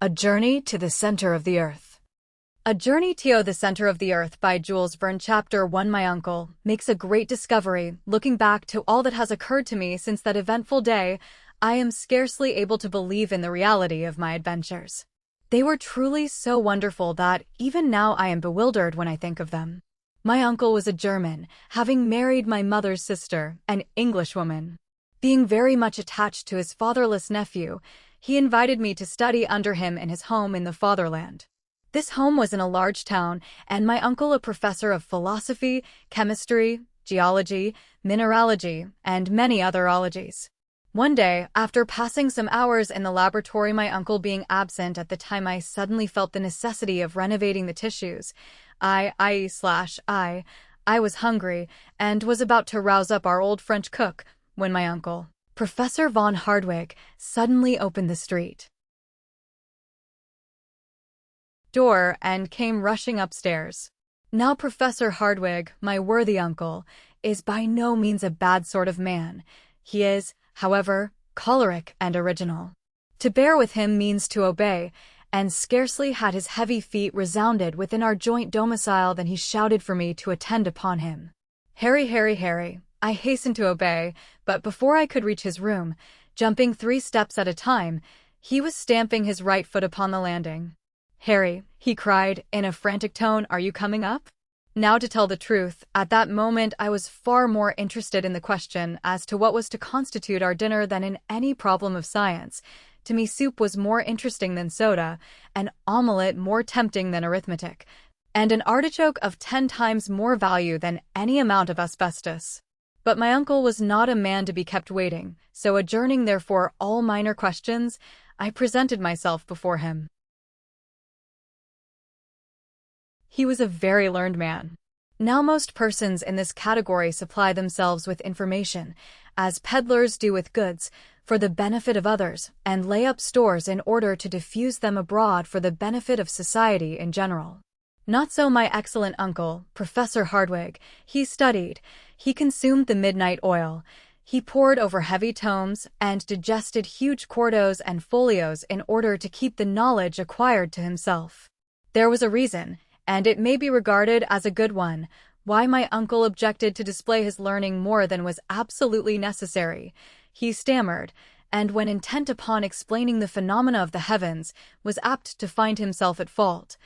A Journey to the Center of the Earth. A Journey to the Center of the Earth by Jules Verne. Chapter 1. My uncle makes a great discovery. Looking back to all that has occurred to me since that eventful day, I am scarcely able to believe in the reality of my adventures. They were truly so wonderful that even now I am bewildered when I think of them. My uncle was a German, having married my mother's sister, an Englishwoman. Being very much attached to his fatherless nephew, he invited me to study under him in his home in the fatherland. This home was in a large town, and my uncle a professor of philosophy, chemistry, geology, mineralogy, and many other ologies. One day, after passing some hours in the laboratory, my uncle being absent at the time, I suddenly felt the necessity of renovating the tissues. I was hungry, and was about to rouse up our old French cook, when my uncle, Professor von Hardwigg, suddenly opened the street door and came rushing upstairs. Now Professor Hardwigg, my worthy uncle, is by no means a bad sort of man. He is, however, choleric and original. To bear with him means to obey, and scarcely had his heavy feet resounded within our joint domicile than he shouted for me to attend upon him. Harry, Harry, Harry. I hastened to obey, but before I could reach his room, jumping 3 steps at a time, he was stamping his right foot upon the landing. "Harry," he cried, in a frantic tone, "are you coming up?" Now, to tell the truth, at that moment I was far more interested in the question as to what was to constitute our dinner than in any problem of science. To me, soup was more interesting than soda, an omelette more tempting than arithmetic, and an artichoke of 10 times more value than any amount of asbestos. But my uncle was not a man to be kept waiting, so adjourning therefore all minor questions, I presented myself before him. He was a very learned man. Now most persons in this category supply themselves with information, as peddlers do with goods, for the benefit of others, and lay up stores in order to diffuse them abroad for the benefit of society in general. Not so my excellent uncle, Professor Hardwigg. He studied, he consumed the midnight oil, he pored over heavy tomes, and digested huge quartos and folios in order to keep the knowledge acquired to himself. There was a reason, and it may be regarded as a good one, why my uncle objected to display his learning more than was absolutely necessary. He stammered, and when intent upon explaining the phenomena of the heavens, was apt to find himself at fault,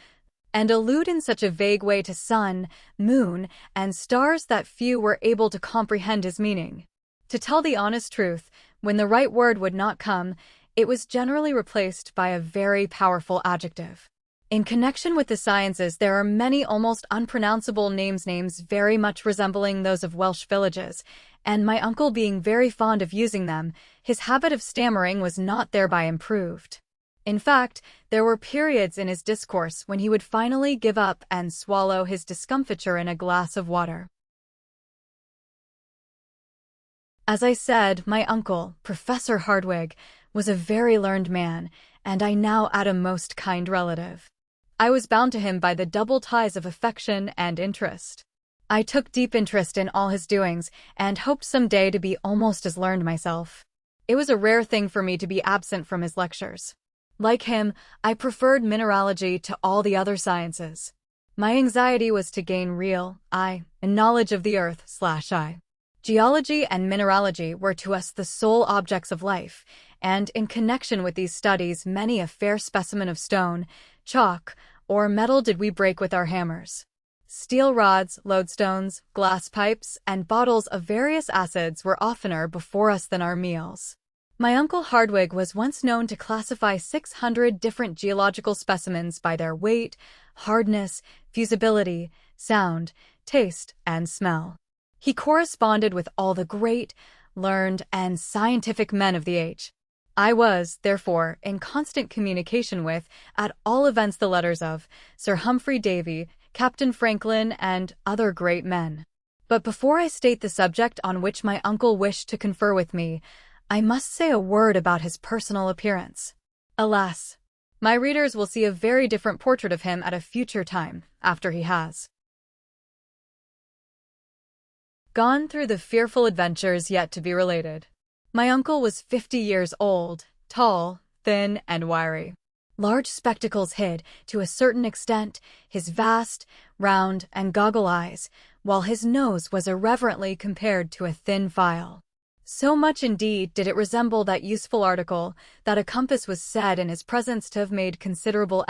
and allude in such a vague way to sun, moon, and stars that few were able to comprehend his meaning. To tell the honest truth, when the right word would not come, it was generally replaced by a very powerful adjective. In connection with the sciences, there are many almost unpronounceable names very much resembling those of Welsh villages, and my uncle being very fond of using them, his habit of stammering was not thereby improved. In fact, there were periods in his discourse when he would finally give up and swallow his discomfiture in a glass of water. As I said, my uncle, Professor Hardwigg, was a very learned man, and I now add a most kind relative. I was bound to him by the double ties of affection and interest. I took deep interest in all his doings, and hoped some day to be almost as learned myself. It was a rare thing for me to be absent from his lectures. Like him, I preferred mineralogy to all the other sciences. My anxiety was to gain real, knowledge of the earth / Geology and mineralogy were to us the sole objects of life, and in connection with these studies many a fair specimen of stone, chalk, or metal did we break with our hammers. Steel rods, lodestones, glass pipes, and bottles of various acids were oftener before us than our meals. My uncle Hardwigg was once known to classify 600 different geological specimens by their weight, hardness, fusibility, sound, taste, and smell. He corresponded with all the great, learned, and scientific men of the age. I was, therefore, in constant communication with, at all events, the letters of Sir Humphrey Davy, Captain Franklin, and other great men. But before I state the subject on which my uncle wished to confer with me, I must say a word about his personal appearance. Alas! My readers will see a very different portrait of him at a future time, after he has gone through the fearful adventures yet to be related. My uncle was 50 years old, tall, thin, and wiry. Large spectacles hid, to a certain extent, his vast, round, and goggle eyes, while his nose was irreverently compared to a thin file. So much indeed did it resemble that useful article that a compass was said in his presence to have made considerable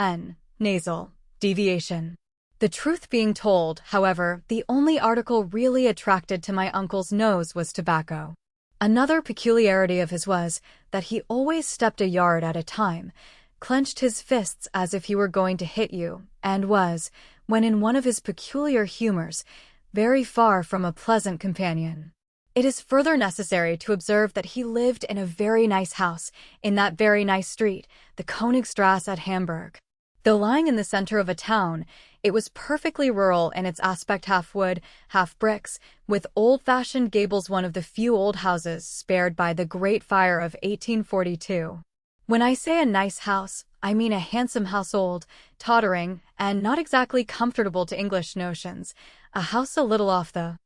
nasal deviation. The truth being told, however, the only article really attracted to my uncle's nose was tobacco. Another peculiarity of his was that he always stepped a yard at a time, clenched his fists as if he were going to hit you, and was, when in one of his peculiar humors, very far from a pleasant companion. It is further necessary to observe that he lived in a very nice house, in that very nice street, the Königstrasse at Hamburg. Though lying in the center of a town, it was perfectly rural in its aspect, half wood, half bricks, with old-fashioned gables, one of the few old houses spared by the Great Fire of 1842. When I say a nice house, I mean a handsome house, old, tottering, and not exactly comfortable to English notions, a house a little off the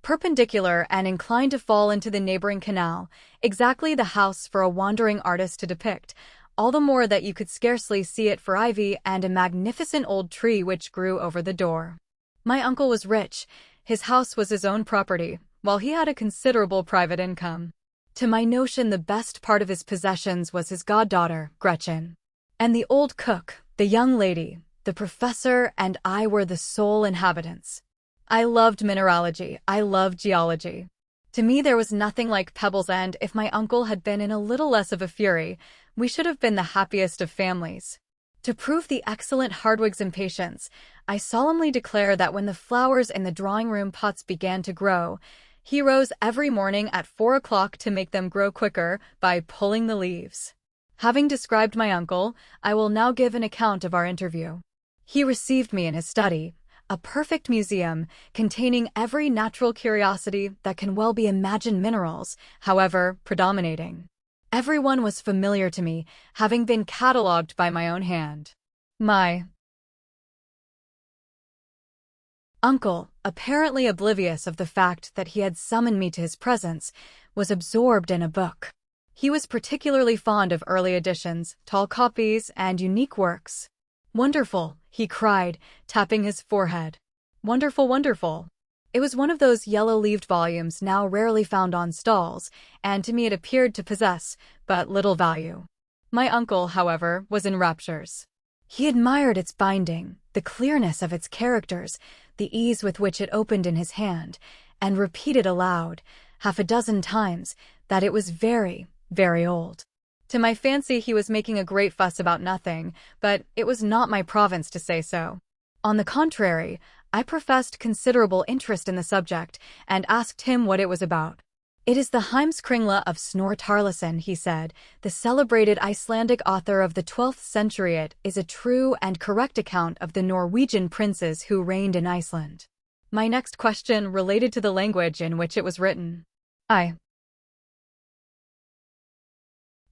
perpendicular and inclined to fall into the neighboring canal, exactly the house for a wandering artist to depict, all the more that you could scarcely see it for ivy and a magnificent old tree which grew over the door. My uncle was rich. His house was his own property, while he had a considerable private income. To my notion, the best part of his possessions was his goddaughter, Gretchen. And the old cook, the young lady, the professor, and I were the sole inhabitants. I loved mineralogy, I loved geology. To me there was nothing like pebbles, and if my uncle had been in a little less of a fury, we should have been the happiest of families. To prove the excellent Hardwig's impatience, I solemnly declare that when the flowers in the drawing-room pots began to grow, he rose every morning at 4 o'clock to make them grow quicker by pulling the leaves. Having described my uncle, I will now give an account of our interview. He received me in his study, a perfect museum containing every natural curiosity that can well be imagined, minerals, however, predominating. Everyone was familiar to me, having been catalogued by my own hand. My uncle, apparently oblivious of the fact that he had summoned me to his presence, was absorbed in a book. He was particularly fond of early editions, tall copies, and unique works. "Wonderful," he cried, tapping his forehead. "Wonderful, wonderful." It was one of those yellow-leaved volumes now rarely found on stalls, and to me it appeared to possess but little value. My uncle, however, was in raptures. He admired its binding, the clearness of its characters, the ease with which it opened in his hand, and repeated aloud, half a dozen times, that it was very, very old. To my fancy he was making a great fuss about nothing, but it was not my province to say so. On the contrary, I professed considerable interest in the subject, and asked him what it was about. "It is the Heimskringla of Snorre Tarleson," he said, "the celebrated Icelandic author of the 12th century. It is a true and correct account of the Norwegian princes who reigned in Iceland." My next question related to the language in which it was written. I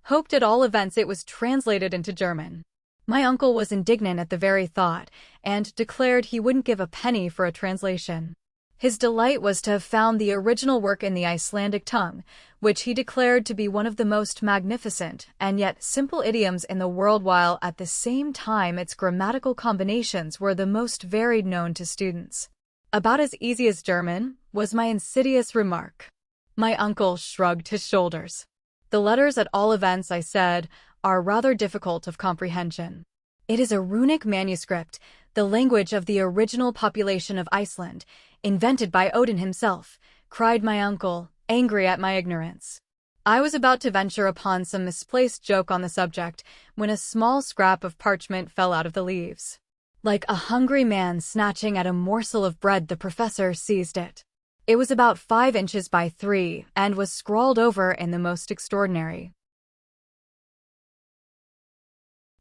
hoped at all events it was translated into German. My uncle was indignant at the very thought, and declared he wouldn't give a penny for a translation. His delight was to have found the original work in the Icelandic tongue, which he declared to be one of the most magnificent and yet simple idioms in the world, while at the same time its grammatical combinations were the most varied known to students. "About as easy as German," was my insidious remark. My uncle shrugged his shoulders. "The letters, at all events," I said, "are rather difficult of comprehension." "It is a runic manuscript, the language of the original population of Iceland, invented by Odin himself," cried my uncle, angry at my ignorance. I was about to venture upon some misplaced joke on the subject, when a small scrap of parchment fell out of the leaves. Like a hungry man snatching at a morsel of bread, the professor seized it. It was about 5 inches by 3, and was scrawled over in the most extraordinary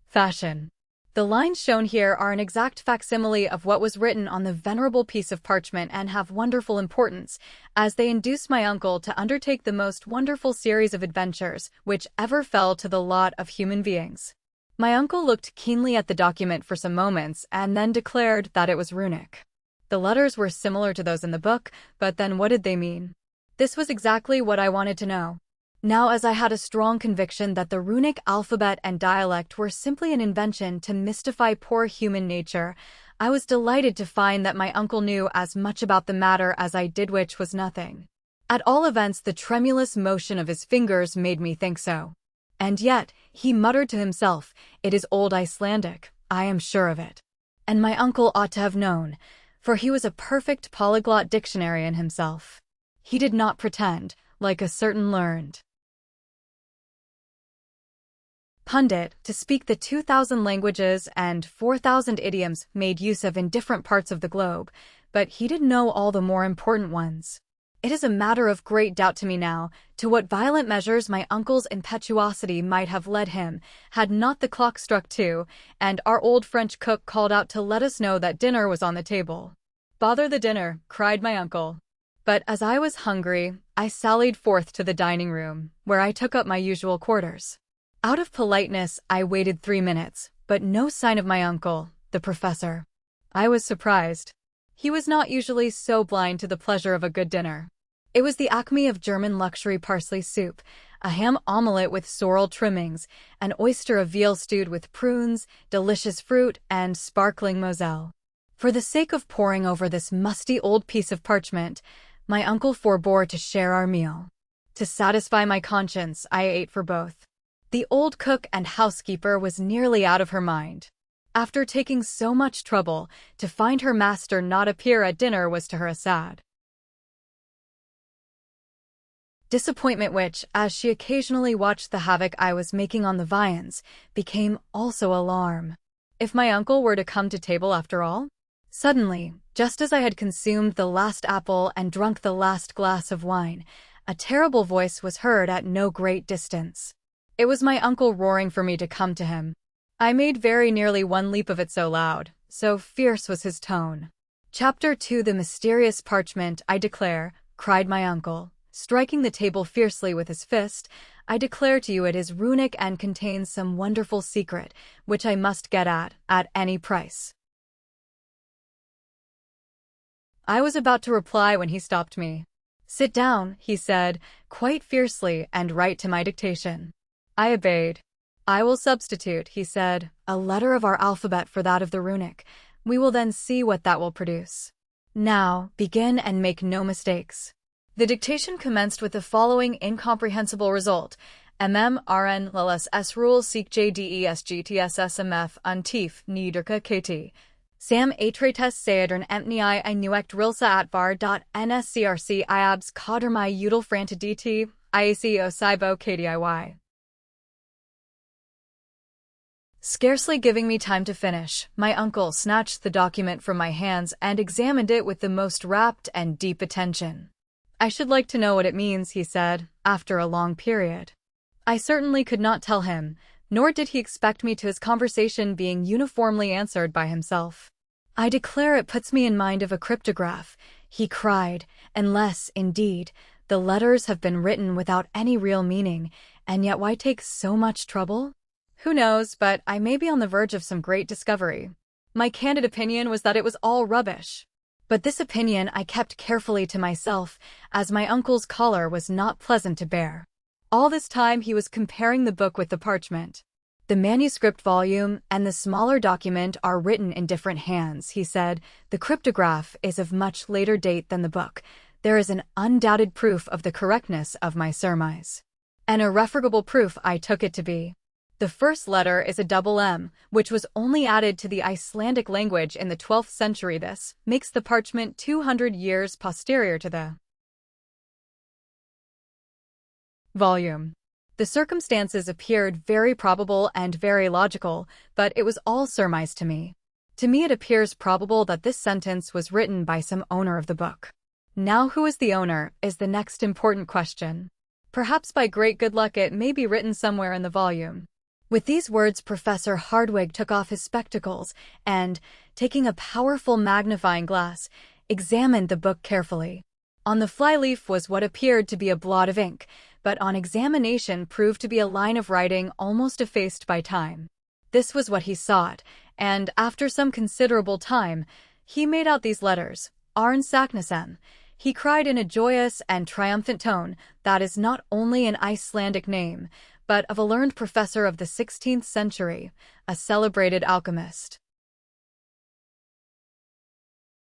fashion. The lines shown here are an exact facsimile of what was written on the venerable piece of parchment, and have wonderful importance, as they induce my uncle to undertake the most wonderful series of adventures which ever fell to the lot of human beings. My uncle looked keenly at the document for some moments, and then declared that it was runic. The letters were similar to those in the book, but then what did they mean? This was exactly what I wanted to know. Now, as I had a strong conviction that the runic alphabet and dialect were simply an invention to mystify poor human nature, I was delighted to find that my uncle knew as much about the matter as I did, which was nothing. At all events, the tremulous motion of his fingers made me think so. And yet, he muttered to himself, "It is old Icelandic, I am sure of it." And my uncle ought to have known, for he was a perfect polyglot dictionarian himself. He did not pretend, like a certain learned pundit, to speak the 2,000 languages and 4,000 idioms made use of in different parts of the globe, but he did know all the more important ones. It is a matter of great doubt to me now to what violent measures my uncle's impetuosity might have led him, had not the clock struck 2, and our old French cook called out to let us know that dinner was on the table. "Bother the dinner," cried my uncle. But as I was hungry, I sallied forth to the dining room, where I took up my usual quarters. Out of politeness, I waited 3 minutes, but no sign of my uncle, the professor. I was surprised. He was not usually so blind to the pleasure of a good dinner. It was the acme of German luxury: parsley soup, a ham omelette with sorrel trimmings, an oyster of veal stewed with prunes, delicious fruit, and sparkling Moselle. For the sake of poring over this musty old piece of parchment, my uncle forbore to share our meal. To satisfy my conscience, I ate for both. The old cook and housekeeper was nearly out of her mind. After taking so much trouble, to find her master not appear at dinner was to her a sad disappointment which, as she occasionally watched the havoc I was making on the viands, became also alarm. If my uncle were to come to table after all? Suddenly, just as I had consumed the last apple and drunk the last glass of wine, a terrible voice was heard at no great distance. It was my uncle roaring for me to come to him. I made very nearly one leap of it, so loud, so fierce was his tone. Chapter 2: The Mysterious Parchment. "I declare," cried my uncle, striking the table fiercely with his fist, "I declare to you it is runic and contains some wonderful secret, which I must get at any price." I was about to reply when he stopped me. "Sit down," he said, quite fiercely, "and write to my dictation." I obeyed. "I will substitute," he said, "a letter of our alphabet for that of the runic. We will then see what that will produce. Now, begin and make no mistakes." The dictation commenced with the following incomprehensible result: RN LLS S rule Seek JDESGTSSMF Untief Niederka KT. Sam Atrates Sayadern Empni I Nuect Rilsa Atvar.NSCRC Iabs Kadermai Udal Frantaditi IAC Osibo KDIY. Scarcely giving me time to finish, my uncle snatched the document from my hands and examined it with the most rapt and deep attention. "I should like to know what it means," he said, after a long period. I certainly could not tell him, nor did he expect me, to his conversation being uniformly answered by himself. "I declare it puts me in mind of a cryptograph," he cried, "unless, indeed, the letters have been written without any real meaning, and yet why take so much trouble? Who knows, but I may be on the verge of some great discovery." My candid opinion was that it was all rubbish. But this opinion I kept carefully to myself, as my uncle's choler was not pleasant to bear. All this time he was comparing the book with the parchment. "The manuscript volume and the smaller document are written in different hands," he said. "The cryptograph is of much later date than the book. There is an undoubted proof of the correctness of my surmise. An irrefragable proof I took it to be. The first letter is a double M, which was only added to the Icelandic language in the 12th century. This makes the parchment 200 years posterior to the volume. The circumstances appeared very probable and very logical, but it was all surmise to me. To me it appears probable that this sentence was written by some owner of the book. Now who is the owner is the next important question. Perhaps by great good luck it may be written somewhere in the volume." With these words, Professor Hardwigg took off his spectacles and, taking a powerful magnifying glass, examined the book carefully. On the flyleaf was what appeared to be a blot of ink, but on examination proved to be a line of writing almost effaced by time. This was what he sought, and after some considerable time, he made out these letters: Arn Saknussemm. He cried in a joyous and triumphant tone that is not only an Icelandic name, but of a learned professor of the 16th century, a celebrated alchemist.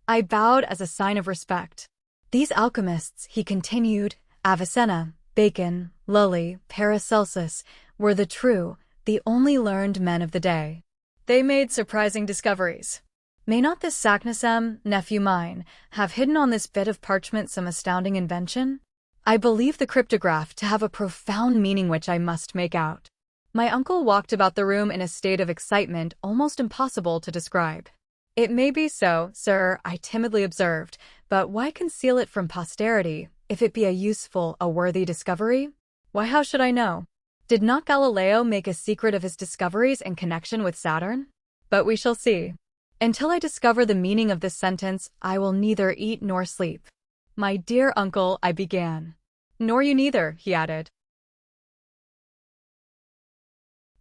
I bowed as a sign of respect. These alchemists, he continued, Avicenna, Bacon, Lully, Paracelsus, were the only learned men of the day. They made surprising discoveries. May not this Saknussemm, nephew mine, have hidden on this bit of parchment some astounding invention? I believe the cryptograph to have a profound meaning which I must make out. My uncle walked about the room in a state of excitement almost impossible to describe. It may be so, sir, I timidly observed, but why conceal it from posterity, if it be a worthy discovery? Why, how should I know? Did not Galileo make a secret of his discoveries in connection with Saturn? But we shall see. Until I discover the meaning of this sentence, I will neither eat nor sleep. My dear uncle, I began. Nor you neither, he added.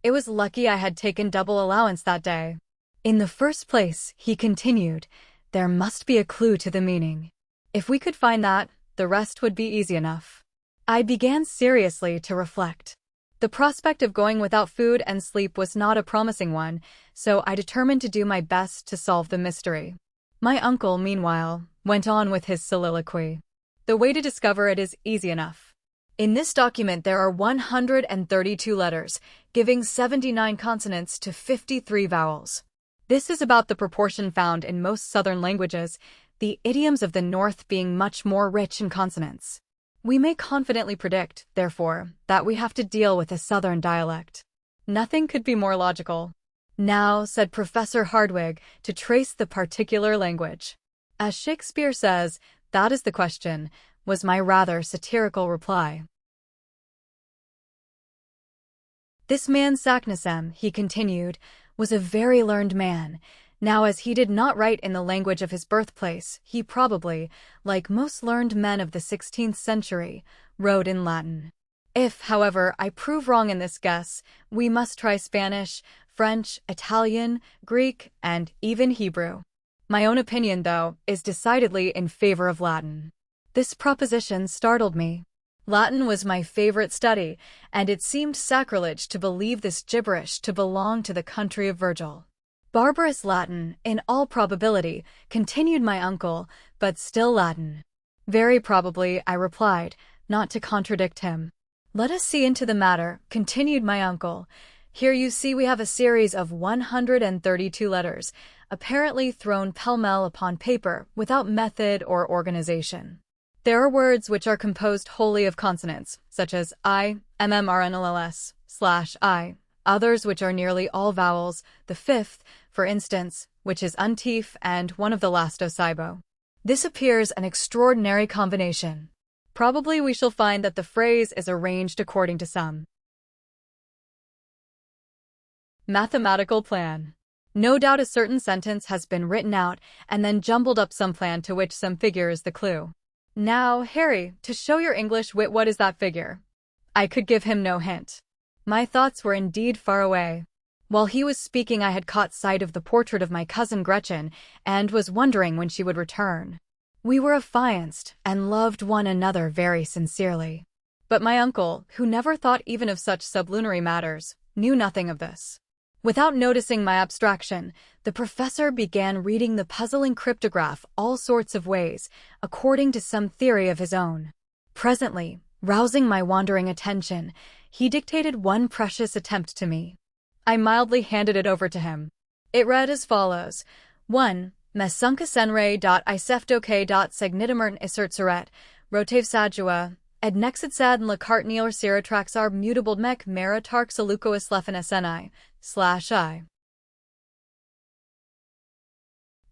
It was lucky I had taken double allowance that day. In the first place, he continued, there must be a clue to the meaning. If we could find that, the rest would be easy enough. I began seriously to reflect. The prospect of going without food and sleep was not a promising one, so I determined to do my best to solve the mystery. My uncle, meanwhile, went on with his soliloquy. The way to discover it is easy enough. In this document there are 132 letters, giving 79 consonants to 53 vowels. This is about the proportion found in most southern languages, the idioms of the north being much more rich in consonants. We may confidently predict, therefore, that we have to deal with a southern dialect. Nothing could be more logical. Now, said Professor Hardwigg, to trace the particular language. As Shakespeare says, that is the question, was my rather satirical reply. This man Saknussemm, he continued, was a very learned man. Now, as he did not write in the language of his birthplace, he probably, like most learned men of the 16th century, wrote in Latin. If, however, I prove wrong in this guess, we must try Spanish, French, Italian, Greek, and even Hebrew. My own opinion, though, is decidedly in favor of Latin. This proposition startled me. Latin was my favorite study, and it seemed sacrilege to believe this gibberish to belong to the country of Virgil. Barbarous Latin, in all probability, continued my uncle, but still Latin. Very probably, I replied, not to contradict him. Let us see into the matter, continued my uncle. Here you see we have a series of 132 letters, apparently thrown pell-mell upon paper without method or organization. There are words which are composed wholly of consonants, such as I, mmrnlls, /I, others which are nearly all vowels, the fifth, for instance, which is untief and one of the last osibo. This appears an extraordinary combination. Probably we shall find that the phrase is arranged according to some mathematical plan. No doubt a certain sentence has been written out and then jumbled up some plan to which some figure is the clue. Now, Harry, to show your English wit, what is that figure? I could give him no hint. My thoughts were indeed far away. While he was speaking, I had caught sight of the portrait of my cousin Gretchen and was wondering when she would return. We were affianced and loved one another very sincerely. But my uncle, who never thought even of such sublunary matters, knew nothing of this. Without noticing my abstraction, the professor began reading the puzzling cryptograph all sorts of ways, according to some theory of his own. Presently, rousing my wandering attention, he dictated one precious attempt to me. I mildly handed it over to him. It read as follows: 1. Mesunkasenre.isefdoke.segnitamertn isertseret, rotave sajua, ed nexitsad la cartnealer siratraxar mutable mera tark salukois lefen sni, /I.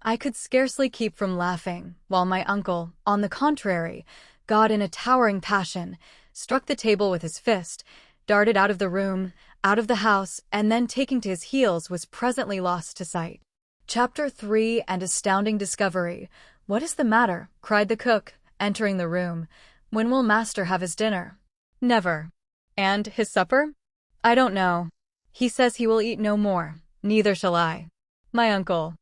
I could scarcely keep from laughing, while my uncle, on the contrary, got in a towering passion, struck the table with his fist, darted out of the room, out of the house, and then taking to his heels was presently lost to sight. Chapter 3 and Astounding Discovery. What is the matter? Cried the cook, entering the room. When will master have his dinner? Never. And his supper? I don't know. He says he will eat no more, neither shall I. My uncle.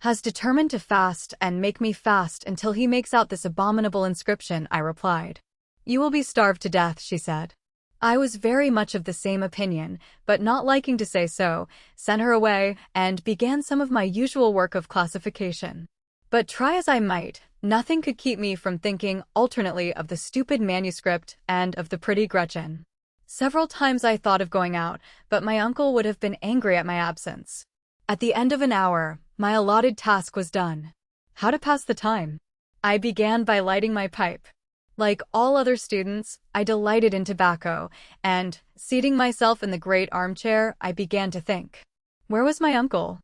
Has determined to fast and make me fast until he makes out this abominable inscription, I replied. You will be starved to death, she said. I was very much of the same opinion, but not liking to say so, sent her away and began some of my usual work of classification. But try as I might, nothing could keep me from thinking alternately of the stupid manuscript and of the pretty Gretchen. Several times I thought of going out, but my uncle would have been angry at my absence. At the end of an hour, my allotted task was done. How to pass the time? I began by lighting my pipe. Like all other students, I delighted in tobacco, and, seating myself in the great armchair, I began to think. Where was my uncle?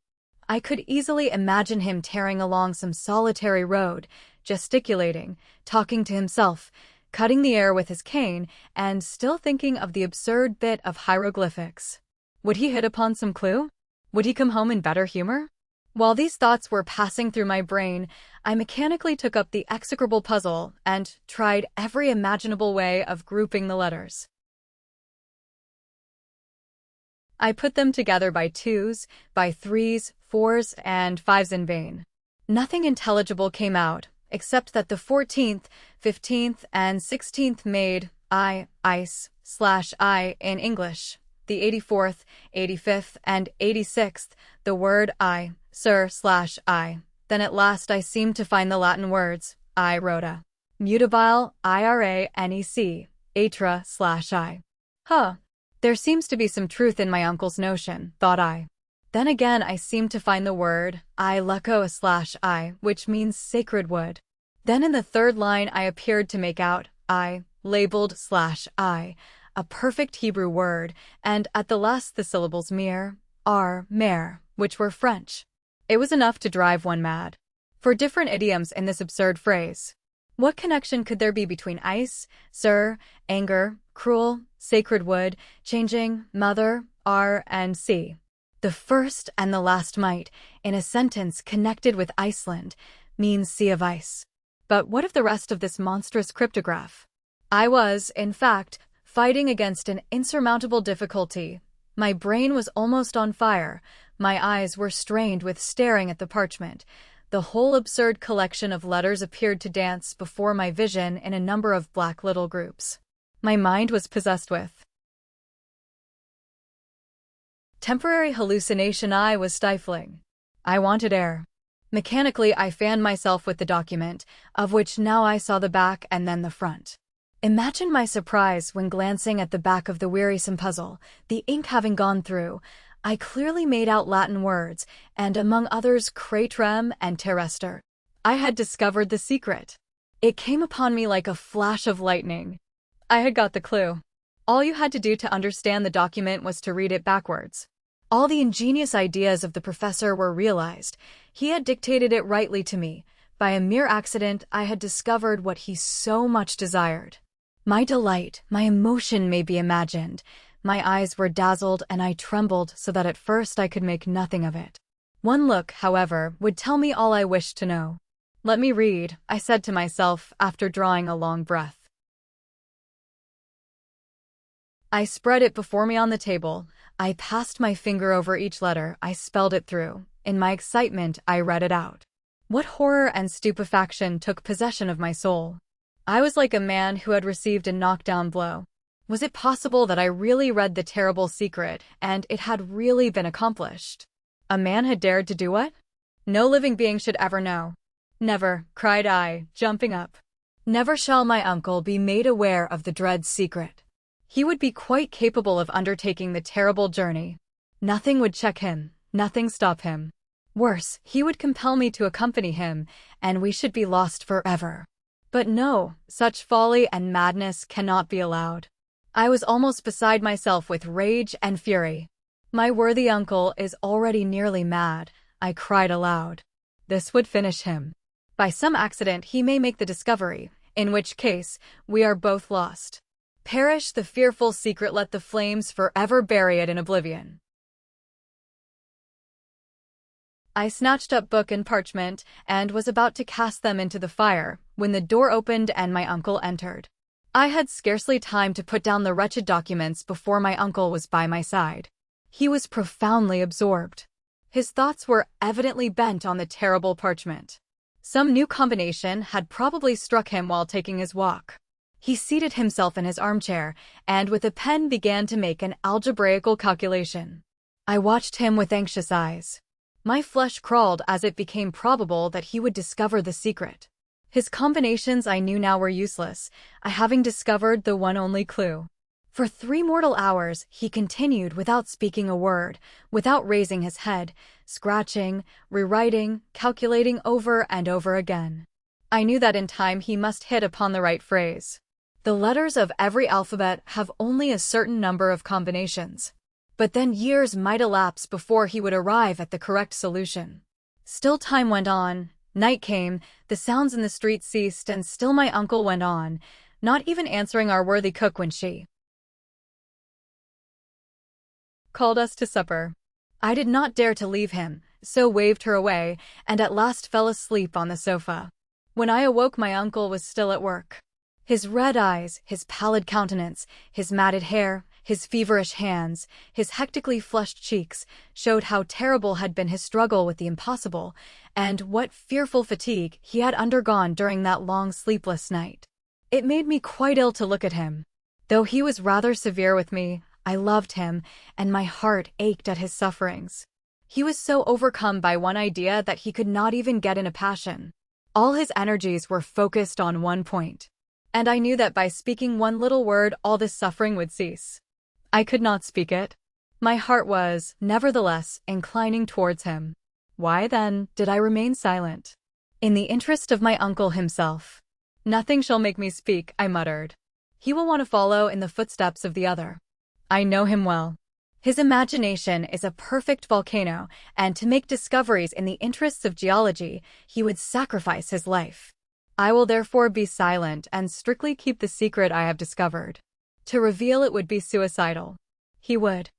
I could easily imagine him tearing along some solitary road, gesticulating, talking to himself, cutting the air with his cane, and still thinking of the absurd bit of hieroglyphics. Would he hit upon some clue? Would he come home in better humor? While these thoughts were passing through my brain, I mechanically took up the execrable puzzle and tried every imaginable way of grouping the letters. I put them together by twos, by threes, fours, and fives in vain. Nothing intelligible came out, except that the 14th, 15th, and 16th made ice / in English. The 84th, 85th, and 86th, the word sir / Then at last I seemed to find the Latin words, rota, mutabile, iranec, atra / I. There seems to be some truth in my uncle's notion, thought I. Then again I seemed to find the word lucco / I, which means sacred wood. Then in the third line I appeared to make out labeled / I, a perfect Hebrew word, and at the last the syllables mere, mer, which were French. It was enough to drive one mad. For different idioms in this absurd phrase. What connection could there be between ice, sir, anger, cruel, sacred wood, changing, mother, and sea? The first and the last might, in a sentence connected with Iceland, means sea of ice. But what of the rest of this monstrous cryptograph? I was, in fact, fighting against an insurmountable difficulty. My brain was almost on fire. My eyes were strained with staring at the parchment. The whole absurd collection of letters appeared to dance before my vision in a number of black little groups. My mind was possessed with temporary hallucination. I was stifling. I wanted air. Mechanically, I fanned myself with the document, of which now I saw the back and then the front. Imagine my surprise when glancing at the back of the wearisome puzzle, the ink having gone through. I clearly made out Latin words, and among others cratrem and terrestre. I had discovered the secret. It came upon me like a flash of lightning. I had got the clue. All you had to do to understand the document was to read it backwards. All the ingenious ideas of the professor were realized. He had dictated it rightly to me. By a mere accident, I had discovered what he so much desired. My delight, my emotion may be imagined. My eyes were dazzled and I trembled so that at first I could make nothing of it. One look, however, would tell me all I wished to know. Let me read, I said to myself after drawing a long breath. I spread it before me on the table. I passed my finger over each letter. I spelled it through. In my excitement, I read it out. What horror and stupefaction took possession of my soul. I was like a man who had received a knockdown blow. Was it possible that I really read the terrible secret, and it had really been accomplished? A man had dared to do what? No living being should ever know. Never, cried I, jumping up. Never shall my uncle be made aware of the dread secret. He would be quite capable of undertaking the terrible journey. Nothing would check him, nothing stop him. Worse, he would compel me to accompany him, and we should be lost forever. But no, such folly and madness cannot be allowed. I was almost beside myself with rage and fury. My worthy uncle is already nearly mad, I cried aloud. This would finish him. By some accident he may make the discovery, in which case we are both lost. Perish the fearful secret, let the flames forever bury it in oblivion. I snatched up book and parchment, and was about to cast them into the fire, when the door opened and my uncle entered. I had scarcely time to put down the wretched documents before my uncle was by my side. He was profoundly absorbed. His thoughts were evidently bent on the terrible parchment. Some new combination had probably struck him while taking his walk. He seated himself in his armchair and with a pen began to make an algebraical calculation. I watched him with anxious eyes. My flesh crawled as it became probable that he would discover the secret. His combinations I knew now were useless, I having discovered the one only clue. For 3 mortal hours he continued without speaking a word, without raising his head, scratching, rewriting, calculating over and over again. I knew that in time he must hit upon the right phrase. The letters of every alphabet have only a certain number of combinations. But then years might elapse before he would arrive at the correct solution. Still time went on, night came, the sounds in the street ceased, and still my uncle went on, not even answering our worthy cook when she called us to supper. I did not dare to leave him, so waved her away, and at last fell asleep on the sofa. When I awoke my uncle was still at work. His red eyes, his pallid countenance, his matted hair, his feverish hands, his hectically flushed cheeks, showed how terrible had been his struggle with the impossible, and what fearful fatigue he had undergone during that long sleepless night. It made me quite ill to look at him. Though he was rather severe with me, I loved him, and my heart ached at his sufferings. He was so overcome by one idea that he could not even get in a passion. All his energies were focused on one point. And I knew that by speaking one little word all this suffering would cease. I could not speak it. My heart was, nevertheless, inclining towards him. Why, then, did I remain silent? In the interest of my uncle himself. Nothing shall make me speak, I muttered. He will want to follow in the footsteps of the other. I know him well. His imagination is a perfect volcano, and to make discoveries in the interests of geology, he would sacrifice his life. I will therefore be silent and strictly keep the secret I have discovered. To reveal it would be suicidal. He would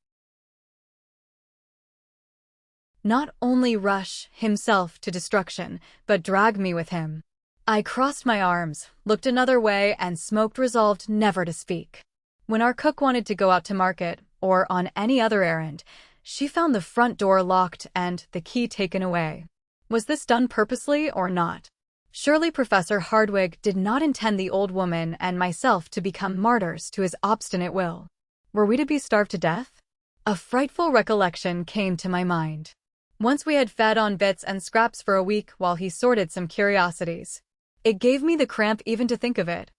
not only rush himself to destruction, but drag me with him. I crossed my arms, looked another way, and smoked, resolved never to speak. When our cook wanted to go out to market, or on any other errand, she found the front door locked and the key taken away. Was this done purposely or not? Surely Professor Hardwigg did not intend the old woman and myself to become martyrs to his obstinate will. Were we to be starved to death? A frightful recollection came to my mind. Once we had fed on bits and scraps for a week while he sorted some curiosities. It gave me the cramp even to think of it.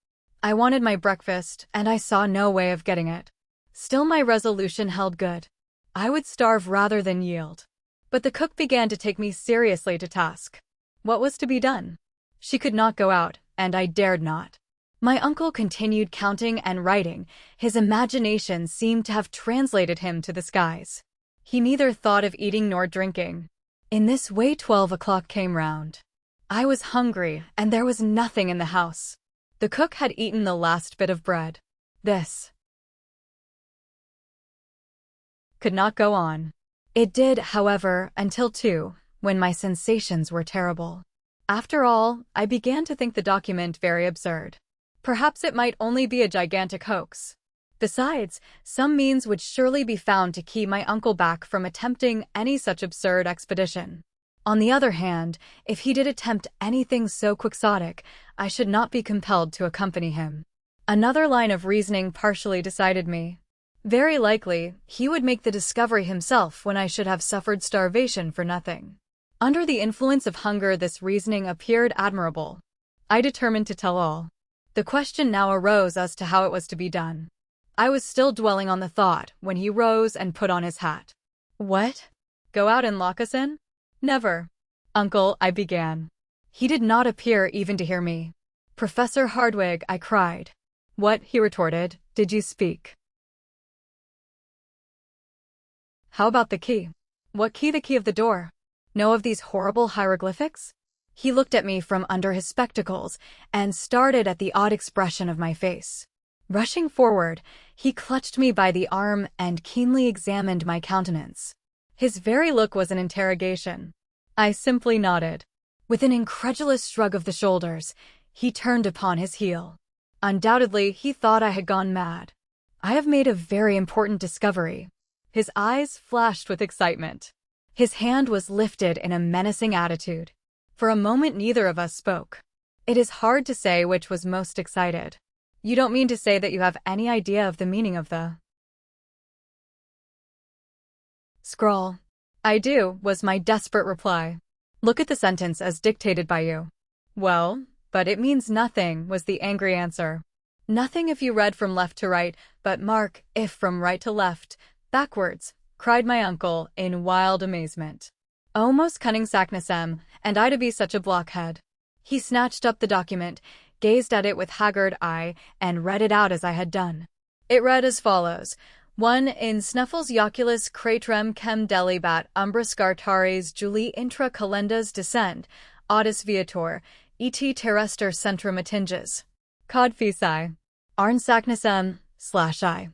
I wanted my breakfast, and I saw no way of getting it. Still my resolution held good. I would starve rather than yield. But the cook began to take me seriously to task. What was to be done? She could not go out, and I dared not. My uncle continued counting and writing. His imagination seemed to have translated him to the skies. He neither thought of eating nor drinking. In this way 12 o'clock came round. I was hungry, and there was nothing in the house. The cook had eaten the last bit of bread. This could not go on. It did, however, until 2, when my sensations were terrible. After all, I began to think the document very absurd. Perhaps it might only be a gigantic hoax. Besides, some means would surely be found to keep my uncle back from attempting any such absurd expedition. On the other hand, if he did attempt anything so quixotic, I should not be compelled to accompany him. Another line of reasoning partially decided me. Very likely, he would make the discovery himself when I should have suffered starvation for nothing. Under the influence of hunger, this reasoning appeared admirable. I determined to tell all. The question now arose as to how it was to be done. I was still dwelling on the thought when he rose and put on his hat. What? Go out and lock us in? Never. Uncle, I began. He did not appear even to hear me. Professor Hardwigg, I cried. What, he retorted, did you speak? How about the key? What key? The key of the door. Know of these horrible hieroglyphics? He looked at me from under his spectacles and started at the odd expression of my face. Rushing forward, he clutched me by the arm and keenly examined my countenance. His very look was an interrogation. I simply nodded. With an incredulous shrug of the shoulders, he turned upon his heel. Undoubtedly, he thought I had gone mad. I have made a very important discovery. His eyes flashed with excitement. His hand was lifted in a menacing attitude. For a moment neither of us spoke. It is hard to say which was most excited. You don't mean to say that you have any idea of the meaning of the scroll? I do, was my desperate reply. Look at the sentence as dictated by you. Well, but it means nothing, was the angry answer. Nothing if you read from left to right, but mark, if from right to left, backwards, cried my uncle in wild amazement. Oh, most cunning Saknussemm, and I to be such a blockhead. He snatched up the document, gazed at it with haggard eye, and read it out as I had done. It read as follows. 1. In Sneffels Joculus Cratrem Chem Delibat Umbra Scartaris Juli Intra Calendas Descend, Audis Viator, et Terrester Centrum Attinges. Codfisi. Arn Saknussemm, /I.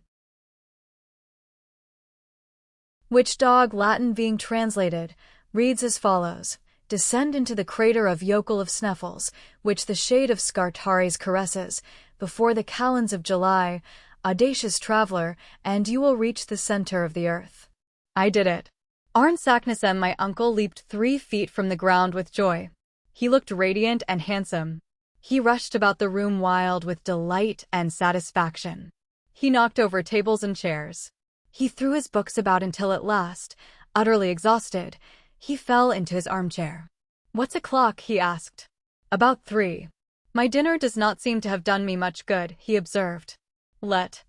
Which dog Latin being translated, reads as follows. Descend into the crater of Jokul of Sneffels, which the shade of Scartaris caresses, before the calends of July, audacious traveler, and you will reach the center of the earth. I did it. Arn Saknussemm, my uncle, leaped 3 feet from the ground with joy. He looked radiant and handsome. He rushed about the room wild with delight and satisfaction. He knocked over tables and chairs. He threw his books about until at last, utterly exhausted, he fell into his armchair. What's o'clock? He asked. About 3. My dinner does not seem to have done me much good, he observed. Let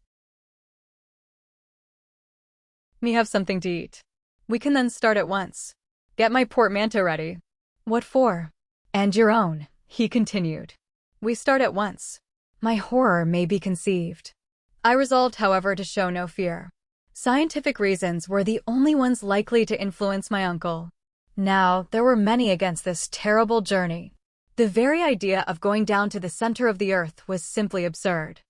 me have something to eat. We can then start at once. Get my portmanteau ready. What for? And your own, he continued. We start at once. My horror may be conceived. I resolved, however, to show no fear. Scientific reasons were the only ones likely to influence my uncle. Now, there were many against this terrible journey. The very idea of going down to the center of the earth was simply absurd.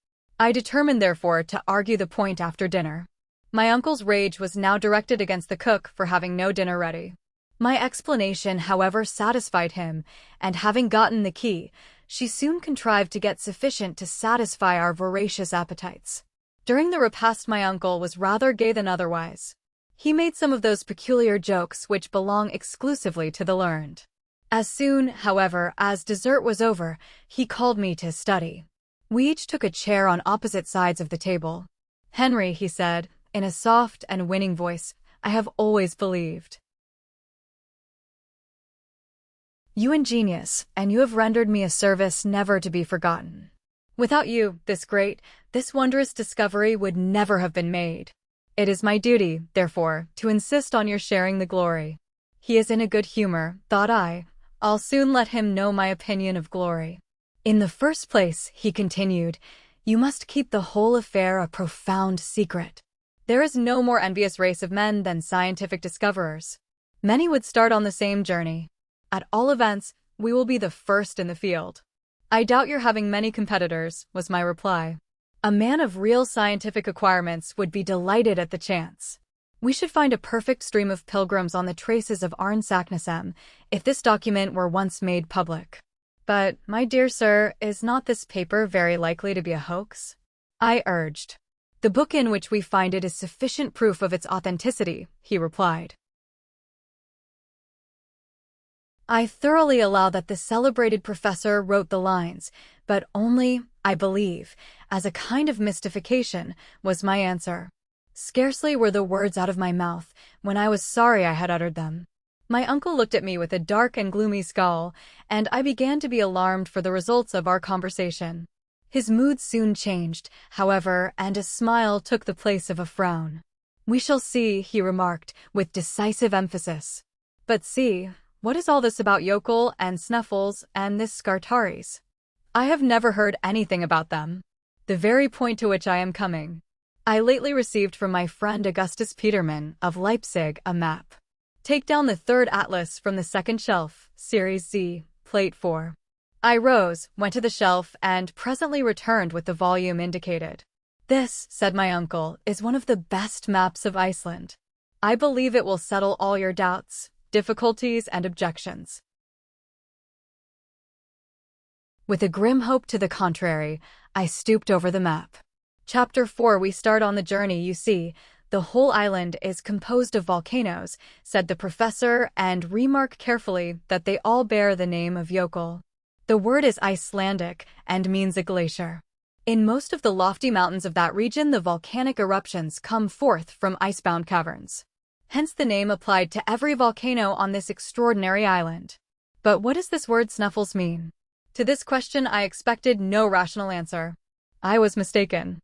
I determined, therefore, to argue the point after dinner. My uncle's rage was now directed against the cook for having no dinner ready. My explanation, however, satisfied him, and having gotten the key, she soon contrived to get sufficient to satisfy our voracious appetites. During the repast my uncle was rather gay than otherwise. He made some of those peculiar jokes which belong exclusively to the learned. As soon, however, as dessert was over, he called me to his study. We each took a chair on opposite sides of the table. Henry, he said, in a soft and winning voice, I have always believed you ingenious, and you have rendered me a service never to be forgotten. Without you, this wondrous discovery would never have been made. It is my duty, therefore, to insist on your sharing the glory. He is in a good humor, thought I. I'll soon let him know my opinion of glory. In the first place, he continued, you must keep the whole affair a profound secret. There is no more envious race of men than scientific discoverers. Many would start on the same journey. At all events, we will be the first in the field. I doubt your having many competitors, was my reply. A man of real scientific acquirements would be delighted at the chance. We should find a perfect stream of pilgrims on the traces of Arn Saknussemm if this document were once made public. But, my dear sir, is not this paper very likely to be a hoax? I urged. The book in which we find it is sufficient proof of its authenticity, he replied. I thoroughly allow that the celebrated professor wrote the lines, but only, I believe, as a kind of mystification, was my answer. Scarcely were the words out of my mouth when I was sorry I had uttered them. My uncle looked at me with a dark and gloomy scowl, and I began to be alarmed for the results of our conversation. His mood soon changed, however, and a smile took the place of a frown. We shall see, he remarked, with decisive emphasis. But see, what is all this about Jokul and Sneffels and this Scartaris? I have never heard anything about them. The very point to which I am coming. I lately received from my friend Augustus Petermann of Leipzig a map. Take down the third atlas from the second shelf, Series Z, Plate 4. I rose, went to the shelf, and presently returned with the volume indicated. This, said my uncle, is one of the best maps of Iceland. I believe it will settle all your doubts, difficulties, and objections. With a grim hope to the contrary, I stooped over the map. Chapter 4. We start on the journey, you see. The whole island is composed of volcanoes, said the professor, and remark carefully that they all bear the name of Jökull. The word is Icelandic and means a glacier. In most of the lofty mountains of that region, the volcanic eruptions come forth from icebound caverns. Hence the name applied to every volcano on this extraordinary island. But what does this word Snuffles mean? To this question I expected no rational answer. I was mistaken.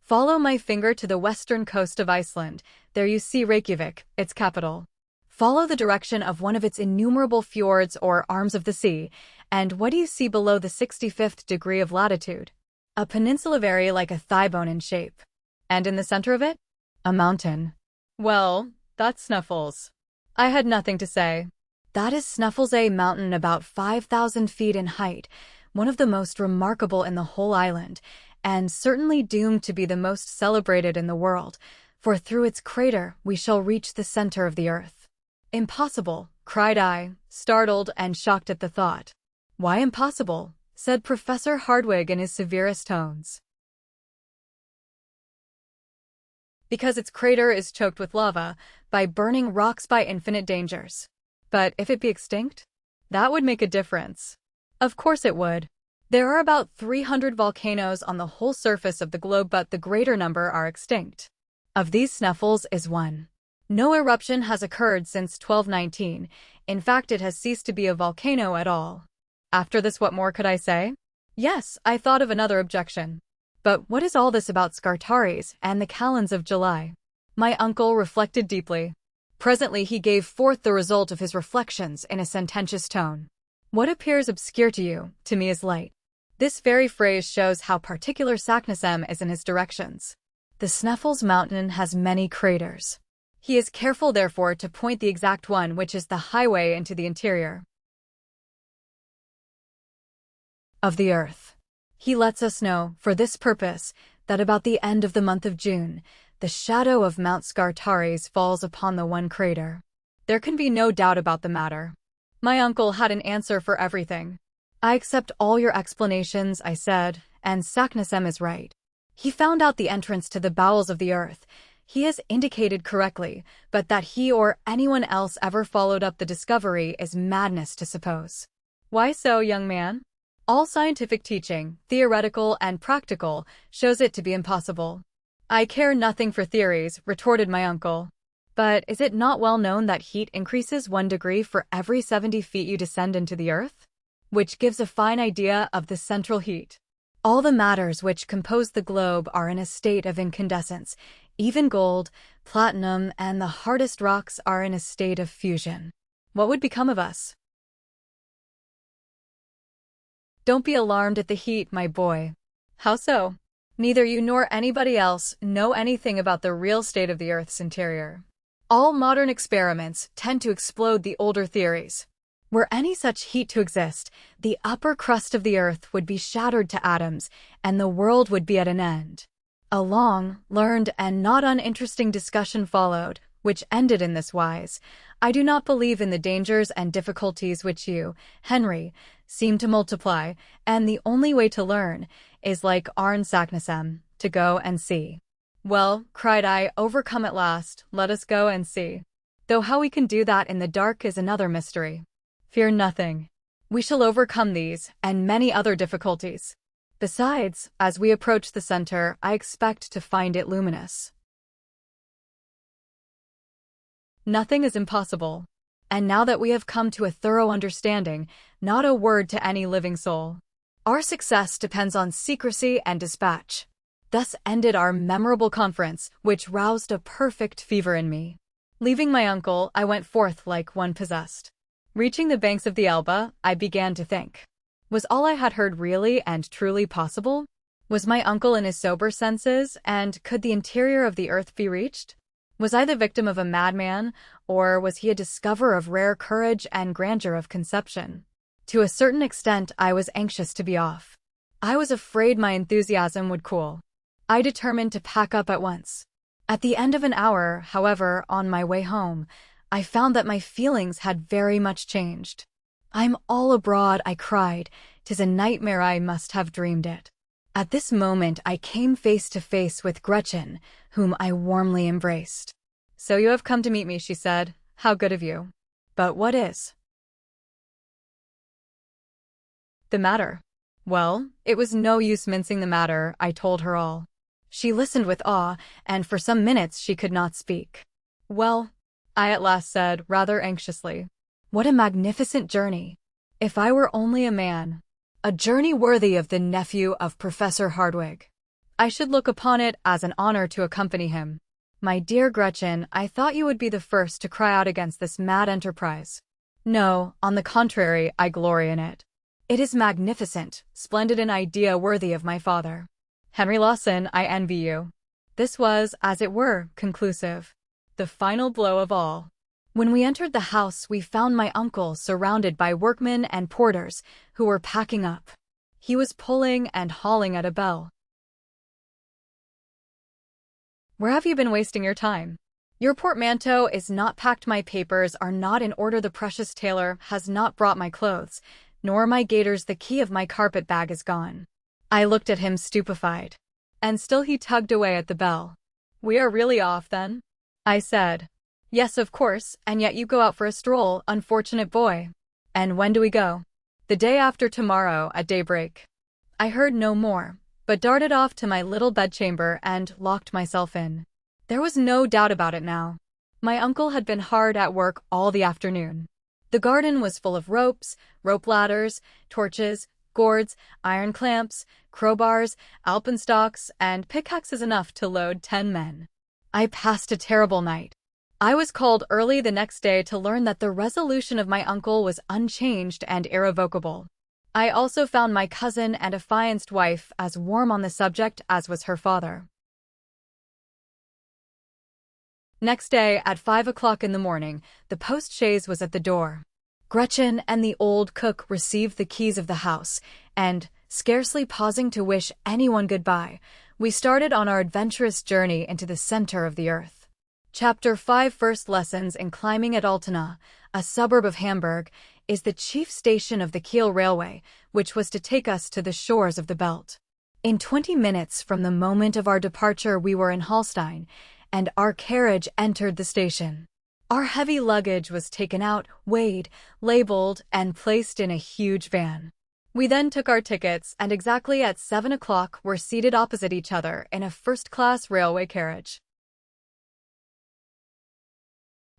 Follow my finger to the western coast of Iceland. There you see Reykjavik, its capital. Follow the direction of one of its innumerable fjords or arms of the sea, and what do you see below the 65th degree of latitude? A peninsula very like a thigh bone in shape. And in the center of it? A mountain. Well, that's Snuffles. I had nothing to say. That is Snuffles, a mountain about 5,000 feet in height, one of the most remarkable in the whole island, and certainly doomed to be the most celebrated in the world, for through its crater we shall reach the center of the earth. Impossible, cried I, startled and shocked at the thought. Why impossible? Said Professor Hardwigg in his severest tones. Because its crater is choked with lava, by burning rocks, by infinite dangers. But if it be extinct? That would make a difference. Of course it would. There are about 300 volcanoes on the whole surface of the globe, but the greater number are extinct. Of these, Snuffles is one. No eruption has occurred since 1219. In fact, it has ceased to be a volcano at all. After this, what more could I say? Yes, I thought of another objection. But what is all this about Scartaris and the Kalends of July? My uncle reflected deeply. Presently he gave forth the result of his reflections in a sententious tone. What appears obscure to you, to me is light. This very phrase shows how particular Saknussemm is in his directions. The Snuffles mountain has many craters. He is careful, therefore, to point the exact one which is the highway into the interior of the earth. He lets us know, for this purpose, that about the end of the month of June, the shadow of Mount Scartaris falls upon the one crater. There can be no doubt about the matter. My uncle had an answer for everything. I accept all your explanations, I said, and Saknussemm is right. He found out the entrance to the bowels of the earth. He has indicated correctly, but that he or anyone else ever followed up the discovery is madness to suppose. Why so, young man? All scientific teaching, theoretical and practical, shows it to be impossible. I care nothing for theories, retorted my uncle. But is it not well known that heat increases 1 degree for every 70 feet you descend into the earth? Which gives a fine idea of the central heat. All the matters which compose the globe are in a state of incandescence. Even gold, platinum, and the hardest rocks are in a state of fusion. What would become of us? Don't be alarmed at the heat, my boy. How so? Neither you nor anybody else know anything about the real state of the Earth's interior. All modern experiments tend to explode the older theories. Were any such heat to exist, the upper crust of the Earth would be shattered to atoms, and the world would be at an end. A long, learned, and not uninteresting discussion followed, which ended in this wise. I do not believe in the dangers and difficulties which you, Henry, seem to multiply, and the only way to learn is, like Arne Saknussemm, to go and see. Well, cried I, overcome at last, let us go and see. Though how we can do that in the dark is another mystery. Fear nothing. We shall overcome these and many other difficulties. Besides, as we approach the center, I expect to find it luminous. Nothing is impossible. And now that we have come to a thorough understanding, not a word to any living soul. Our success depends on secrecy and dispatch. Thus ended our memorable conference, which roused a perfect fever in me. Leaving my uncle, I went forth like one possessed. Reaching the banks of the Elbe, I began to think. Was all I had heard really and truly possible? Was my uncle in his sober senses, and could the interior of the earth be reached? Was I the victim of a madman, or was he a discoverer of rare courage and grandeur of conception? To a certain extent, I was anxious to be off. I was afraid my enthusiasm would cool. I determined to pack up at once. At the end of an hour, however, on my way home, I found that my feelings had very much changed. I'm all abroad, I cried. 'Tis a nightmare, I must have dreamed it. At this moment, I came face to face with Gretchen, whom I warmly embraced. "So you have come to meet me," she said. "How good of you. But what is the matter?" Well, it was no use mincing the matter. I told her all. She listened with awe, and for some minutes she could not speak. "Well," I at last said, rather anxiously, "what a magnificent journey! If I were only a man. A journey worthy of the nephew of Professor Hardwigg. I should look upon it as an honor to accompany him." "My dear Gretchen, I thought you would be the first to cry out against this mad enterprise." "No, on the contrary, I glory in it. It is magnificent, splendid, an idea worthy of my father. Henry Lawson, I envy you." This was, as it were, conclusive. The final blow of all. When we entered the house, we found my uncle surrounded by workmen and porters who were packing up. He was pulling and hauling at a bell. "Where have you been wasting your time? Your portmanteau is not packed, my papers are not in order, the precious tailor has not brought my clothes, nor my gaiters, the key of my carpet bag is gone." I looked at him stupefied. And still he tugged away at the bell. "We are really off, then?" I said. "Yes, of course, and yet you go out for a stroll, unfortunate boy." "And when do we go?" "The day after tomorrow, at daybreak." I heard no more, but darted off to my little bedchamber and locked myself in. There was no doubt about it now. My uncle had been hard at work all the afternoon. The garden was full of ropes, rope ladders, torches, gourds, iron clamps, crowbars, alpenstocks, and pickaxes enough to load 10 men. I passed a terrible night. I was called early the next day to learn that the resolution of my uncle was unchanged and irrevocable. I also found my cousin and affianced wife as warm on the subject as was her father. Next day, at 5 o'clock in the morning, the post-chaise was at the door. Gretchen and the old cook received the keys of the house, and, scarcely pausing to wish anyone goodbye, we started on our adventurous journey into the center of the earth. Chapter 5. First lessons in climbing. At Altona, a suburb of Hamburg, is the chief station of the Kiel Railway, which was to take us to the shores of the Belt. In 20 minutes from the moment of our departure we were in Hallstein, and our carriage entered the station. Our heavy luggage was taken out, weighed, labeled, and placed in a huge van. We then took our tickets, and exactly at 7 o'clock were seated opposite each other in a first-class railway carriage.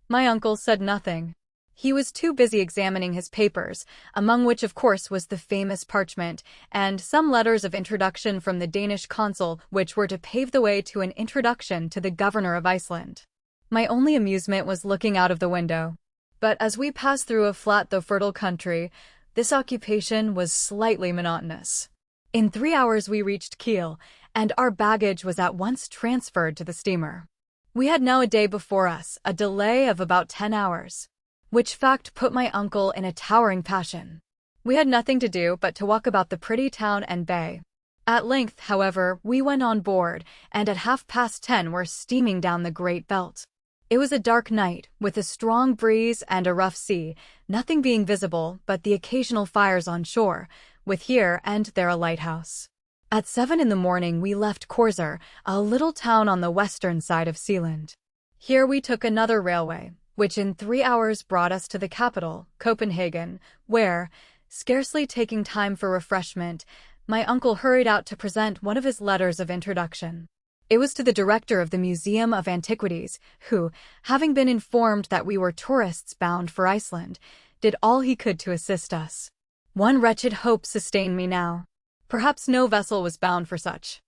My uncle said nothing. He was too busy examining his papers, among which of course was the famous parchment, and some letters of introduction from the Danish consul which were to pave the way to an introduction to the governor of Iceland. My only amusement was looking out of the window. But as we passed through a flat though fertile country, this occupation was slightly monotonous. In 3 hours we reached Kiel, and our baggage was at once transferred to the steamer. We had now a day before us, a delay of about 10 hours. Which fact put my uncle in a towering passion. We had nothing to do but to walk about the pretty town and bay. At length, however, we went on board, and at 10:30 were steaming down the Great Belt. It was a dark night, with a strong breeze and a rough sea, nothing being visible but the occasional fires on shore, with here and there a lighthouse. At 7 in the morning we left Korser, a little town on the western side of Sealand. Here we took another railway, which in 3 hours brought us to the capital, Copenhagen, where, scarcely taking time for refreshment, my uncle hurried out to present one of his letters of introduction. It was to the director of the Museum of Antiquities, who, having been informed that we were tourists bound for Iceland, did all he could to assist us. One wretched hope sustained me now. Perhaps no vessel was bound for such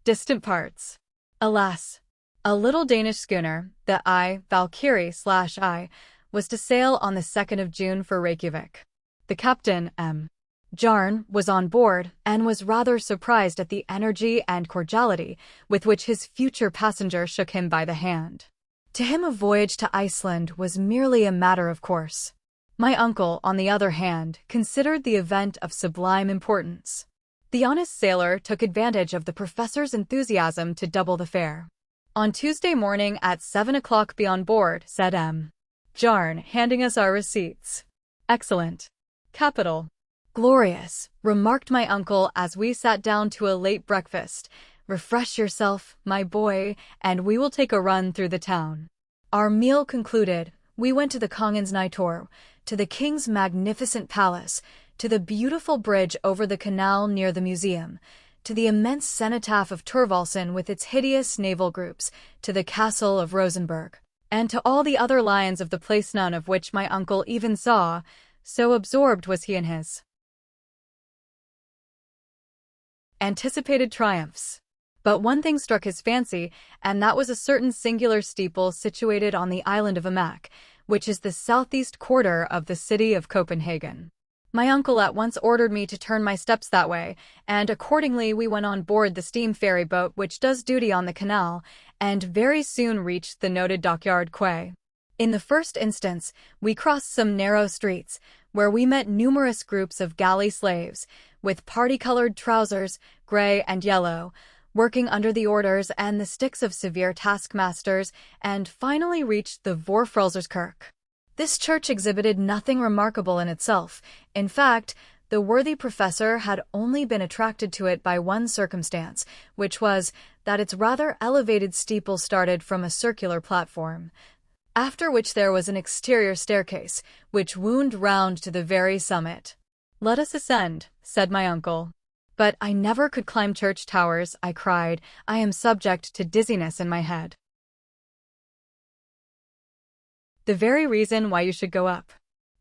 distant parts. Alas! A little Danish schooner, the Valkyrie/I, was to sail on the 2nd of June for Reykjavik. The captain, M. Jarn, was on board, and was rather surprised at the energy and cordiality with which his future passenger shook him by the hand. To him a voyage to Iceland was merely a matter of course. My uncle, on the other hand, considered the event of sublime importance. The honest sailor took advantage of the professor's enthusiasm to double the fare. "On Tuesday morning at 7 o'clock be on board," said M. Jarn, handing us our receipts. "Excellent. Capital. glorious," remarked my uncle as we sat down to a late breakfast. "Refresh yourself, my boy, and we will take a run through the town." Our meal concluded, we went to the Kongens Nytorv, to the king's magnificent palace, to the beautiful bridge over the canal near the museum, to the immense cenotaph of Thorvaldsen with its hideous naval groups, to the castle of Rosenborg, and to all the other lions of the place, none of which my uncle even saw, so absorbed was he in his anticipated triumphs. But one thing struck his fancy, and that was a certain singular steeple situated on the island of Amak, which is the southeast quarter of the city of Copenhagen. My uncle at once ordered me to turn my steps that way, and accordingly we went on board the steam ferry boat which does duty on the canal, and very soon reached the noted dockyard quay. In the first instance, we crossed some narrow streets, where we met numerous groups of galley slaves, with party-colored trousers, gray and yellow, working under the orders and the sticks of severe taskmasters, and finally reached the Vorfrelserskirke. This church exhibited nothing remarkable in itself. In fact, the worthy professor had only been attracted to it by one circumstance, which was that its rather elevated steeple started from a circular platform, after which there was an exterior staircase, which wound round to the very summit. "Let us ascend," said my uncle. "But I never could climb church towers," I cried. "I am subject to dizziness in my head." "The very reason why you should go up.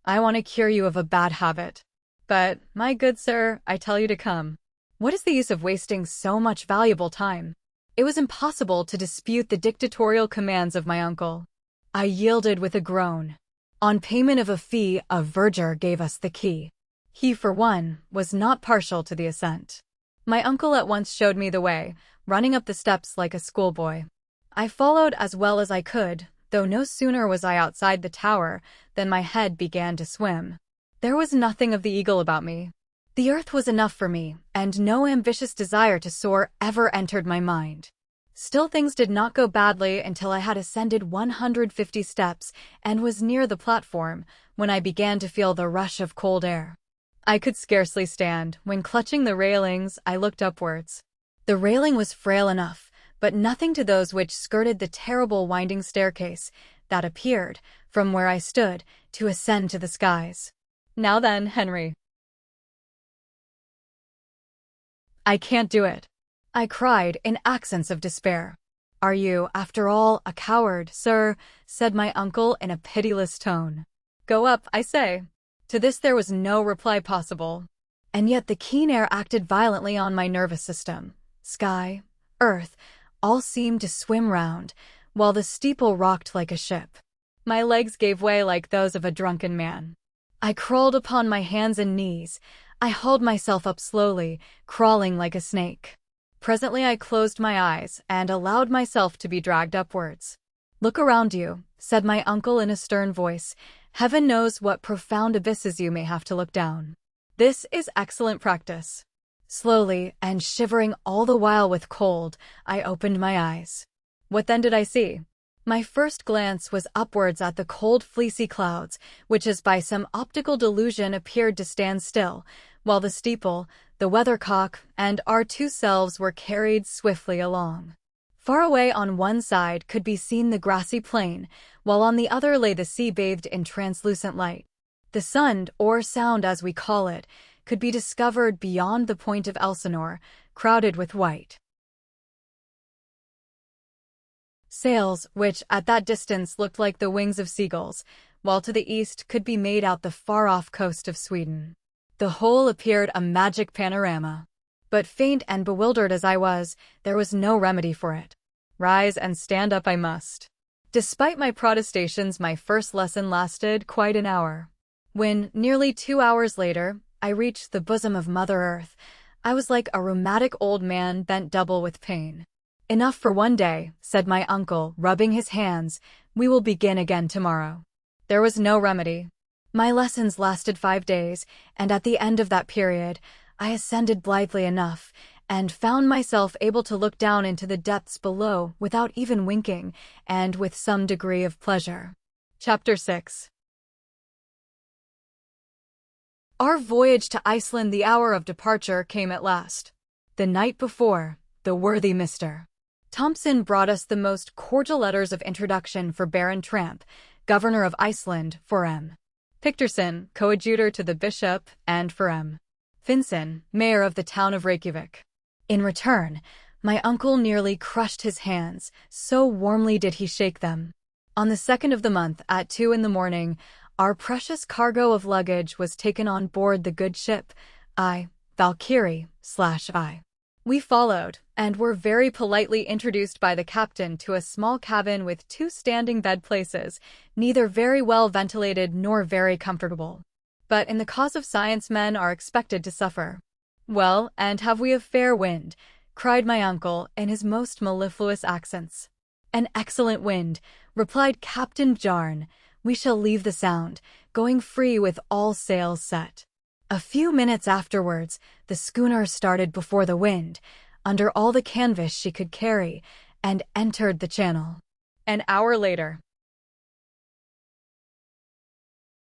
I want to cure you of a bad habit. But, my good sir, I tell you to come. What is the use of wasting so much valuable time?" It was impossible to dispute the dictatorial commands of my uncle. I yielded with a groan. On payment of a fee, a verger gave us the key. He, for one, was not partial to the ascent. My uncle at once showed me the way, running up the steps like a schoolboy. I followed as well as I could, though no sooner was I outside the tower than my head began to swim. There was nothing of the eagle about me. The earth was enough for me, and no ambitious desire to soar ever entered my mind. Still, things did not go badly until I had ascended 150 steps and was near the platform, when I began to feel the rush of cold air. I could scarcely stand. When clutching the railings, I looked upwards. The railing was frail enough, but nothing to those which skirted the terrible winding staircase that appeared, from where I stood, to ascend to the skies. "Now then, Henry, I can't do it," I cried in accents of despair. "Are you, after all, a coward, sir?" said my uncle in a pitiless tone. "Go up, I say." To this there was no reply possible. And yet the keen air acted violently on my nervous system. Sky, earth, all seemed to swim round, while the steeple rocked like a ship. My legs gave way like those of a drunken man. I crawled upon my hands and knees. I hauled myself up slowly, crawling like a snake. Presently I closed my eyes and allowed myself to be dragged upwards. "Look around you," said my uncle in a stern voice. "Heaven knows what profound abysses you may have to look down. This is excellent practice." Slowly, and shivering all the while with cold, I opened my eyes. What then did I see? My first glance was upwards at the cold fleecy clouds, which as by some optical delusion appeared to stand still, while the steeple, the weathercock, and our two selves were carried swiftly along. Far away on one side could be seen the grassy plain, while on the other lay the sea bathed in translucent light. The sun, or sound as we call it, could be discovered beyond the point of Elsinore, crowded with white sails, which at that distance looked like the wings of seagulls, while to the east could be made out the far-off coast of Sweden. The whole appeared a magic panorama. But faint and bewildered as I was, there was no remedy for it. Rise and stand up I must. Despite my protestations, my first lesson lasted quite an hour. When, nearly 2 hours later, I reached the bosom of Mother Earth, I was like a rheumatic old man bent double with pain. "Enough for one day," said my uncle, rubbing his hands. "We will begin again tomorrow." There was no remedy. My lessons lasted 5 days, and at the end of that period, I ascended blithely enough, and found myself able to look down into the depths below without even winking, and with some degree of pleasure. Chapter 6. Our voyage to Iceland, the hour of departure, came at last. The night before, the worthy Mr. Thompson brought us the most cordial letters of introduction for Baron Tramp, Governor of Iceland, for M. Picterson, coadjutor to the bishop, and for M. Finson, mayor of the town of Reykjavik. In return, my uncle nearly crushed his hands, so warmly did he shake them. On the 2nd of the month, at 2 in the morning, our precious cargo of luggage was taken on board the good ship, Valkyrie/I. We followed, and were very politely introduced by the captain to a small cabin with 2 standing bed places, neither very well ventilated nor very comfortable. But in the cause of science men are expected to suffer. "Well, and have we a fair wind?" cried my uncle in his most mellifluous accents. "An excellent wind," replied Captain Bjarne. "We shall leave the Sound, going free with all sails set." A few minutes afterwards, the schooner started before the wind, under all the canvas she could carry, and entered the channel. An hour later,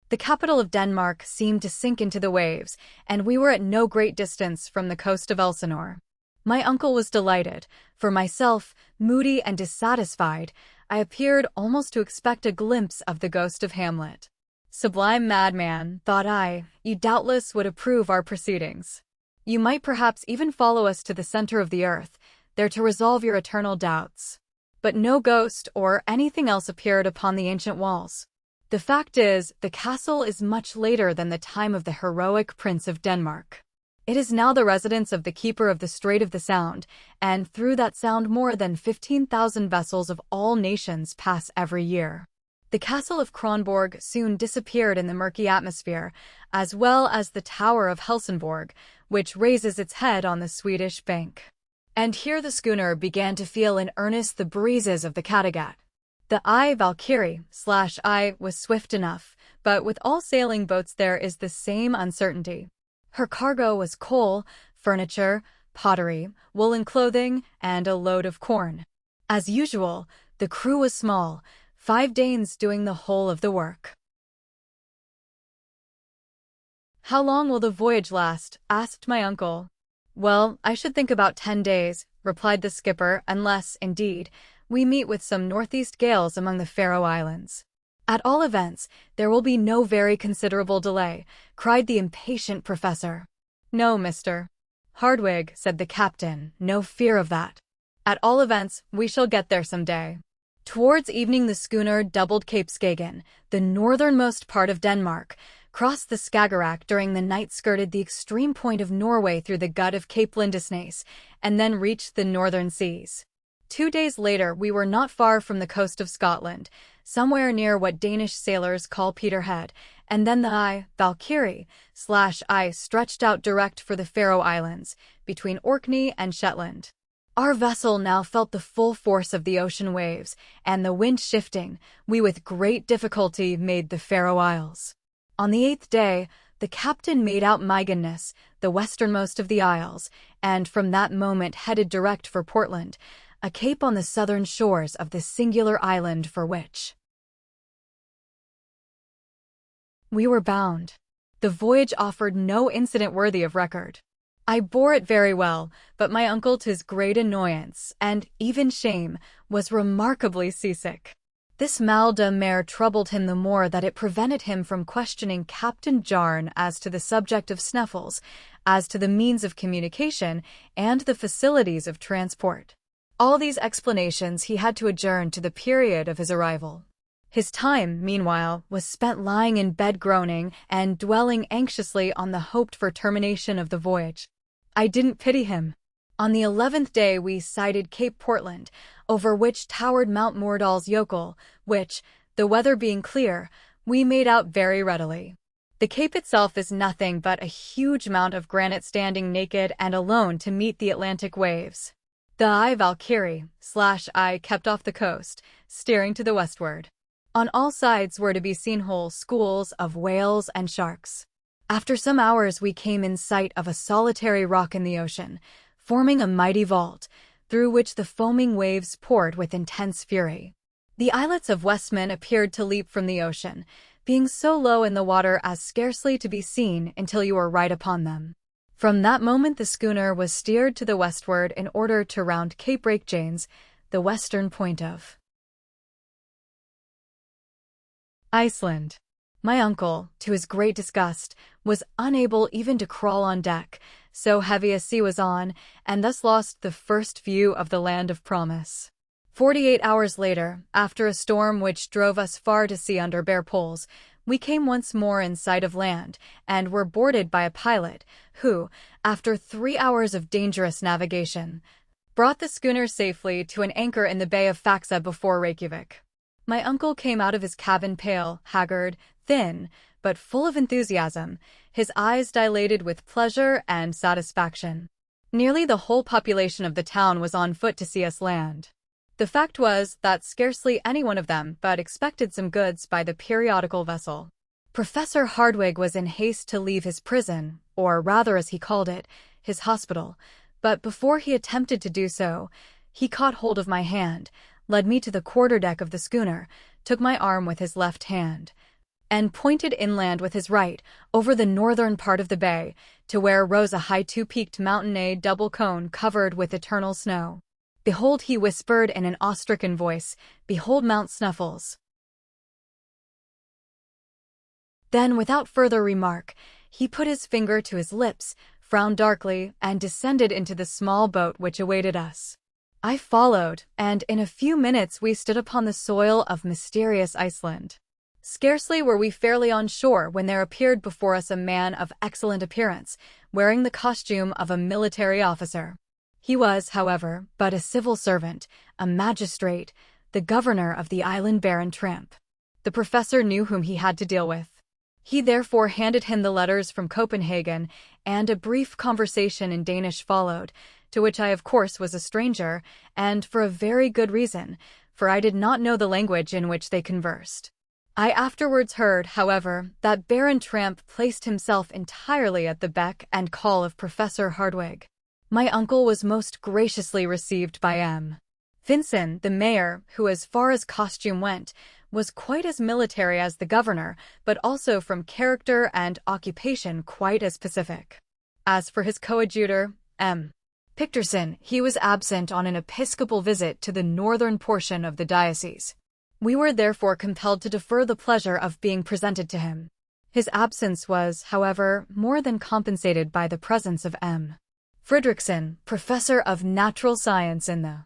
the capital of Denmark seemed to sink into the waves, and we were at no great distance from the coast of Elsinore. My uncle was delighted. For myself, moody and dissatisfied, I appeared almost to expect a glimpse of the ghost of Hamlet. "Sublime madman," thought I, "you doubtless would approve our proceedings. You might perhaps even follow us to the center of the earth, there to resolve your eternal doubts." But no ghost or anything else appeared upon the ancient walls. The fact is, the castle is much later than the time of the heroic Prince of Denmark. It is now the residence of the keeper of the Strait of the Sound, and through that sound more than 15,000 vessels of all nations pass every year. The castle of Kronborg soon disappeared in the murky atmosphere, as well as the Tower of Helsingborg, which raises its head on the Swedish bank. And here the schooner began to feel in earnest the breezes of the Kattegat. The Valkyrie/I was swift enough, but with all sailing boats there is the same uncertainty. Her cargo was coal, furniture, pottery, woolen clothing, and a load of corn. As usual, the crew was small, 5 Danes doing the whole of the work. "How long will the voyage last?" asked my uncle. "Well, I should think about 10 days, replied the skipper, "unless, indeed, we meet with some northeast gales among the Faroe Islands." "At all events, there will be no very considerable delay," cried the impatient professor. "No, Mr. Hardwigg," said the captain, "no fear of that. At all events, we shall get there some day." Towards evening the schooner doubled Cape Skagen, the northernmost part of Denmark, crossed the Skagerrak during the night, skirted the extreme point of Norway through the gut of Cape Lindesnes, and then reached the northern seas. 2 days later we were not far from the coast of Scotland, somewhere near what Danish sailors call Peterhead, and then the Valkyrie/I stretched out direct for the Faroe Islands, between Orkney and Shetland. Our vessel now felt the full force of the ocean waves, and the wind shifting, we with great difficulty made the Faroe Isles. On the 8th day, the captain made out Mygonness, the westernmost of the isles, and from that moment headed direct for Portland, a cape on the southern shores of the singular island for which we were bound. The voyage offered no incident worthy of record. I bore it very well, but my uncle, to his great annoyance, and even shame, was remarkably seasick. This mal de mer troubled him the more that it prevented him from questioning Captain Bjarne as to the subject of Sneffels, as to the means of communication, and the facilities of transport. All these explanations he had to adjourn to the period of his arrival. His time, meanwhile, was spent lying in bed groaning and dwelling anxiously on the hoped-for termination of the voyage. I didn't pity him. On the 11th day we sighted Cape Portland, over which towered Mount Mordalsjökull, which, the weather being clear, we made out very readily. The cape itself is nothing but a huge mound of granite standing naked and alone to meet the Atlantic waves. The Valkyrie/I kept off the coast, steering to the westward. On all sides were to be seen whole schools of whales and sharks. After some hours we came in sight of a solitary rock in the ocean, forming a mighty vault, through which the foaming waves poured with intense fury. The islets of Westman appeared to leap from the ocean. being so low in the water as scarcely to be seen until you were right upon them. From that moment the schooner was steered to the westward in order to round Cape Breakjanes, the western point of Iceland. My uncle, to his great disgust, was unable even to crawl on deck, so heavy a sea was on, and thus lost the first view of the land of promise. 48 hours later, after a storm which drove us far to sea under bare poles, we came once more in sight of land, and were boarded by a pilot, who, after 3 hours of dangerous navigation, brought the schooner safely to an anchor in the Bay of Faxa before Reykjavik. My uncle came out of his cabin pale, haggard, thin, but full of enthusiasm, his eyes dilated with pleasure and satisfaction. Nearly the whole population of the town was on foot to see us land. The fact was that scarcely any one of them but expected some goods by the periodical vessel. Professor Hardwigg was in haste to leave his prison, or rather as he called it, his hospital, but before he attempted to do so, he caught hold of my hand, led me to the quarterdeck of the schooner, took my arm with his left hand, and pointed inland with his right, over the northern part of the bay, to where rose a high two-peaked mountain, double cone covered with eternal snow. "Behold," he whispered in an awe-stricken voice, "behold Mount Snuffles." Then, without further remark, he put his finger to his lips, frowned darkly, and descended into the small boat which awaited us. I followed, and in a few minutes we stood upon the soil of mysterious Iceland. Scarcely were we fairly on shore when there appeared before us a man of excellent appearance, wearing the costume of a military officer. He was, however, but a civil servant, a magistrate, the governor of the island Baron Tramp. The professor knew whom he had to deal with. He therefore handed him the letters from Copenhagen, and a brief conversation in Danish followed, to which I of course was a stranger, and for a very good reason, for I did not know the language in which they conversed. I afterwards heard, however, that Baron Tramp placed himself entirely at the beck and call of Professor Hardwigg. My uncle was most graciously received by M. Finson, the mayor, who as far as costume went, was quite as military as the governor, but also from character and occupation quite as pacific. As for his coadjutor, M. Picterson, he was absent on an episcopal visit to the northern portion of the diocese. We were therefore compelled to defer the pleasure of being presented to him. His absence was, however, more than compensated by the presence of M. Fridriksson, professor of natural science in the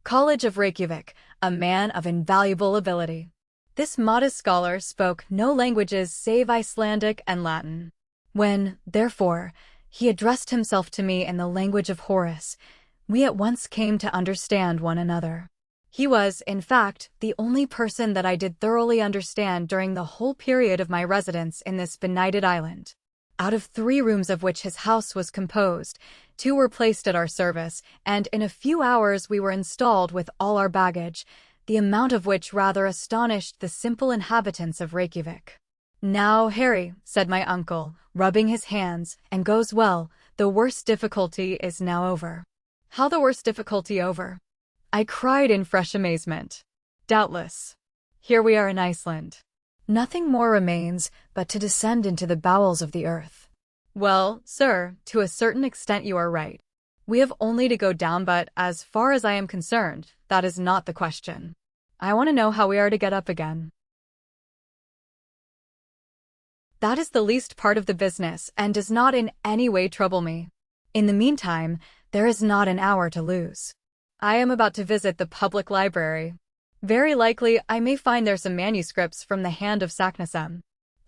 College of Reykjavik, a man of invaluable ability. This modest scholar spoke no languages save Icelandic and Latin. When, therefore, he addressed himself to me in the language of Horace, we at once came to understand one another. He was, in fact, the only person that I did thoroughly understand during the whole period of my residence in this benighted island. Out of 3 rooms of which his house was composed, 2 were placed at our service, and in a few hours we were installed with all our baggage, the amount of which rather astonished the simple inhabitants of Reykjavik. "Now, Harry," said my uncle, rubbing his hands, "and goes well, the worst difficulty is now over." "How the worst difficulty over?" I cried in fresh amazement. "Doubtless. Here we are in Iceland. Nothing more remains but to descend into the bowels of the earth." "Well, sir, to a certain extent you are right. We have only to go down, but as far as I am concerned, that is not the question. I want to know how we are to get up again." "That is the least part of the business and does not in any way trouble me. In the meantime, there is not an hour to lose. I am about to visit the public library. Very likely I may find there some manuscripts from the hand of Saknussemm.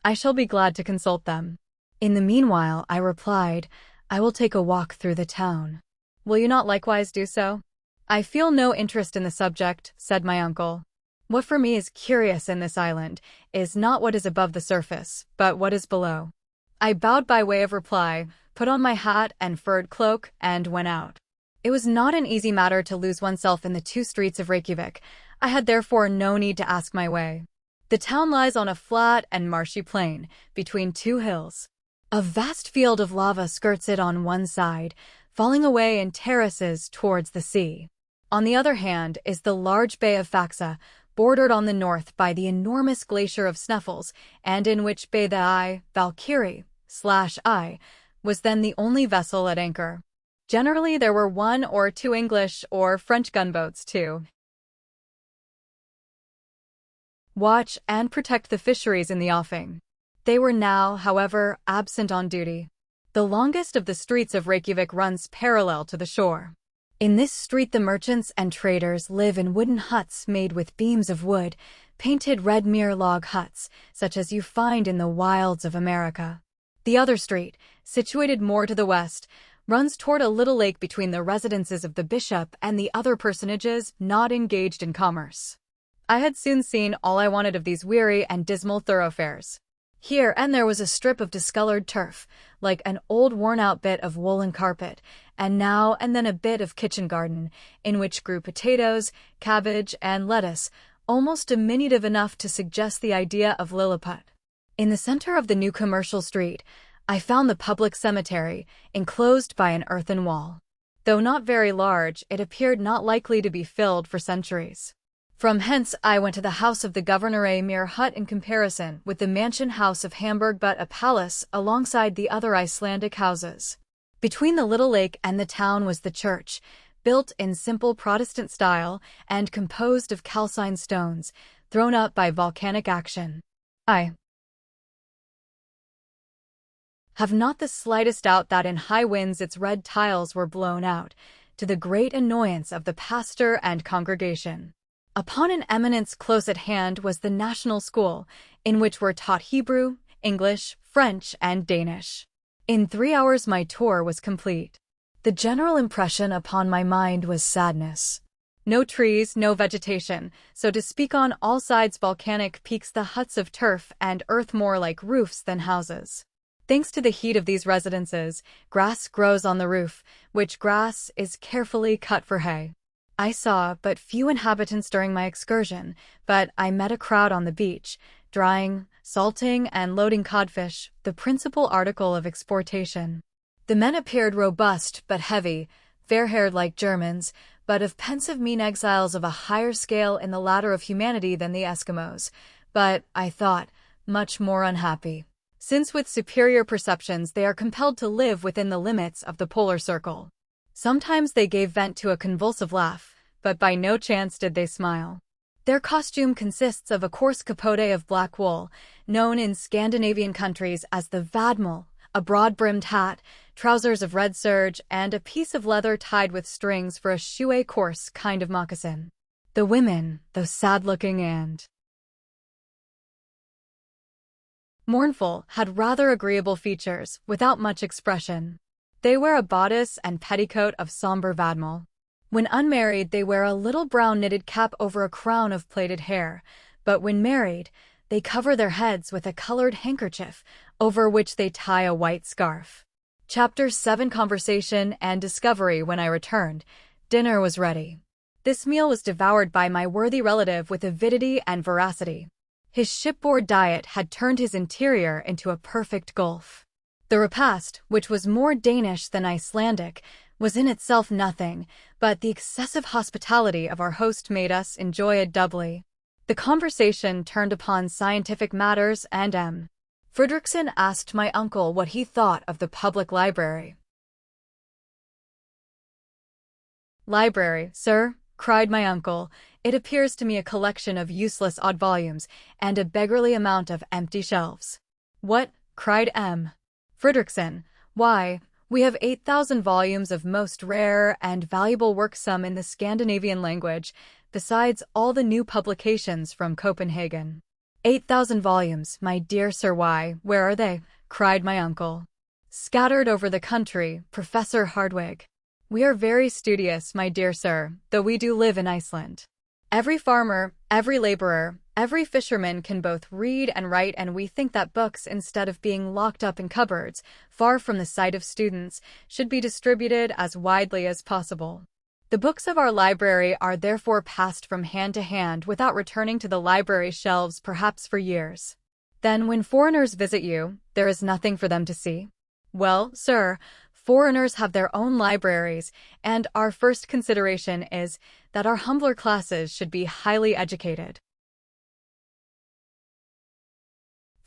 I shall be glad to consult them." "In the meanwhile," I replied, "I will take a walk through the town." "Will you not likewise do so?" "I feel no interest in the subject," said my uncle. "What for me is curious in this island is not what is above the surface, but what is below." I bowed by way of reply, put on my hat and furred cloak, and went out. It was not an easy matter to lose oneself in the 2 streets of Reykjavik. I had therefore no need to ask my way. The town lies on a flat and marshy plain, between 2 hills. A vast field of lava skirts it on one side, falling away in terraces towards the sea. On the other hand is the large Bay of Faxa, bordered on the north by the enormous glacier of Sneffels, and in which Bay the I, Valkyrie/I, was then the only vessel at anchor. Generally, there were 1 or 2 English or French gunboats to watch and protect the fisheries in the offing. They were now, however, absent on duty. The longest of the streets of Reykjavik runs parallel to the shore. In this street the merchants and traders live in wooden huts made with beams of wood, painted red mere log huts, such as you find in the wilds of America. The other street, situated more to the west, runs toward a little lake between the residences of the bishop and the other personages not engaged in commerce. I had soon seen all I wanted of these weary and dismal thoroughfares. Here and there was a strip of discolored turf, like an old worn-out bit of woolen carpet, and now and then a bit of kitchen garden, in which grew potatoes, cabbage, and lettuce, almost diminutive enough to suggest the idea of Lilliput. In the center of the new commercial street, I found the public cemetery, enclosed by an earthen wall. Though not very large, it appeared not likely to be filled for centuries. From hence I went to the house of the governor, a mere hut in comparison with the mansion house of Hamburg, but a palace alongside the other Icelandic houses. Between the little lake and the town was the church, built in simple Protestant style and composed of calcined stones, thrown up by volcanic action. I have not the slightest doubt that in high winds its red tiles were blown out, to the great annoyance of the pastor and congregation. Upon an eminence close at hand was the National School, in which were taught Hebrew, English, French, and Danish. In 3 hours my tour was complete. The general impression upon my mind was sadness. No trees, no vegetation, so to speak, on all sides volcanic peaks, the huts of turf and earth more like roofs than houses. Thanks to the heat of these residences, grass grows on the roof, which grass is carefully cut for hay. I saw but few inhabitants during my excursion, but I met a crowd on the beach, drying, salting, and loading codfish, the principal article of exportation. The men appeared robust but heavy, fair-haired like Germans, but of pensive mien, exiles of a higher scale in the ladder of humanity than the Eskimos, but, I thought, much more unhappy, since with superior perceptions they are compelled to live within the limits of the polar circle. Sometimes they gave vent to a convulsive laugh, but by no chance did they smile. Their costume consists of a coarse capote of black wool, known in Scandinavian countries as the vadmal, a broad-brimmed hat, trousers of red serge, and a piece of leather tied with strings for a shoe, a coarse kind of moccasin. The women, though sad-looking and mournful, had rather agreeable features, without much expression. They wear a bodice and petticoat of somber vadmal. When unmarried, they wear a little brown knitted cap over a crown of plaited hair, but when married, they cover their heads with a colored handkerchief, over which they tie a white scarf. Chapter 7: Conversation and Discovery. When I returned, dinner was ready. This meal was devoured by my worthy relative with avidity and voracity. His shipboard diet had turned his interior into a perfect gulf. The repast, which was more Danish than Icelandic, was in itself nothing, but the excessive hospitality of our host made us enjoy it doubly. The conversation turned upon scientific matters, and M. Fredrickson asked my uncle what he thought of the public library. "Library, sir?" cried my uncle. "It appears to me a collection of useless odd volumes, and a beggarly amount of empty shelves." "What?" cried M. Fredrickson. "Why, we have 8,000 volumes of most rare and valuable works, some in the Scandinavian language, besides all the new publications from Copenhagen." 8,000 volumes, my dear sir. "Why, where are they?" cried my uncle. "Scattered over the country, Professor Hardwigg. We are very studious, my dear sir, though we do live in Iceland. Every farmer, every laborer, every fisherman can both read and write, and we think that books, instead of being locked up in cupboards, far from the sight of students, should be distributed as widely as possible. The books of our library are therefore passed from hand to hand without returning to the library shelves, perhaps for years. Then, when foreigners visit you, there is nothing for them to see? Well, sir, foreigners have their own libraries, and our first consideration is that our humbler classes should be highly educated.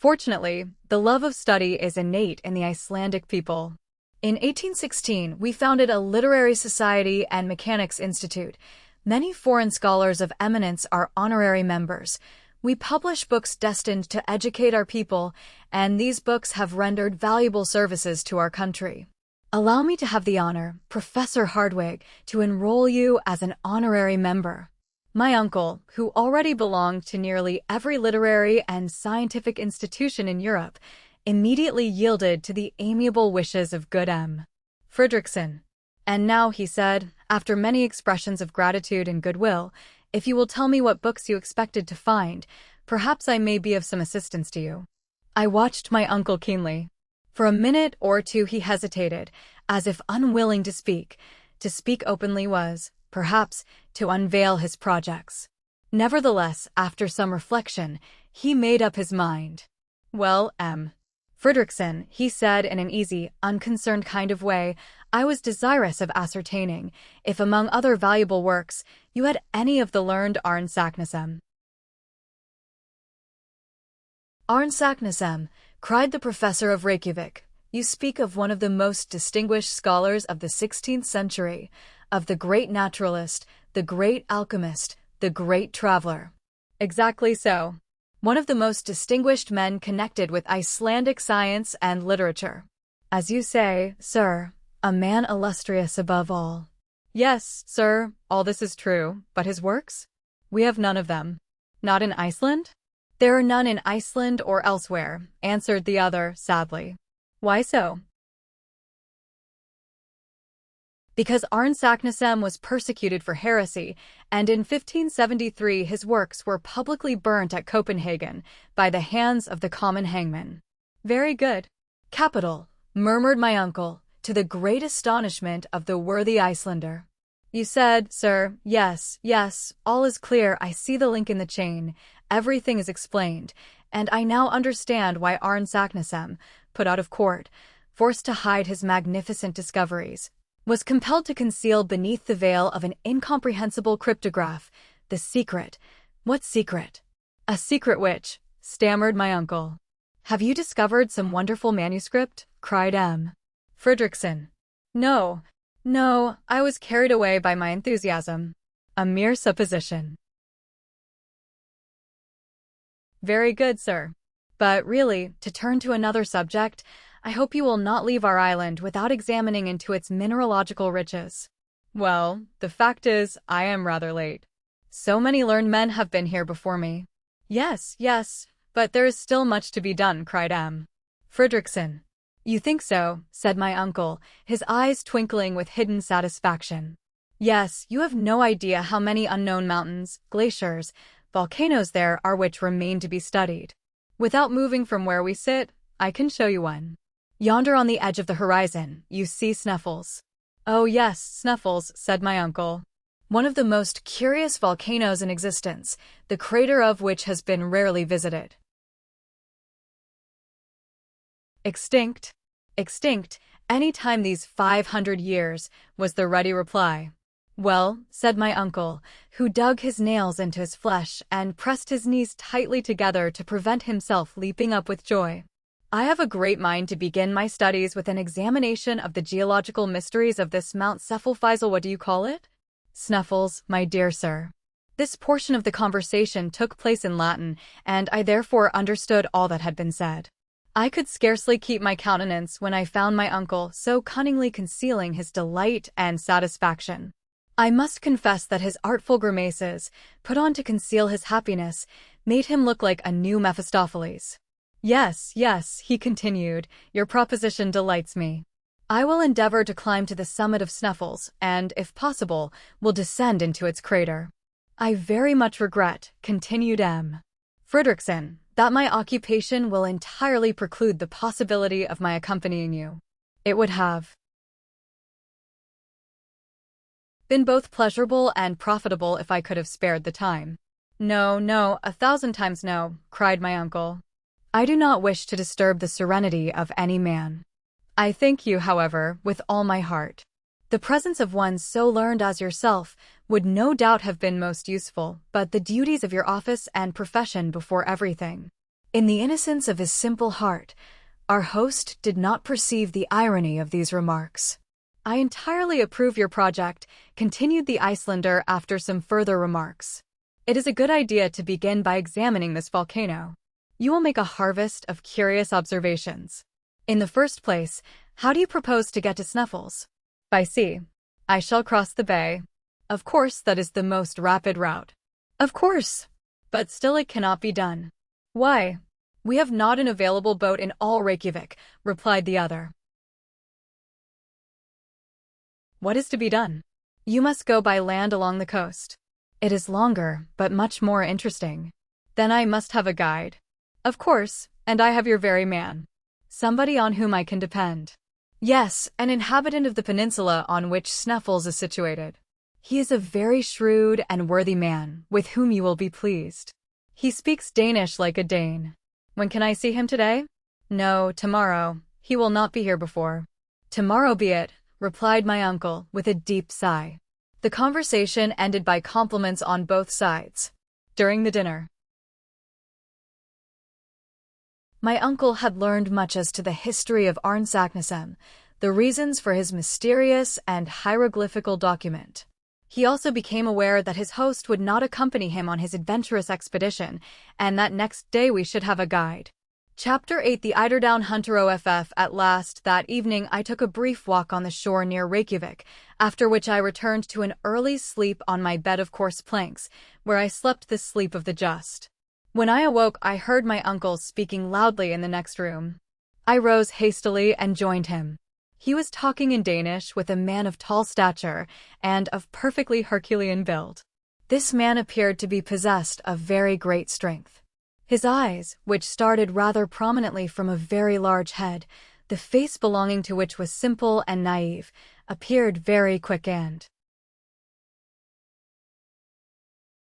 Fortunately, the love of study is innate in the Icelandic people. In 1816, we founded a literary society and mechanics institute. Many foreign scholars of eminence are honorary members. We publish books destined to educate our people, and these books have rendered valuable services to our country. Allow me to have the honor, Professor Hardwigg, to enroll you as an honorary member. My uncle, who already belonged to nearly every literary and scientific institution in Europe, immediately yielded to the amiable wishes of good M. Fredrickson. And now, he said, after many expressions of gratitude and goodwill, if you will tell me what books you expected to find, perhaps I may be of some assistance to you. I watched my uncle keenly. For a minute or two he hesitated, as if unwilling to speak. To speak openly was, perhaps, to unveil his projects. Nevertheless, after some reflection, he made up his mind. Well, M. Fredrickson, he said in an easy, unconcerned kind of way, I was desirous of ascertaining if, among other valuable works, you had any of the learned Arne Saknussemm. Arne Saknussemm, cried the professor of Reykjavik, you speak of one of the most distinguished scholars of the 16th century, of the great naturalist, the great alchemist, the great traveler. Exactly so. One of the most distinguished men connected with Icelandic science and literature. As you say, sir, a man illustrious above all. Yes, sir, all this is true, but his works? We have none of them. Not in Iceland? There are none in Iceland or elsewhere, answered the other, sadly. Why so? Because Arne Saknussemm was persecuted for heresy, and in 1573 his works were publicly burnt at Copenhagen by the hands of the common hangman. Very good. Capital, murmured my uncle, to the great astonishment of the worthy Icelander. You said, sir, yes, all is clear, I see the link in the chain, everything is explained, and I now understand why Arne Saknussemm, put out of court, forced to hide his magnificent discoveries, was compelled to conceal beneath the veil of an incomprehensible cryptograph the secret. What secret? A secret which, stammered my uncle. Have you discovered some wonderful manuscript? Cried M. Fredrickson. No, I was carried away by my enthusiasm. A mere supposition. Very good, sir. But really, to turn to another subject, I hope you will not leave our island without examining into its mineralogical riches. Well, the fact is, I am rather late. So many learned men have been here before me. Yes, but there is still much to be done, cried M. Fredrickson. You think so, said my uncle, his eyes twinkling with hidden satisfaction. Yes, you have no idea how many unknown mountains, glaciers, volcanoes there are which remain to be studied. Without moving from where we sit, I can show you one. Yonder on the edge of the horizon, you see Sneffels. Oh yes, Sneffels, said my uncle. One of the most curious volcanoes in existence, the crater of which has been rarely visited. Extinct? Any time these 500 years, was the ready reply. Well, said my uncle, who dug his nails into his flesh and pressed his knees tightly together to prevent himself leaping up with joy. I have a great mind to begin my studies with an examination of the geological mysteries of this Mount Cephalfiesel. What do you call it? Sneffels, my dear sir. This portion of the conversation took place in Latin, and I therefore understood all that had been said. I could scarcely keep my countenance when I found my uncle so cunningly concealing his delight and satisfaction. I must confess that his artful grimaces, put on to conceal his happiness, made him look like a new Mephistopheles. Yes, he continued, your proposition delights me. I will endeavor to climb to the summit of Sneffels, and, if possible, will descend into its crater. I very much regret, continued M. Fredrickson, that my occupation will entirely preclude the possibility of my accompanying you. It would have been both pleasurable and profitable if I could have spared the time. No, 1,000 times no, cried my uncle. I do not wish to disturb the serenity of any man. I thank you, however, with all my heart. The presence of one so learned as yourself would no doubt have been most useful, but the duties of your office and profession before everything. In the innocence of his simple heart, our host did not perceive the irony of these remarks. "I entirely approve your project," continued the Icelander after some further remarks. "It is a good idea to begin by examining this volcano. You will make a harvest of curious observations. In the first place, how do you propose to get to Sneffels?" "By sea. I shall cross the bay." "Of course, that is the most rapid route." "Of course. But still it cannot be done." "Why?" "We have not an available boat in all Reykjavik," replied the other. "What is to be done?" "You must go by land along the coast. It is longer, but much more interesting." "Then I must have a guide." "Of course, and I have your very man. Somebody on whom I can depend." "Yes, an inhabitant of the peninsula on which Sneffels is situated. He is a very shrewd and worthy man, with whom you will be pleased. He speaks Danish like a Dane." "When can I see him today?" "No, tomorrow. He will not be here before." "Tomorrow be it," replied my uncle, with a deep sigh. The conversation ended by compliments on both sides. During the dinner, my uncle had learned much as to the history of Arnsaknessem, the reasons for his mysterious and hieroglyphical document. He also became aware that his host would not accompany him on his adventurous expedition, and that next day we should have a guide. Chapter 8 The Eiderdown Hunter OFF. At last, that evening, I took a brief walk on the shore near Reykjavik, after which I returned to an early sleep on my bed of coarse planks, where I slept the sleep of the just. When I awoke, I heard my uncle speaking loudly in the next room. I rose hastily and joined him. He was talking in Danish with a man of tall stature and of perfectly Herculean build. This man appeared to be possessed of very great strength. His eyes, which started rather prominently from a very large head, the face belonging to which was simple and naive, appeared very quick and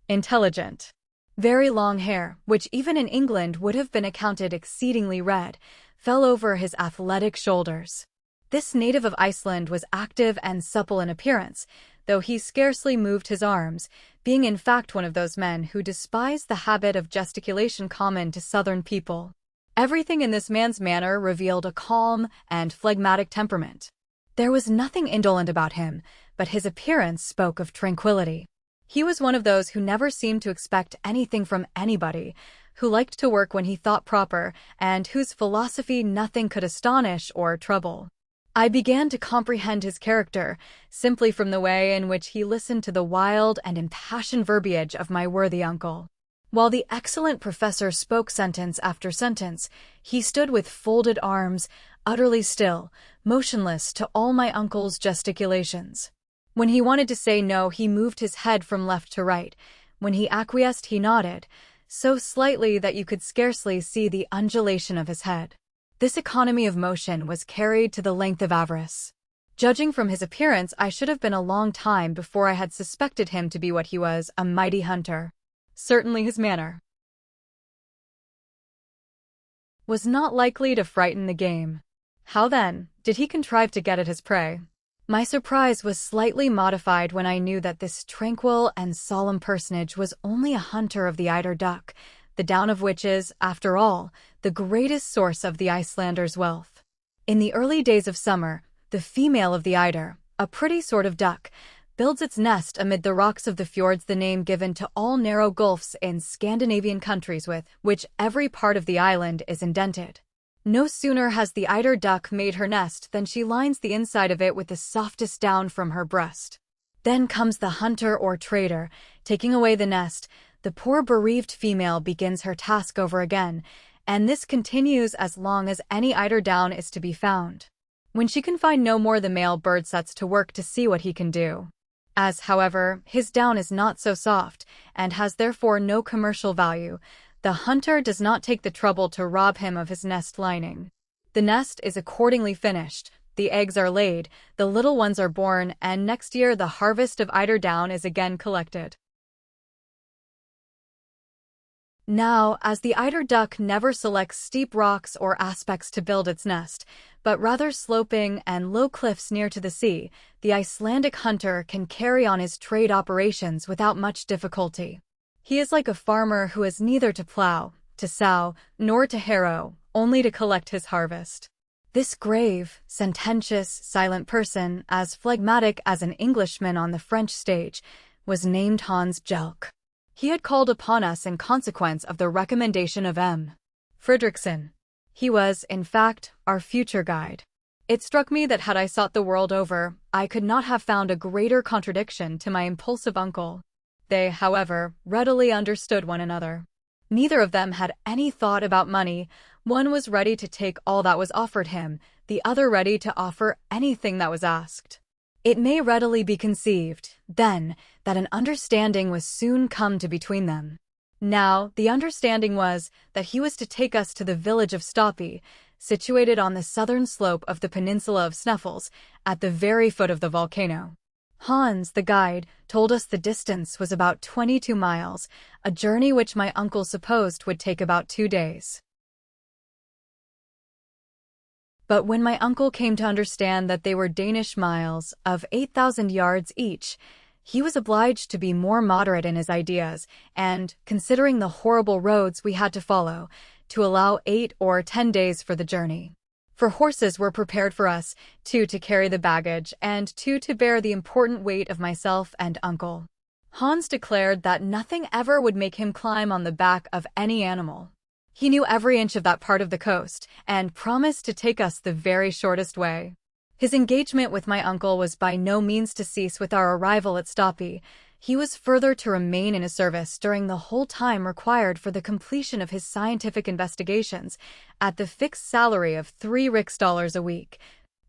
intelligent. Very long hair, which even in England would have been accounted exceedingly red, fell over his athletic shoulders. This native of Iceland was active and supple in appearance, though he scarcely moved his arms, being in fact one of those men who despise the habit of gesticulation common to southern people. Everything in this man's manner revealed a calm and phlegmatic temperament. There was nothing indolent about him, but his appearance spoke of tranquility. He was one of those who never seemed to expect anything from anybody, who liked to work when he thought proper, and whose philosophy nothing could astonish or trouble. I began to comprehend his character, simply from the way in which he listened to the wild and impassioned verbiage of my worthy uncle. While the excellent professor spoke sentence after sentence, he stood with folded arms, utterly still, motionless to all my uncle's gesticulations. When he wanted to say no, he moved his head from left to right. When he acquiesced, he nodded, so slightly that you could scarcely see the undulation of his head. This economy of motion was carried to the length of avarice. Judging from his appearance, I should have been a long time before I had suspected him to be what he was, a mighty hunter. Certainly his manner was not likely to frighten the game. How, then, did he contrive to get at his prey? My surprise was slightly modified when I knew that this tranquil and solemn personage was only a hunter of the eider duck, the down of which is, after all, the greatest source of the Icelander's wealth. In the early days of summer, the female of the eider, a pretty sort of duck, builds its nest amid the rocks of the fjords, the name given to all narrow gulfs in Scandinavian countries with which every part of the island is indented. No sooner has the eider duck made her nest than she lines the inside of it with the softest down from her breast. Then comes the hunter or trader, taking away the nest. The poor bereaved female begins her task over again, and this continues as long as any eider down is to be found. When she can find no more, the male bird sets to work to see what he can do. As, however, his down is not so soft, and has therefore no commercial value, the hunter does not take the trouble to rob him of his nest lining. The nest is accordingly finished, the eggs are laid, the little ones are born, and next year the harvest of eider down is again collected. Now, as the eider duck never selects steep rocks or aspects to build its nest, but rather sloping and low cliffs near to the sea, the Icelandic hunter can carry on his trade operations without much difficulty. He is like a farmer who has neither to plow, to sow, nor to harrow, only to collect his harvest. This grave, sententious, silent person, as phlegmatic as an Englishman on the French stage, was named Hans Jelk. He had called upon us in consequence of the recommendation of M. Fridriksson. He was, in fact, our future guide. It struck me that had I sought the world over, I could not have found a greater contradiction to my impulsive uncle. They, however, readily understood one another. Neither of them had any thought about money. One was ready to take all that was offered him, the other ready to offer anything that was asked. It may readily be conceived, then, that an understanding was soon come to between them. Now, the understanding was that he was to take us to the village of Stoppy, situated on the southern slope of the peninsula of Sneffels, at the very foot of the volcano. Hans, the guide, told us the distance was about 22 miles, a journey which my uncle supposed would take about 2 days. But when my uncle came to understand that they were Danish miles of 8,000 yards each, he was obliged to be more moderate in his ideas and, considering the horrible roads we had to follow, to allow 8 or 10 days for the journey. For horses were prepared for us, 2 to carry the baggage and 2 to bear the important weight of myself and uncle. Hans declared that nothing ever would make him climb on the back of any animal. He knew every inch of that part of the coast and promised to take us the very shortest way. His engagement with my uncle was by no means to cease with our arrival at Stoppy. He was further to remain in his service during the whole time required for the completion of his scientific investigations, at the fixed salary of 3 riksdaler a week,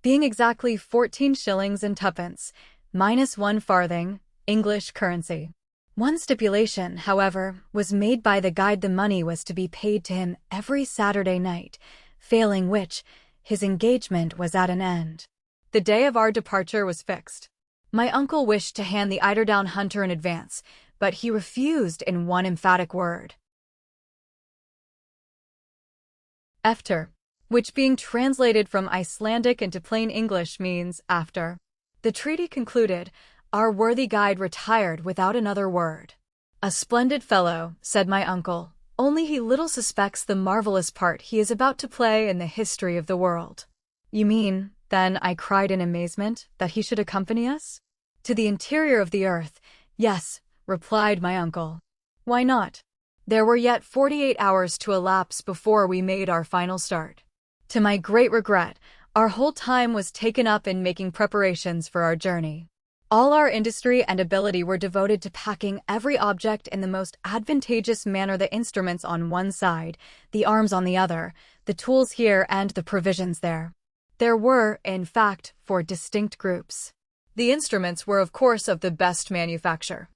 being exactly 14 shillings and twopence, minus 1 farthing, English currency. One stipulation, however, was made by the guide: the money was to be paid to him every Saturday night, failing which, his engagement was at an end. The day of our departure was fixed. My uncle wished to hand the eiderdown hunter in advance, but he refused in one emphatic word. Efter, which being translated from Icelandic into plain English means after. The treaty concluded, our worthy guide retired without another word. A splendid fellow, said my uncle, only he little suspects the marvelous part he is about to play in the history of the world. You mean, then, I cried in amazement, that he should accompany us? To the interior of the earth, yes, replied my uncle. Why not? There were yet 48 hours to elapse before we made our final start. To my great regret, our whole time was taken up in making preparations for our journey. All our industry and ability were devoted to packing every object in the most advantageous manner, the instruments on one side, the arms on the other, the tools here and the provisions there. There were, in fact, 4 distinct groups. The instruments were, of course, of the best manufacture.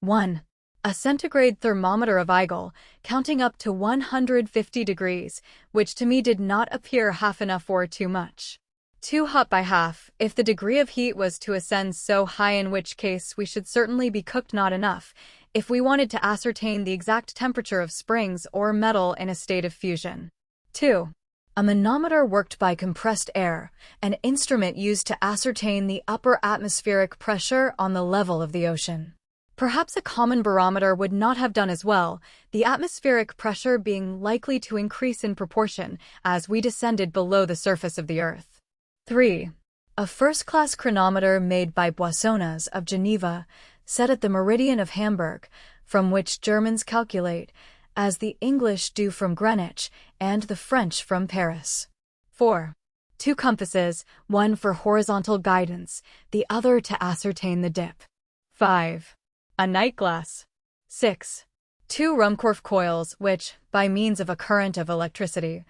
1. A centigrade thermometer of Eigel, counting up to 150 degrees, which to me did not appear half enough or too much. 2. Hot by half, if the degree of heat was to ascend so high, in which case we should certainly be cooked not enough, if we wanted to ascertain the exact temperature of springs or metal in a state of fusion. 2. A manometer worked by compressed air, an instrument used to ascertain the upper atmospheric pressure on the level of the ocean. Perhaps a common barometer would not have done as well, the atmospheric pressure being likely to increase in proportion as we descended below the surface of the earth. 3. A first-class chronometer made by Boissonnas of Geneva, set at the meridian of Hamburg, from which Germans calculate, as the English do from Greenwich, and the French from Paris. 4. 2 compasses, one for horizontal guidance, the other to ascertain the dip. 5. A night glass. 6. 2 Ruhmkorff coils, which, by means of a current of electricity,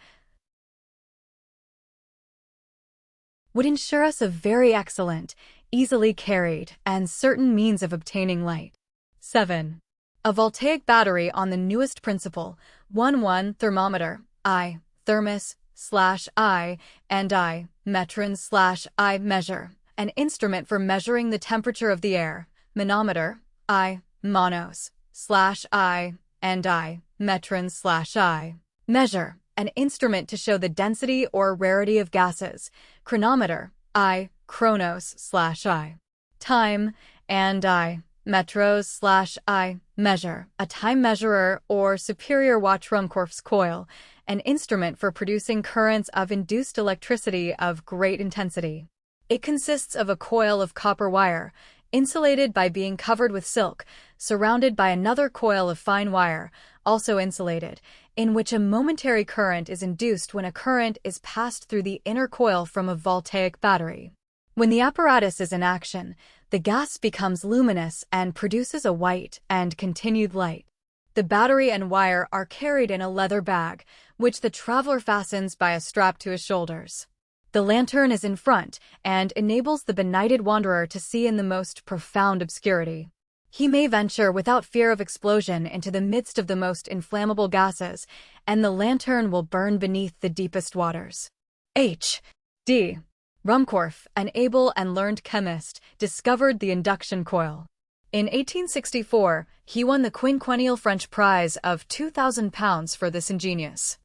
would ensure us a very excellent, easily carried, and certain means of obtaining light. 7. A voltaic battery on the newest principle, 1 thermometer, I, thermos, /I, and I, metrons /I measure, an instrument for measuring the temperature of the air, manometer, I, monos, /I, and I, metrons /I, measure, an instrument to show the density or rarity of gases, chronometer, I, chronos /I, time, and I, metros/I measure, a time measurer or superior watch Ruhmkorff's coil, an instrument for producing currents of induced electricity of great intensity. It consists of a coil of copper wire, insulated by being covered with silk, surrounded by another coil of fine wire, also insulated, in which a momentary current is induced when a current is passed through the inner coil from a voltaic battery. When the apparatus is in action, the gas becomes luminous and produces a white and continued light. The battery and wire are carried in a leather bag, which the traveler fastens by a strap to his shoulders. The lantern is in front and enables the benighted wanderer to see in the most profound obscurity. He may venture without fear of explosion into the midst of the most inflammable gases, and the lantern will burn beneath the deepest waters. H.D. Ruhmkorff, an able and learned chemist, discovered the induction coil. In 1864, he won the quinquennial French prize of £2,000 for this ingenious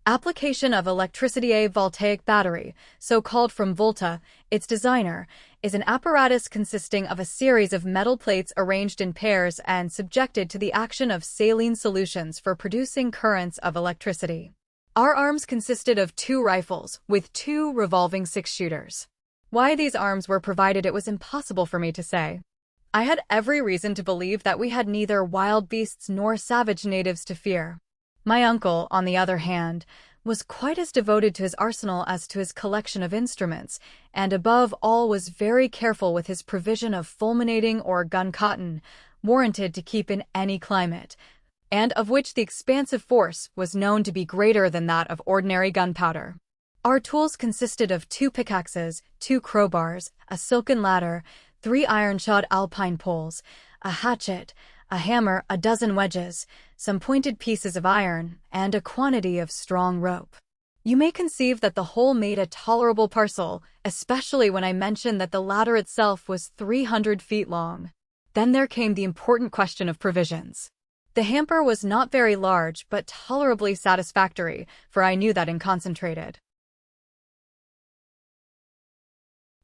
application of electricity. A voltaic battery, so called from volta, its designer, is an apparatus consisting of a series of metal plates arranged in pairs and subjected to the action of saline solutions for producing currents of electricity. Our arms consisted of 2 rifles with 2 revolving 6-shooters. Why these arms were provided it was impossible for me to say. I had every reason to believe that we had neither wild beasts nor savage natives to fear. My uncle, on the other hand, was quite as devoted to his arsenal as to his collection of instruments, and above all was very careful with his provision of fulminating or gun-cotton, warranted to keep in any climate, and of which the expansive force was known to be greater than that of ordinary gunpowder. Our tools consisted of 2 pickaxes, 2 crowbars, a silken ladder, 3 iron-shod alpine poles, a hatchet, a hammer, a dozen wedges, some pointed pieces of iron, and a quantity of strong rope. You may conceive that the whole made a tolerable parcel, especially when I mentioned that the ladder itself was 300 feet long. Then there came the important question of provisions. The hamper was not very large, but tolerably satisfactory, for I knew that in concentrated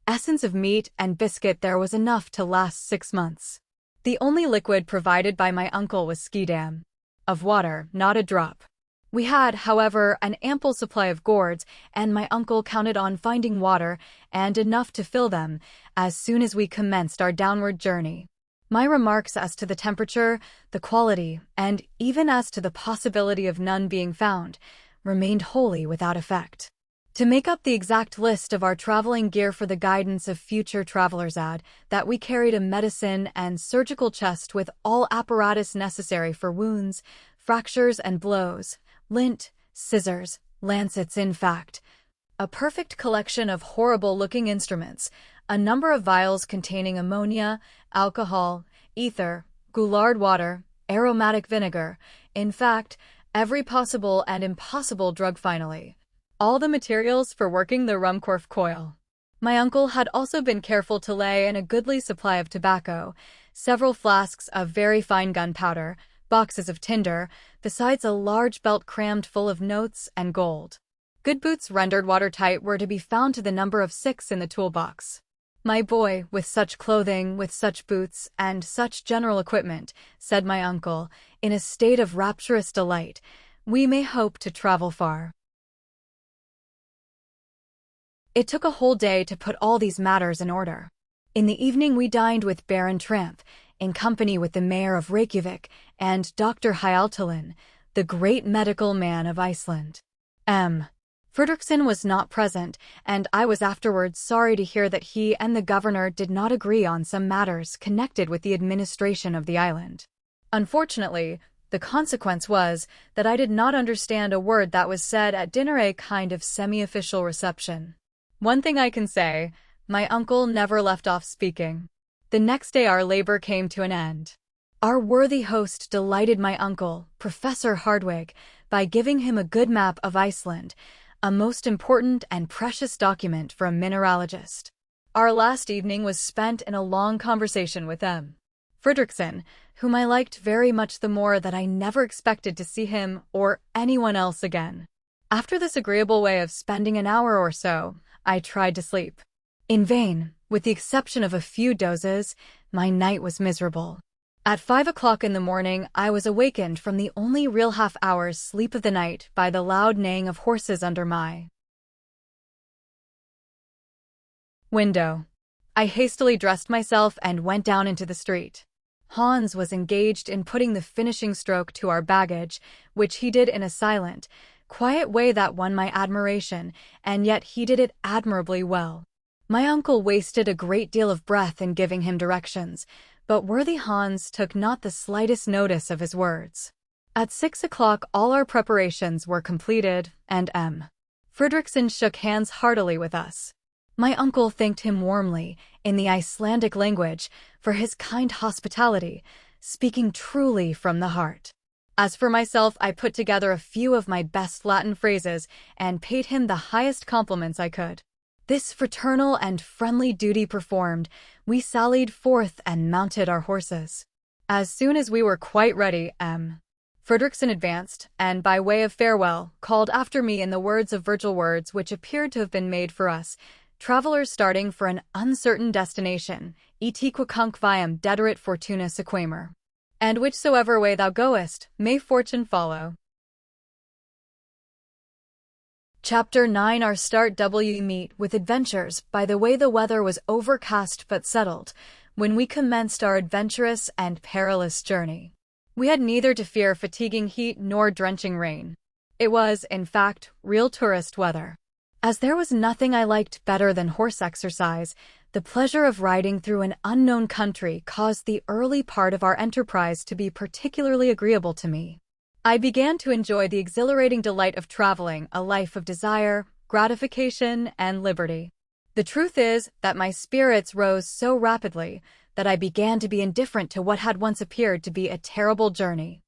essence of meat and biscuit there was enough to last 6 months. The only liquid provided by my uncle was Schiedam. Of water, not a drop. We had, however, an ample supply of gourds, and my uncle counted on finding water, and enough to fill them, as soon as we commenced our downward journey. My remarks as to the temperature, the quality, and even as to the possibility of none being found, remained wholly without effect. To make up the exact list of our traveling gear for the guidance of future travelers, add that we carried a medicine and surgical chest with all apparatus necessary for wounds, fractures and blows, lint, scissors, lancets, in fact, a perfect collection of horrible-looking instruments, a number of vials containing ammonia, alcohol, ether, Goulard water, aromatic vinegar, in fact, every possible and impossible drug. Finally, all the materials for working the Ruhmkorff coil. My uncle had also been careful to lay in a goodly supply of tobacco, several flasks of very fine gunpowder, boxes of tinder, besides a large belt crammed full of notes and gold. Good boots rendered watertight were to be found to the number of 6 in the toolbox. "My boy, with such clothing, with such boots, and such general equipment," said my uncle, in a state of rapturous delight, "we may hope to travel far." It took a whole day to put all these matters in order. In the evening we dined with Baron Tramp, in company with the mayor of Reykjavik and Dr. Hyaltalin, the great medical man of Iceland. M. Fredriksson was not present, and I was afterwards sorry to hear that he and the governor did not agree on some matters connected with the administration of the island. Unfortunately, the consequence was that I did not understand a word that was said at dinner, a kind of semi-official reception. One thing I can say, my uncle never left off speaking. The next day our labor came to an end. Our worthy host delighted my uncle, Professor Hardwigg, by giving him a good map of Iceland, a most important and precious document for a mineralogist. Our last evening was spent in a long conversation with M. Fredriksson, whom I liked very much the more that I never expected to see him or anyone else again. After this agreeable way of spending an hour or so, I tried to sleep. In vain, with the exception of a few dozes, my night was miserable. At 5 o'clock in the morning, I was awakened from the only real half-hour's sleep of the night by the loud neighing of horses under my window. I hastily dressed myself and went down into the street. Hans was engaged in putting the finishing stroke to our baggage, which he did in a silent, quiet way that won my admiration, and yet he did it admirably well. My uncle wasted a great deal of breath in giving him directions, but worthy Hans took not the slightest notice of his words. At 6 o'clock all our preparations were completed, and M. Fredriksson shook hands heartily with us. My uncle thanked him warmly, in the Icelandic language, for his kind hospitality, speaking truly from the heart. As for myself, I put together a few of my best Latin phrases and paid him the highest compliments I could. This fraternal and friendly duty performed, we sallied forth and mounted our horses. As soon as we were quite ready, M. Fredriksson advanced, and by way of farewell, called after me in the words of Virgil, words which appeared to have been made for us, travelers starting for an uncertain destination, et quicunque viam dederit fortuna sequamer. And whichsoever way thou goest, may fortune follow. Chapter 9. Our start. We meet with adventures. By the way, the weather was overcast but settled when we commenced our adventurous and perilous journey. We had neither to fear fatiguing heat nor drenching rain. It was, in fact, real tourist weather. As there was nothing I liked better than horse exercise, the pleasure of riding through an unknown country caused the early part of our enterprise to be particularly agreeable to me. I began to enjoy the exhilarating delight of traveling, a life of desire, gratification, and liberty. The truth is that my spirits rose so rapidly that I began to be indifferent to what had once appeared to be a terrible journey.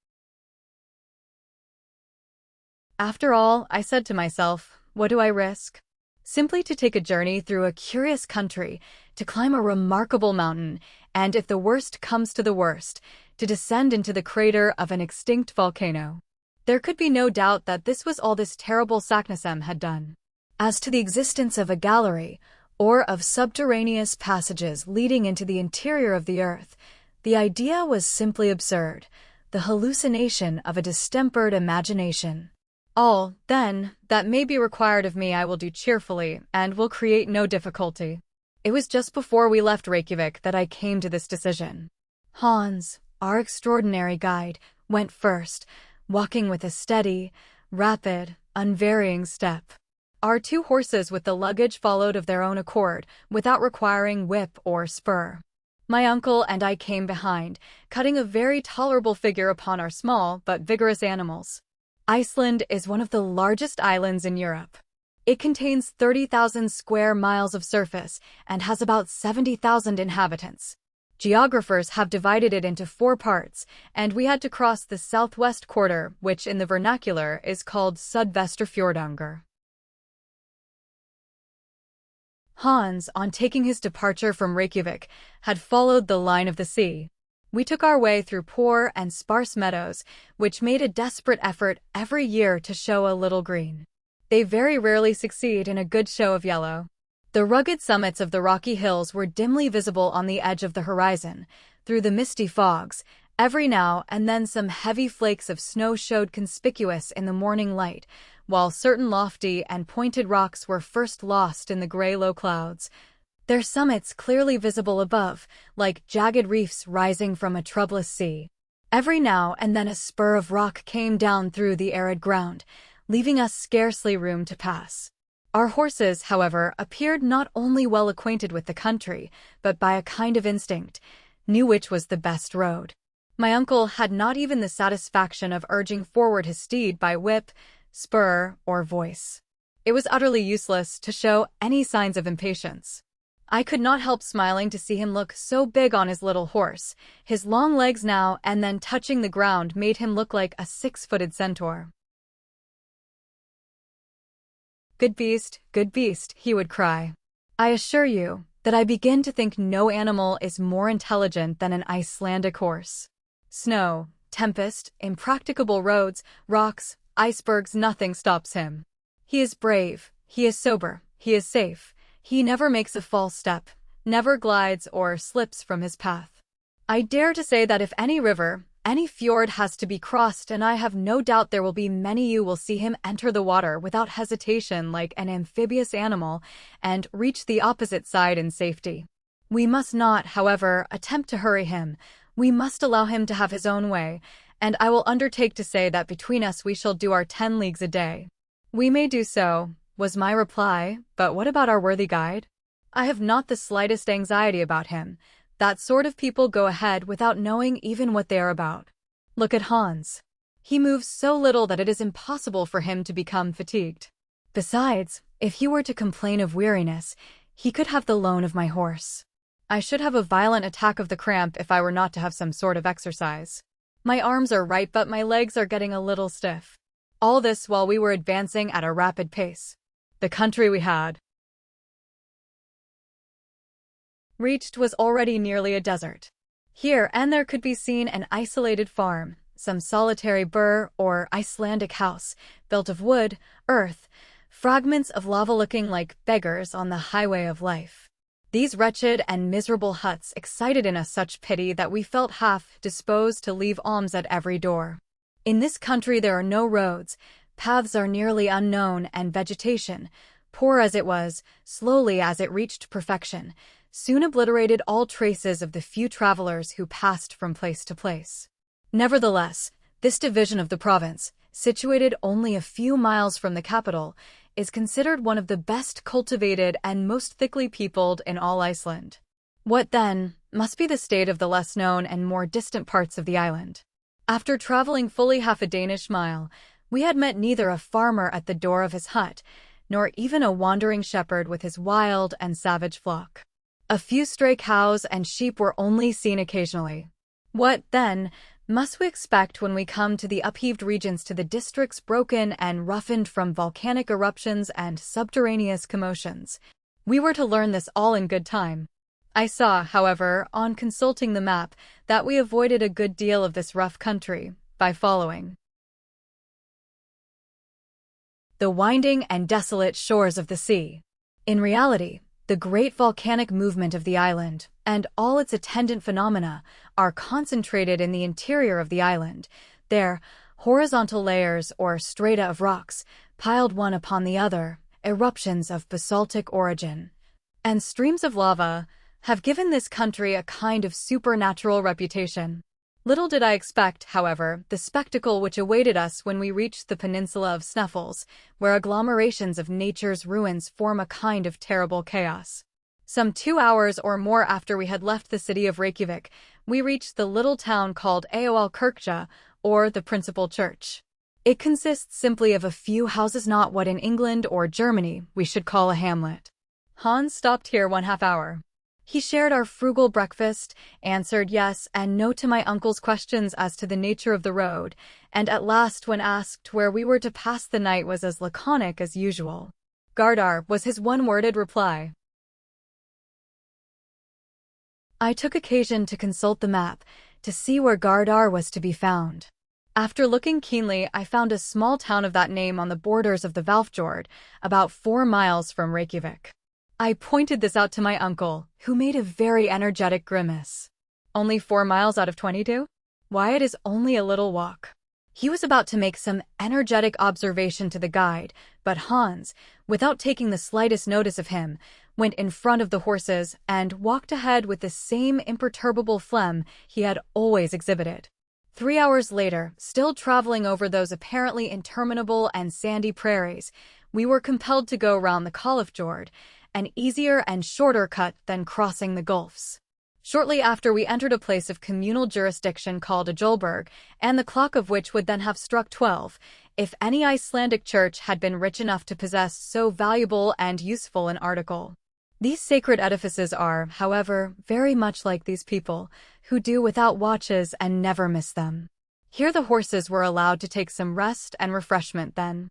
After all, I said to myself, what do I risk? Simply to take a journey through a curious country, to climb a remarkable mountain, and if the worst comes to the worst, to descend into the crater of an extinct volcano. There could be no doubt that this was all this terrible Saknussemm had done. As to the existence of a gallery, or of subterraneous passages leading into the interior of the earth, the idea was simply absurd, the hallucination of a distempered imagination. All, then, that may be required of me I will do cheerfully, and will create no difficulty. It was just before we left Reykjavik that I came to this decision. Hans, our extraordinary guide, went first, walking with a steady, rapid, unvarying step. Our 2 horses with the luggage followed of their own accord, without requiring whip or spur. My uncle and I came behind, cutting a very tolerable figure upon our small but vigorous animals. Iceland is one of the largest islands in Europe. It contains 30,000 square miles of surface and has about 70,000 inhabitants. Geographers have divided it into 4 parts, and we had to cross the southwest quarter, which in the vernacular is called Sudvestrafjordungur. Hans, on taking his departure from Reykjavik, had followed the line of the sea. We took our way through poor and sparse meadows, which made a desperate effort every year to show a little green. They very rarely succeed in a good show of yellow. The rugged summits of the rocky hills were dimly visible on the edge of the horizon, through the misty fogs. Every now and then some heavy flakes of snow showed conspicuous in the morning light, while certain lofty and pointed rocks were first lost in the gray low clouds, their summits clearly visible above, like jagged reefs rising from a troublous sea. Every now and then a spur of rock came down through the arid ground, leaving us scarcely room to pass. Our horses, however, appeared not only well acquainted with the country, but by a kind of instinct, knew which was the best road. My uncle had not even the satisfaction of urging forward his steed by whip, spur, or voice. It was utterly useless to show any signs of impatience. I could not help smiling to see him look so big on his little horse. His long legs now and then touching the ground made him look like a 6-footed centaur. Good beast, he would cry. I assure you that I begin to think no animal is more intelligent than an Icelandic horse. Snow, tempest, impracticable roads, rocks, icebergs, nothing stops him. He is brave, he is sober, he is safe, He never makes a false step, never glides or slips from his path. I dare to say that if any river, any fjord has to be crossed, and I have no doubt there will be many, you will see him enter the water without hesitation like an amphibious animal and reach the opposite side in safety. We must not, however, attempt to hurry him. We must allow him to have his own way, and I will undertake to say that between us we shall do our 10 leagues a day. We may do so, was my reply, but what about our worthy guide? I have not the slightest anxiety about him. That sort of people go ahead without knowing even what they are about. Look at Hans. He moves so little that it is impossible for him to become fatigued. Besides, if he were to complain of weariness, he could have the loan of my horse. I should have a violent attack of the cramp if I were not to have some sort of exercise. My arms are right, but my legs are getting a little stiff. All this while we were advancing at a rapid pace. The country we had reached was already nearly a desert. Here and there could be seen an isolated farm, some solitary burr or Icelandic house, built of wood, earth, fragments of lava looking like beggars on the highway of life. These wretched and miserable huts excited in us such pity that we felt half disposed to leave alms at every door. In this country there are no roads, paths are nearly unknown, and vegetation, poor as it was, slowly as it reached perfection, soon obliterated all traces of the few travelers who passed from place to place. Nevertheless, this division of the province, situated only a few miles from the capital, is considered one of the best cultivated and most thickly peopled in all Iceland. What, then, must be the state of the less known and more distant parts of the island? After traveling fully half a Danish mile, we had met neither a farmer at the door of his hut, nor even a wandering shepherd with his wild and savage flock. A few stray cows and sheep were only seen occasionally. What, then, must we expect when we come to the upheaved regions, to the districts broken and roughened from volcanic eruptions and subterraneous commotions? We were to learn this all in good time. I saw, however, on consulting the map, that we avoided a good deal of this rough country by following the winding and desolate shores of the sea. In reality, the great volcanic movement of the island, and all its attendant phenomena, are concentrated in the interior of the island. There, horizontal layers or strata of rocks, piled one upon the other, eruptions of basaltic origin, and streams of lava, have given this country a kind of supernatural reputation. Little did I expect, however, the spectacle which awaited us when we reached the peninsula of Sneffels, where agglomerations of nature's ruins form a kind of terrible chaos. Some 2 hours or more after we had left the city of Reykjavik, we reached the little town called Aðalkirkja, or the principal church. It consists simply of a few houses, not what in England or Germany we should call a hamlet. Hans stopped here 1/2 hour. He shared our frugal breakfast, answered yes and no to my uncle's questions as to the nature of the road, and at last, when asked where we were to pass the night, was as laconic as usual. Gardar was his one-worded reply. I took occasion to consult the map, to see where Gardar was to be found. After looking keenly, I found a small town of that name on the borders of the Hvalfjord, about 4 miles from Reykjavik. I pointed this out to my uncle, who made a very energetic grimace. Only 4 miles out of 22? Why, it is only a little walk. He was about to make some energetic observation to the guide, but Hans, without taking the slightest notice of him, went in front of the horses and walked ahead with the same imperturbable phlegm he had always exhibited. 3 hours later, still traveling over those apparently interminable and sandy prairies, we were compelled to go round the Kálfjord, an easier and shorter cut than crossing the gulfs. Shortly after, we entered a place of communal jurisdiction called a Jolberg, and the clock of which would then have struck 12, if any Icelandic church had been rich enough to possess so valuable and useful an article. These sacred edifices are, however, very much like these people, who do without watches and never miss them. Here the horses were allowed to take some rest and refreshment then.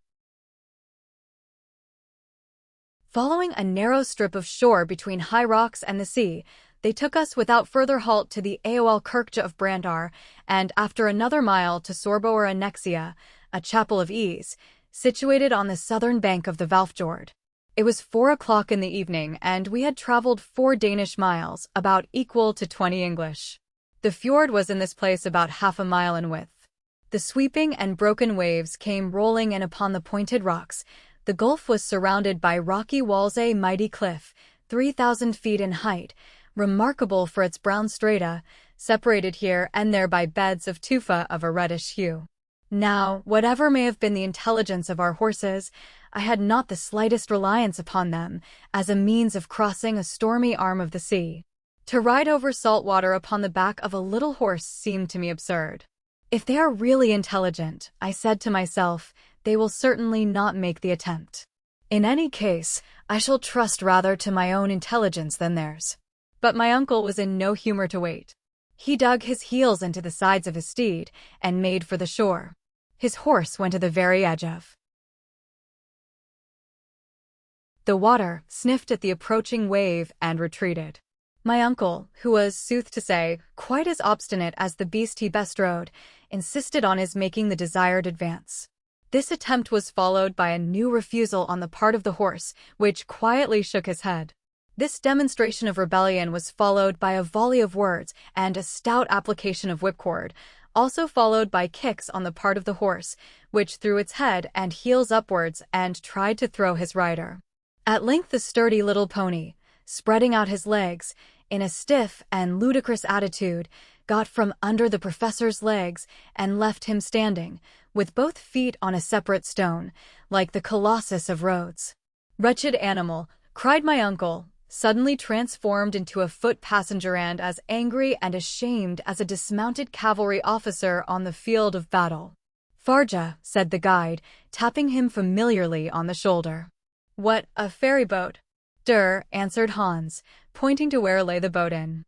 Following a narrow strip of shore between high rocks and the sea, they took us without further halt to the Aðalkirkja of Brandar, and after another mile to Sorboer Annexia, a chapel of ease, situated on the southern bank of the Hvalfjord. It was 4 o'clock in the evening, and we had traveled 4 Danish miles, about equal to 20 English. The fjord was in this place about half a mile in width. The sweeping and broken waves came rolling in upon the pointed rocks. The gulf was surrounded by rocky walls, a mighty cliff, 3,000 feet in height, remarkable for its brown strata, separated here and there by beds of tufa of a reddish hue. Now, whatever may have been the intelligence of our horses, I had not the slightest reliance upon them as a means of crossing a stormy arm of the sea. To ride over salt water upon the back of a little horse seemed to me absurd. If they are really intelligent, I said to myself, they will certainly not make the attempt. In any case, I shall trust rather to my own intelligence than theirs. But my uncle was in no humor to wait. He dug his heels into the sides of his steed and made for the shore. His horse went to the very edge of the water, sniffed at the approaching wave, and retreated. My uncle, who was, sooth to say, quite as obstinate as the beast he bestrode, insisted on his making the desired advance. This attempt was followed by a new refusal on the part of the horse, which quietly shook his head. This demonstration of rebellion was followed by a volley of words and a stout application of whipcord, also followed by kicks on the part of the horse, which threw its head and heels upwards and tried to throw his rider. At length the sturdy little pony, spreading out his legs, in a stiff and ludicrous attitude, got from under the professor's legs and left him standing, with both feet on a separate stone, like the Colossus of Rhodes. "Wretched animal," cried my uncle, suddenly transformed into a foot passenger and as angry and ashamed as a dismounted cavalry officer on the field of battle. "Farja," said the guide, tapping him familiarly on the shoulder. "What, a ferry boat?" "Der," answered Hans, pointing to where lay the boat in.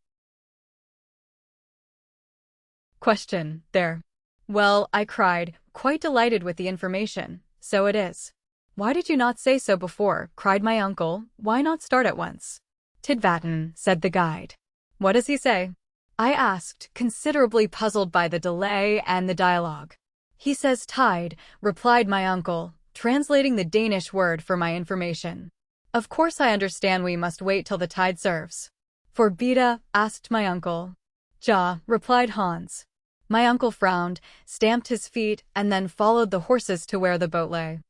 Question, there. "Well," I cried, quite delighted with the information, "so it is." "Why did you not say so before?" cried my uncle. "Why not start at once?" "Tidvatten," said the guide. "What does he say?" I asked, considerably puzzled by the delay and the dialogue. "He says tide," replied my uncle, translating the Danish word for my information. "Of course I understand we must wait till the tide serves." "For Beta?" asked my uncle. "Ja," replied Hans. My uncle frowned, stamped his feet, and then followed the horses to where the boat lay.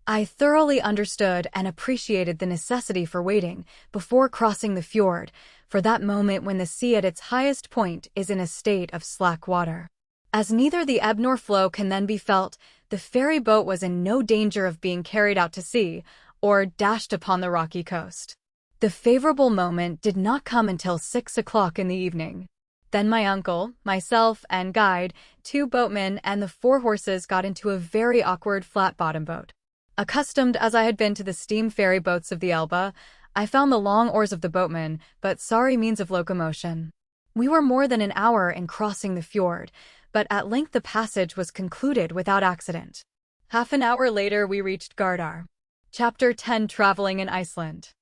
I thoroughly understood and appreciated the necessity for waiting before crossing the fjord, for that moment when the sea at its highest point is in a state of slack water. As neither the ebb nor flow can then be felt, the ferry boat was in no danger of being carried out to sea or dashed upon the rocky coast. The favorable moment did not come until 6 o'clock in the evening. Then my uncle, myself, and guide, 2 boatmen, and the 4 horses got into a very awkward flat-bottom boat. Accustomed as I had been to the steam ferry boats of the Elbe, I found the long oars of the boatmen but sorry means of locomotion. We were more than an hour in crossing the fjord, but at length the passage was concluded without accident. Half an hour later we reached Gardar. Chapter 10: Traveling in Iceland.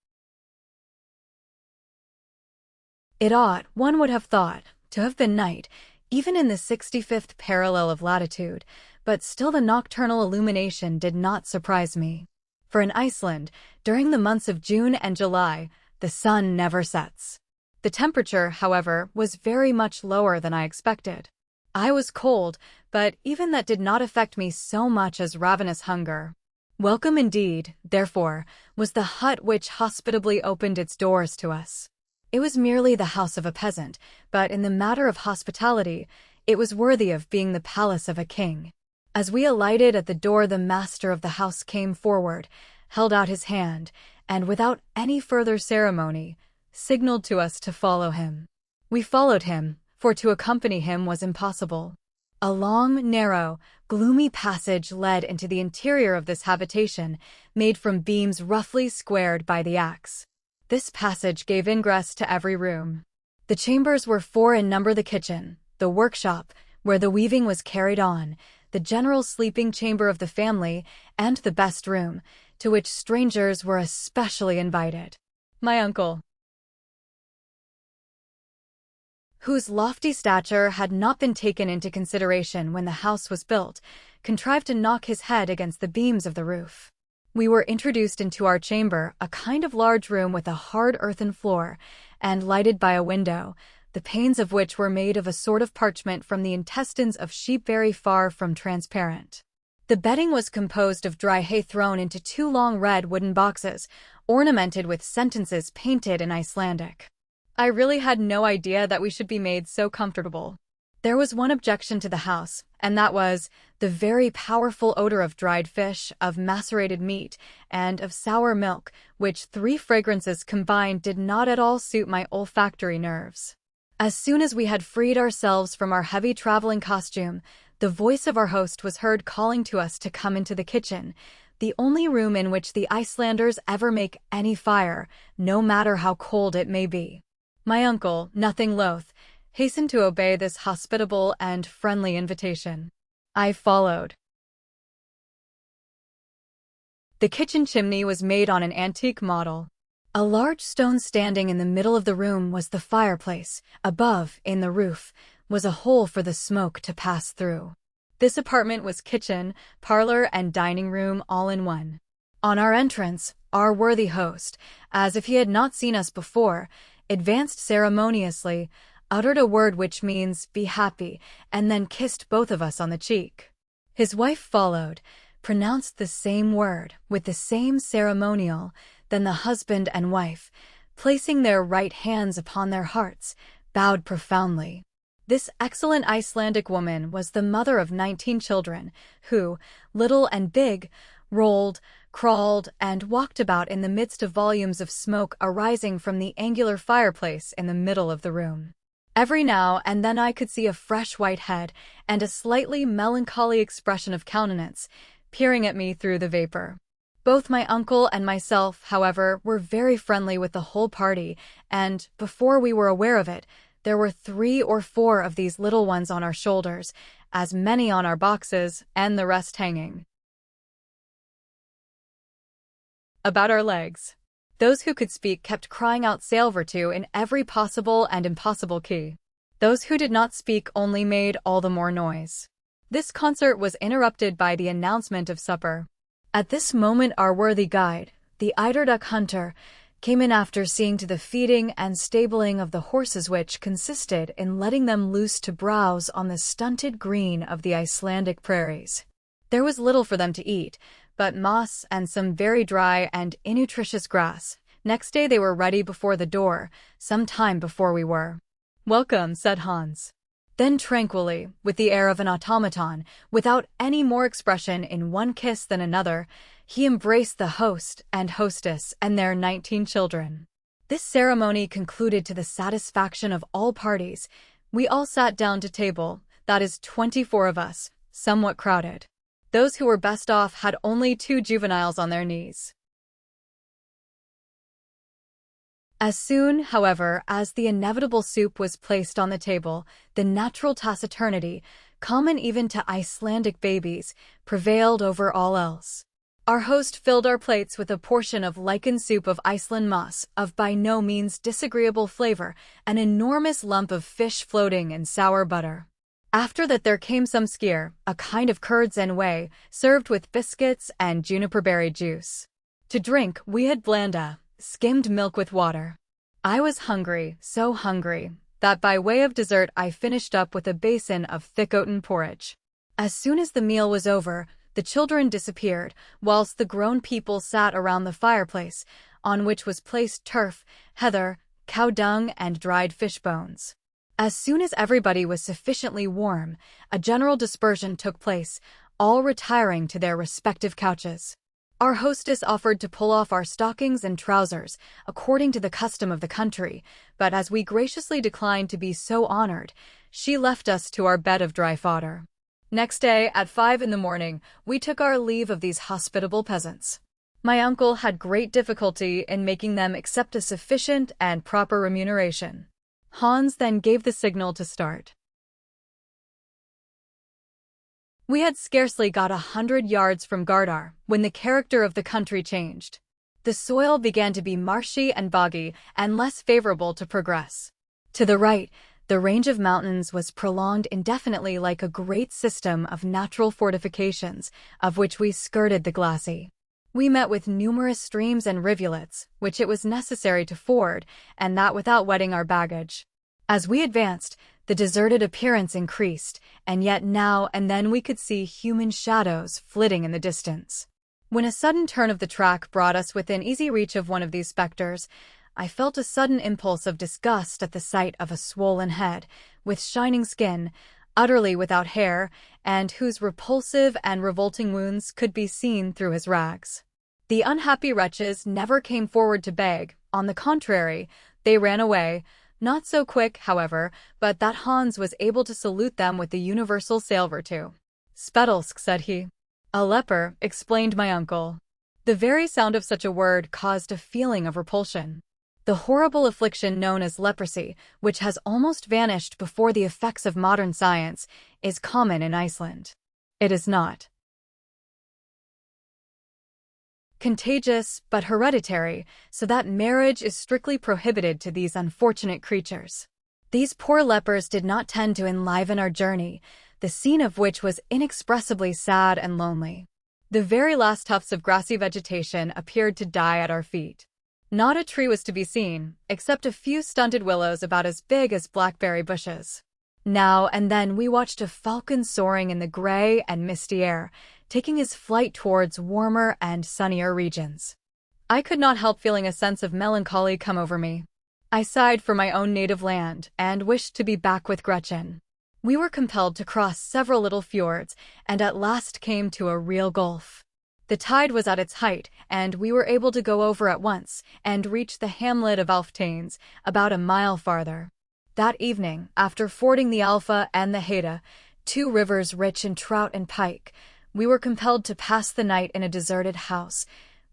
It ought, one would have thought, to have been night, even in the 65th parallel of latitude, but still the nocturnal illumination did not surprise me. For in Iceland, during the months of June and July, the sun never sets. The temperature, however, was very much lower than I expected. I was cold, but even that did not affect me so much as ravenous hunger. Welcome indeed, therefore, was the hut which hospitably opened its doors to us. It was merely the house of a peasant, but in the matter of hospitality, it was worthy of being the palace of a king. As we alighted at the door, the master of the house came forward, held out his hand, and without any further ceremony, signaled to us to follow him. We followed him, for to accompany him was impossible. A long, narrow, gloomy passage led into the interior of this habitation, made from beams roughly squared by the axe. This passage gave ingress to every room. The chambers were 4 in number: the kitchen, the workshop, where the weaving was carried on, the general sleeping chamber of the family, and the best room, to which strangers were especially invited. My uncle, whose lofty stature had not been taken into consideration when the house was built, contrived to knock his head against the beams of the roof. We were introduced into our chamber, a kind of large room with a hard earthen floor, and lighted by a window, the panes of which were made of a sort of parchment from the intestines of sheep very far from transparent. The bedding was composed of dry hay thrown into 2 long red wooden boxes, ornamented with sentences painted in Icelandic. I really had no idea that we should be made so comfortable. There was one objection to the house, and that was the very powerful odor of dried fish, of macerated meat, and of sour milk, which 3 fragrances combined did not at all suit my olfactory nerves. As soon as we had freed ourselves from our heavy traveling costume, the voice of our host was heard calling to us to come into the kitchen, the only room in which the Icelanders ever make any fire, no matter how cold it may be. My uncle, nothing loath, hastened to obey this hospitable and friendly invitation. I followed. The kitchen chimney was made on an antique model. A large stone standing in the middle of the room was the fireplace. Above, in the roof, was a hole for the smoke to pass through. This apartment was kitchen, parlor, and dining room all in one. On our entrance, our worthy host, as if he had not seen us before, advanced ceremoniously, uttered a word which means, "Be happy," and then kissed both of us on the cheek. His wife followed, pronounced the same word, with the same ceremonial. Then the husband and wife, placing their right hands upon their hearts, bowed profoundly. This excellent Icelandic woman was the mother of 19 children, who, little and big, rolled, crawled, and walked about in the midst of volumes of smoke arising from the angular fireplace in the middle of the room. Every now and then I could see a fresh white head and a slightly melancholy expression of countenance peering at me through the vapor. Both my uncle and myself, however, were very friendly with the whole party, and, before we were aware of it, there were 3 or 4 of these little ones on our shoulders, as many on our boxes, and the rest hanging about our legs. Those who could speak kept crying out Sailvertu in every possible and impossible key. Those who did not speak only made all the more noise. This concert was interrupted by the announcement of supper. At this moment our worthy guide, the eiderduck hunter, came in after seeing to the feeding and stabling of the horses, which consisted in letting them loose to browse on the stunted green of the Icelandic prairies. There was little for them to eat, but moss and some very dry and innutritious grass. Next day they were ready before the door, some time before we were. "Welcome," said Hans. Then tranquilly, with the air of an automaton, without any more expression in one kiss than another, he embraced the host and hostess and their 19 children. This ceremony concluded to the satisfaction of all parties. We all sat down to table, that is 24 of us, somewhat crowded. Those who were best off had only 2 juveniles on their knees. As soon, however, as the inevitable soup was placed on the table, the natural taciturnity, common even to Icelandic babies, prevailed over all else. Our host filled our plates with a portion of lichen soup of Iceland moss, of by no means disagreeable flavor, an enormous lump of fish floating in sour butter. After that there came some skyr, a kind of curds and whey, served with biscuits and juniper berry juice. To drink, we had blanda, skimmed milk with water. I was hungry, so hungry, that by way of dessert I finished up with a basin of thick oaten porridge. As soon as the meal was over, the children disappeared, whilst the grown people sat around the fireplace, on which was placed turf, heather, cow dung, and dried fish bones. As soon as everybody was sufficiently warm, a general dispersion took place, all retiring to their respective couches. Our hostess offered to pull off our stockings and trousers, according to the custom of the country, but as we graciously declined to be so honored, she left us to our bed of dry fodder. Next day, at 5 in the morning, we took our leave of these hospitable peasants. My uncle had great difficulty in making them accept a sufficient and proper remuneration. Hans then gave the signal to start. We had scarcely got 100 yards from Gardar when the character of the country changed. The soil began to be marshy and boggy and less favorable to progress. To the right, The range of mountains was prolonged indefinitely like a great system of natural fortifications, of which we skirted the glacis. We met with numerous streams and rivulets, which it was necessary to ford, and that without wetting our baggage. As we advanced, the deserted appearance increased, and yet now and then we could see human shadows flitting in the distance. When a sudden turn of the track brought us within easy reach of one of these specters, I felt a sudden impulse of disgust at the sight of a swollen head, with shining skin, utterly without hair, and whose repulsive and revolting wounds could be seen through his rags. The unhappy wretches never came forward to beg. On the contrary, they ran away, not so quick, however, but that Hans was able to salute them with the universal sailvirtu. "Spetälsk," said he. "A leper," explained my uncle. The very sound of such a word caused a feeling of repulsion. The horrible affliction known as leprosy, which has almost vanished before the effects of modern science, is common in Iceland. It is not contagious, but hereditary, so that marriage is strictly prohibited to these unfortunate creatures. These poor lepers did not tend to enliven our journey, the scene of which was inexpressibly sad and lonely. The very last tufts of grassy vegetation appeared to die at our feet. Not a tree was to be seen, except a few stunted willows about as big as blackberry bushes. Now and then we watched a falcon soaring in the gray and misty air, taking his flight towards warmer and sunnier regions. I could not help feeling a sense of melancholy come over me. I sighed for my own native land and wished to be back with Gretchen. We were compelled to cross several little fjords and at last came to a real gulf. The tide was at its height, and we were able to go over at once and reach the hamlet of Alftanes, about a mile farther. That evening, after fording the Alfa and the Heda, two rivers rich in trout and pike, we were compelled to pass the night in a deserted house,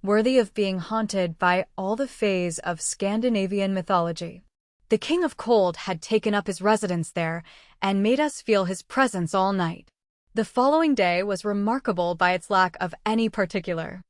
worthy of being haunted by all the fays of Scandinavian mythology. The King of Cold had taken up his residence there and made us feel his presence all night. The following day was remarkable by its lack of any particular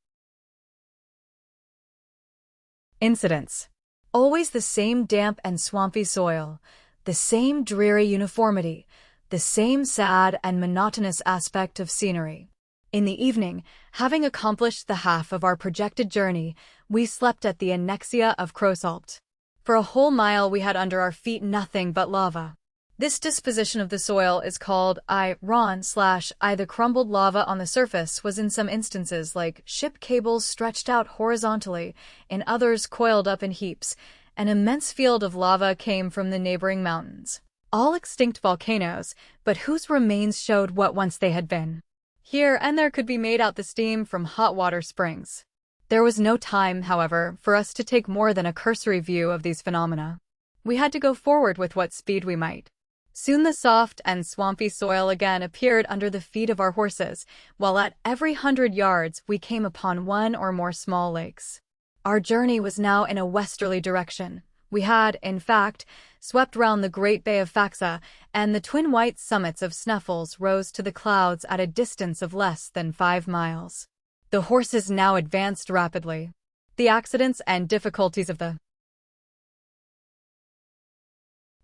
incidents. Always the same damp and swampy soil, the same dreary uniformity, the same sad and monotonous aspect of scenery. In the evening, having accomplished the half of our projected journey, we slept at the Annexia of Krosalt. For a whole mile we had under our feet nothing but lava. This disposition of the soil is called ron/. The crumbled lava on the surface was in some instances like ship cables stretched out horizontally, in others coiled up in heaps. An immense field of lava came from the neighboring mountains. All extinct volcanoes, but whose remains showed what once they had been. Here and there could be made out the steam from hot water springs. There was no time, however, for us to take more than a cursory view of these phenomena. We had to go forward with what speed we might. Soon the soft and swampy soil again appeared under the feet of our horses, while at every 100 yards we came upon one or more small lakes. Our journey was now in a westerly direction. We had, in fact, swept round the great bay of Faxa, and the twin white summits of Sneffels rose to the clouds at a distance of less than 5 miles. The horses now advanced rapidly. The accidents and difficulties of the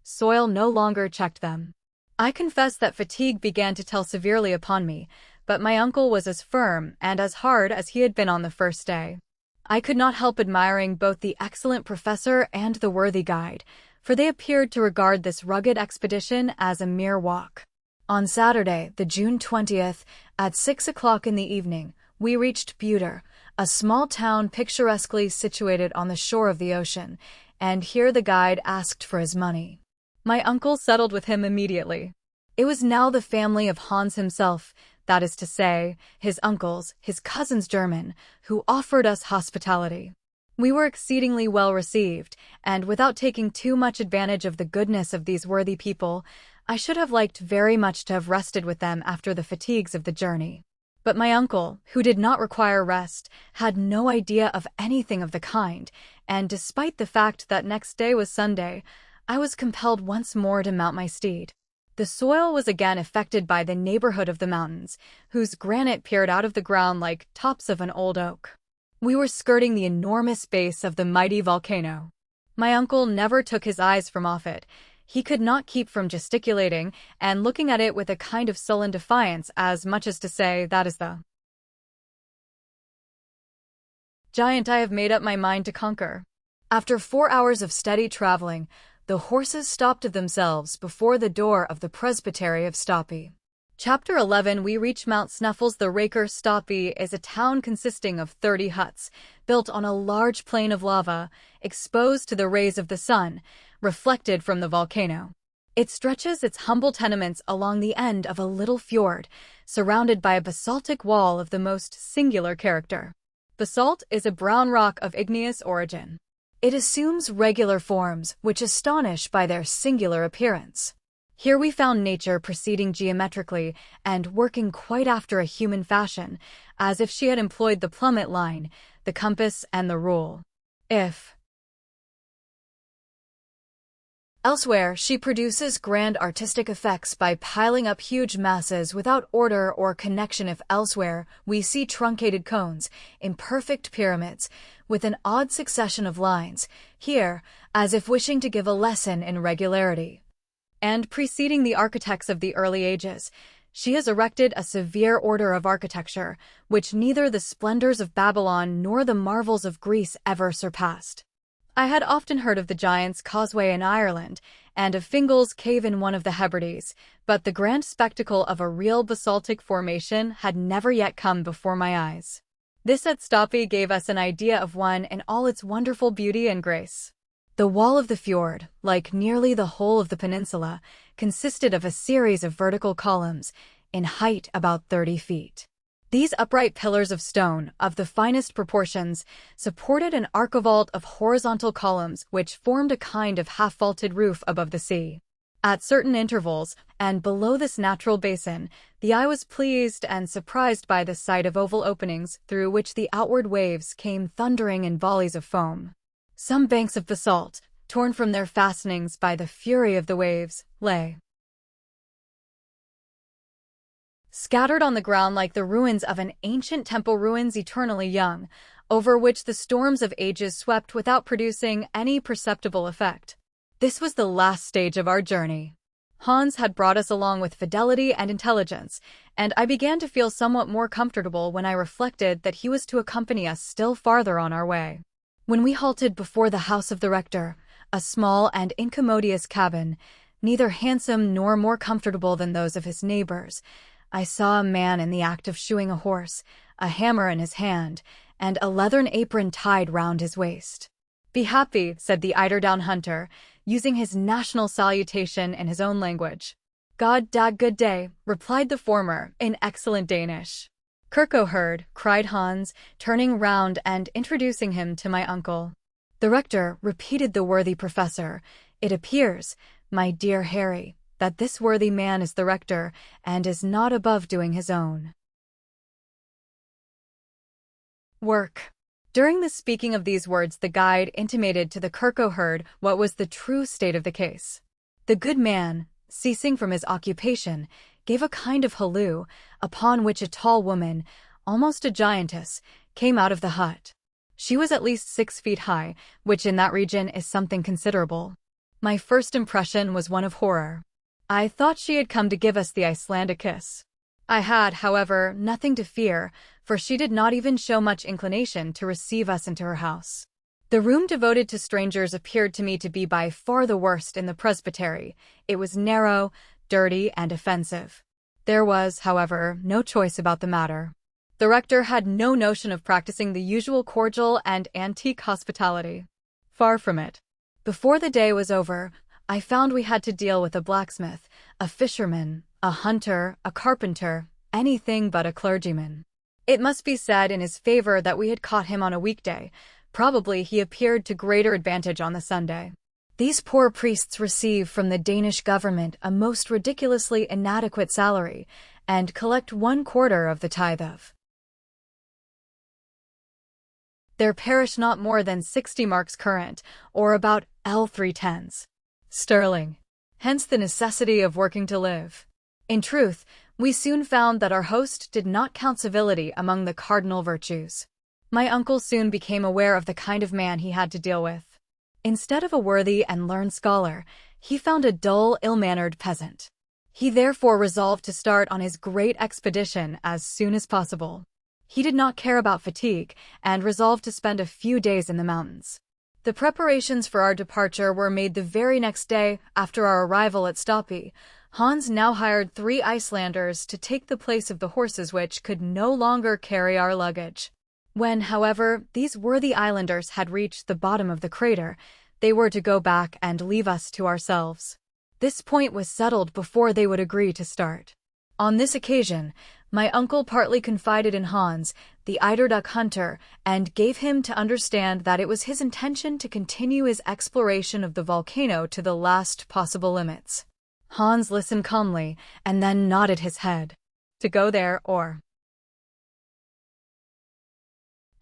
soil no longer checked them. I confess that fatigue began to tell severely upon me, but my uncle was as firm and as hard as he had been on the first day. I could not help admiring both the excellent professor and the worthy guide, for they appeared to regard this rugged expedition as a mere walk. On Saturday, the June 20th, at 6 o'clock in the evening, we reached Buter, a small town picturesquely situated on the shore of the ocean, and here the guide asked for his money. My uncle settled with him immediately. It was now the family of Hans himself, that is to say, his uncles, his cousins German, who offered us hospitality. We were exceedingly well received, and without taking too much advantage of the goodness of these worthy people, I should have liked very much to have rested with them after the fatigues of the journey. But my uncle, who did not require rest, had no idea of anything of the kind, and despite the fact that next day was Sunday, I was compelled once more to mount my steed. The soil was again affected by the neighborhood of the mountains, whose granite peered out of the ground like tops of an old oak. We were skirting the enormous base of the mighty volcano. My uncle never took his eyes from off it. He could not keep from gesticulating and looking at it with a kind of sullen defiance, as much as to say, "That is the giant I have made up my mind to conquer." After 4 hours of steady traveling, the horses stopped of themselves before the door of the presbytery of Stapi. Chapter 11. We reach Mount Sneffels. The Raker Stapi is a town consisting of 30 huts, built on a large plain of lava, exposed to the rays of the sun, reflected from the volcano. It stretches its humble tenements along the end of a little fjord, surrounded by a basaltic wall of the most singular character. Basalt is a brown rock of igneous origin. It assumes regular forms, which astonish by their singular appearance. Here we found nature proceeding geometrically and working quite after a human fashion, as if she had employed the plummet line, the compass, and the rule. If elsewhere, she produces grand artistic effects by piling up huge masses without order or connection. If elsewhere, we see truncated cones, imperfect pyramids, with an odd succession of lines, here, as if wishing to give a lesson in regularity. And preceding the architects of the early ages, she has erected a severe order of architecture, which neither the splendors of Babylon nor the marvels of Greece ever surpassed. I had often heard of the Giant's Causeway in Ireland, and of Fingal's Cave in one of the Hebrides, but the grand spectacle of a real basaltic formation had never yet come before my eyes. This at Stapi gave us an idea of one in all its wonderful beauty and grace. The wall of the fjord, like nearly the whole of the peninsula, consisted of a series of vertical columns, in height about 30 feet. These upright pillars of stone, of the finest proportions, supported an archivolt of horizontal columns which formed a kind of half-vaulted roof above the sea. At certain intervals, and below this natural basin, the eye was pleased and surprised by the sight of oval openings through which the outward waves came thundering in volleys of foam. Some banks of basalt, torn from their fastenings by the fury of the waves, lay scattered on the ground like the ruins of an ancient temple, ruins eternally young, over which the storms of ages swept without producing any perceptible effect. This was the last stage of our journey. Hans had brought us along with fidelity and intelligence, and I began to feel somewhat more comfortable when I reflected that he was to accompany us still farther on our way. When we halted before the house of the rector, a small and incommodious cabin, neither handsome nor more comfortable than those of his neighbors, I saw a man in the act of shoeing a horse, a hammer in his hand, and a leathern apron tied round his waist. "Be happy," said the eiderdown hunter, using his national salutation in his own language. "God dag good day," replied the former, in excellent Danish. "Kirkoherde," cried Hans, turning round and introducing him to my uncle. "The rector," repeated the worthy professor. "It appears, my dear Harry, that this worthy man is the rector, and is not above doing his own work." During the speaking of these words, the guide intimated to the Kirkoherde what was the true state of the case. The good man, ceasing from his occupation, gave a kind of halloo, upon which a tall woman, almost a giantess, came out of the hut. She was at least 6 feet high, which in that region is something considerable. My first impression was one of horror. I thought she had come to give us the Icelandic kiss. I had, however, nothing to fear, for she did not even show much inclination to receive us into her house. The room devoted to strangers appeared to me to be by far the worst in the presbytery. It was narrow, dirty, and offensive. There was, however, no choice about the matter. The rector had no notion of practicing the usual cordial and antique hospitality. Far from it. Before the day was over, I found we had to deal with a blacksmith, a fisherman, a hunter, a carpenter, anything but a clergyman. It must be said in his favor that we had caught him on a weekday. Probably he appeared to greater advantage on the Sunday. These poor priests receive from the Danish government a most ridiculously inadequate salary, and collect 1/4 of the tithe of their parish, not more than 60 marks current, or about L3/10 sterling. Hence the necessity of working to live. In truth, we soon found that our host did not count civility among the cardinal virtues. My uncle soon became aware of the kind of man he had to deal with. Instead of a worthy and learned scholar, he found a dull, ill-mannered peasant. He therefore resolved to start on his great expedition as soon as possible. He did not care about fatigue and resolved to spend a few days in the mountains. The preparations for our departure were made the very next day after our arrival at Stapi. Hans now hired 3 Icelanders to take the place of the horses which could no longer carry our luggage. When, however, these worthy islanders had reached the bottom of the crater, they were to go back and leave us to ourselves. This point was settled before they would agree to start. On this occasion, my uncle partly confided in Hans, the eiderduck hunter, and gave him to understand that it was his intention to continue his exploration of the volcano to the last possible limits. Hans listened calmly and then nodded his head. To go there or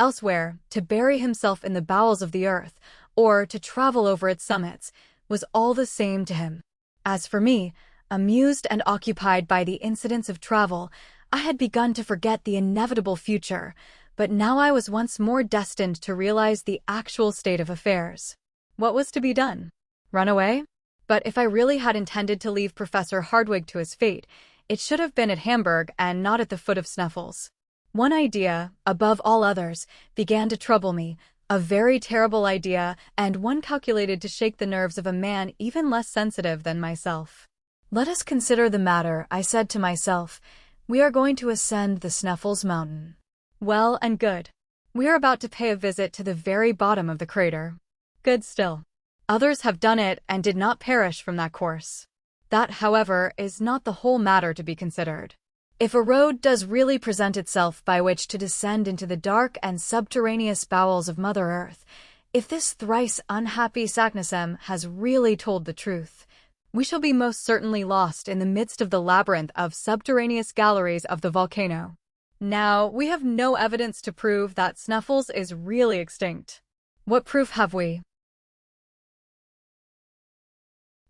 elsewhere, to bury himself in the bowels of the earth, or to travel over its summits, was all the same to him. As for me, amused and occupied by the incidents of travel, I had begun to forget the inevitable future, but now I was once more destined to realize the actual state of affairs. What was to be done? Run away? But if I really had intended to leave Professor Hardwigg to his fate, it should have been at Hamburg and not at the foot of Sneffels. One idea, above all others, began to trouble me, a very terrible idea, and one calculated to shake the nerves of a man even less sensitive than myself. Let us consider the matter, I said to myself. We are going to ascend the Sneffels mountain. Well and good. We are about to pay a visit to the very bottom of the crater. Good still. Others have done it and did not perish from that course. That, however, is not the whole matter to be considered. If a road does really present itself by which to descend into the dark and subterraneous bowels of Mother Earth, if this thrice unhappy Saknussemm has really told the truth, we shall be most certainly lost in the midst of the labyrinth of subterraneous galleries of the volcano. Now, we have no evidence to prove that Sneffels is really extinct. What proof have we?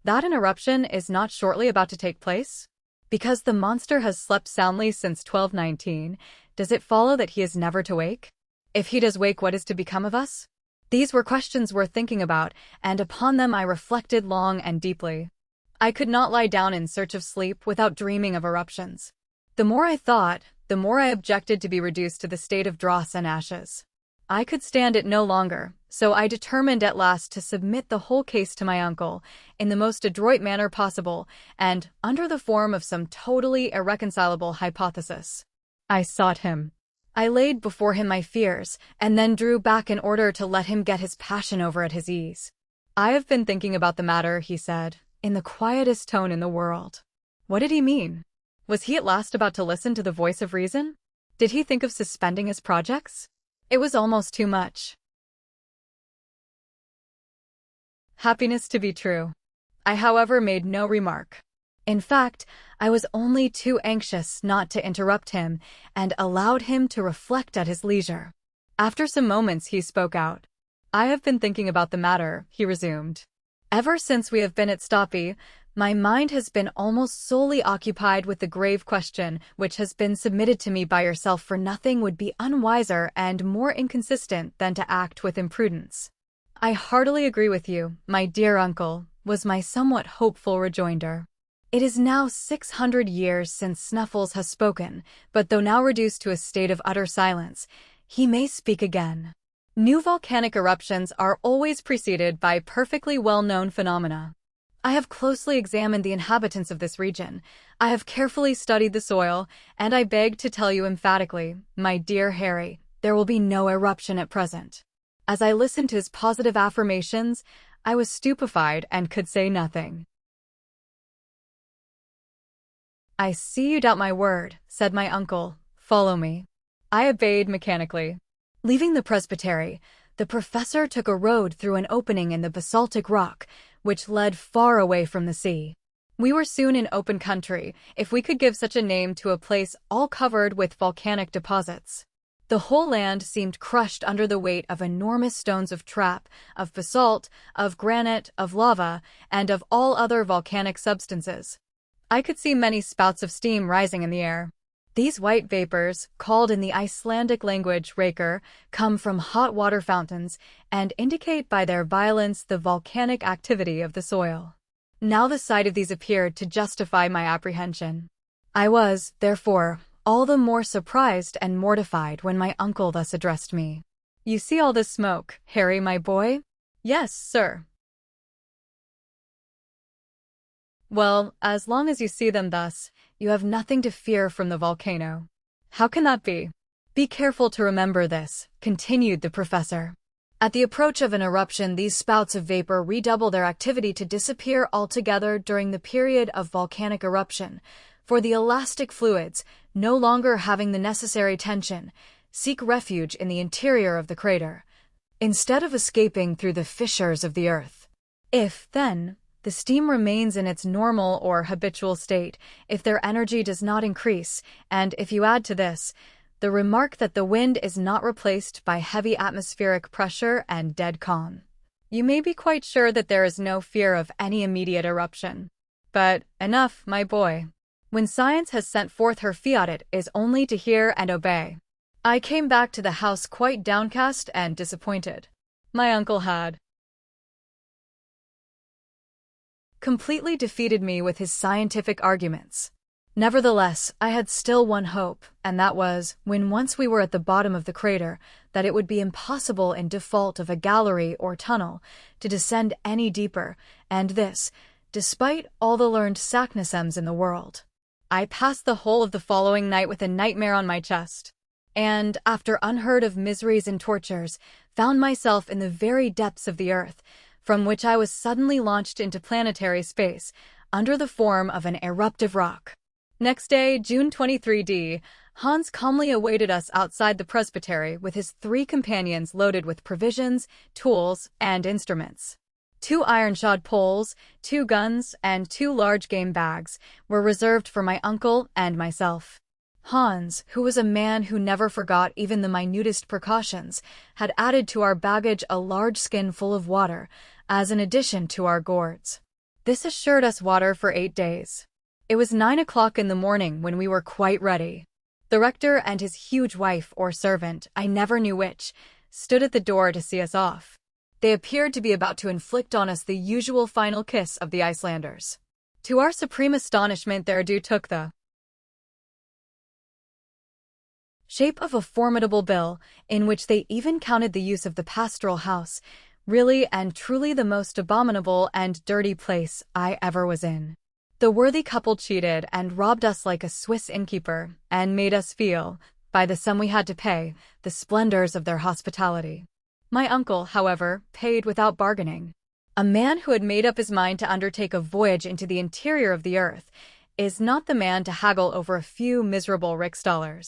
That an eruption is not shortly about to take place? Because the monster has slept soundly since 1219, does it follow that he is never to wake? If he does wake, what is to become of us? These were questions worth thinking about, and upon them I reflected long and deeply. I could not lie down in search of sleep without dreaming of eruptions. The more I thought, the more I objected to be reduced to the state of dross and ashes. I could stand it no longer, so I determined at last to submit the whole case to my uncle, in the most adroit manner possible, and under the form of some totally irreconcilable hypothesis. I sought him. I laid before him my fears, and then drew back in order to let him get his passion over at his ease. I have been thinking about the matter, he said, in the quietest tone in the world. What did he mean? Was he at last about to listen to the voice of reason? Did he think of suspending his projects? It was almost too much. Happiness to be true. I, however, made no remark. In fact, I was only too anxious not to interrupt him, and allowed him to reflect at his leisure. After some moments he spoke out. I have been thinking about the matter, he resumed. Ever since we have been at Stapi, my mind has been almost solely occupied with the grave question which has been submitted to me by yourself, for nothing would be unwiser and more inconsistent than to act with imprudence. I heartily agree with you, my dear uncle, was my somewhat hopeful rejoinder. It is now 600 years since Sneffels has spoken, but though now reduced to a state of utter silence, he may speak again. New volcanic eruptions are always preceded by perfectly well-known phenomena. I have closely examined the inhabitants of this region. I have carefully studied the soil, and I beg to tell you emphatically, my dear Harry, there will be no eruption at present. As I listened to his positive affirmations, I was stupefied and could say nothing. I see you doubt my word, said my uncle. Follow me. I obeyed mechanically. Leaving the presbytery, the professor took a road through an opening in the basaltic rock, which led far away from the sea. We were soon in open country, if we could give such a name to a place all covered with volcanic deposits. The whole land seemed crushed under the weight of enormous stones of trap, of basalt, of granite, of lava, and of all other volcanic substances. I could see many spouts of steam rising in the air. These white vapors, called in the Icelandic language reykir, come from hot water fountains and indicate by their violence the volcanic activity of the soil. Now the sight of these appeared to justify my apprehension. I was, therefore, all the more surprised and mortified when my uncle thus addressed me. "You see all this smoke, Harry, my boy?" "Yes, sir." "Well, as long as you see them thus, you have nothing to fear from the volcano." "How can that be?" "Be careful to remember this," continued the professor. "At the approach of an eruption, these spouts of vapor redouble their activity to disappear altogether during the period of volcanic eruption, for the elastic fluids, no longer having the necessary tension, seek refuge in the interior of the crater, instead of escaping through the fissures of the earth. If, then, the steam remains in its normal or habitual state, if their energy does not increase, and if you add to this the remark that the wind is not replaced by heavy atmospheric pressure and dead calm, you may be quite sure that there is no fear of any immediate eruption. But enough, my boy. When science has sent forth her fiat, it is only to hear and obey." I came back to the house quite downcast and disappointed. My uncle had completely defeated me with his scientific arguments. Nevertheless, I had still one hope, and that was, when once we were at the bottom of the crater, that it would be impossible in default of a gallery or tunnel to descend any deeper, and this, despite all the learned Saknussemms in the world. I passed the whole of the following night with a nightmare on my chest, and, after unheard of miseries and tortures, found myself in the very depths of the earth, from which I was suddenly launched into planetary space, under the form of an eruptive rock. Next day, June 23d, Hans calmly awaited us outside the presbytery with his 3 companions loaded with provisions, tools, and instruments. 2 iron-shod poles, 2 guns, and 2 large game bags were reserved for my uncle and myself. Hans, who was a man who never forgot even the minutest precautions, had added to our baggage a large skin full of water, as an addition to our gourds. This assured us water for 8 days. It was 9 o'clock in the morning when we were quite ready. The rector and his huge wife or servant, I never knew which, stood at the door to see us off. They appeared to be about to inflict on us the usual final kiss of the Icelanders. To our supreme astonishment, their adieu took the shape of a formidable bill, in which they even counted the use of the pastoral house, really and truly the most abominable and dirty place I ever was in. The worthy couple cheated and robbed us like a Swiss innkeeper, and made us feel, by the sum we had to pay, the splendors of their hospitality. My uncle, however, paid without bargaining. A man who had made up his mind to undertake a voyage into the interior of the earth is not the man to haggle over a few miserable riksdaler.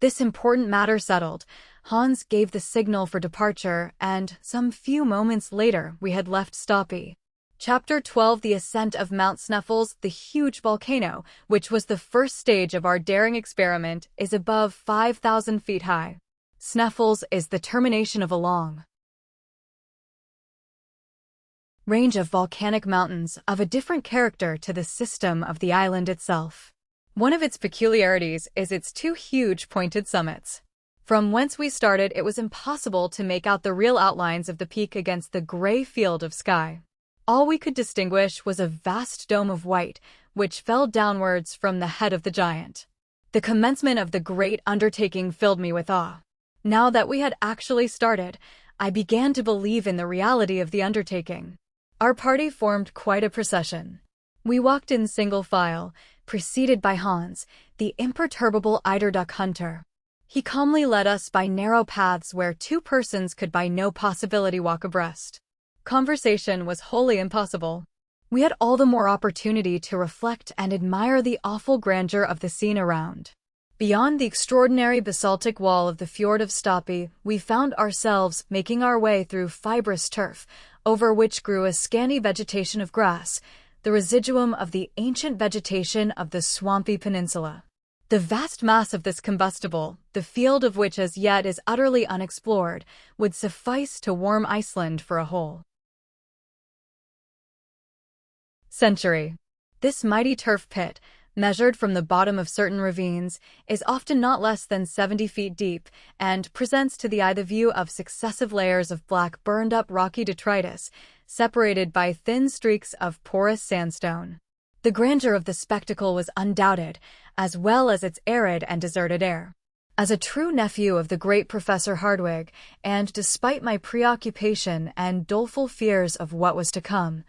This important matter settled, Hans gave the signal for departure, and some few moments later we had left Stapi. Chapter 12: The Ascent of Mount Sneffels. The huge volcano, which was the first stage of our daring experiment, is above 5,000 feet high. Sneffels is the termination of a long range of volcanic mountains of a different character to the system of the island itself. One of its peculiarities is its 2 huge pointed summits. From whence we started, it was impossible to make out the real outlines of the peak against the gray field of sky. All we could distinguish was a vast dome of white, which fell downwards from the head of the giant. The commencement of the great undertaking filled me with awe. Now that we had actually started, I began to believe in the reality of the undertaking. Our party formed quite a procession. We walked in single file, preceded by Hans, the imperturbable eiderduck hunter. He calmly led us by narrow paths where 2 persons could by no possibility walk abreast. Conversation was wholly impossible. We had all the more opportunity to reflect and admire the awful grandeur of the scene around. Beyond the extraordinary basaltic wall of the fjord of Stapi, we found ourselves making our way through fibrous turf, over which grew a scanty vegetation of grass, the residuum of the ancient vegetation of the swampy peninsula. The vast mass of this combustible, the field of which as yet is utterly unexplored, would suffice to warm Iceland for a whole century. This mighty turf pit, measured from the bottom of certain ravines, is often not less than 70 feet deep, and presents to the eye the view of successive layers of black burned-up rocky detritus, separated by thin streaks of porous sandstone. The grandeur of the spectacle was undoubted, as well as its arid and deserted air. As a true nephew of the great Professor Hardwigg, and despite my preoccupation and doleful fears of what was to come,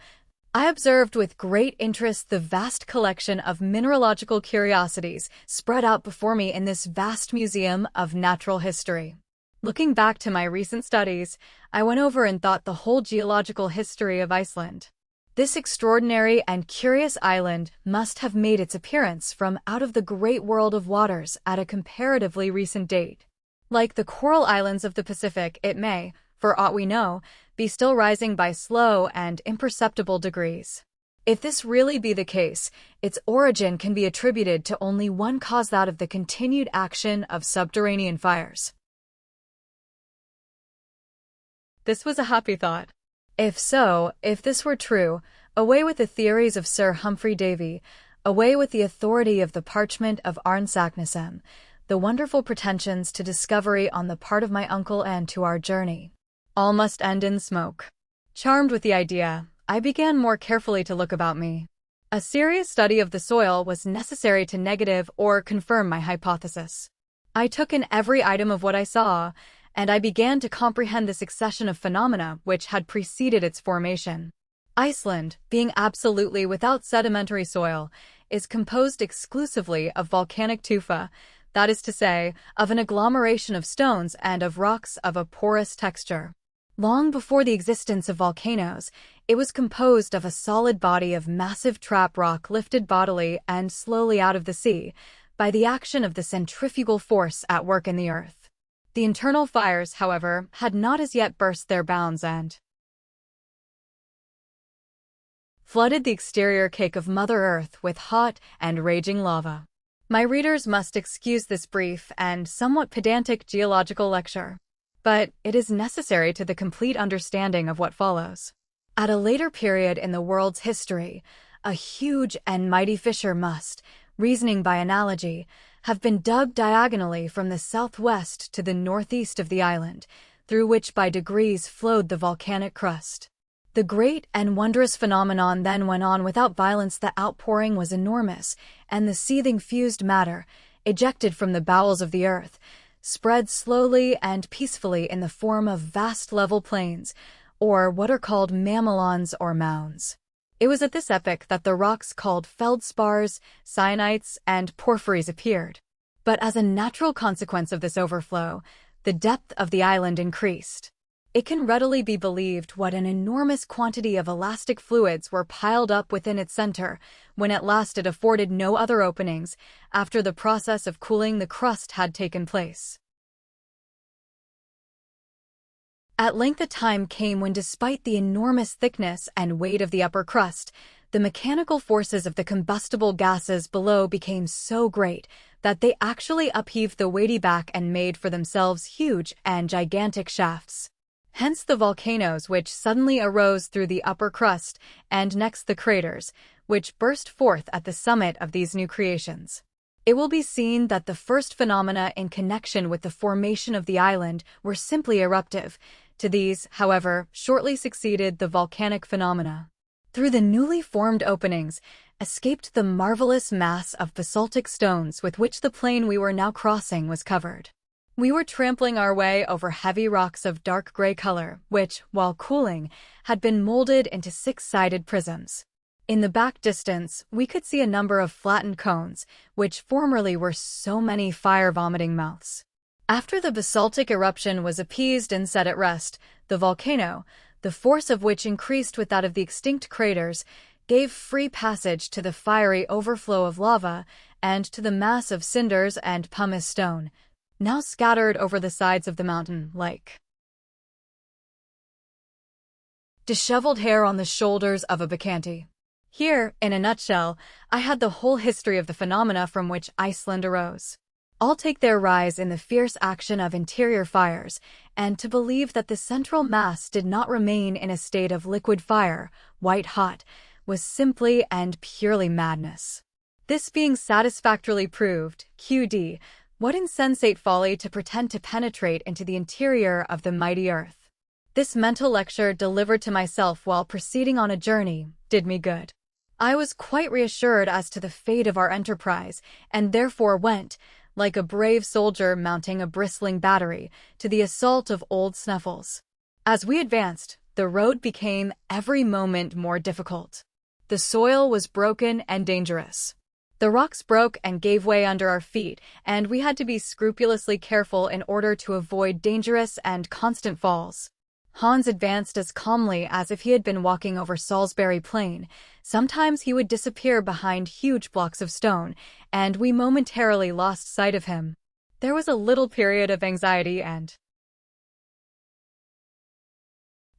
I observed with great interest the vast collection of mineralogical curiosities spread out before me in this vast museum of natural history. Looking back to my recent studies, I went over and thought the whole geological history of Iceland. This extraordinary and curious island must have made its appearance from out of the great world of waters at a comparatively recent date. Like the coral islands of the Pacific, it may, for aught we know, be still rising by slow and imperceptible degrees. If this really be the case, its origin can be attributed to only one cause, that of the continued action of subterranean fires. This was a happy thought. If so, if this were true, away with the theories of Sir Humphrey Davy, away with the authority of the parchment of Arne Saknussemm, the wonderful pretensions to discovery on the part of my uncle, and to our journey. All must end in smoke. Charmed with the idea, I began more carefully to look about me. A serious study of the soil was necessary to negative or confirm my hypothesis. I took in every item of what I saw, and I began to comprehend the succession of phenomena which had preceded its formation. Iceland, being absolutely without sedimentary soil, is composed exclusively of volcanic tufa, that is to say, of an agglomeration of stones and of rocks of a porous texture. Long before the existence of volcanoes, it was composed of a solid body of massive trap rock lifted bodily and slowly out of the sea by the action of the centrifugal force at work in the earth. The internal fires, however, had not as yet burst their bounds and flooded the exterior cake of Mother Earth with hot and raging lava. My readers must excuse this brief and somewhat pedantic geological lecture, but it is necessary to the complete understanding of what follows. At a later period in the world's history, a huge and mighty fissure must, reasoning by analogy, have been dug diagonally from the southwest to the northeast of the island, through which by degrees flowed the volcanic crust. The great and wondrous phenomenon then went on without violence. The outpouring was enormous, and the seething fused matter, ejected from the bowels of the earth, spread slowly and peacefully in the form of vast level plains, or what are called mamelons or mounds. It was at this epoch that the rocks called feldspars, syenites, and porphyries appeared. But as a natural consequence of this overflow, the depth of the island increased. It can readily be believed what an enormous quantity of elastic fluids were piled up within its center, when at last it afforded no other openings, after the process of cooling the crust had taken place. At length a time came when, despite the enormous thickness and weight of the upper crust, the mechanical forces of the combustible gases below became so great that they actually upheaved the weighty back and made for themselves huge and gigantic shafts. Hence the volcanoes which suddenly arose through the upper crust, and next the craters, which burst forth at the summit of these new creations. It will be seen that the first phenomena in connection with the formation of the island were simply eruptive. To these, however, shortly succeeded the volcanic phenomena. Through the newly formed openings escaped the marvelous mass of basaltic stones with which the plain we were now crossing was covered. We were trampling our way over heavy rocks of dark gray color, which, while cooling, had been molded into six-sided prisms. In the back distance, we could see a number of flattened cones, which formerly were so many fire-vomiting mouths. After the basaltic eruption was appeased and set at rest, the volcano, the force of which increased with that of the extinct craters, gave free passage to the fiery overflow of lava and to the mass of cinders and pumice stone, now scattered over the sides of the mountain like disheveled hair on the shoulders of a bacchante. Here, in a nutshell, I had the whole history of the phenomena from which Iceland arose. All take their rise in the fierce action of interior fires, and to believe that the central mass did not remain in a state of liquid fire, white-hot, was simply and purely madness. This being satisfactorily proved, QD, what insensate folly to pretend to penetrate into the interior of the mighty earth. This mental lecture delivered to myself while proceeding on a journey did me good. I was quite reassured as to the fate of our enterprise, and therefore went, like a brave soldier mounting a bristling battery, to the assault of Old Snuffles. As we advanced, the road became every moment more difficult. The soil was broken and dangerous. The rocks broke and gave way under our feet, and we had to be scrupulously careful in order to avoid dangerous and constant falls. Hans advanced as calmly as if he had been walking over Salisbury Plain. Sometimes he would disappear behind huge blocks of stone, and we momentarily lost sight of him. There was a little period of anxiety and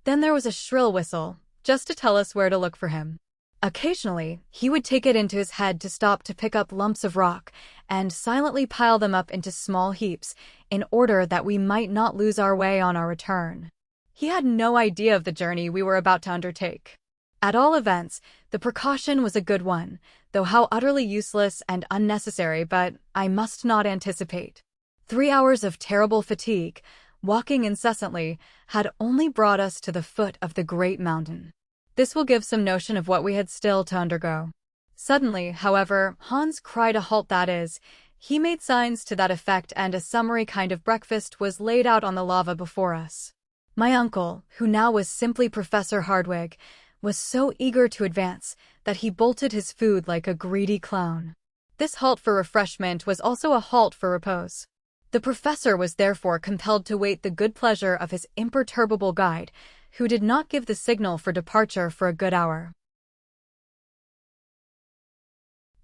then there was a shrill whistle, just to tell us where to look for him. Occasionally, he would take it into his head to stop to pick up lumps of rock and silently pile them up into small heaps in order that we might not lose our way on our return. He had no idea of the journey we were about to undertake. At all events, the precaution was a good one, though how utterly useless and unnecessary, but I must not anticipate. 3 hours of terrible fatigue, walking incessantly, had only brought us to the foot of the great mountain. This will give some notion of what we had still to undergo. Suddenly, however, Hans cried a halt, that is, he made signs to that effect, and a summary kind of breakfast was laid out on the lava before us. My uncle, who now was simply Professor Hardwigg, was so eager to advance that he bolted his food like a greedy clown. This halt for refreshment was also a halt for repose. The professor was therefore compelled to wait the good pleasure of his imperturbable guide, who did not give the signal for departure for a good hour.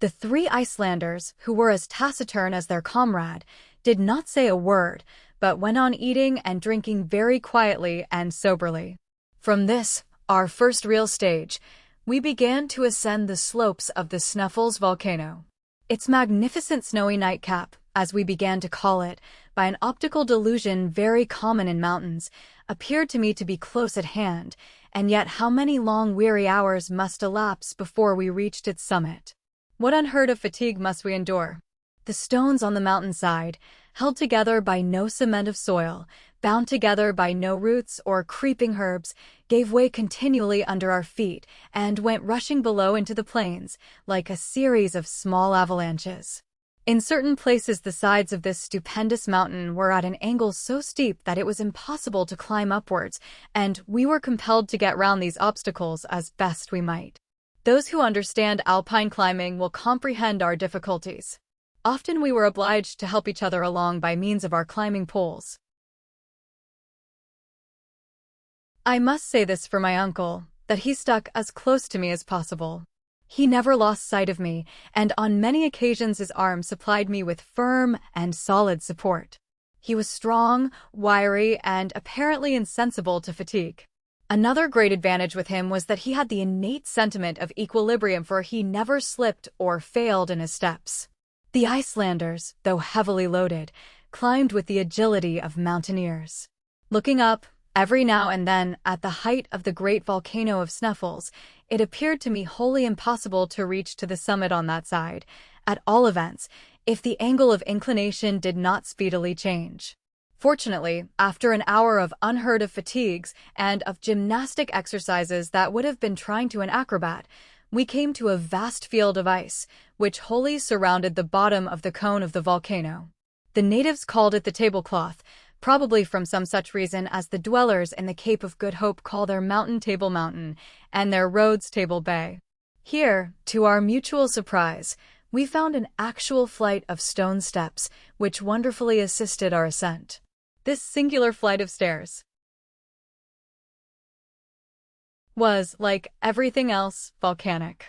The 3 Icelanders, who were as taciturn as their comrade, did not say a word, but went on eating and drinking very quietly and soberly. From this, our first real stage, we began to ascend the slopes of the Snuffles volcano. Its magnificent snowy nightcap, as we began to call it, by an optical delusion very common in mountains, appeared to me to be close at hand, and yet how many long weary hours must elapse before we reached its summit? What unheard of fatigue must we endure? The stones on the mountainside, held together by no cement of soil, bound together by no roots or creeping herbs, gave way continually under our feet and went rushing below into the plains, like a series of small avalanches. In certain places the sides of this stupendous mountain were at an angle so steep that it was impossible to climb upwards, and we were compelled to get round these obstacles as best we might. Those who understand alpine climbing will comprehend our difficulties. Often we were obliged to help each other along by means of our climbing poles. I must say this for my uncle, that he stuck as close to me as possible. He never lost sight of me, and on many occasions his arm supplied me with firm and solid support. He was strong, wiry, and apparently insensible to fatigue. Another great advantage with him was that he had the innate sentiment of equilibrium, for he never slipped or failed in his steps. The Icelanders, though heavily loaded, climbed with the agility of mountaineers. Looking up, every now and then, at the height of the great volcano of Snuffles, it appeared to me wholly impossible to reach to the summit on that side, at all events, if the angle of inclination did not speedily change. Fortunately, after an hour of unheard of fatigues and of gymnastic exercises that would have been trying to an acrobat, we came to a vast field of ice, which wholly surrounded the bottom of the cone of the volcano. The natives called it the tablecloth, probably from some such reason as the dwellers in the Cape of Good Hope call their mountain Table Mountain, and their roads Table Bay. Here, to our mutual surprise, we found an actual flight of stone steps, which wonderfully assisted our ascent. This singular flight of stairs was, like everything else, volcanic.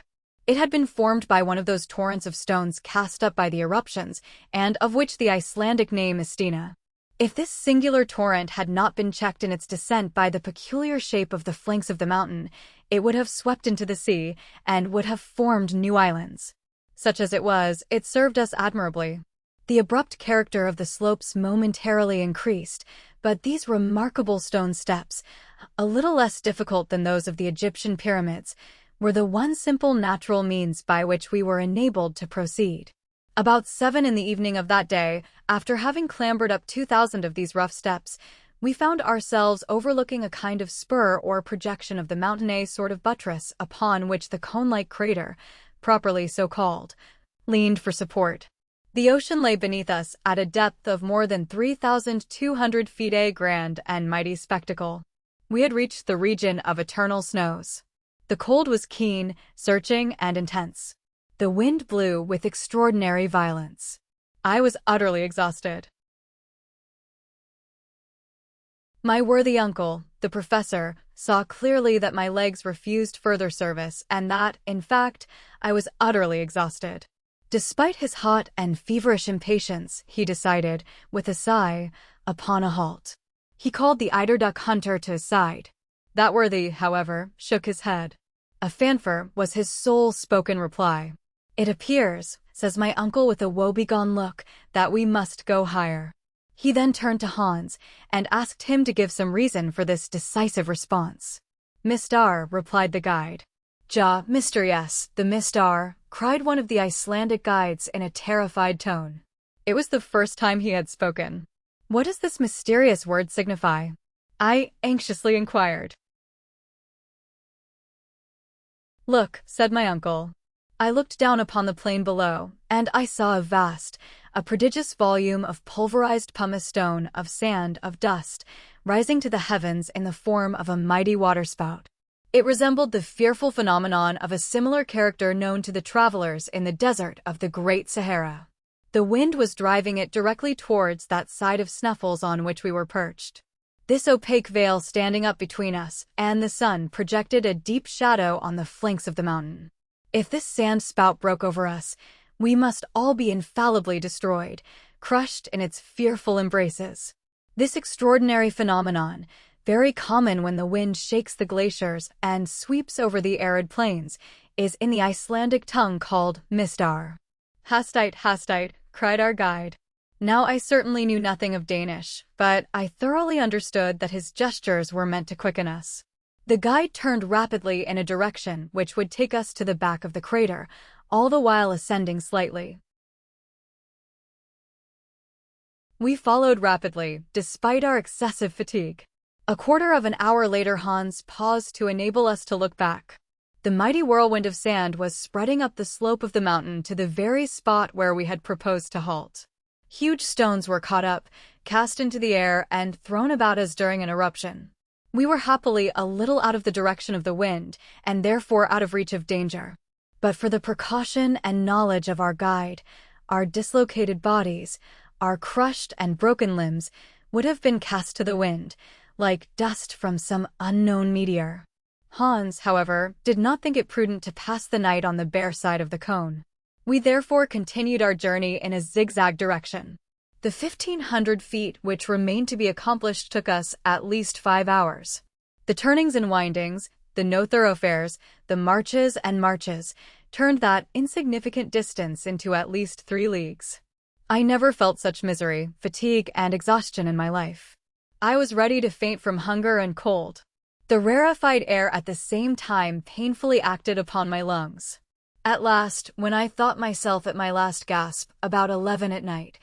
It had been formed by one of those torrents of stones cast up by the eruptions, and of which the Icelandic name is Stina. If this singular torrent had not been checked in its descent by the peculiar shape of the flanks of the mountain, it would have swept into the sea, and would have formed new islands. Such as it was, it served us admirably. The abrupt character of the slopes momentarily increased, but these remarkable stone steps, a little less difficult than those of the Egyptian pyramids, were the one simple natural means by which we were enabled to proceed. About 7 in the evening of that day, after having clambered up 2,000 of these rough steps, We found ourselves overlooking a kind of spur or projection of the mountain, a sort of buttress upon which the cone-like crater, properly so called, leaned for support. The ocean lay beneath us at a depth of more than 3,200 feet, a grand and mighty spectacle. We had reached the region of eternal snows. The cold was keen, searching, and intense. The wind blew with extraordinary violence. I was utterly exhausted. My worthy uncle, the professor, saw clearly that my legs refused further service and that, in fact, I was utterly exhausted. Despite his hot and feverish impatience, he decided, with a sigh, upon a halt. He called the eider-duck hunter to his side. That worthy, however, shook his head. A fanfare was his sole spoken reply. "It appears," says my uncle with a woebegone look, "that we must go higher." He then turned to Hans and asked him to give some reason for this decisive response. "Mistar," replied the guide. "Ja, Mr. Yes, the Mistar," cried one of the Icelandic guides in a terrified tone. It was the first time he had spoken. "What does this mysterious word signify?" I anxiously inquired. "Look," said my uncle. I looked down upon the plain below, and I saw a prodigious volume of pulverized pumice stone, of sand, of dust, rising to the heavens in the form of a mighty waterspout. It resembled the fearful phenomenon of a similar character known to the travelers in the desert of the Great Sahara. The wind was driving it directly towards that side of Sneffels on which we were perched. This opaque veil standing up between us and the sun projected a deep shadow on the flanks of the mountain. If this sand spout broke over us, we must all be infallibly destroyed, crushed in its fearful embraces. This extraordinary phenomenon, very common when the wind shakes the glaciers and sweeps over the arid plains, is in the Icelandic tongue called mistar. Hastite, cried our guide. Now I certainly knew nothing of Danish, but I thoroughly understood that his gestures were meant to quicken us. The guide turned rapidly in a direction which would take us to the back of the crater, all the while ascending slightly. We followed rapidly, despite our excessive fatigue. A quarter of an hour later Hans paused to enable us to look back. The mighty whirlwind of sand was spreading up the slope of the mountain to the very spot where we had proposed to halt. Huge stones were caught up, cast into the air, and thrown about as during an eruption. We were happily a little out of the direction of the wind, and therefore out of reach of danger. But for the precaution and knowledge of our guide, our dislocated bodies, our crushed and broken limbs, would have been cast to the wind, like dust from some unknown meteor. Hans, however, did not think it prudent to pass the night on the bare side of the cone. We therefore continued our journey in a zigzag direction. The 1,500 feet which remained to be accomplished took us at least 5 hours. The turnings and windings, the no thoroughfares, the marches and marches, turned that insignificant distance into at least 3 leagues. I never felt such misery, fatigue, and exhaustion in my life. I was ready to faint from hunger and cold. The rarefied air at the same time painfully acted upon my lungs. At last, when I thought myself at my last gasp, about 11 at night,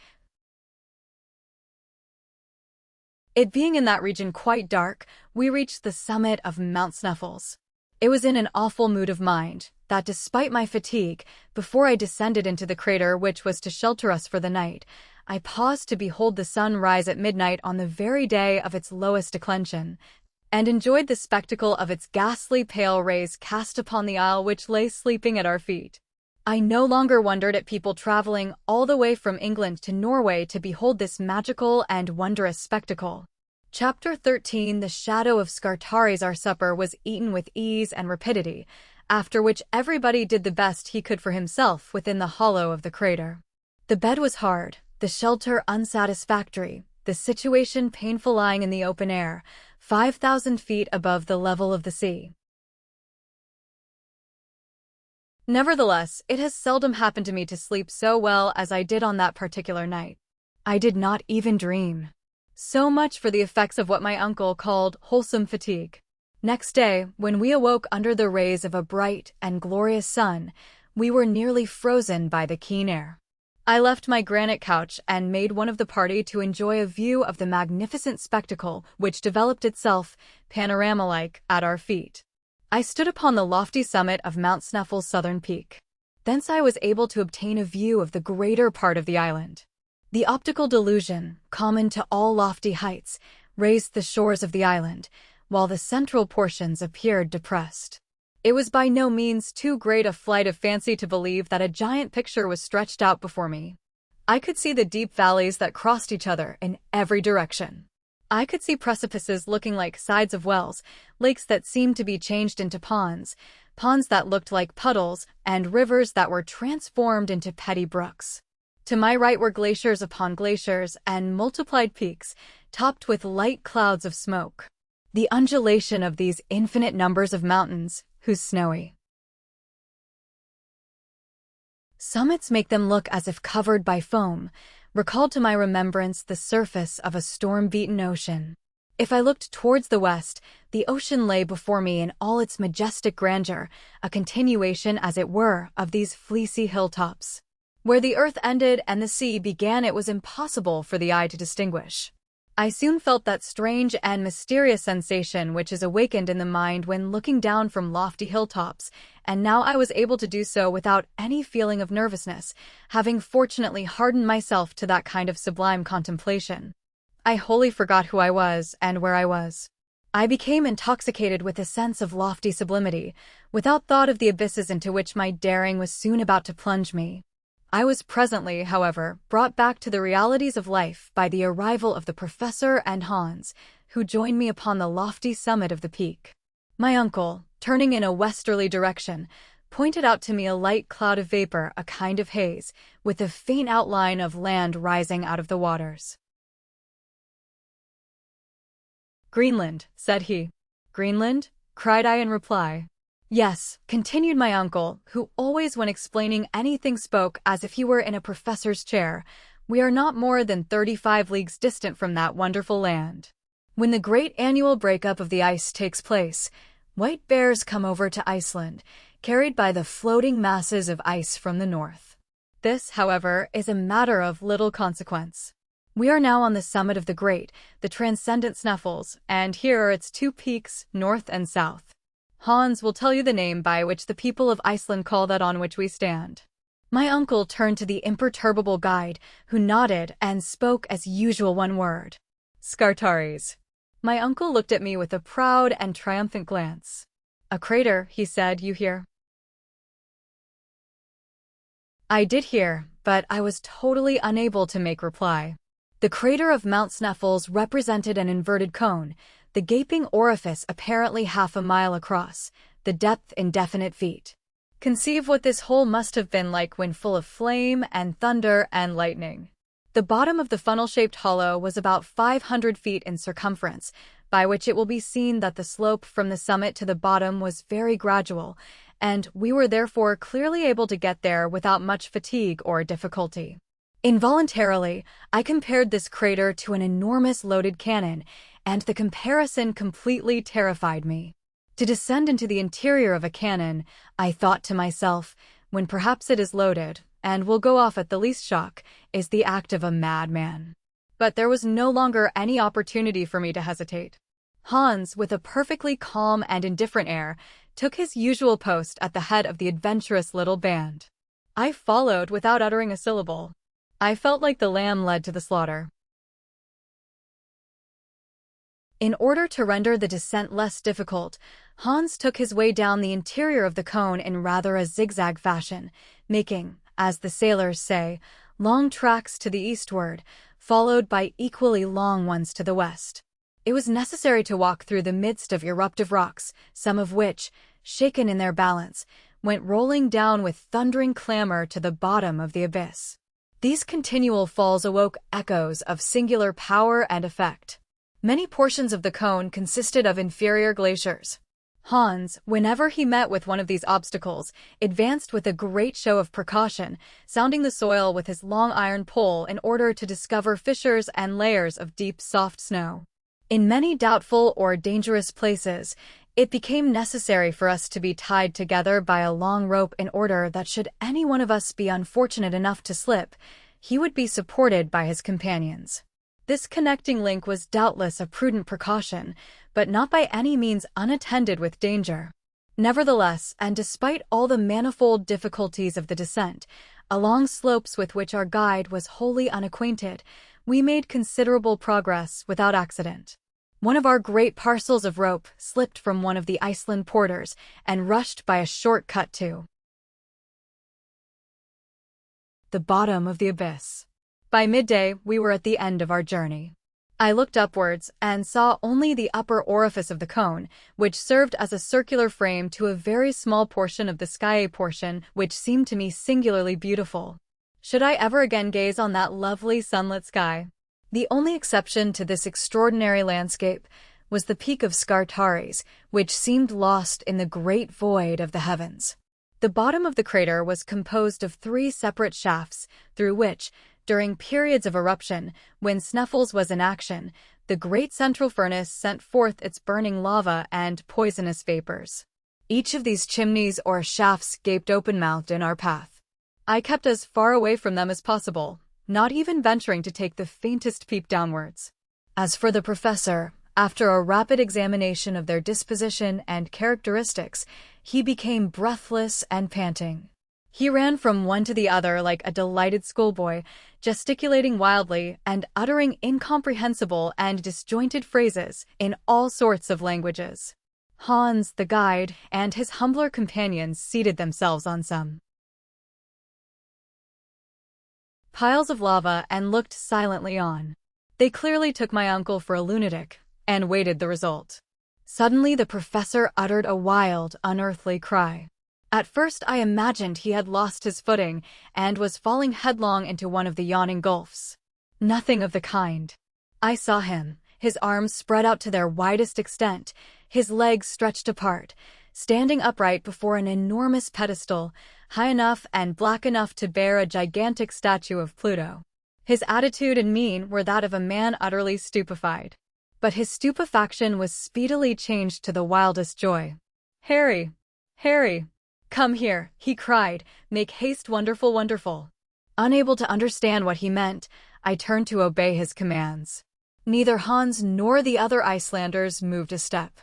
it being in that region quite dark, we reached the summit of Mount Sneffels. It was in an awful mood of mind that, despite my fatigue, before I descended into the crater which was to shelter us for the night, I paused to behold the sun rise at midnight on the very day of its lowest declension, and enjoyed the spectacle of its ghastly pale rays cast upon the isle which lay sleeping at our feet. I no longer wondered at people traveling all the way from England to Norway to behold this magical and wondrous spectacle. Chapter 13. The shadow of Skartaris. Our supper was eaten with ease and rapidity, after which everybody did the best he could for himself within the hollow of the crater. The bed was hard, the shelter unsatisfactory, the situation painful, lying in the open air, 5,000 feet above the level of the sea. Nevertheless, it has seldom happened to me to sleep so well as I did on that particular night. I did not even dream. So much for the effects of what my uncle called wholesome fatigue. Next day, when we awoke under the rays of a bright and glorious sun, we were nearly frozen by the keen air. I left my granite couch and made one of the party to enjoy a view of the magnificent spectacle which developed itself, panorama-like, at our feet. I stood upon the lofty summit of Mount Sneffels's southern peak. Thence I was able to obtain a view of the greater part of the island. The optical delusion, common to all lofty heights, raised the shores of the island, while the central portions appeared depressed. It was by no means too great a flight of fancy to believe that a giant picture was stretched out before me. I could see the deep valleys that crossed each other in every direction. I could see precipices looking like sides of wells, lakes that seemed to be changed into ponds, ponds that looked like puddles, and rivers that were transformed into petty brooks. To my right were glaciers upon glaciers and multiplied peaks, topped with light clouds of smoke. The undulation of these infinite numbers of mountains, whose snowy summits make them look as if covered by foam, recalled to my remembrance the surface of a storm-beaten ocean. If I looked towards the west, the ocean lay before me in all its majestic grandeur, a continuation, as it were, of these fleecy hilltops. Where the earth ended and the sea began, it was impossible for the eye to distinguish. I soon felt that strange and mysterious sensation which is awakened in the mind when looking down from lofty hilltops, and now I was able to do so without any feeling of nervousness, having fortunately hardened myself to that kind of sublime contemplation. I wholly forgot who I was and where I was. I became intoxicated with a sense of lofty sublimity, without thought of the abysses into which my daring was soon about to plunge me. I was presently, however, brought back to the realities of life by the arrival of the professor and Hans, who joined me upon the lofty summit of the peak. My uncle, turning in a westerly direction, pointed out to me a light cloud of vapor, a kind of haze, with a faint outline of land rising out of the waters. "Greenland," said he. "Greenland?" cried I in reply. "Yes," continued my uncle, who always when explaining anything spoke as if he were in a professor's chair, "we are not more than 35 leagues distant from that wonderful land. When the great annual breakup of the ice takes place, white bears come over to Iceland, carried by the floating masses of ice from the north. This, however, is a matter of little consequence. We are now on the summit of the transcendent Sneffels, and here are its two peaks, north and south. Hans will tell you the name by which the people of Iceland call that on which we stand." My uncle turned to the imperturbable guide, who nodded and spoke as usual one word: "Scartaris." My uncle looked at me with a proud and triumphant glance. "A crater," he said, "you hear?" I did hear, but I was totally unable to make reply. The crater of Mount Sneffels represented an inverted cone, the gaping orifice apparently half a mile across, the depth indefinite feet. Conceive what this hole must have been like when full of flame and thunder and lightning. The bottom of the funnel-shaped hollow was about 500 feet in circumference, by which it will be seen that the slope from the summit to the bottom was very gradual, and we were therefore clearly able to get there without much fatigue or difficulty. Involuntarily, I compared this crater to an enormous loaded cannon, and the comparison completely terrified me. To descend into the interior of a cannon, I thought to myself, when perhaps it is loaded, and will go off at the least shock, is the act of a madman. But there was no longer any opportunity for me to hesitate. Hans, with a perfectly calm and indifferent air, took his usual post at the head of the adventurous little band. I followed without uttering a syllable. I felt like the lamb led to the slaughter. In order to render the descent less difficult, Hans took his way down the interior of the cone in rather a zigzag fashion, making, as the sailors say, long tracks to the eastward, followed by equally long ones to the west. It was necessary to walk through the midst of eruptive rocks, some of which, shaken in their balance, went rolling down with thundering clamor to the bottom of the abyss. These continual falls awoke echoes of singular power and effect. Many portions of the cone consisted of inferior glaciers. Hans, whenever he met with one of these obstacles, advanced with a great show of precaution, sounding the soil with his long iron pole in order to discover fissures and layers of deep, soft snow. In many doubtful or dangerous places, It became necessary for us to be tied together by a long rope in order that should any one of us be unfortunate enough to slip, he would be supported by his companions. This connecting link was doubtless a prudent precaution, but not by any means unattended with danger. Nevertheless, and despite all the manifold difficulties of the descent, along slopes with which our guide was wholly unacquainted, we made considerable progress without accident. One of our great parcels of rope slipped from one of the Iceland porters and rushed by a short cut to the bottom of the abyss. By midday, we were at the end of our journey. I looked upwards and saw only the upper orifice of the cone, which served as a circular frame to a very small portion of the sky portion, which seemed to me singularly beautiful. Should I ever again gaze on that lovely sunlit sky? The only exception to this extraordinary landscape was the peak of Skartaris, which seemed lost in the great void of the heavens. The bottom of the crater was composed of 3 separate shafts, through which, during periods of eruption, when Sneffels was in action, the great central furnace sent forth its burning lava and poisonous vapors. Each of these chimneys or shafts gaped open-mouthed in our path. I kept as far away from them as possible, not even venturing to take the faintest peep downwards. As for the professor, after a rapid examination of their disposition and characteristics, he became breathless and panting. He ran from one to the other like a delighted schoolboy, gesticulating wildly and uttering incomprehensible and disjointed phrases in all sorts of languages. Hans, the guide, and his humbler companions seated themselves on some piles of lava and looked silently on. They clearly took my uncle for a lunatic and waited the result. Suddenly the professor uttered a wild, unearthly cry. At first I imagined he had lost his footing and was falling headlong into one of the yawning gulfs. Nothing of the kind. I saw him, his arms spread out to their widest extent, his legs stretched apart, standing upright before an enormous pedestal, high enough and black enough to bear a gigantic statue of Pluto. His attitude and mien were that of a man utterly stupefied. But his stupefaction was speedily changed to the wildest joy. "Harry! Harry! Come here," he cried. "Make haste, wonderful, wonderful." Unable to understand what he meant, I turned to obey his commands. Neither Hans nor the other Icelanders moved a step.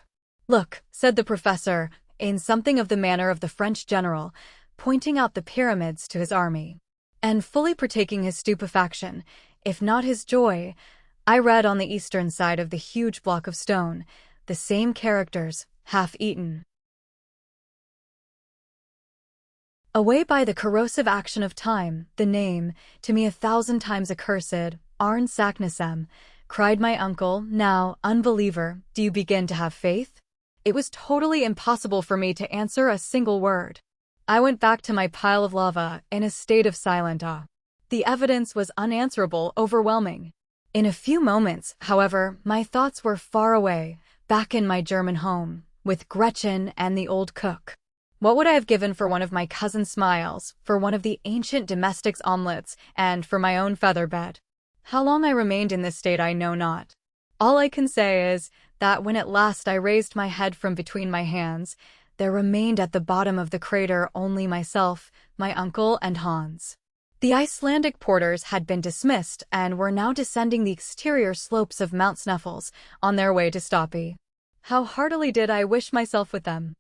"Look," said the professor, in something of the manner of the French general, pointing out the pyramids to his army. And fully partaking his stupefaction, if not his joy, I read on the eastern side of the huge block of stone the same characters, half-eaten away by the corrosive action of time, the name, to me 1,000 times accursed, Arne Saknussemm. Cried my uncle, "Now, unbeliever, do you begin to have faith?" It was totally impossible for me to answer a single word. I went back to my pile of lava in a state of silent awe. The evidence was unanswerable, overwhelming. In a few moments, however, my thoughts were far away, back in my German home, with Gretchen and the old cook. What would I have given for one of my cousin's smiles, for one of the ancient domestic's omelets, and for my own feather bed? How long I remained in this state I know not. All I can say is that when at last I raised my head from between my hands, there remained at the bottom of the crater only myself, my uncle, and Hans. The Icelandic porters had been dismissed and were now descending the exterior slopes of Mount Sneffels on their way to Stapi. How heartily did I wish myself with them!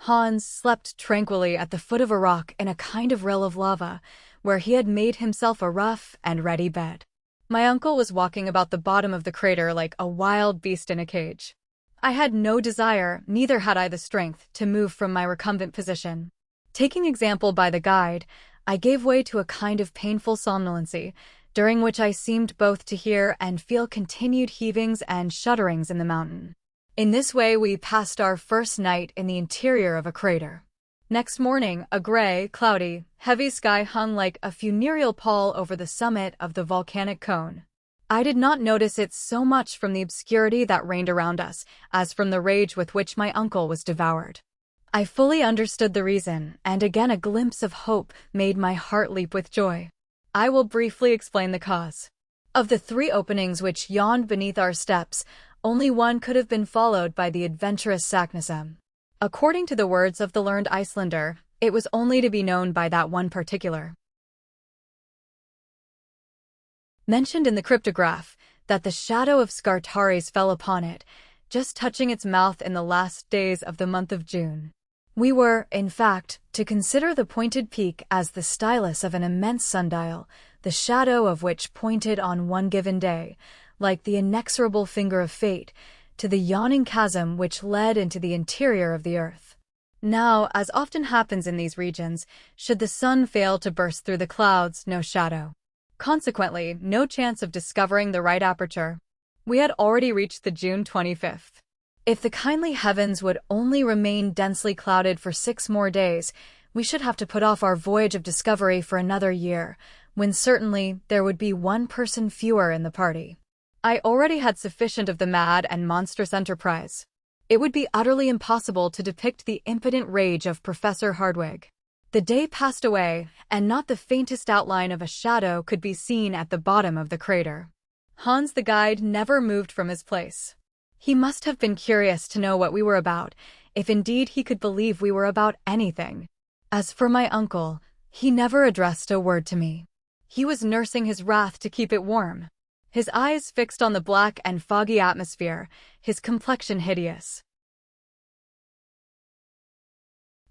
Hans slept tranquilly at the foot of a rock in a kind of rill of lava, where he had made himself a rough and ready bed. My uncle was walking about the bottom of the crater like a wild beast in a cage. I had no desire, neither had I the strength, to move from my recumbent position. Taking example by the guide, I gave way to a kind of painful somnolency, during which I seemed both to hear and feel continued heavings and shudderings in the mountain. In this way we passed our first night in the interior of a crater. Next morning, a gray, cloudy, heavy sky hung like a funereal pall over the summit of the volcanic cone. I did not notice it so much from the obscurity that reigned around us as from the rage with which my uncle was devoured. I fully understood the reason, and again a glimpse of hope made my heart leap with joy. I will briefly explain the cause. Of the 3 openings which yawned beneath our steps, only one could have been followed by the adventurous Saknussemm. According to the words of the learned Icelander, it was only to be known by that one particular. Mentioned in the cryptograph, that the shadow of Skartaris fell upon it, just touching its mouth in the last days of the month of June. We were, in fact, to consider the pointed peak as the stylus of an immense sundial, the shadow of which pointed on one given day, like the inexorable finger of fate, to the yawning chasm which led into the interior of the earth. Now, as often happens in these regions, should the sun fail to burst through the clouds, no shadow. Consequently, no chance of discovering the right aperture. We had already reached the June 25th. If the kindly heavens would only remain densely clouded for 6 more days, we should have to put off our voyage of discovery for another year, when certainly there would be one person fewer in the party. I already had sufficient of the mad and monstrous enterprise. It would be utterly impossible to depict the impotent rage of Professor Hardwigg. The day passed away, and not the faintest outline of a shadow could be seen at the bottom of the crater. Hans the guide never moved from his place. He must have been curious to know what we were about, if indeed he could believe we were about anything. As for my uncle, he never addressed a word to me. He was nursing his wrath to keep it warm. His eyes fixed on the black and foggy atmosphere, his complexion hideous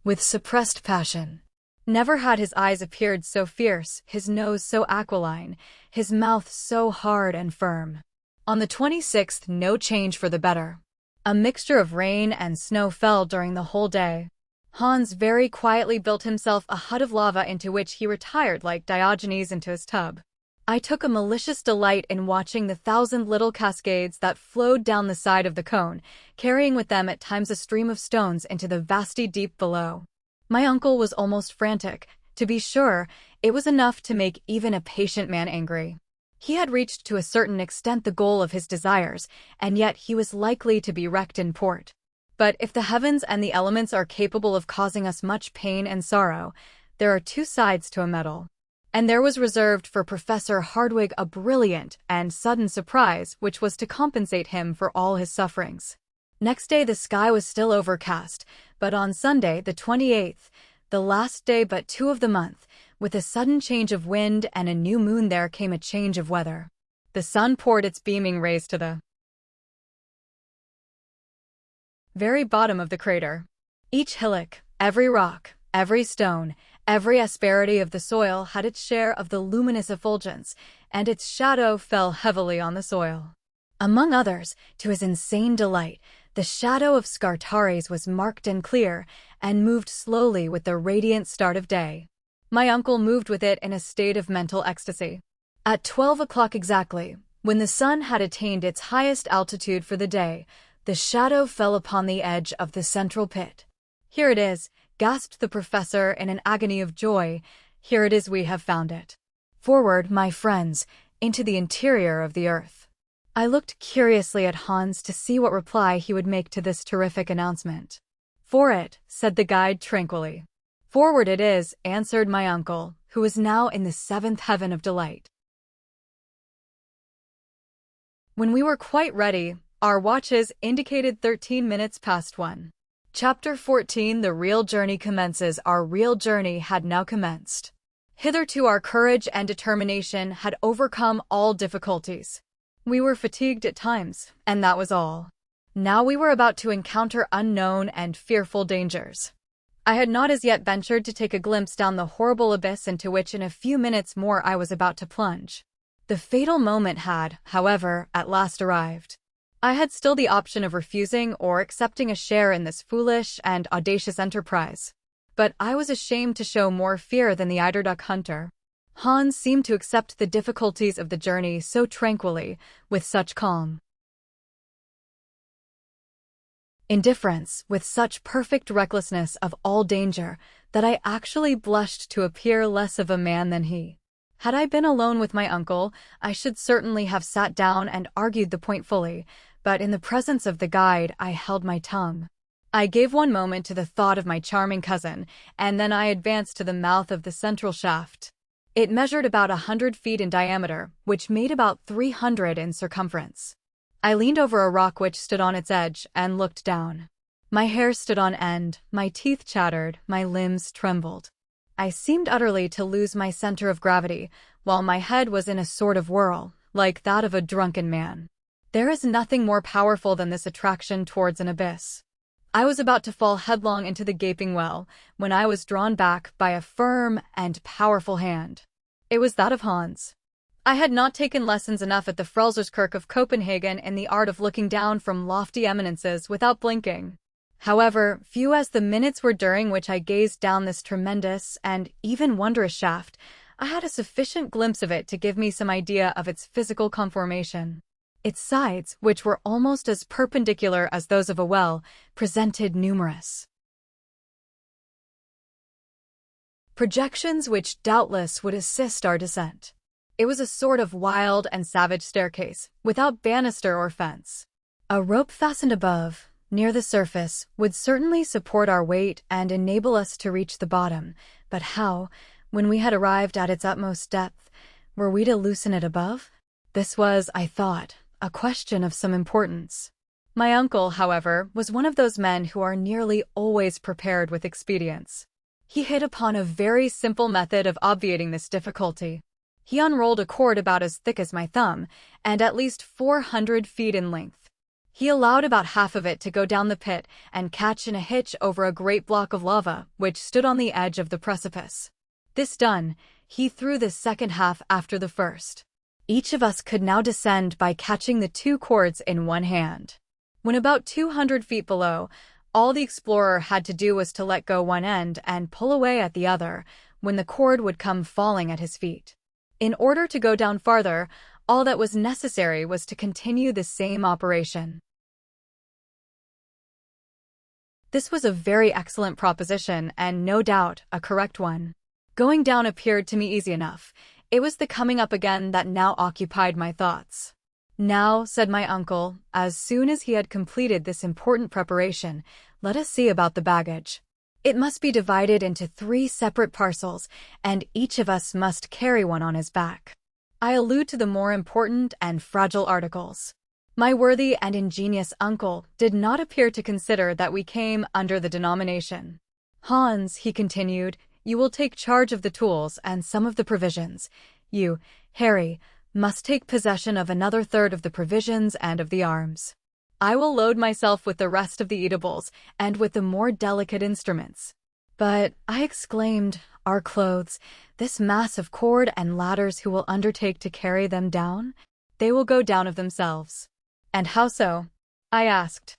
with suppressed passion. Never had his eyes appeared so fierce, his nose so aquiline, his mouth so hard and firm. On the 26th, no change for the better. A mixture of rain and snow fell during the whole day. Hans very quietly built himself a hut of lava into which he retired like Diogenes into his tub. I took a malicious delight in watching the 1,000 little cascades that flowed down the side of the cone, carrying with them at times a stream of stones into the vasty deep below. My uncle was almost frantic. To be sure, it was enough to make even a patient man angry. He had reached to a certain extent the goal of his desires, and yet he was likely to be wrecked in port. But if the heavens and the elements are capable of causing us much pain and sorrow, there are 2 sides to a medal. And there was reserved for Professor Hardwigg a brilliant and sudden surprise which was to compensate him for all his sufferings. Next day the sky was still overcast, but on Sunday, the 28th, the last day but 2 of the month, with a sudden change of wind and a new moon there came a change of weather. The sun poured its beaming rays to the very bottom of the crater. Each hillock, every rock, every stone, every asperity of the soil had its share of the luminous effulgence, and its shadow fell heavily on the soil. Among others, to his insane delight, the shadow of Skartaris was marked and clear, and moved slowly with the radiant start of day. My uncle moved with it in a state of mental ecstasy. At 12 o'clock exactly, when the sun had attained its highest altitude for the day, the shadow fell upon the edge of the central pit. "Here it is," gasped the professor in an agony of joy. "Here it is, we have found it. Forward, my friends, into the interior of the earth." I looked curiously at Hans to see what reply he would make to this terrific announcement. "For it," said the guide tranquilly. "Forward it is," answered my uncle, who was now in the 7th heaven of delight. When we were quite ready, our watches indicated 13 minutes past 1. Chapter 14 The real journey commences. Our real journey had now commenced. Hitherto our courage and determination had overcome all difficulties. We were fatigued at times, and that was all. Now we were about to encounter unknown and fearful dangers. I had not as yet ventured to take a glimpse down the horrible abyss into which in a few minutes more I was about to plunge. The fatal moment had, however, at last arrived. I had still the option of refusing or accepting a share in this foolish and audacious enterprise. But I was ashamed to show more fear than the eiderduck hunter. Hans seemed to accept the difficulties of the journey so tranquilly, with such calm indifference, with such perfect recklessness of all danger, that I actually blushed to appear less of a man than he. Had I been alone with my uncle, I should certainly have sat down and argued the point fully, but in the presence of the guide I held my tongue. I gave one moment to the thought of my charming cousin, and then I advanced to the mouth of the central shaft. It measured about 100 feet in diameter, which made about 300 in circumference. I leaned over a rock which stood on its edge and looked down. My hair stood on end, my teeth chattered, my limbs trembled. I seemed utterly to lose my center of gravity, while my head was in a sort of whirl, like that of a drunken man. There is nothing more powerful than this attraction towards an abyss. I was about to fall headlong into the gaping well, when I was drawn back by a firm and powerful hand. It was that of Hans. I had not taken lessons enough at the Frelsers of Copenhagen in the art of looking down from lofty eminences without blinking. However, few as the minutes were during which I gazed down this tremendous and even wondrous shaft, I had a sufficient glimpse of it to give me some idea of its physical conformation. Its sides, which were almost as perpendicular as those of a well, presented numerous projections which doubtless would assist our descent. It was a sort of wild and savage staircase, without banister or fence. A rope fastened above, near the surface, would certainly support our weight and enable us to reach the bottom, but how, when we had arrived at its utmost depth, were we to loosen it above? This was, I thought, a question of some importance. My uncle, however, was one of those men who are nearly always prepared with expedients. He hit upon a very simple method of obviating this difficulty. He unrolled a cord about as thick as my thumb, and at least 400 feet in length. He allowed about half of it to go down the pit and catch in a hitch over a great block of lava, which stood on the edge of the precipice. This done, he threw the second half after the first. Each of us could now descend by catching the two cords in one hand. When about 200 feet below, all the explorer had to do was to let go one end and pull away at the other, when the cord would come falling at his feet. In order to go down farther, all that was necessary was to continue the same operation. This was a very excellent proposition and no doubt a correct one. Going down appeared to me easy enough. It was the coming up again that now occupied my thoughts. Now, said my uncle, as soon as he had completed this important preparation, let us see about the baggage. It must be divided into 3 separate parcels, and each of us must carry one on his back. I allude to the more important and fragile articles. My worthy and ingenious uncle did not appear to consider that we came under the denomination. Hans, he continued, you will take charge of the tools and some of the provisions. You, Harry, must take possession of another third of the provisions and of the arms. I will load myself with the rest of the eatables and with the more delicate instruments. But, I exclaimed, our clothes, this mass of cord and ladders, who will undertake to carry them down? They will go down of themselves. And how so? I asked.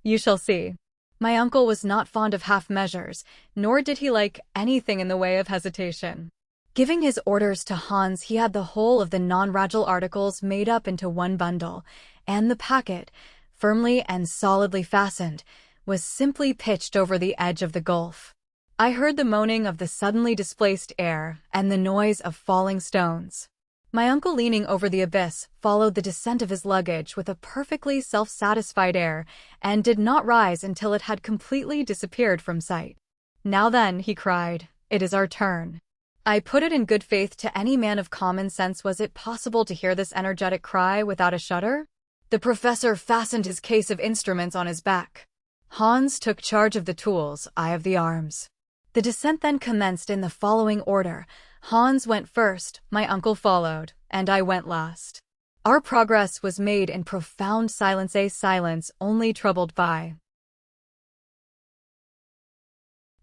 You shall see. My uncle was not fond of half measures, nor did he like anything in the way of hesitation. Giving his orders to Hans, he had the whole of the non-fragile articles made up into one bundle, and the packet, firmly and solidly fastened, was simply pitched over the edge of the gulf. I heard the moaning of the suddenly displaced air and the noise of falling stones. My uncle, leaning over the abyss, followed the descent of his luggage with a perfectly self-satisfied air, and did not rise until it had completely disappeared from sight. Now then, he cried, it is our turn. I put it in good faith to any man of common sense, was it possible to hear this energetic cry without a shudder? The professor fastened his case of instruments on his back. Hans took charge of the tools, I of the arms. The descent then commenced in the following order. Hans went first, my uncle followed, and I went last. Our progress was made in profound silence, a silence only troubled by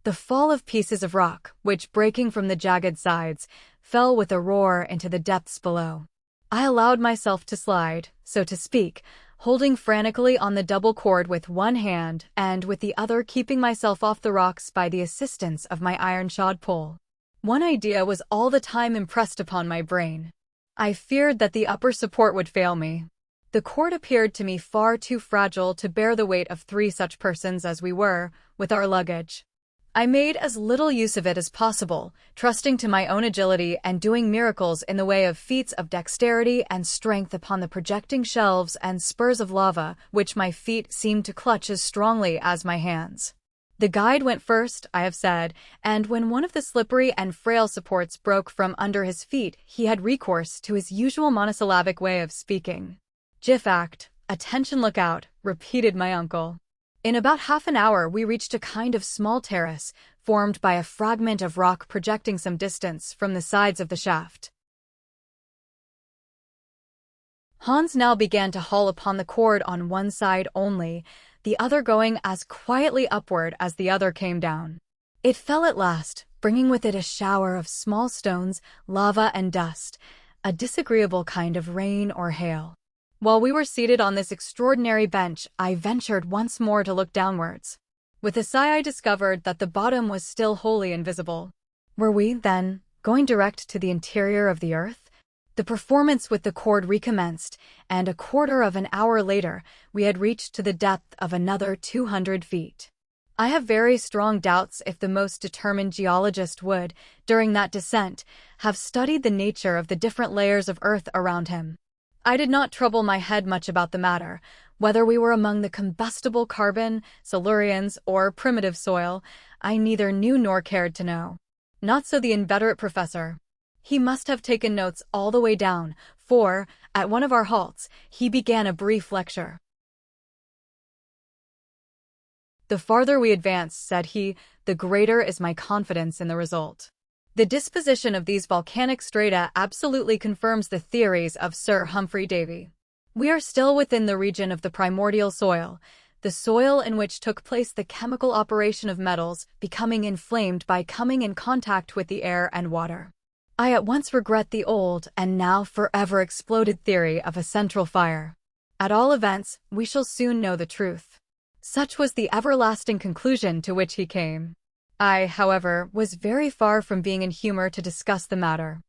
the fall of pieces of rock, which, breaking from the jagged sides, fell with a roar into the depths below. I allowed myself to slide, so to speak, holding frantically on the double cord with one hand and with the other keeping myself off the rocks by the assistance of my iron-shod pole. One idea was all the time impressed upon my brain. I feared that the upper support would fail me. The cord appeared to me far too fragile to bear the weight of 3 such persons as we were, with our luggage. I made as little use of it as possible, trusting to my own agility and doing miracles in the way of feats of dexterity and strength upon the projecting shelves and spurs of lava, which my feet seemed to clutch as strongly as my hands. The guide went first, I have said, and when one of the slippery and frail supports broke from under his feet, he had recourse to his usual monosyllabic way of speaking. "Jiff act, attention look out," repeated my uncle. In about half an hour we reached a kind of small terrace, formed by a fragment of rock projecting some distance from the sides of the shaft. Hans now began to haul upon the cord on one side only, the other going as quietly upward as the other came down. It fell at last, bringing with it a shower of small stones, lava and dust, a disagreeable kind of rain or hail. While we were seated on this extraordinary bench, I ventured once more to look downwards. With a sigh I discovered that the bottom was still wholly invisible. Were we, then, going direct to the interior of the earth? The performance with the cord recommenced, and a quarter of an hour later, we had reached to the depth of another 200 feet. I have very strong doubts if the most determined geologist would, during that descent, have studied the nature of the different layers of earth around him. I did not trouble my head much about the matter. Whether we were among the combustible carbon, Silurians, or primitive soil, I neither knew nor cared to know. Not so the inveterate professor. He must have taken notes all the way down, for, at one of our halts, he began a brief lecture. "The farther we advance," said he, "the greater is my confidence in the result. The disposition of these volcanic strata absolutely confirms the theories of Sir Humphrey Davy. We are still within the region of the primordial soil, the soil in which took place the chemical operation of metals becoming inflamed by coming in contact with the air and water. I at once regret the old and now forever exploded theory of a central fire. At all events, we shall soon know the truth." Such was the everlasting conclusion to which he came. I, however, was very far from being in humor to discuss the matter.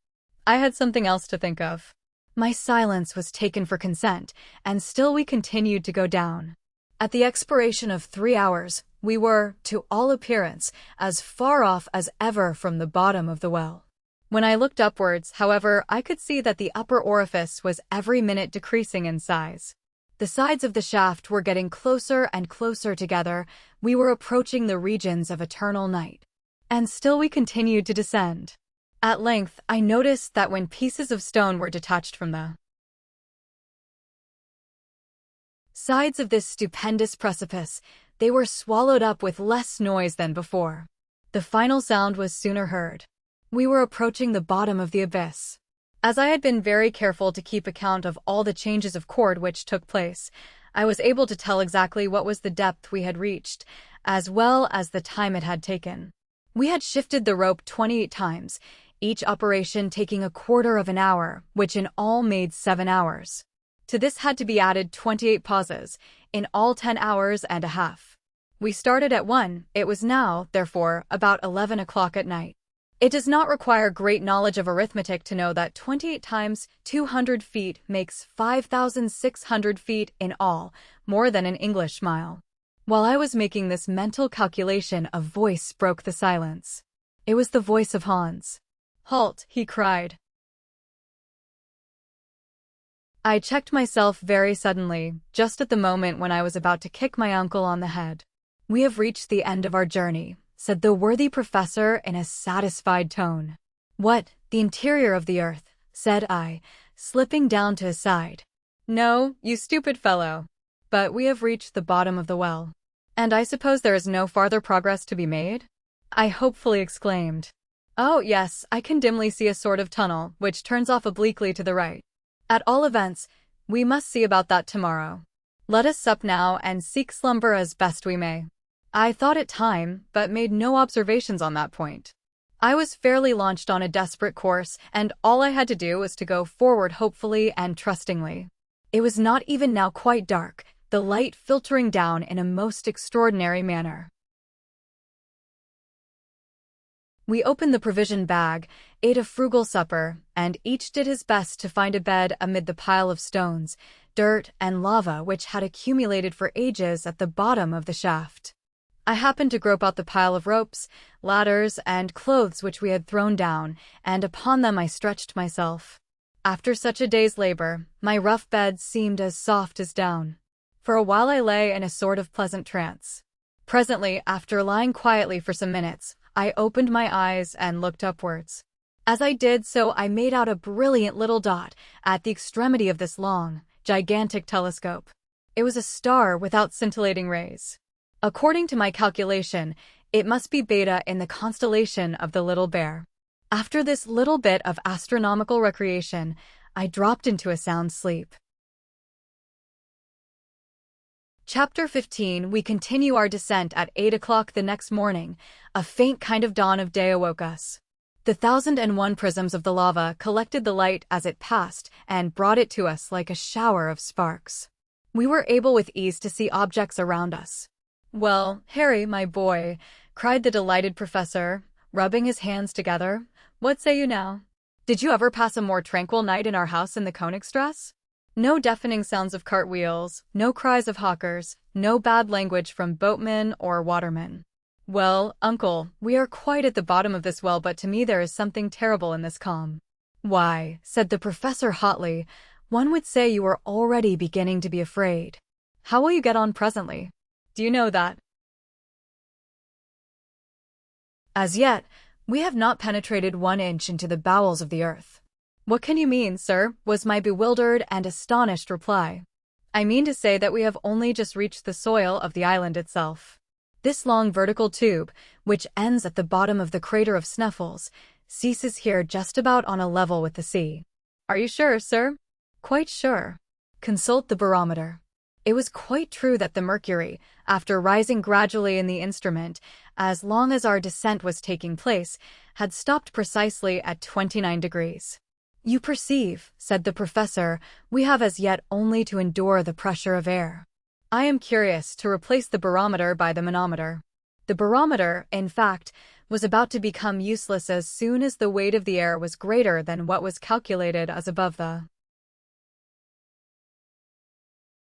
I had something else to think of. My silence was taken for consent, and still we continued to go down. At the expiration of 3 hours, we were, to all appearance, as far off as ever from the bottom of the well. When I looked upwards, however, I could see that the upper orifice was every minute decreasing in size. The sides of the shaft were getting closer and closer together. We were approaching the regions of eternal night. And still we continued to descend. At length, I noticed that when pieces of stone were detached from the sides of this stupendous precipice, they were swallowed up with less noise than before. The final sound was sooner heard. We were approaching the bottom of the abyss. As I had been very careful to keep account of all the changes of chord which took place, I was able to tell exactly what was the depth we had reached, as well as the time it had taken. We had shifted the rope 28 times, each operation taking a quarter of an hour, which in all made 7 hours. To this had to be added 28 pauses, in all 10 hours and a half. We started at 1, it was now, therefore, about 11 o'clock at night. It does not require great knowledge of arithmetic to know that 28 times 200 feet makes 5,600 feet in all, more than an English mile. While I was making this mental calculation, a voice broke the silence. It was the voice of Hans. "Halt!" he cried. I checked myself very suddenly, just at the moment when I was about to kick my uncle on the head. "We have reached the end of our journey," said the worthy professor in a satisfied tone. "What, the interior of the earth?" said I, slipping down to his side. "No, you stupid fellow. But we have reached the bottom of the well. And I suppose there is no farther progress to be made?" I hopefully exclaimed. "Oh, yes, I can dimly see a sort of tunnel, which turns off obliquely to the right. At all events, we must see about that tomorrow. Let us sup now and seek slumber as best we may." I thought it time, but made no observations on that point. I was fairly launched on a desperate course, and all I had to do was to go forward hopefully and trustingly. It was not even now quite dark, the light filtering down in a most extraordinary manner. We opened the provision bag, ate a frugal supper, and each did his best to find a bed amid the pile of stones, dirt, and lava which had accumulated for ages at the bottom of the shaft. I happened to grope out the pile of ropes, ladders, and clothes which we had thrown down, and upon them I stretched myself. After such a day's labor, my rough bed seemed as soft as down. For a while I lay in a sort of pleasant trance. Presently, after lying quietly for some minutes, I opened my eyes and looked upwards. As I did so, I made out a brilliant little dot at the extremity of this long, gigantic telescope. It was a star without scintillating rays. According to my calculation, it must be Beta in the constellation of the Little Bear. After this little bit of astronomical recreation, I dropped into a sound sleep. Chapter 15. We continue our descent at 8 o'clock the next morning. A faint kind of dawn of day awoke us. The 1,001 prisms of the lava collected the light as it passed and brought it to us like a shower of sparks. We were able with ease to see objects around us. "Well, Harry, my boy," cried the delighted professor, rubbing his hands together, "what say you now? Did you ever pass a more tranquil night in our house in the Königstrasse? No deafening sounds of cartwheels, no cries of hawkers, no bad language from boatmen or watermen." "Well, uncle, we are quite at the bottom of this well, but to me there is something terrible in this calm." "Why," said the professor hotly, "one would say you were already beginning to be afraid. How will you get on presently? Do you know that as yet, we have not penetrated 1 inch into the bowels of the earth?" "What can you mean, sir?" was my bewildered and astonished reply. "I mean to say that we have only just reached the soil of the island itself. This long vertical tube, which ends at the bottom of the crater of Sneffels, ceases here just about on a level with the sea." "Are you sure, sir?" "Quite sure. Consult the barometer." It was quite true that the mercury, after rising gradually in the instrument, as long as our descent was taking place, had stopped precisely at 29 degrees. "You perceive," said the professor, "we have as yet only to endure the pressure of air. I am curious to replace the barometer by the manometer." The barometer, in fact, was about to become useless as soon as the weight of the air was greater than what was calculated as above the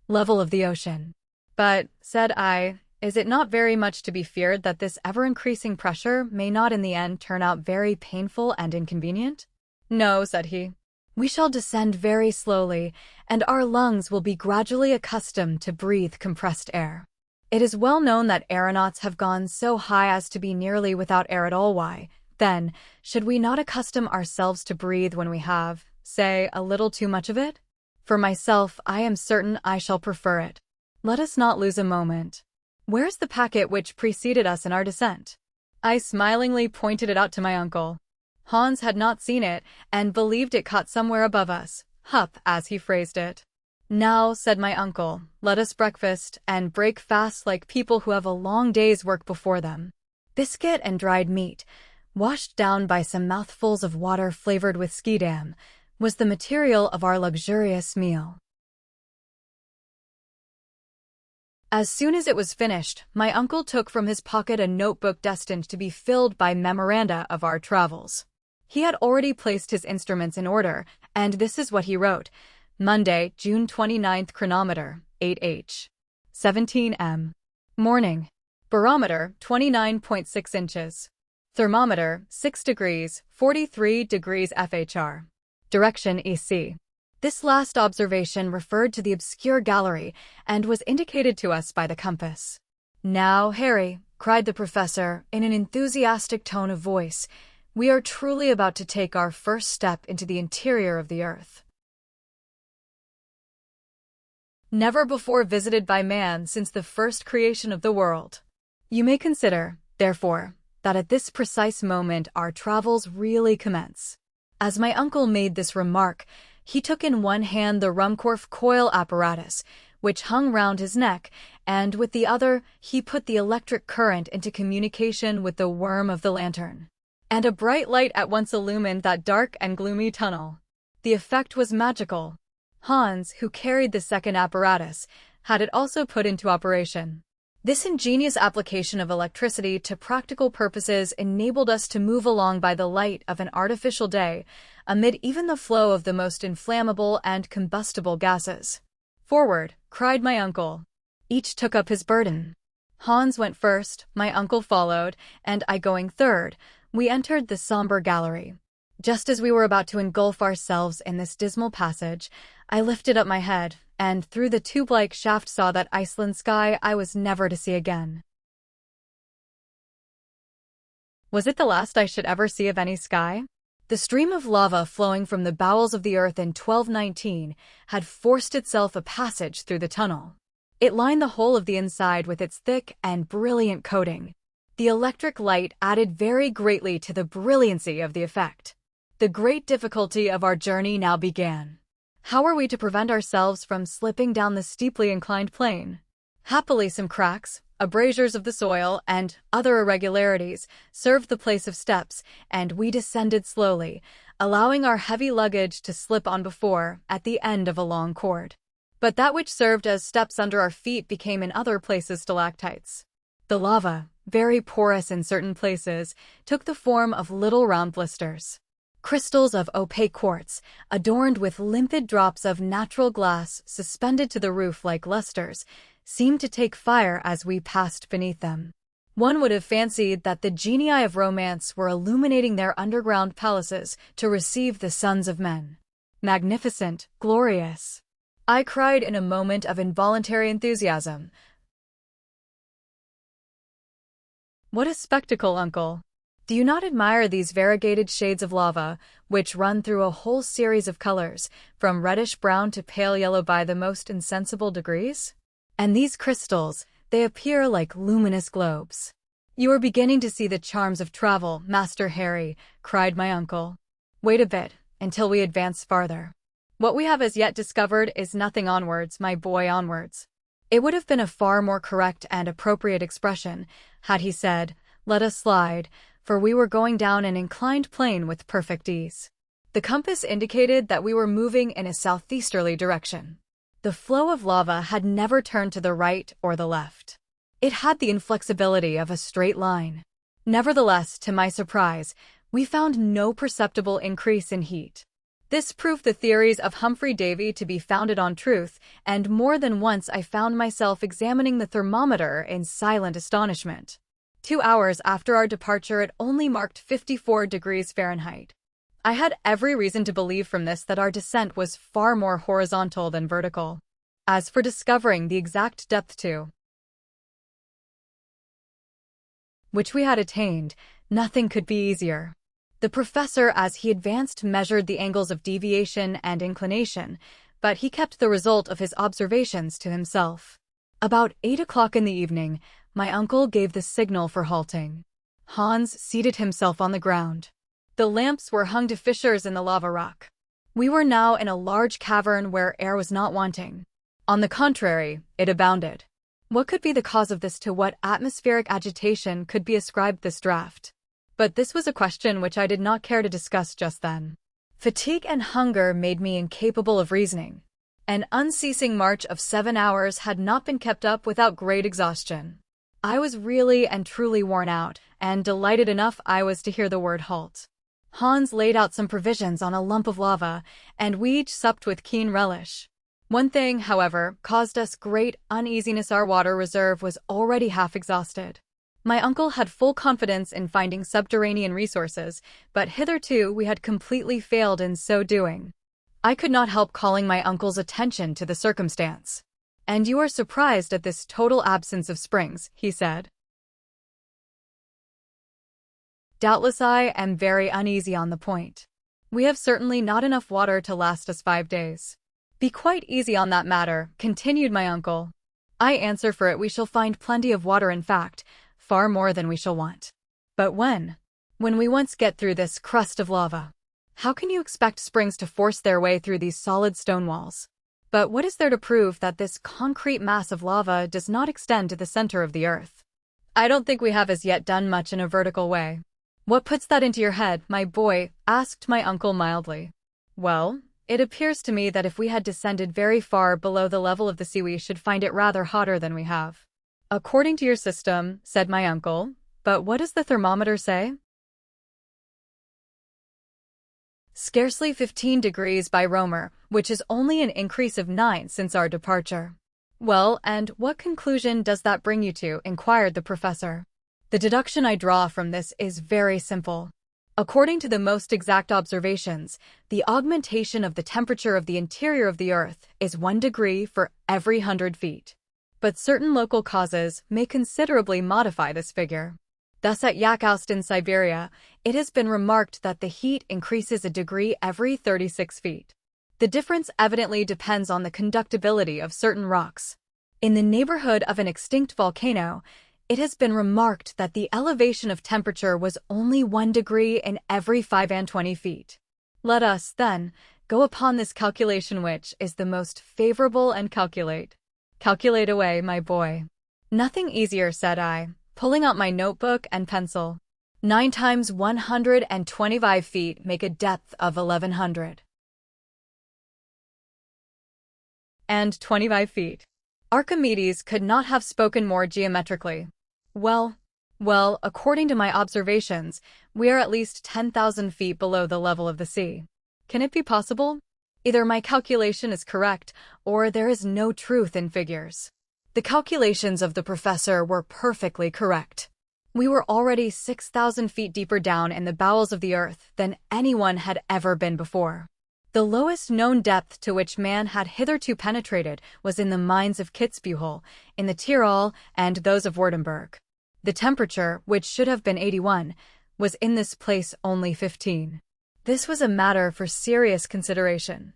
level of the ocean. "But," said I, "is it not very much to be feared that this ever-increasing pressure may not in the end turn out very painful and inconvenient?" "No," said he. "We shall descend very slowly, and our lungs will be gradually accustomed to breathe compressed air. It is well known that aeronauts have gone so high as to be nearly without air at all. Why, then, should we not accustom ourselves to breathe when we have, say, a little too much of it? For myself, I am certain I shall prefer it. Let us not lose a moment. Where's the packet which preceded us in our descent?" I smilingly pointed it out to my uncle. Hans had not seen it, and believed it caught somewhere above us, "hup," as he phrased it. "Now," said my uncle, "let us breakfast, and break fast like people who have a long day's work before them." Biscuit and dried meat, washed down by some mouthfuls of water flavored with Schiedam, was the material of our luxurious meal. As soon as it was finished, my uncle took from his pocket a notebook destined to be filled by memoranda of our travels. He had already placed his instruments in order, and this is what he wrote. Monday, June 29th, chronometer, 8h. 17 m. Morning. Barometer, 29.6 inches. Thermometer, 6 degrees, 43 degrees FHR. Direction EC. This last observation referred to the obscure gallery and was indicated to us by the compass. "Now, Harry," cried the professor in an enthusiastic tone of voice, "we are truly about to take our first step into the interior of the earth. Never before visited by man since the first creation of the world. You may consider, therefore, that at this precise moment our travels really commence." As my uncle made this remark, he took in one hand the Ruhmkorff coil apparatus, which hung round his neck, and with the other he put the electric current into communication with the worm of the lantern. And a bright light at once illumined that dark and gloomy tunnel. The effect was magical. Hans, who carried the second apparatus, had it also put into operation. This ingenious application of electricity to practical purposes enabled us to move along by the light of an artificial day, amid even the flow of the most inflammable and combustible gases. "Forward!" cried my uncle. Each took up his burden. Hans went first, my uncle followed, and I going third, we entered the somber gallery. Just as we were about to engulf ourselves in this dismal passage, I lifted up my head, and through the tube-like shaft saw that Iceland sky I was never to see again. Was it the last I should ever see of any sky? The stream of lava flowing from the bowels of the earth in 1219 had forced itself a passage through the tunnel. It lined the whole of the inside with its thick and brilliant coating. The electric light added very greatly to the brilliancy of the effect. The great difficulty of our journey now began. How were we to prevent ourselves from slipping down the steeply inclined plane? Happily, some cracks, abrasures of the soil, and other irregularities served the place of steps, and we descended slowly, allowing our heavy luggage to slip on before, at the end of a long cord. But that which served as steps under our feet became in other places stalactites. The lava, very porous in certain places, took the form of little round blisters. Crystals of opaque quartz, adorned with limpid drops of natural glass suspended to the roof like lustres, seemed to take fire as we passed beneath them. One would have fancied that the genii of romance were illuminating their underground palaces to receive the sons of men. Magnificent, glorious! I cried in a moment of involuntary enthusiasm. What a spectacle, Uncle! Do you not admire these variegated shades of lava, which run through a whole series of colors, from reddish-brown to pale yellow by the most insensible degrees? And these crystals, they appear like luminous globes. You are beginning to see the charms of travel, Master Harry, cried my uncle. Wait a bit, until we advance farther. What we have as yet discovered is nothing onwards, my boy, onwards. It would have been a far more correct and appropriate expression, had he said, let us slide, for we were going down an inclined plane with perfect ease. The compass indicated that we were moving in a southeasterly direction. The flow of lava had never turned to the right or the left. It had the inflexibility of a straight line. Nevertheless, to my surprise, we found no perceptible increase in heat. This proved the theories of Humphrey Davy to be founded on truth, and more than once I found myself examining the thermometer in silent astonishment. 2 hours after our departure, it only marked 54 degrees Fahrenheit. I had every reason to believe from this that our descent was far more horizontal than vertical. As for discovering the exact depth to which we had attained, nothing could be easier. The professor, as he advanced, measured the angles of deviation and inclination, but he kept the result of his observations to himself. About 8 o'clock in the evening, my uncle gave the signal for halting. Hans seated himself on the ground. The lamps were hung to fissures in the lava rock. We were now in a large cavern where air was not wanting. On the contrary, it abounded. What could be the cause of this? To what atmospheric agitation could be ascribed this draught? But this was a question which I did not care to discuss just then. Fatigue and hunger made me incapable of reasoning. An unceasing march of 7 hours had not been kept up without great exhaustion. I was really and truly worn out, and delighted enough I was to hear the word halt. Hans laid out some provisions on a lump of lava, and we each supped with keen relish. One thing, however, caused us great uneasiness. Our water reserve was already half exhausted. My uncle had full confidence in finding subterranean resources, but hitherto we had completely failed in so doing. I could not help calling my uncle's attention to the circumstance. And you are surprised at this total absence of springs, he said. Doubtless I am very uneasy on the point. We have certainly not enough water to last us 5 days. Be quite easy on that matter, continued my uncle. I answer for it we shall find plenty of water, in fact, far more than we shall want. But when? When we once get through this crust of lava. How can you expect springs to force their way through these solid stone walls? But what is there to prove that this concrete mass of lava does not extend to the center of the earth? I don't think we have as yet done much in a vertical way. What puts that into your head, my boy? Asked my uncle mildly. Well, it appears to me that if we had descended very far below the level of the sea, we should find it rather hotter than we have. According to your system, said my uncle, but what does the thermometer say? Scarcely 15 degrees by Romer, which is only an increase of 9 since our departure. Well, and what conclusion does that bring you to? Inquired the professor. The deduction I draw from this is very simple. According to the most exact observations, the augmentation of the temperature of the interior of the Earth is 1 degree for every 100 feet. But certain local causes may considerably modify this figure. Thus at Yakutsk in Siberia, it has been remarked that the heat increases a degree every 36 feet. The difference evidently depends on the conductibility of certain rocks. In the neighborhood of an extinct volcano, it has been remarked that the elevation of temperature was only 1 degree in every 520 feet. Let us, then, go upon this calculation which is the most favorable and calculate. Calculate away, my boy. Nothing easier, said I, pulling out my notebook and pencil. 9 times 125 feet make a depth of 1100. And 25 feet. Archimedes could not have spoken more geometrically. Well, according to my observations, we are at least 10,000 feet below the level of the sea. Can it be possible? Either my calculation is correct, or there is no truth in figures. The calculations of the professor were perfectly correct. We were already 6,000 feet deeper down in the bowels of the earth than anyone had ever been before. The lowest known depth to which man had hitherto penetrated was in the mines of Kitzbühel, in the Tyrol, and those of Württemberg. The temperature, which should have been 81, was in this place only 15. This was a matter for serious consideration.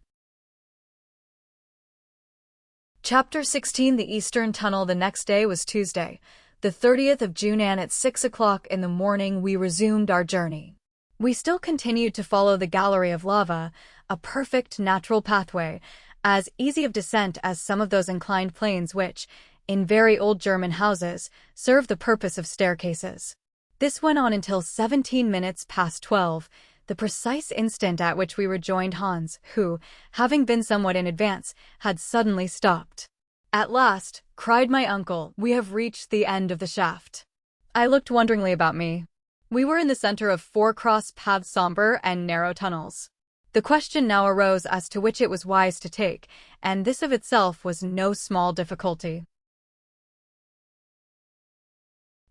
Chapter 16. The Eastern Tunnel. The next day was Tuesday, the 30th of June, and at 6 o'clock in the morning we resumed our journey. We still continued to follow the gallery of lava, a perfect natural pathway, as easy of descent as some of those inclined planes which, in very old German houses, serve the purpose of staircases. This went on until 17 minutes past 12, the precise instant at which we rejoined Hans, who, having been somewhat in advance, had suddenly stopped. At last, cried my uncle, we have reached the end of the shaft. I looked wonderingly about me. We were in the center of 4 cross-paths, somber and narrow tunnels. The question now arose as to which it was wise to take, and this of itself was no small difficulty.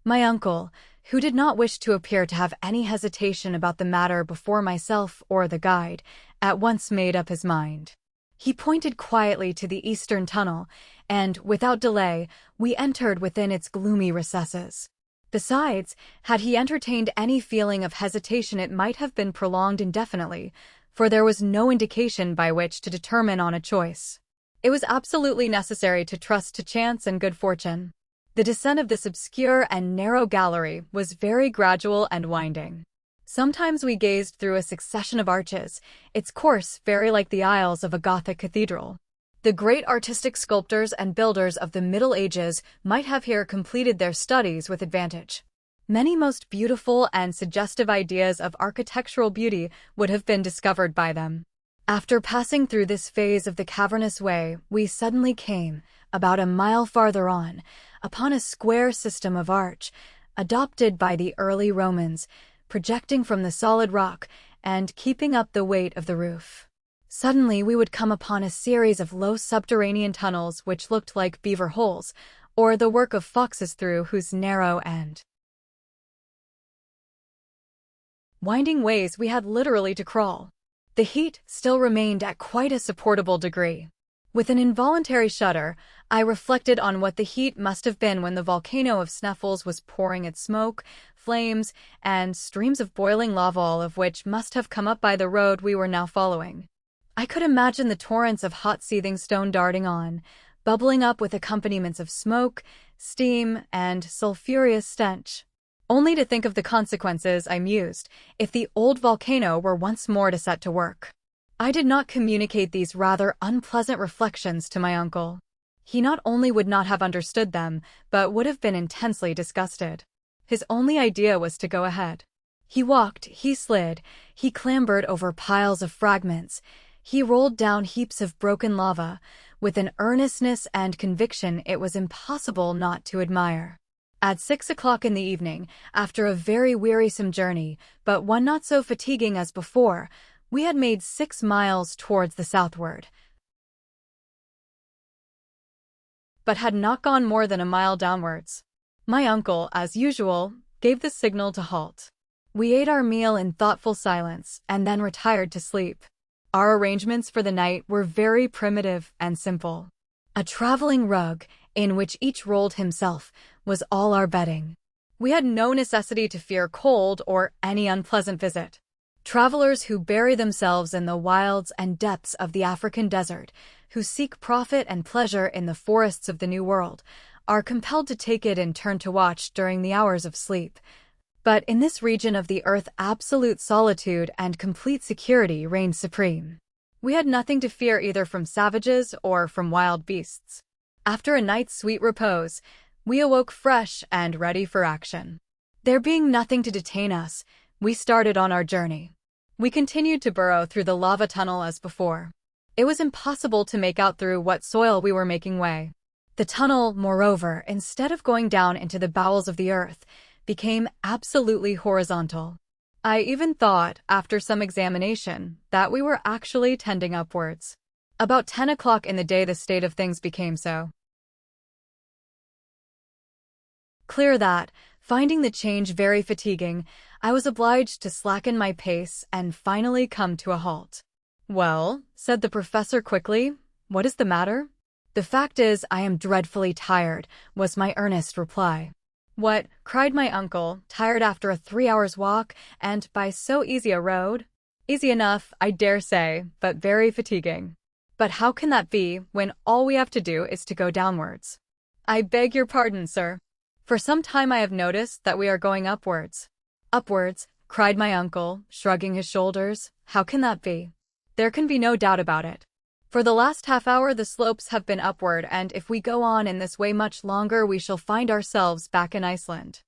My uncle, who did not wish to appear to have any hesitation about the matter before myself or the guide, at once made up his mind. He pointed quietly to the eastern tunnel, and, without delay, we entered within its gloomy recesses. Besides, had he entertained any feeling of hesitation, it might have been prolonged indefinitely, for there was no indication by which to determine on a choice. It was absolutely necessary to trust to chance and good fortune. The descent of this obscure and narrow gallery was very gradual and winding. Sometimes we gazed through a succession of arches, its course very like the aisles of a Gothic cathedral. The great artistic sculptors and builders of the Middle Ages might have here completed their studies with advantage. Many most beautiful and suggestive ideas of architectural beauty would have been discovered by them. After passing through this phase of the cavernous way, we suddenly came, about a mile farther on, upon a square system of arch, adopted by the early Romans, projecting from the solid rock and keeping up the weight of the roof. Suddenly we would come upon a series of low subterranean tunnels which looked like beaver holes, or the work of foxes through whose narrow and winding ways we had literally to crawl. The heat still remained at quite a supportable degree. With an involuntary shudder, I reflected on what the heat must have been when the volcano of Sneffels was pouring its smoke, flames, and streams of boiling lava, all of which must have come up by the road we were now following. I could imagine the torrents of hot seething stone darting on, bubbling up with accompaniments of smoke, steam, and sulphurous stench. Only to think of the consequences, I mused, if the old volcano were once more to set to work. I did not communicate these rather unpleasant reflections to my uncle. He not only would not have understood them, but would have been intensely disgusted. His only idea was to go ahead. He walked, he slid, he clambered over piles of fragments, he rolled down heaps of broken lava, with an earnestness and conviction it was impossible not to admire. At 6 o'clock in the evening, after a very wearisome journey, but one not so fatiguing as before, we had made 6 miles towards the southward, but had not gone more than a mile downwards. My uncle, as usual, gave the signal to halt. We ate our meal in thoughtful silence and then retired to sleep. Our arrangements for the night were very primitive and simple. A traveling rug, in which each rolled himself, was all our bedding. We had no necessity to fear cold or any unpleasant visit. Travelers who bury themselves in the wilds and depths of the African desert, who seek profit and pleasure in the forests of the New World, are compelled to take it in turn to watch during the hours of sleep. But in this region of the earth, absolute solitude and complete security reigned supreme. We had nothing to fear either from savages or from wild beasts. After a night's sweet repose, we awoke fresh and ready for action. There being nothing to detain us, we started on our journey. We continued to burrow through the lava tunnel as before. It was impossible to make out through what soil we were making way. The tunnel, moreover, instead of going down into the bowels of the earth, became absolutely horizontal. I even thought, after some examination, that we were actually tending upwards. About 10 o'clock in the day, the state of things became so clear that, finding the change very fatiguing, I was obliged to slacken my pace and finally come to a halt. "Well," said the professor quickly, "what is the matter?" "The fact is, I am dreadfully tired," was my earnest reply. "What?" cried my uncle, "tired after a 3 hours' walk, and by so easy a road?" "Easy enough, I dare say, but very fatiguing." "But how can that be, when all we have to do is to go downwards?" "I beg your pardon, sir. For some time I have noticed that we are going upwards." "Upwards?" cried my uncle, shrugging his shoulders. "How can that be?" "There can be no doubt about it. For the last half-hour the slopes have been upward, and if we go on in this way much longer we shall find ourselves back in Iceland."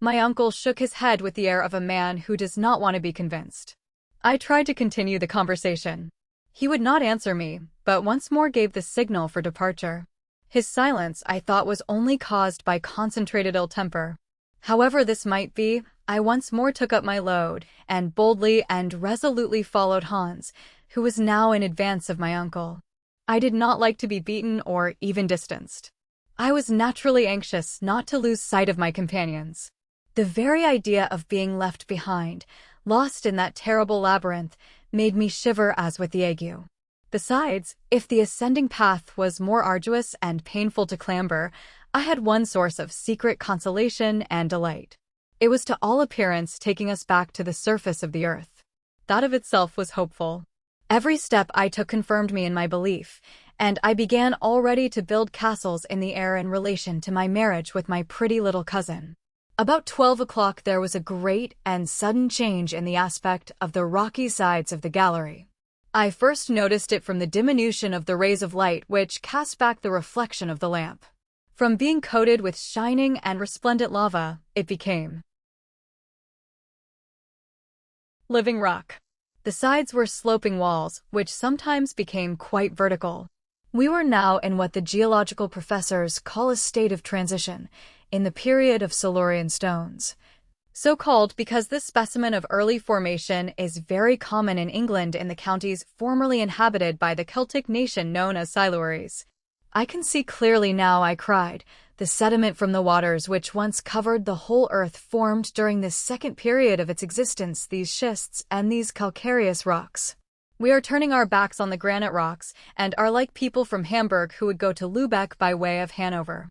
My uncle shook his head with the air of a man who does not want to be convinced. I tried to continue the conversation. He would not answer me, but once more gave the signal for departure. His silence, I thought, was only caused by concentrated ill temper. However this might be, I once more took up my load, and boldly and resolutely followed Hans, who was now in advance of my uncle. I did not like to be beaten or even distanced. I was naturally anxious not to lose sight of my companions. The very idea of being left behind, lost in that terrible labyrinth, made me shiver as with the ague. Besides, if the ascending path was more arduous and painful to clamber, I had one source of secret consolation and delight. It was to all appearance taking us back to the surface of the earth. That of itself was hopeful. Every step I took confirmed me in my belief, and I began already to build castles in the air in relation to my marriage with my pretty little cousin. About 12 o'clock there was a great and sudden change in the aspect of the rocky sides of the gallery. I first noticed it from the diminution of the rays of light which cast back the reflection of the lamp. From being coated with shining and resplendent lava, it became living rock. The sides were sloping walls, which sometimes became quite vertical. We were now in what the geological professors call a state of transition, in the period of Silurian stones. So called because this specimen of early formation is very common in England in the counties formerly inhabited by the Celtic nation known as Silures. "I can see clearly now," I cried. "The sediment from the waters which once covered the whole earth formed during this second period of its existence these schists and these calcareous rocks. We are turning our backs on the granite rocks, and are like people from Hamburg who would go to Lübeck by way of Hanover."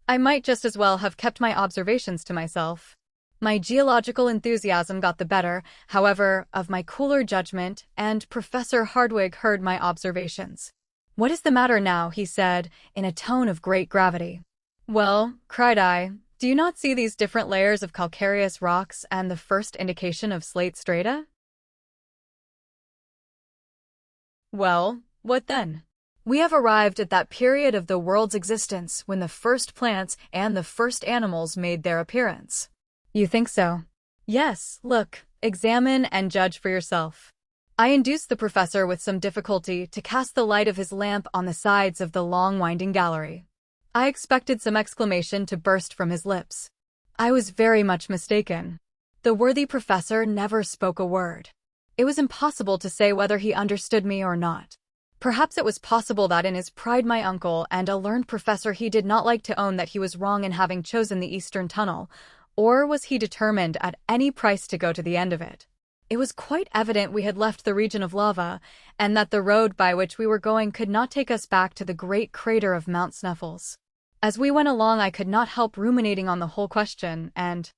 I might just as well have kept my observations to myself. My geological enthusiasm got the better, however, of my cooler judgment, and Professor Hardwigg heard my observations. "What is the matter now?" he said, in a tone of great gravity. "Well," cried I, "do you not see these different layers of calcareous rocks and the first indication of slate strata?" "Well, what then?" "We have arrived at that period of the world's existence when the first plants and the first animals made their appearance." "You think so?" "Yes, look, examine and judge for yourself." I induced the professor with some difficulty to cast the light of his lamp on the sides of the long winding gallery. I expected some exclamation to burst from his lips. I was very much mistaken. The worthy professor never spoke a word. It was impossible to say whether he understood me or not. Perhaps it was possible that in his pride my uncle and a learned professor he did not like to own that he was wrong in having chosen the eastern tunnel, or was he determined at any price to go to the end of it? It was quite evident we had left the region of lava, and that the road by which we were going could not take us back to the great crater of Mount Sneffels. As we went along, I could not help ruminating on the whole question and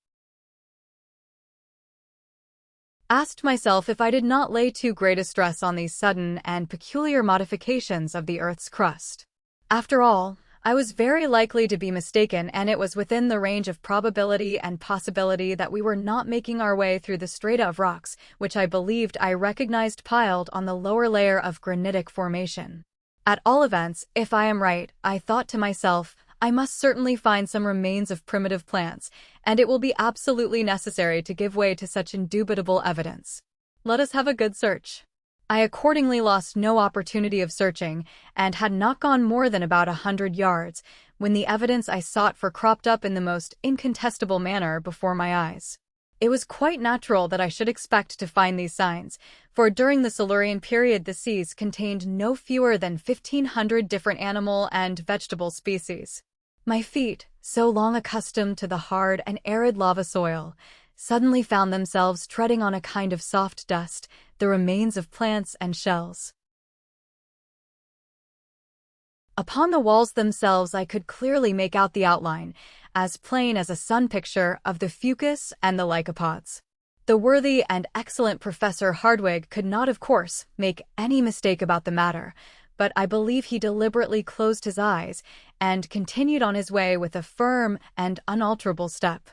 asked myself if I did not lay too great a stress on these sudden and peculiar modifications of the Earth's crust. After all, I was very likely to be mistaken, and it was within the range of probability and possibility that we were not making our way through the strata of rocks, which I believed I recognized piled on the lower layer of granitic formation. At all events, if I am right, I thought to myself, I must certainly find some remains of primitive plants, and it will be absolutely necessary to give way to such indubitable evidence. Let us have a good search. I accordingly lost no opportunity of searching, and had not gone more than about 100 yards, when the evidence I sought for cropped up in the most incontestable manner before my eyes. It was quite natural that I should expect to find these signs, for during the Silurian period the seas contained no fewer than 1,500 different animal and vegetable species. My feet, so long accustomed to the hard and arid lava soil, suddenly found themselves treading on a kind of soft dust, the remains of plants and shells. Upon the walls themselves I could clearly make out the outline, as plain as a sun picture, of the fucus and the lycopods. The worthy and excellent Professor Hardwigg could not, of course, make any mistake about the matter, but I believe he deliberately closed his eyes and continued on his way with a firm and unalterable step.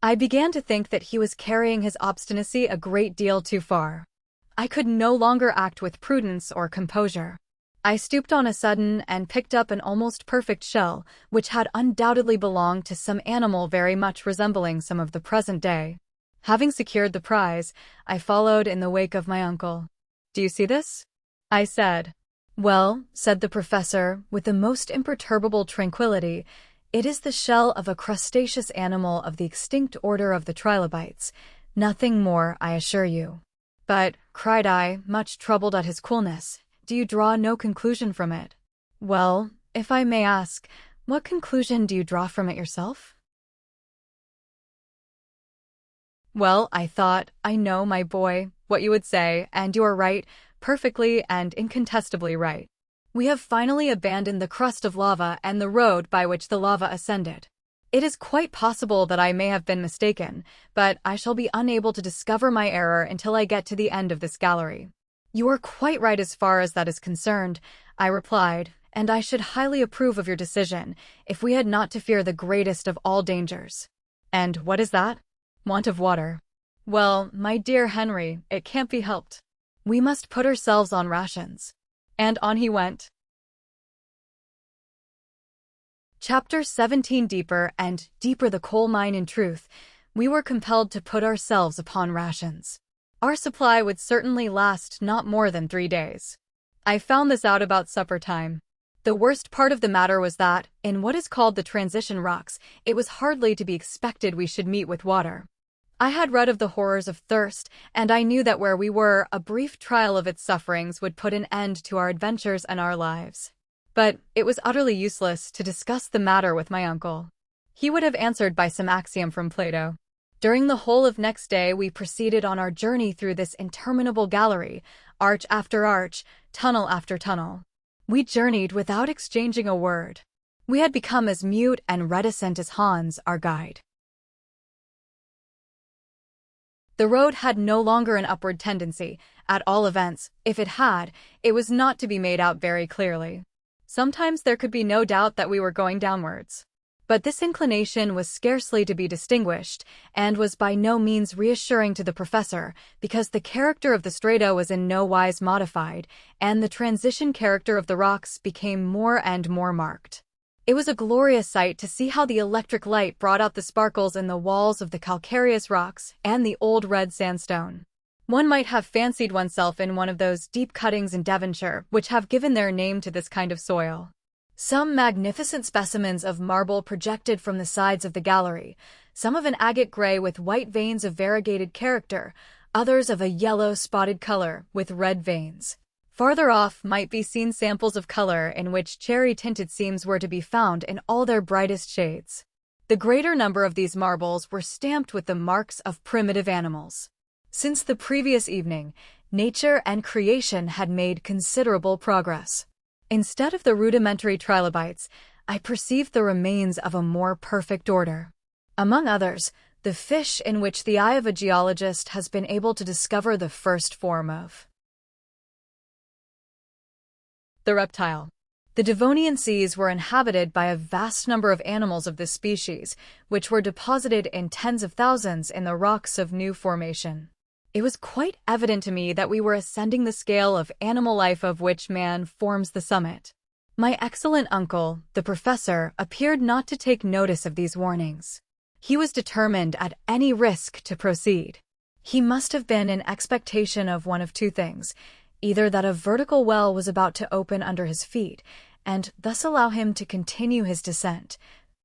I began to think that he was carrying his obstinacy a great deal too far. I could no longer act with prudence or composure. I stooped on a sudden and picked up an almost perfect shell, which had undoubtedly belonged to some animal very much resembling some of the present day. Having secured the prize, I followed in the wake of my uncle. "Do you see this?" I said. "Well," said the professor, with the most imperturbable tranquillity, "it is the shell of a crustaceous animal of the extinct order of the trilobites. Nothing more, I assure you." "But," cried I, much troubled at his coolness, "do you draw no conclusion from it?" "Well, if I may ask, what conclusion do you draw from it yourself?" "Well," I thought, "I know, my boy, what you would say, and you are right, perfectly and incontestably right. We have finally abandoned the crust of lava and the road by which the lava ascended. It is quite possible that I may have been mistaken, but I shall be unable to discover my error until I get to the end of this gallery." "You are quite right as far as that is concerned," I replied, "and I should highly approve of your decision, if we had not to fear the greatest of all dangers." "And what is that?" "Want of water." "Well, my dear Henry, it can't be helped. We must put ourselves on rations." And on he went. Chapter 17. Deeper and deeper the coal mine. In truth, we were compelled to put ourselves upon rations. Our supply would certainly last not more than 3 days. I found this out about supper time. The worst part of the matter was that, in what is called the transition rocks, it was hardly to be expected we should meet with water. I had read of the horrors of thirst, and I knew that where we were, a brief trial of its sufferings would put an end to our adventures and our lives. But it was utterly useless to discuss the matter with my uncle. He would have answered by some axiom from Plato. During the whole of next day we proceeded on our journey through this interminable gallery, arch after arch, tunnel after tunnel. We journeyed without exchanging a word. We had become as mute and reticent as Hans, our guide. The road had no longer an upward tendency. At all events, if it had, it was not to be made out very clearly. Sometimes there could be no doubt that we were going downwards. But this inclination was scarcely to be distinguished, and was by no means reassuring to the professor, because the character of the strata was in no wise modified, and the transition character of the rocks became more and more marked. It was a glorious sight to see how the electric light brought out the sparkles in the walls of the calcareous rocks and the old red sandstone. One might have fancied oneself in one of those deep cuttings in Devonshire which have given their name to this kind of soil. Some magnificent specimens of marble projected from the sides of the gallery, some of an agate gray with white veins of variegated character, others of a yellow spotted color with red veins. Farther off might be seen samples of color in which cherry-tinted seams were to be found in all their brightest shades. The greater number of these marbles were stamped with the marks of primitive animals. Since the previous evening, nature and creation had made considerable progress. Instead of the rudimentary trilobites, I perceived the remains of a more perfect order. Among others, the fish in which the eye of a geologist has been able to discover the first form of the reptile. The Devonian seas were inhabited by a vast number of animals of this species, which were deposited in tens of thousands in the rocks of new formation. It was quite evident to me that we were ascending the scale of animal life of which man forms the summit. My excellent uncle, the professor, appeared not to take notice of these warnings. He was determined at any risk to proceed. He must have been in expectation of one of two things: either that a vertical well was about to open under his feet, and thus allow him to continue his descent,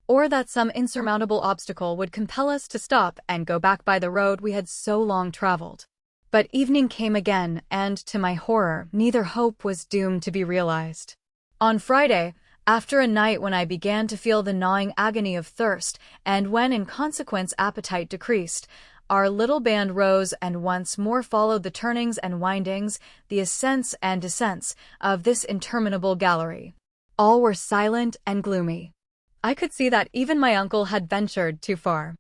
or that some insurmountable obstacle would compel us to stop and go back by the road we had so long traveled. But evening came again, and, to my horror, neither hope was doomed to be realized. On Friday, after a night when I began to feel the gnawing agony of thirst, and when in consequence appetite decreased, our little band rose and once more followed the turnings and windings, the ascents and descents, of this interminable gallery. All were silent and gloomy. I could see that even my uncle had ventured too far.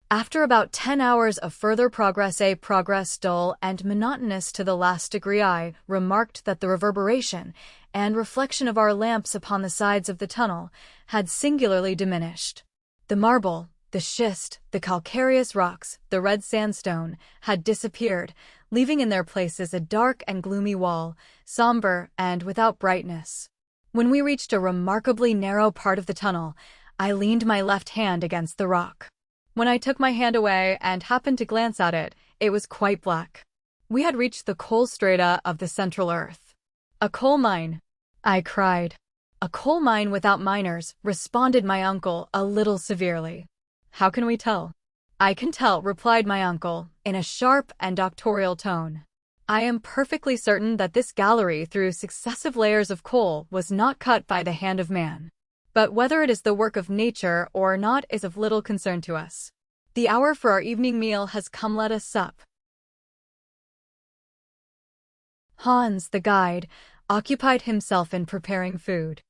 After about 10 hours of further progress, a progress dull and monotonous to the last degree, I remarked that the reverberation and reflection of our lamps upon the sides of the tunnel had singularly diminished. The marble, the schist, the calcareous rocks, the red sandstone, had disappeared, leaving in their places a dark and gloomy wall, somber and without brightness. When we reached a remarkably narrow part of the tunnel, I leaned my left hand against the rock. When I took my hand away and happened to glance at it, it was quite black. We had reached the coal strata of the central earth. "A coal mine," I cried. "A coal mine without miners," responded my uncle a little severely. "How can we tell?" "I can tell," replied my uncle, in a sharp and doctorial tone. "I am perfectly certain that this gallery through successive layers of coal was not cut by the hand of man. But whether it is the work of nature or not is of little concern to us. The hour for our evening meal has come, let us sup." Hans, the guide, occupied himself in preparing food.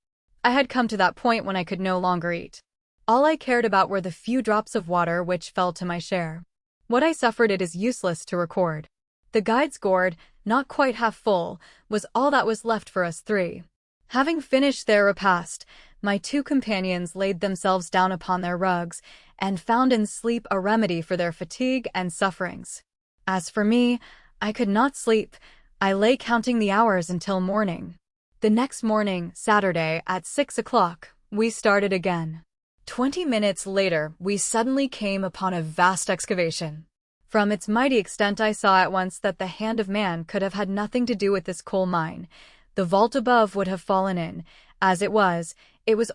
I had come to that point when I could no longer eat. All I cared about were the few drops of water which fell to my share. What I suffered it is useless to record. The guide's gourd, not quite half full, was all that was left for us three. Having finished their repast, my two companions laid themselves down upon their rugs, and found in sleep a remedy for their fatigue and sufferings. As for me, I could not sleep. I lay counting the hours until morning. The next morning, Saturday, at 6 o'clock, we started again. 20 minutes later, we suddenly came upon a vast excavation. From its mighty extent, I saw at once that the hand of man could have had nothing to do with this coal mine. The vault above would have fallen in. As it was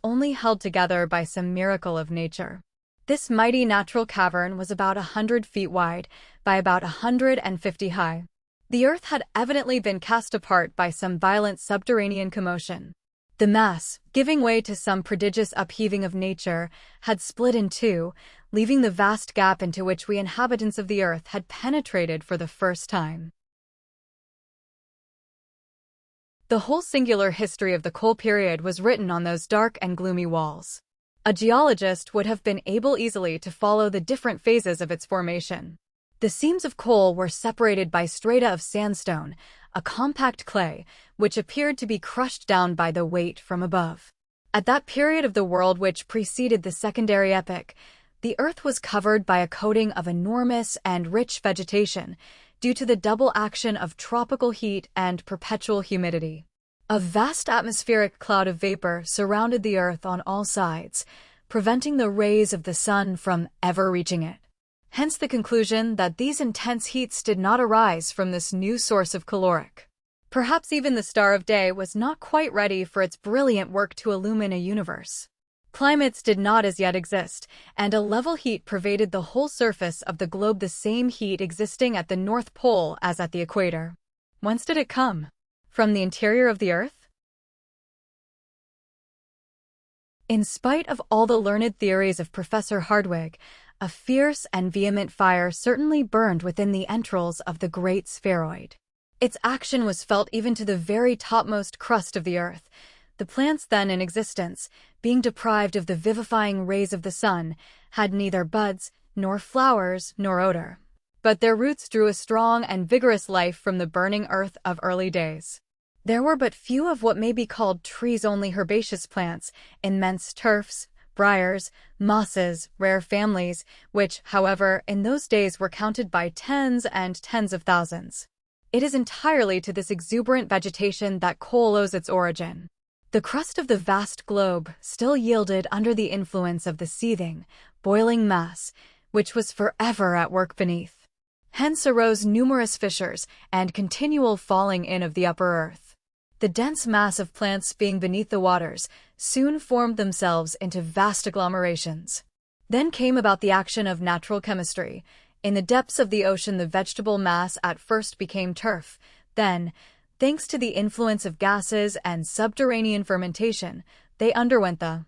only held together by some miracle of nature. This mighty natural cavern was about 100 feet wide, by about 150 high. The earth had evidently been cast apart by some violent subterranean commotion. The mass, giving way to some prodigious upheaving of nature, had split in two, leaving the vast gap into which we inhabitants of the earth had penetrated for the first time. The whole singular history of the coal period was written on those dark and gloomy walls. A geologist would have been able easily to follow the different phases of its formation. The seams of coal were separated by strata of sandstone, a compact clay, which appeared to be crushed down by the weight from above. At that period of the world which preceded the secondary epoch, the earth was covered by a coating of enormous and rich vegetation, due to the double action of tropical heat and perpetual humidity. A vast atmospheric cloud of vapor surrounded the earth on all sides, preventing the rays of the sun from ever reaching it. Hence the conclusion that these intense heats did not arise from this new source of caloric. Perhaps even the star of day was not quite ready for its brilliant work to illumine a universe. Climates did not as yet exist, and a level heat pervaded the whole surface of the globe, the same heat existing at the North Pole as at the equator. Whence did it come? From the interior of the earth? In spite of all the learned theories of Professor Hardwigg, a fierce and vehement fire certainly burned within the entrails of the great spheroid. Its action was felt even to the very topmost crust of the earth. The plants then in existence, being deprived of the vivifying rays of the sun, had neither buds, nor flowers, nor odor. But their roots drew a strong and vigorous life from the burning earth of early days. There were but few of what may be called trees-only herbaceous plants, immense turfs, briars, mosses, rare families, which, however, in those days were counted by tens and tens of thousands. It is entirely to this exuberant vegetation that coal owes its origin. The crust of the vast globe still yielded under the influence of the seething, boiling mass, which was forever at work beneath. Hence arose numerous fissures and continual falling in of the upper earth. The dense mass of plants being beneath the waters soon formed themselves into vast agglomerations. Then came about the action of natural chemistry. In the depths of the ocean the vegetable mass at first became turf, then, thanks to the influence of gases and subterranean fermentation, they underwent the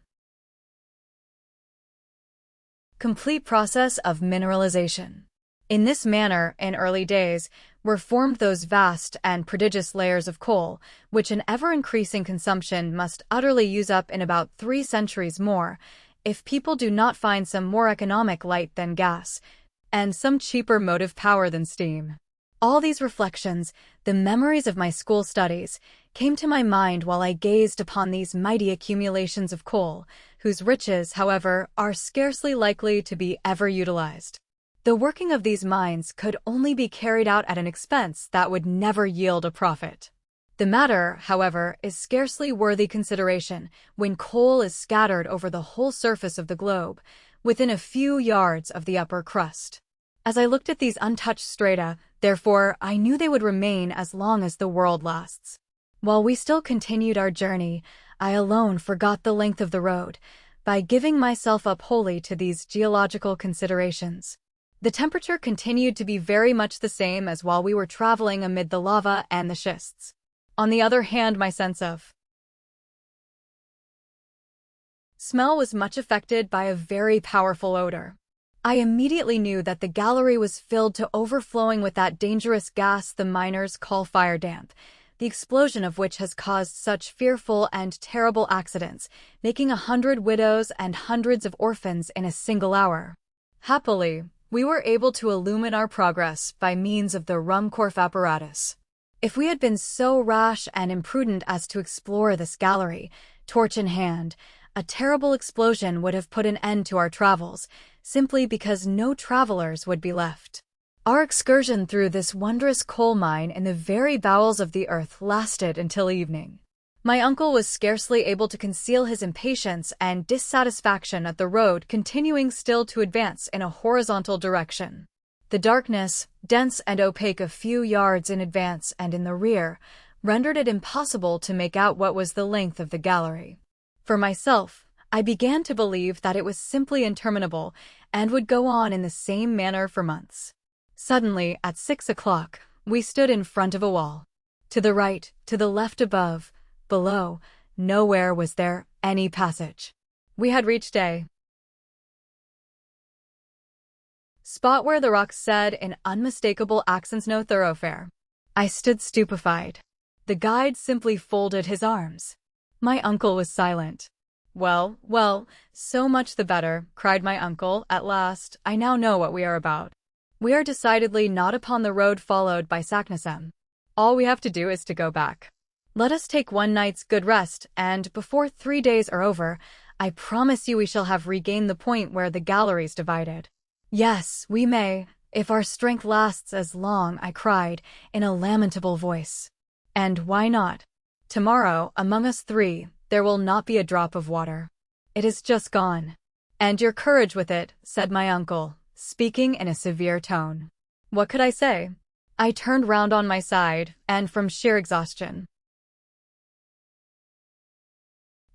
complete process of mineralization. In this manner, in early days, were formed those vast and prodigious layers of coal, which an ever-increasing consumption must utterly use up in about 3 centuries more, if people do not find some more economic light than gas, and some cheaper motive power than steam. All these reflections, the memories of my school studies, came to my mind while I gazed upon these mighty accumulations of coal, whose riches, however, are scarcely likely to be ever utilized. The working of these mines could only be carried out at an expense that would never yield a profit. The matter, however, is scarcely worthy consideration when coal is scattered over the whole surface of the globe, within a few yards of the upper crust. As I looked at these untouched strata, therefore, I knew they would remain as long as the world lasts. While we still continued our journey, I alone forgot the length of the road, by giving myself up wholly to these geological considerations. The temperature continued to be very much the same as while we were traveling amid the lava and the schists. On the other hand, my sense of smell was much affected by a very powerful odor. I immediately knew that the gallery was filled to overflowing with that dangerous gas the miners call fire damp, the explosion of which has caused such fearful and terrible accidents, making 100 widows and hundreds of orphans in a single hour. Happily, we were able to illumine our progress by means of the Ruhmkorff apparatus. If we had been so rash and imprudent as to explore this gallery, torch in hand, a terrible explosion would have put an end to our travels, simply because no travelers would be left. Our excursion through this wondrous coal mine in the very bowels of the earth lasted until evening. My uncle was scarcely able to conceal his impatience and dissatisfaction at the road continuing still to advance in a horizontal direction. The darkness, dense and opaque a few yards in advance and in the rear, rendered it impossible to make out what was the length of the gallery. For myself, I began to believe that it was simply interminable and would go on in the same manner for months. Suddenly, at 6 o'clock, we stood in front of a wall. To the right, to the left above, below, nowhere was there any passage. We had reached a spot where the rocks said in unmistakable accents no thoroughfare. I stood stupefied. The guide simply folded his arms. My uncle was silent. Well, well, so much the better, cried my uncle, at last, I now know what we are about. We are decidedly not upon the road followed by Saknussemm. All we have to do is to go back. Let us take one night's good rest, and before 3 days are over, I promise you we shall have regained the point where the galleries divided. Yes, we may, if our strength lasts as long, I cried, in a lamentable voice. And why not? Tomorrow, among us 3, there will not be a drop of water. It is just gone. And your courage with it, said my uncle, speaking in a severe tone. What could I say? I turned round on my side, and from sheer exhaustion,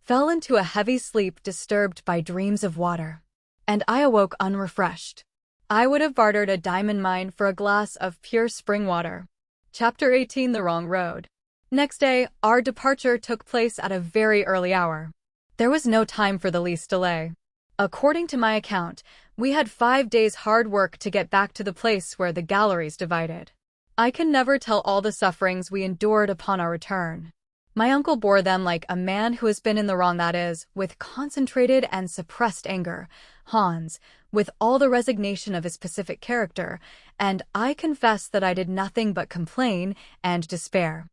fell into a heavy sleep disturbed by dreams of water. And I awoke unrefreshed. I would have bartered a diamond mine for a glass of pure spring water. Chapter 18: The Wrong Road. Next day, our departure took place at a very early hour. There was no time for the least delay. According to my account, we had 5 days' hard work to get back to the place where the galleries divided. I can never tell all the sufferings we endured upon our return. My uncle bore them like a man who has been in the wrong, that is, with concentrated and suppressed anger. Hans, with all the resignation of his pacific character, and I confess that I did nothing but complain and despair.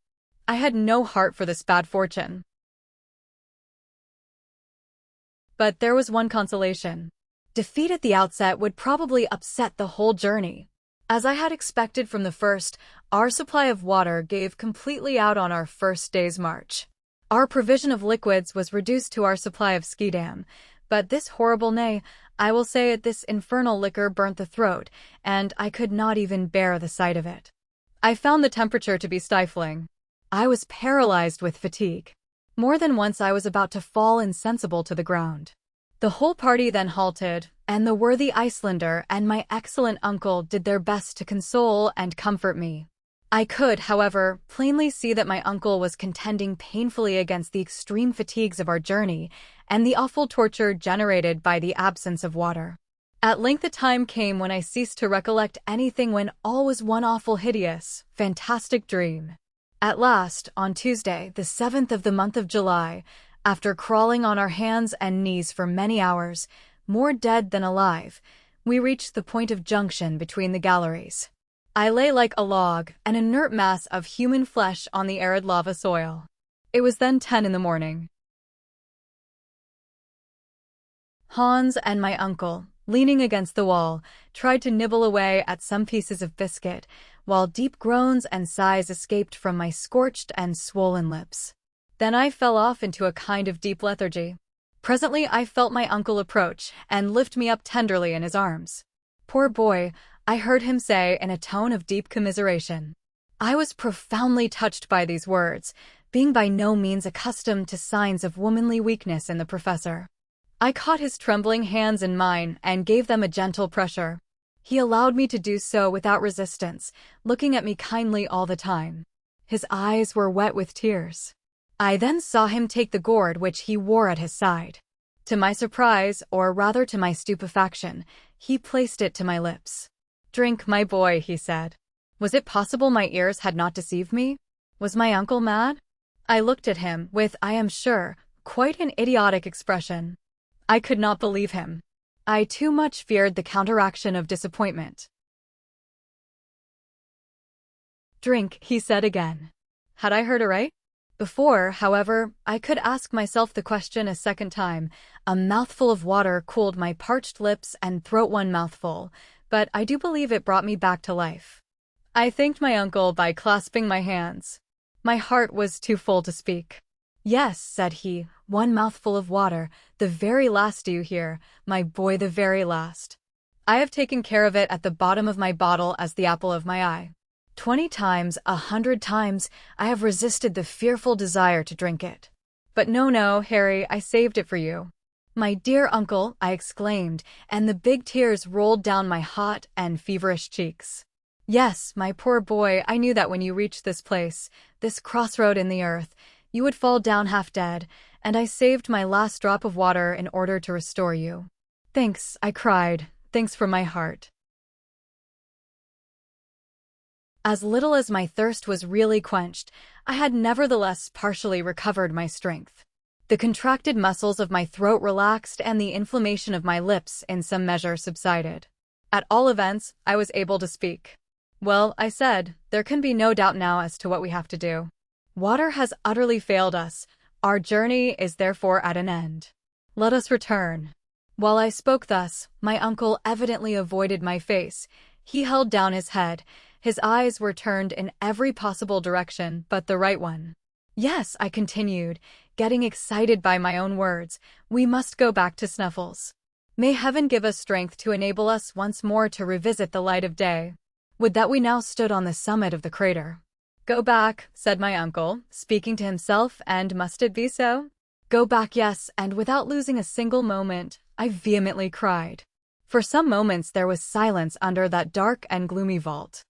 I had no heart for this bad fortune. But there was one consolation. Defeat at the outset would probably upset the whole journey. As I had expected from the first, our supply of water gave completely out on our first day's march. Our provision of liquids was reduced to our supply of Schiedam, but this horrible, nay, I will say it, this infernal liquor burnt the throat, and I could not even bear the sight of it. I found the temperature to be stifling. I was paralyzed with fatigue. More than once I was about to fall insensible to the ground. The whole party then halted, and the worthy Icelander and my excellent uncle did their best to console and comfort me. I could, however, plainly see that my uncle was contending painfully against the extreme fatigues of our journey and the awful torture generated by the absence of water. At length a time came when I ceased to recollect anything, when all was one awful, hideous, fantastic dream. At last, on Tuesday, the 7th of the month of July, after crawling on our hands and knees for many hours, more dead than alive, we reached the point of junction between the galleries. I lay like a log, an inert mass of human flesh on the arid lava soil. It was then 10 in the morning. Hans and my uncle, leaning against the wall, tried to nibble away at some pieces of biscuit, while deep groans and sighs escaped from my scorched and swollen lips. Then I fell off into a kind of deep lethargy. Presently I felt my uncle approach and lift me up tenderly in his arms. "Poor boy," I heard him say in a tone of deep commiseration. I was profoundly touched by these words, being by no means accustomed to signs of womanly weakness in the professor. I caught his trembling hands in mine and gave them a gentle pressure. He allowed me to do so without resistance, looking at me kindly all the time. His eyes were wet with tears. I then saw him take the gourd which he wore at his side. To my surprise, or rather to my stupefaction, he placed it to my lips. "Drink, my boy," he said. Was it possible my ears had not deceived me? Was my uncle mad? I looked at him with, I am sure, quite an idiotic expression. I could not believe him. I too much feared the counteraction of disappointment. "Drink," he said again. Had I heard aright? Before, however, I could ask myself the question a second time, a mouthful of water cooled my parched lips and throat, one mouthful, but I do believe it brought me back to life. I thanked my uncle by clasping my hands. My heart was too full to speak. "Yes," said he, "one mouthful of water, the very last, do you hear, my boy, the very last. I have taken care of it at the bottom of my bottle as the apple of my eye. 20 times, 100 times, I have resisted the fearful desire to drink it. But no, Harry, I saved it for you." "My dear uncle," I exclaimed, and the big tears rolled down my hot and feverish cheeks. "Yes, my poor boy, I knew that when you reached this place, this crossroad in the earth, you would fall down half dead, and I saved my last drop of water in order to restore you." "Thanks," I cried, "thanks from my heart." As little as my thirst was really quenched, I had nevertheless partially recovered my strength. The contracted muscles of my throat relaxed and the inflammation of my lips in some measure subsided. At all events, I was able to speak. "Well," I said, "there can be no doubt now as to what we have to do. Water has utterly failed us. Our journey is therefore at an end. Let us return." While I spoke thus, my uncle evidently avoided my face. He held down his head. His eyes were turned in every possible direction but the right one. "Yes," I continued, getting excited by my own words, "we must go back to Snuffles. May heaven give us strength to enable us once more to revisit the light of day." Would that we now stood on the summit of the crater. "Go back," said my uncle, speaking to himself, "and must it be so?" "Go back, yes," and without losing a single moment, I vehemently cried. For some moments there was silence under that dark and gloomy vault.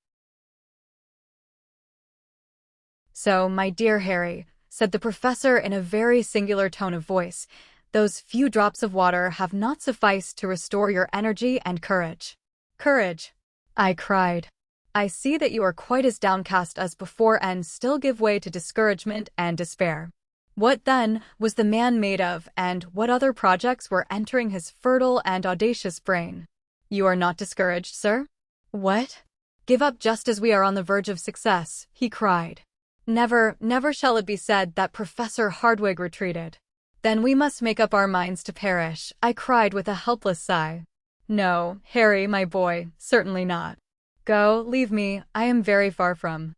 "So, my dear Harry," said the professor in a very singular tone of voice, "those few drops of water have not sufficed to restore your energy and courage." "Courage!" I cried. I see that you are quite as downcast as before and still give way to discouragement and despair. What, then, was the man made of, and what other projects were entering his fertile and audacious brain? You are not discouraged, sir? What? Give up just as we are on the verge of success, he cried. Never, never shall it be said that Professor Hardwigg retreated. Then we must make up our minds to perish, I cried with a helpless sigh. No, Harry, my boy, certainly not. Go, leave me, I am very far from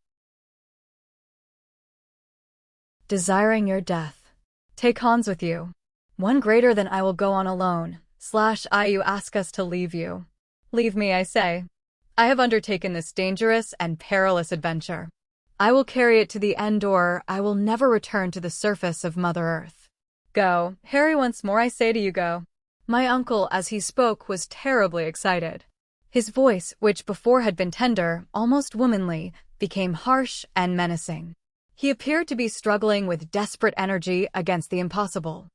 desiring your death. Take Hans with you. One greater than I will go on alone, you ask us to leave you. Leave me, I say. I have undertaken this dangerous and perilous adventure. I will carry it to the end or I will never return to the surface of Mother Earth. Go, Harry, once more I say to you, go. My uncle, as he spoke, was terribly excited. His voice, which before had been tender, almost womanly, became harsh and menacing. He appeared to be struggling with desperate energy against the impossible.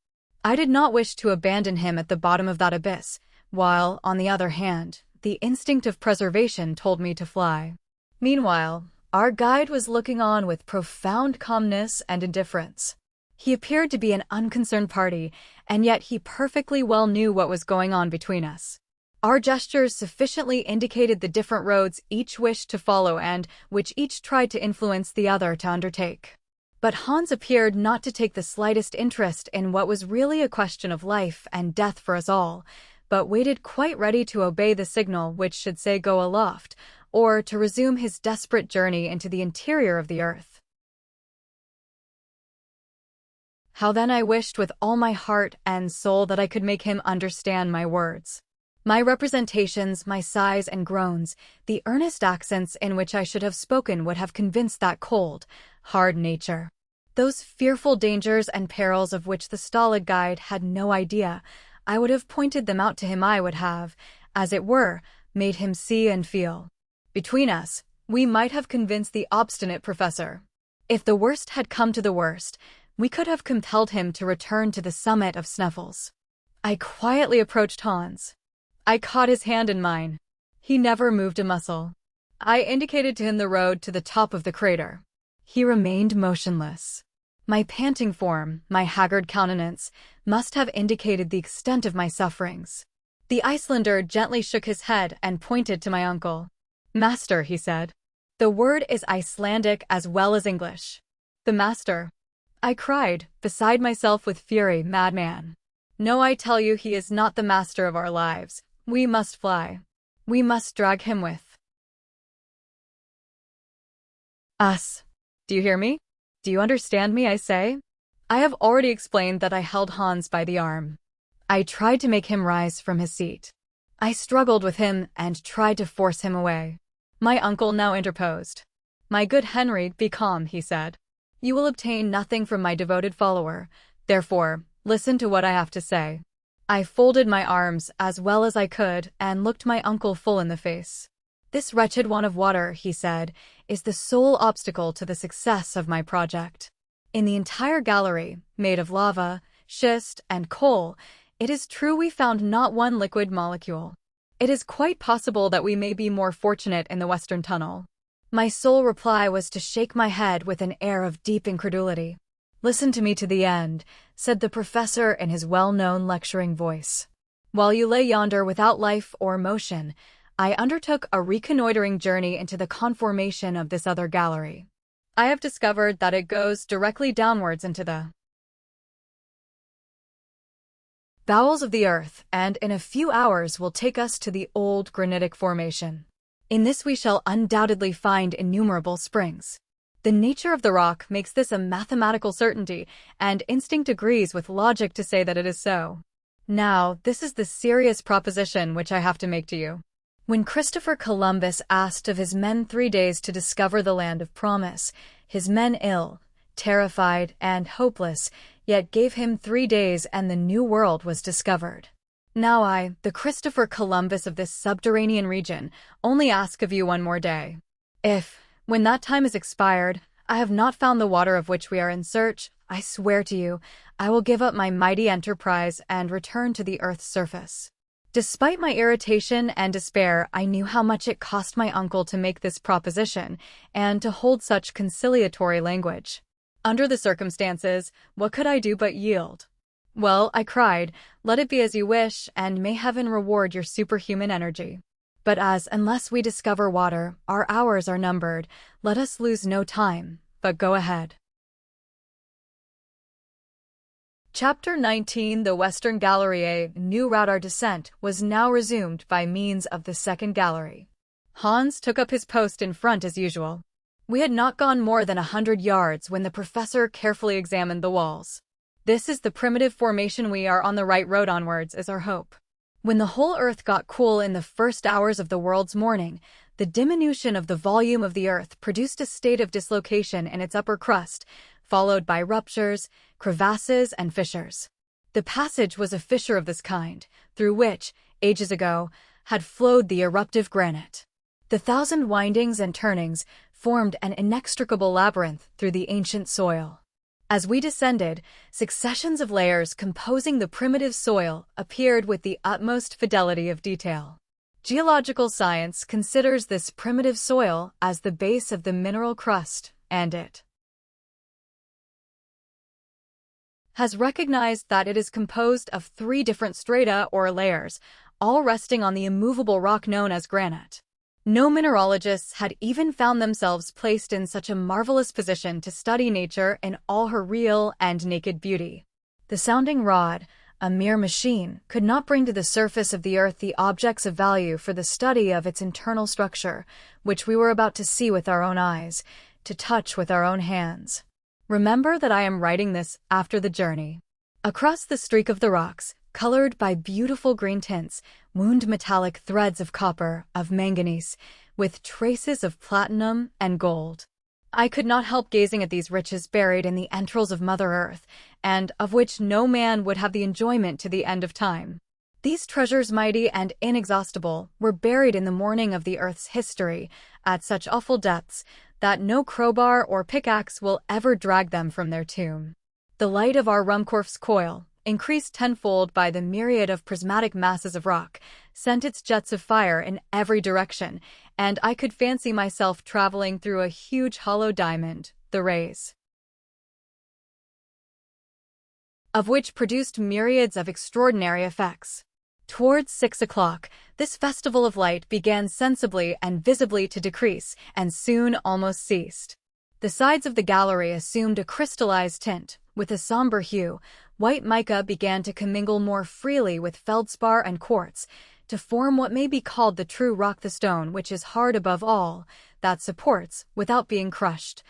I did not wish to abandon him at the bottom of that abyss, while, on the other hand, the instinct of preservation told me to fly. Meanwhile, our guide was looking on with profound calmness and indifference. He appeared to be an unconcerned party, and yet he perfectly well knew what was going on between us. Our gestures sufficiently indicated the different roads each wished to follow and which each tried to influence the other to undertake. But Hans appeared not to take the slightest interest in what was really a question of life and death for us all, but waited quite ready to obey the signal which should say go aloft, or to resume his desperate journey into the interior of the earth. How then I wished with all my heart and soul that I could make him understand my words. My representations, my sighs and groans, the earnest accents in which I should have spoken would have convinced that cold, hard nature. Those fearful dangers and perils of which the stolid guide had no idea, I would have pointed them out to him. I would have, as it were, made him see and feel. Between us, we might have convinced the obstinate professor. If the worst had come to the worst, we could have compelled him to return to the summit of Sneffels. I quietly approached Hans. I caught his hand in mine. He never moved a muscle. I indicated to him the road to the top of the crater. He remained motionless. My panting form, my haggard countenance, must have indicated the extent of my sufferings. The Icelander gently shook his head and pointed to my uncle. Master, he said. The word is Icelandic as well as English. The master. I cried, beside myself with fury, madman. No, I tell you, he is not the master of our lives. We must fly. We must drag him with us. Do you hear me? Do you understand me, I say? I have already explained that I held Hans by the arm. I tried to make him rise from his seat. I struggled with him and tried to force him away. My uncle now interposed. My good Henry, be calm, he said. You will obtain nothing from my devoted follower. Therefore, listen to what I have to say. I folded my arms as well as I could and looked my uncle full in the face. This wretched want of water, he said, is the sole obstacle to the success of my project. In the entire gallery, made of lava, schist, and coal, it is true we found not one liquid molecule. It is quite possible that we may be more fortunate in the Western Tunnel. My sole reply was to shake my head with an air of deep incredulity. Listen to me to the end, said the professor in his well-known lecturing voice. While you lay yonder without life or motion, I undertook a reconnoitering journey into the conformation of this other gallery. I have discovered that it goes directly downwards into the bowels of the earth, and in a few hours will take us to the old granitic formation. In this we shall undoubtedly find innumerable springs. The nature of the rock makes this a mathematical certainty, and instinct agrees with logic to say that it is so. Now, this is the serious proposition which I have to make to you. When Christopher Columbus asked of his men 3 days to discover the land of promise, his men ill, terrified, and hopeless, yet gave him 3 days and the New World was discovered. Now I, the Christopher Columbus of this subterranean region, only ask of you 1 more day. If, when that time is expired, I have not found the water of which we are in search, I swear to you, I will give up my mighty enterprise and return to the earth's surface. Despite my irritation and despair, I knew how much it cost my uncle to make this proposition and to hold such conciliatory language. Under the circumstances, what could I do but yield? Well, I cried, let it be as you wish, and may heaven reward your superhuman energy. But unless we discover water, our hours are numbered, let us lose no time, but go ahead. Chapter 19. The Western Gallery. A new route. Our descent was now resumed by means of the second gallery. Hans took up his post in front as usual. We had not gone more than 100 yards when the professor carefully examined the walls. This is the primitive formation. We are on the right road. Onwards is our hope. When the whole earth got cool in the first hours of the world's morning, the diminution of the volume of the earth produced a state of dislocation in its upper crust, followed by ruptures, crevasses, and fissures. The passage was a fissure of this kind, through which, ages ago, had flowed the eruptive granite. The thousand windings and turnings formed an inextricable labyrinth through the ancient soil. As we descended, successions of layers composing the primitive soil appeared with the utmost fidelity of detail. Geological science considers this primitive soil as the base of the mineral crust, and it has recognized that it is composed of 3 different strata or layers, all resting on the immovable rock known as granite. No mineralogists had even found themselves placed in such a marvelous position to study nature in all her real and naked beauty. The sounding rod, a mere machine, could not bring to the surface of the earth the objects of value for the study of its internal structure, which we were about to see with our own eyes, to touch with our own hands. Remember that I am writing this after the journey. Across the streak of the rocks, colored by beautiful green tints, wound metallic threads of copper, of manganese, with traces of platinum and gold. I could not help gazing at these riches buried in the entrails of Mother Earth, and of which no man would have the enjoyment to the end of time. These treasures, mighty and inexhaustible, were buried in the morning of the earth's history, at such awful depths that no crowbar or pickaxe will ever drag them from their tomb. The light of our Ruhmkorff's coil, increased tenfold by the myriad of prismatic masses of rock, sent its jets of fire in every direction, and I could fancy myself traveling through a huge hollow diamond, the rays of which produced myriads of extraordinary effects. Towards 6 o'clock, this festival of light began sensibly and visibly to decrease, and soon almost ceased. The sides of the gallery assumed a crystallized tint, with a somber hue. White mica began to commingle more freely with feldspar and quartz, to form what may be called the true rock, the stone which is hard above all, that supports, without being crushed,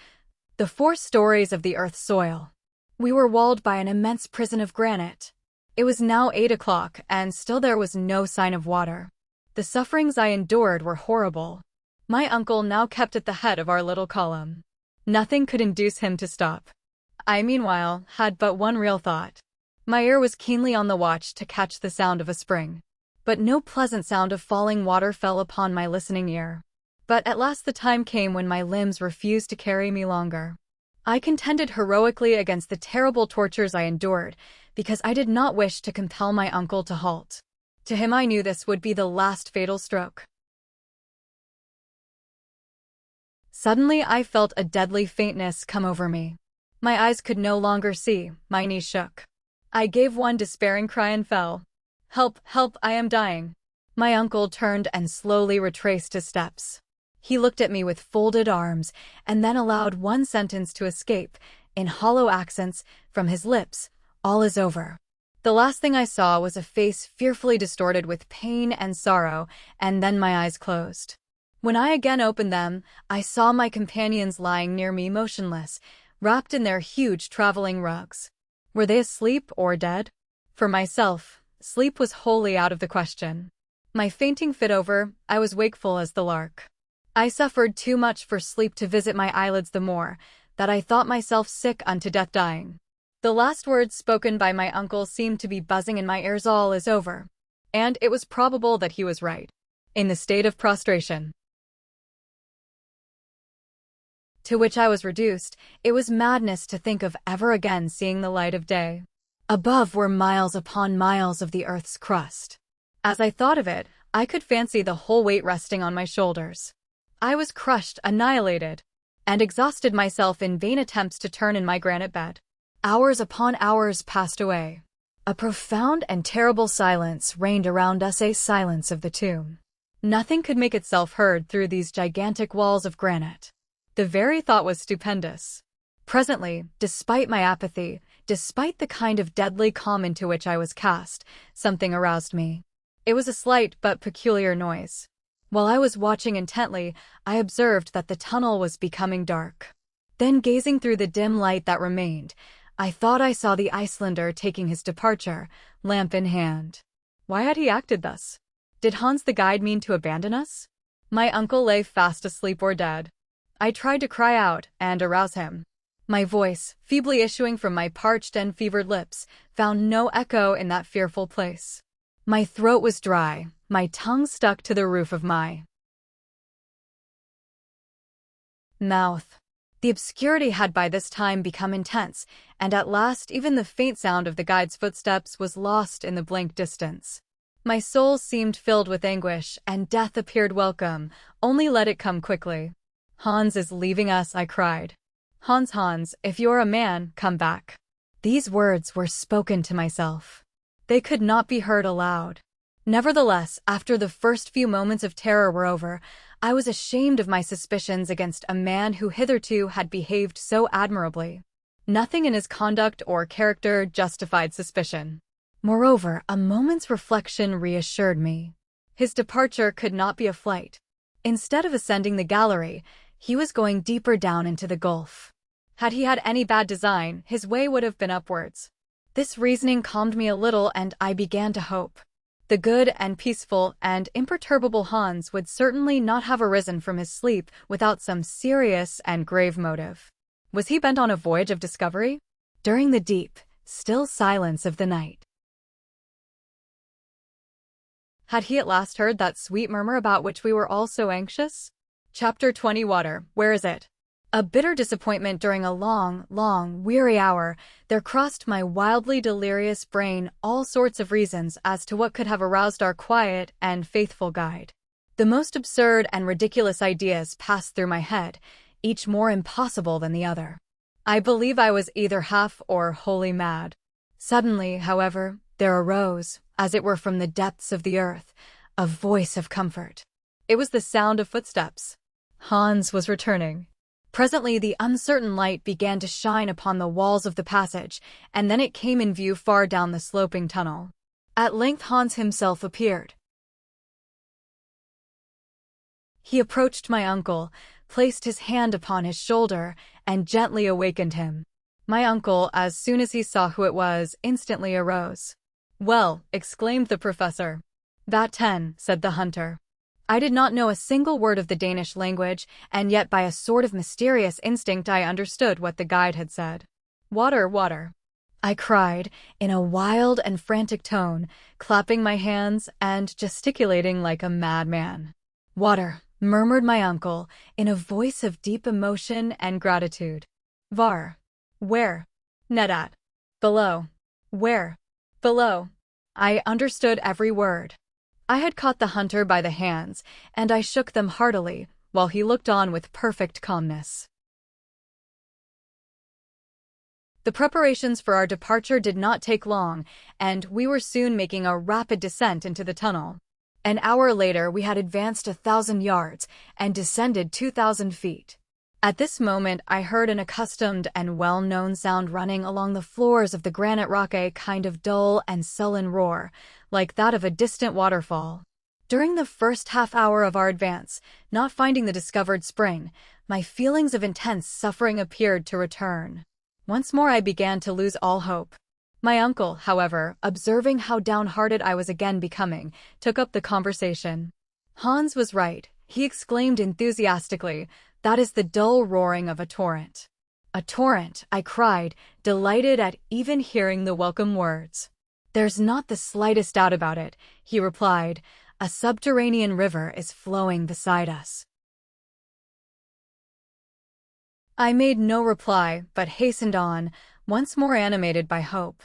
the 4 stories of the earth's soil. We were walled by an immense prison of granite. It was now 8 o'clock, and still there was no sign of water. The sufferings I endured were horrible. My uncle now kept at the head of our little column. Nothing could induce him to stop. I, meanwhile, had but one real thought. My ear was keenly on the watch to catch the sound of a spring. But no pleasant sound of falling water fell upon my listening ear. But at last the time came when my limbs refused to carry me longer. I contended heroically against the terrible tortures I endured, because I did not wish to compel my uncle to halt. To him I knew this would be the last fatal stroke. Suddenly I felt a deadly faintness come over me. My eyes could no longer see, my knees shook. I gave one despairing cry and fell. "Help, help, I am dying." My uncle turned and slowly retraced his steps. He looked at me with folded arms, and then allowed one sentence to escape, in hollow accents, from his lips: "All is over." The last thing I saw was a face fearfully distorted with pain and sorrow, and then my eyes closed. When I again opened them, I saw my companions lying near me motionless, wrapped in their huge traveling rugs. Were they asleep or dead? For myself, sleep was wholly out of the question. My fainting fit over, I was wakeful as the lark. I suffered too much for sleep to visit my eyelids the more, that I thought myself sick unto death, dying. The last words spoken by my uncle seemed to be buzzing in my ears: "All is over." And it was probable that he was right. In the state of prostration to which I was reduced, it was madness to think of ever again seeing the light of day. Above were miles upon miles of the earth's crust. As I thought of it, I could fancy the whole weight resting on my shoulders. I was crushed, annihilated, and exhausted myself in vain attempts to turn in my granite bed. Hours upon hours passed away. A profound and terrible silence reigned around us, a silence of the tomb. Nothing could make itself heard through these gigantic walls of granite. The very thought was stupendous. Presently, despite my apathy, despite the kind of deadly calm into which I was cast, something aroused me. It was a slight but peculiar noise. While I was watching intently, I observed that the tunnel was becoming dark. Then, gazing through the dim light that remained, I thought I saw the Icelander taking his departure, lamp in hand. Why had he acted thus? Did Hans the guide mean to abandon us? My uncle lay fast asleep or dead. I tried to cry out and arouse him. My voice, feebly issuing from my parched and fevered lips, found no echo in that fearful place. My throat was dry, my tongue stuck to the roof of my mouth. The obscurity had by this time become intense, and at last even the faint sound of the guide's footsteps was lost in the blank distance. My soul seemed filled with anguish, and death appeared welcome, only let it come quickly. "Hans is leaving us," I cried. "Hans, Hans, if you're a man, come back." These words were spoken to myself. They could not be heard aloud. Nevertheless, after the first few moments of terror were over, I was ashamed of my suspicions against a man who hitherto had behaved so admirably. Nothing in his conduct or character justified suspicion. Moreover, a moment's reflection reassured me. His departure could not be a flight. Instead of ascending the gallery, he was going deeper down into the gulf. Had he had any bad design, his way would have been upwards. This reasoning calmed me a little, and I began to hope. The good and peaceful and imperturbable Hans would certainly not have arisen from his sleep without some serious and grave motive. Was he bent on a voyage of discovery? During the deep, still silence of the night, had he at last heard that sweet murmur about which we were all so anxious? Chapter 20. Water, where is it? A bitter disappointment during a long, weary hour, there crossed my wildly delirious brain all sorts of reasons as to what could have aroused our quiet and faithful guide. The most absurd and ridiculous ideas passed through my head, each more impossible than the other. I believe I was either half or wholly mad. Suddenly, however, there arose, as it were from the depths of the earth, a voice of comfort. It was the sound of footsteps. Hans was returning. Presently the uncertain light began to shine upon the walls of the passage, and then it came in view far down the sloping tunnel. At length Hans himself appeared. He approached my uncle, placed his hand upon his shoulder, and gently awakened him. My uncle, as soon as he saw who it was, instantly arose. "Well," exclaimed the professor. "That 10," said the hunter. I did not know a single word of the Danish language, and yet by a sort of mysterious instinct I understood what the guide had said. "Water, water," I cried, in a wild and frantic tone, clapping my hands and gesticulating like a madman. "Water," murmured my uncle, in a voice of deep emotion and gratitude. "Var. Where?" "Nedat. Below." "Where?" "Below." I understood every word. I had caught the hunter by the hands, and I shook them heartily, while he looked on with perfect calmness. The preparations for our departure did not take long, and we were soon making a rapid descent into the tunnel. An hour later we had advanced 1,000 yards, and descended 2,000 feet. At this moment I heard an accustomed and well-known sound running along the floors of the granite rock, a kind of dull and sullen roar, like that of a distant waterfall. During the first half-hour of our advance, not finding the discovered spring, my feelings of intense suffering appeared to return. Once more I began to lose all hope. My uncle, however, observing how downhearted I was again becoming, took up the conversation. Hans was right, he exclaimed enthusiastically. "That is the dull roaring of a torrent." "A torrent," I cried, delighted at even hearing the welcome words. "There's not the slightest doubt about it," he replied. "A subterranean river is flowing beside us." I made no reply, but hastened on, once more animated by hope.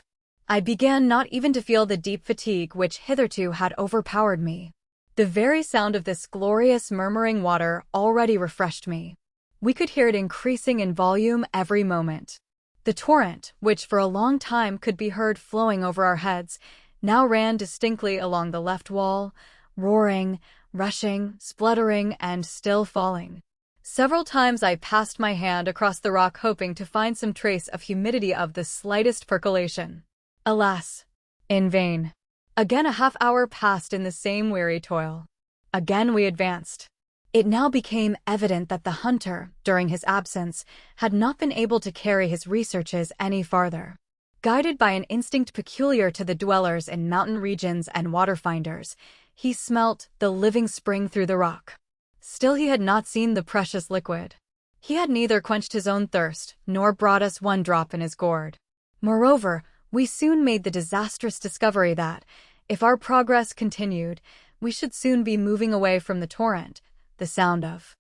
I began not even to feel the deep fatigue which hitherto had overpowered me. The very sound of this glorious murmuring water already refreshed me. We could hear it increasing in volume every moment. The torrent, which for a long time could be heard flowing over our heads, now ran distinctly along the left wall, roaring, rushing, spluttering, and still falling. Several times I passed my hand across the rock hoping to find some trace of humidity of the slightest percolation. Alas, in vain. Again a half-hour passed in the same weary toil. Again we advanced. It now became evident that the hunter, during his absence, had not been able to carry his researches any farther. Guided by an instinct peculiar to the dwellers in mountain regions and water-finders, he smelt the living spring through the rock. Still he had not seen the precious liquid. He had neither quenched his own thirst, nor brought us one drop in his gourd. Moreover, we soon made the disastrous discovery that, if our progress continued, we should soon be moving away from the torrent, the sound of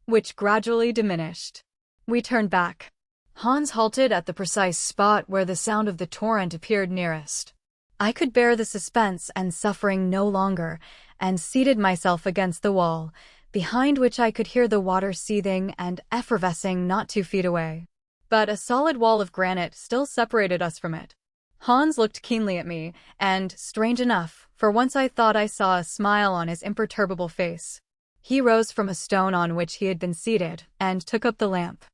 which gradually diminished. We turned back. Hans halted at the precise spot where the sound of the torrent appeared nearest. I could bear the suspense and suffering no longer, and seated myself against the wall, behind which I could hear the water seething and effervescing not 2 feet away. But a solid wall of granite still separated us from it. Hans looked keenly at me, and, strange enough, for once I thought I saw a smile on his imperturbable face. He rose from a stone on which he had been seated, and took up the lamp.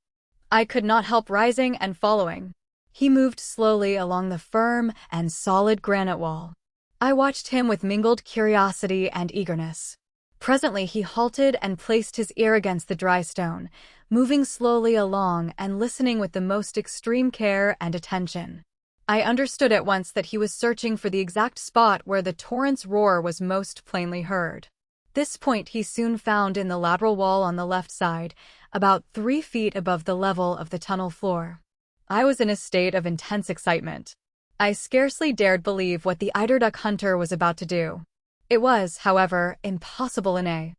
I could not help rising and following. He moved slowly along the firm and solid granite wall. I watched him with mingled curiosity and eagerness. Presently he halted and placed his ear against the dry stone, moving slowly along and listening with the most extreme care and attention. I understood at once that he was searching for the exact spot where the torrent's roar was most plainly heard. This point he soon found in the lateral wall on the left side, about 3 feet above the level of the tunnel floor. I was in a state of intense excitement. I scarcely dared believe what the eiderduck hunter was about to do. It was, however, impossible in a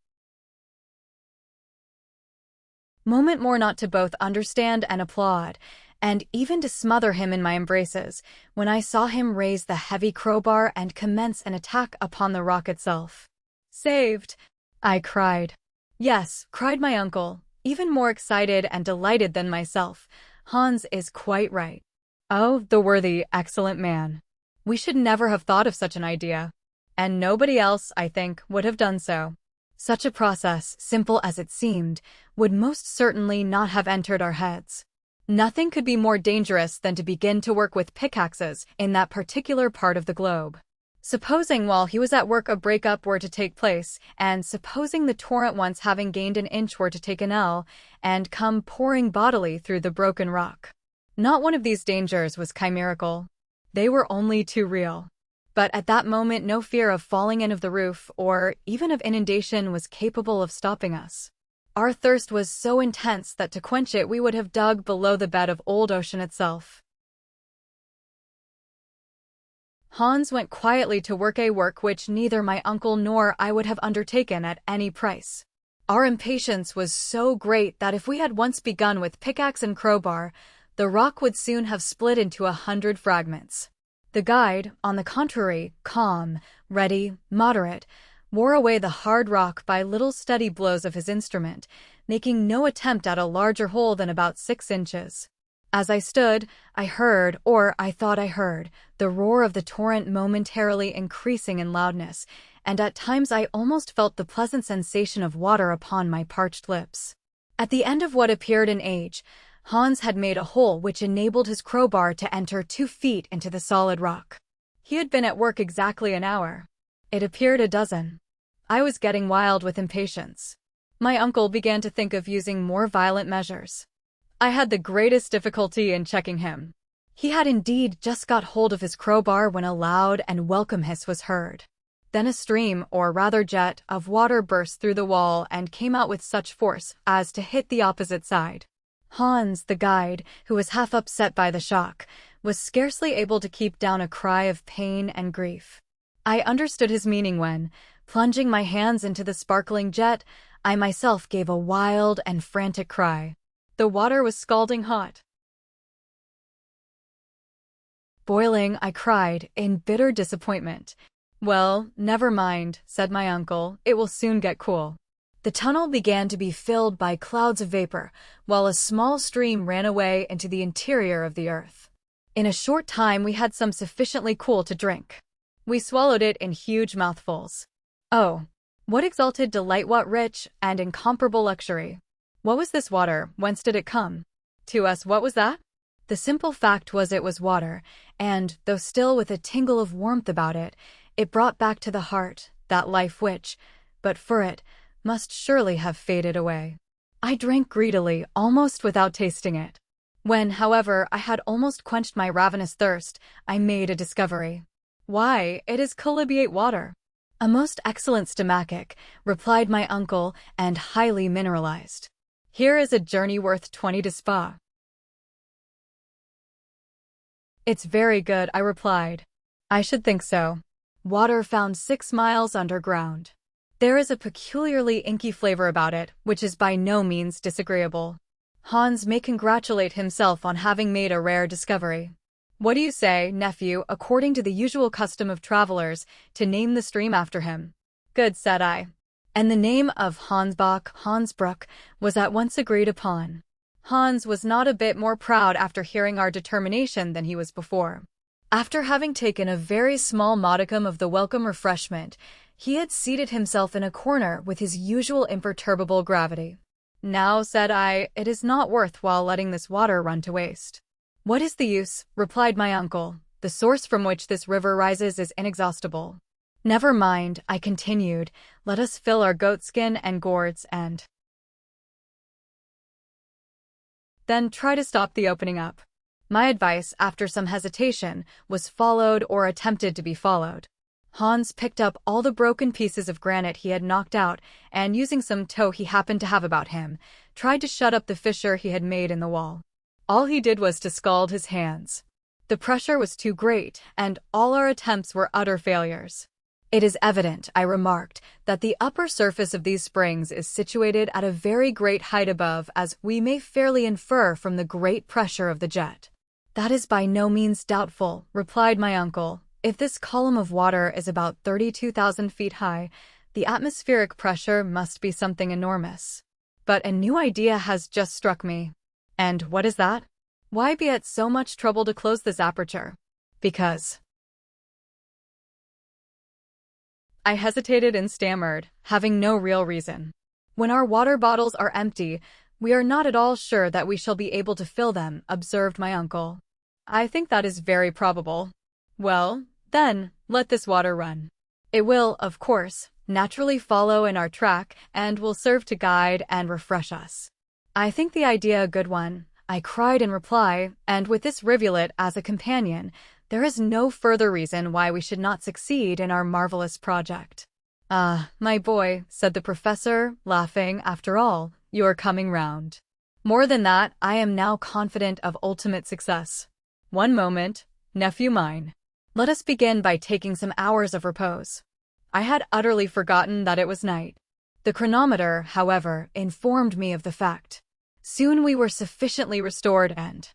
moment more not to both understand and applaud, and even to smother him in my embraces, when I saw him raise the heavy crowbar and commence an attack upon the rock itself. "Saved!" I cried. "Yes," cried my uncle, even more excited and delighted than myself. "Hans is quite right. Oh, the worthy, excellent man. We should never have thought of such an idea. And nobody else, I think, would have done so. Such a process, simple as it seemed, would most certainly not have entered our heads. Nothing could be more dangerous than to begin to work with pickaxes in that particular part of the globe. Supposing while he was at work a break-up were to take place, and supposing the torrent once having gained an inch were to take an ell, and come pouring bodily through the broken rock. Not one of these dangers was chimerical. They were only too real. But at that moment no fear of falling in of the roof, or even of inundation, was capable of stopping us. Our thirst was so intense that to quench it we would have dug below the bed of old ocean itself. Hans went quietly to work, a work which neither my uncle nor I would have undertaken at any price. Our impatience was so great that if we had once begun with pickaxe and crowbar, the rock would soon have split into 100 fragments. The guide, on the contrary, calm, ready, moderate, wore away the hard rock by little steady blows of his instrument, making no attempt at a larger hole than about 6 inches. As I stood, I heard, or I thought I heard, the roar of the torrent momentarily increasing in loudness, and at times I almost felt the pleasant sensation of water upon my parched lips. At the end of what appeared an age, Hans had made a hole which enabled his crowbar to enter 2 feet into the solid rock. He had been at work exactly an hour. It appeared a dozen. I was getting wild with impatience. My uncle began to think of using more violent measures. I had the greatest difficulty in checking him. He had indeed just got hold of his crowbar when a loud and welcome hiss was heard. Then a stream, or rather jet, of water burst through the wall and came out with such force as to hit the opposite side. Hans, the guide, who was half upset by the shock, was scarcely able to keep down a cry of pain and grief. I understood his meaning when, plunging my hands into the sparkling jet, I myself gave a wild and frantic cry. The water was scalding hot. Boiling, I cried, in bitter disappointment. Well, never mind, said my uncle, it will soon get cool. The tunnel began to be filled by clouds of vapor, while a small stream ran away into the interior of the earth. In a short time we had some sufficiently cool to drink. We swallowed it in huge mouthfuls. Oh, what exalted delight, what rich and incomparable luxury! What was this water? Whence did it come? To us, what was that? The simple fact was it was water, and, though still with a tingle of warmth about it, it brought back to the heart that life which, but for it, must surely have faded away. I drank greedily, almost without tasting it. When, however, I had almost quenched my ravenous thirst, I made a discovery. Why, it is chalybeate water. A most excellent stomachic, replied my uncle, and highly mineralized. Here is a journey worth 20 to Spa. It's very good, I replied. I should think so. Water found 6 miles underground. There is a peculiarly inky flavor about it, which is by no means disagreeable. Hans may congratulate himself on having made a rare discovery. What do you say, nephew, according to the usual custom of travelers, to name the stream after him? Good, said I. And the name of Hansbach, Hansbrook, was at once agreed upon. Hans was not a bit more proud after hearing our determination than he was before. After having taken a very small modicum of the welcome refreshment, he had seated himself in a corner with his usual imperturbable gravity. Now, said I, it is not worth while letting this water run to waste. What is the use? Replied my uncle. The source from which this river rises is inexhaustible. Never mind, I continued, let us fill our goatskin and gourds and then try to stop the opening up. My advice, after some hesitation, was followed or attempted to be followed. Hans picked up all the broken pieces of granite he had knocked out and, using some tow he happened to have about him, tried to shut up the fissure he had made in the wall. All he did was to scald his hands. The pressure was too great, and all our attempts were utter failures. It is evident, I remarked, that the upper surface of these springs is situated at a very great height above, as we may fairly infer from the great pressure of the jet. That is by no means doubtful, replied my uncle. If this column of water is about 32,000 feet high, the atmospheric pressure must be something enormous. But a new idea has just struck me. And what is that? Why be at so much trouble to close this aperture? Because I hesitated and stammered, having no real reason. When our water bottles are empty, we are not at all sure that we shall be able to fill them, observed my uncle. I think that is very probable. Well, then, let this water run. It will, of course, naturally follow in our track and will serve to guide and refresh us. I think the idea a good one, I cried in reply, and with this rivulet as a companion, there is no further reason why we should not succeed in our marvelous project. Ah, my boy, said the professor, laughing, after all, you are coming round. More than that, I am now confident of ultimate success. One moment, nephew mine. Let us begin by taking some hours of repose. I had utterly forgotten that it was night. The chronometer, however, informed me of the fact. Soon we were sufficiently restored and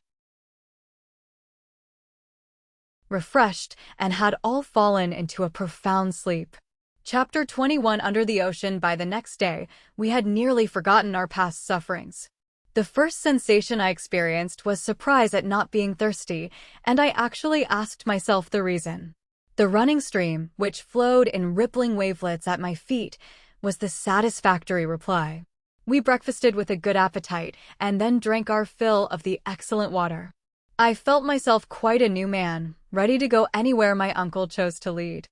refreshed, and had all fallen into a profound sleep. Chapter 21. Under the ocean. By the next day, we had nearly forgotten our past sufferings. The first sensation I experienced was surprise at not being thirsty, and I actually asked myself the reason. The running stream, which flowed in rippling wavelets at my feet, was the satisfactory reply. We breakfasted with a good appetite, and then drank our fill of the excellent water. I felt myself quite a new man, ready to go anywhere my uncle chose to lead.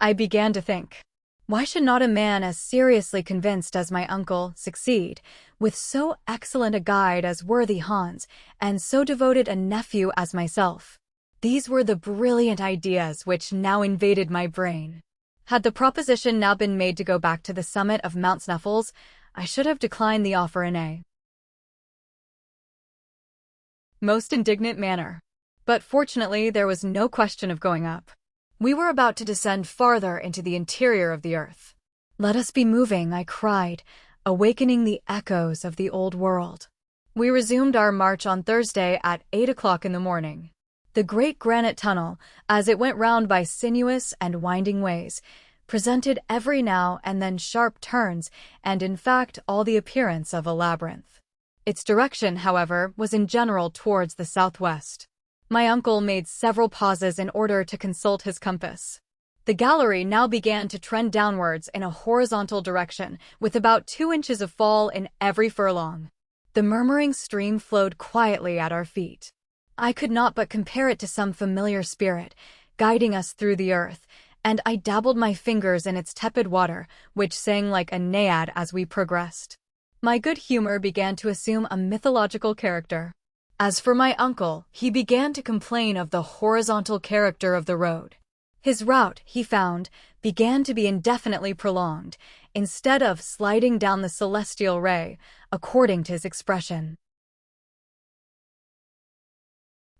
I began to think, why should not a man as seriously convinced as my uncle succeed, with so excellent a guide as worthy Hans, and so devoted a nephew as myself? These were the brilliant ideas which now invaded my brain. Had the proposition now been made to go back to the summit of Mount Sneffels, I should have declined the offer in a most indignant manner. But fortunately, there was no question of going up. We were about to descend farther into the interior of the earth. Let us be moving, I cried, awakening the echoes of the old world. We resumed our march on Thursday at 8 o'clock in the morning. The Great Granite Tunnel, as it went round by sinuous and winding ways, presented every now and then sharp turns and in fact all the appearance of a labyrinth. Its direction, however, was in general towards the southwest. My uncle made several pauses in order to consult his compass. The gallery now began to trend downwards in a horizontal direction, with about 2 inches of fall in every furlong. The murmuring stream flowed quietly at our feet. I could not but compare it to some familiar spirit, guiding us through the earth, and I dabbled my fingers in its tepid water, which sang like a naiad as we progressed. My good humor began to assume a mythological character. As for my uncle, he began to complain of the horizontal character of the road. His route, he found, began to be indefinitely prolonged, instead of sliding down the celestial ray, according to his expression.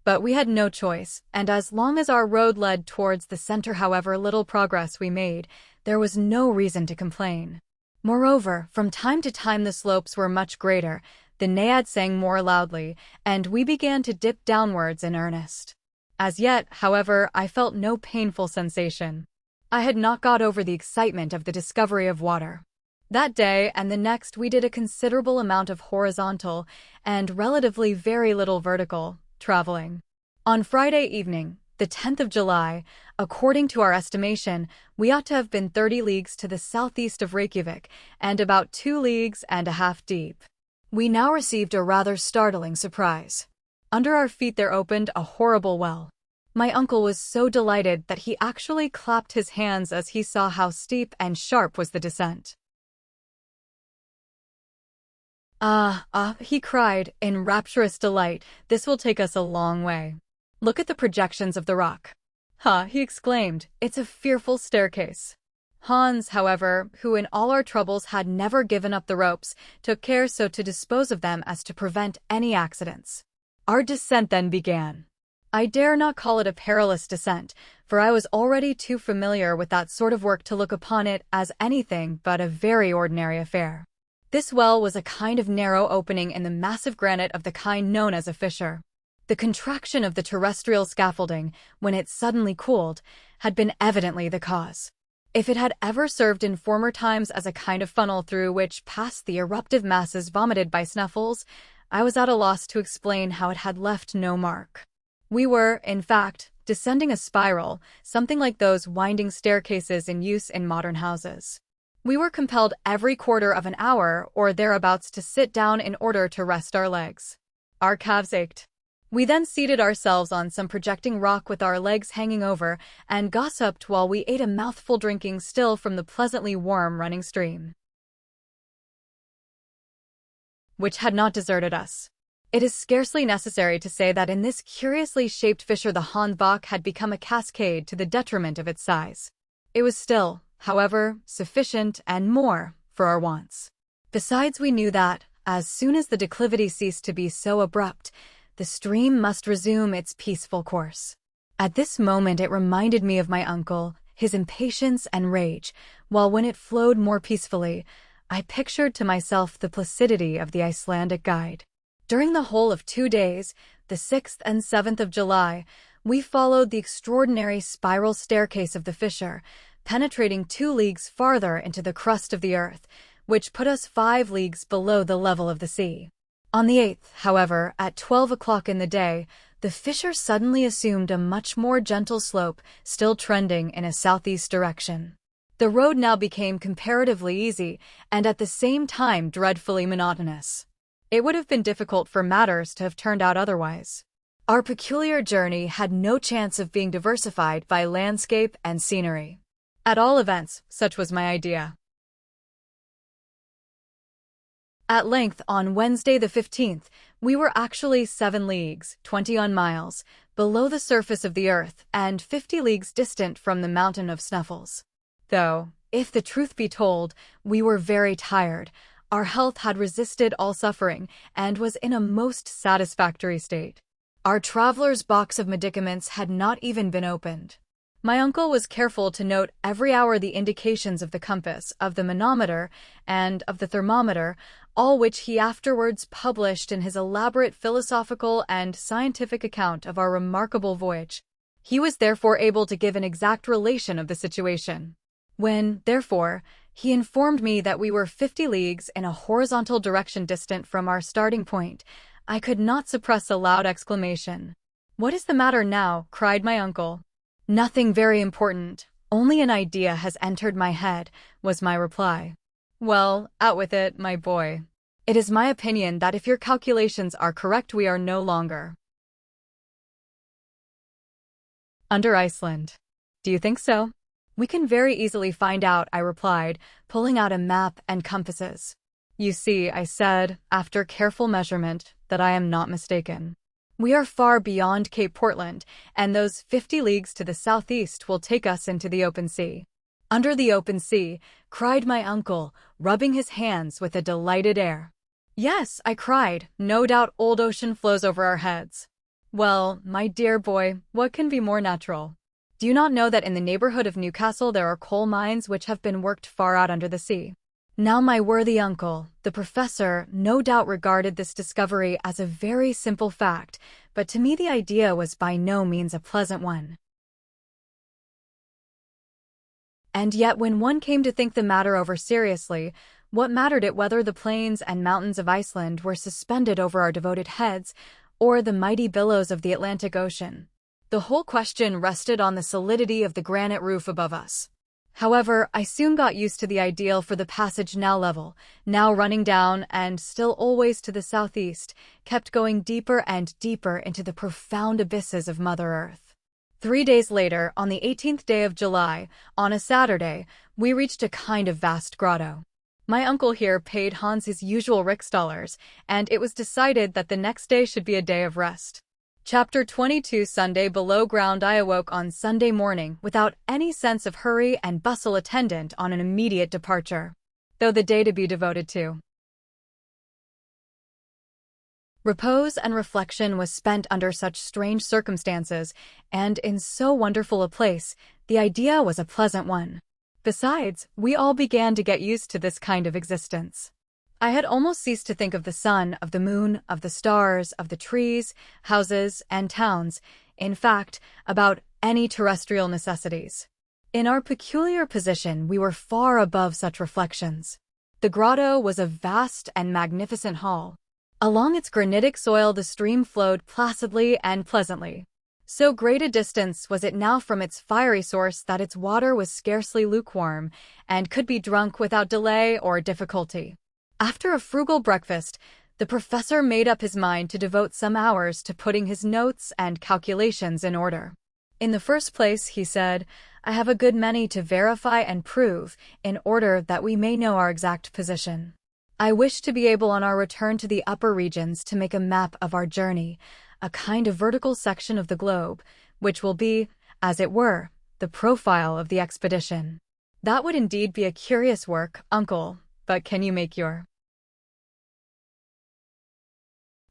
But we had no choice, and as long as our road led towards the center, however little progress we made, there was no reason to complain. Moreover, from time to time the slopes were much greater, the naiad sang more loudly, and we began to dip downwards in earnest. As yet, however, I felt no painful sensation. I had not got over the excitement of the discovery of water. That day and the next we did a considerable amount of horizontal and relatively very little vertical traveling. On Friday evening, the 10th of July, according to our estimation, we ought to have been 30 leagues to the southeast of Reykjavik and about 2 leagues and a half deep. We now received a rather startling surprise. Under our feet there opened a horrible well. My uncle was so delighted that he actually clapped his hands as he saw how steep and sharp was the descent. He cried, in rapturous delight, this will take us a long way. Look at the projections of the rock. He exclaimed, it's a fearful staircase. Hans, however, who in all our troubles had never given up the ropes, took care so to dispose of them as to prevent any accidents. Our descent then began. I dare not call it a perilous descent, for I was already too familiar with that sort of work to look upon it as anything but a very ordinary affair. This well was a kind of narrow opening in the massive granite of the kind known as a fissure. The contraction of the terrestrial scaffolding, when it suddenly cooled, had been evidently the cause. If it had ever served in former times as a kind of funnel through which passed the eruptive masses vomited by Sneffels, I was at a loss to explain how it had left no mark. We were, in fact, descending a spiral, something like those winding staircases in use in modern houses. We were compelled every quarter of an hour or thereabouts to sit down in order to rest our legs. Our calves ached. We then seated ourselves on some projecting rock with our legs hanging over and gossiped while we ate a mouthful, drinking still from the pleasantly warm running stream, which had not deserted us. It is scarcely necessary to say that in this curiously shaped fissure the Hahnbach had become a cascade to the detriment of its size. It was still, however, sufficient and more for our wants. Besides, we knew that, as soon as the declivity ceased to be so abrupt, the stream must resume its peaceful course. At this moment it reminded me of my uncle, his impatience and rage, while when it flowed more peacefully, I pictured to myself the placidity of the Icelandic guide. During the whole of 2 days, the 6th and 7th of July, we followed the extraordinary spiral staircase of the fissure, penetrating 2 leagues farther into the crust of the earth, which put us 5 leagues below the level of the sea. On the 8th, however, at 12 o'clock in the day, the fissure suddenly assumed a much more gentle slope, still trending in a southeast direction. The road now became comparatively easy, and at the same time dreadfully monotonous. It would have been difficult for matters to have turned out otherwise. Our peculiar journey had no chance of being diversified by landscape and scenery. At all events, such was my idea. At length, on Wednesday the 15th, we were actually 7 leagues, 21 miles, below the surface of the earth and 50 leagues distant from the mountain of Sneffels. Though, if the truth be told, we were very tired. Our health had resisted all suffering and was in a most satisfactory state. Our traveler's box of medicaments had not even been opened. My uncle was careful to note every hour the indications of the compass, of the manometer, and of the thermometer, all which he afterwards published in his elaborate philosophical and scientific account of our remarkable voyage. He was therefore able to give an exact relation of the situation. When, therefore, he informed me that we were 50 leagues in a horizontal direction distant from our starting point, I could not suppress a loud exclamation. "What is the matter now?" cried my uncle. "Nothing very important. Only an idea has entered my head," was my reply. "Well, out with it, my boy. It is my opinion that if your calculations are correct, we are no longer under Iceland." "Do you think so?" "We can very easily find out," I replied, pulling out a map and compasses. "You see," I said, after careful measurement, "that I am not mistaken. We are far beyond Cape Portland, and those 50 leagues to the southeast will take us into the open sea." "Under the open sea," cried my uncle, rubbing his hands with a delighted air. "Yes," I cried, "no doubt old ocean flows over our heads." "Well, my dear boy, what can be more natural? Do you not know that in the neighborhood of Newcastle there are coal mines which have been worked far out under the sea?" Now, my worthy uncle, the professor, no doubt regarded this discovery as a very simple fact, but to me the idea was by no means a pleasant one. And yet when one came to think the matter over seriously, what mattered it whether the plains and mountains of Iceland were suspended over our devoted heads, or the mighty billows of the Atlantic Ocean? The whole question rested on the solidity of the granite roof above us. However, I soon got used to the ideal for the passage, now level, now running down, and still always to the southeast, kept going deeper and deeper into the profound abysses of Mother Earth. 3 days later, on the 18th day of July, on a Saturday, we reached a kind of vast grotto. My uncle here paid Hans his usual $6, and it was decided that the next day should be a day of rest. Chapter 22. Sunday below ground. I awoke on Sunday morning without any sense of hurry and bustle attendant on an immediate departure, though the day to be devoted to repose and reflection was spent under such strange circumstances, and in so wonderful a place, the idea was a pleasant one. Besides, we all began to get used to this kind of existence. I had almost ceased to think of the sun, of the moon, of the stars, of the trees, houses, and towns, in fact, about any terrestrial necessities. In our peculiar position, we were far above such reflections. The grotto was a vast and magnificent hall. Along its granitic soil the stream flowed placidly and pleasantly. So great a distance was it now from its fiery source that its water was scarcely lukewarm, and could be drunk without delay or difficulty. After a frugal breakfast, the professor made up his mind to devote some hours to putting his notes and calculations in order. "In the first place," he said, "I have a good many to verify and prove, in order that we may know our exact position. I wish to be able on our return to the upper regions to make a map of our journey, a kind of vertical section of the globe, which will be, as it were, the profile of the expedition." "That would indeed be a curious work, uncle, but can you make your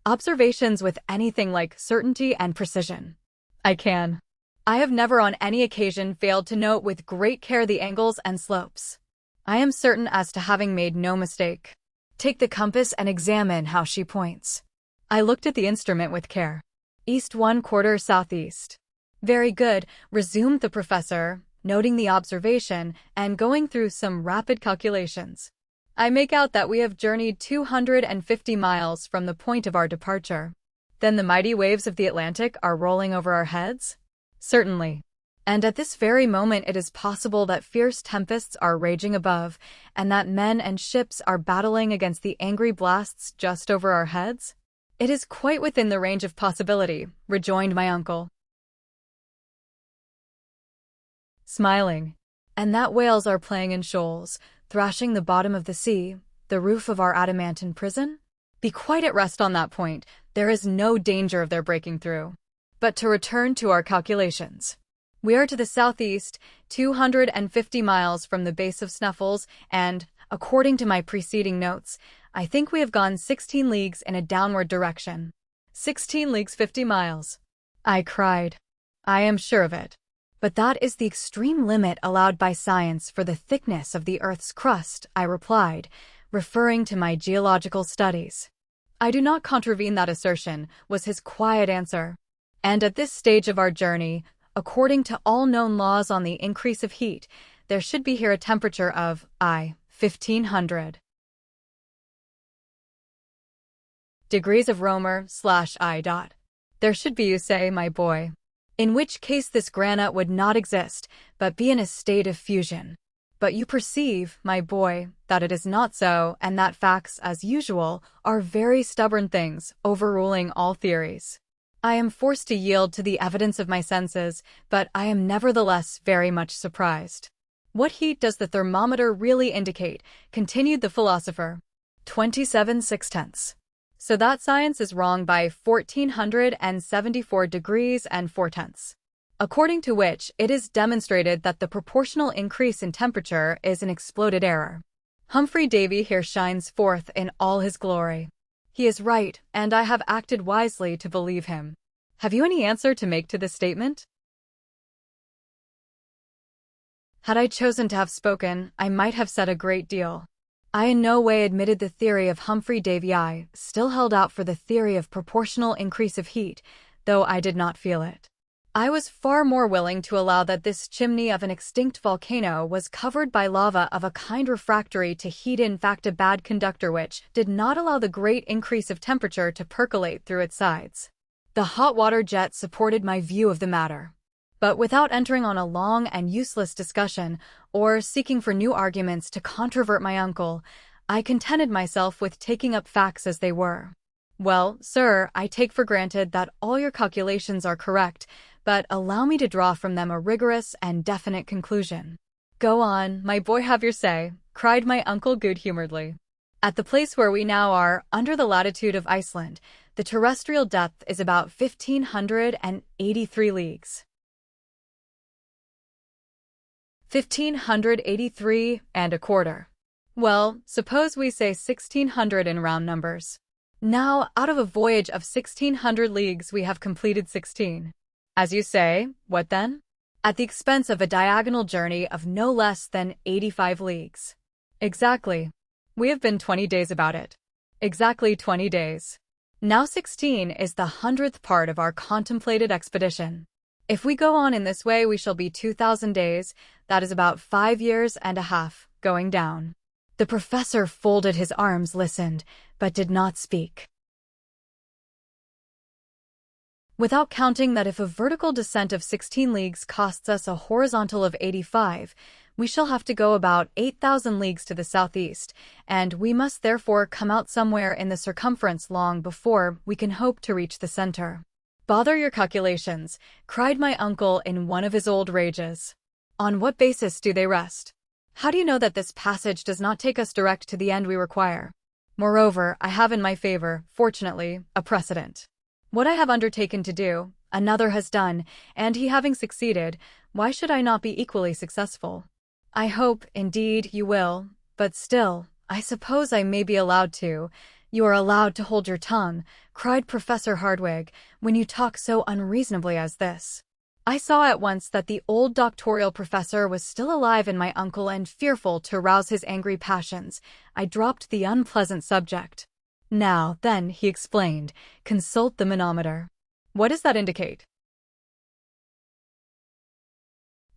observations with anything like certainty and precision?" "I can. I have never on any occasion failed to note with great care the angles and slopes. I am certain as to having made no mistake. Take the compass and examine how she points." I looked at the instrument with care. "East 1/4 southeast." "Very good," resumed the professor, noting the observation and going through some rapid calculations. "I make out that we have journeyed 250 miles from the point of our departure. Then the mighty waves of the Atlantic are rolling over our heads?" "Certainly. And at this very moment it is possible that fierce tempests are raging above, and that men and ships are battling against the angry blasts just over our heads?" "It is quite within the range of possibility," rejoined my uncle, smiling. "And that whales are playing in shoals, thrashing the bottom of the sea, the roof of our adamantine prison? Be quite at rest on that point. There is no danger of their breaking through. But to return to our calculations. We are to the southeast, 250 miles from the base of Sneffels, and, according to my preceding notes, I think we have gone 16 leagues in a downward direction." 16 leagues 50 miles. I cried. "I am sure of it. But that is the extreme limit allowed by science for the thickness of the Earth's crust," I replied, referring to my geological studies. I do not contravene that assertion, was his quiet answer. And at this stage of our journey, according to all known laws on the increase of heat, there should be here a temperature of 1500 degrees of Romer/I. There should be, you say, my boy. In which case this granite would not exist, but be in a state of fusion. But you perceive, my boy, that it is not so, and that facts, as usual, are very stubborn things, overruling all theories. I am forced to yield to the evidence of my senses, but I am nevertheless very much surprised. What heat does the thermometer really indicate? Continued the philosopher. 27/6. So that science is wrong by 1474 degrees and 4/10. According to which, it is demonstrated that the proportional increase in temperature is an exploded error. Humphrey Davy here shines forth in all his glory. He is right, and I have acted wisely to believe him. Have you any answer to make to this statement? Had I chosen to have spoken, I might have said a great deal. I in no way admitted the theory of Humphrey Davy. I still held out for the theory of proportional increase of heat, though I did not feel it. I was far more willing to allow that this chimney of an extinct volcano was covered by lava of a kind refractory to heat, in fact a bad conductor which did not allow the great increase of temperature to percolate through its sides. The hot water jet supported my view of the matter. But without entering on a long and useless discussion, or seeking for new arguments to controvert my uncle, I contented myself with taking up facts as they were. Well, sir, I take for granted that all your calculations are correct, but allow me to draw from them a rigorous and definite conclusion. Go on, my boy, have your say, cried my uncle good-humoredly. At the place where we now are, under the latitude of Iceland, the terrestrial depth is about 1583 leagues. 1583 and a quarter. Well, suppose we say 1600 in round numbers. Now, out of a voyage of 1600 leagues we have completed 16. As you say, what then? At the expense of a diagonal journey of no less than 85 leagues. Exactly. We have been 20 days about it. Exactly 20 days. Now 16 is the 100th part of our contemplated expedition. If we go on in this way we shall be 2,000 days, that is about 5 years and a half, going down. The professor folded his arms, listened, but did not speak. Without counting that if a vertical descent of 16 leagues costs us a horizontal of 85, we shall have to go about 8,000 leagues to the southeast, and we must therefore come out somewhere in the circumference long before we can hope to reach the center. Bother your calculations, cried my uncle in one of his old rages. On what basis do they rest? How do you know that this passage does not take us direct to the end we require? Moreover, I have in my favor, fortunately, a precedent. What I have undertaken to do, another has done, and he having succeeded, why should I not be equally successful? I hope, indeed, you will, but still, I suppose I may be allowed to. You are allowed to hold your tongue, cried Professor Hardwigg, when you talk so unreasonably as this. I saw at once that the old doctorial professor was still alive in my uncle, and fearful to rouse his angry passions, I dropped the unpleasant subject. Now, then, he explained, consult the manometer. What does that indicate?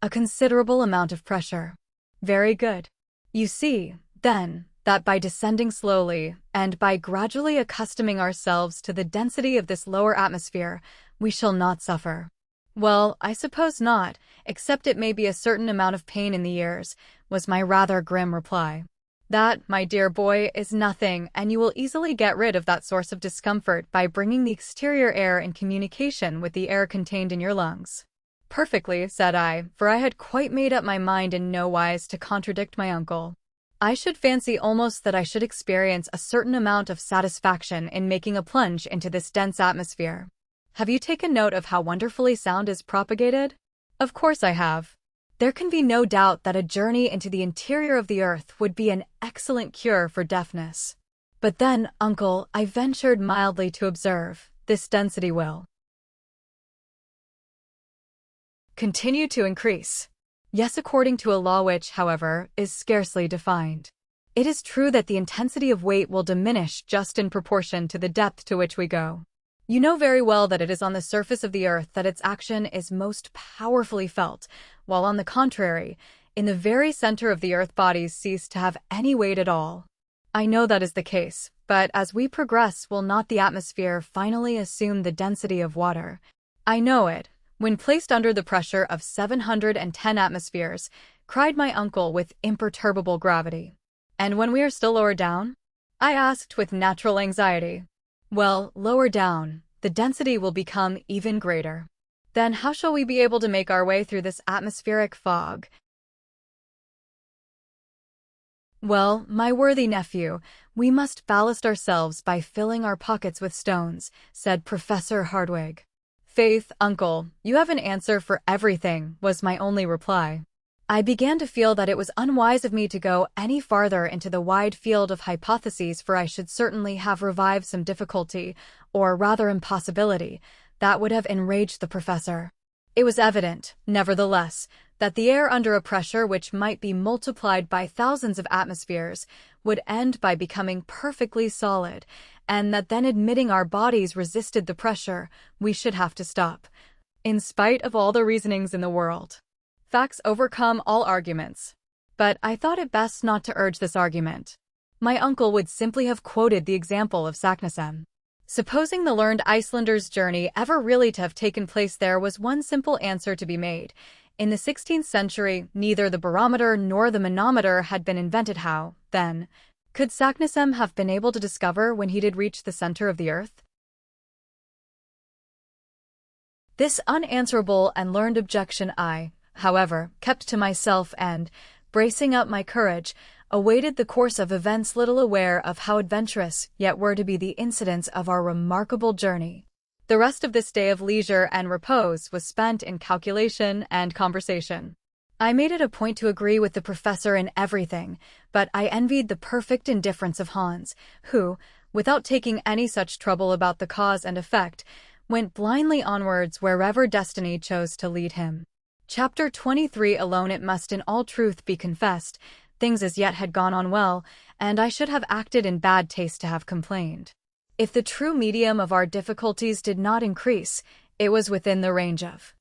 A considerable amount of pressure. Very good. You see, then, that by descending slowly, and by gradually accustoming ourselves to the density of this lower atmosphere, we shall not suffer. Well, I suppose not, except it may be a certain amount of pain in the ears, was my rather grim reply. That, my dear boy, is nothing, and you will easily get rid of that source of discomfort by bringing the exterior air in communication with the air contained in your lungs. Perfectly, said I, for I had quite made up my mind in no wise to contradict my uncle. I should fancy almost that I should experience a certain amount of satisfaction in making a plunge into this dense atmosphere. Have you taken note of how wonderfully sound is propagated? Of course I have. There can be no doubt that a journey into the interior of the earth would be an excellent cure for deafness. But then, uncle, I ventured mildly to observe, this density will continue to increase. Yes, according to a law which, however, is scarcely defined. It is true that the intensity of weight will diminish just in proportion to the depth to which we go. You know very well that it is on the surface of the Earth that its action is most powerfully felt, while on the contrary, in the very center of the Earth bodies cease to have any weight at all. I know that is the case, but as we progress, will not the atmosphere finally assume the density of water? I know it. When placed under the pressure of 710 atmospheres, cried my uncle with imperturbable gravity. And when we are still lower down? I asked with natural anxiety. Well, lower down, the density will become even greater. Then how shall we be able to make our way through this atmospheric fog? Well, my worthy nephew, we must ballast ourselves by filling our pockets with stones, said Professor Hardwigg. Faith, uncle, you have an answer for everything, was my only reply. I began to feel that it was unwise of me to go any farther into the wide field of hypotheses, for I should certainly have revived some difficulty, or rather impossibility, that would have enraged the professor. It was evident, nevertheless, that the air under a pressure which might be multiplied by thousands of atmospheres would end by becoming perfectly solid, and that then, admitting our bodies resisted the pressure, we should have to stop. In spite of all the reasonings in the world, facts overcome all arguments. But I thought it best not to urge this argument. My uncle would simply have quoted the example of Saknussemm. Supposing the learned Icelander's journey ever really to have taken place, there was one simple answer to be made. In the 16th century, neither the barometer nor the manometer had been invented. How, then, could Saknussemm have been able to discover when he did reach the center of the Earth? This unanswerable and learned objection I, however, kept to myself and, bracing up my courage, awaited the course of events, little aware of how adventurous yet were to be the incidents of our remarkable journey. The rest of this day of leisure and repose was spent in calculation and conversation. I made it a point to agree with the professor in everything, but I envied the perfect indifference of Hans, who, without taking any such trouble about the cause and effect, went blindly onwards wherever destiny chose to lead him. Chapter 23. Alone, it must in all truth be confessed, things as yet had gone on well, and I should have acted in bad taste to have complained. If the true medium of our difficulties did not increase, it was within the range of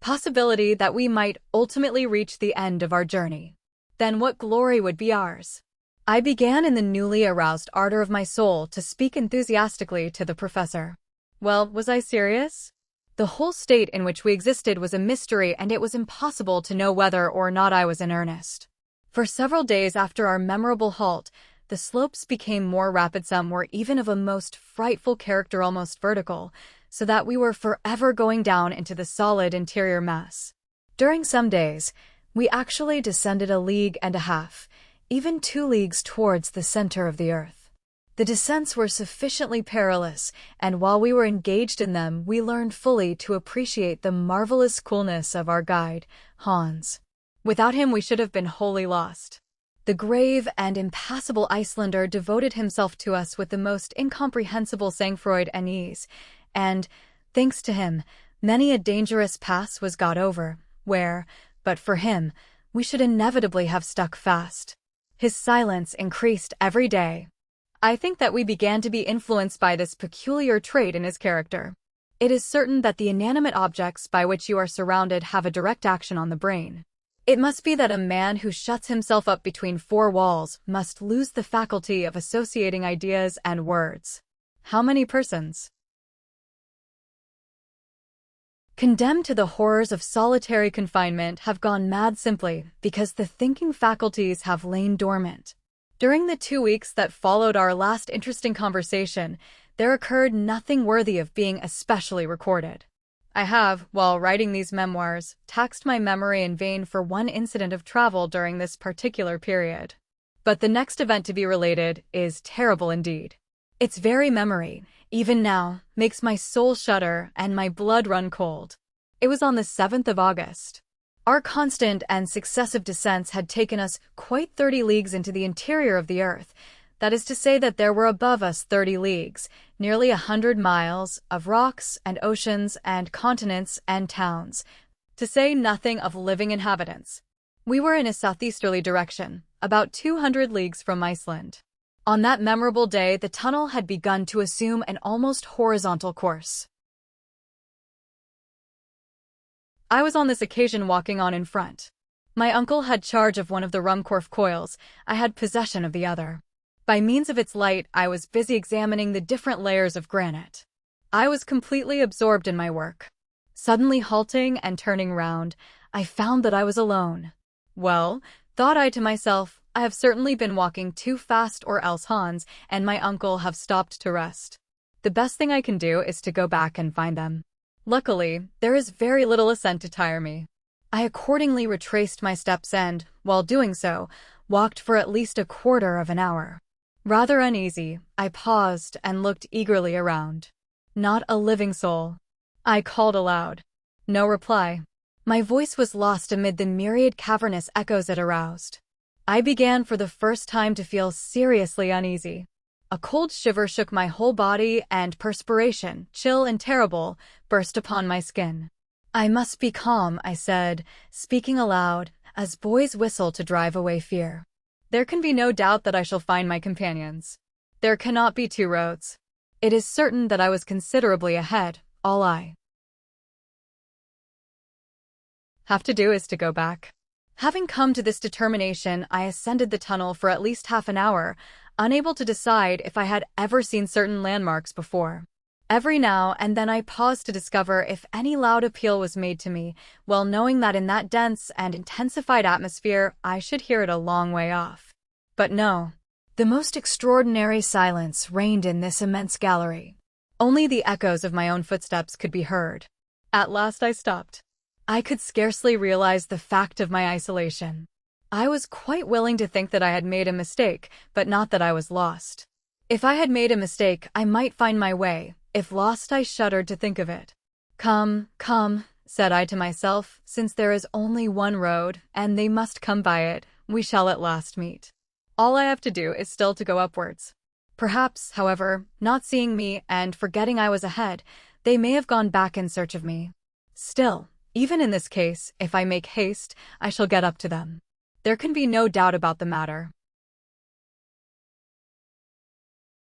possibility that we might ultimately reach the end of our journey. Then what glory would be ours! I began in the newly aroused ardor of my soul to speak enthusiastically to the professor. Well, was I serious? The whole state in which we existed was a mystery, and it was impossible to know whether or not I was in earnest. For several days after our memorable halt, the slopes became more rapid, some were even of a most frightful character, almost vertical, so that we were forever going down into the solid interior mass. During some days, we actually descended 1.5 leagues, even 2 leagues towards the center of the Earth. The descents were sufficiently perilous, and while we were engaged in them, we learned fully to appreciate the marvelous coolness of our guide, Hans. Without him, we should have been wholly lost. The grave and impassible Icelander devoted himself to us with the most incomprehensible sang-froid and ease, and, thanks to him, many a dangerous pass was got over, where, but for him, we should inevitably have stuck fast. His silence increased every day. I think that we began to be influenced by this peculiar trait in his character. It is certain that the inanimate objects by which you are surrounded have a direct action on the brain. It must be that a man who shuts himself up between 4 walls must lose the faculty of associating ideas and words. How many persons, condemned to the horrors of solitary confinement, have gone mad simply because the thinking faculties have lain dormant? During the 2 weeks that followed our last interesting conversation, there occurred nothing worthy of being especially recorded. I have, while writing these memoirs, taxed my memory in vain for one incident of travel during this particular period. But the next event to be related is terrible indeed. Its very memory, even now, makes my soul shudder and my blood run cold. It was on the 7th of August. Our constant and successive descents had taken us quite 30 leagues into the interior of the Earth. That is to say that there were above us 30 leagues, nearly 100 miles, of rocks and oceans and continents and towns, to say nothing of living inhabitants. We were in a southeasterly direction, about 200 leagues from Iceland. On that memorable day, the tunnel had begun to assume an almost horizontal course. I was on this occasion walking on in front. My uncle had charge of one of the Ruhmkorff coils. I had possession of the other. By means of its light, I was busy examining the different layers of granite. I was completely absorbed in my work. Suddenly halting and turning round, I found that I was alone. Well, thought I to myself, I have certainly been walking too fast, or else Hans and my uncle have stopped to rest. The best thing I can do is to go back and find them. Luckily, there is very little ascent to tire me. I accordingly retraced my steps and, while doing so, walked for at least a quarter of an hour. Rather uneasy, I paused and looked eagerly around. Not a living soul. I called aloud. No reply. My voice was lost amid the myriad cavernous echoes it aroused. I began for the first time to feel seriously uneasy. A cold shiver shook my whole body, and perspiration, chill and terrible, burst upon my skin. I must be calm, I said, speaking aloud, as boys whistle to drive away fear. There can be no doubt that I shall find my companions. There cannot be two roads. It is certain that I was considerably ahead. All I have to do is to go back. Having come to this determination, I ascended the tunnel for at least half an hour, unable to decide if I had ever seen certain landmarks before. Every now and then I paused to discover if any loud appeal was made to me, well knowing that in that dense and intensified atmosphere I should hear it a long way off. But no. The most extraordinary silence reigned in this immense gallery. Only the echoes of my own footsteps could be heard. At last I stopped. I could scarcely realize the fact of my isolation. I was quite willing to think that I had made a mistake, but not that I was lost. If I had made a mistake, I might find my way. If lost, I shuddered to think of it. Come, said I to myself, since there is only one road, and they must come by it, we shall at last meet. All I have to do is still to go upwards. Perhaps, however, not seeing me and forgetting I was ahead, they may have gone back in search of me. Still, even in this case, if I make haste, I shall get up to them. There can be no doubt about the matter.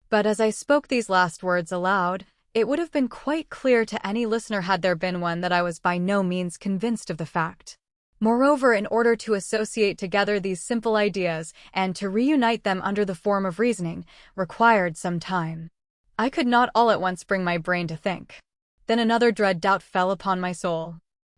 But as I spoke these last words aloud, it would have been quite clear to any listener had there been one that I was by no means convinced of the fact. Moreover, in order to associate together these simple ideas and to reunite them under the form of reasoning, required some time. I could not all at once bring my brain to think. Then another dread doubt fell upon my soul.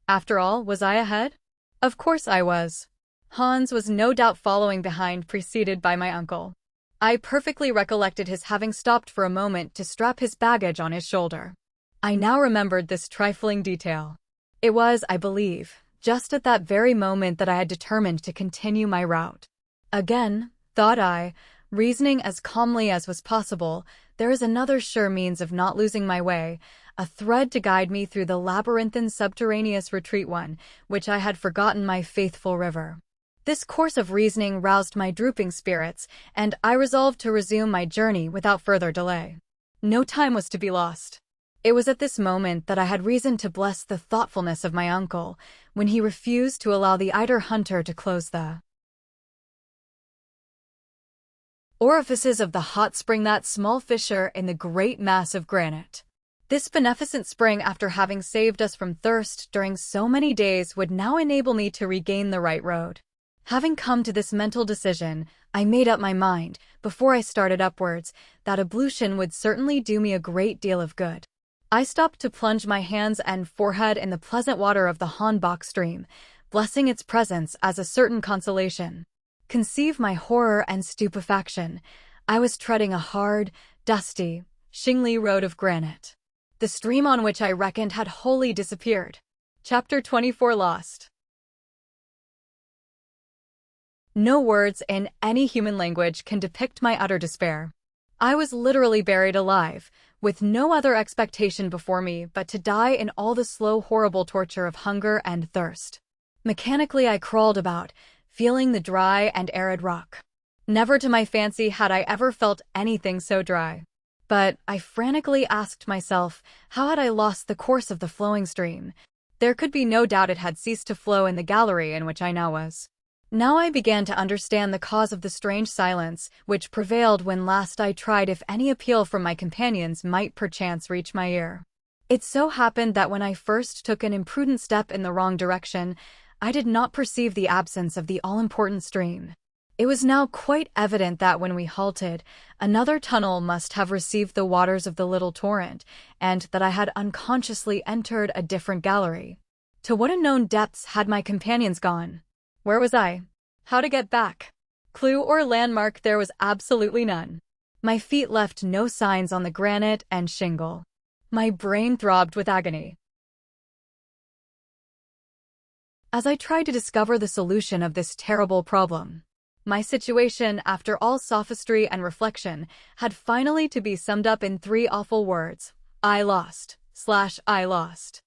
After all, was I ahead? Of course I was. Hans was no doubt following behind, preceded by my uncle. I perfectly recollected his having stopped for a moment to strap his baggage on his shoulder. I now remembered this trifling detail. It was, I believe, just at that very moment that I had determined to continue my route. Again, thought I, reasoning as calmly as was possible, there is another sure means of not losing my way, a thread to guide me through the labyrinthine subterraneous retreat one, which I had forgotten my faithful river. This course of reasoning roused my drooping spirits, and I resolved to resume my journey without further delay. No time was to be lost. It was at this moment that I had reason to bless the thoughtfulness of my uncle, when he refused to allow the eider hunter to close the orifices of the hot spring, that small fissure in the great mass of granite. This beneficent spring, after having saved us from thirst during so many days, would now enable me to regain the right road. Having come to this mental decision, I made up my mind, before I started upwards, that ablution would certainly do me a great deal of good. I stopped to plunge my hands and forehead in the pleasant water of the Hahnbach stream, blessing its presence as a certain consolation. Conceive my horror and stupefaction. I was treading a hard, dusty, shingly road of granite. The stream on which I reckoned had wholly disappeared. Chapter 24 Lost. No words in any human language can depict my utter despair. I was literally buried alive, with no other expectation before me but to die in all the slow, horrible torture of hunger and thirst. Mechanically I crawled about, feeling the dry and arid rock. Never to my fancy had I ever felt anything so dry. But I frantically asked myself, how had I lost the course of the flowing stream? There could be no doubt it had ceased to flow in the gallery in which I now was. Now I began to understand the cause of the strange silence which prevailed when last I tried if any appeal from my companions might perchance reach my ear. It so happened that when I first took an imprudent step in the wrong direction, I did not perceive the absence of the all-important stream. It was now quite evident that when we halted, another tunnel must have received the waters of the little torrent, and that I had unconsciously entered a different gallery. To what unknown depths had my companions gone? Where was I? How to get back? Clue or landmark there was absolutely none. My feet left no signs on the granite and shingle. My brain throbbed with agony. As I tried to discover the solution of this terrible problem, my situation, after all sophistry and reflection, had finally to be summed up in 3 awful words. I lost. I lost.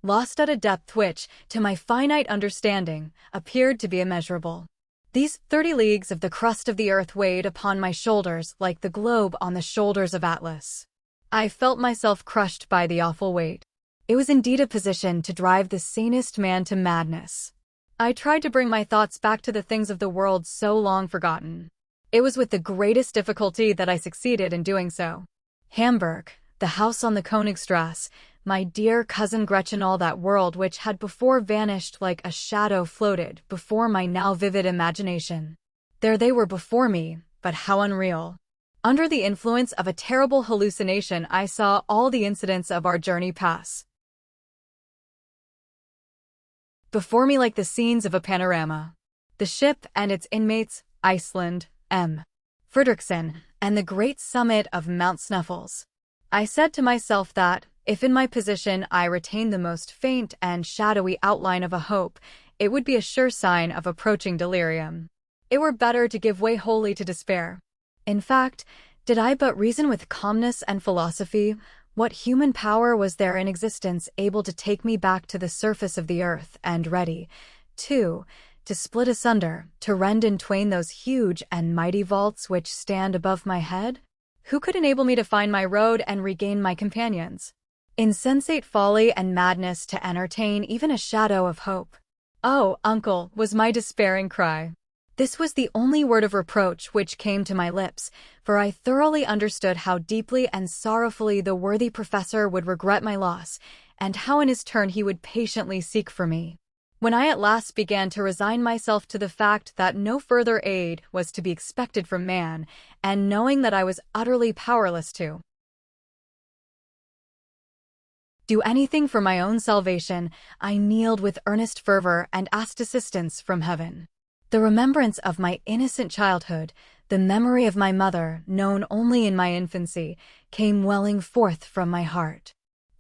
Lost at a depth which, to my finite understanding, appeared to be immeasurable. These 30 leagues of the crust of the earth weighed upon my shoulders like the globe on the shoulders of Atlas. I felt myself crushed by the awful weight. It was indeed a position to drive the sanest man to madness. I tried to bring my thoughts back to the things of the world so long forgotten. It was with the greatest difficulty that I succeeded in doing so. Hamburg, the house on the Königstrasse, my dear cousin Gretchen, all that world which had before vanished like a shadow floated before my now vivid imagination. There they were before me, but how unreal. Under the influence of a terrible hallucination, I saw all the incidents of our journey pass before me like the scenes of a panorama. The ship and its inmates, Iceland, M. Fredriksson, and the great summit of Mount Snuffles. I said to myself that, if in my position I retained the most faint and shadowy outline of a hope, it would be a sure sign of approaching delirium. It were better to give way wholly to despair. In fact, did I but reason with calmness and philosophy, what human power was there in existence able to take me back to the surface of the earth and ready, too, to split asunder, to rend in twain those huge and mighty vaults which stand above my head? Who could enable me to find my road and regain my companions? Insensate folly and madness to entertain even a shadow of hope. "Oh, uncle," was my despairing cry. This was the only word of reproach which came to my lips, for I thoroughly understood how deeply and sorrowfully the worthy professor would regret my loss, and how in his turn he would patiently seek for me. When I at last began to resign myself to the fact that no further aid was to be expected from man, and knowing that I was utterly powerless to do anything for my own salvation, I kneeled with earnest fervor and asked assistance from heaven. The remembrance of my innocent childhood, the memory of my mother, known only in my infancy, came welling forth from my heart.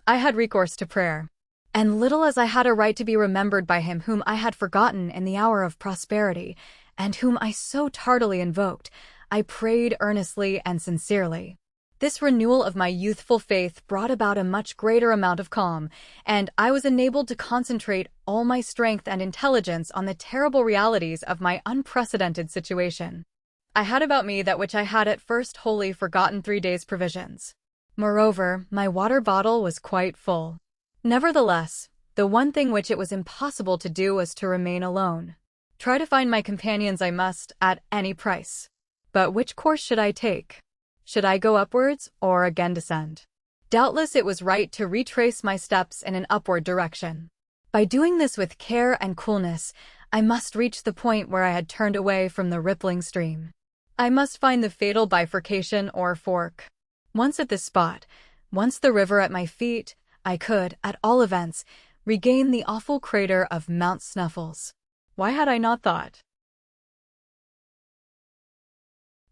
I had recourse to prayer. And little as I had a right to be remembered by him whom I had forgotten in the hour of prosperity, and whom I so tardily invoked, I prayed earnestly and sincerely. This renewal of my youthful faith brought about a much greater amount of calm, and I was enabled to concentrate all my strength and intelligence on the terrible realities of my unprecedented situation. I had about me that which I had at first wholly forgotten: 3 days' provisions. Moreover, my water bottle was quite full. Nevertheless, the one thing which it was impossible to do was to remain alone. Try to find my companions I must, at any price. But which course should I take? Should I go upwards, or again descend? Doubtless it was right to retrace my steps in an upward direction. By doing this with care and coolness, I must reach the point where I had turned away from the rippling stream. I must find the fatal bifurcation or fork. Once at this spot, once the river at my feet, I could, at all events, regain the awful crater of Mount Snuffles. Why had I not thought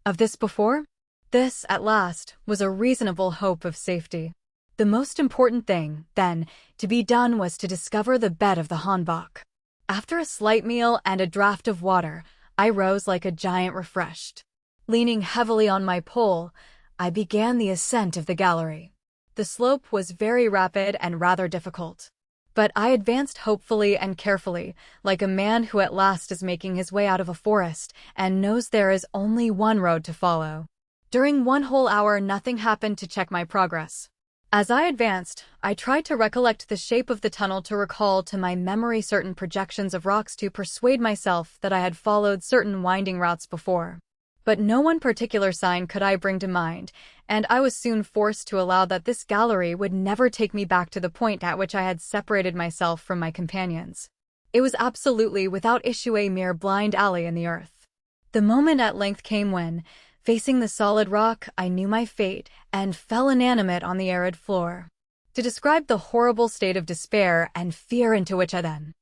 of this before? This, at last, was a reasonable hope of safety. The most important thing, then, to be done was to discover the bed of the Hahnbach. After a slight meal and a draught of water, I rose like a giant refreshed. Leaning heavily on my pole, I began the ascent of the gallery. The slope was very rapid and rather difficult. But I advanced hopefully and carefully, like a man who at last is making his way out of a forest and knows there is only one road to follow. During 1 whole hour nothing happened to check my progress. As I advanced, I tried to recollect the shape of the tunnel to recall to my memory certain projections of rocks to persuade myself that I had followed certain winding routes before. But no one particular sign could I bring to mind, and I was soon forced to allow that this gallery would never take me back to the point at which I had separated myself from my companions. It was absolutely without issue, a mere blind alley in the earth. The moment at length came when, facing the solid rock, I knew my fate and fell inanimate on the arid floor. To describe the horrible state of despair and fear into which I then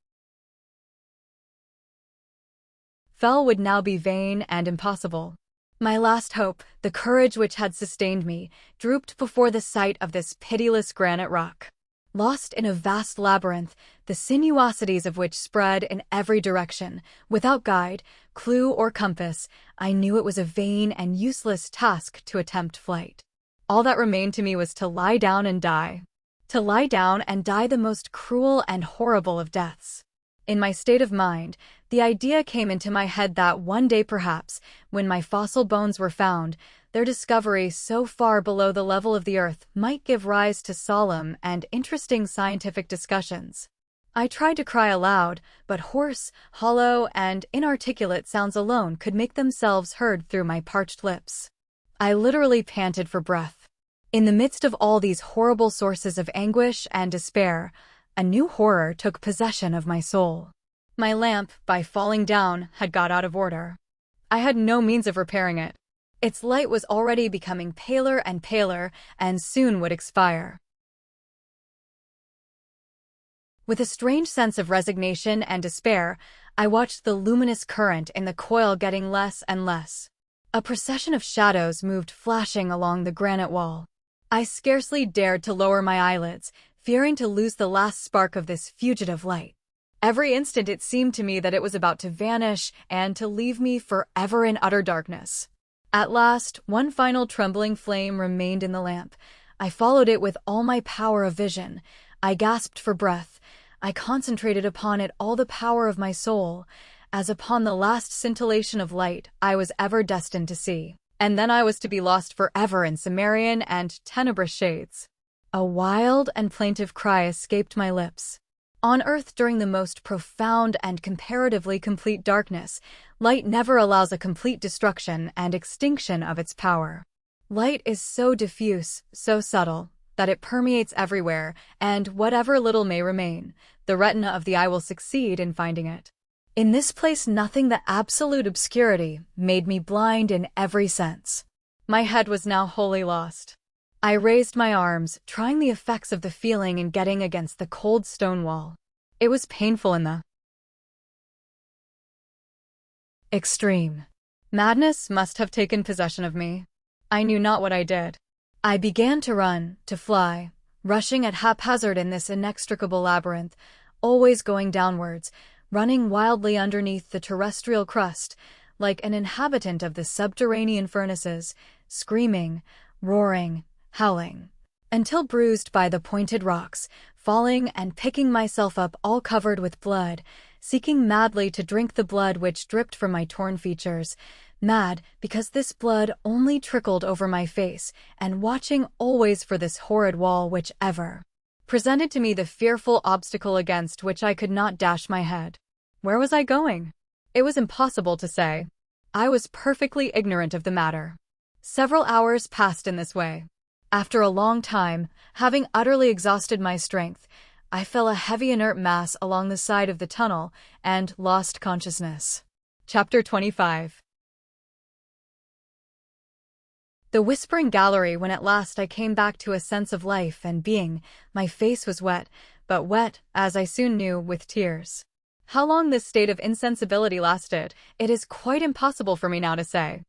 fell would now be vain and impossible. My last hope, the courage which had sustained me, drooped before the sight of this pitiless granite rock. Lost in a vast labyrinth, the sinuosities of which spread in every direction, without guide, clue, or compass, I knew it was a vain and useless task to attempt flight. All that remained to me was to lie down and die. To lie down and die the most cruel and horrible of deaths. In my state of mind, the idea came into my head that one day perhaps, when my fossil bones were found, their discovery so far below the level of the earth might give rise to solemn and interesting scientific discussions. I tried to cry aloud, but hoarse, hollow, and inarticulate sounds alone could make themselves heard through my parched lips. I literally panted for breath. In the midst of all these horrible sources of anguish and despair, a new horror took possession of my soul. My lamp, by falling down, had got out of order. I had no means of repairing it. Its light was already becoming paler and paler, and soon would expire. With a strange sense of resignation and despair, I watched the luminous current in the coil getting less and less. A procession of shadows moved flashing along the granite wall. I scarcely dared to lower my eyelids, fearing to lose the last spark of this fugitive light. Every instant it seemed to me that it was about to vanish and to leave me forever in utter darkness. At last, one final trembling flame remained in the lamp. I followed it with all my power of vision. I gasped for breath. I concentrated upon it all the power of my soul, as upon the last scintillation of light I was ever destined to see. And then I was to be lost forever in Cimmerian and tenebrous shades. A wild and plaintive cry escaped my lips. On Earth, during the most profound and comparatively complete darkness, light never allows a complete destruction and extinction of its power. Light is so diffuse, so subtle, that it permeates everywhere, and whatever little may remain, the retina of the eye will succeed in finding it. In this place, nothing but absolute obscurity made me blind in every sense. My head was now wholly lost. I raised my arms, trying the effects of the feeling in getting against the cold stone wall. It was painful in the extreme. Madness must have taken possession of me. I knew not what I did. I began to run, to fly, rushing at haphazard in this inextricable labyrinth, always going downwards, running wildly underneath the terrestrial crust, like an inhabitant of the subterranean furnaces, screaming, roaring, howling, until bruised by the pointed rocks, falling and picking myself up all covered with blood, seeking madly to drink the blood which dripped from my torn features, mad because this blood only trickled over my face, and watching always for this horrid wall which ever presented to me the fearful obstacle against which I could not dash my head. Where was I going? It was impossible to say. I was perfectly ignorant of the matter. Several hours passed in this way. After a long time, having utterly exhausted my strength, I fell a heavy inert mass along the side of the tunnel and lost consciousness. Chapter 25. The whispering gallery. When at last I came back to a sense of life and being, my face was wet, but wet, as I soon knew, with tears. How long this state of insensibility lasted, it is quite impossible for me now to say.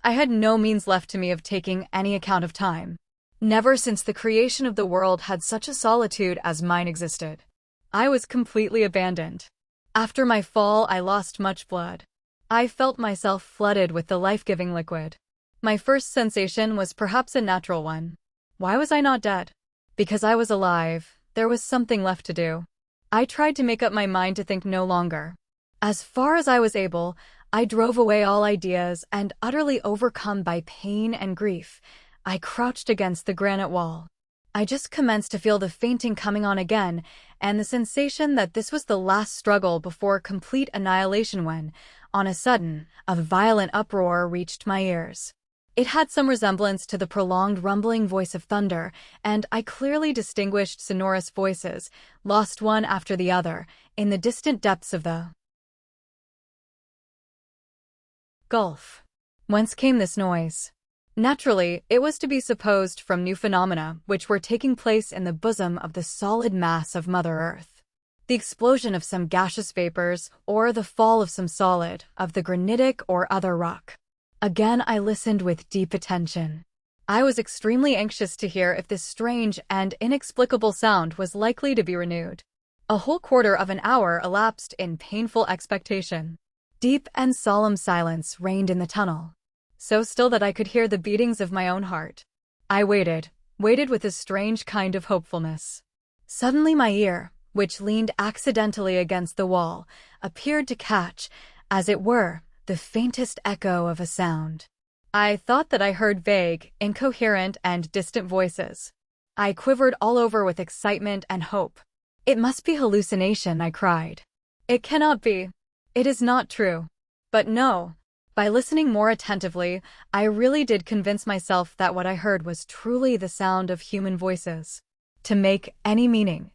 I had no means left to me of taking any account of time. Never since the creation of the world had such a solitude as mine existed. I was completely abandoned. After my fall, I lost much blood. I felt myself flooded with the life-giving liquid. My first sensation was perhaps a natural one. Why was I not dead? Because I was alive. There was something left to do. I tried to make up my mind to think no longer. As far as I was able, I drove away all ideas, and utterly overcome by pain and grief, I crouched against the granite wall. I just commenced to feel the fainting coming on again, and the sensation that this was the last struggle before complete annihilation when, on a sudden, a violent uproar reached my ears. It had some resemblance to the prolonged rumbling voice of thunder, and I clearly distinguished sonorous voices, lost one after the other, in the distant depths of the gulf. Whence came this noise? Naturally, it was to be supposed from new phenomena which were taking place in the bosom of the solid mass of Mother Earth. The explosion of some gaseous vapors, or the fall of some solid, of the granitic or other rock. Again I listened with deep attention. I was extremely anxious to hear if this strange and inexplicable sound was likely to be renewed. A whole quarter of an hour elapsed in painful expectation. Deep and solemn silence reigned in the tunnel, so still that I could hear the beatings of my own heart. I waited with a strange kind of hopefulness. Suddenly my ear, which leaned accidentally against the wall, appeared to catch, as it were, the faintest echo of a sound. I thought that I heard vague, incoherent, and distant voices. I quivered all over with excitement and hope. "It must be hallucination," I cried. "It cannot be. It is not true." But no. By listening more attentively, I really did convince myself that what I heard was truly the sound of human voices. To make any meaning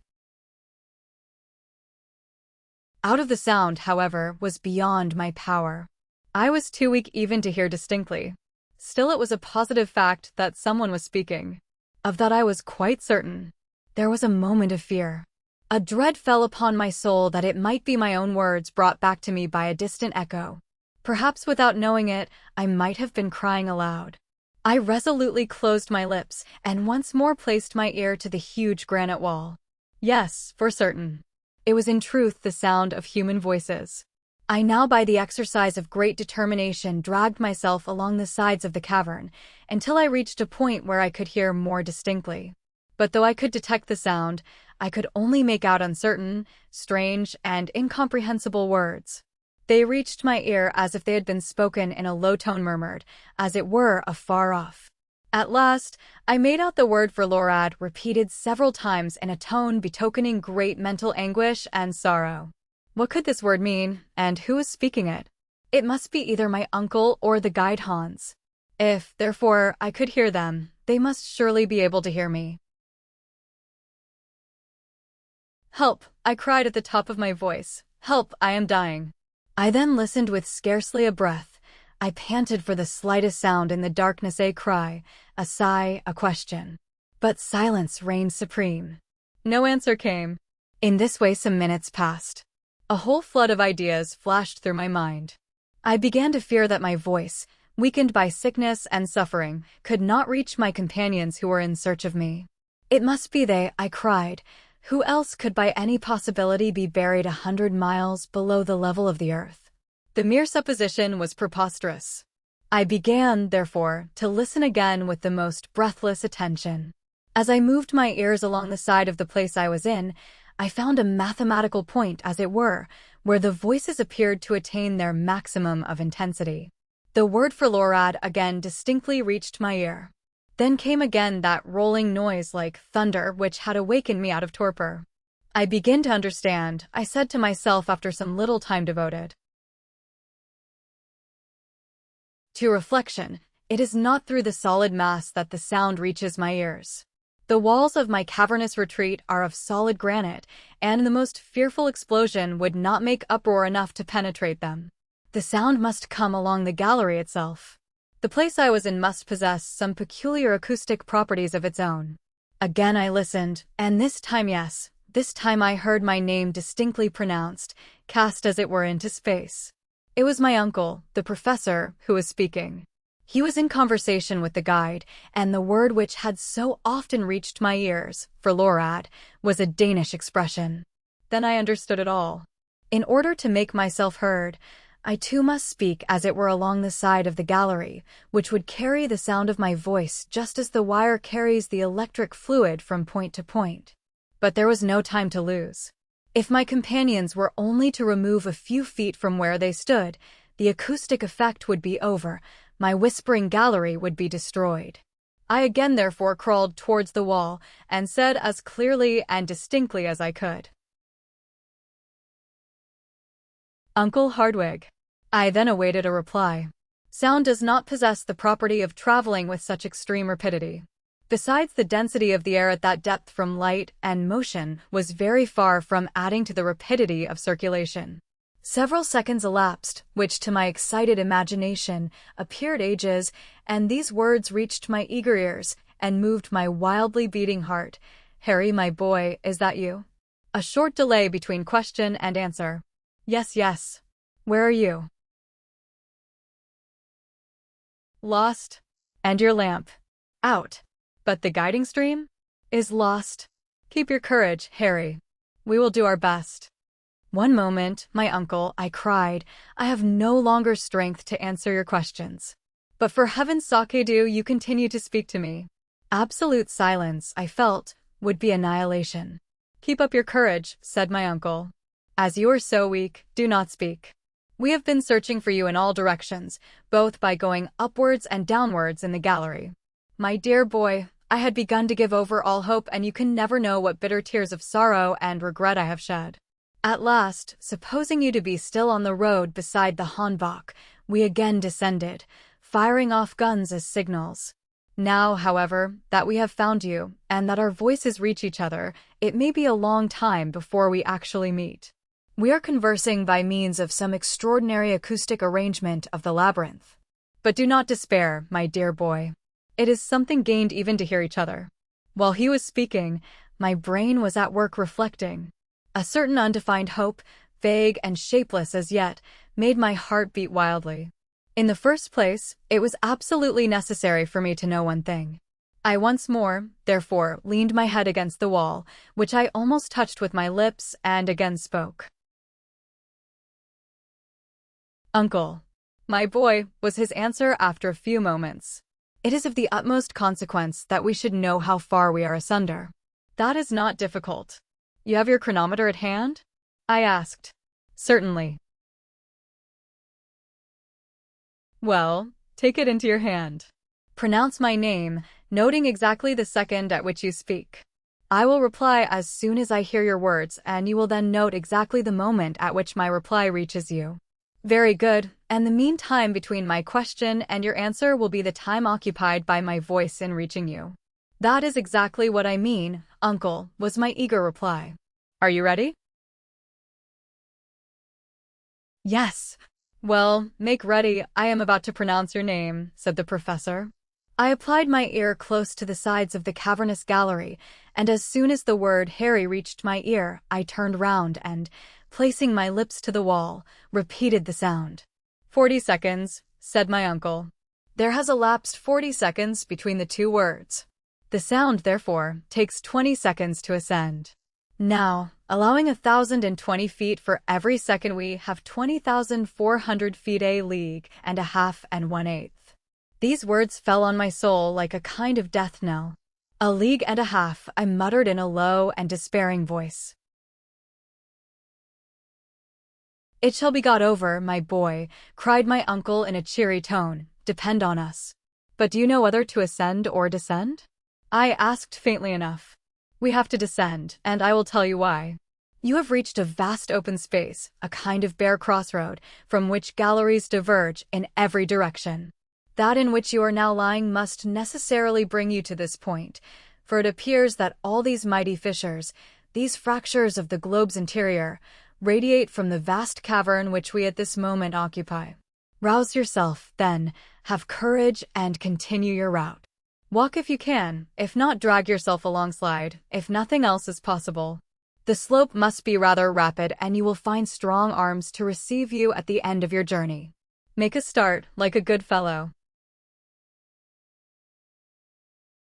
out of the sound, however, was beyond my power. I was too weak even to hear distinctly. Still, it was a positive fact that someone was speaking. Of that I was quite certain. There was a moment of fear. A dread fell upon my soul that it might be my own words brought back to me by a distant echo. Perhaps without knowing it, I might have been crying aloud. I resolutely closed my lips and once more placed my ear to the huge granite wall. Yes, for certain. It was in truth the sound of human voices. I now, by the exercise of great determination, dragged myself along the sides of the cavern, until I reached a point where I could hear more distinctly. But though I could detect the sound, I could only make out uncertain, strange, and incomprehensible words. They reached my ear as if they had been spoken in a low tone, murmured, as it were, afar off. At last, I made out the word for Lorad repeated several times in a tone betokening great mental anguish and sorrow. What could this word mean, and who was speaking it? It must be either my uncle or the guide Hans. If, therefore, I could hear them, they must surely be able to hear me. "Help!" I cried at the top of my voice. "Help, I am dying." I then listened with scarcely a breath. I panted for the slightest sound in the darkness, a cry, a sigh, a question. But silence reigned supreme. No answer came. In this way some minutes passed. A whole flood of ideas flashed through my mind. I began to fear that my voice, weakened by sickness and suffering, could not reach my companions who were in search of me. It must be they, I cried. Who else could by any possibility be buried 100 miles below the level of the earth? The mere supposition was preposterous. I began, therefore, to listen again with the most breathless attention. As I moved my ears along the side of the place I was in, I found a mathematical point, as it were, where the voices appeared to attain their maximum of intensity. The word for Lorad again distinctly reached my ear. Then came again that rolling noise like thunder which had awakened me out of torpor. "I begin to understand," I said to myself after some little time devoted to reflection. "It is not through the solid mass that the sound reaches my ears. The walls of my cavernous retreat are of solid granite, and the most fearful explosion would not make uproar enough to penetrate them. The sound must come along the gallery itself. The place I was in must possess some peculiar acoustic properties of its own." Again I listened, and this time, yes, this time I heard my name distinctly pronounced, cast as it were into space. It was my uncle, the professor, who was speaking. He was in conversation with the guide, and the word which had so often reached my ears, for Lorad, was a Danish expression. Then I understood it all. In order to make myself heard, I too must speak as it were along the side of the gallery, which would carry the sound of my voice just as the wire carries the electric fluid from point to point. But there was no time to lose. If my companions were only to remove a few feet from where they stood, the acoustic effect would be over, my whispering gallery would be destroyed. I again therefore crawled towards the wall and said as clearly and distinctly as I could, "Uncle Hardwigg." I then awaited a reply. Sound does not possess the property of traveling with such extreme rapidity. Besides, the density of the air at that depth from light and motion was very far from adding to the rapidity of circulation. Several seconds elapsed, which to my excited imagination appeared ages, and these words reached my eager ears and moved my wildly beating heart. "Harry, my boy, is that you?" A short delay between question and answer. "Yes, yes. Where are you?" "Lost." "And your lamp?" "Out." "But the guiding stream?" "Is lost." "Keep your courage, Harry. We will do our best." "One moment, my uncle," I cried. "I have no longer strength to answer your questions. But for heaven's sake, do you continue to speak to me." Absolute silence, I felt, would be annihilation. "Keep up your courage," said my uncle. "As you are so weak, do not speak. We have been searching for you in all directions, both by going upwards and downwards in the gallery. My dear boy, I had begun to give over all hope, and you can never know what bitter tears of sorrow and regret I have shed. At last, supposing you to be still on the road beside the Hahnbach, we again descended, firing off guns as signals. Now, however, that we have found you, and that our voices reach each other, it may be a long time before we actually meet. We are conversing by means of some extraordinary acoustic arrangement of the labyrinth. But do not despair, my dear boy. It is something gained even to hear each other." While he was speaking, my brain was at work reflecting. A certain undefined hope, vague and shapeless as yet, made my heart beat wildly. In the first place, it was absolutely necessary for me to know one thing. I once more, therefore, leaned my head against the wall, which I almost touched with my lips, and again spoke. "Uncle." "My boy," was his answer after a few moments. "It is of the utmost consequence that we should know how far we are asunder." "That is not difficult. You have your chronometer at hand?" I asked. "Certainly." "Well, take it into your hand. Pronounce my name, noting exactly the second at which you speak. I will reply as soon as I hear your words, and you will then note exactly the moment at which my reply reaches you." "Very good, and the mean time between my question and your answer will be the time occupied by my voice in reaching you." "That is exactly what I mean, uncle," was my eager reply. "Are you ready?" "Yes." "Well, make ready, I am about to pronounce your name," said the professor. I applied my ear close to the sides of the cavernous gallery, and as soon as the word Harry reached my ear, I turned round and, placing my lips to the wall, repeated the sound. 40 seconds, said my uncle. There has elapsed 40 seconds between the two words. The sound, therefore, takes 20 seconds to ascend. Now, allowing 1,020 feet for every second, we have 20,400 feet, a league and a half and 1/8. These words fell on my soul like a kind of death knell. "A league and a half," I muttered in a low and despairing voice. "It shall be got over, my boy," cried my uncle in a cheery tone. "Depend on us." "But do you know whether to ascend or descend?" I asked faintly enough. "We have to descend, and I will tell you why. You have reached a vast open space, a kind of bare crossroad, from which galleries diverge in every direction. That in which you are now lying must necessarily bring you to this point, for it appears that all these mighty fissures, these fractures of the globe's interior, radiate from the vast cavern which we at this moment occupy. Rouse yourself, then, have courage, and continue your route. Walk if you can, if not drag yourself alongside, if nothing else is possible. The slope must be rather rapid, and you will find strong arms to receive you at the end of your journey. Make a start, like a good fellow."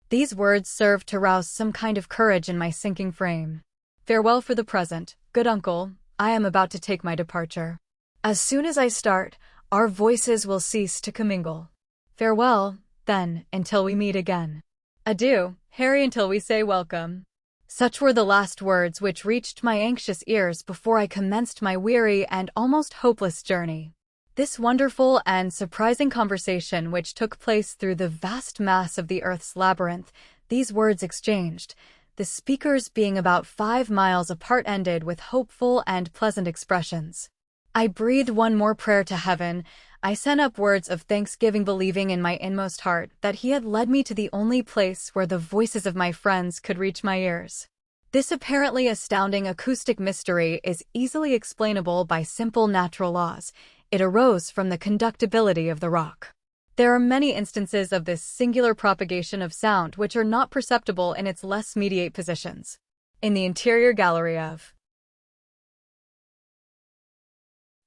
These words served to rouse some kind of courage in my sinking frame. "Farewell for the present, good uncle, I am about to take my departure. As soon as I start, our voices will cease to commingle. Farewell, then, until we meet again. Adieu, Harry, until we say welcome." Such were the last words which reached my anxious ears before I commenced my weary and almost hopeless journey. This wonderful and surprising conversation, which took place through the vast mass of the Earth's labyrinth, these words exchanged, the speakers being about 5 miles apart, ended with hopeful and pleasant expressions. I breathed one more prayer to heaven. I sent up words of thanksgiving, believing in my inmost heart that he had led me to the only place where the voices of my friends could reach my ears. This apparently astounding acoustic mystery is easily explainable by simple natural laws. It arose from the conductibility of the rock. There are many instances of this singular propagation of sound which are not perceptible in its less mediate positions. In the interior gallery of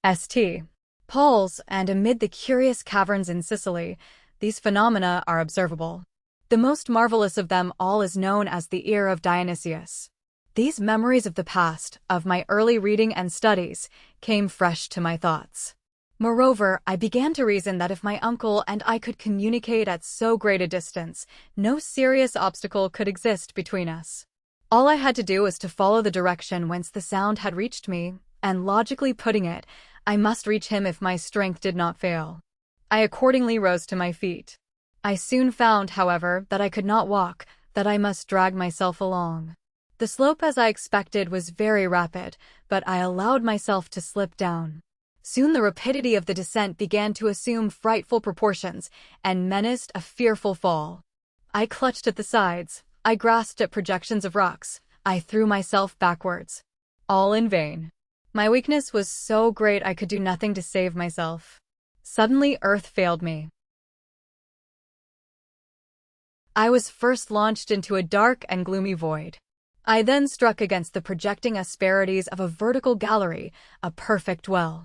St. Paul's and amid the curious caverns in Sicily, these phenomena are observable. The most marvelous of them all is known as the ear of Dionysius. These memories of the past, of my early reading and studies, came fresh to my thoughts. Moreover, I began to reason that if my uncle and I could communicate at so great a distance, no serious obstacle could exist between us. All I had to do was to follow the direction whence the sound had reached me, and logically putting it, I must reach him if my strength did not fail. I accordingly rose to my feet. I soon found, however, that I could not walk, that I must drag myself along. The slope, as I expected, was very rapid, but I allowed myself to slip down. Soon the rapidity of the descent began to assume frightful proportions and menaced a fearful fall. I clutched at the sides, I grasped at projections of rocks, I threw myself backwards. All in vain. My weakness was so great I could do nothing to save myself. Suddenly earth failed me. I was first launched into a dark and gloomy void. I then struck against the projecting asperities of a vertical gallery, a perfect well.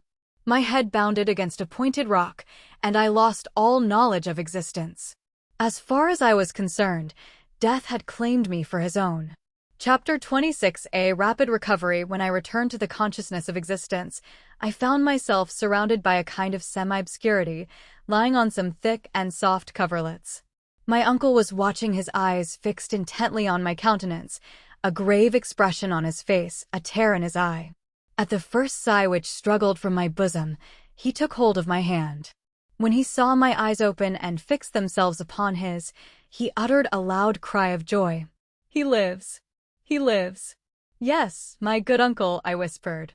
My head bounded against a pointed rock, and I lost all knowledge of existence. As far as I was concerned, death had claimed me for his own. Chapter 26. A rapid recovery. When I returned to the consciousness of existence, I found myself surrounded by a kind of semi-obscurity, lying on some thick and soft coverlets. My uncle was watching, his eyes fixed intently on my countenance, a grave expression on his face, a tear in his eye. At the first sigh which struggled from my bosom, he took hold of my hand. When he saw my eyes open and fix themselves upon his, he uttered a loud cry of joy. "He lives! He lives!" "Yes, my good uncle," I whispered.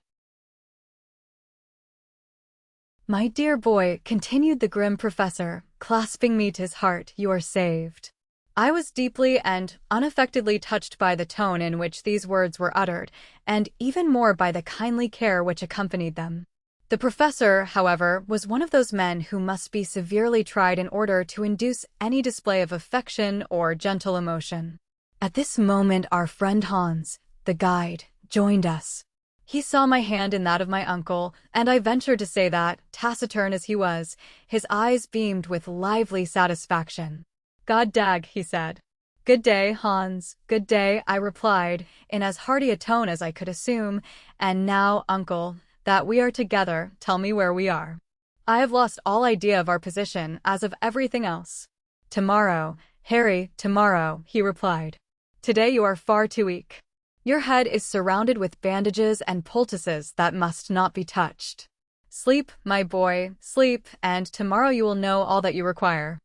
"My dear boy," continued the grim professor, clasping me to his heart, "you are saved." I was deeply and unaffectedly touched by the tone in which these words were uttered, and even more by the kindly care which accompanied them. The professor, however, was one of those men who must be severely tried in order to induce any display of affection or gentle emotion. At this moment our friend Hans, the guide, joined us. He saw my hand in that of my uncle, and I ventured to say that, taciturn as he was, his eyes beamed with lively satisfaction. "God dag," he said. "Good day, Hans, good day," I replied, in as hearty a tone as I could assume. "And now, uncle, that we are together, tell me where we are. I have lost all idea of our position, as of everything else." "Tomorrow, Harry, tomorrow," he replied. "Today you are far too weak. Your head is surrounded with bandages and poultices that must not be touched. Sleep, my boy, sleep, and tomorrow you will know all that you require."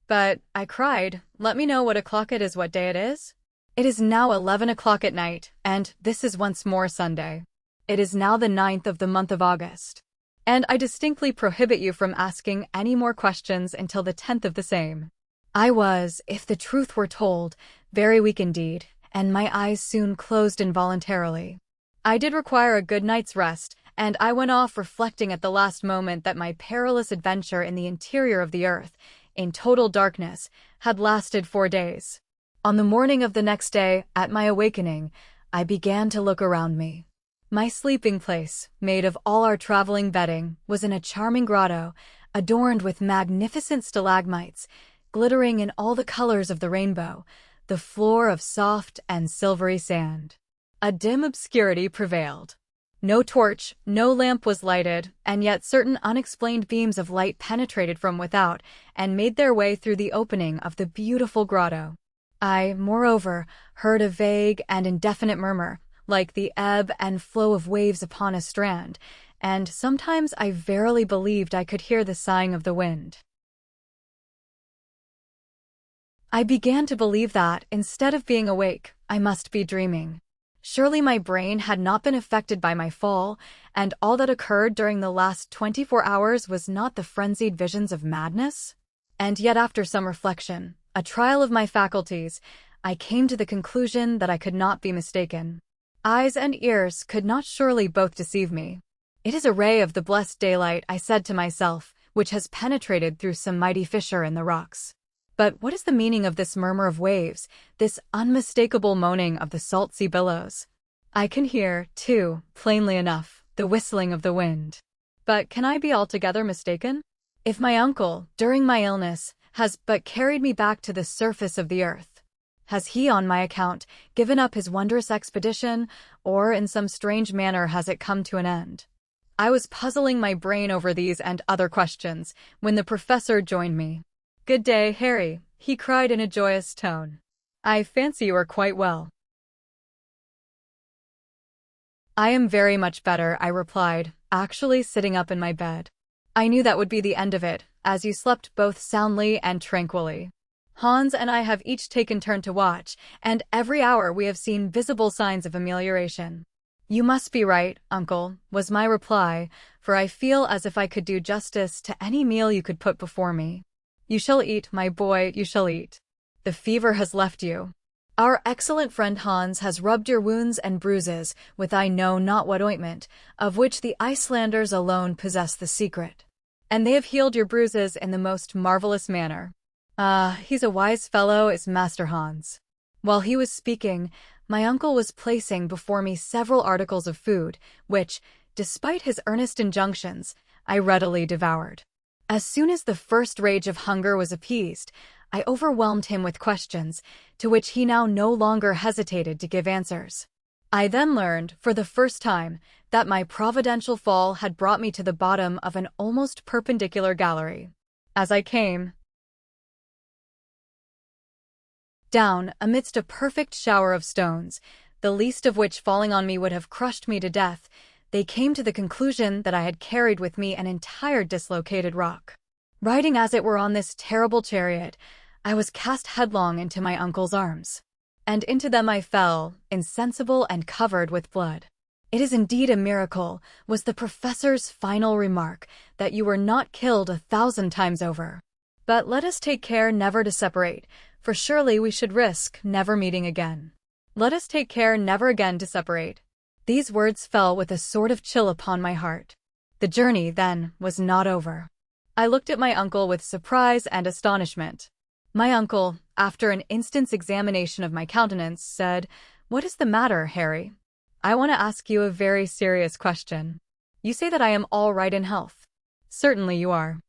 "But," I cried, "let me know what o'clock it is, what day it is?" "It is now 11 o'clock at night, and this is once more Sunday. It is now the 9th of the month of August. And I distinctly prohibit you from asking any more questions until the 10th of the same." I was, if the truth were told, very weak indeed, and my eyes soon closed involuntarily. I did require a good night's rest, and I went off reflecting at the last moment that my perilous adventure in the interior of the earth, in total darkness, had lasted 4 days. On the morning of the next day, at my awakening, I began to look around me. My sleeping place, made of all our traveling bedding, was in a charming grotto, adorned with magnificent stalagmites, glittering in all the colors of the rainbow, the floor of soft and silvery sand. A dim obscurity prevailed. No torch, no lamp was lighted, and yet certain unexplained beams of light penetrated from without and made their way through the opening of the beautiful grotto. I, moreover, heard a vague and indefinite murmur, like the ebb and flow of waves upon a strand, and sometimes I verily believed I could hear the sighing of the wind. I began to believe that, instead of being awake, I must be dreaming. Surely my brain had not been affected by my fall, and all that occurred during the last 24 hours was not the frenzied visions of madness? And yet after some reflection, a trial of my faculties, I came to the conclusion that I could not be mistaken. Eyes and ears could not surely both deceive me. It is a ray of the blessed daylight, I said to myself, which has penetrated through some mighty fissure in the rocks. But what is the meaning of this murmur of waves, this unmistakable moaning of the salt sea billows? I can hear, too, plainly enough, the whistling of the wind. But can I be altogether mistaken? If my uncle, during my illness, has but carried me back to the surface of the earth, has he, on my account, given up his wondrous expedition, or in some strange manner has it come to an end? I was puzzling my brain over these and other questions when the professor joined me. "Good day, Harry," he cried in a joyous tone. "I fancy you are quite well." "I am very much better," I replied, actually sitting up in my bed. "I knew that would be the end of it, as you slept both soundly and tranquilly. Hans and I have each taken turn to watch, and every hour we have seen visible signs of amelioration." "You must be right, uncle," was my reply, "for I feel as if I could do justice to any meal you could put before me. You shall eat, my boy, you shall eat. The fever has left you. Our excellent friend Hans has rubbed your wounds and bruises with I know not what ointment, of which the Icelanders alone possess the secret. And they have healed your bruises in the most marvelous manner. Ah, he's a wise fellow, is Master Hans." While he was speaking, my uncle was placing before me several articles of food, which, despite his earnest injunctions, I readily devoured. As soon as the first rage of hunger was appeased, I overwhelmed him with questions, to which he now no longer hesitated to give answers. I then learned, for the first time, that my providential fall had brought me to the bottom of an almost perpendicular gallery. As I came down amidst a perfect shower of stones, the least of which falling on me would have crushed me to death, they came to the conclusion that I had carried with me an entire dislocated rock. Riding as it were on this terrible chariot, I was cast headlong into my uncle's arms. And into them I fell, insensible and covered with blood. "It is indeed a miracle," was the professor's final remark, "that you were not killed 1,000 times over. But let us take care never to separate, for surely we should risk never meeting again. Let us take care never again to separate." These words fell with a sort of chill upon my heart. The journey, then, was not over. I looked at my uncle with surprise and astonishment. My uncle, after an instant's examination of my countenance, said, "What is the matter, Harry? I want to ask you a very serious question. You say that I am all right in health. Certainly you are.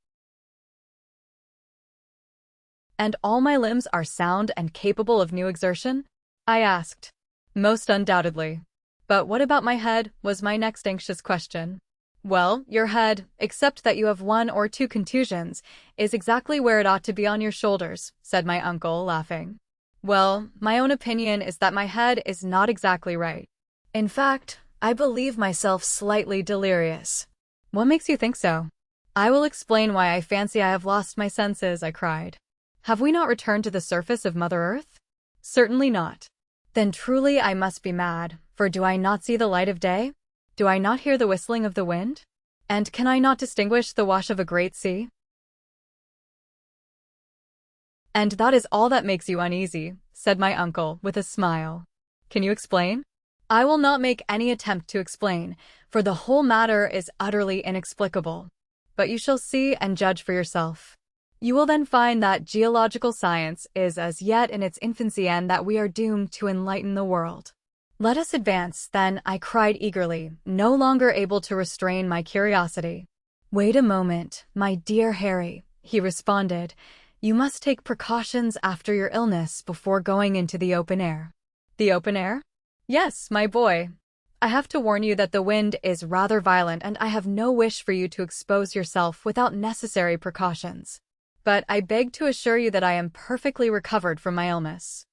And all my limbs are sound and capable of new exertion?" I asked. "Most undoubtedly. But what about my head?" was my next anxious question. "Well, your head, except that you have 1 or 2 contusions, is exactly where it ought to be on your shoulders," said my uncle, laughing. "Well, my own opinion is that my head is not exactly right. In fact, I believe myself slightly delirious." "What makes you think so?" "I will explain why I fancy I have lost my senses," I cried. "Have we not returned to the surface of Mother Earth?" "Certainly not." "Then truly I must be mad, for do I not see the light of day? Do I not hear the whistling of the wind? And can I not distinguish the wash of a great sea? And that is all that makes you uneasy," said my uncle, with a smile. "Can you explain?" "I will not make any attempt to explain, for the whole matter is utterly inexplicable. But you shall see and judge for yourself. You will then find that geological science is as yet in its infancy and that we are doomed to enlighten the world." "Let us advance, then," I cried eagerly, no longer able to restrain my curiosity. "Wait a moment, my dear Harry," he responded. "You must take precautions after your illness before going into the open air." "The open air?" "Yes, my boy. I have to warn you that the wind is rather violent and I have no wish for you to expose yourself without necessary precautions. But I beg to assure you that I am perfectly recovered from my illness.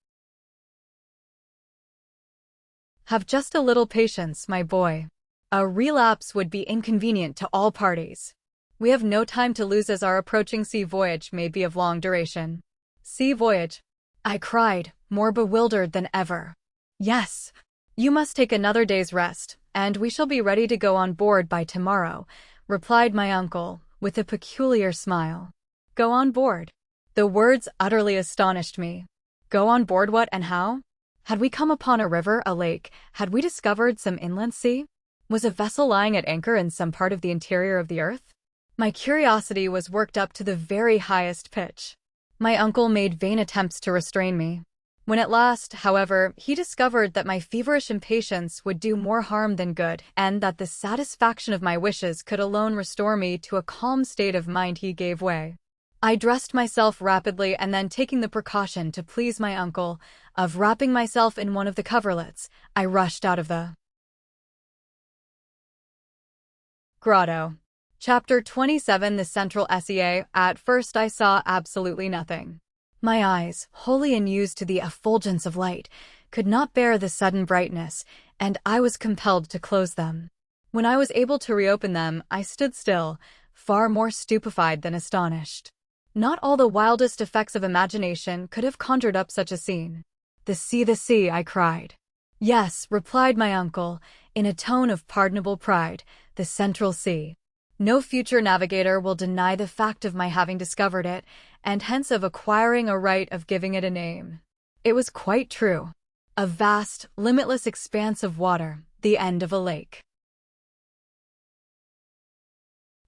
Have just a little patience, my boy. A relapse would be inconvenient to all parties. We have no time to lose as our approaching sea voyage may be of long duration. Sea voyage? I cried, more bewildered than ever. Yes. You must take another day's rest, and we shall be ready to go on board by tomorrow, replied my uncle, with a peculiar smile. Go on board. The words utterly astonished me. Go on board what and how? Had we come upon a river, a lake? Had we discovered some inland sea? Was a vessel lying at anchor in some part of the interior of the earth? My curiosity was worked up to the very highest pitch. My uncle made vain attempts to restrain me. When at last, however, he discovered that my feverish impatience would do more harm than good, and that the satisfaction of my wishes could alone restore me to a calm state of mind, he gave way. I dressed myself rapidly, and then, taking the precaution to please my uncle of wrapping myself in one of the coverlets, I rushed out of the grotto. Chapter 27. The Central SEA. At first I saw absolutely nothing. My eyes, wholly unused to the effulgence of light, could not bear the sudden brightness, and I was compelled to close them. When I was able to reopen them, I stood still, far more stupefied than astonished. Not all the wildest effects of imagination could have conjured up such a scene. The sea, I cried. Yes, replied my uncle, in a tone of pardonable pride, the Central Sea. No future navigator will deny the fact of my having discovered it, and hence of acquiring a right of giving it a name. It was quite true. A vast, limitless expanse of water, the end of a lake,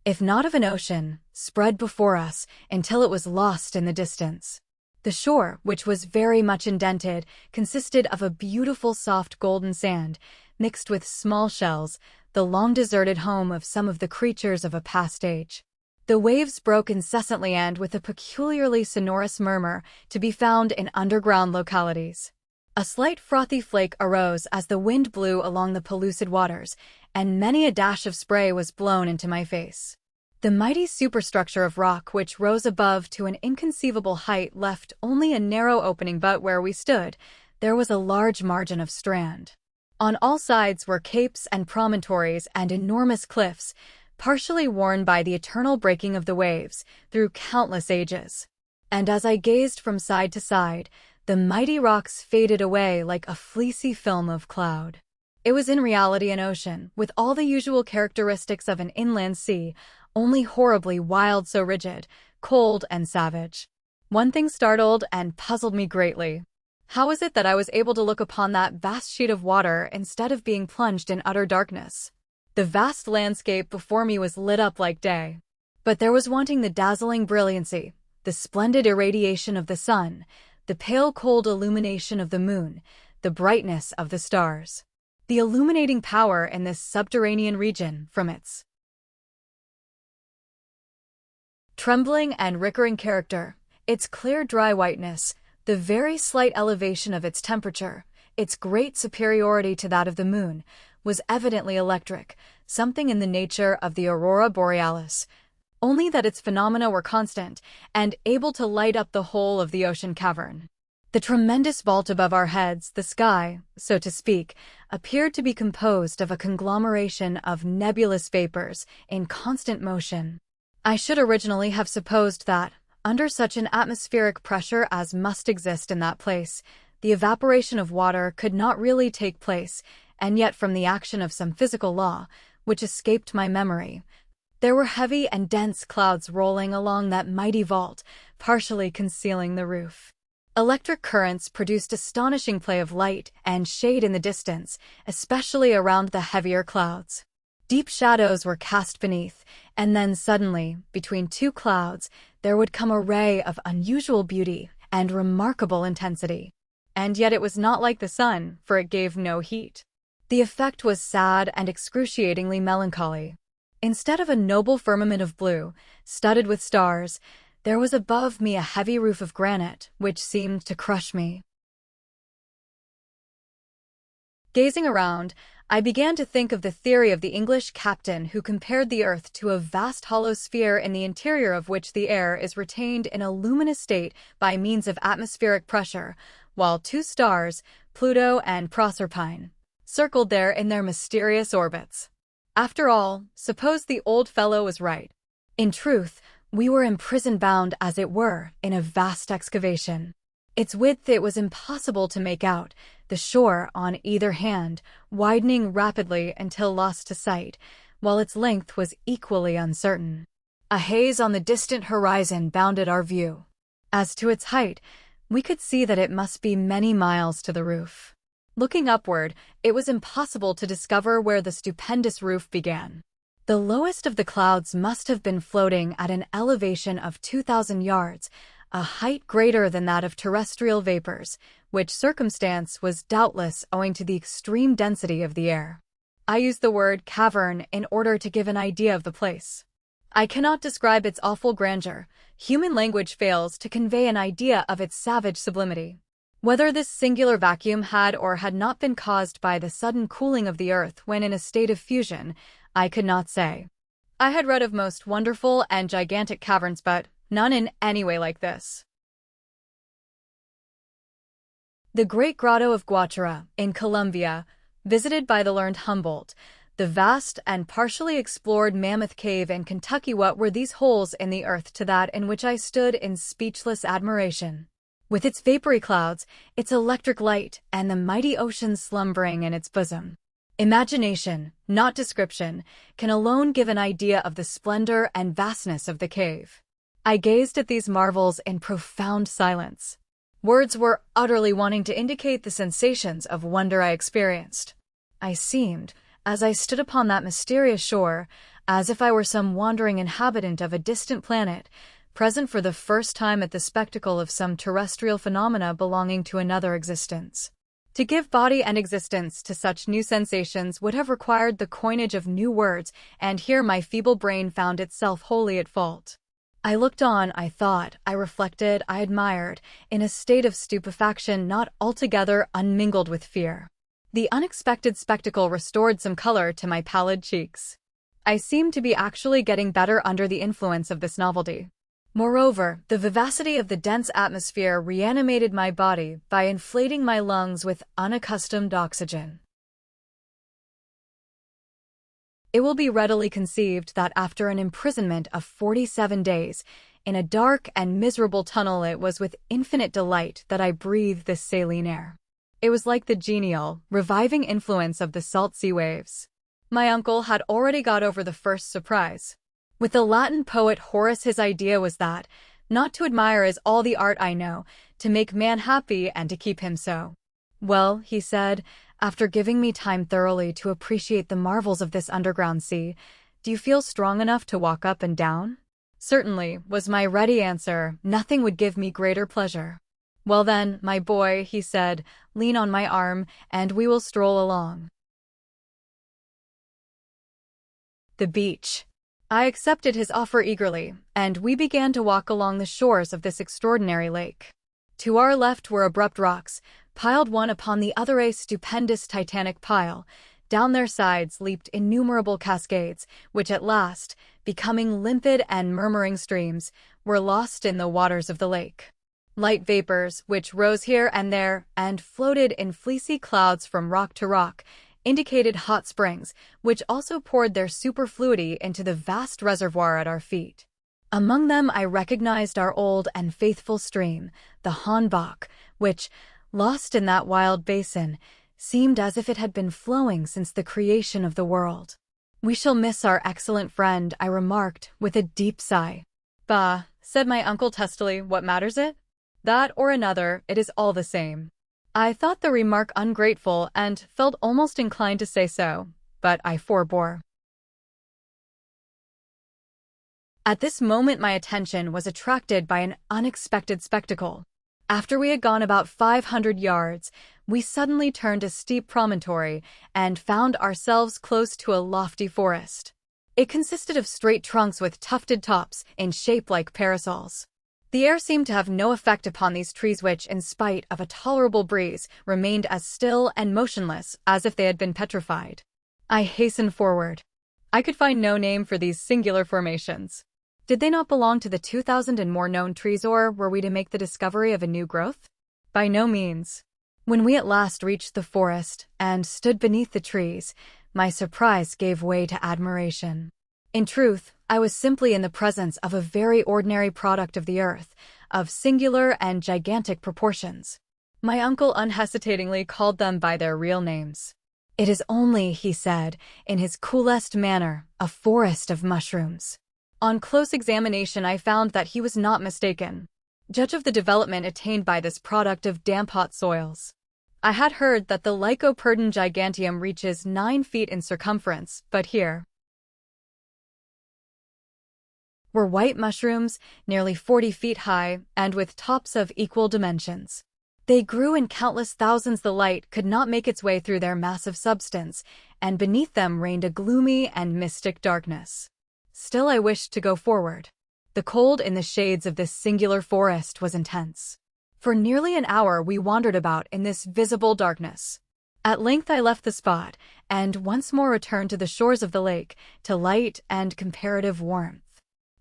if not of an ocean, spread before us until it was lost in the distance. The shore, which was very much indented, consisted of a beautiful soft golden sand, mixed with small shells, the long-deserted home of some of the creatures of a past age. The waves broke incessantly and with a peculiarly sonorous murmur to be found in underground localities. A slight frothy flake arose as the wind blew along the pellucid waters, and many a dash of spray was blown into my face. The mighty superstructure of rock which rose above to an inconceivable height left only a narrow opening, but where we stood, there was a large margin of strand. On all sides were capes and promontories and enormous cliffs, partially worn by the eternal breaking of the waves through countless ages. And as I gazed from side to side, the mighty rocks faded away like a fleecy film of cloud. It was in reality an ocean, with all the usual characteristics of an inland sea, only horribly wild, so rigid, cold, and savage. One thing startled and puzzled me greatly. How was it that I was able to look upon that vast sheet of water instead of being plunged in utter darkness? The vast landscape before me was lit up like day, but there was wanting the dazzling brilliancy, the splendid irradiation of the sun, the pale cold illumination of the moon, the brightness of the stars. The illuminating power in this subterranean region, from its trembling and recurring character, its clear dry whiteness, the very slight elevation of its temperature, its great superiority to that of the moon, was evidently electric, something in the nature of the aurora borealis, only that its phenomena were constant and able to light up the whole of the ocean cavern. The tremendous vault above our heads, the sky, so to speak, appeared to be composed of a conglomeration of nebulous vapors in constant motion. I should originally have supposed that, under such an atmospheric pressure as must exist in that place, the evaporation of water could not really take place, and yet from the action of some physical law, which escaped my memory, there were heavy and dense clouds rolling along that mighty vault, partially concealing the roof. Electric currents produced astonishing play of light and shade in the distance, especially around the heavier clouds. Deep shadows were cast beneath, and then suddenly, between two clouds, there would come a ray of unusual beauty and remarkable intensity. And yet it was not like the sun, for it gave no heat. The effect was sad and excruciatingly melancholy. Instead of a noble firmament of blue, studded with stars, there was above me a heavy roof of granite, which seemed to crush me. Gazing around, I began to think of the theory of the English captain who compared the earth to a vast hollow sphere in the interior of which the air is retained in a luminous state by means of atmospheric pressure, while two stars, Pluto and Proserpine, circled there in their mysterious orbits. After all, suppose the old fellow was right. In truth, we were imprisoned-bound, as it were, in a vast excavation. Its width it was impossible to make out, the shore on either hand widening rapidly until lost to sight, while its length was equally uncertain. A haze on the distant horizon bounded our view. As to its height, we could see that it must be many miles to the roof. Looking upward, it was impossible to discover where the stupendous roof began. The lowest of the clouds must have been floating at an elevation of 2,000 yards, a height greater than that of terrestrial vapors, which circumstance was doubtless owing to the extreme density of the air. I use the word cavern in order to give an idea of the place. I cannot describe its awful grandeur. Human language fails to convey an idea of its savage sublimity. Whether this singular vacuum had or had not been caused by the sudden cooling of the earth when in a state of fusion, I could not say. I had read of most wonderful and gigantic caverns, but none in any way like this. The Great Grotto of Guachara, in Colombia, visited by the learned Humboldt, the vast and partially explored Mammoth Cave in Kentucky. What were these holes in the earth to that in which I stood in speechless admiration? With its vapory clouds, its electric light, and the mighty ocean slumbering in its bosom. Imagination, not description, can alone give an idea of the splendor and vastness of the cave. I gazed at these marvels in profound silence. Words were utterly wanting to indicate the sensations of wonder I experienced. I seemed, as I stood upon that mysterious shore, as if I were some wandering inhabitant of a distant planet, present for the first time at the spectacle of some terrestrial phenomena belonging to another existence. To give body and existence to such new sensations would have required the coinage of new words, and here my feeble brain found itself wholly at fault. I looked on, I thought, I reflected, I admired, in a state of stupefaction not altogether unmingled with fear. The unexpected spectacle restored some color to my pallid cheeks. I seemed to be actually getting better under the influence of this novelty. Moreover, the vivacity of the dense atmosphere reanimated my body by inflating my lungs with unaccustomed oxygen. It will be readily conceived that after an imprisonment of 47 days, in a dark and miserable tunnel, it was with infinite delight that I breathed this saline air. It was like the genial, reviving influence of the salt sea waves. My uncle had already got over the first surprise. With the Latin poet Horace, his idea was that, not to admire is all the art I know, to make man happy and to keep him so. Well, he said, after giving me time thoroughly to appreciate the marvels of this underground sea, do you feel strong enough to walk up and down? Certainly, was my ready answer. Nothing would give me greater pleasure. Well then, my boy, he said, lean on my arm, and we will stroll along. The beach. I accepted his offer eagerly, and we began to walk along the shores of this extraordinary lake. To our left were abrupt rocks, piled one upon the other, a stupendous titanic pile. Down their sides leaped innumerable cascades, which at last, becoming limpid and murmuring streams, were lost in the waters of the lake. Light vapors, which rose here and there and floated in fleecy clouds from rock to rock, indicated hot springs, which also poured their superfluity into the vast reservoir at our feet. Among them I recognized our old and faithful stream, the Hahnbach, which, lost in that wild basin, seemed as if it had been flowing since the creation of the world. We shall miss our excellent friend, I remarked, with a deep sigh. Bah, said my uncle testily, what matters it? That or another, it is all the same. I thought the remark ungrateful and felt almost inclined to say so, but I forbore. At this moment my attention was attracted by an unexpected spectacle. After we had gone about 500 yards, we suddenly turned a steep promontory and found ourselves close to a lofty forest. It consisted of straight trunks with tufted tops in shape like parasols. The air seemed to have no effect upon these trees, which, in spite of a tolerable breeze, remained as still and motionless as if they had been petrified. I hastened forward. I could find no name for these singular formations. Did they not belong to the 2,000 and more known trees, or were we to make the discovery of a new growth? By no means. When we at last reached the forest and stood beneath the trees, My surprise gave way to admiration. In truth, I was simply in the presence of a very ordinary product of the earth, of singular and gigantic proportions. My uncle unhesitatingly called them by their real names. "It is only," he said, in his coolest manner, "a forest of mushrooms." On close examination I found that he was not mistaken. Judge of the development attained by this product of damp hot soils. I had heard that the Lycoperdon giganteum reaches 9 feet in circumference, but here were white mushrooms, nearly 40 feet high, and with tops of equal dimensions. They grew in countless thousands. The light could not make its way through their massive substance, and beneath them reigned a gloomy and mystic darkness. Still I wished to go forward. The cold in the shades of this singular forest was intense. For nearly an hour we wandered about in this visible darkness. At length I left the spot, and once more returned to the shores of the lake, to light and comparative warmth.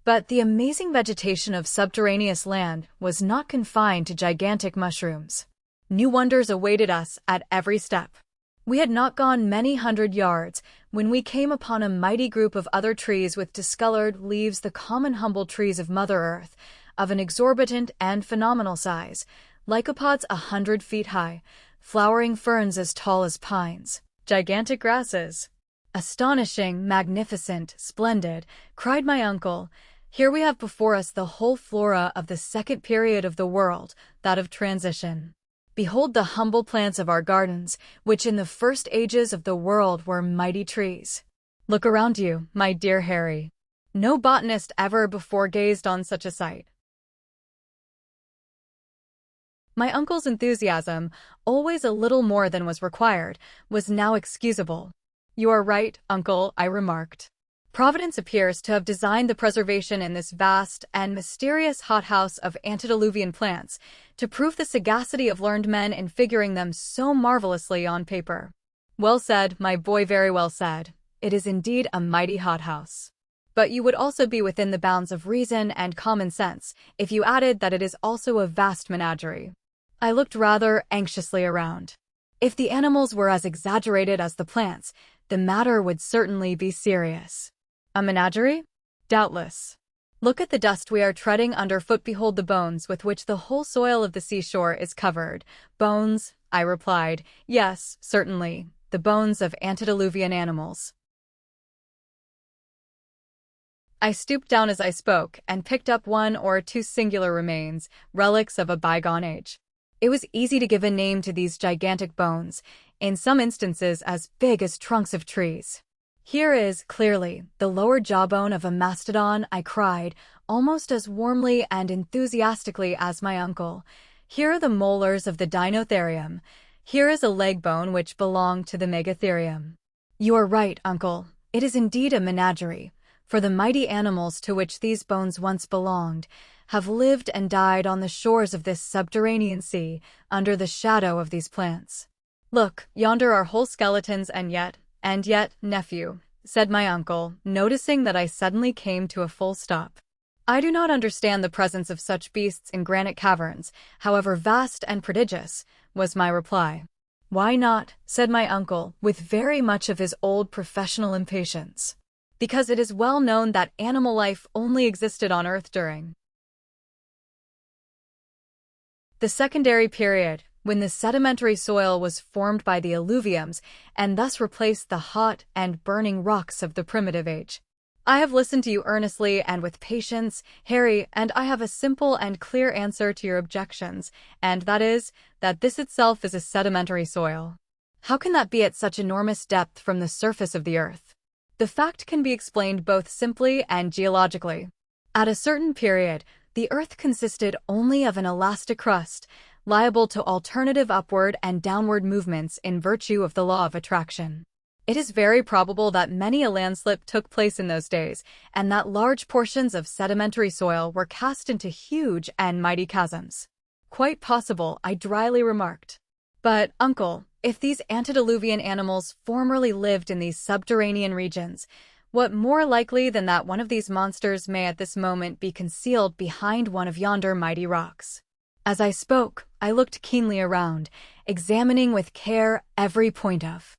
But the amazing vegetation of subterraneous land was not confined to gigantic mushrooms. New wonders awaited us at every step. We had not gone many hundred yards when we came upon a mighty group of other trees with discolored leaves, the common humble trees of Mother Earth, of an exorbitant and phenomenal size, lycopods 100 feet high, flowering ferns as tall as pines, gigantic grasses. "Astonishing, magnificent, splendid," cried my uncle. "Here we have before us the whole flora of the second period of the world, that of transition. Behold the humble plants of our gardens, which in the first ages of the world were mighty trees. Look around you, my dear Harry. No botanist ever before gazed on such a sight." My uncle's enthusiasm, always a little more than was required, was now excusable. "You are right, uncle," I remarked. "Providence appears to have designed the preservation in this vast and mysterious hothouse of antediluvian plants to prove the sagacity of learned men in figuring them so marvelously on paper." "Well said, my boy, very well said. It is indeed a mighty hothouse. But you would also be within the bounds of reason and common sense if you added that it is also a vast menagerie." I looked rather anxiously around. If the animals were as exaggerated as the plants, the matter would certainly be serious. A menagerie? Doubtless. Look at the dust we are treading underfoot. Behold the bones with which the whole soil of the seashore is covered. "Bones," I replied. "Yes, certainly, the bones of antediluvian animals." I stooped down as I spoke and picked up one or two singular remains, relics of a bygone age. It was easy to give a name to these gigantic bones, in some instances as big as trunks of trees. "Here is, clearly, the lower jawbone of a mastodon," I cried, almost as warmly and enthusiastically as my uncle. "Here are the molars of the Dinotherium. Here is a leg bone which belonged to the Megatherium." "You are right, uncle. It is indeed a menagerie, for the mighty animals to which these bones once belonged have lived and died on the shores of this subterranean sea, under the shadow of these plants. Look, yonder are whole skeletons, and yet, nephew," said my uncle, noticing that I suddenly came to a full stop. "I do not understand the presence of such beasts in granite caverns, however vast and prodigious," was my reply. "Why not?" said my uncle, with very much of his old professional impatience. "Because it is well known that animal life only existed on Earth during the secondary period, when the sedimentary soil was formed by the alluviums and thus replaced the hot and burning rocks of the primitive age. I have listened to you earnestly and with patience, Harry, and I have a simple and clear answer to your objections, and that is, that this itself is a sedimentary soil. How can that be at such enormous depth from the surface of the earth? The fact can be explained both simply and geologically. At a certain period, the earth consisted only of an elastic crust, liable to alternative upward and downward movements in virtue of the law of attraction. It is very probable that many a landslip took place in those days, and that large portions of sedimentary soil were cast into huge and mighty chasms. "Quite possible," I dryly remarked. "But, uncle, if these antediluvian animals formerly lived in these subterranean regions, what more likely than that one of these monsters may at this moment be concealed behind one of yonder mighty rocks?" As I spoke, I looked keenly around, examining with care every point of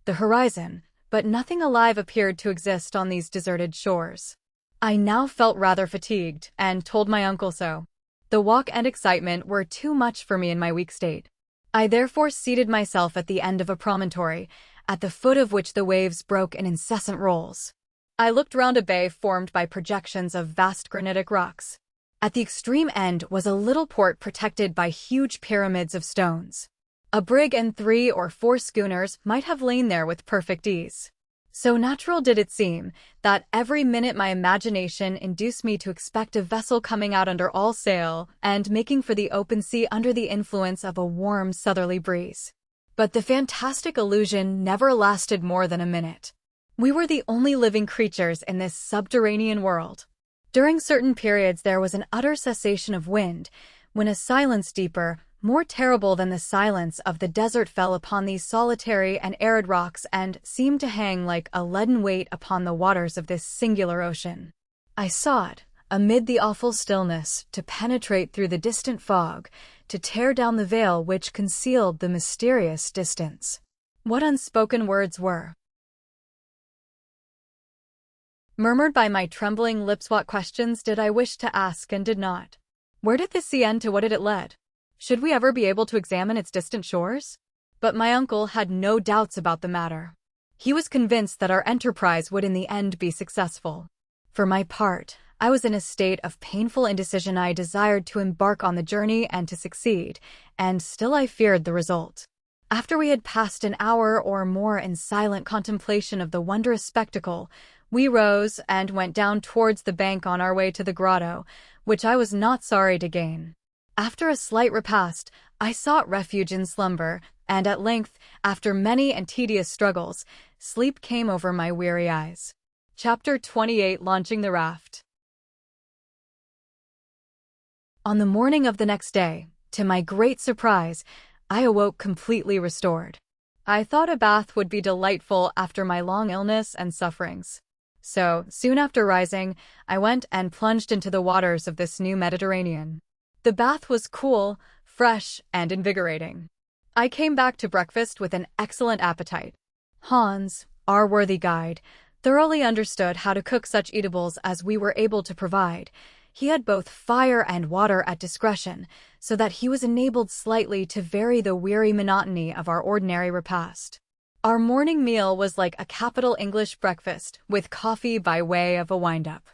the horizon, but nothing alive appeared to exist on these deserted shores. I now felt rather fatigued, and told my uncle so. The walk and excitement were too much for me in my weak state. I therefore seated myself at the end of a promontory, at the foot of which the waves broke in incessant rolls. I looked round a bay formed by projections of vast granitic rocks. At the extreme end was a little port protected by huge pyramids of stones. A brig and 3 or 4 schooners might have lain there with perfect ease. So natural did it seem, that every minute my imagination induced me to expect a vessel coming out under all sail and making for the open sea under the influence of a warm southerly breeze. But the fantastic illusion never lasted more than a minute. We were the only living creatures in this subterranean world. During certain periods there was an utter cessation of wind, when a silence deeper, more terrible than the silence of the desert fell upon these solitary and arid rocks and seemed to hang like a leaden weight upon the waters of this singular ocean. I sought, amid the awful stillness, to penetrate through the distant fog, to tear down the veil which concealed the mysterious distance. What unspoken words were murmured by my trembling lips? What questions did I wish to ask and did not? Where did the sea end? To what did it lead? Should we ever be able to examine its distant shores? But my uncle had no doubts about the matter. He was convinced that our enterprise would in the end be successful. For my part, I was in a state of painful indecision. I desired to embark on the journey and to succeed, and still I feared the result. After we had passed an hour or more in silent contemplation of the wondrous spectacle, we rose and went down towards the bank on our way to the grotto, which I was not sorry to gain. After a slight repast, I sought refuge in slumber, and at length, after many and tedious struggles, sleep came over my weary eyes. Chapter 28. Launching the Raft. On the morning of the next day, to my great surprise, I awoke completely restored. I thought a bath would be delightful after my long illness and sufferings. So, soon after rising, I went and plunged into the waters of this new Mediterranean. The bath was cool, fresh, and invigorating. I came back to breakfast with an excellent appetite. Hans, our worthy guide, thoroughly understood how to cook such eatables as we were able to provide. He had both fire and water at discretion, so that he was enabled slightly to vary the weary monotony of our ordinary repast. Our morning meal was like a capital English breakfast, with coffee by way of a wind-up.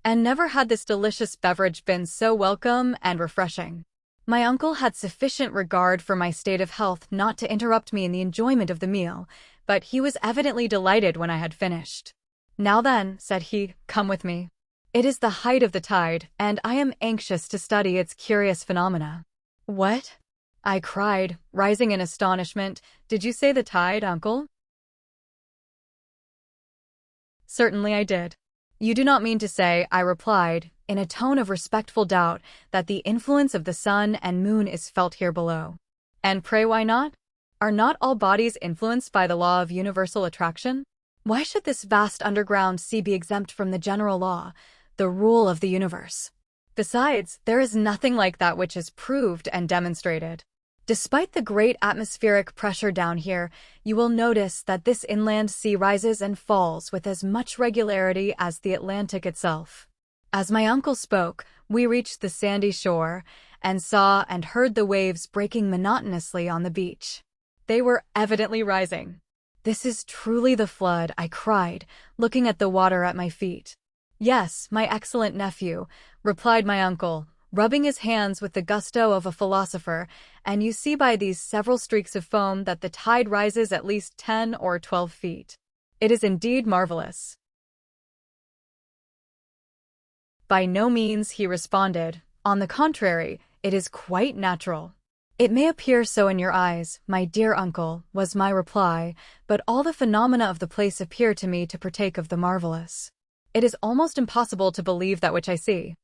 And never had this delicious beverage been so welcome and refreshing. My uncle had sufficient regard for my state of health not to interrupt me in the enjoyment of the meal, but he was evidently delighted when I had finished. "Now then," said he, "come with me. It is the height of the tide, and I am anxious to study its curious phenomena." "What?" I cried, rising in astonishment. "Did you say the tide, uncle?" "Certainly I did." "You do not mean to say," I replied, in a tone of respectful doubt, "that the influence of the sun and moon is felt here below." "And pray why not? Are not all bodies influenced by the law of universal attraction? Why should this vast underground sea be exempt from the general law, the rule of the universe? Besides, there is nothing like that which is proved and demonstrated. Despite the great atmospheric pressure down here, you will notice that this inland sea rises and falls with as much regularity as the Atlantic itself." As my uncle spoke, we reached the sandy shore, and saw and heard the waves breaking monotonously on the beach. They were evidently rising. "This is truly the flood," I cried, looking at the water at my feet. "Yes, my excellent nephew," replied my uncle, rubbing his hands with the gusto of a philosopher, "and you see by these several streaks of foam that the tide rises at least 10 or 12 feet. It is indeed marvelous." "By no means," he responded. "On the contrary, it is quite natural." "It may appear so in your eyes, my dear uncle," was my reply, "but all the phenomena of the place appear to me to partake of the marvelous. It is almost impossible to believe that which I see.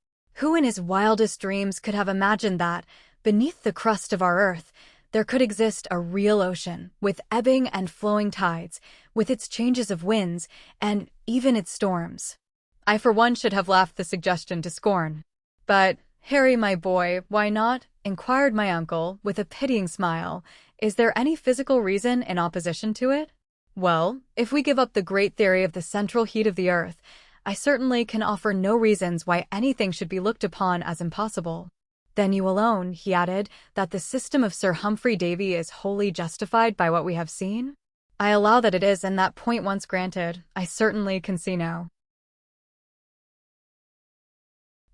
Who in his wildest dreams could have imagined that, beneath the crust of our earth, there could exist a real ocean, with ebbing and flowing tides, with its changes of winds, and even its storms?" I for one should have laughed the suggestion to scorn. "But, Harry, my boy, why not?" inquired my uncle, with a pitying smile. "Is there any physical reason in opposition to it?" Well, if we give up the great theory of the central heat of the Earth, I certainly can offer no reasons why anything should be looked upon as impossible. Then you alone, he added, that the system of Sir Humphrey Davy is wholly justified by what we have seen? I allow that it is, and that point once granted, I certainly can see no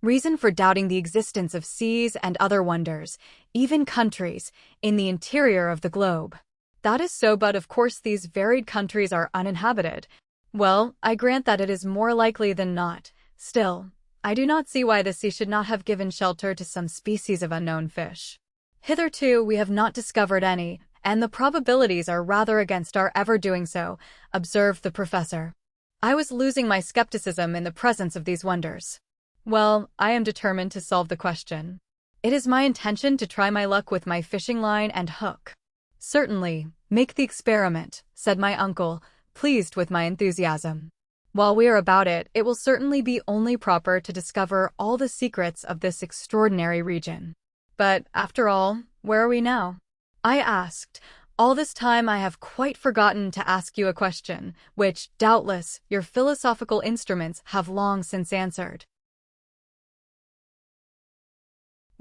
reason for doubting the existence of seas and other wonders, even countries, in the interior of the globe. That is so, but of course these varied countries are uninhabited. Well, I grant that it is more likely than not. Still, I do not see why the sea should not have given shelter to some species of unknown fish. Hitherto we have not discovered any, and the probabilities are rather against our ever doing so, observed the professor. I was losing my skepticism in the presence of these wonders. Well, I am determined to solve the question. It is my intention to try my luck with my fishing line and hook. Certainly, make the experiment, said my uncle, pleased with my enthusiasm. While we are about it, it will certainly be only proper to discover all the secrets of this extraordinary region. But, after all, where are we now? I asked. All this time I have quite forgotten to ask you a question, which, doubtless, your philosophical instruments have long since answered.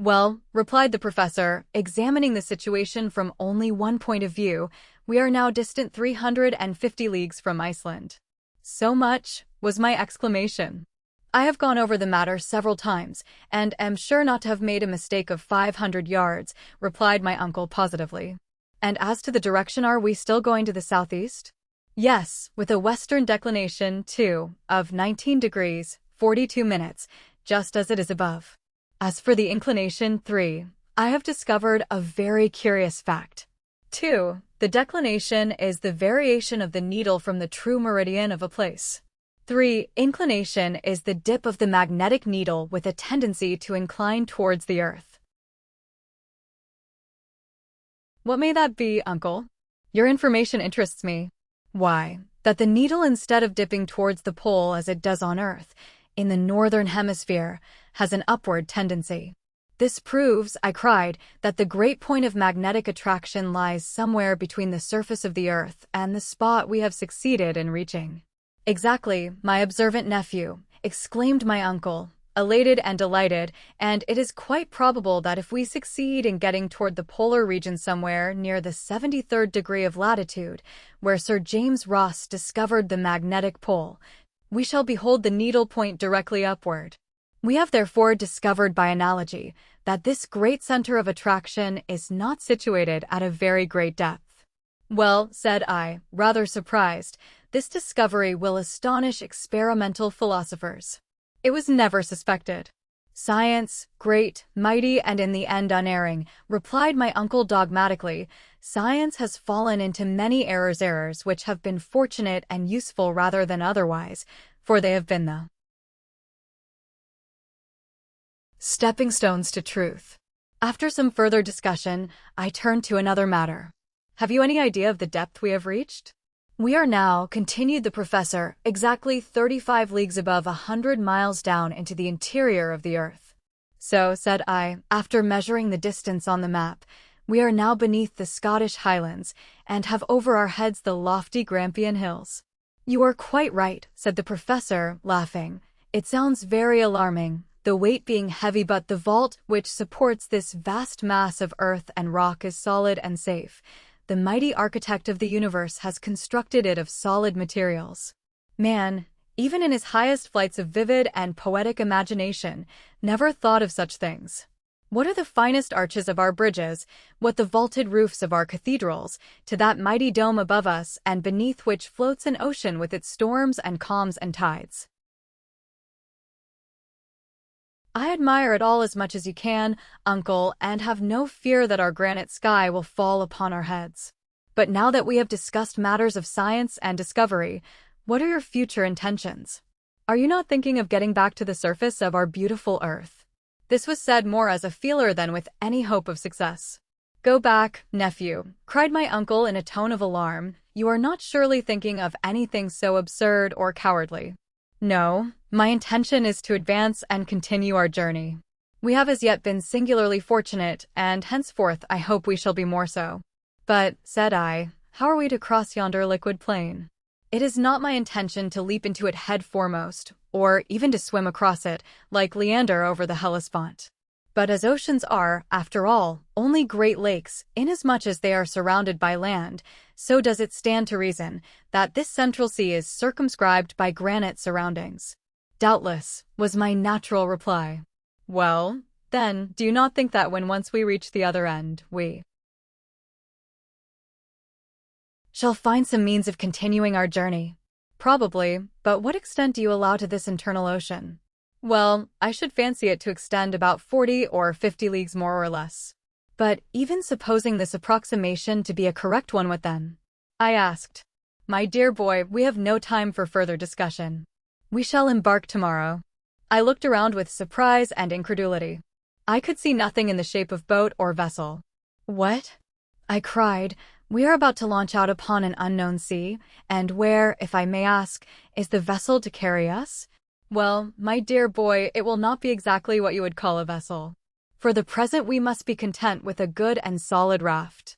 Well, replied the professor, examining the situation from only one point of view, we are now distant 350 leagues from Iceland. So much, was my exclamation. I have gone over the matter several times, and am sure not to have made a mistake of 500 yards, replied my uncle positively. And as to the direction, are we still going to the southeast? Yes, with a western declination, too, of 19 degrees, 42 minutes, just as it is above. As for the inclination 3, I have discovered a very curious fact. 2. The declination is the variation of the needle from the true meridian of a place. 3. Inclination is the dip of the magnetic needle with a tendency to incline towards the Earth. What may that be, uncle? Your information interests me. Why, that the needle, instead of dipping towards the pole as it does on Earth, in the northern hemisphere, has an upward tendency. This proves, I cried, that the great point of magnetic attraction lies somewhere between the surface of the Earth and the spot we have succeeded in reaching. Exactly, my observant nephew, exclaimed my uncle, elated and delighted, and it is quite probable that if we succeed in getting toward the polar region somewhere near the 73rd degree of latitude, where Sir James Ross discovered the magnetic pole, we shall behold the needle point directly upward. We have therefore discovered by analogy that this great center of attraction is not situated at a very great depth. Well, said I, rather surprised, this discovery will astonish experimental philosophers. It was never suspected. Science, great, mighty, and in the end unerring, replied my uncle dogmatically, science has fallen into many errors which have been fortunate and useful rather than otherwise, for they have been the stepping stones to truth. After some further discussion, I turned to another matter. Have you any idea of the depth we have reached? We are now, continued the professor, exactly 35 leagues above 100 miles down into the interior of the Earth. So, said I, after measuring the distance on the map, we are now beneath the Scottish Highlands, and have over our heads the lofty Grampian Hills. You are quite right, said the professor, laughing. It sounds very alarming, the weight being heavy, but the vault which supports this vast mass of earth and rock is solid and safe. The mighty architect of the universe has constructed it of solid materials. Man, even in his highest flights of vivid and poetic imagination, never thought of such things. What are the finest arches of our bridges, what the vaulted roofs of our cathedrals, to that mighty dome above us and beneath which floats an ocean with its storms and calms and tides? I admire it all as much as you can, uncle, and have no fear that our granite sky will fall upon our heads. But now that we have discussed matters of science and discovery, what are your future intentions? Are you not thinking of getting back to the surface of our beautiful Earth? This was said more as a feeler than with any hope of success. Go back, nephew, cried my uncle in a tone of alarm. You are not surely thinking of anything so absurd or cowardly. No, my intention is to advance and continue our journey. We have as yet been singularly fortunate, and henceforth I hope we shall be more so. But, said I, how are we to cross yonder liquid plain? It is not my intention to leap into it head foremost, or even to swim across it, like Leander over the Hellespont. But as oceans are, after all, only great lakes, inasmuch as they are surrounded by land, so does it stand to reason that this central sea is circumscribed by granite surroundings. Doubtless, was my natural reply. Well, then, do you not think that when once we reach the other end, we shall find some means of continuing our journey? Probably, but what extent do you allow to this internal ocean? Well, I should fancy it to extend about 40 or 50 leagues more or less. But even supposing this approximation to be a correct one, what then? I asked. My dear boy, we have no time for further discussion. We shall embark tomorrow. I looked around with surprise and incredulity. I could see nothing in the shape of boat or vessel. What? I cried. We are about to launch out upon an unknown sea, and where, if I may ask, is the vessel to carry us? Well, my dear boy, it will not be exactly what you would call a vessel. For the present we must be content with a good and solid raft.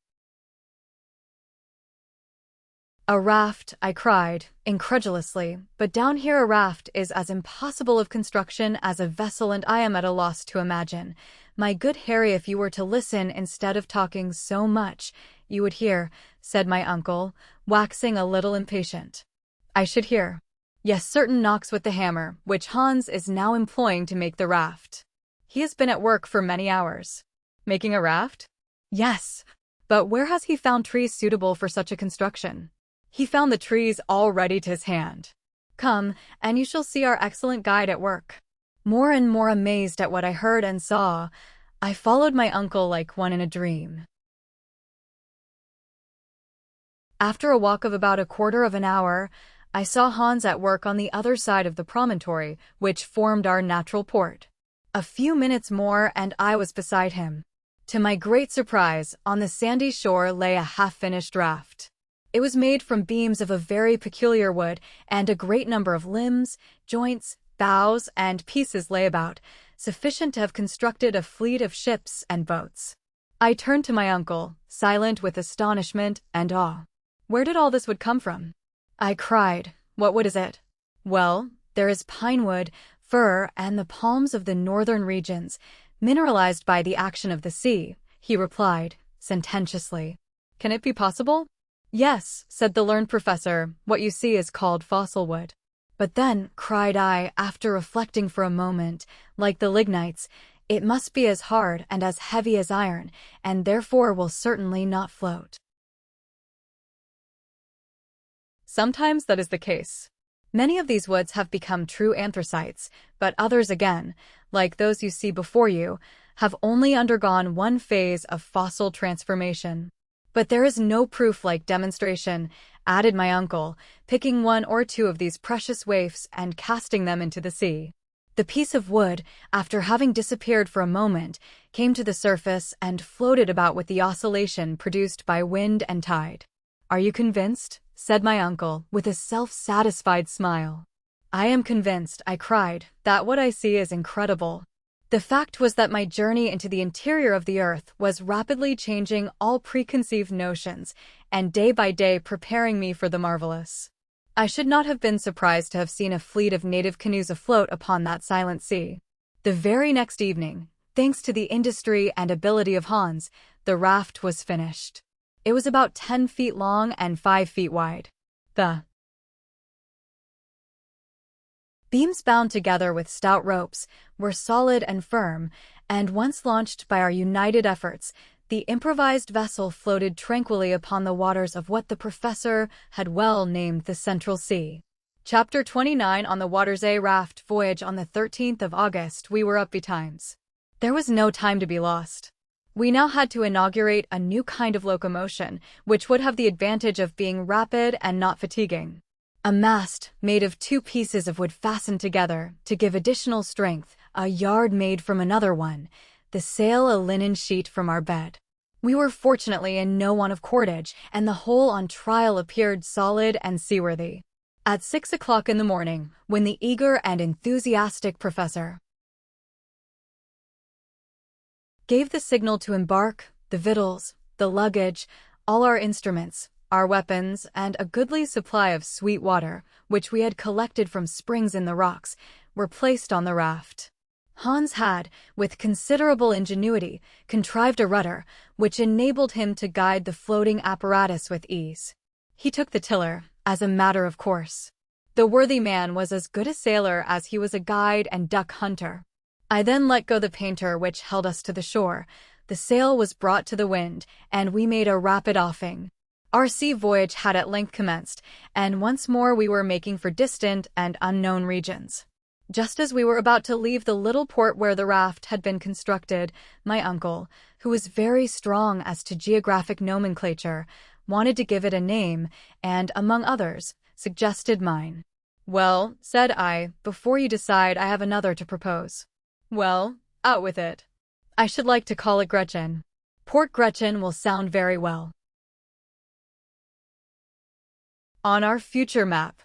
A raft, I cried, incredulously, but down here a raft is as impossible of construction as a vessel, and I am at a loss to imagine. My good Harry, if you were to listen instead of talking so much, you would hear, said my uncle, waxing a little impatient. I should hear. Yes, certain knocks with the hammer, which Hans is now employing to make the raft. He has been at work for many hours. Making a raft? Yes. But where has he found trees suitable for such a construction? He found the trees all ready to his hand. Come, and you shall see our excellent guide at work. More and more amazed at what I heard and saw, I followed my uncle like one in a dream. After a walk of about a quarter of an hour, I saw Hans at work on the other side of the promontory, which formed our natural port. A few minutes more and I was beside him. To my great surprise, on the sandy shore lay a half-finished raft. It was made from beams of a very peculiar wood, and a great number of limbs, joints, boughs, and pieces lay about, sufficient to have constructed a fleet of ships and boats. I turned to my uncle, silent with astonishment and awe. Where did all this wood come from? I cried. What wood is it? Well, there is pine wood, fir, and the palms of the northern regions, mineralized by the action of the sea, he replied, sententiously. Can it be possible? Yes, said the learned professor, what you see is called fossil wood. But then, cried I, after reflecting for a moment, like the lignites, it must be as hard and as heavy as iron, and therefore will certainly not float. Sometimes that is the case. Many of these woods have become true anthracites, but others again, like those you see before you, have only undergone one phase of fossil transformation. But there is no proof like demonstration, added my uncle, picking one or two of these precious waifs and casting them into the sea. The piece of wood, after having disappeared for a moment, came to the surface and floated about with the oscillation produced by wind and tide. Are you convinced? Said my uncle, with a self-satisfied smile. I am convinced, I cried, that what I see is incredible. The fact was that my journey into the interior of the earth was rapidly changing all preconceived notions, and day by day preparing me for the marvelous. I should not have been surprised to have seen a fleet of native canoes afloat upon that silent sea. The very next evening, thanks to the industry and ability of Hans, the raft was finished. It was about 10 feet long and 5 feet wide. The beams, bound together with stout ropes, were solid and firm, and once launched by our united efforts, the improvised vessel floated tranquilly upon the waters of what the professor had well named the Central Sea. Chapter 29. On the Watersay Raft Voyage. On the 13th of August, we were up betimes. There was no time to be lost. We now had to inaugurate a new kind of locomotion, which would have the advantage of being rapid and not fatiguing. A mast, made of 2 pieces of wood fastened together, to give additional strength, a yard made from another one, the sail a linen sheet from our bed. We were fortunately in no want of cordage, and the whole on trial appeared solid and seaworthy. At 6 o'clock in the morning, when the eager and enthusiastic professor gave the signal to embark, the victuals, the luggage, all our instruments, our weapons, and a goodly supply of sweet water, which we had collected from springs in the rocks, were placed on the raft. Hans had, with considerable ingenuity, contrived a rudder, which enabled him to guide the floating apparatus with ease. He took the tiller, as a matter of course. The worthy man was as good a sailor as he was a guide and duck hunter. I then let go the painter which held us to the shore. The sail was brought to the wind, and we made a rapid offing. Our sea voyage had at length commenced, and once more we were making for distant and unknown regions. Just as we were about to leave the little port where the raft had been constructed, my uncle, who was very strong as to geographic nomenclature, wanted to give it a name, and, among others, suggested mine. "Well," said I, "before you decide, I have another to propose." "Well, out with it." "I should like to call it Gretchen. Port Gretchen will sound very well on our future map."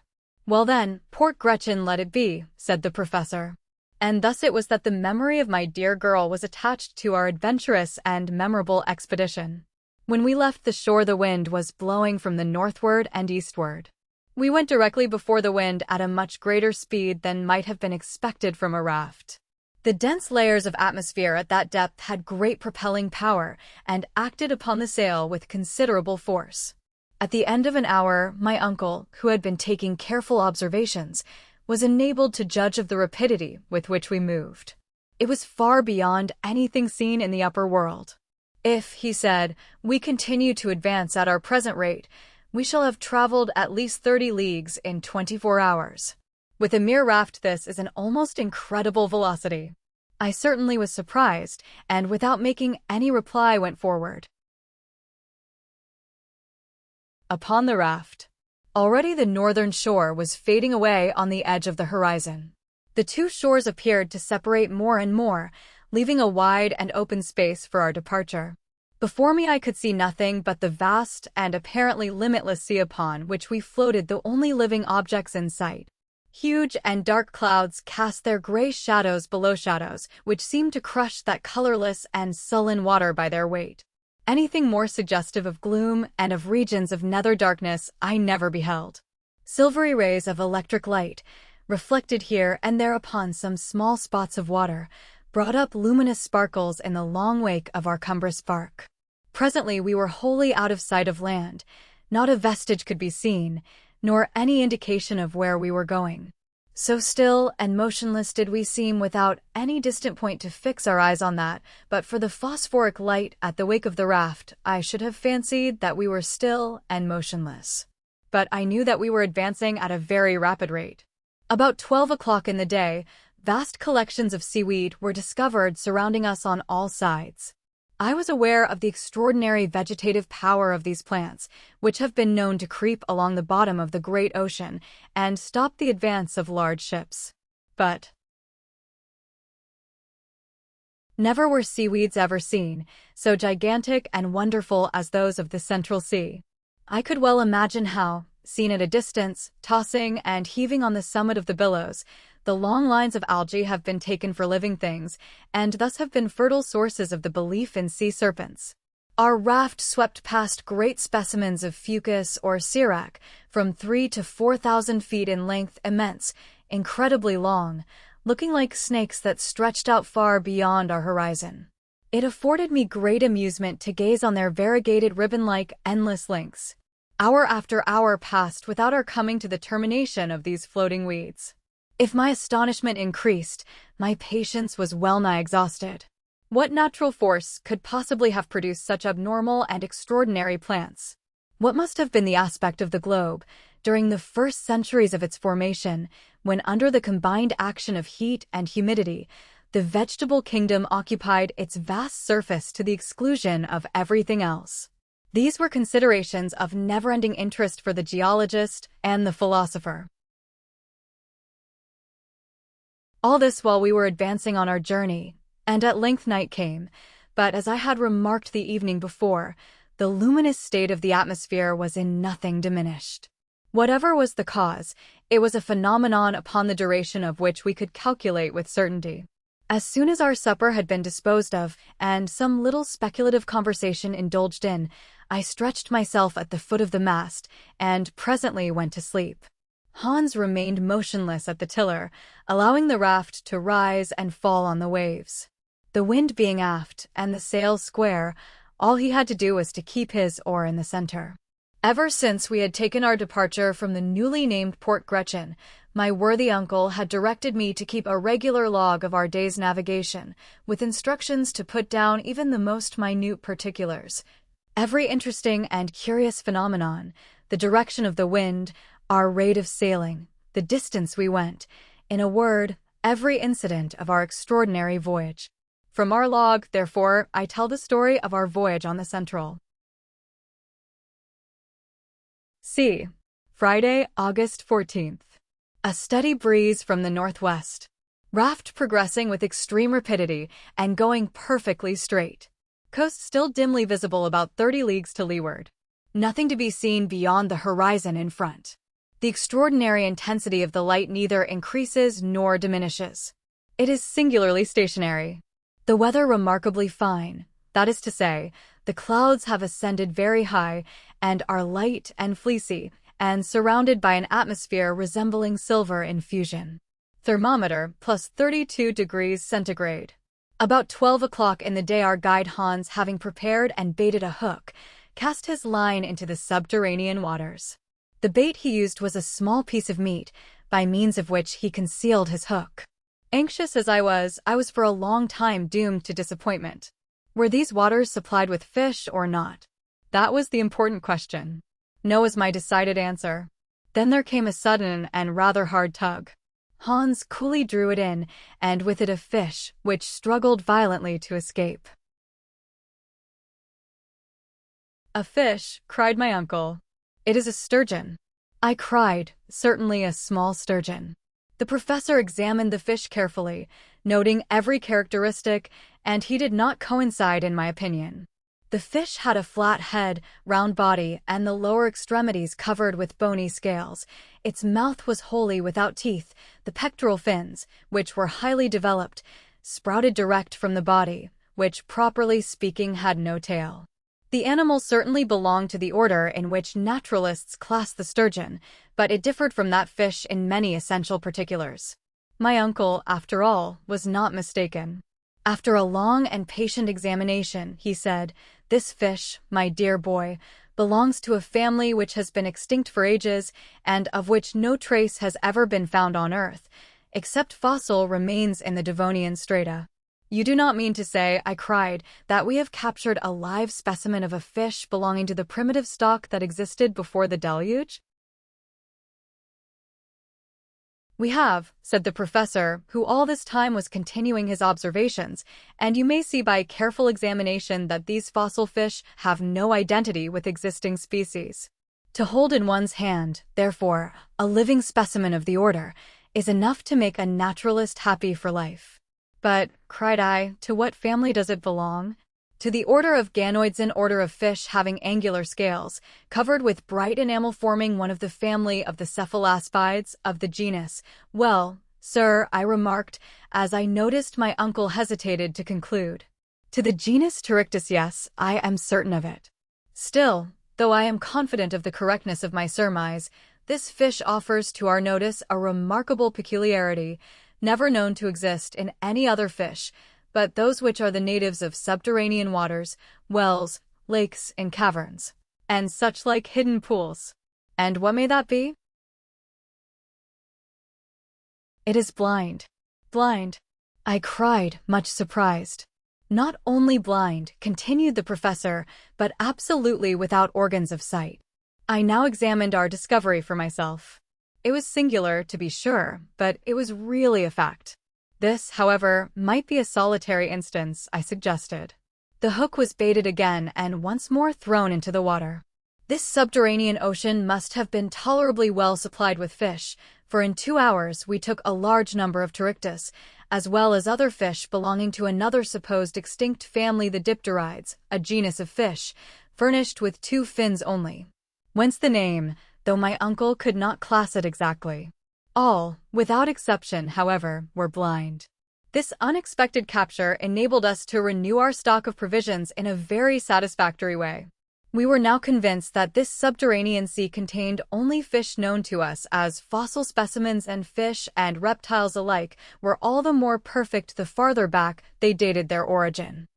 "Well then, Port Gretchen let it be," said the professor. And thus it was that the memory of my dear girl was attached to our adventurous and memorable expedition. When we left the shore, the wind was blowing from the northward and eastward. We went directly before the wind at a much greater speed than might have been expected from a raft. The dense layers of atmosphere at that depth had great propelling power and acted upon the sail with considerable force. At the end of an hour, my uncle, who had been taking careful observations, was enabled to judge of the rapidity with which we moved. It was far beyond anything seen in the upper world. "If," he said, "we continue to advance at our present rate, we shall have traveled at least 30 leagues in 24 hours. With a mere raft, this is an almost incredible velocity." I certainly was surprised, and without making any reply went forward. Upon the raft. Already the northern shore was fading away on the edge of the horizon. The two shores appeared to separate more and more, leaving a wide and open space for our departure. Before me I could see nothing but the vast and apparently limitless sea upon which we floated, the only living objects in sight. Huge and dark clouds cast their gray shadows below shadows, which seemed to crush that colorless and sullen water by their weight. Anything more suggestive of gloom and of regions of nether darkness I never beheld. Silvery rays of electric light, reflected here and there upon some small spots of water, brought up luminous sparkles in the long wake of our cumbrous bark. Presently we were wholly out of sight of land. Not a vestige could be seen, nor any indication of where we were going. So still and motionless did we seem, without any distant point to fix our eyes on that, but for the phosphoric light at the wake of the raft, I should have fancied that we were still and motionless. But I knew that we were advancing at a very rapid rate. About 12 o'clock in the day, vast collections of seaweed were discovered surrounding us on all sides. I was aware of the extraordinary vegetative power of these plants, which have been known to creep along the bottom of the great ocean and stop the advance of large ships. But never were seaweeds ever seen, so gigantic and wonderful as those of the Central Sea. I could well imagine how, seen at a distance, tossing and heaving on the summit of the billows, the long lines of algae have been taken for living things, and thus have been fertile sources of the belief in sea serpents. Our raft swept past great specimens of fucus or sirac, from 3,000 to 4,000 feet in length, immense, incredibly long, looking like snakes that stretched out far beyond our horizon. It afforded me great amusement to gaze on their variegated ribbon-like endless lengths. Hour after hour passed without our coming to the termination of these floating weeds. If my astonishment increased, my patience was well-nigh exhausted. What natural force could possibly have produced such abnormal and extraordinary plants? What must have been the aspect of the globe during the first centuries of its formation, when under the combined action of heat and humidity, the vegetable kingdom occupied its vast surface to the exclusion of everything else? These were considerations of never-ending interest for the geologist and the philosopher. All this while we were advancing on our journey, and at length night came, but as I had remarked the evening before, the luminous state of the atmosphere was in nothing diminished. Whatever was the cause, it was a phenomenon upon the duration of which we could calculate with certainty. As soon as our supper had been disposed of, and some little speculative conversation indulged in, I stretched myself at the foot of the mast and presently went to sleep. Hans remained motionless at the tiller, allowing the raft to rise and fall on the waves. The wind being aft and the sails square, all he had to do was to keep his oar in the center. Ever since we had taken our departure from the newly named Port Gretchen, my worthy uncle had directed me to keep a regular log of our day's navigation, with instructions to put down even the most minute particulars. Every interesting and curious phenomenon, the direction of the wind, our rate of sailing, the distance we went, in a word, every incident of our extraordinary voyage. From our log, therefore, I tell the story of our voyage on the Central. C. Friday, August 14th. A steady breeze from the northwest. Raft progressing with extreme rapidity and going perfectly straight. Coast still dimly visible about 30 leagues to leeward. Nothing to be seen beyond the horizon in front. The extraordinary intensity of the light neither increases nor diminishes. It is singularly stationary. The weather remarkably fine, that is to say, the clouds have ascended very high and are light and fleecy, and surrounded by an atmosphere resembling silver in fusion. Thermometer plus 32 degrees centigrade. About 12 o'clock in the day our guide Hans, having prepared and baited a hook, cast his line into the subterranean waters. The bait he used was a small piece of meat, by means of which he concealed his hook. Anxious as I was for a long time doomed to disappointment. Were these waters supplied with fish or not? That was the important question. No was my decided answer. Then there came a sudden and rather hard tug. Hans coolly drew it in, and with it a fish, which struggled violently to escape. "A fish," cried my uncle. "It is a sturgeon." I cried, "Certainly a small sturgeon." The professor examined the fish carefully, noting every characteristic, and he did not coincide in my opinion. The fish had a flat head, round body, and the lower extremities covered with bony scales. Its mouth was wholly without teeth. The pectoral fins, which were highly developed, sprouted direct from the body, which, properly speaking, had no tail. The animal certainly belonged to the order in which naturalists class the sturgeon, but it differed from that fish in many essential particulars. My uncle, after all, was not mistaken. After a long and patient examination, he said, "This fish, my dear boy, belongs to a family which has been extinct for ages, and of which no trace has ever been found on Earth, except fossil remains in the Devonian strata." "You do not mean to say," I cried, "that we have captured a live specimen of a fish belonging to the primitive stock that existed before the deluge?" "We have," said the professor, who all this time was continuing his observations, "and you may see by careful examination that these fossil fish have no identity with existing species. To hold in one's hand, therefore, a living specimen of the order, is enough to make a naturalist happy for life." "But," cried I, "to what family does it belong?" "To the order of ganoids, an order of fish having angular scales, covered with bright enamel, forming one of the family of the cephalaspides of the genus." "Well, sir," I remarked, as I noticed my uncle hesitated to conclude. "To the genus Pterichthys, yes, I am certain of it. Still, though I am confident of the correctness of my surmise, this fish offers to our notice a remarkable peculiarity, never known to exist in any other fish, but those which are the natives of subterranean waters, wells, lakes, and caverns, and such like hidden pools." "And what may that be?" "It is blind." "Blind?" I cried, much surprised. "Not only blind," continued the professor, "but absolutely without organs of sight." I now examined our discovery for myself. It was singular, to be sure, but it was really a fact. This, however, might be a solitary instance, I suggested. The hook was baited again and once more thrown into the water. This subterranean ocean must have been tolerably well supplied with fish, for in 2 hours we took a large number of Pterichthys, as well as other fish belonging to another supposed extinct family, the Dipterides, a genus of fish, furnished with 2 fins only. Whence the name, though my uncle could not class it exactly. All, without exception, however, were blind. This unexpected capture enabled us to renew our stock of provisions in a very satisfactory way. We were now convinced that this subterranean sea contained only fish known to us, as fossil specimens and fish and reptiles alike were all the more perfect the farther back they dated their origin.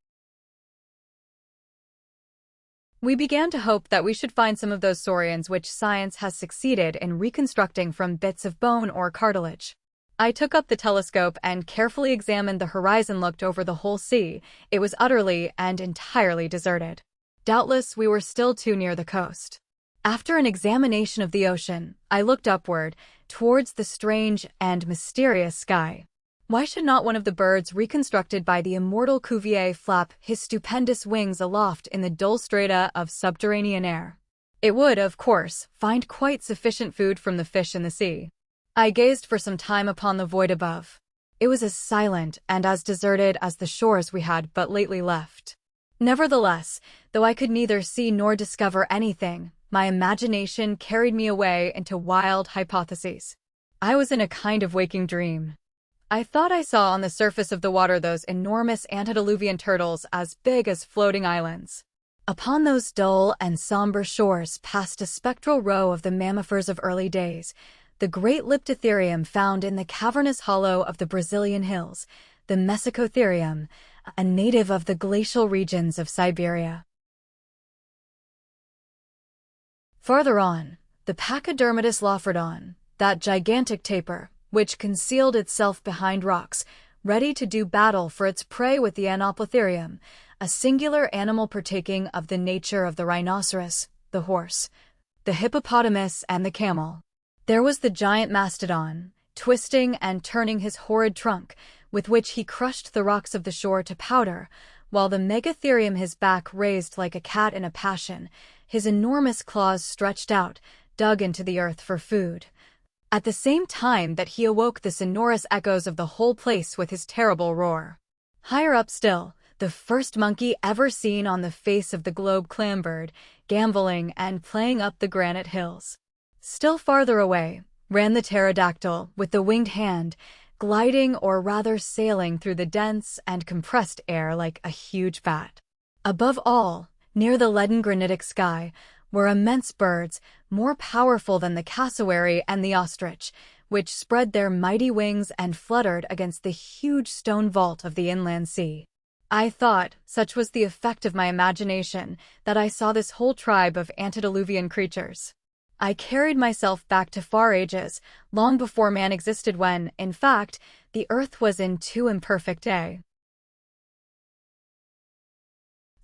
We began to hope that we should find some of those saurians which science has succeeded in reconstructing from bits of bone or cartilage. I took up the telescope and carefully examined the horizon. Looked over the whole sea. It was utterly and entirely deserted. Doubtless we were still too near the coast. After an examination of the ocean, I looked upward, towards the strange and mysterious sky. Why should not one of the birds reconstructed by the immortal Cuvier flap his stupendous wings aloft in the dull strata of subterranean air? It would, of course, find quite sufficient food from the fish in the sea. I gazed for some time upon the void above. It was as silent and as deserted as the shores we had but lately left. Nevertheless, though I could neither see nor discover anything, my imagination carried me away into wild hypotheses. I was in a kind of waking dream. I thought I saw on the surface of the water those enormous antediluvian turtles as big as floating islands. Upon those dull and somber shores passed a spectral row of the mammifers of early days, the great Leptotherium found in the cavernous hollow of the Brazilian hills, the Mesocotherium, a native of the glacial regions of Siberia. Farther on, the Pachydermatous Lophrodon, that gigantic tapir, which concealed itself behind rocks, ready to do battle for its prey with the Anoplotherium, a singular animal partaking of the nature of the rhinoceros, the horse, the hippopotamus, and the camel. There was the giant mastodon, twisting and turning his horrid trunk, with which he crushed the rocks of the shore to powder, while the Megatherium, his back raised like a cat in a passion, his enormous claws stretched out, dug into the earth for food. At the same time that he awoke the sonorous echoes of the whole place with his terrible roar. Higher up still, the first monkey ever seen on the face of the globe clambered, gambolling and playing up the granite hills. Still farther away ran the pterodactyl with the winged hand, gliding or rather sailing through the dense and compressed air like a huge bat. Above all, near the leaden granitic sky, were immense birds, more powerful than the cassowary and the ostrich, which spread their mighty wings and fluttered against the huge stone vault of the inland sea. I thought, such was the effect of my imagination, that I saw this whole tribe of antediluvian creatures. I carried myself back to far ages, long before man existed, when, in fact, the earth was in too imperfect a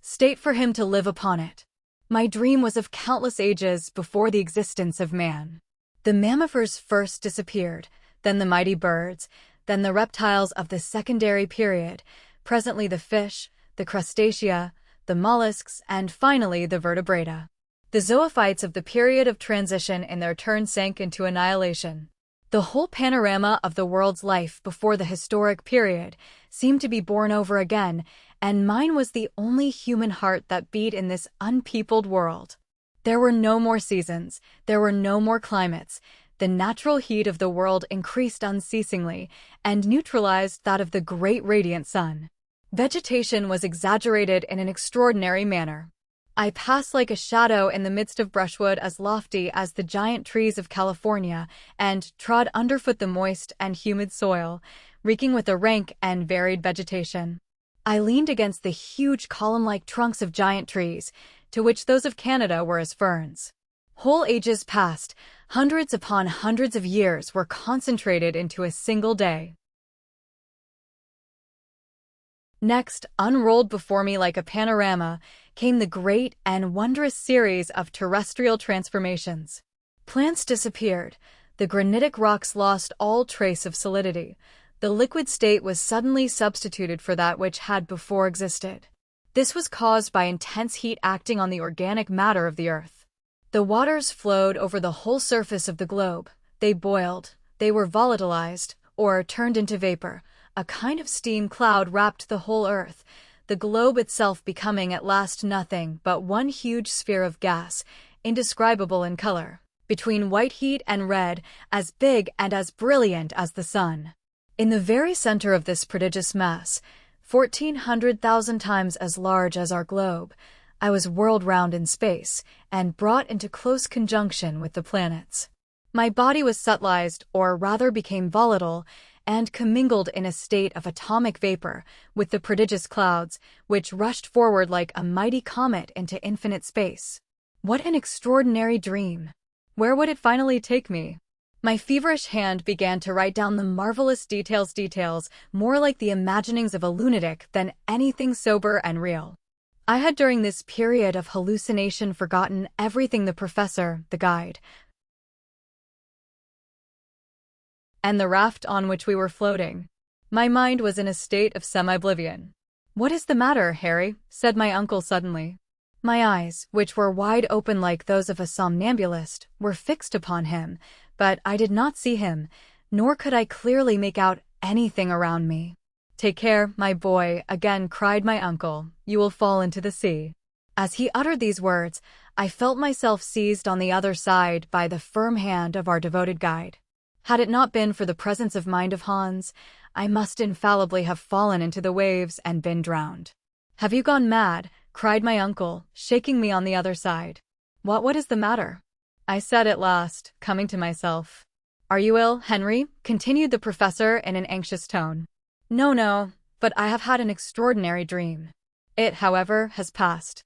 state for him to live upon it. My dream was of countless ages before the existence of man. The mammifers first disappeared, then the mighty birds, then the reptiles of the secondary period, presently the fish, the crustacea, the mollusks, and finally the vertebrata. The zoophytes of the period of transition in their turn sank into annihilation. The whole panorama of the world's life before the historic period seemed to be born over again, and mine was the only human heart that beat in this unpeopled world. There were no more seasons, there were no more climates. The natural heat of the world increased unceasingly and neutralized that of the great radiant sun. Vegetation was exaggerated in an extraordinary manner. I passed like a shadow in the midst of brushwood as lofty as the giant trees of California, and trod underfoot the moist and humid soil, reeking with a rank and varied vegetation. I leaned against the huge column-like trunks of giant trees, to which those of Canada were as ferns. Whole ages passed, hundreds upon hundreds of years were concentrated into a single day. Next, unrolled before me like a panorama, came the great and wondrous series of terrestrial transformations. Plants disappeared, the granitic rocks lost all trace of solidity, the liquid state was suddenly substituted for that which had before existed. This was caused by intense heat acting on the organic matter of the earth. The waters flowed over the whole surface of the globe, they boiled, they were volatilized, or turned into vapor. A kind of steam cloud wrapped the whole earth, the globe itself becoming at last nothing but one huge sphere of gas, indescribable in color, between white heat and red, as big and as brilliant as the sun. In the very center of this prodigious mass, 1,400,000 times as large as our globe, I was whirled round in space and brought into close conjunction with the planets. My body was subtilized, or rather became volatile, and commingled in a state of atomic vapor with the prodigious clouds, which rushed forward like a mighty comet into infinite space. What an extraordinary dream! Where would it finally take me? My feverish hand began to write down the marvelous details, more like the imaginings of a lunatic than anything sober and real. I had during this period of hallucination forgotten everything the professor, the guide, and the raft on which we were floating. My mind was in a state of semi-oblivion. "What is the matter, Harry?" said my uncle suddenly. My eyes, which were wide open like those of a somnambulist, were fixed upon him, but I did not see him, nor could I clearly make out anything around me. "Take care, my boy," again cried my uncle. "You will fall into the sea." As he uttered these words, I felt myself seized on the other side by the firm hand of our devoted guide. Had it not been for the presence of mind of Hans, I must infallibly have fallen into the waves and been drowned. "Have you gone mad?" cried my uncle, shaking me on the other side. What is the matter?" I said at last, coming to myself. "Are you ill, Henry?" continued the professor in an anxious tone. No, but I have had an extraordinary dream. It, however, has passed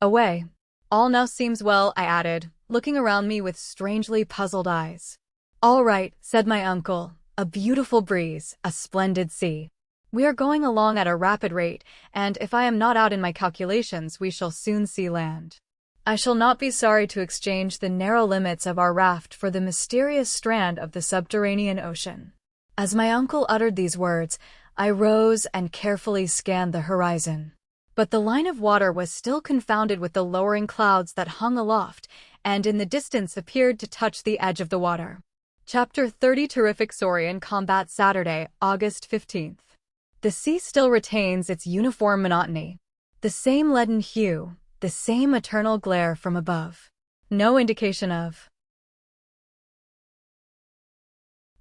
away. All now seems well," I added, looking around me with strangely puzzled eyes. "All right," said my uncle. "A beautiful breeze, a splendid sea. We are going along at a rapid rate, and if I am not out in my calculations, we shall soon see land. I shall not be sorry to exchange the narrow limits of our raft for the mysterious strand of the subterranean ocean." As my uncle uttered these words, I rose and carefully scanned the horizon. But the line of water was still confounded with the lowering clouds that hung aloft, and in the distance appeared to touch the edge of the water. Chapter 30. Terrific Saurian Combat. Saturday, August 15th. The sea still retains its uniform monotony. The same leaden hue, the same eternal glare from above. No indication of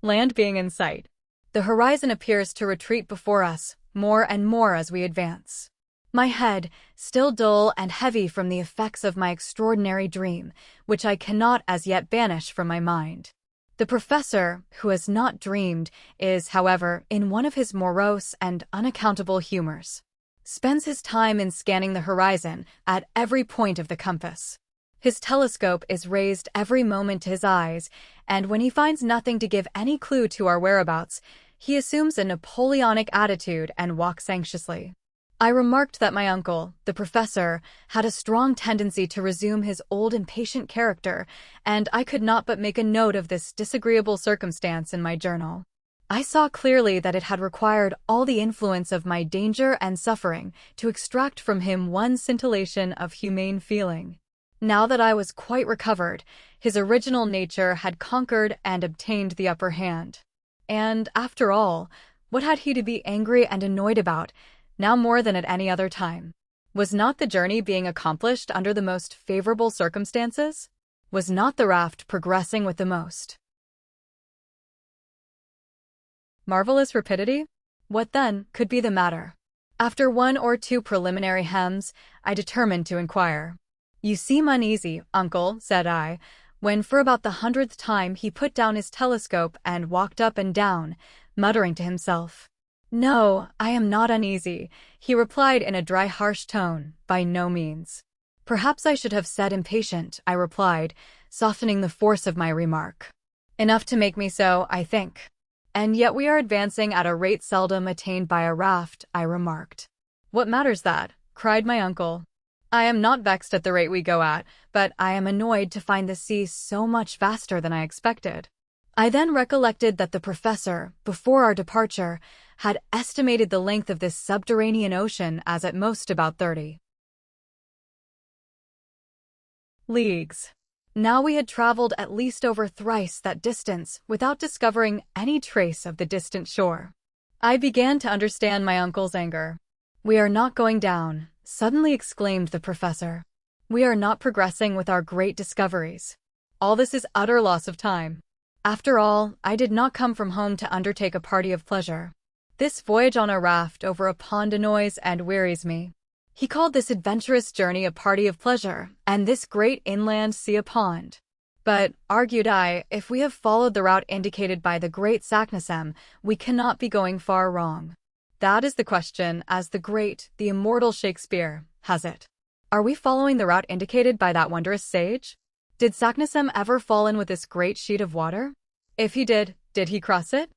land being in sight. The horizon appears to retreat before us, more and more as we advance. My head, still dull and heavy from the effects of my extraordinary dream, which I cannot as yet banish from my mind. The professor, who has not dreamed, is, however, in one of his morose and unaccountable humors. Spends his time in scanning the horizon at every point of the compass. His telescope is raised every moment to his eyes, and when he finds nothing to give any clue to our whereabouts, he assumes a Napoleonic attitude and walks anxiously. I remarked that my uncle, the professor, had a strong tendency to resume his old impatient character, and I could not but make a note of this disagreeable circumstance in my journal. I saw clearly that it had required all the influence of my danger and suffering to extract from him one scintillation of humane feeling. Now that I was quite recovered, his original nature had conquered and obtained the upper hand. And, after all, what had he to be angry and annoyed about, now more than at any other time? Was not the journey being accomplished under the most favorable circumstances? Was not the raft progressing with the most marvelous rapidity? What, then, could be the matter? After one or two preliminary hems, I determined to inquire. "You seem uneasy, uncle," said I, when for about the 100th time he put down his telescope and walked up and down, muttering to himself. "No, I am not uneasy," he replied in a dry, harsh tone. "By no means." "Perhaps I should have said impatient," I replied, softening the force of my remark. "Enough to make me so, I think." "And yet we are advancing at a rate seldom attained by a raft," I remarked. "What matters that?" cried my uncle. "I am not vexed at the rate we go at, but I am annoyed to find the sea so much vaster than I expected." I then recollected that the professor, before our departure, had estimated the length of this subterranean ocean as at most about 30 leagues. Now we had traveled at least over thrice that distance without discovering any trace of the distant shore. I began to understand my uncle's anger. "We are not going down," suddenly exclaimed the professor. "We are not progressing with our great discoveries. All this is utter loss of time. After all, I did not come from home to undertake a party of pleasure. This voyage on a raft over a pond annoys and wearies me. He called this adventurous journey a party of pleasure, and this great inland sea a pond. But, argued I, if we have followed the route indicated by the great Saknussemm, we cannot be going far wrong. That is the question, as the immortal Shakespeare has it. Are we following the route indicated by that wondrous sage? Did Saknussemm ever fall in with this great sheet of water? If he did he cross it?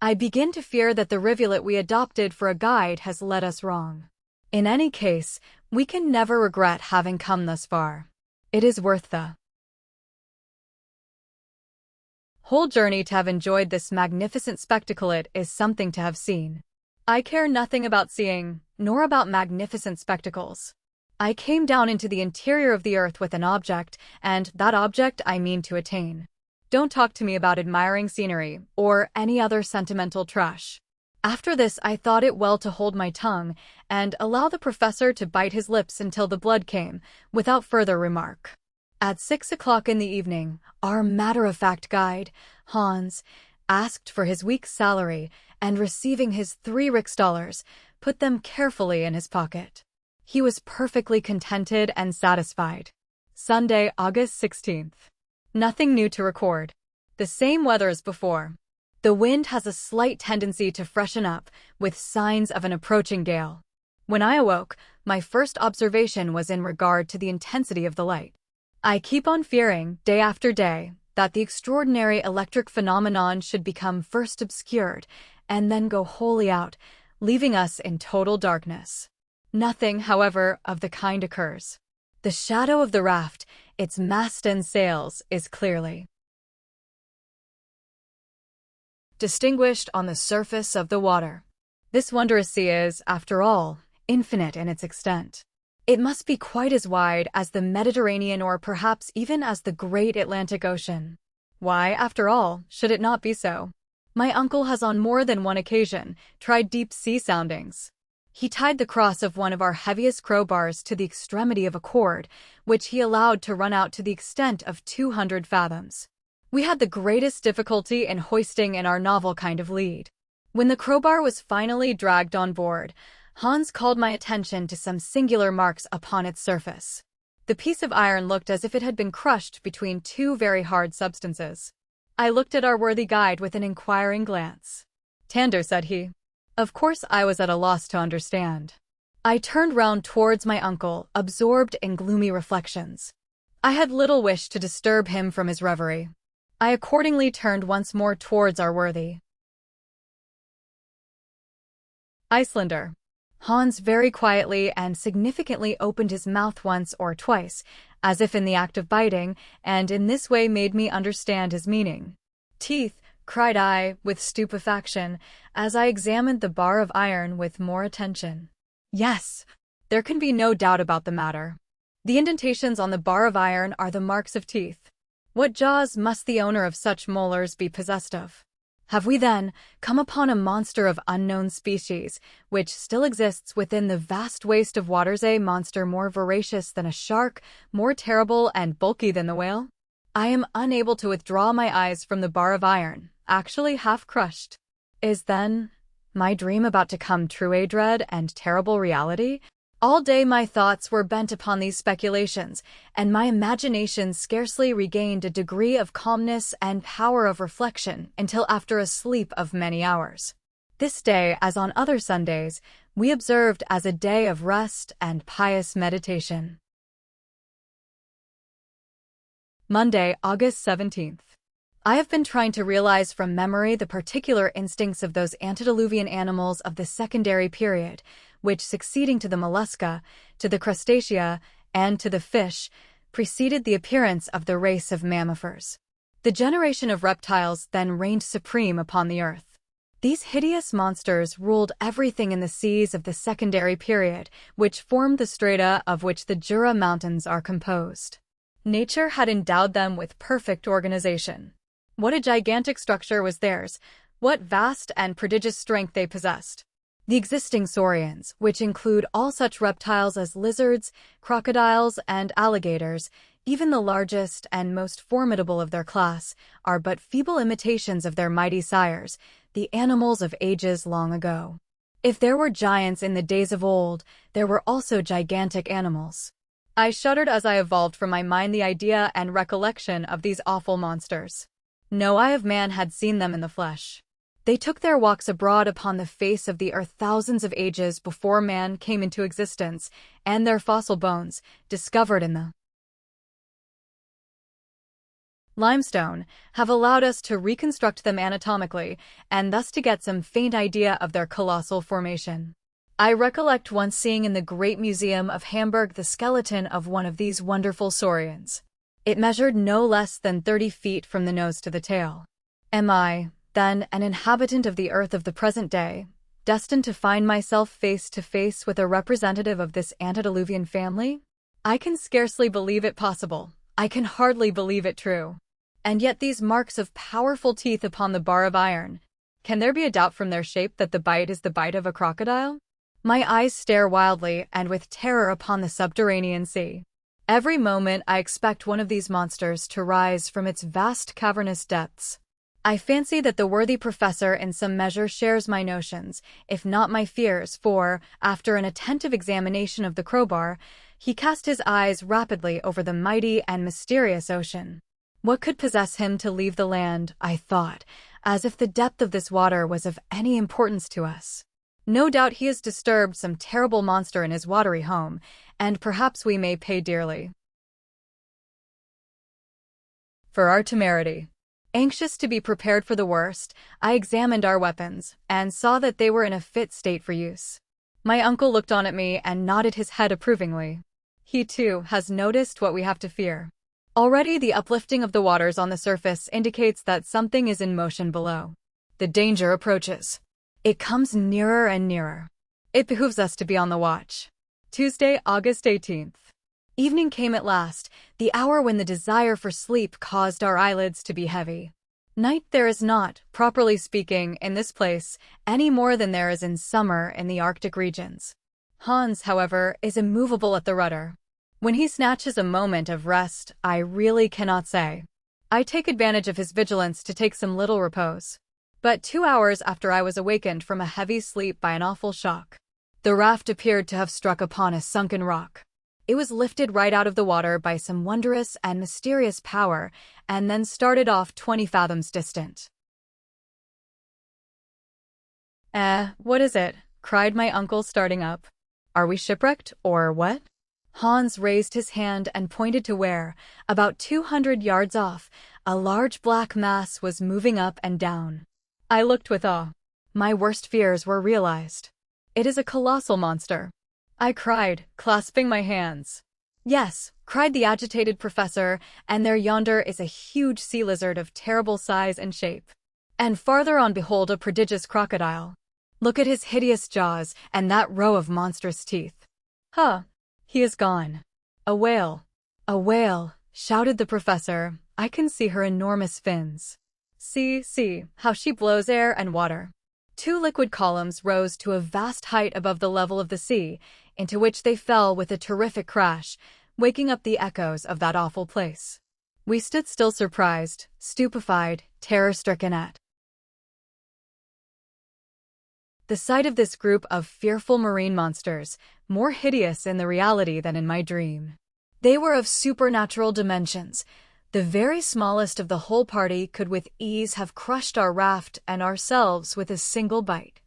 I begin to fear that the rivulet we adopted for a guide has led us wrong. In any case, we can never regret having come thus far. It is worth the whole journey to have enjoyed this magnificent spectacle. It is something to have seen. I care nothing about seeing, nor about magnificent spectacles. I came down into the interior of the earth with an object, and that object I mean to attain. Don't talk to me about admiring scenery, or any other sentimental trash. After this I thought it well to hold my tongue, and allow the professor to bite his lips until the blood came, without further remark. At 6 o'clock in the evening, our matter-of-fact guide, Hans, asked for his week's salary, and receiving his 3 Rixdollars, put them carefully in his pocket. He was perfectly contented and satisfied. Sunday, August 16th. Nothing new to record. The same weather as before. The wind has a slight tendency to freshen up, with signs of an approaching gale. When I awoke, my first observation was in regard to the intensity of the light. I keep on fearing, day after day, that the extraordinary electric phenomenon should become first obscured, and then go wholly out, leaving us in total darkness. Nothing, however, of the kind occurs. The shadow of the raft, its mast and sails, is clearly distinguished on the surface of the water. This wondrous sea is, after all, infinite in its extent. It must be quite as wide as the Mediterranean or perhaps even as the great Atlantic Ocean. Why, after all, should it not be so? My uncle has on more than one occasion tried deep-sea soundings. He tied the cross of one of our heaviest crowbars to the extremity of a cord, which he allowed to run out to the extent of 200 fathoms. We had the greatest difficulty in hoisting in our novel kind of lead. When the crowbar was finally dragged on board, Hans called my attention to some singular marks upon its surface. The piece of iron looked as if it had been crushed between 2 very hard substances. I looked at our worthy guide with an inquiring glance. "Tando," said he. Of course I was at a loss to understand. I turned round towards my uncle, absorbed in gloomy reflections. I had little wish to disturb him from his reverie. I accordingly turned once more towards our worthy Icelander. Hans very quietly and significantly opened his mouth once or twice, as if in the act of biting, and in this way made me understand his meaning. "Teeth!" cried I, with stupefaction, as I examined the bar of iron with more attention. Yes, there can be no doubt about the matter. The indentations on the bar of iron are the marks of teeth. What jaws must the owner of such molars be possessed of? Have we, then, come upon a monster of unknown species, which still exists within the vast waste of waters, a monster more voracious than a shark, more terrible and bulky than the whale? I am unable to withdraw my eyes from the bar of iron, actually half crushed. Is, then, my dream about to come true, a dread and terrible reality? All day my thoughts were bent upon these speculations, and my imagination scarcely regained a degree of calmness and power of reflection until after a sleep of many hours. This day, as on other Sundays, we observed as a day of rest and pious meditation. Monday, August 17th. I have been trying to realize from memory the particular instincts of those antediluvian animals of the secondary period, which, succeeding to the mollusca, to the crustacea, and to the fish, preceded the appearance of the race of mammifers. The generation of reptiles then reigned supreme upon the earth. These hideous monsters ruled everything in the seas of the secondary period, which formed the strata of which the Jura Mountains are composed. Nature had endowed them with perfect organization. What a gigantic structure was theirs! What vast and prodigious strength they possessed! The existing saurians, which include all such reptiles as lizards, crocodiles, and alligators, Even the largest and most formidable of their class are but feeble imitations of their mighty sires, the animals of ages long ago. If there were giants in the days of old, there were also gigantic animals. I shuddered as I evolved from my mind the idea and recollection of these awful monsters. No eye of man had seen them in the flesh. They took their walks abroad upon the face of the earth thousands of ages before man came into existence, and their fossil bones, discovered in the limestone, have allowed us to reconstruct them anatomically, and thus to get some faint idea of their colossal formation. I recollect once seeing in the Great Museum of Hamburg the skeleton of one of these wonderful saurians. It measured no less than 30 feet from the nose to the tail. Am I, then, an inhabitant of the earth of the present day, destined to find myself face to face with a representative of this antediluvian family? I can scarcely believe it possible. I can hardly believe it true. And yet these marks of powerful teeth upon the bar of iron, can there be a doubt from their shape that the bite is the bite of a crocodile? My eyes stare wildly and with terror upon the subterranean sea. Every moment I expect one of these monsters to rise from its vast cavernous depths. I fancy that the worthy professor in some measure shares my notions, if not my fears, for, after an attentive examination of the crowbar, he cast his eyes rapidly over the mighty and mysterious ocean. What could possess him to leave the land, I thought, as if the depth of this water was of any importance to us. No doubt he has disturbed some terrible monster in his watery home, and perhaps we may pay dearly for our temerity. Anxious to be prepared for the worst, I examined our weapons, and saw that they were in a fit state for use. My uncle looked on at me and nodded his head approvingly. He, too, has noticed what we have to fear. Already the uplifting of the waters on the surface indicates that something is in motion below. The danger approaches. It comes nearer and nearer. It behooves us to be on the watch. Tuesday, August 18th. Evening came at last, the hour when the desire for sleep caused our eyelids to be heavy. Night there is not, properly speaking, in this place, any more than there is in summer in the Arctic regions. Hans, however, is immovable at the rudder. When he snatches a moment of rest, I really cannot say. I take advantage of his vigilance to take some little repose. But 2 hours after I was awakened from a heavy sleep by an awful shock. The raft appeared to have struck upon a sunken rock. It was lifted right out of the water by some wondrous and mysterious power, and then started off 20 fathoms distant. What is it?" cried my uncle, starting up. "Are we shipwrecked, or what?" Hans raised his hand and pointed to where, about 200 yards off, a large black mass was moving up and down. I looked with awe. My worst fears were realized. "It is a colossal monster," I cried, clasping my hands. "Yes," cried the agitated professor, "and there yonder is a huge sea lizard of terrible size and shape. And farther on behold a prodigious crocodile. Look at his hideous jaws and that row of monstrous teeth. Huh! He is gone." "A whale! A whale!" shouted the professor. "I can see her enormous fins. See, how she blows air and water." 2 liquid columns rose to a vast height above the level of the sea, into which they fell with a terrific crash, waking up the echoes of that awful place. We stood still, surprised, stupefied, terror-stricken at the sight of this group of fearful marine monsters, more hideous in the reality than in my dream. They were of supernatural dimensions. The very smallest of the whole party could with ease have crushed our raft and ourselves with a single bite.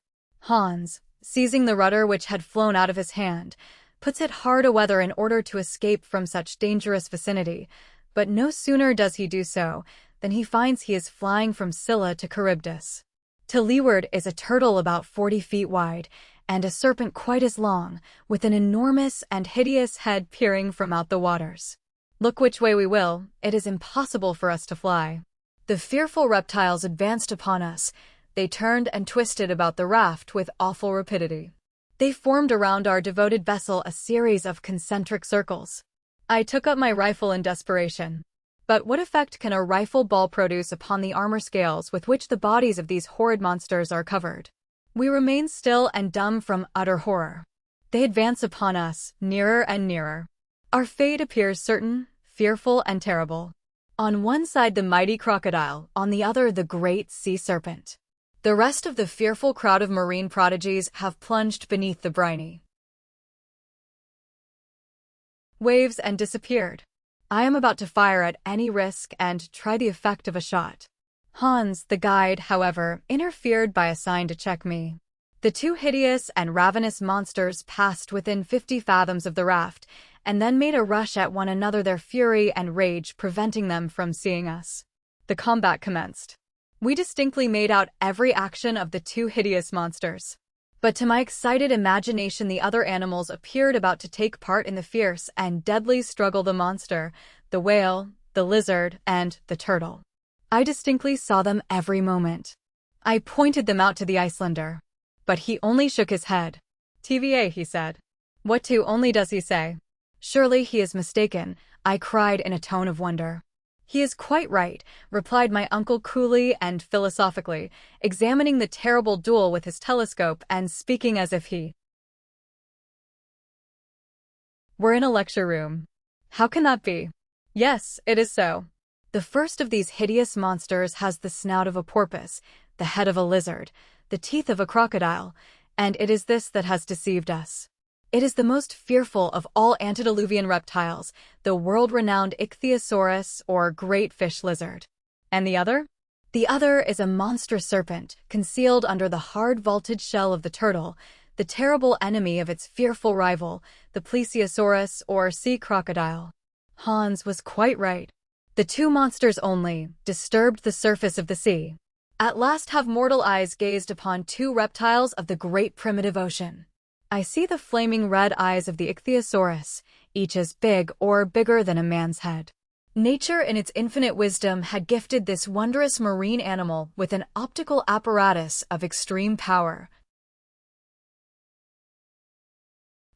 Hans, seizing the rudder which had flown out of his hand, puts it hard aweather in order to escape from such dangerous vicinity, but no sooner does he do so than he finds he is flying from Scylla to Charybdis. To leeward is a turtle about 40 feet wide, and a serpent quite as long, with an enormous and hideous head peering from out the waters. Look which way we will, it is impossible for us to fly. The fearful reptiles advanced upon us. They turned and twisted about the raft with awful rapidity. They formed around our devoted vessel a series of concentric circles. I took up my rifle in desperation. But what effect can a rifle ball produce upon the armor scales with which the bodies of these horrid monsters are covered? We remain still and dumb from utter horror. They advance upon us, nearer and nearer. Our fate appears certain. fearful and terrible. On one side the mighty crocodile, on the other the great sea serpent. The rest of the fearful crowd of marine prodigies have plunged beneath the briny waves and disappeared. I am about to fire at any risk and try the effect of a shot. Hans, the guide, however, interfered by a sign to check me. The two hideous and ravenous monsters passed within 50 fathoms of the raft, and then made a rush at one another, their fury and rage preventing them from seeing us. The combat commenced. We distinctly made out every action of the two hideous monsters. But to my excited imagination, the other animals appeared about to take part in the fierce and deadly struggle. The monster, the whale, the lizard, and the turtle. I distinctly saw them every moment. I pointed them out to the Icelander. But he only shook his head. TVA, he said. What to only does he say? Surely he is mistaken, I cried in a tone of wonder. He is quite right, replied my uncle coolly and philosophically, examining the terrible duel with his telescope and speaking as if he were in a lecture room. How can that be? Yes, it is so. The first of these hideous monsters has the snout of a porpoise, the head of a lizard, the teeth of a crocodile, and it is this that has deceived us. It is the most fearful of all antediluvian reptiles, the world-renowned Ichthyosaurus, or great fish lizard. And the other? The other is a monstrous serpent, concealed under the hard vaulted shell of the turtle, the terrible enemy of its fearful rival, the Plesiosaurus, or sea crocodile. Hans was quite right. The two monsters only disturbed the surface of the sea. At last have mortal eyes gazed upon two reptiles of the great primitive ocean. I see the flaming red eyes of the Ichthyosaurus, each as big or bigger than a man's head. Nature in its infinite wisdom had gifted this wondrous marine animal with an optical apparatus of extreme power,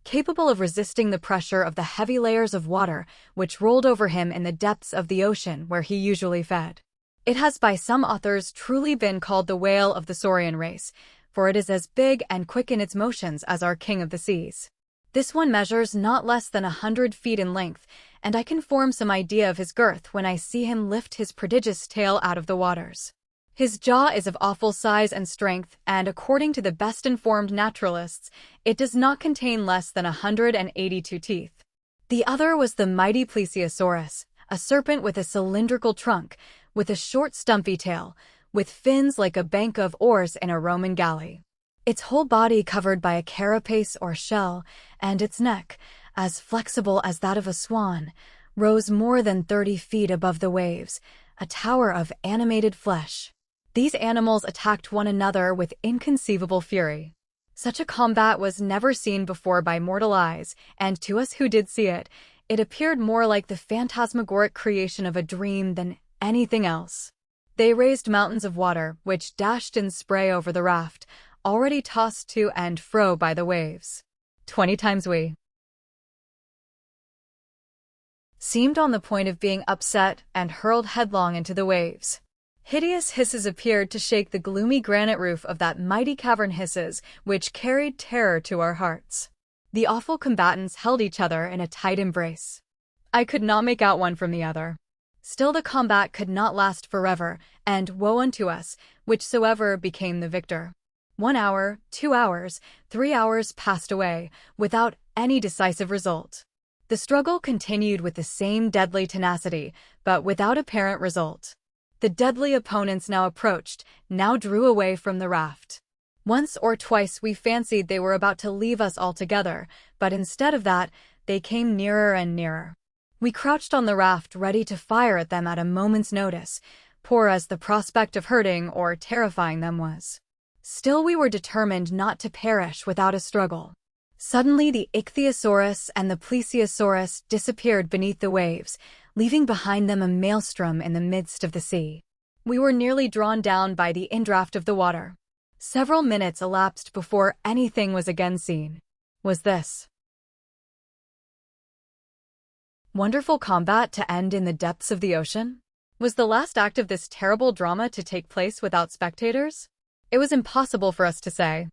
capable of resisting the pressure of the heavy layers of water which rolled over him in the depths of the ocean where he usually fed. It has by some authors truly been called the whale of the saurian race, for it is as big and quick in its motions as our king of the seas. This one measures not less than 100 feet in length, and I can form some idea of his girth when I see him lift his prodigious tail out of the waters. His jaw is of awful size and strength, and according to the best-informed naturalists, it does not contain less than 182 teeth. The other was the mighty Plesiosaurus, a serpent with a cylindrical trunk, with a short stumpy tail, with fins like a bank of oars in a Roman galley. Its whole body covered by a carapace or shell, and its neck, as flexible as that of a swan, rose more than 30 feet above the waves, a tower of animated flesh. These animals attacked one another with inconceivable fury. Such a combat was never seen before by mortal eyes, and to us who did see it, it appeared more like the phantasmagoric creation of a dream than anything else. They raised mountains of water, which dashed in spray over the raft, already tossed to and fro by the waves. 20 times we seemed on the point of being upset and hurled headlong into the waves. Hideous hisses appeared to shake the gloomy granite roof of that mighty cavern, hisses which carried terror to our hearts. The awful combatants held each other in a tight embrace. I could not make out one from the other. Still the combat could not last forever, and woe unto us, whichsoever became the victor. 1 hour, 2 hours, 3 hours passed away, without any decisive result. The struggle continued with the same deadly tenacity, but without apparent result. The deadly opponents now approached, now drew away from the raft. Once or twice we fancied they were about to leave us altogether, but instead of that, they came nearer and nearer. We crouched on the raft ready to fire at them at a moment's notice, poor as the prospect of hurting or terrifying them was. Still we were determined not to perish without a struggle. Suddenly the Ichthyosaurus and the Plesiosaurus disappeared beneath the waves, leaving behind them a maelstrom in the midst of the sea. We were nearly drawn down by the indraft of the water. Several minutes elapsed before anything was again seen. Was this wonderful combat to end in the depths of the ocean? Was the last act of this terrible drama to take place without spectators? It was impossible for us to say.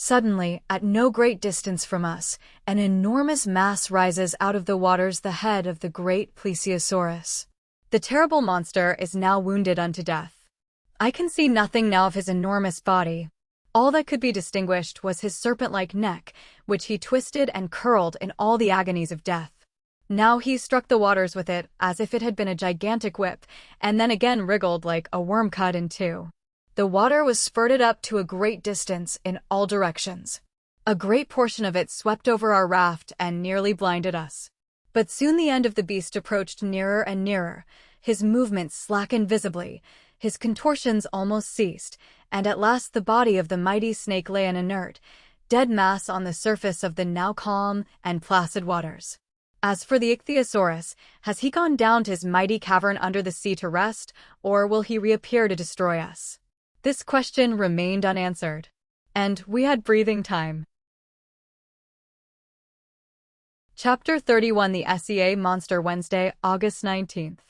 Suddenly, at no great distance from us, an enormous mass rises out of the waters, the head of the great Plesiosaurus. The terrible monster is now wounded unto death. I can see nothing now of his enormous body. All that could be distinguished was his serpent-like neck, which he twisted and curled in all the agonies of death. Now he struck the waters with it as if it had been a gigantic whip, and then again wriggled like a worm cut in two. The water was spurted up to a great distance in all directions. A great portion of it swept over our raft and nearly blinded us. But soon the end of the beast approached nearer and nearer. His movements slackened visibly, his contortions almost ceased, and at last the body of the mighty snake lay an inert, dead mass on the surface of the now calm and placid waters. As for the Ichthyosaurus, has he gone down to his mighty cavern under the sea to rest, or will he reappear to destroy us? This question remained unanswered, and we had breathing time. Chapter 31. The SEA Monster. Wednesday, August 19th.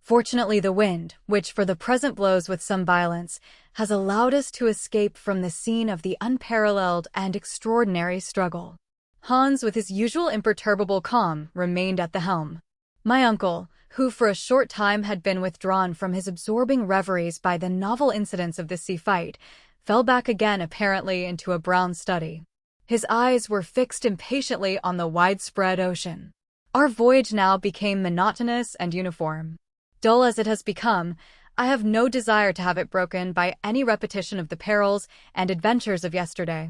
Fortunately, the wind, which for the present blows with some violence, has allowed us to escape from the scene of the unparalleled and extraordinary struggle. Hans, with his usual imperturbable calm, remained at the helm. My uncle, who for a short time had been withdrawn from his absorbing reveries by the novel incidents of the sea fight, fell back again apparently into a brown study. His eyes were fixed impatiently on the widespread ocean. Our voyage now became monotonous and uniform. Dull as it has become, I have no desire to have it broken by any repetition of the perils and adventures of yesterday.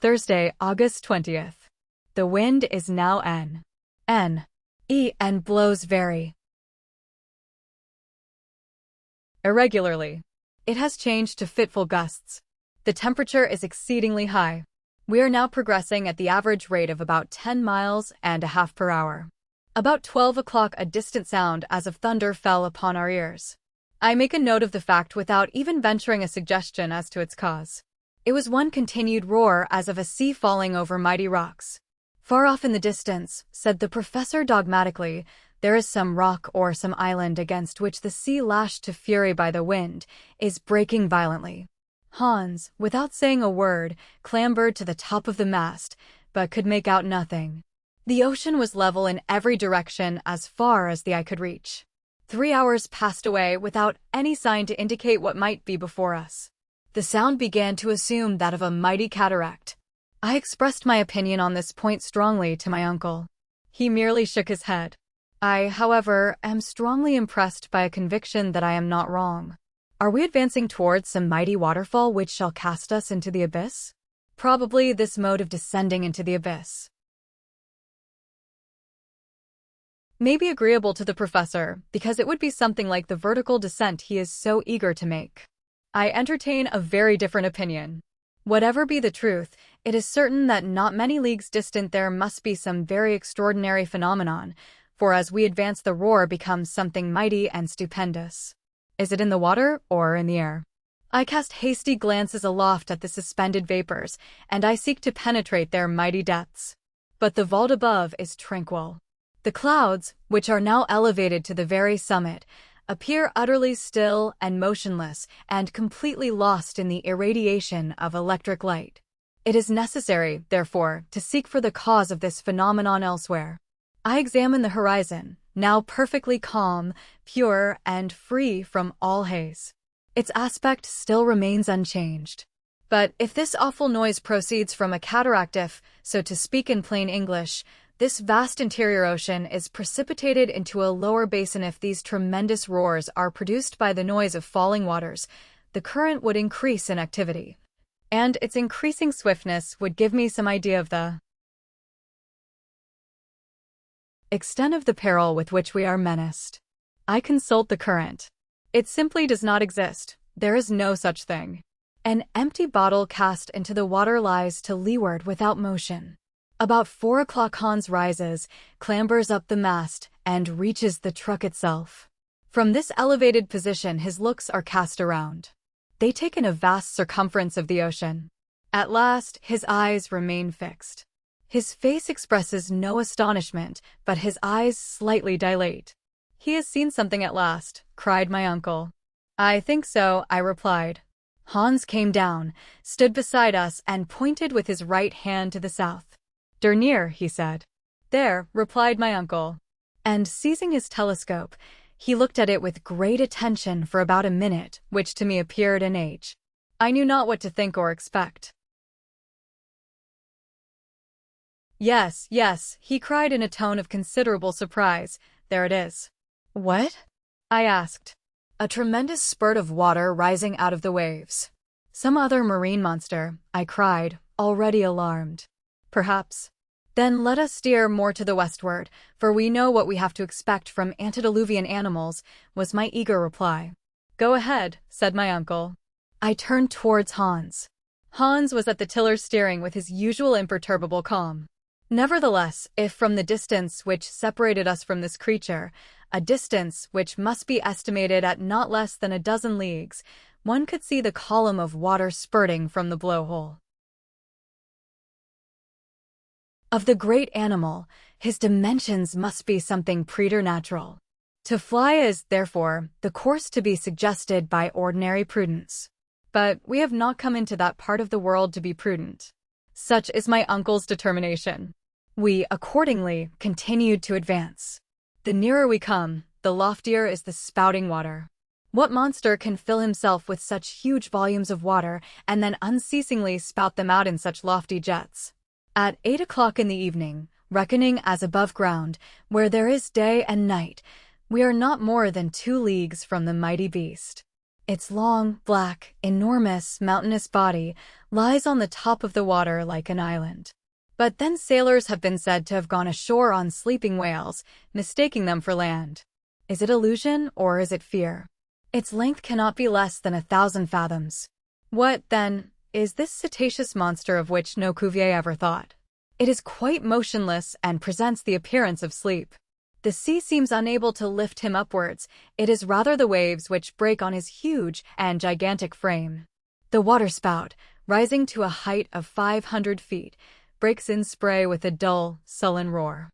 Thursday, August 20th. The wind is now N.E. and blows very irregularly. It has changed to fitful gusts. The temperature is exceedingly high. We are now progressing at the average rate of about 10 miles and a half per hour. About 12 o'clock a distant sound as of thunder fell upon our ears. I make a note of the fact without even venturing a suggestion as to its cause. It was one continued roar as of a sea falling over mighty rocks. Far off in the distance, said the professor dogmatically, there is some rock or some island against which the sea, lashed to fury by the wind, is breaking violently. Hans, without saying a word, clambered to the top of the mast, but could make out nothing. The ocean was level in every direction as far as the eye could reach. 3 hours passed away without any sign to indicate what might be before us. The sound began to assume that of a mighty cataract. I expressed my opinion on this point strongly to my uncle. He merely shook his head. I, however, am strongly impressed by a conviction that I am not wrong. Are we advancing towards some mighty waterfall which shall cast us into the abyss? Probably this mode of descending into the abyss may be agreeable to the professor, because it would be something like the vertical descent he is so eager to make. I entertain a very different opinion. Whatever be the truth, it is certain that not many leagues distant there must be some very extraordinary phenomenon, for as we advance the roar becomes something mighty and stupendous. Is it in the water or in the air? I cast hasty glances aloft at the suspended vapors, and I seek to penetrate their mighty depths. But the vault above is tranquil. The clouds, which are now elevated to the very summit, appear utterly still and motionless and completely lost in the irradiation of electric light. It is necessary, therefore, to seek for the cause of this phenomenon elsewhere. I examine the horizon, now perfectly calm, pure, and free from all haze. Its aspect still remains unchanged. But if this awful noise proceeds from a cataract, if, so to speak in plain English, this vast interior ocean is precipitated into a lower basin, if these tremendous roars are produced by the noise of falling waters, the current would increase in activity. And its increasing swiftness would give me some idea of the extent of the peril with which we are menaced. I consult the current. It simply does not exist. There is no such thing. An empty bottle cast into the water lies to leeward without motion. About 4 o'clock Hans rises, clambers up the mast, and reaches the truck itself. From this elevated position his looks are cast around. They take in a vast circumference of the ocean. At last his eyes remain fixed. His face expresses no astonishment, but his eyes slightly dilate. "He has seen something at last," cried my uncle. "I think so," I replied. Hans came down, stood beside us, and pointed with his right hand to the south. "Der near," he said. "There," replied my uncle. And seizing his telescope, he looked at it with great attention for about a minute, which to me appeared an age. I knew not what to think or expect. "Yes, yes," he cried in a tone of considerable surprise. "There it is." "What?" I asked. "A tremendous spurt of water rising out of the waves." "Some other marine monster," I cried, already alarmed. "Perhaps." "Then let us steer more to the westward, for we know what we have to expect from antediluvian animals," was my eager reply. "Go ahead," said my uncle. I turned towards Hans. Hans was at the tiller steering with his usual imperturbable calm. Nevertheless, if from the distance which separated us from this creature, a distance which must be estimated at not less than a dozen leagues, one could see the column of water spurting from the blowhole of the great animal, his dimensions must be something preternatural. To fly is, therefore, the course to be suggested by ordinary prudence. But we have not come into that part of the world to be prudent. Such is my uncle's determination. We, accordingly, continued to advance. The nearer we come, the loftier is the spouting water. What monster can fill himself with such huge volumes of water and then unceasingly spout them out in such lofty jets? At 8 o'clock in the evening, reckoning as above ground, where there is day and night, we are not more than 2 leagues from the mighty beast. Its long, black, enormous, mountainous body lies on the top of the water like an island. But then sailors have been said to have gone ashore on sleeping whales, mistaking them for land. Is it illusion or is it fear? Its length cannot be less than 1,000 fathoms. What, then, is this cetaceous monster of which no Cuvier ever thought? It is quite motionless and presents the appearance of sleep. The sea seems unable to lift him upwards, it is rather the waves which break on his huge and gigantic frame. The waterspout, rising to a height of 500 feet, breaks in spray with a dull, sullen roar.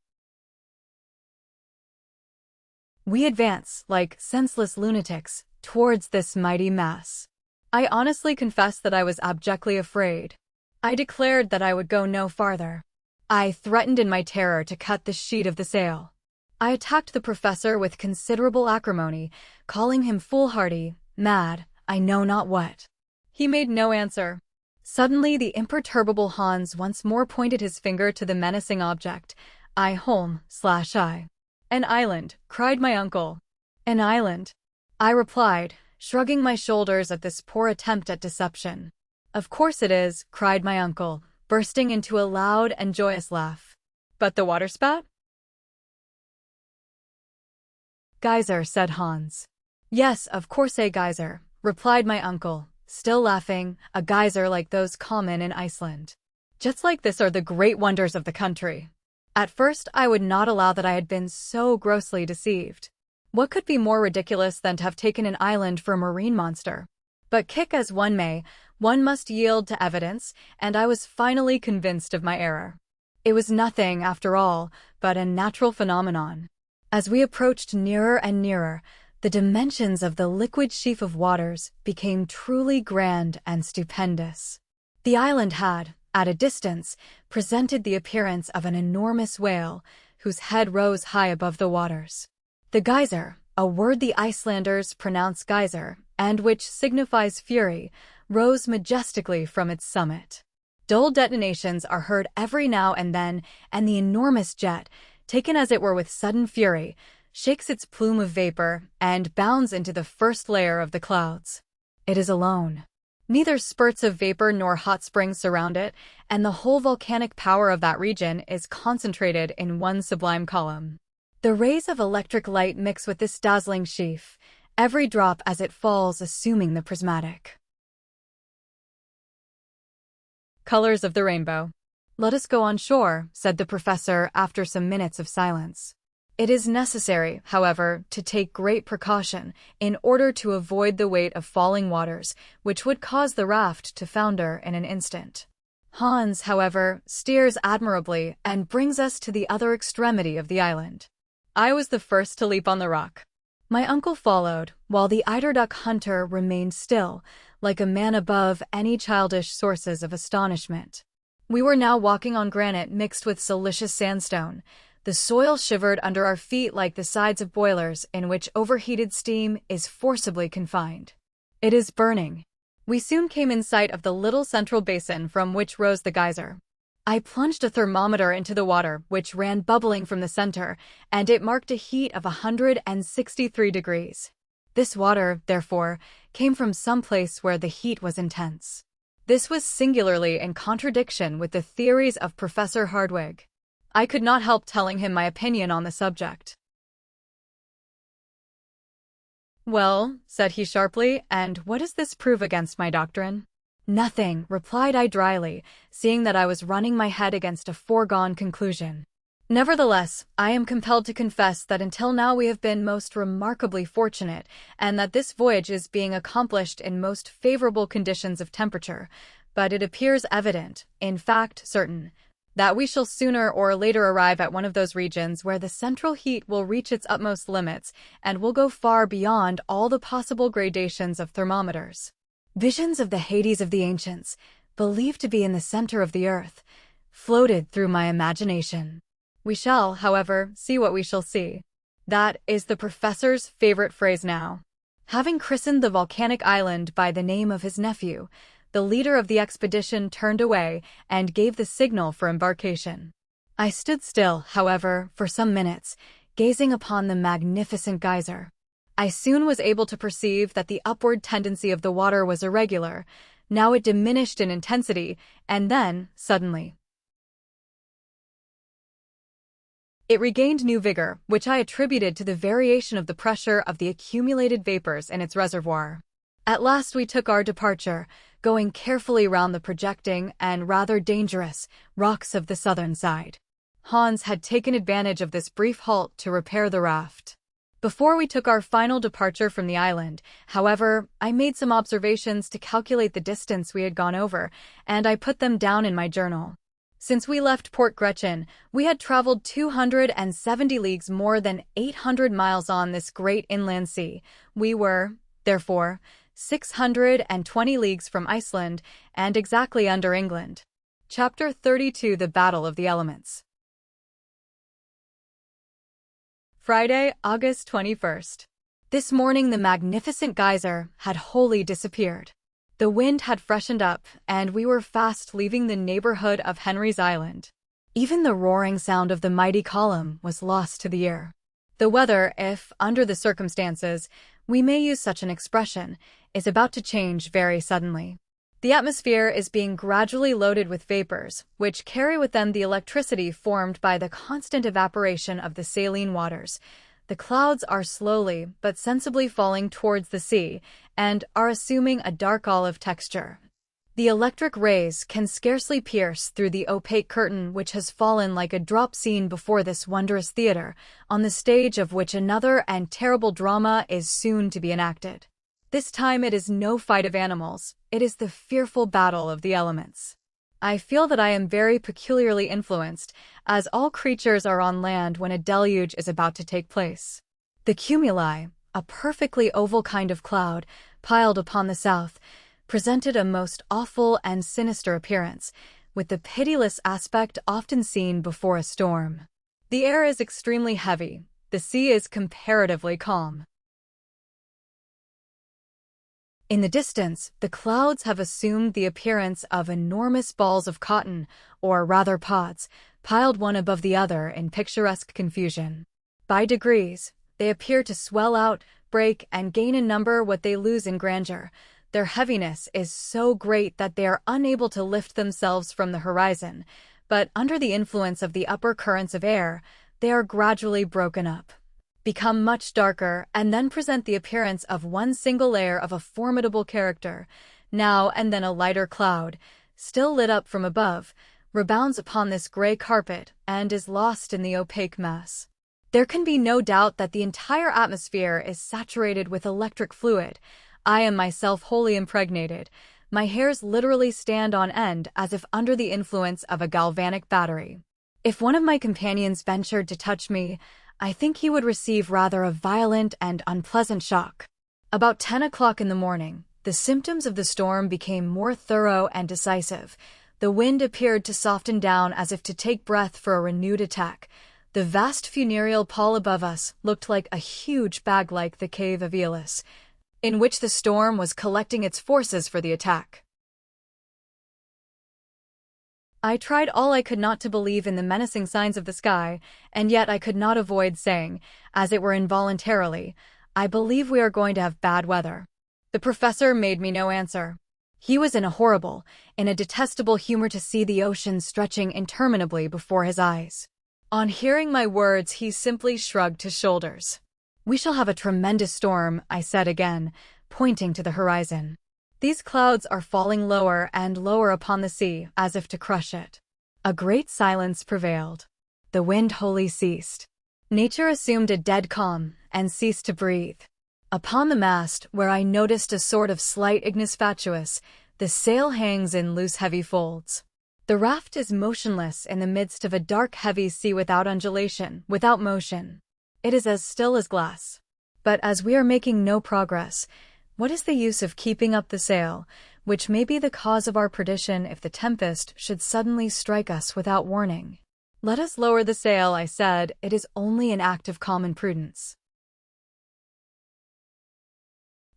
We advance, like senseless lunatics, towards this mighty mass. I honestly confess that I was abjectly afraid. I declared that I would go no farther. I threatened in my terror to cut the sheet of the sail. I attacked the professor with considerable acrimony, calling him foolhardy, mad, I know not what. He made no answer. Suddenly the imperturbable Hans once more pointed his finger to the menacing object. I. "An island," cried my uncle. "An island," I replied, shrugging my shoulders at this poor attempt at deception. "Of course it is," cried my uncle, bursting into a loud and joyous laugh. "But the waterspout?" "Geyser," said Hans. "Yes, of course a geyser," replied my uncle, still laughing, "a geyser like those common in Iceland. Jets like this are the great wonders of the country." At first I would not allow that I had been so grossly deceived. What could be more ridiculous than to have taken an island for a marine monster? But kick as one may, one must yield to evidence, and I was finally convinced of my error. It was nothing, after all, but a natural phenomenon. As we approached nearer and nearer, the dimensions of the liquid sheaf of waters became truly grand and stupendous. The island had, at a distance, presented the appearance of an enormous whale, whose head rose high above the waters. The geyser, a word the Icelanders pronounce geyser, and which signifies fury, rose majestically from its summit. Dull detonations are heard every now and then, and the enormous jet, taken as it were with sudden fury, shakes its plume of vapor and bounds into the first layer of the clouds. It is alone. Neither spurts of vapor nor hot springs surround it, and the whole volcanic power of that region is concentrated in one sublime column. The rays of electric light mix with this dazzling sheaf, every drop as it falls assuming the prismatic colors of the rainbow. "Let us go on shore," said the professor after some minutes of silence. "It is necessary, however, to take great precaution in order to avoid the weight of falling waters, which would cause the raft to founder in an instant." Hans, however, steers admirably and brings us to the other extremity of the island. I was the first to leap on the rock. My uncle followed, while the eiderduck hunter remained still, like a man above any childish sources of astonishment. We were now walking on granite mixed with silicious sandstone. The soil shivered under our feet like the sides of boilers in which overheated steam is forcibly confined. It is burning. We soon came in sight of the little central basin from which rose the geyser. I plunged a thermometer into the water, which ran bubbling from the center, and it marked a heat of 163 degrees. This water, therefore, came from some place where the heat was intense. This was singularly in contradiction with the theories of Professor Hardwigg. I could not help telling him my opinion on the subject. "Well," said he sharply, "and what does this prove against my doctrine?" "Nothing," replied I dryly, seeing that I was running my head against a foregone conclusion. "Nevertheless, I am compelled to confess that until now we have been most remarkably fortunate, and that this voyage is being accomplished in most favorable conditions of temperature, but it appears evident, in fact certain, that we shall sooner or later arrive at one of those regions where the central heat will reach its utmost limits and will go far beyond all the possible gradations of thermometers." Visions of the Hades of the ancients, believed to be in the center of the earth, floated through my imagination. We shall, however, see what we shall see. That is the professor's favorite phrase now. Having christened the volcanic island by the name of his nephew, the leader of the expedition turned away and gave the signal for embarkation. I stood still, however, for some minutes, gazing upon the magnificent geyser. I soon was able to perceive that the upward tendency of the water was irregular. Now it diminished in intensity, and then, suddenly, it regained new vigor, which I attributed to the variation of the pressure of the accumulated vapors in its reservoir. At last we took our departure, going carefully round the projecting and rather dangerous rocks of the southern side. Hans had taken advantage of this brief halt to repair the raft. Before we took our final departure from the island, however, I made some observations to calculate the distance we had gone over, and I put them down in my journal. Since we left Port Gretchen, we had traveled 270 leagues, more than 800 miles on this great inland sea. We were, therefore, 620 leagues from Iceland and exactly under England. Chapter 32: The Battle of the Elements. Friday, August 21st. This morning the magnificent geyser had wholly disappeared. The wind had freshened up, and we were fast leaving the neighborhood of Henry's Island. Even the roaring sound of the mighty column was lost to the ear. The weather, if, under the circumstances, we may use such an expression, is about to change very suddenly. The atmosphere is being gradually loaded with vapors, which carry with them the electricity formed by the constant evaporation of the saline waters. The clouds are slowly but sensibly falling towards the sea, and are assuming a dark olive texture. The electric rays can scarcely pierce through the opaque curtain which has fallen like a drop scene before this wondrous theater, on the stage of which another and terrible drama is soon to be enacted. This time it is no fight of animals, it is the fearful battle of the elements. I feel that I am very peculiarly influenced, as all creatures are on land when a deluge is about to take place. The cumuli, a perfectly oval kind of cloud, piled upon the south, presented a most awful and sinister appearance, with the pitiless aspect often seen before a storm. The air is extremely heavy, the sea is comparatively calm. In the distance, the clouds have assumed the appearance of enormous balls of cotton, or rather pods, piled one above the other in picturesque confusion. By degrees, they appear to swell out, break, and gain in number what they lose in grandeur. Their heaviness is so great that they are unable to lift themselves from the horizon, but under the influence of the upper currents of air, they are gradually broken up, become much darker, and then present the appearance of one single layer of a formidable character. Now and then a lighter cloud, still lit up from above, rebounds upon this gray carpet and is lost in the opaque mass. There can be no doubt that the entire atmosphere is saturated with electric fluid. I am myself wholly impregnated. My hairs literally stand on end as if under the influence of a galvanic battery. If one of my companions ventured to touch me, I think he would receive rather a violent and unpleasant shock. About 10 o'clock in the morning, the The symptoms of the storm became more thorough and decisive. The wind appeared to soften down as if to take breath for a renewed attack. The vast funereal pall above us looked like a huge bag like the Cave of Aeolus, in which the storm was collecting its forces for the attack. I tried all I could not to believe in the menacing signs of the sky, and yet I could not avoid saying, as it were involuntarily, I believe we are going to have bad weather. The professor made me no answer. He was in a detestable humor to see the ocean stretching interminably before his eyes. On hearing my words, he simply shrugged his shoulders. We shall have a tremendous storm, I said again, pointing to the horizon. These clouds are falling lower and lower upon the sea, as if to crush it. A great silence prevailed. The wind wholly ceased. Nature assumed a dead calm and ceased to breathe. Upon the mast, where I noticed a sort of slight ignis fatuus, the sail hangs in loose heavy folds. The raft is motionless in the midst of a dark heavy sea without undulation, without motion. It is as still as glass. But as we are making no progress, what is the use of keeping up the sail, which may be the cause of our perdition if the tempest should suddenly strike us without warning? Let us lower the sail, I said. It is only an act of common prudence.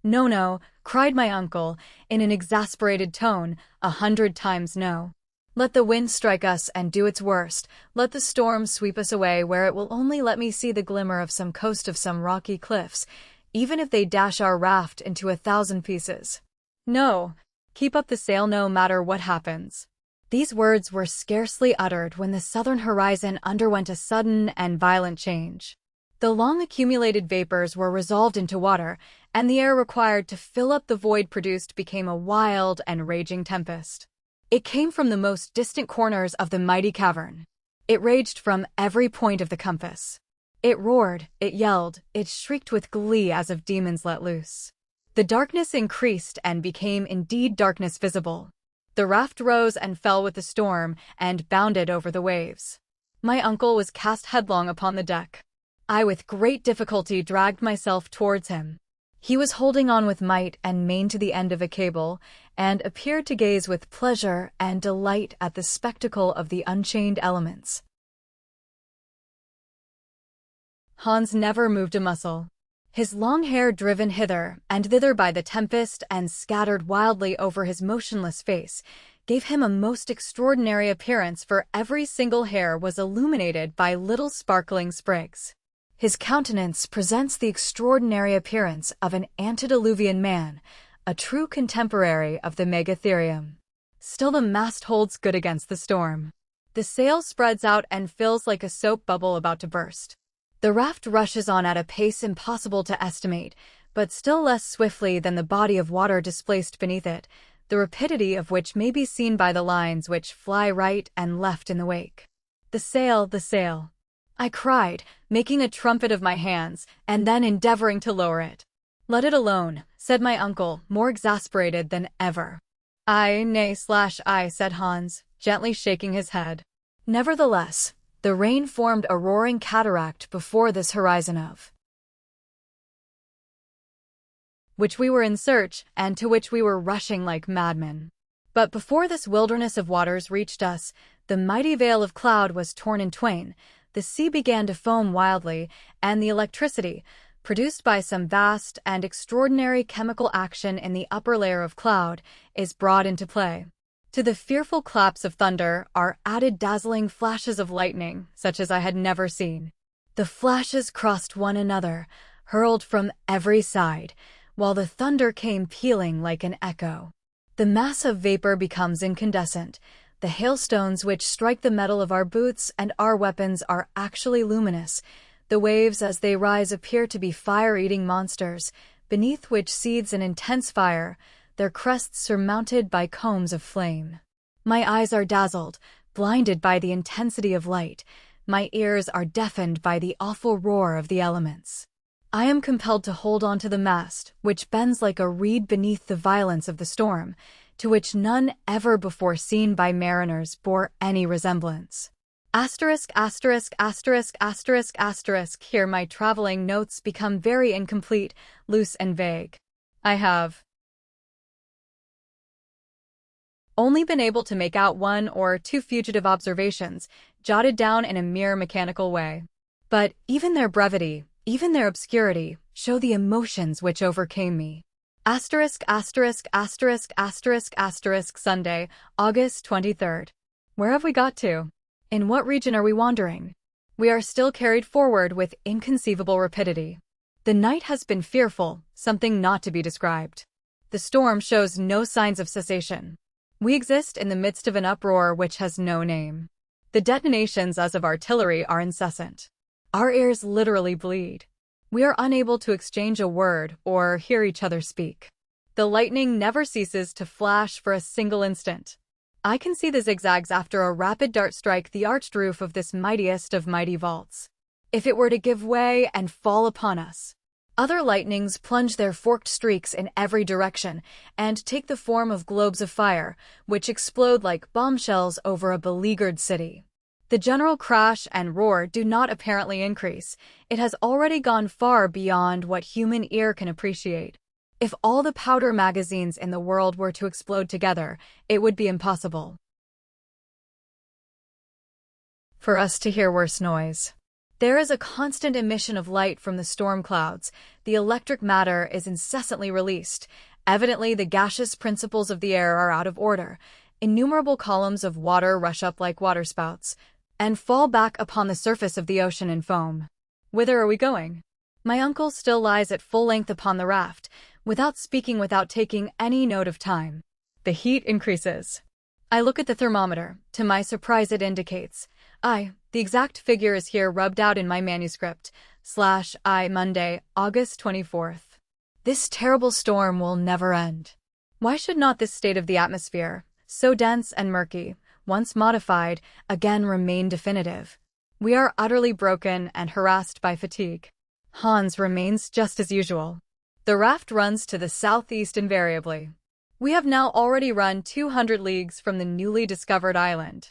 No, no, cried my uncle, in an exasperated tone, 100 times no. Let the wind strike us and do its worst. Let the storm sweep us away where it will only let me see the glimmer of some coast of some rocky cliffs, even if they dash our raft into 1,000 pieces. No, keep up the sail no matter what happens. These words were scarcely uttered when the southern horizon underwent a sudden and violent change. The long-accumulated vapors were resolved into water, and the air required to fill up the void produced became a wild and raging tempest. It came from the most distant corners of the mighty cavern. It raged from every point of the compass. It roared, it yelled, it shrieked with glee as of demons let loose. The darkness increased and became indeed darkness visible. The raft rose and fell with the storm and bounded over the waves. My uncle was cast headlong upon the deck. I with great difficulty dragged myself towards him. He was holding on with might and main to the end of a cable, and appeared to gaze with pleasure and delight at the spectacle of the unchained elements. Hans never moved a muscle. His long hair driven hither and thither by the tempest and scattered wildly over his motionless face gave him a most extraordinary appearance, for every single hair was illuminated by little sparkling sprigs. His countenance presents the extraordinary appearance of an antediluvian man, a true contemporary of the Megatherium. Still the mast holds good against the storm. The sail spreads out and fills like a soap bubble about to burst. The raft rushes on at a pace impossible to estimate, but still less swiftly than the body of water displaced beneath it, the rapidity of which may be seen by the lines which fly right and left in the wake. The sail, I cried, making a trumpet of my hands, and then endeavoring to lower it. Let it alone, said my uncle, more exasperated than ever. Nay, said Hans, gently shaking his head. Nevertheless, the rain formed a roaring cataract before this horizon of which we were in search, and to which we were rushing like madmen. But before this wilderness of waters reached us, the mighty veil of cloud was torn in twain, the sea began to foam wildly, and the electricity, produced by some vast and extraordinary chemical action in the upper layer of cloud, is brought into play. To the fearful claps of thunder are added dazzling flashes of lightning, such as I had never seen. The flashes crossed one another, hurled from every side, while the thunder came pealing like an echo. The mass of vapor becomes incandescent. The hailstones which strike the metal of our boots and our weapons are actually luminous. The waves as they rise appear to be fire-eating monsters, beneath which seethes an intense fire, their crests surmounted by combs of flame. My eyes are dazzled, blinded by the intensity of light. My ears are deafened by the awful roar of the elements. I am compelled to hold on to the mast, which bends like a reed beneath the violence of the storm, to which none ever before seen by mariners bore any resemblance. Asterisk, asterisk, asterisk, asterisk, asterisk. Here my traveling notes become very incomplete, loose and vague. I have Only been able to make out one or two fugitive observations, jotted down in a mere mechanical way. But even their brevity, even their obscurity, show the emotions which overcame me. Asterisk, asterisk, asterisk, asterisk, asterisk, Sunday, August 23rd. Where have we got to? In what region are we wandering? We are still carried forward with inconceivable rapidity. The night has been fearful, something not to be described. The storm shows no signs of cessation. We exist in the midst of an uproar which has no name. The detonations as of artillery are incessant. Our ears literally bleed. We are unable to exchange a word or hear each other speak. The lightning never ceases to flash for a single instant. I can see the zigzags after a rapid dart strike the arched roof of this mightiest of mighty vaults. If it were to give way and fall upon us. Other lightnings plunge their forked streaks in every direction and take the form of globes of fire, which explode like bombshells over a beleaguered city. The general crash and roar do not apparently increase. It has already gone far beyond what human ear can appreciate. If all the powder magazines in the world were to explode together, it would be impossible for us to hear worse noise. There is a constant emission of light from the storm clouds. The electric matter is incessantly released. Evidently, the gaseous principles of the air are out of order. Innumerable columns of water rush up like waterspouts and fall back upon the surface of the ocean in foam. Whither are we going? My uncle still lies at full length upon the raft, without speaking, without taking any note of time. The heat increases. I look at the thermometer. To my surprise, it indicates the exact figure is here rubbed out in my manuscript, /I Monday, August 24th. This terrible storm will never end. Why should not this state of the atmosphere, so dense and murky, once modified, again remain definitive? We are utterly broken and harassed by fatigue. Hans remains just as usual. The raft runs to the southeast invariably. We have now already run 200 leagues from the newly discovered island.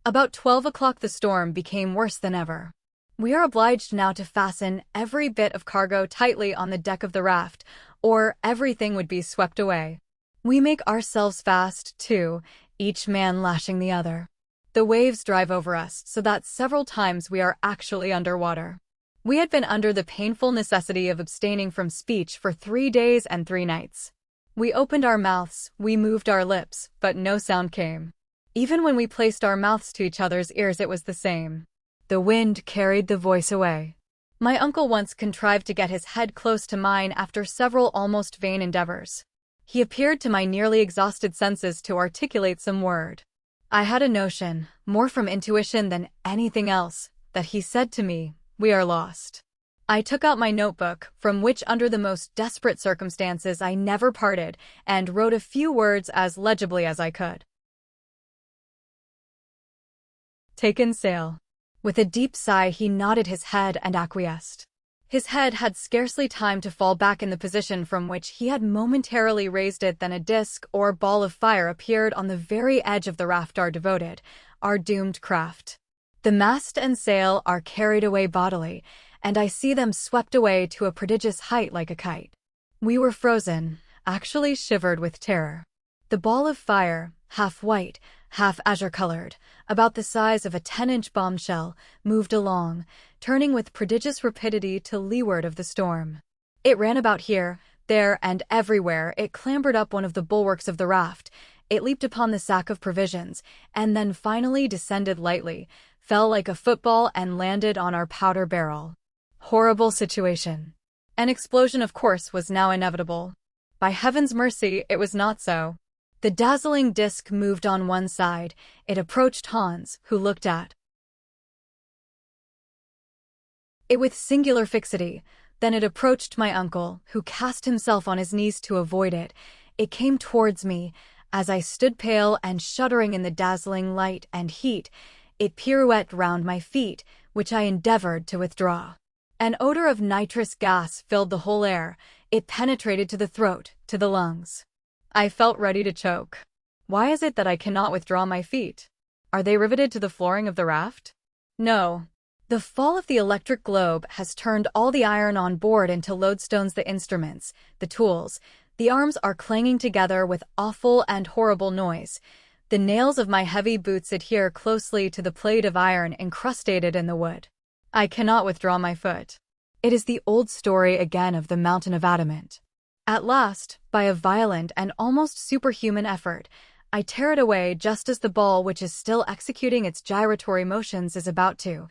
About 12 o'clock the storm became worse than ever. We are obliged now to fasten every bit of cargo tightly on the deck of the raft, or everything would be swept away. We make ourselves fast, too, each man lashing the other. The waves drive over us so that several times we are actually underwater. We had been under the painful necessity of abstaining from speech for 3 days and 3 nights. We opened our mouths, we moved our lips, but no sound came. Even when we placed our mouths to each other's ears, it was the same. The wind carried the voice away. My uncle once contrived to get his head close to mine after several almost vain endeavors. He appeared to my nearly exhausted senses to articulate some word. I had a notion, more from intuition than anything else, that he said to me, "We are lost." I took out my notebook, from which under the most desperate circumstances I never parted, and wrote a few words as legibly as I could. Taken sail. With a deep sigh he nodded his head and acquiesced. His head had scarcely time to fall back in the position from which he had momentarily raised it than a disk or ball of fire appeared on the very edge of the raft, our doomed craft. The mast and sail are carried away bodily, and I see them swept away to a prodigious height like a kite. We were frozen, actually shivered with terror. The ball of fire, half white, half azure-colored, about the size of a 10-inch bombshell, moved along, turning with prodigious rapidity to leeward of the storm. It ran about here, there, and everywhere. It clambered up one of the bulwarks of the raft. It leaped upon the sack of provisions, and then finally descended lightly, fell like a football, and landed on our powder barrel. Horrible situation. An explosion, of course, was now inevitable. By heaven's mercy, it was not so. The dazzling disk moved on one side. It approached Hans, who looked at it with singular fixity. Then it approached my uncle, who cast himself on his knees to avoid it. It came towards me. As I stood pale and shuddering in the dazzling light and heat, it pirouetted round my feet, which I endeavored to withdraw. An odor of nitrous gas filled the whole air. It penetrated to the throat, to the lungs. I felt ready to choke. Why is it that I cannot withdraw my feet? Are they riveted to the flooring of the raft? No. The fall of the electric globe has turned all the iron on board into lodestones, the instruments, the tools, The arms are clanging together with awful and horrible noise. The nails of my heavy boots adhere closely to the plate of iron incrustated in the wood. I cannot withdraw my foot. It is the old story again of the mountain of adamant. At last, by a violent and almost superhuman effort, I tear it away just as the ball, which is still executing its gyratory motions, is about to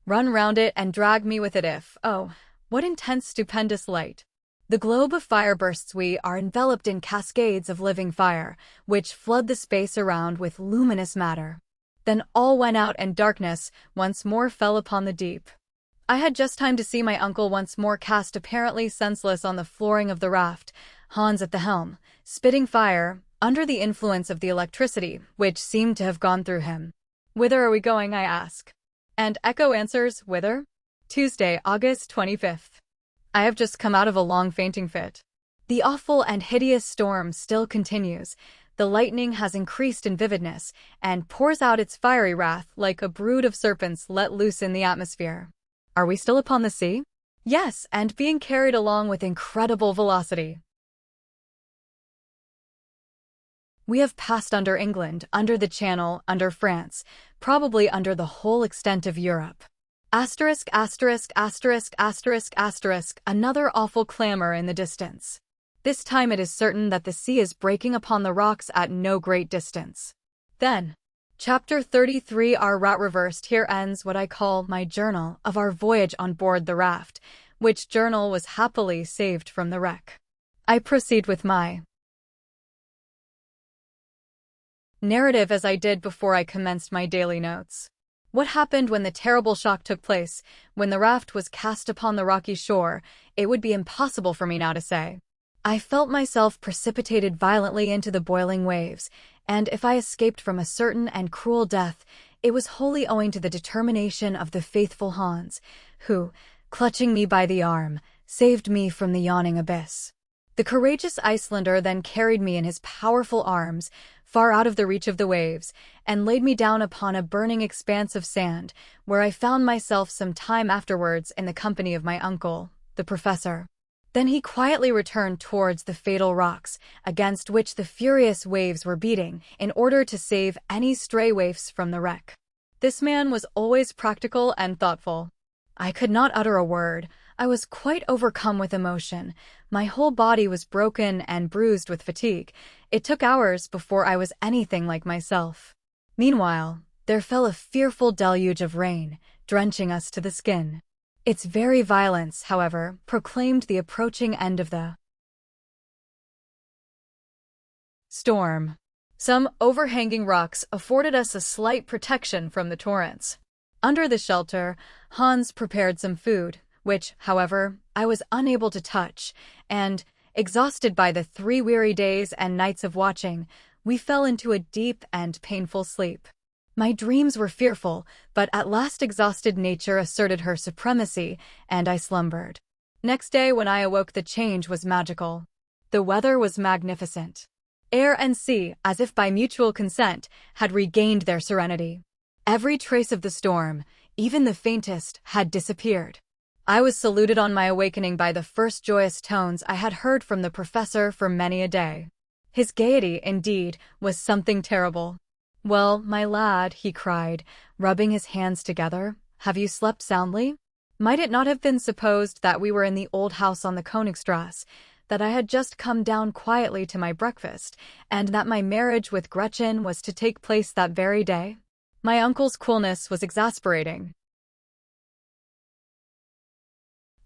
run round it and drag me with it if, oh, what intense stupendous light! The globe of fire bursts. We are enveloped in cascades of living fire, which flood the space around with luminous matter. Then all went out and darkness once more fell upon the deep. I had just time to see my uncle once more cast apparently senseless on the flooring of the raft, Hans at the helm, spitting fire, under the influence of the electricity, which seemed to have gone through him. "Whither are we going?" I ask. And Echo answers, "Whither? Tuesday, August 25th. I have just come out of a long fainting fit." The awful and hideous storm still continues. The lightning has increased in vividness, and pours out its fiery wrath like a brood of serpents let loose in the atmosphere. Are we still upon the sea? Yes, and being carried along with incredible velocity. We have passed under England, under the Channel, under France, probably under the whole extent of Europe. Asterisk, asterisk, asterisk, asterisk, asterisk, another awful clamor in the distance. This time it is certain that the sea is breaking upon the rocks at no great distance. Then, Chapter 33, our route reversed. Here ends what I call my journal of our voyage on board the raft, which journal was happily saved from the wreck. I proceed with my narrative as I did before I commenced my daily notes. What happened when the terrible shock took place, when the raft was cast upon the rocky shore, it would be impossible for me now to say. I felt myself precipitated violently into the boiling waves, and if I escaped from a certain and cruel death, it was wholly owing to the determination of the faithful Hans, who, clutching me by the arm, saved me from the yawning abyss. The courageous Icelander then carried me in his powerful arms, far out of the reach of the waves, and laid me down upon a burning expanse of sand, where I found myself some time afterwards in the company of my uncle, the professor. Then he quietly returned towards the fatal rocks, against which the furious waves were beating, in order to save any stray waifs from the wreck. This man was always practical and thoughtful. I could not utter a word. I was quite overcome with emotion. My whole body was broken and bruised with fatigue. It took hours before I was anything like myself. Meanwhile, there fell a fearful deluge of rain, drenching us to the skin. Its very violence, however, proclaimed the approaching end of the storm. Some overhanging rocks afforded us a slight protection from the torrents. Under the shelter, Hans prepared some food, which, however, I was unable to touch, and, exhausted by the 3 weary days and nights of watching, we fell into a deep and painful sleep. My dreams were fearful, but at last exhausted nature asserted her supremacy, and I slumbered. Next day when I awoke, the change was magical. The weather was magnificent. Air and sea, as if by mutual consent, had regained their serenity. Every trace of the storm, even the faintest, had disappeared. I was saluted on my awakening by the first joyous tones I had heard from the professor for many a day. His gaiety, indeed, was something terrible. "Well, my lad," he cried, rubbing his hands together, "have you slept soundly? Might it not have been supposed that we were in the old house on the Königstrasse, that I had just come down quietly to my breakfast, and that my marriage with Gretchen was to take place that very day?" My uncle's coolness was exasperating.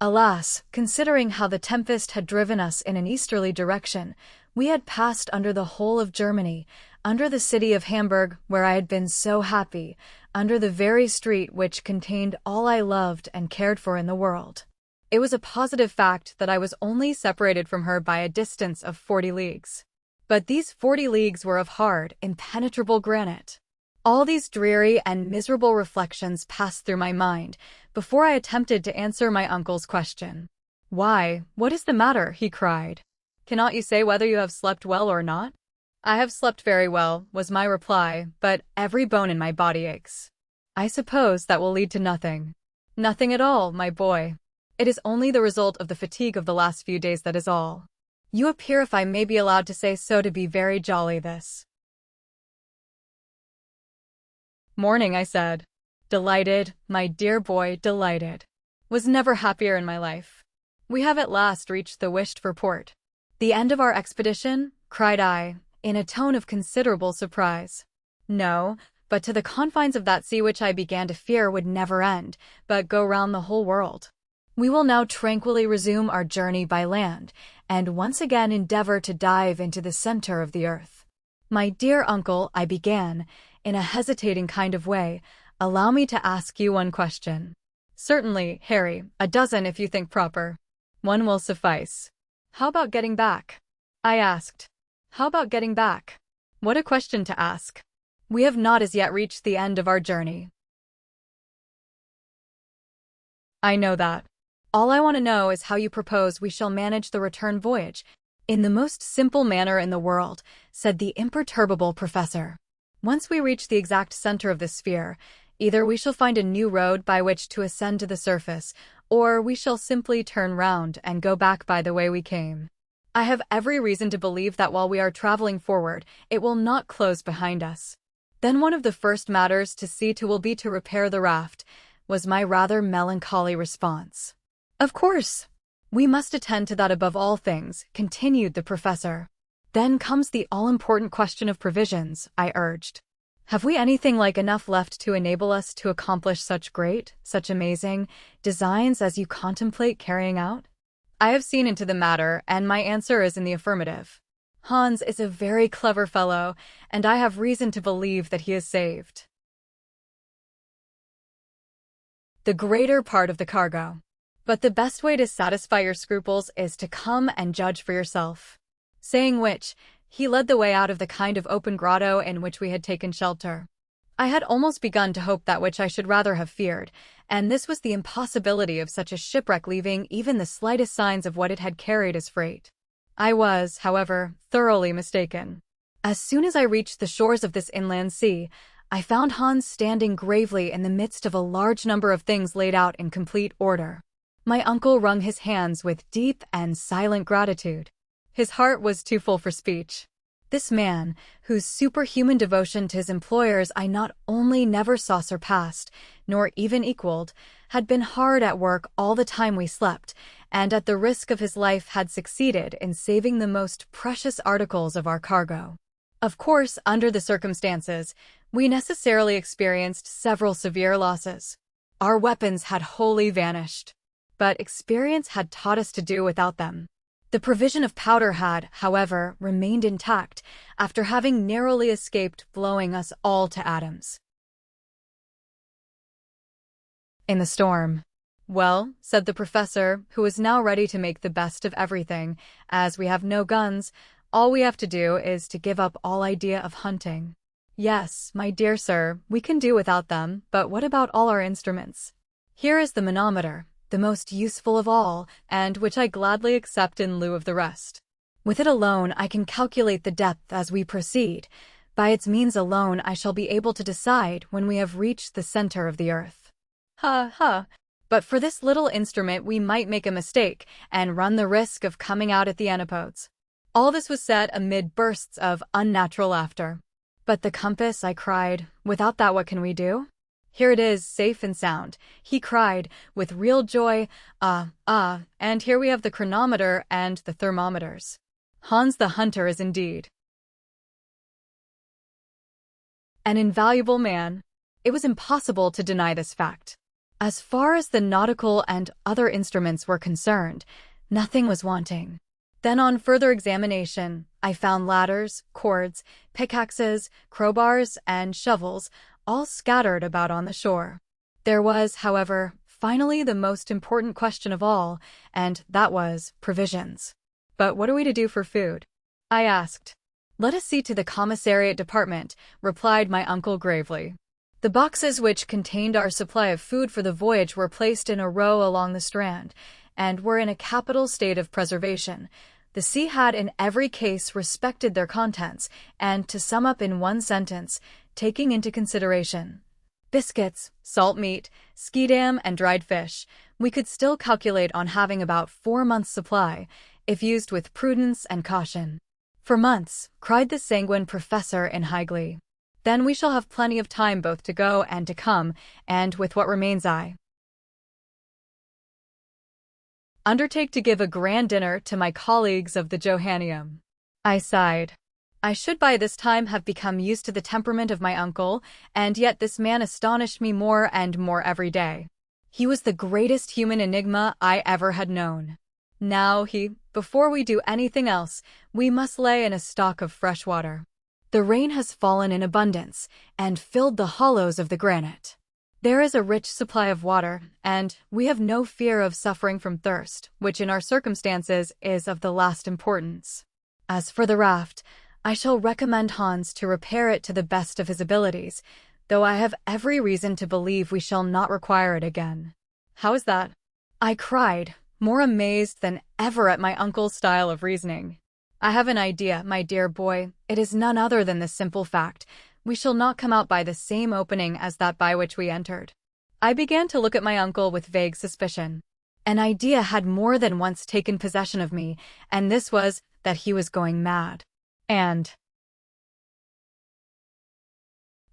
Alas, considering how the tempest had driven us in an easterly direction, we had passed under the whole of Germany, under the city of Hamburg, where I had been so happy, under the very street which contained all I loved and cared for in the world. It was a positive fact that I was only separated from her by a distance of 40 leagues. But these 40 leagues were of hard, impenetrable granite. All these dreary and miserable reflections passed through my mind before I attempted to answer my uncle's question. "Why, what is the matter?" he cried. "Cannot you say whether you have slept well or not?" "I have slept very well," was my reply, "but every bone in my body aches." "I suppose that will lead to nothing." "Nothing at all, my boy. It is only the result of the fatigue of the last few days, that is all. You appear, if I may be allowed to say so, to be very jolly this morning, I said. Delighted, my dear boy, delighted. Was never happier in my life. We have at last reached the wished-for port. The end of our expedition? Cried I, in a tone of considerable surprise. No, but to the confines of that sea which I began to fear would never end, but go round the whole world. We will now tranquilly resume our journey by land, and once again endeavor to dive into the center of the earth. My dear uncle, I began, in a hesitating kind of way, allow me to ask you one question. Certainly, Harry, a dozen if you think proper. One will suffice. How about getting back? I asked. How about getting back? What a question to ask. We have not as yet reached the end of our journey. I know that. All I want to know is how you propose we shall manage the return voyage. In the most simple manner in the world, said the imperturbable professor. Once we reach the exact center of the sphere, either we shall find a new road by which to ascend to the surface, or we shall simply turn round and go back by the way we came. I have every reason to believe that while we are traveling forward, it will not close behind us. Then one of the first matters to see to will be to repair the raft, was my rather melancholy response. Of course. We must attend to that above all things, continued the professor. Then comes the all-important question of provisions, I urged. Have we anything like enough left to enable us to accomplish such great, such amazing designs as you contemplate carrying out? I have seen into the matter, and my answer is in the affirmative. Hans is a very clever fellow, and I have reason to believe that he is saved the greater part of the cargo. But the best way to satisfy your scruples is to come and judge for yourself. Saying which, he led the way out of the kind of open grotto in which we had taken shelter. I had almost begun to hope that which I should rather have feared, and this was the impossibility of such a shipwreck leaving even the slightest signs of what it had carried as freight. I was, however, thoroughly mistaken. As soon as I reached the shores of this inland sea, I found Hans standing gravely in the midst of a large number of things laid out in complete order. My uncle wrung his hands with deep and silent gratitude. His heart was too full for speech. This man, whose superhuman devotion to his employers I not only never saw surpassed, nor even equaled, had been hard at work all the time we slept, and at the risk of his life had succeeded in saving the most precious articles of our cargo. Of course, under the circumstances, we necessarily experienced several severe losses. Our weapons had wholly vanished, but experience had taught us to do without them. The provision of powder had, however, remained intact after having narrowly escaped blowing us all to atoms in the storm. Well, said the professor, who was now ready to make the best of everything, as we have no guns, all we have to do is to give up all idea of hunting. Yes, my dear sir, we can do without them, but what about all our instruments? Here is the manometer, the most useful of all, and which I gladly accept in lieu of the rest. With it alone I can calculate the depth as we proceed. By its means alone I shall be able to decide when we have reached the center of the earth. Ha ha! But for this little instrument we might make a mistake, and run the risk of coming out at the antipodes. All this was said amid bursts of unnatural laughter. But the compass, I cried, without that what can we do? Here it is, safe and sound, he cried, with real joy, and here we have the chronometer and the thermometers. Hans the hunter is indeed an invaluable man. It was impossible to deny this fact. As far as the nautical and other instruments were concerned, nothing was wanting. Then on further examination, I found ladders, cords, pickaxes, crowbars, and shovels, all scattered about on the shore. There was, however, finally the most important question of all, and that was provisions. But what are we to do for food? I asked. Let us see to the commissariat department, replied my uncle gravely. The boxes which contained our supply of food for the voyage were placed in a row along the strand, and were in a capital state of preservation. The sea had in every case respected their contents, and, to sum up in one sentence, taking into consideration biscuits, salt meat, Schiedam, and dried fish, we could still calculate on having about 4 months' supply, if used with prudence and caution. "For months," cried the sanguine professor in high glee. "Then we shall have plenty of time both to go and to come, and with what remains I undertake to give a grand dinner to my colleagues of the Johanneum." I sighed. I should by this time have become used to the temperament of my uncle, and yet this man astonished me more and more every day. He was the greatest human enigma I ever had known. Now before we do anything else, we must lay in a stock of fresh water. The rain has fallen in abundance, and filled the hollows of the granite. There is a rich supply of water, and we have no fear of suffering from thirst, which in our circumstances is of the last importance. As for the raft, I shall recommend Hans to repair it to the best of his abilities, though I have every reason to believe we shall not require it again. "How is that?" I cried, more amazed than ever at my uncle's style of reasoning. "I have an idea, my dear boy. It is none other than the simple fact we shall not come out by the same opening as that by which we entered." I began to look at my uncle with vague suspicion. An idea had more than once taken possession of me, and this was that he was going mad. And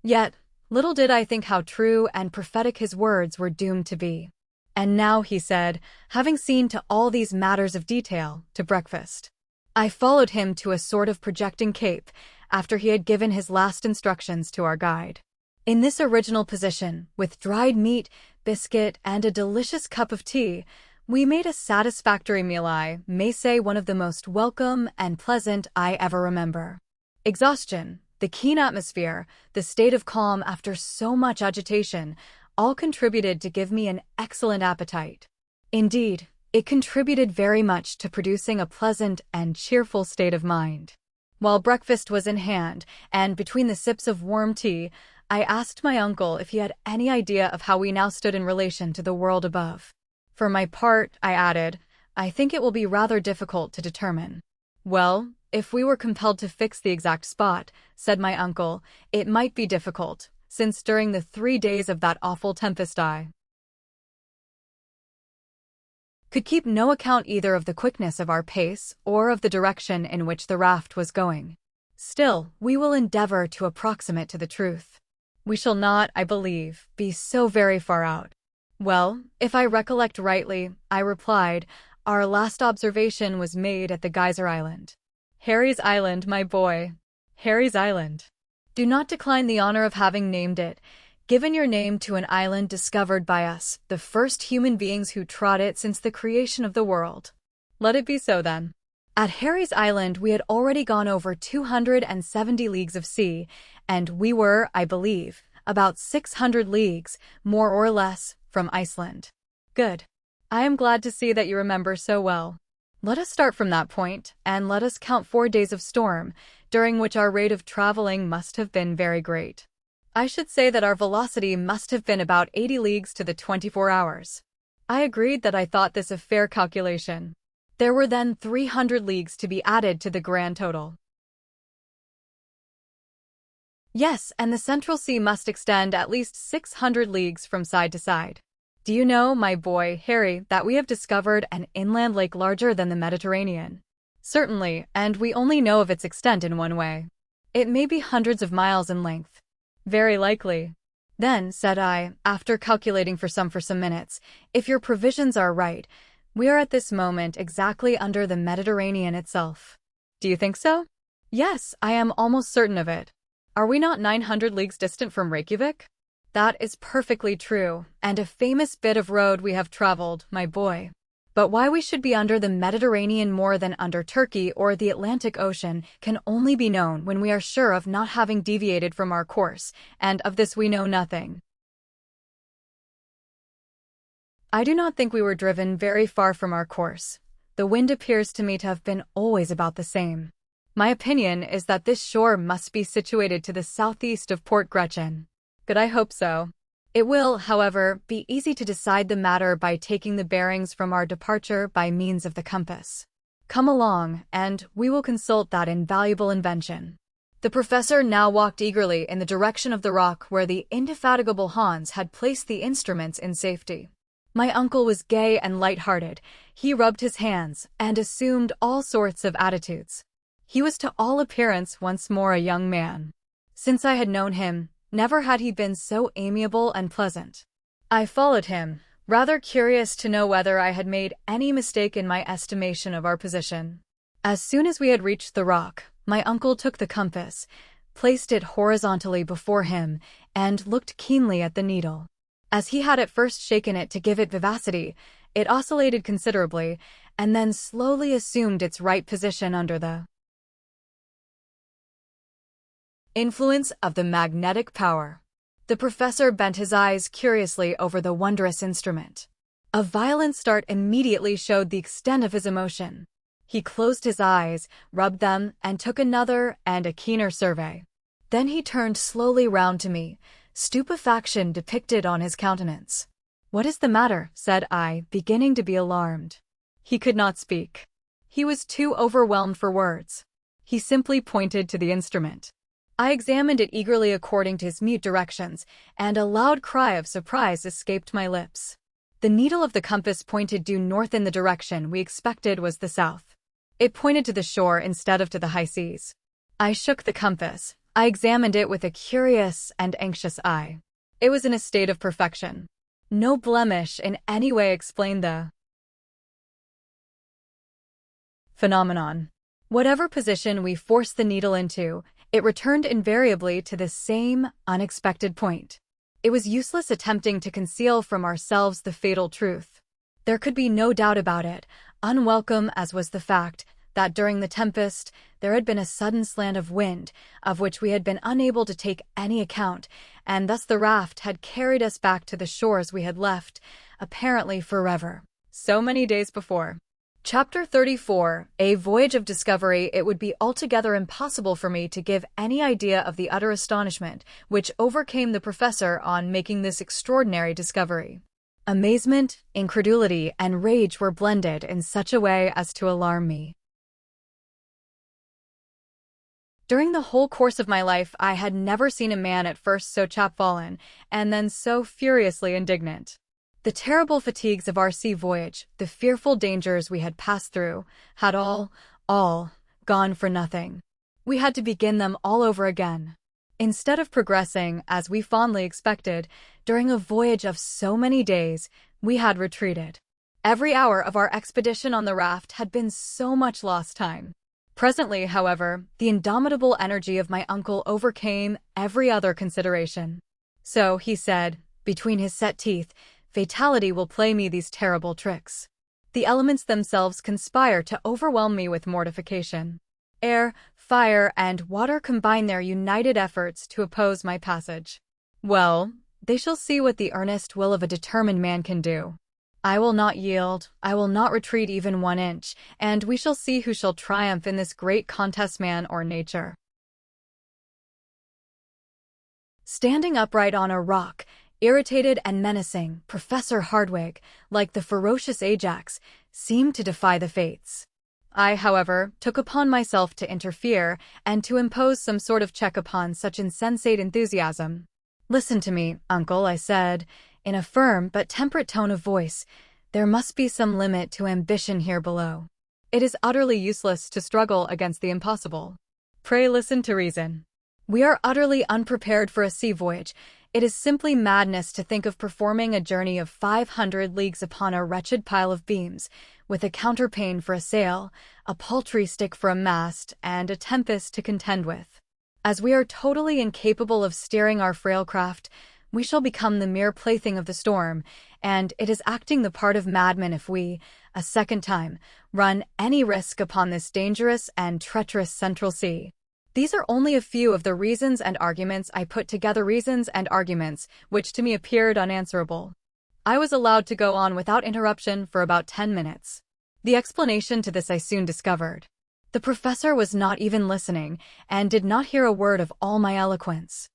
yet, little did I think how true and prophetic his words were doomed to be. "And now," he said, having seen to all these matters of detail, "to breakfast." I followed him to a sort of projecting cape, after he had given his last instructions to our guide. In this original position, with dried meat, biscuit, and a delicious cup of tea, we made a satisfactory meal, I may say one of the most welcome and pleasant I ever remember. Exhaustion, the keen atmosphere, the state of calm after so much agitation, all contributed to give me an excellent appetite. Indeed, it contributed very much to producing a pleasant and cheerful state of mind. While breakfast was in hand, and between the sips of warm tea, I asked my uncle if he had any idea of how we now stood in relation to the world above. "For my part," I added, "I think it will be rather difficult to determine." "Well, if we were compelled to fix the exact spot," said my uncle, "it might be difficult, since during the 3 days of that awful tempest I could keep no account either of the quickness of our pace or of the direction in which the raft was going. Still, we will endeavor to approximate to the truth. We shall not, I believe, be so very far out." "Well, if I recollect rightly," I replied, "our last observation was made at the Geyser Island." "Harry's Island, my boy. Harry's Island. Do not decline the honor of having named it. Given your name to an island discovered by us, the first human beings who trod it since the creation of the world." "Let it be so, then." At Harry's Island we had already gone over 270 leagues of sea, and we were, I believe, about 600 leagues, more or less, from Iceland. "Good. I am glad to see that you remember so well. Let us start from that point, and let us count 4 days of storm, during which our rate of traveling must have been very great. I should say that our velocity must have been about 80 leagues to the 24 hours. I agreed that I thought this a fair calculation. There were then 300 leagues to be added to the grand total. Yes, and the Central Sea must extend at least 600 leagues from side to side. Do you know, my boy, Harry, that we have discovered an inland lake larger than the Mediterranean? Certainly, and we only know of its extent in one way. It may be hundreds of miles in length. Very likely. Then, said I, after calculating for some minutes, if your provisions are right, we are at this moment exactly under the Mediterranean itself. Do you think so? Yes, I am almost certain of it. Are we not 900 leagues distant from Reykjavik? That is perfectly true, and a famous bit of road we have traveled, my boy. But why we should be under the Mediterranean more than under Turkey or the Atlantic Ocean can only be known when we are sure of not having deviated from our course, and of this we know nothing. I do not think we were driven very far from our course. The wind appears to me to have been always about the same. My opinion is that this shore must be situated to the southeast of Port Gretchen. Good, I hope so. It will, however, be easy to decide the matter by taking the bearings from our departure by means of the compass. Come along, and we will consult that invaluable invention. The professor now walked eagerly in the direction of the rock where the indefatigable Hans had placed the instruments in safety. My uncle was gay and light-hearted. He rubbed his hands and assumed all sorts of attitudes. He was to all appearance once more a young man. Since I had known him, never had he been so amiable and pleasant. I followed him, rather curious to know whether I had made any mistake in my estimation of our position. As soon as we had reached the rock, my uncle took the compass, placed it horizontally before him, and looked keenly at the needle. As he had at first shaken it to give it vivacity, it oscillated considerably, and then slowly assumed its right position under the influence of the magnetic power. The professor bent his eyes curiously over the wondrous instrument. A violent start immediately showed the extent of his emotion. He closed his eyes, rubbed them, and took another and a keener survey. Then he turned slowly round to me, stupefaction depicted on his countenance. "What is the matter?" said I, beginning to be alarmed. He could not speak. He was too overwhelmed for words. He simply pointed to the instrument. I examined it eagerly according to his mute directions, and a loud cry of surprise escaped my lips. The needle of the compass pointed due north in the direction we expected was the south. It pointed to the shore instead of to the high seas. I shook the compass. I examined it with a curious and anxious eye. It was in a state of perfection. No blemish in any way explained the phenomenon. Whatever position we forced the needle into, it returned invariably to the same unexpected point. It was useless attempting to conceal from ourselves the fatal truth. There could be no doubt about it, unwelcome as was the fact that during the tempest there had been a sudden slant of wind, of which we had been unable to take any account, and thus the raft had carried us back to the shores we had left, apparently forever, so many days before. Chapter 34, A Voyage of Discovery. It would be altogether impossible for me to give any idea of the utter astonishment which overcame the professor on making this extraordinary discovery. Amazement, incredulity, and rage were blended in such a way as to alarm me. During the whole course of my life, I had never seen a man at first so chapfallen, and then so furiously indignant. The terrible fatigues of our sea voyage, the fearful dangers we had passed through, had all gone for nothing. We had to begin them all over again. Instead of progressing, as we fondly expected, during a voyage of so many days, we had retreated. Every hour of our expedition on the raft had been so much lost time. Presently, however, the indomitable energy of my uncle overcame every other consideration. So, he said, between his set teeth, fatality will play me these terrible tricks. The elements themselves conspire to overwhelm me with mortification. Air, fire, and water combine their united efforts to oppose my passage. Well, they shall see what the earnest will of a determined man can do. I will not yield, I will not retreat even 1 inch, and we shall see who shall triumph in this great contest, man or nature. Standing upright on a rock, irritated and menacing, Professor Hardwigg, like the ferocious Ajax, seemed to defy the fates. I, however, took upon myself to interfere and to impose some sort of check upon such insensate enthusiasm. "Listen to me, uncle," I said, in a firm but temperate tone of voice. "There must be some limit to ambition here below. It is utterly useless to struggle against the impossible. Pray listen to reason. We are utterly unprepared for a sea voyage. It is simply madness to think of performing a journey of 500 leagues upon a wretched pile of beams, with a counterpane for a sail, a paltry stick for a mast, and a tempest to contend with. As we are totally incapable of steering our frail craft, we shall become the mere plaything of the storm, and it is acting the part of madmen if we, a second time, run any risk upon this dangerous and treacherous central sea." These are only a few of the reasons and arguments I put together, reasons and arguments which to me appeared unanswerable. I was allowed to go on without interruption for about 10 minutes. The explanation to this I soon discovered. The professor was not even listening, and did not hear a word of all my eloquence.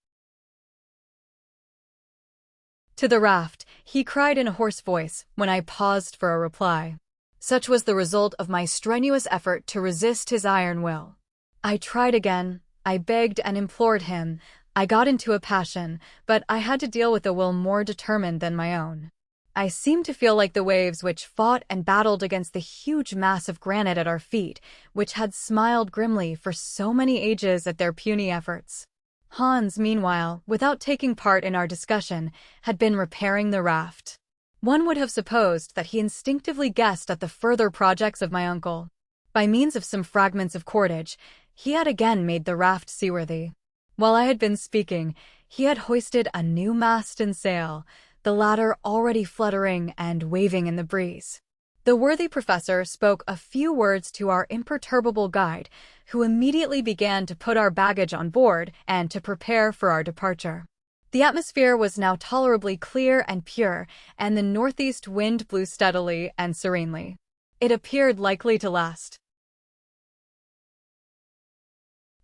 "To the raft," he cried in a hoarse voice, when I paused for a reply. Such was the result of my strenuous effort to resist his iron will. I tried again, I begged and implored him. I got into a passion, but I had to deal with a will more determined than my own. I seemed to feel like the waves which fought and battled against the huge mass of granite at our feet, which had smiled grimly for so many ages at their puny efforts. Hans, meanwhile, without taking part in our discussion, had been repairing the raft. One would have supposed that he instinctively guessed at the further projects of my uncle. By means of some fragments of cordage, he had again made the raft seaworthy. While I had been speaking, he had hoisted a new mast and sail, the latter already fluttering and waving in the breeze. The worthy professor spoke a few words to our imperturbable guide, who immediately began to put our baggage on board and to prepare for our departure. The atmosphere was now tolerably clear and pure, and the northeast wind blew steadily and serenely. It appeared likely to last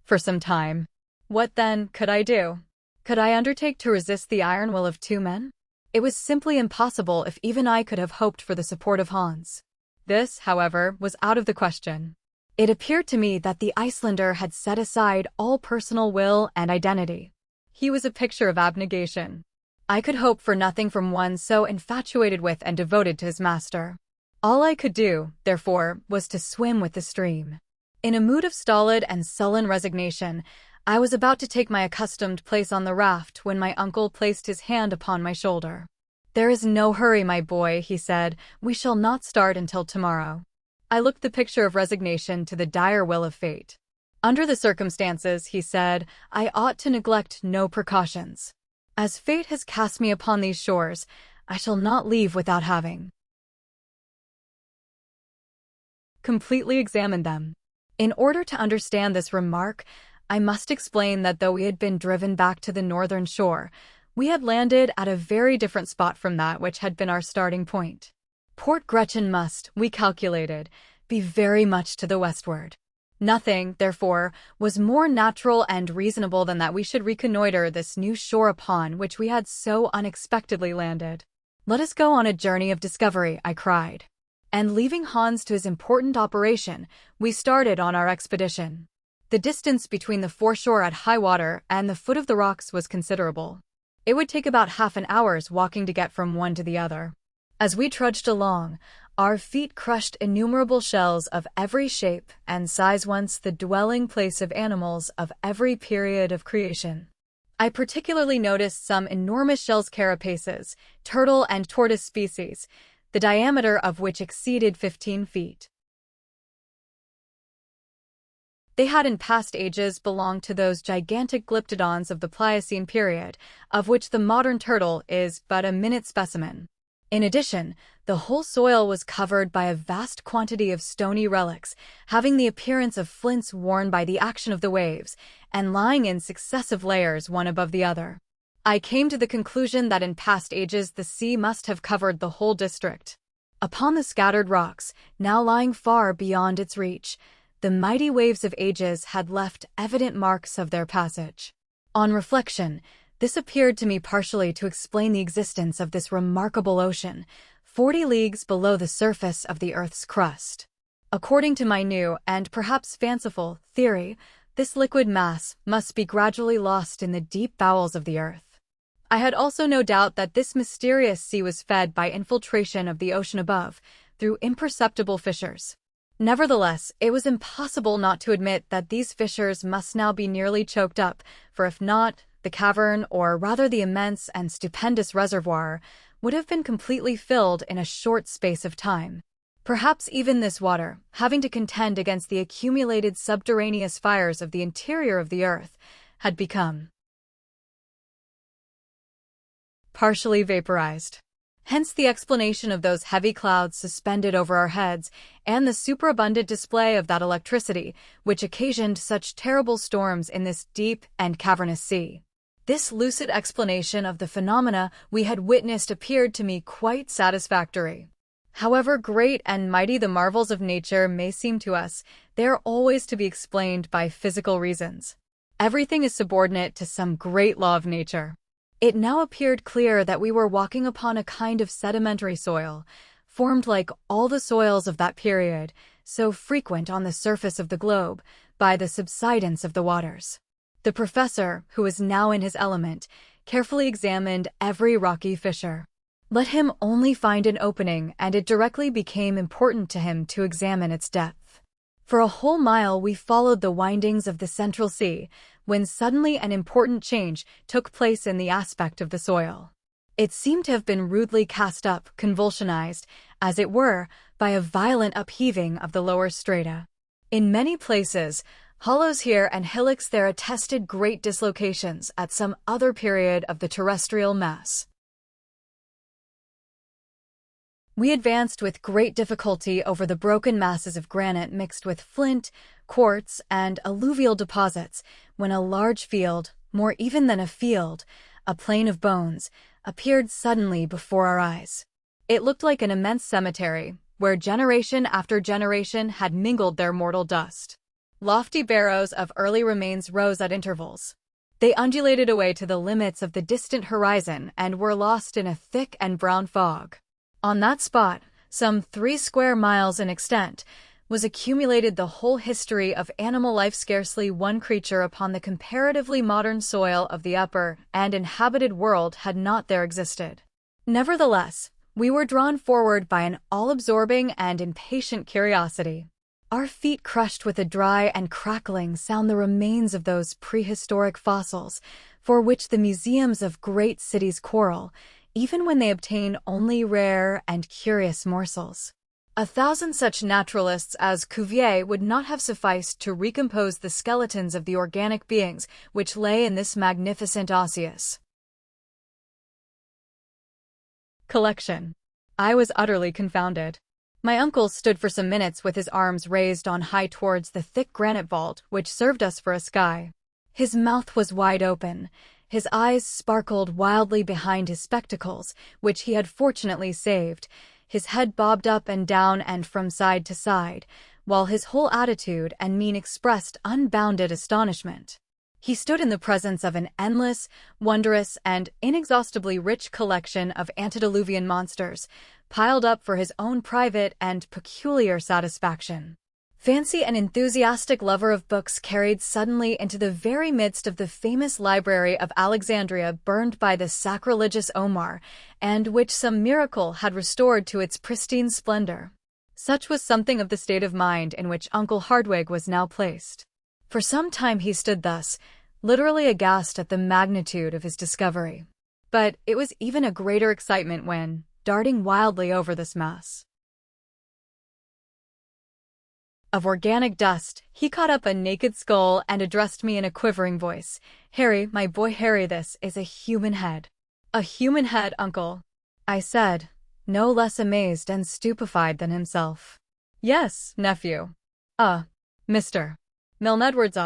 for some time. What, then, could I do? Could I undertake to resist the iron will of two men? It was simply impossible if even I could have hoped for the support of Hans. This, however, was out of the question. It appeared to me that the Icelander had set aside all personal will and identity. He was a picture of abnegation. I could hope for nothing from one so infatuated with and devoted to his master. All I could do, therefore, was to swim with the stream. In a mood of stolid and sullen resignation, I was about to take my accustomed place on the raft when my uncle placed his hand upon my shoulder. "There is no hurry, my boy," he said. "We shall not start until tomorrow." I looked the picture of resignation to the dire will of fate. "Under the circumstances," he said, "I ought to neglect no precautions. As fate has cast me upon these shores, I shall not leave without having completely examined them." In order to understand this remark, I must explain that though we had been driven back to the northern shore, we had landed at a very different spot from that which had been our starting point. Port Gretchen must, we calculated, be very much to the westward. Nothing, therefore, was more natural and reasonable than that we should reconnoiter this new shore upon which we had so unexpectedly landed. "Let us go on a journey of discovery," I cried. And leaving Hans to his important operation, we started on our expedition. The distance between the foreshore at high water and the foot of the rocks was considerable. It would take about half an hour's walking to get from one to the other. As we trudged along, our feet crushed innumerable shells of every shape and size, once the dwelling place of animals of every period of creation. I particularly noticed some enormous shells, carapaces, turtle and tortoise species, the diameter of which exceeded 15 feet. They had in past ages belonged to those gigantic glyptodons of the Pliocene period, of which the modern turtle is but a minute specimen. In addition, the whole soil was covered by a vast quantity of stony relics, having the appearance of flints worn by the action of the waves, and lying in successive layers one above the other. I came to the conclusion that in past ages the sea must have covered the whole district. Upon the scattered rocks, now lying far beyond its reach, the mighty waves of ages had left evident marks of their passage. On reflection, this appeared to me partially to explain the existence of this remarkable ocean, 40 leagues below the surface of the Earth's crust. According to my new, and perhaps fanciful, theory, this liquid mass must be gradually lost in the deep bowels of the Earth. I had also no doubt that this mysterious sea was fed by infiltration of the ocean above, through imperceptible fissures. Nevertheless, it was impossible not to admit that these fissures must now be nearly choked up, for if not, the cavern, or rather the immense and stupendous reservoir, would have been completely filled in a short space of time. Perhaps even this water, having to contend against the accumulated subterraneous fires of the interior of the Earth, had become partially vaporized. Hence the explanation of those heavy clouds suspended over our heads, and the superabundant display of that electricity which occasioned such terrible storms in this deep and cavernous sea. This lucid explanation of the phenomena we had witnessed appeared to me quite satisfactory. However great and mighty the marvels of nature may seem to us, they are always to be explained by physical reasons. Everything is subordinate to some great law of nature. It now appeared clear that we were walking upon a kind of sedimentary soil, formed like all the soils of that period, so frequent on the surface of the globe, by the subsidence of the waters. The professor, who was now in his element, carefully examined every rocky fissure. Let him only find an opening, and it directly became important to him to examine its depth. For a whole mile we followed the windings of the Central Sea, when suddenly an important change took place in the aspect of the soil. It seemed to have been rudely cast up, convulsionized, as it were, by a violent upheaving of the lower strata. In many places, hollows here and hillocks there attested great dislocations at some other period of the terrestrial mass. We advanced with great difficulty over the broken masses of granite mixed with flint, quartz, and alluvial deposits, when a large field, more even than a field, a plain of bones, appeared suddenly before our eyes. It looked like an immense cemetery, where generation after generation had mingled their mortal dust. Lofty barrows of early remains rose at intervals. They undulated away to the limits of the distant horizon and were lost in a thick and brown fog. On that spot, some 3 square miles in extent, was accumulated the whole history of animal life. Scarcely one creature upon the comparatively modern soil of the upper and inhabited world had not there existed. Nevertheless, we were drawn forward by an all-absorbing and impatient curiosity. Our feet crushed with a dry and crackling sound the remains of those prehistoric fossils, for which the museums of great cities quarrel, even when they obtain only rare and curious morsels. 1,000 such naturalists as Cuvier would not have sufficed to recompose the skeletons of the organic beings which lay in this magnificent osseous collection. I was utterly confounded. My uncle stood for some minutes with his arms raised on high towards the thick granite vault which served us for a sky. His mouth was wide open. His eyes sparkled wildly behind his spectacles, which he had fortunately saved. His head bobbed up and down and from side to side, while his whole attitude and mien expressed unbounded astonishment. He stood in the presence of an endless, wondrous, and inexhaustibly rich collection of antediluvian monsters, piled up for his own private and peculiar satisfaction. Fancy, an enthusiastic lover of books, carried suddenly into the very midst of the famous library of Alexandria burned by the sacrilegious Omar, and which some miracle had restored to its pristine splendor. Such was something of the state of mind in which Uncle Hardwigg was now placed. For some time he stood thus, literally aghast at the magnitude of his discovery. But it was even a greater excitement when, darting wildly over this mass of organic dust, he caught up a naked skull and addressed me in a quivering voice. "Harry, my boy Harry, this is a human head." "A human head, uncle," I said, no less amazed and stupefied than himself. "Yes, nephew. Mr. Milne Edwards,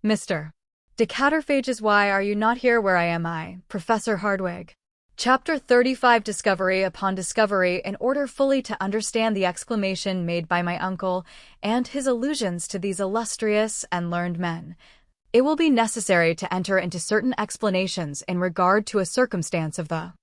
Mr. Decatrophages, why are you not here where I am, Professor Hardwigg?" Chapter 35. Discovery upon discovery. In order fully to understand the exclamation made by my uncle and his allusions to these illustrious and learned men, it will be necessary to enter into certain explanations in regard to a circumstance of the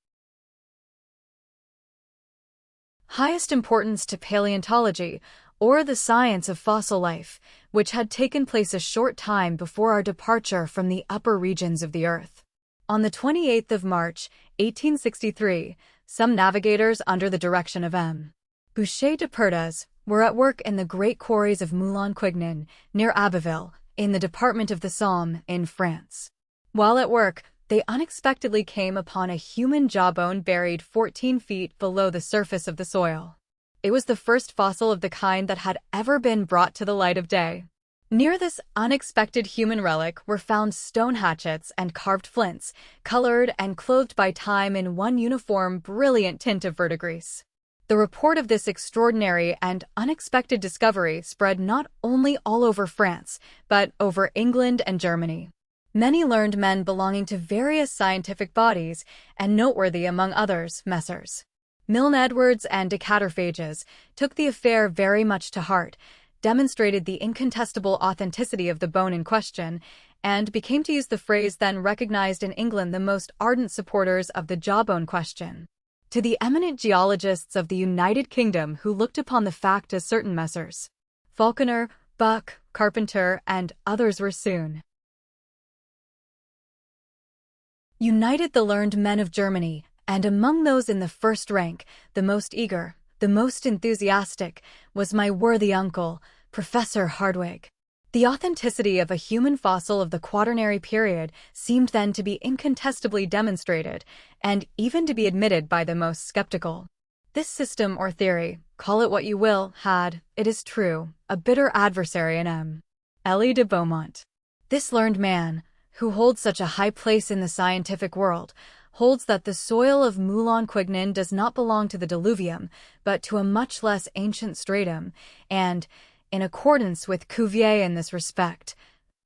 highest importance to paleontology, or the science of fossil life, which had taken place a short time before our departure from the upper regions of the earth. On the 28th of March, 1863, some navigators under the direction of M. Boucher de Perthes were at work in the great quarries of Moulin-Quignon, near Abbeville, in the department of the Somme, in France. While at work, they unexpectedly came upon a human jawbone buried 14 feet below the surface of the soil. It was the first fossil of the kind that had ever been brought to the light of day. Near this unexpected human relic were found stone hatchets and carved flints, colored and clothed by time in one uniform, brilliant tint of verdigris. The report of this extraordinary and unexpected discovery spread not only all over France, but over England and Germany. Many learned men belonging to various scientific bodies, and noteworthy among others, Messrs. Milne Edwards and Decatrophages, took the affair very much to heart, demonstrated the incontestable authenticity of the bone in question, and became, to use the phrase then recognized in England, the most ardent supporters of the jawbone question. To the eminent geologists of the United Kingdom who looked upon the fact as certain, Messrs. Falconer, Buck, Carpenter, and others were soon united the learned men of Germany, and among those in the first rank, the most eager, the most enthusiastic, was my worthy uncle, Professor Hardwigg. The authenticity of a human fossil of the Quaternary period seemed then to be incontestably demonstrated, and even to be admitted by the most skeptical. This system or theory, call it what you will, had, it is true, a bitter adversary in M. Elie de Beaumont. This learned man, who holds such a high place in the scientific world, holds that the soil of Moulin Quignon does not belong to the diluvium, but to a much less ancient stratum, and, in accordance with Cuvier in this respect,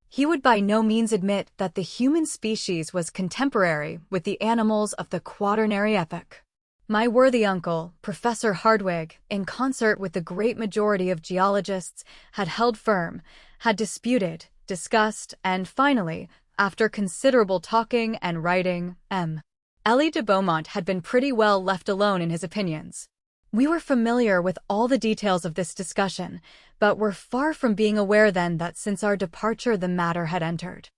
he would by no means admit that the human species was contemporary with the animals of the Quaternary epoch. My worthy uncle, Professor Hardwigg, in concert with the great majority of geologists, had held firm, had disputed, discussed, and finally, after considerable talking and writing, M. Elie de Beaumont had been pretty well left alone in his opinions. We were familiar with all the details of this discussion, but were far from being aware then that since our departure the matter had entered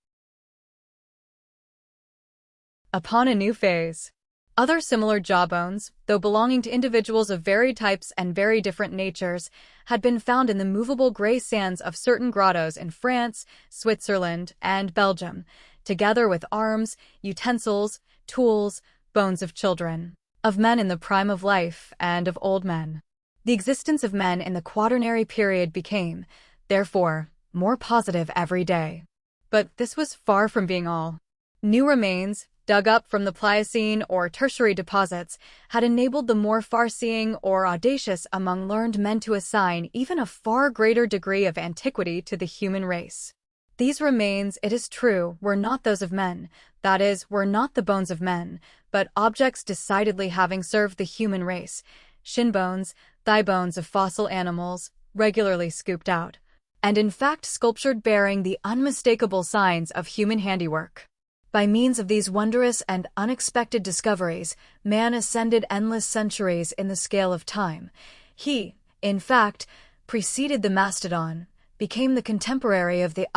upon a new phase. Other similar jawbones, though belonging to individuals of varied types and very different natures, had been found in the movable grey sands of certain grottos in France, Switzerland, and Belgium, together with arms, utensils, tools, bones of children, of men in the prime of life, and of old men. The existence of men in the Quaternary period became, therefore, more positive every day. But this was far from being all. New remains, dug up from the Pliocene or tertiary deposits, had enabled the more far-seeing or audacious among learned men to assign even a far greater degree of antiquity to the human race. These remains, it is true, were not those of men, that is, were not the bones of men, but objects decidedly having served the human race, shin bones, thigh bones of fossil animals, regularly scooped out, and in fact sculptured bearing the unmistakable signs of human handiwork. By means of these wondrous and unexpected discoveries, man ascended endless centuries in the scale of time. He, in fact, preceded the mastodon, became the contemporary of the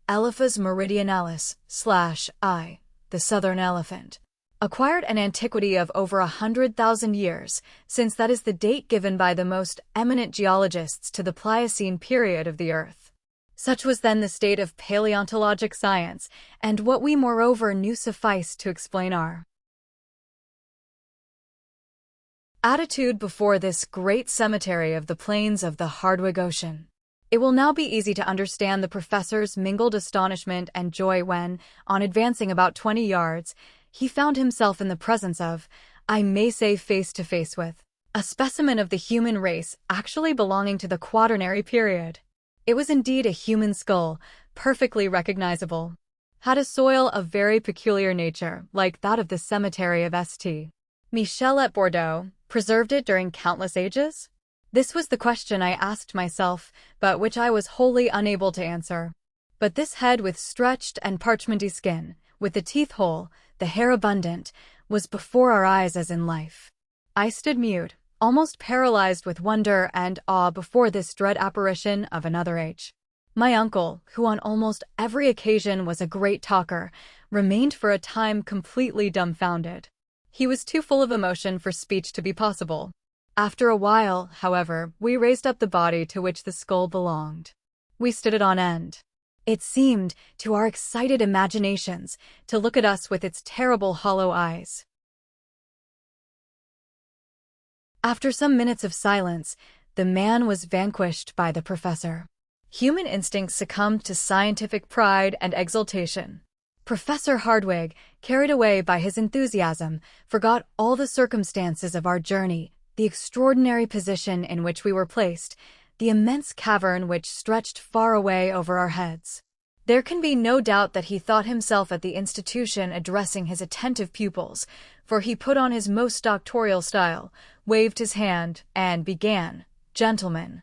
Elephas meridionalis / the southern elephant, acquired an antiquity of over 100,000 years, since that is the date given by the most eminent geologists to the Pliocene period of the Earth. Such was then the state of paleontologic science, and what we moreover knew sufficed to explain our attitude before this great cemetery of the plains of the Hardwigg Ocean. It will now be easy to understand the professor's mingled astonishment and joy when, on advancing about 20 yards, he found himself in the presence of, I may say face to face with, a specimen of the human race actually belonging to the Quaternary period. It was indeed a human skull, perfectly recognizable. Had a soil of very peculiar nature, like that of the cemetery of St. Michel at Bordeaux, preserved it during countless ages? This was the question I asked myself, but which I was wholly unable to answer. But this head with stretched and parchmenty skin, with the teeth whole, the hair abundant, was before our eyes as in life. I stood mute, almost paralyzed with wonder and awe before this dread apparition of another age. My uncle, who on almost every occasion was a great talker, remained for a time completely dumbfounded. He was too full of emotion for speech to be possible. After a while, however, we raised up the body to which the skull belonged. We stood it on end. It seemed, to our excited imaginations, to look at us with its terrible hollow eyes. After some minutes of silence, the man was vanquished by the professor. Human instincts succumbed to scientific pride and exultation. Professor Hardwigg, carried away by his enthusiasm, forgot all the circumstances of our journey, the extraordinary position in which we were placed, the immense cavern which stretched far away over our heads. There can be no doubt that he thought himself at the institution addressing his attentive pupils, for he put on his most doctorial style, waved his hand, and began, Gentlemen,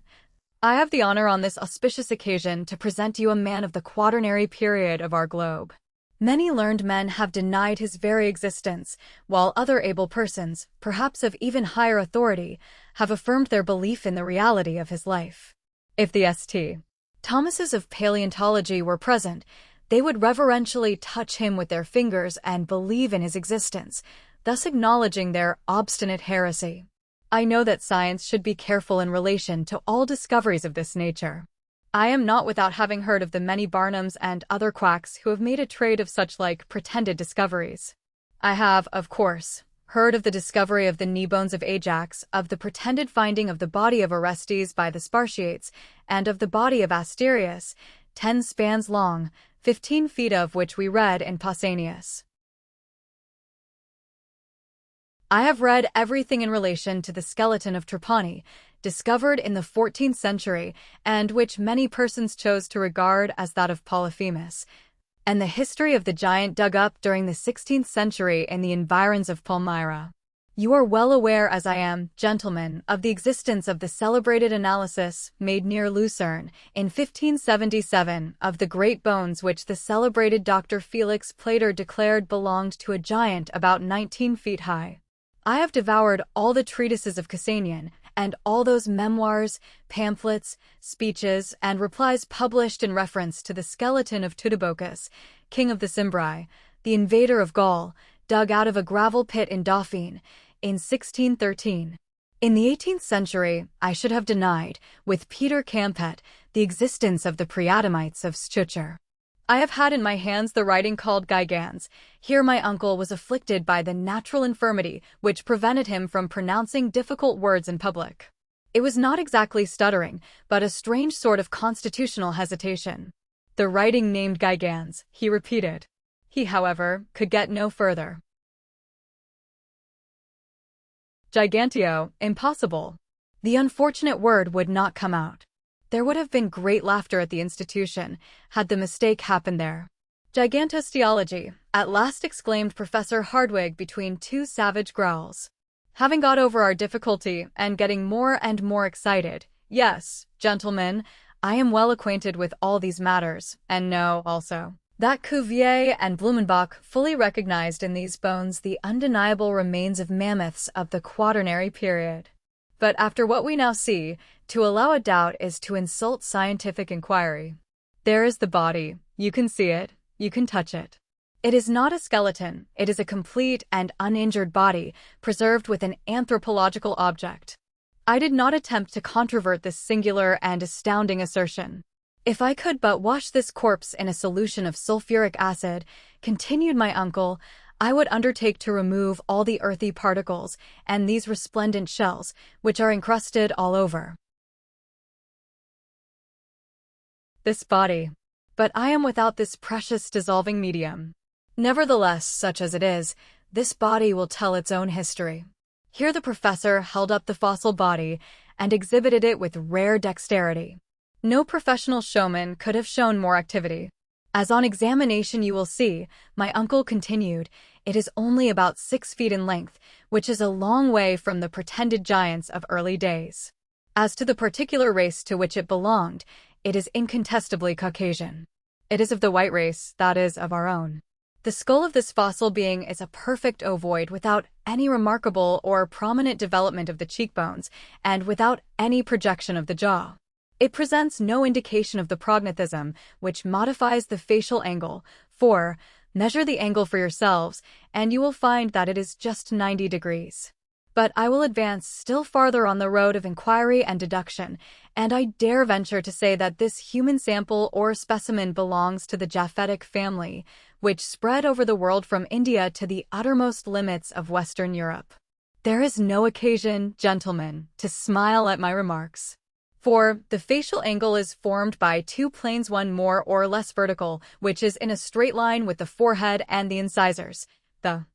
I have the honor on this auspicious occasion to present you a man of the Quaternary period of our globe. Many learned men have denied his very existence, while other able persons, perhaps of even higher authority, have affirmed their belief in the reality of his life. If the St. Thomases of paleontology were present, They would reverentially touch him with their fingers and believe in his existence, thus acknowledging their obstinate heresy. I know that science should be careful in relation to all discoveries of this nature. I am not without having heard of the many Barnums and other quacks who have made a trade of such like pretended discoveries. I have, of course, heard of the discovery of the knee bones of Ajax, of the pretended finding of the body of Orestes by the Spartiates, and of the body of Asterius, 10 spans long, 15 feet of which we read in Pausanias. I have read everything in relation to the skeleton of Trapani, discovered in the 14th century, and which many persons chose to regard as that of Polyphemus, and the history of the giant dug up during the 16th century in the environs of Palmyra. You are well aware, as I am, gentlemen, of the existence of the celebrated analysis made near Lucerne in 1577 of the great bones which the celebrated Dr. Felix Plater declared belonged to a giant about 19 feet high. I have devoured all the treatises of Cassanian, and all those memoirs, pamphlets, speeches, and replies published in reference to the skeleton of Teutobochus, king of the Cimbri, the invader of Gaul, dug out of a gravel pit in Dauphine, in 1613. In the 18th century, I should have denied, with Peter Campet, the existence of the pre-Adamites of Schucher. I have had in my hands the writing called Gigans. Here my uncle was afflicted by the natural infirmity which prevented him from pronouncing difficult words in public. It was not exactly stuttering, but a strange sort of constitutional hesitation. The writing named Gigans, he repeated. He, however, could get no further. Gigantio, impossible. The unfortunate word would not come out. There would have been great laughter at the institution, had the mistake happened there. Gigantosteology, at last exclaimed Professor Hardwigg between two savage growls. Having got over our difficulty, and getting more and more excited, yes, gentlemen, I am well acquainted with all these matters, and know, also, that Cuvier and Blumenbach fully recognized in these bones the undeniable remains of mammoths of the Quaternary period. But after what we now see, to allow a doubt is to insult scientific inquiry. There is the body, you can see it, you can touch it. It is not a skeleton, it is a complete and uninjured body, preserved with an anthropological object. I did not attempt to controvert this singular and astounding assertion. If I could but wash this corpse in a solution of sulfuric acid, continued my uncle, I would undertake to remove all the earthy particles and these resplendent shells, which are encrusted all over this body. But I am without this precious dissolving medium. Nevertheless, such as it is, this body will tell its own history. Here the professor held up the fossil body and exhibited it with rare dexterity. No professional showman could have shown more activity. As on examination you will see, my uncle continued, it is only about 6 feet in length, which is a long way from the pretended giants of early days. As to the particular race to which it belonged, it is incontestably Caucasian. It is of the white race, that is, of our own. The skull of this fossil being is a perfect ovoid without any remarkable or prominent development of the cheekbones, and without any projection of the jaw. It presents no indication of the prognathism, which modifies the facial angle, for, measure the angle for yourselves, and you will find that it is just 90 degrees. But I will advance still farther on the road of inquiry and deduction, and I dare venture to say that this human sample or specimen belongs to the Japhetic family, which spread over the world from India to the uttermost limits of Western Europe. There is no occasion, gentlemen, to smile at my remarks. For, the facial angle is formed by two planes, one more or less vertical, which is in a straight line with the forehead and the incisors, the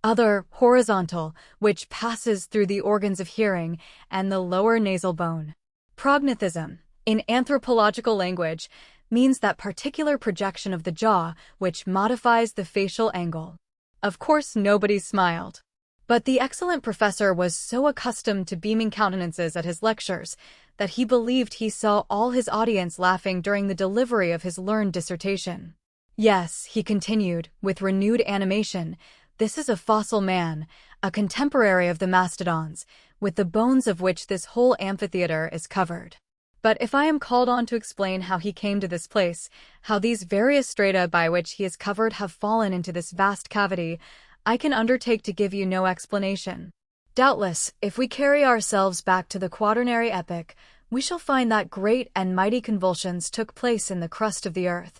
other, horizontal, which passes through the organs of hearing and the lower nasal bone. Prognathism, in anthropological language, means that particular projection of the jaw which modifies the facial angle. Of course, nobody smiled. But the excellent professor was so accustomed to beaming countenances at his lectures that he believed he saw all his audience laughing during the delivery of his learned dissertation. Yes, he continued, with renewed animation, this is a fossil man, a contemporary of the mastodons, with the bones of which this whole amphitheater is covered. But if I am called on to explain how he came to this place, how these various strata by which he is covered have fallen into this vast cavity, I can undertake to give you no explanation. Doubtless, if we carry ourselves back to the Quaternary epoch, we shall find that great and mighty convulsions took place in the crust of the earth.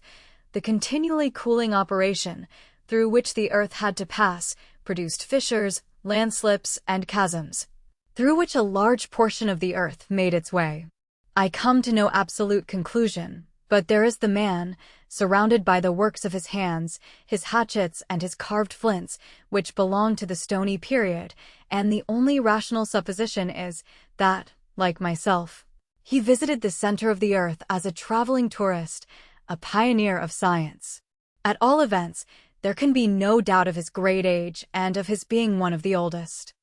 The continually cooling operation, through which the earth had to pass, produced fissures, landslips, and chasms, through which a large portion of the earth made its way. I come to no absolute conclusion, but there is the man, surrounded by the works of his hands, his hatchets and his carved flints, which belong to the Stony period, and the only rational supposition is that, like myself, he visited the center of the earth as a traveling tourist, a pioneer of science. At all events, there can be no doubt of his great age and of his being one of the oldest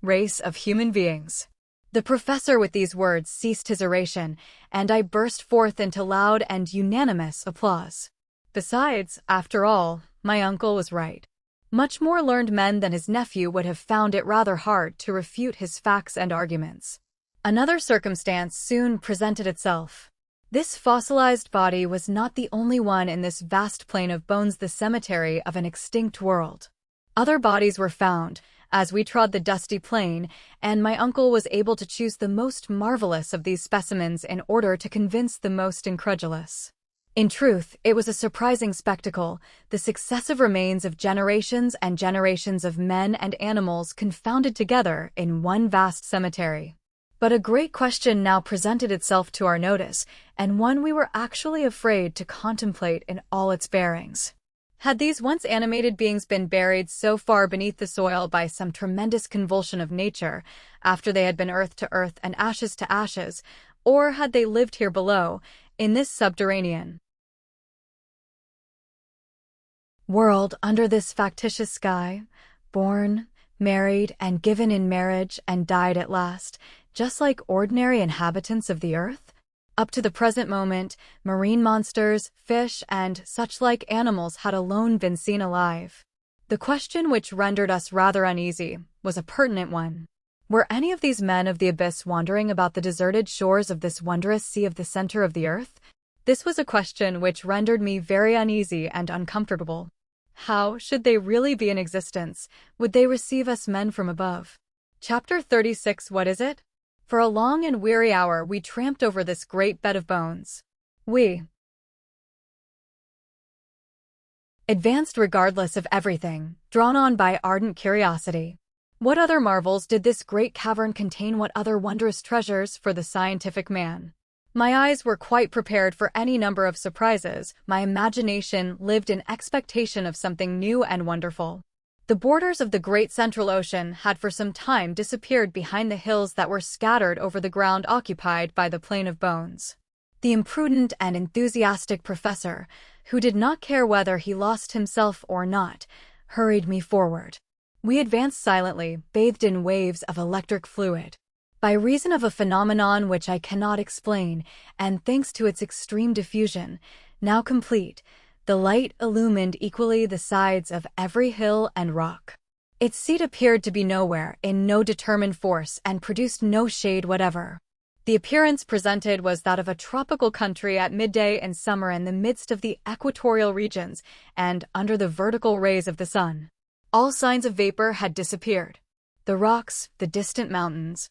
race of human beings. The professor with these words ceased his oration, and I burst forth into loud and unanimous applause. Besides, after all, my uncle was right. Much more learned men than his nephew would have found it rather hard to refute his facts and arguments. Another circumstance soon presented itself. This fossilized body was not the only one in this vast plain of bones, the cemetery of an extinct world. Other bodies were found, as we trod the dusty plain, and my uncle was able to choose the most marvelous of these specimens in order to convince the most incredulous. In truth, it was a surprising spectacle, the successive remains of generations and generations of men and animals confounded together in one vast cemetery. But a great question now presented itself to our notice, and one we were actually afraid to contemplate in all its bearings. Had these once animated beings been buried so far beneath the soil by some tremendous convulsion of nature, after they had been earth to earth and ashes to ashes, or had they lived here below, in this subterranean world under this factitious sky, born, married, and given in marriage and died at last, just like ordinary inhabitants of the earth? Up to the present moment, marine monsters, fish, and such-like animals had alone been seen alive. The question which rendered us rather uneasy was a pertinent one. Were any of these men of the abyss wandering about the deserted shores of this wondrous sea of the center of the earth? This was a question which rendered me very uneasy and uncomfortable. How, should they really be in existence, would they receive us men from above? Chapter 36. What is it? For a long and weary hour we tramped over this great bed of bones. We advanced regardless of everything, drawn on by ardent curiosity. What other marvels did this great cavern contain? What other wondrous treasures for the scientific man? My eyes were quite prepared for any number of surprises. My imagination lived in expectation of something new and wonderful. The borders of the great central ocean had for some time disappeared behind the hills that were scattered over the ground occupied by the plain of bones. The imprudent and enthusiastic professor, who did not care whether he lost himself or not, hurried me forward. We advanced silently, bathed in waves of electric fluid. By reason of a phenomenon which I cannot explain, and thanks to its extreme diffusion, now complete, the light illumined equally the sides of every hill and rock. Its seat appeared to be nowhere, in no determined force, and produced no shade whatever. The appearance presented was that of a tropical country at midday in summer in the midst of the equatorial regions, and under the vertical rays of the sun. All signs of vapor had disappeared. The rocks, the distant mountains,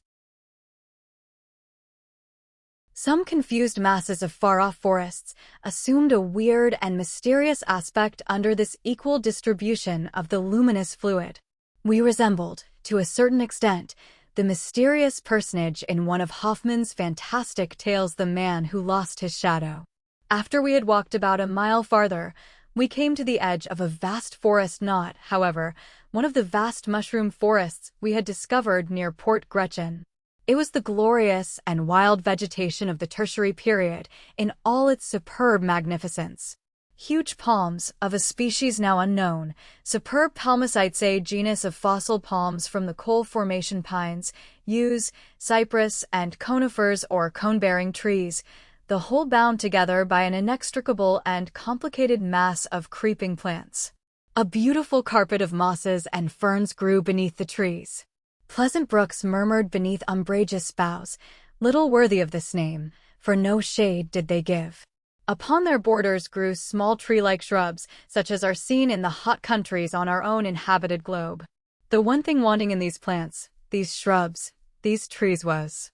some confused masses of far-off forests, assumed a weird and mysterious aspect under this equal distribution of the luminous fluid. We resembled, to a certain extent, the mysterious personage in one of Hoffman's fantastic tales, The Man Who Lost His Shadow. After we had walked about a mile farther, we came to the edge of a vast forest, not, however, one of the vast mushroom forests we had discovered near Port Gretchen. It was the glorious and wild vegetation of the Tertiary period in all its superb magnificence. Huge palms, of a species now unknown, superb Palmaceae, a genus of fossil palms from the coal formation, pines, yews, cypress, and conifers or cone-bearing trees, the whole bound together by an inextricable and complicated mass of creeping plants. A beautiful carpet of mosses and ferns grew beneath the trees. Pleasant brooks murmured beneath umbrageous boughs, little worthy of this name, for no shade did they give. Upon their borders grew small tree-like shrubs, such as are seen in the hot countries on our own inhabited globe. The one thing wanting in these plants, these shrubs, these trees was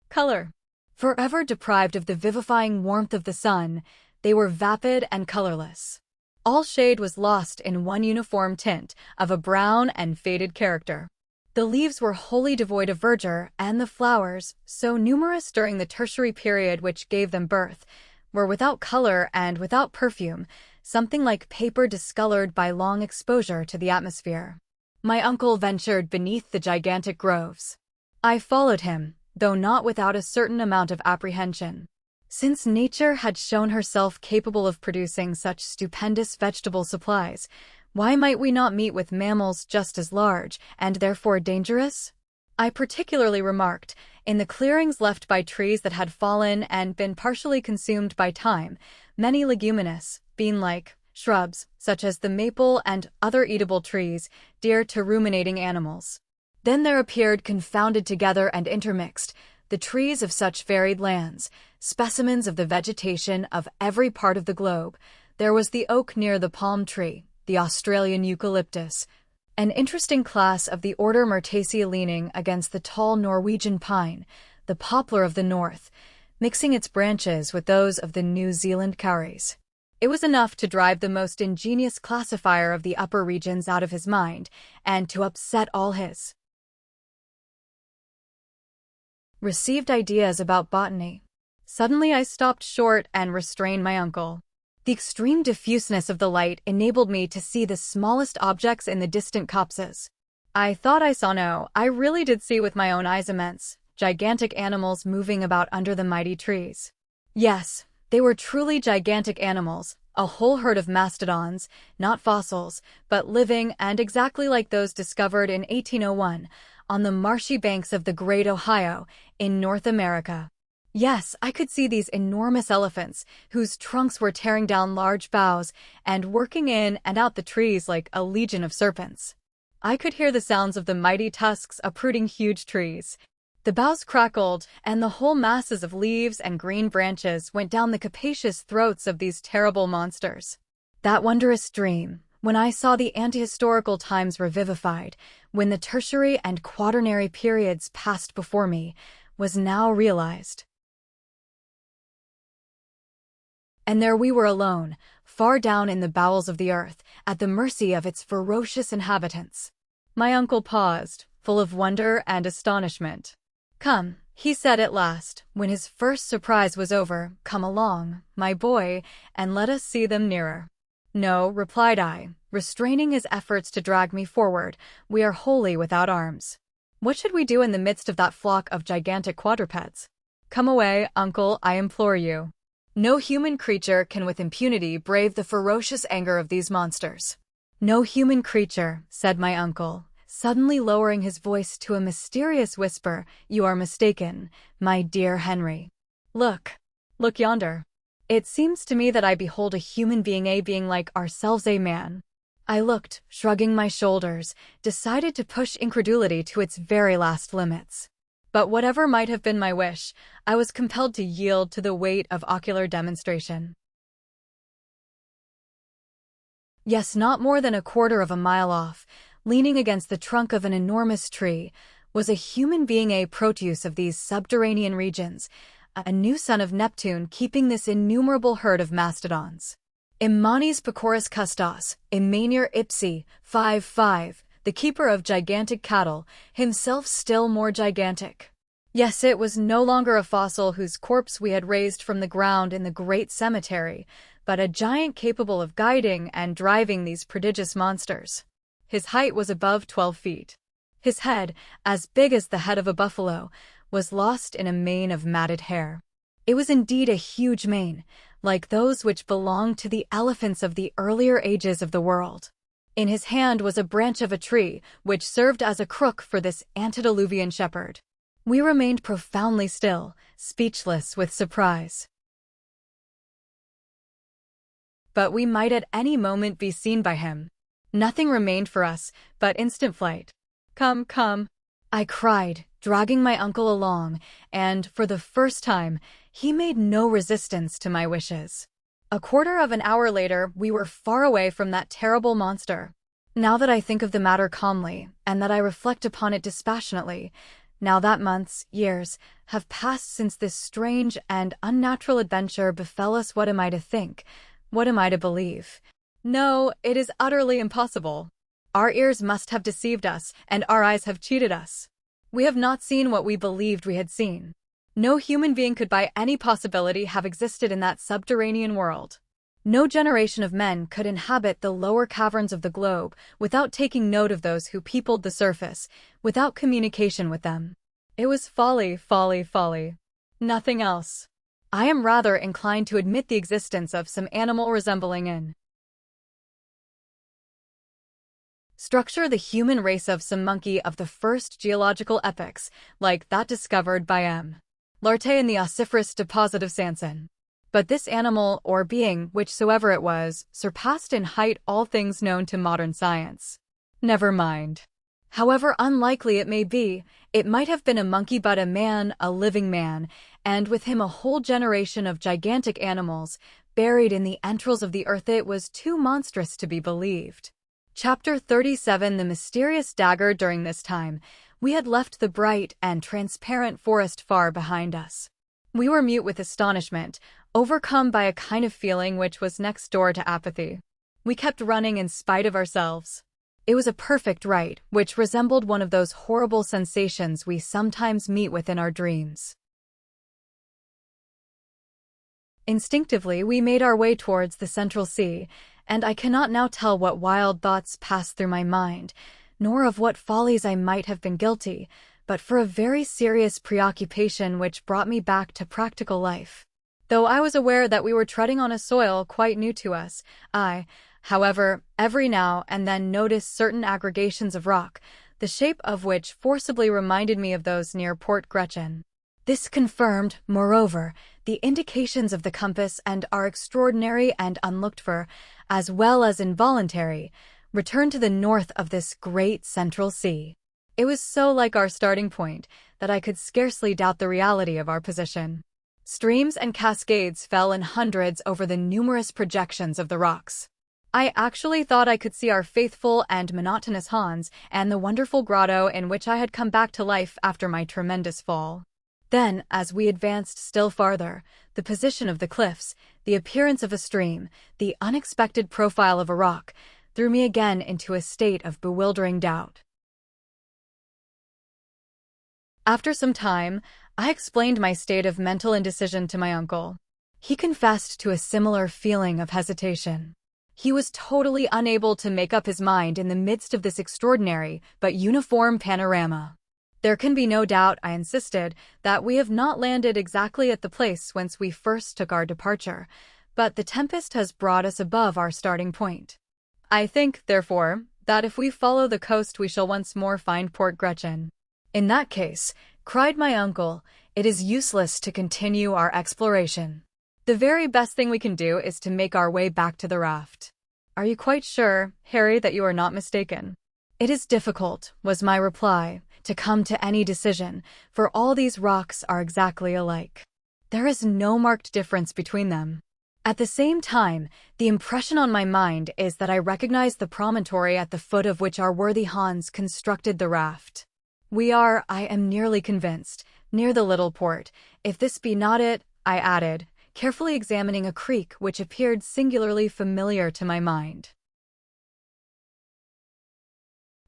color. Forever deprived of the vivifying warmth of the sun, they were vapid and colorless. All shade was lost in one uniform tint of a brown and faded character. The leaves were wholly devoid of verdure, and the flowers, so numerous during the tertiary period which gave them birth, were without color and without perfume, something like paper discolored by long exposure to the atmosphere. My uncle ventured beneath the gigantic groves. I followed him, though not without a certain amount of apprehension. Since nature had shown herself capable of producing such stupendous vegetable supplies, why might we not meet with mammals just as large, and therefore dangerous? I particularly remarked, in the clearings left by trees that had fallen and been partially consumed by time, many leguminous, bean-like, shrubs, such as the maple and other eatable trees, dear to ruminating animals. Then there appeared confounded together and intermixed, the trees of such varied lands, specimens of the vegetation of every part of the globe. There was the oak near the palm tree, the Australian eucalyptus, an interesting class of the order Myrtaceae leaning against the tall Norwegian pine, the poplar of the north, mixing its branches with those of the New Zealand kauris. It was enough to drive the most ingenious classifier of the upper regions out of his mind, and to upset all his received ideas about botany. Suddenly I stopped short and restrained my uncle. The extreme diffuseness of the light enabled me to see the smallest objects in the distant copses. I thought I saw no, I really did see with my own eyes immense, gigantic animals moving about under the mighty trees. Yes, they were truly gigantic animals, a whole herd of mastodons, not fossils, but living and exactly like those discovered in 1801, on the marshy banks of the Great Ohio, in North America. Yes, I could see these enormous elephants, whose trunks were tearing down large boughs and working in and out the trees like a legion of serpents. I could hear the sounds of the mighty tusks uprooting huge trees. The boughs crackled, and the whole masses of leaves and green branches went down the capacious throats of these terrible monsters. That wondrous dream, when I saw the antehistorical times revivified, when the tertiary and quaternary periods passed before me, was now realized. And there we were alone, far down in the bowels of the earth, at the mercy of its ferocious inhabitants. My uncle paused, full of wonder and astonishment. "Come," he said at last, when his first surprise was over, "come along, my boy, and let us see them nearer." "No," replied I, restraining his efforts to drag me forward, "we are wholly without arms. What should we do in the midst of that flock of gigantic quadrupeds? Come away, uncle, I implore you. No human creature can with impunity brave the ferocious anger of these monsters." "No human creature," said my uncle, suddenly lowering his voice to a mysterious whisper. "You are mistaken, my dear Henry. Look yonder. It seems to me that I behold a human being, a being like ourselves, a man." I looked, shrugging my shoulders, decided to push incredulity to its very last limits. But whatever might have been my wish, I was compelled to yield to the weight of ocular demonstration. Yes, not more than a quarter of a mile off, leaning against the trunk of an enormous tree, was a human being, a Proteus of these subterranean regions, a new son of Neptune keeping this innumerable herd of mastodons. Immanis pecoris custos, immanere ipsi, 5-5, the keeper of gigantic cattle, himself still more gigantic. Yes, it was no longer a fossil whose corpse we had raised from the ground in the great cemetery, but a giant capable of guiding and driving these prodigious monsters. His height was above 12 feet. His head, as big as the head of a buffalo, was lost in a mane of matted hair. It was indeed a huge mane, like those which belonged to the elephants of the earlier ages of the world. In his hand was a branch of a tree, which served as a crook for this antediluvian shepherd. We remained profoundly still, speechless with surprise. But we might at any moment be seen by him. Nothing remained for us but instant flight. Come, come, I cried, dragging my uncle along, and, for the first time, he made no resistance to my wishes. A quarter of an hour later, we were far away from that terrible monster. Now that I think of the matter calmly, and that I reflect upon it dispassionately, now that months, years, have passed since this strange and unnatural adventure befell us, what am I to think? What am I to believe? No, it is utterly impossible. Our ears must have deceived us, and our eyes have cheated us. We have not seen what we believed we had seen. No human being could by any possibility have existed in that subterranean world. No generation of men could inhabit the lower caverns of the globe without taking note of those who peopled the surface, without communication with them. It was folly, folly, folly. Nothing else. I am rather inclined to admit the existence of some animal resembling in structure the human race of some monkey of the first geological epochs, like that discovered by M. Lartet in the ossiferous deposit of Sanson. But this animal, or being, whichsoever it was, surpassed in height all things known to modern science. Never mind. However unlikely it may be, it might have been a monkey, but a man, a living man, and with him a whole generation of gigantic animals, buried in the entrails of the earth. It was too monstrous to be believed. Chapter 37 The Mysterious Dagger. During this time, we had left the bright and transparent forest far behind us. We were mute with astonishment, overcome by a kind of feeling which was next door to apathy. We kept running in spite of ourselves. It was a perfect right, which resembled one of those horrible sensations we sometimes meet with in our dreams. Instinctively, we made our way towards the Central Sea, and I cannot now tell what wild thoughts passed through my mind, nor of what follies I might have been guilty, but for a very serious preoccupation which brought me back to practical life. Though I was aware that we were treading on a soil quite new to us, I, however, every now and then noticed certain aggregations of rock, the shape of which forcibly reminded me of those near Port Gretchen. This confirmed, moreover, the indications of the compass, and our extraordinary and unlooked for, as well as involuntary, return to the north of this great Central Sea. It was so like our starting point that I could scarcely doubt the reality of our position. Streams and cascades fell in hundreds over the numerous projections of the rocks. I actually thought I could see our faithful and monotonous Hans and the wonderful grotto in which I had come back to life after my tremendous fall. Then, as we advanced still farther, the position of the cliffs, the appearance of a stream, the unexpected profile of a rock, threw me again into a state of bewildering doubt. After some time, I explained my state of mental indecision to my uncle. He confessed to a similar feeling of hesitation. He was totally unable to make up his mind in the midst of this extraordinary but uniform panorama. There can be no doubt, I insisted, that we have not landed exactly at the place whence we first took our departure, but the tempest has brought us above our starting point. I think, therefore, that if we follow the coast we shall once more find Port Gretchen. In that case, cried my uncle, it is useless to continue our exploration. The very best thing we can do is to make our way back to the raft. Are you quite sure, Harry, that you are not mistaken? It is difficult, was my reply, to come to any decision, for all these rocks are exactly alike. There is no marked difference between them. At the same time, the impression on my mind is that I recognize the promontory at the foot of which our worthy Hans constructed the raft. We are, I am nearly convinced, near the little port. If this be not it, I added, carefully examining a creek which appeared singularly familiar to my mind.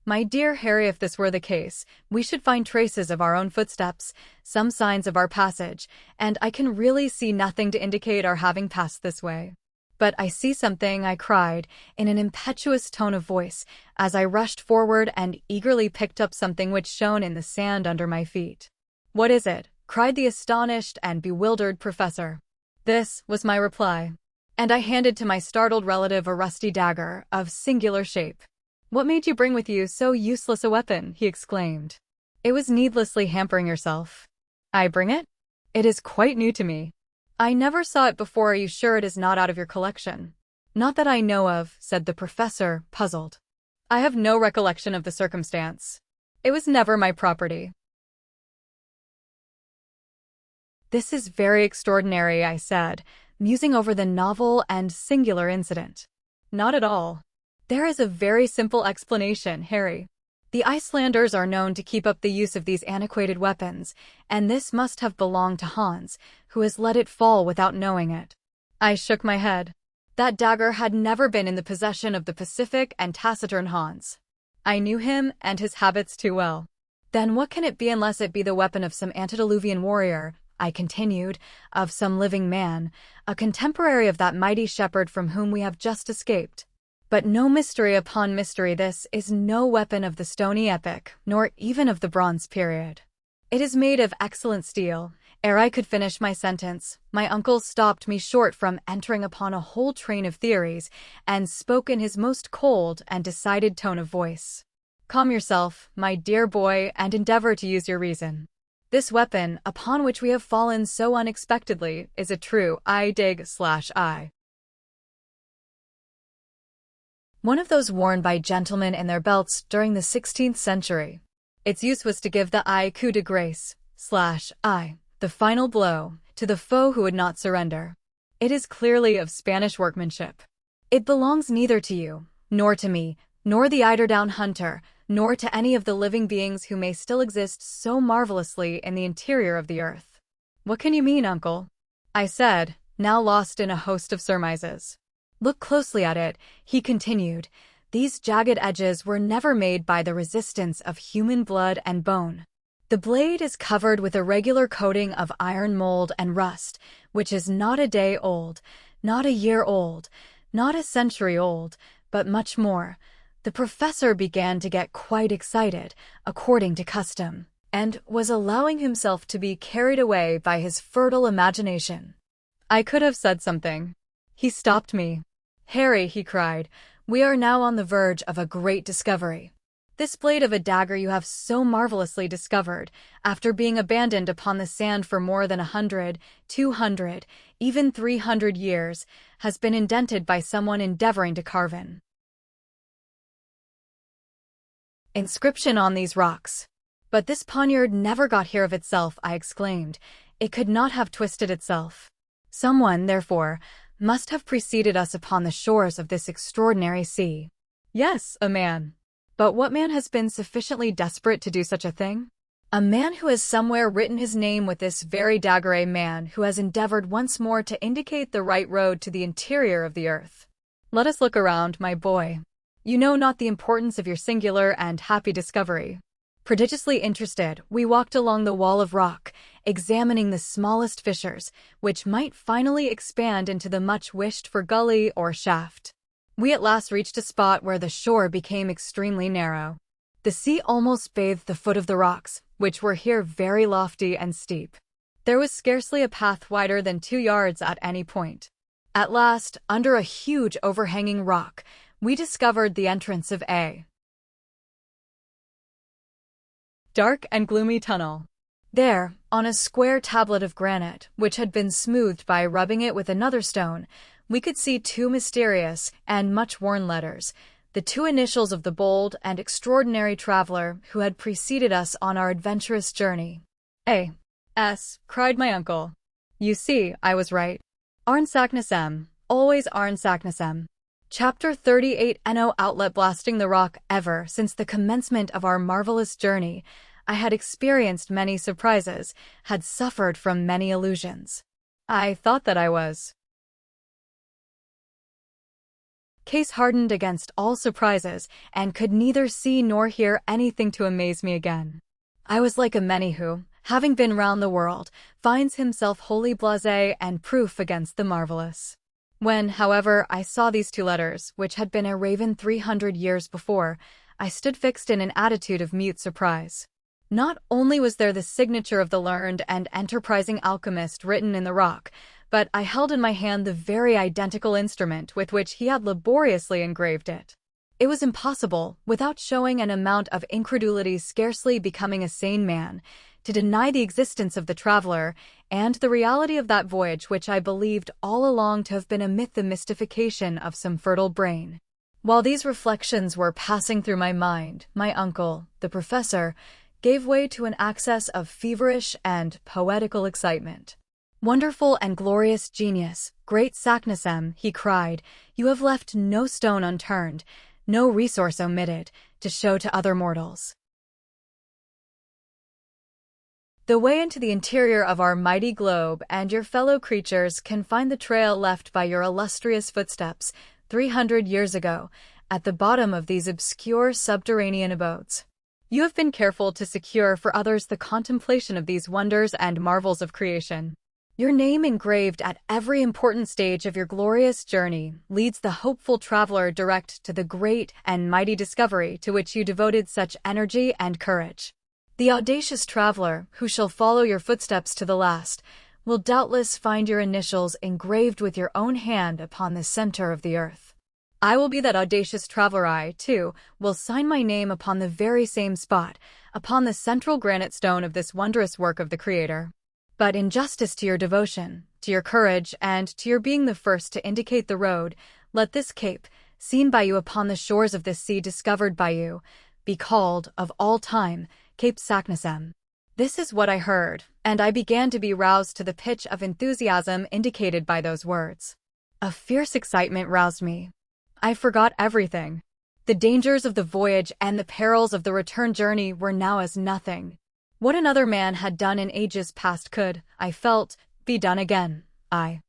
My dear Harry, if this were the case, we should find traces of our own footsteps, some signs of our passage, and I can really see nothing to indicate our having passed this way. But I see something, I cried, in an impetuous tone of voice, as I rushed forward and eagerly picked up something which shone in the sand under my feet. What is it? Cried the astonished and bewildered professor. This was my reply, and I handed to my startled relative a rusty dagger of singular shape. What made you bring with you so useless a weapon? He exclaimed. It was needlessly hampering yourself. I bring it? It is quite new to me. I never saw it before. Are you sure it is not out of your collection? Not that I know of, said the professor, puzzled. I have no recollection of the circumstance. It was never my property. This is very extraordinary, I said, musing over the novel and singular incident. Not at all. There is a very simple explanation, Harry. The Icelanders are known to keep up the use of these antiquated weapons, and this must have belonged to Hans, who has let it fall without knowing it. I shook my head. That dagger had never been in the possession of the pacific and taciturn Hans. I knew him and his habits too well. Then what can it be unless it be the weapon of some antediluvian warrior, I continued, of some living man, a contemporary of that mighty shepherd from whom we have just escaped. But no mystery upon mystery, this is no weapon of the stony epoch, nor even of the bronze period. It is made of excellent steel. Ere I could finish my sentence, my uncle stopped me short from entering upon a whole train of theories, and spoke in his most cold and decided tone of voice. Calm yourself, my dear boy, and endeavor to use your reason. This weapon, upon which we have fallen so unexpectedly, is a true I. One of those worn by gentlemen in their belts during the 16th century. Its use was to give the coup de grace, the final blow, to the foe who would not surrender. It is clearly of Spanish workmanship. It belongs neither to you, nor to me, nor the eiderdown hunter, nor to any of the living beings who may still exist so marvelously in the interior of the earth. What can you mean, uncle? I said, now lost in a host of surmises. Look closely at it, he continued. These jagged edges were never made by the resistance of human blood and bone. The blade is covered with a regular coating of iron mold and rust, which is not a day old, not a year old, not a century old, but much more. The professor began to get quite excited, according to custom, and was allowing himself to be carried away by his fertile imagination. I could have said something. He stopped me. Harry, he cried, we are now on the verge of a great discovery. This blade of a dagger you have so marvelously discovered, after being abandoned upon the sand for more than 100, 200, even 300 years, has been indented by someone endeavoring to carve an inscription on these rocks. But this poniard never got here of itself, I exclaimed. It could not have twisted itself. Someone, therefore, must have preceded us upon the shores of this extraordinary sea. Yes, a man. But what man has been sufficiently desperate to do such a thing? A man who has somewhere written his name with this very dagger, a man who has endeavored once more to indicate the right road to the interior of the earth. Let us look around, my boy. You know not the importance of your singular and happy discovery. Prodigiously interested, we walked along the wall of rock, examining the smallest fissures, which might finally expand into the much-wished-for gully or shaft. We at last reached a spot where the shore became extremely narrow. The sea almost bathed the foot of the rocks, which were here very lofty and steep. There was scarcely a path wider than 2 yards at any point. At last, under a huge overhanging rock, we discovered the entrance of a dark and gloomy tunnel. There, on a square tablet of granite, which had been smoothed by rubbing it with another stone, we could see 2 mysterious and much-worn letters, the 2 initials of the bold and extraordinary traveler who had preceded us on our adventurous journey. A.S., cried my uncle. You see, I was right. Arnsaknessem, always Arnsaknessem. Chapter 38. No outlet blasting the rock. Ever since the commencement of our marvelous journey, I had experienced many surprises, had suffered from many illusions. I thought that I was case-hardened against all surprises, and could neither see nor hear anything to amaze me again. I was like a many who, having been round the world, finds himself wholly blasé and proof against the marvelous. When, however, I saw these 2 letters, which had been engraven 300 years before, I stood fixed in an attitude of mute surprise. Not only was there the signature of the learned and enterprising alchemist written in the rock, but I held in my hand the very identical instrument with which he had laboriously engraved it. It was impossible, without showing an amount of incredulity scarcely becoming a sane man, to deny the existence of the traveler and the reality of that voyage which I believed all along to have been a myth, the mystification of some fertile brain. While these reflections were passing through my mind, my uncle, the professor, gave way to an access of feverish and poetical excitement. "Wonderful and glorious genius, great Saknussemm," he cried, "you have left no stone unturned, no resource omitted, to show to other mortals the way into the interior of our mighty globe, and your fellow creatures can find the trail left by your illustrious footsteps 300 years ago at the bottom of these obscure subterranean abodes. You have been careful to secure for others the contemplation of these wonders and marvels of creation. Your name engraved at every important stage of your glorious journey leads the hopeful traveler direct to the great and mighty discovery to which you devoted such energy and courage. The audacious traveler, who shall follow your footsteps to the last, will doubtless find your initials engraved with your own hand upon the center of the earth. I will be that audacious traveler. I, too, will sign my name upon the very same spot, upon the central granite stone of this wondrous work of the Creator. But in justice to your devotion, to your courage, and to your being the first to indicate the road, let this cape, seen by you upon the shores of this sea discovered by you, be called, of all time, Cape Saknussemm. This is what I heard, and I began to be roused to the pitch of enthusiasm indicated by those words. A fierce excitement roused me. I forgot everything. The dangers of the voyage and the perils of the return journey were now as nothing. What another man had done in ages past could, I felt, be done again. I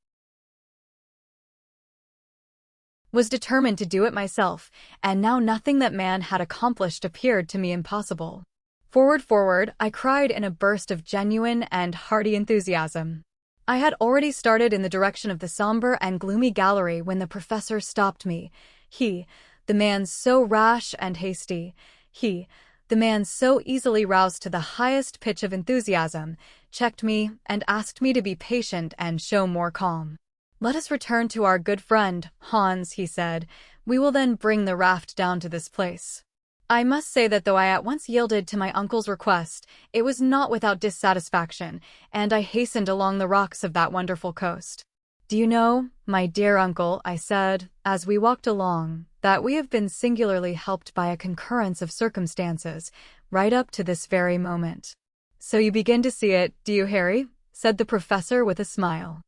was determined to do it myself, and now nothing that man had accomplished appeared to me impossible. "Forward, forward," I cried in a burst of genuine and hearty enthusiasm. I had already started in the direction of the somber and gloomy gallery when the professor stopped me. He, the man so rash and hasty, he, the man so easily roused to the highest pitch of enthusiasm, checked me and asked me to be patient and show more calm. "Let us return to our good friend, Hans," he said. "We will then bring the raft down to this place." I must say that though I at once yielded to my uncle's request, it was not without dissatisfaction, and I hastened along the rocks of that wonderful coast. "Do you know, my dear uncle," I said, as we walked along, "that we have been singularly helped by a concurrence of circumstances, right up to this very moment." "So you begin to see it, do you, Harry?" said the professor with a smile.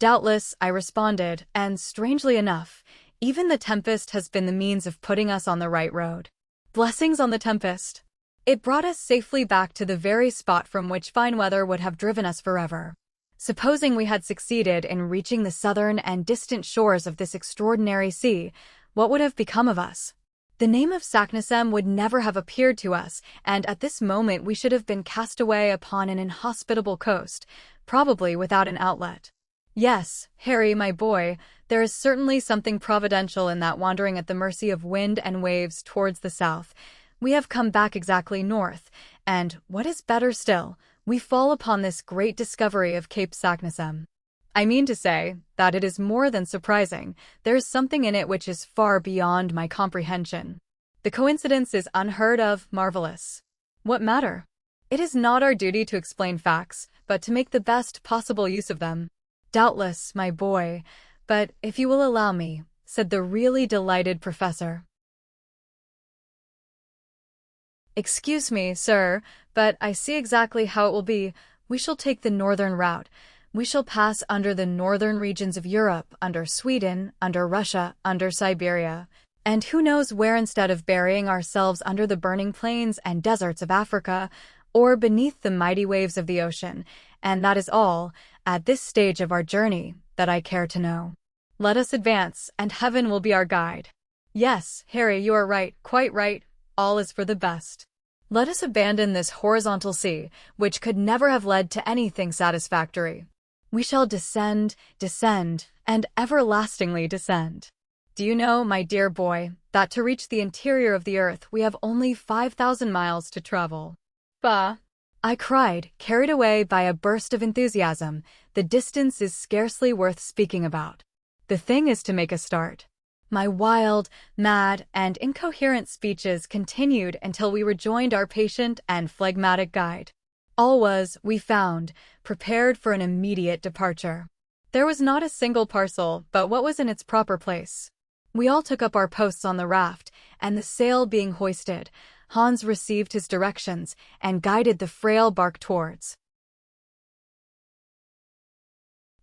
"Doubtless," I responded, "and strangely enough, even the tempest has been the means of putting us on the right road." Blessings on the tempest! It brought us safely back to the very spot from which fine weather would have driven us forever. Supposing we had succeeded in reaching the southern and distant shores of this extraordinary sea, what would have become of us? The name of Saknussemm would never have appeared to us, and at this moment we should have been cast away upon an inhospitable coast, probably without an outlet. Yes, Harry, my boy, there is certainly something providential in that wandering at the mercy of wind and waves towards the south. We have come back exactly north, and, what is better still, we fall upon this great discovery of Cape Saknussemm. I mean to say that it is more than surprising. There is something in it which is far beyond my comprehension. The coincidence is unheard of, marvelous. What matter? It is not our duty to explain facts, but to make the best possible use of them. "Doubtless, my boy, but if you will allow me," said the really delighted professor. "Excuse me, sir, but I see exactly how it will be. We shall take the northern route. We shall pass under the northern regions of Europe, under Sweden, under Russia, under Siberia, and who knows where, instead of burying ourselves under the burning plains and deserts of Africa, or beneath the mighty waves of the ocean, and that is all, at this stage of our journey, that I care to know. Let us advance, and heaven will be our guide. Yes, Harry, you are right, quite right, all is for the best. Let us abandon this horizontal sea, which could never have led to anything satisfactory. We shall descend, descend, and everlastingly descend. Do you know, my dear boy, that to reach the interior of the earth we have only 5,000 miles to travel?" "Bah!" I cried, carried away by a burst of enthusiasm. "The distance is scarcely worth speaking about. The thing is to make a start." My wild, mad, and incoherent speeches continued until we rejoined our patient and phlegmatic guide. All was, we found, prepared for an immediate departure. There was not a single parcel, but what was in its proper place. We all took up our posts on the raft, and the sail being hoisted, Hans received his directions and guided the frail bark towards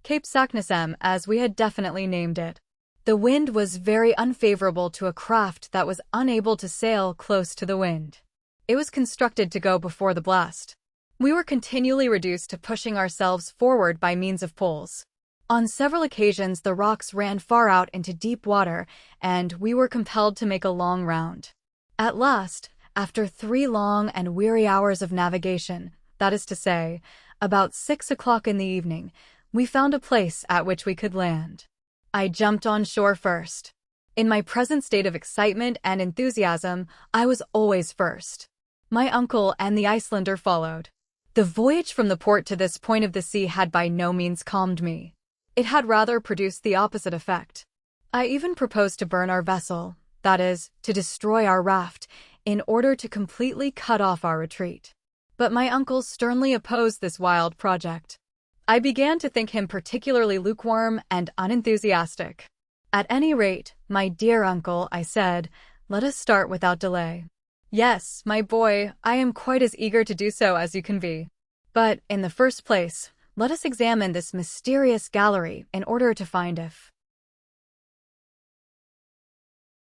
Cape Saknussemm, as we had definitely named it. The wind was very unfavorable to a craft that was unable to sail close to the wind. It was constructed to go before the blast. We were continually reduced to pushing ourselves forward by means of poles. On several occasions the rocks ran far out into deep water, and we were compelled to make a long round. At last, after 3 long and weary hours of navigation, that is to say, about 6 o'clock in the evening, we found a place at which we could land. I jumped on shore first. In my present state of excitement and enthusiasm, I was always first. My uncle and the Icelander followed. The voyage from the port to this point of the sea had by no means calmed me. It had rather produced the opposite effect. I even proposed to burn our vessel, that is, to destroy our raft, in order to completely cut off our retreat. But my uncle sternly opposed this wild project. I began to think him particularly lukewarm and unenthusiastic. At any rate, my dear uncle, I said, let us start without delay. Yes, my boy, I am quite as eager to do so as you can be. But, in the first place, let us examine this mysterious gallery in order to find if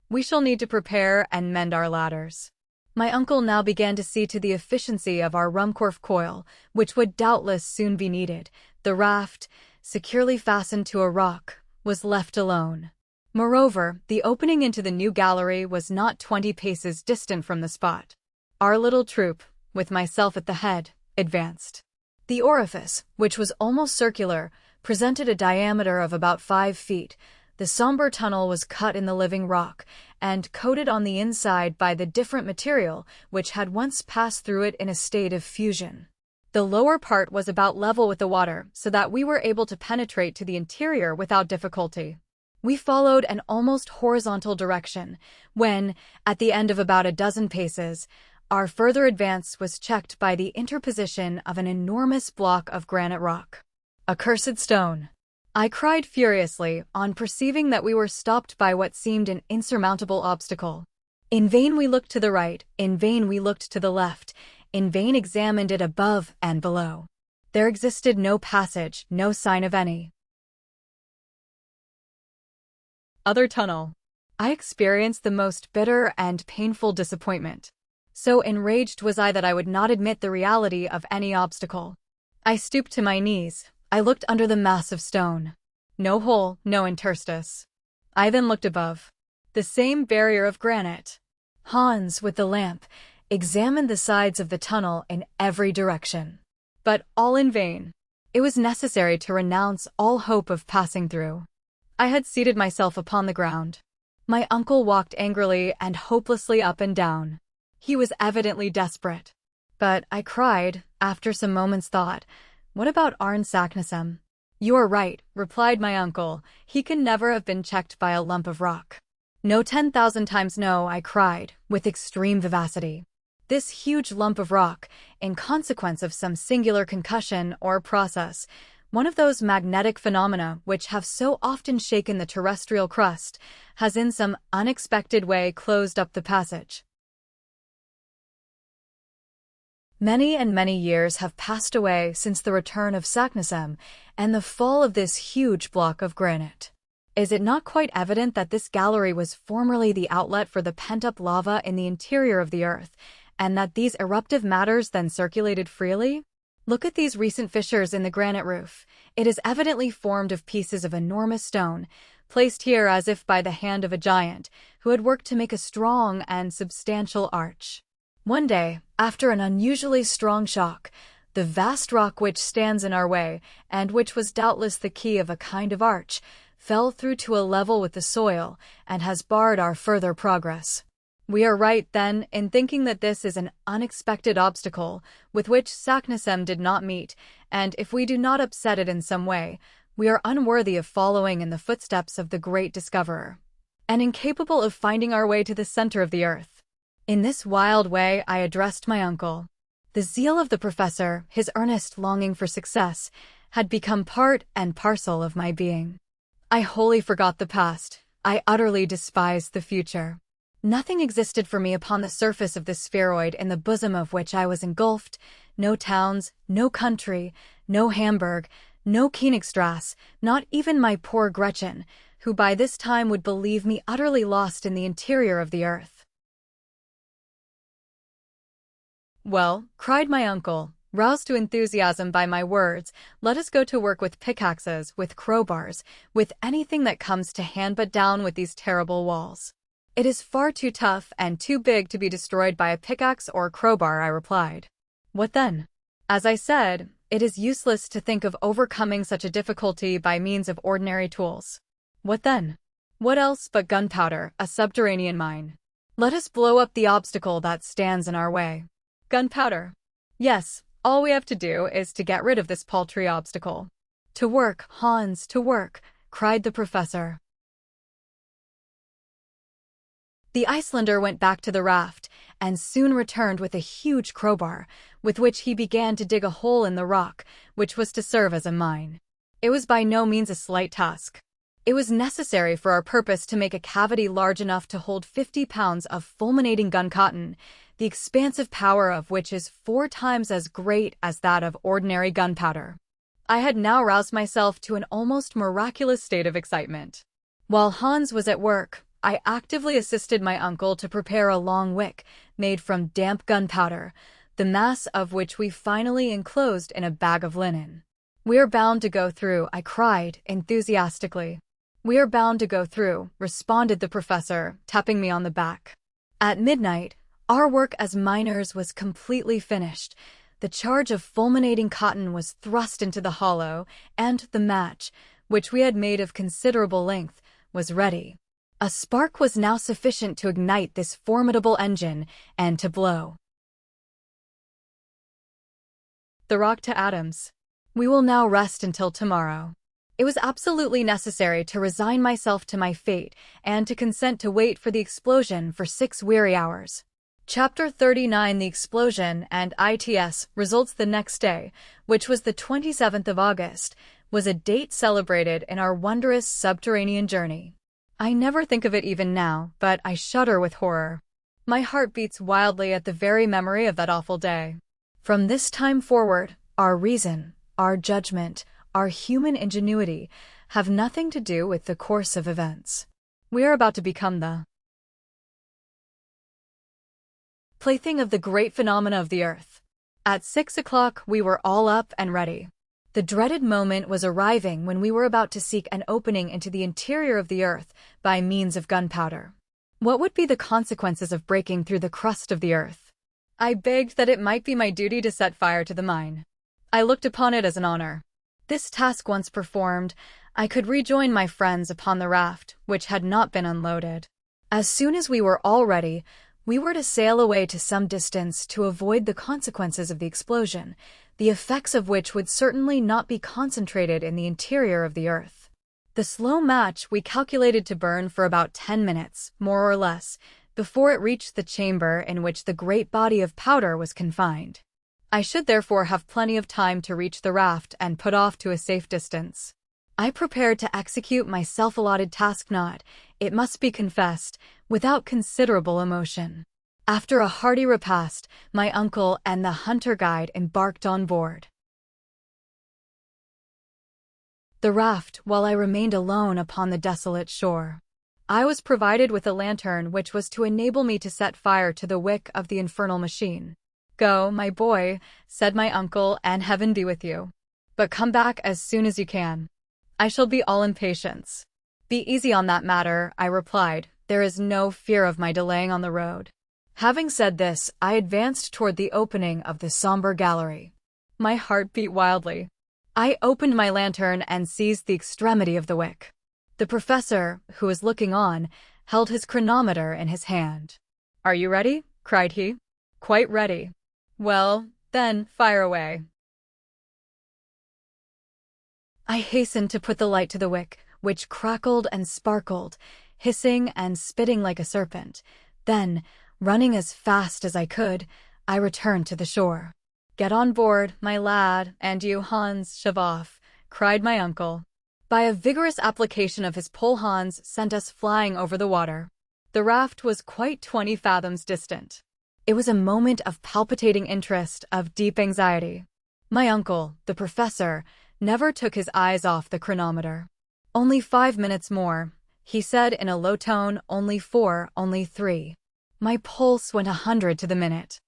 we shall need to prepare and mend our ladders. My uncle now began to see to the efficiency of our Ruhmkorff coil, which would doubtless soon be needed. The raft, securely fastened to a rock, was left alone. Moreover, the opening into the new gallery was not 20 paces distant from the spot. Our little troop, with myself at the head, advanced. The orifice, which was almost circular, presented a diameter of about 5 feet. The somber tunnel was cut in the living rock and coated on the inside by the different material which had once passed through it in a state of fusion. The lower part was about level with the water, so that we were able to penetrate to the interior without difficulty. We followed an almost horizontal direction, when, at the end of about a dozen paces, our further advance was checked by the interposition of an enormous block of granite rock. Accursed stone! I cried furiously on perceiving that we were stopped by what seemed an insurmountable obstacle. In vain we looked to the right, in vain we looked to the left, in vain examined it above and below. There existed no passage, no sign of any other tunnel. I experienced the most bitter and painful disappointment. So enraged was I that I would not admit the reality of any obstacle. I stooped to my knees. I looked under the mass of stone. No hole, no interstice. I then looked above. The same barrier of granite. Hans, with the lamp, examined the sides of the tunnel in every direction. But all in vain. It was necessary to renounce all hope of passing through. I had seated myself upon the ground. My uncle walked angrily and hopelessly up and down. He was evidently desperate. But I cried, after some moments' thought, what about Arne Saknussemm? You are right, replied my uncle. He can never have been checked by a lump of rock. No, 10,000 times no, I cried, with extreme vivacity. This huge lump of rock, in consequence of some singular concussion or process, one of those magnetic phenomena which have so often shaken the terrestrial crust, has in some unexpected way closed up the passage. Many and many years have passed away since the return of Saknussemm and the fall of this huge block of granite. Is it not quite evident that this gallery was formerly the outlet for the pent-up lava in the interior of the earth, and that these eruptive matters then circulated freely? Look at these recent fissures in the granite roof. It is evidently formed of pieces of enormous stone, placed here as if by the hand of a giant, who had worked to make a strong and substantial arch. One day, after an unusually strong shock, the vast rock which stands in our way, and which was doubtless the key of a kind of arch, fell through to a level with the soil, and has barred our further progress. We are right, then, in thinking that this is an unexpected obstacle with which Saknussemm did not meet, and if we do not upset it in some way, we are unworthy of following in the footsteps of the great discoverer, and incapable of finding our way to the center of the earth. In this wild way I addressed my uncle. The zeal of the professor, his earnest longing for success, had become part and parcel of my being. I wholly forgot the past. I utterly despised the future. Nothing existed for me upon the surface of the spheroid in the bosom of which I was engulfed. No towns, no country, no Hamburg, no Königstrasse, not even my poor Gretchen, who by this time would believe me utterly lost in the interior of the earth. "Well," cried my uncle, roused to enthusiasm by my words, "let us go to work with pickaxes, with crowbars, with anything that comes to hand, but down with these terrible walls." "It is far too tough and too big to be destroyed by a pickaxe or a crowbar," I replied. "What then?" "As I said, it is useless to think of overcoming such a difficulty by means of ordinary tools." "What then?" "What else but gunpowder, a subterranean mine. Let us blow up the obstacle that stands in our way." "Gunpowder?" "Yes, all we have to do is to get rid of this paltry obstacle." "To work, Hans, to work," cried the professor. The Icelander went back to the raft, and soon returned with a huge crowbar, with which he began to dig a hole in the rock, which was to serve as a mine. It was by no means a slight task. It was necessary for our purpose to make a cavity large enough to hold 50 pounds of fulminating gun-cotton, the expansive power of which is 4 times as great as that of ordinary gunpowder. I had now roused myself to an almost miraculous state of excitement. While Hans was at work, I actively assisted my uncle to prepare a long wick made from damp gunpowder, the mass of which we finally enclosed in a bag of linen. "We are bound to go through," I cried enthusiastically. "We are bound to go through," responded the professor, tapping me on the back. At midnight, our work as miners was completely finished. The charge of fulminating cotton was thrust into the hollow, and the match, which we had made of considerable length, was ready. A spark was now sufficient to ignite this formidable engine and to blow the rock to atoms. We will now rest until tomorrow. It was absolutely necessary to resign myself to my fate and to consent to wait for the explosion for 6 weary hours. Chapter 39. The explosion and its results the next day, which was the 27th of August, was a date celebrated in our wondrous subterranean journey. I never think of it even now, but I shudder with horror. My heart beats wildly at the very memory of that awful day. From this time forward, our reason, our judgment, our human ingenuity have nothing to do with the course of events. We are about to become the plaything of the great phenomena of the earth. At 6 o'clock we were all up and ready. The dreaded moment was arriving when we were about to seek an opening into the interior of the earth by means of gunpowder. What would be the consequences of breaking through the crust of the earth? I begged that it might be my duty to set fire to the mine. I looked upon it as an honor. This task once performed, I could rejoin my friends upon the raft, which had not been unloaded. As soon as we were all ready, we were to sail away to some distance to avoid the consequences of the explosion, the effects of which would certainly not be concentrated in the interior of the earth. The slow match we calculated to burn for about 10 minutes, more or less, before it reached the chamber in which the great body of powder was confined. I should therefore have plenty of time to reach the raft and put off to a safe distance. I prepared to execute my self-allotted task not, it must be confessed, without considerable emotion. After a hearty repast, my uncle and the hunter-guide embarked on board the raft while I remained alone upon the desolate shore. I was provided with a lantern which was to enable me to set fire to the wick of the infernal machine. "Go, my boy," said my uncle, "and heaven be with you. But come back as soon as you can." "I shall be all impatience." "Be easy on that matter," I replied. "There is no fear of my delaying on the road." Having said this, I advanced toward the opening of the somber gallery. My heart beat wildly. I opened my lantern and seized the extremity of the wick. The professor, who was looking on, held his chronometer in his hand. "Are you ready?" cried he. "Quite ready." "Well, then, fire away." I hastened to put the light to the wick, which crackled and sparkled, hissing and spitting like a serpent. Then, running as fast as I could, I returned to the shore. "Get on board, my lad, and you, Hans, shove off," cried my uncle. By a vigorous application of his pole Hans sent us flying over the water. The raft was quite 20 fathoms distant. It was a moment of palpitating interest, of deep anxiety. My uncle, the professor, never took his eyes off the chronometer. "Only 5 minutes more," he said in a low tone, "only 4, only 3. My pulse went 100 to the minute.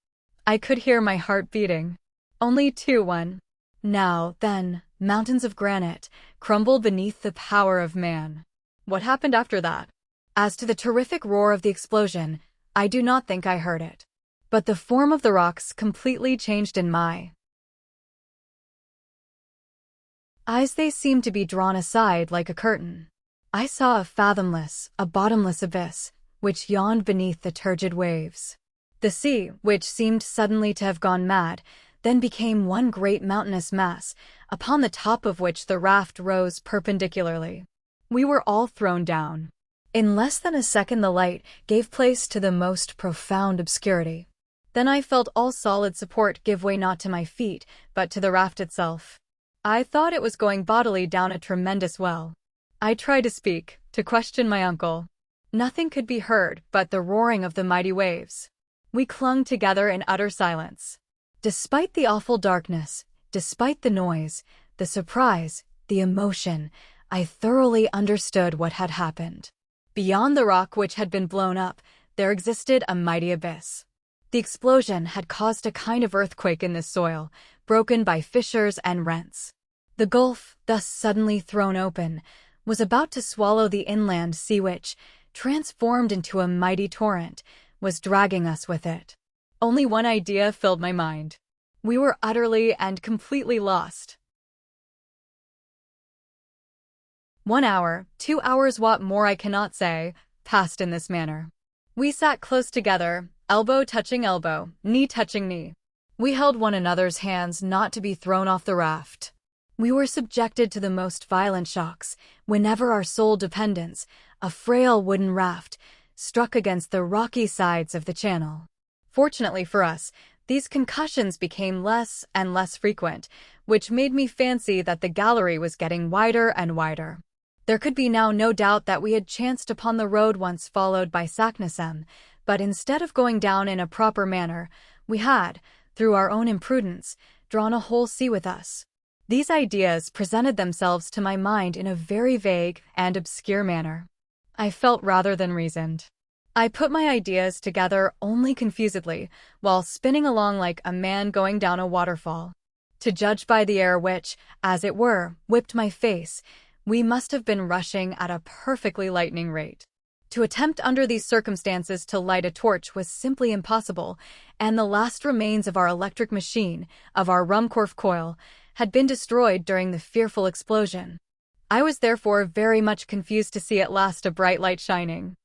I could hear my heart beating. "Only 2, 1. Now, then, mountains of granite crumbled beneath the power of man. What happened after that? As to the terrific roar of the explosion, I do not think I heard it. But the form of the rocks completely changed in my eyes. They seemed to be drawn aside like a curtain. I saw a fathomless, a bottomless abyss, which yawned beneath the turgid waves. The sea, which seemed suddenly to have gone mad, then became one great mountainous mass, upon the top of which the raft rose perpendicularly. We were all thrown down. In less than a second the light gave place to the most profound obscurity. Then I felt all solid support give way not to my feet, but to the raft itself. I thought it was going bodily down a tremendous well. I tried to speak, to question my uncle. Nothing could be heard but the roaring of the mighty waves. We clung together in utter silence. Despite the awful darkness, despite the noise, the surprise, the emotion, I thoroughly understood what had happened. Beyond the rock which had been blown up, there existed a mighty abyss. The explosion had caused a kind of earthquake in this soil, broken by fissures and rents. The gulf, thus suddenly thrown open, was about to swallow the inland sea which, transformed into a mighty torrent, was dragging us with it. Only one idea filled my mind. We were utterly and completely lost. 1 hour, 2 hours, what more I cannot say, passed in this manner. We sat close together, elbow touching elbow, knee touching knee. We held one another's hands not to be thrown off the raft. We were subjected to the most violent shocks whenever our sole dependence, a frail wooden raft, struck against the rocky sides of the channel. Fortunately for us, these concussions became less and less frequent, which made me fancy that the gallery was getting wider and wider. There could be now no doubt that we had chanced upon the road once followed by Saknussemm, but instead of going down in a proper manner, we had, through our own imprudence, drawn a whole sea with us. These ideas presented themselves to my mind in a very vague and obscure manner. I felt rather than reasoned. I put my ideas together only confusedly, while spinning along like a man going down a waterfall. To judge by the air which, as it were, whipped my face, we must have been rushing at a perfectly lightning rate. To attempt under these circumstances to light a torch was simply impossible, and the last remains of our electric machine, of our Ruhmkorff coil, had been destroyed during the fearful explosion. I was therefore very much confused to see at last a bright light shining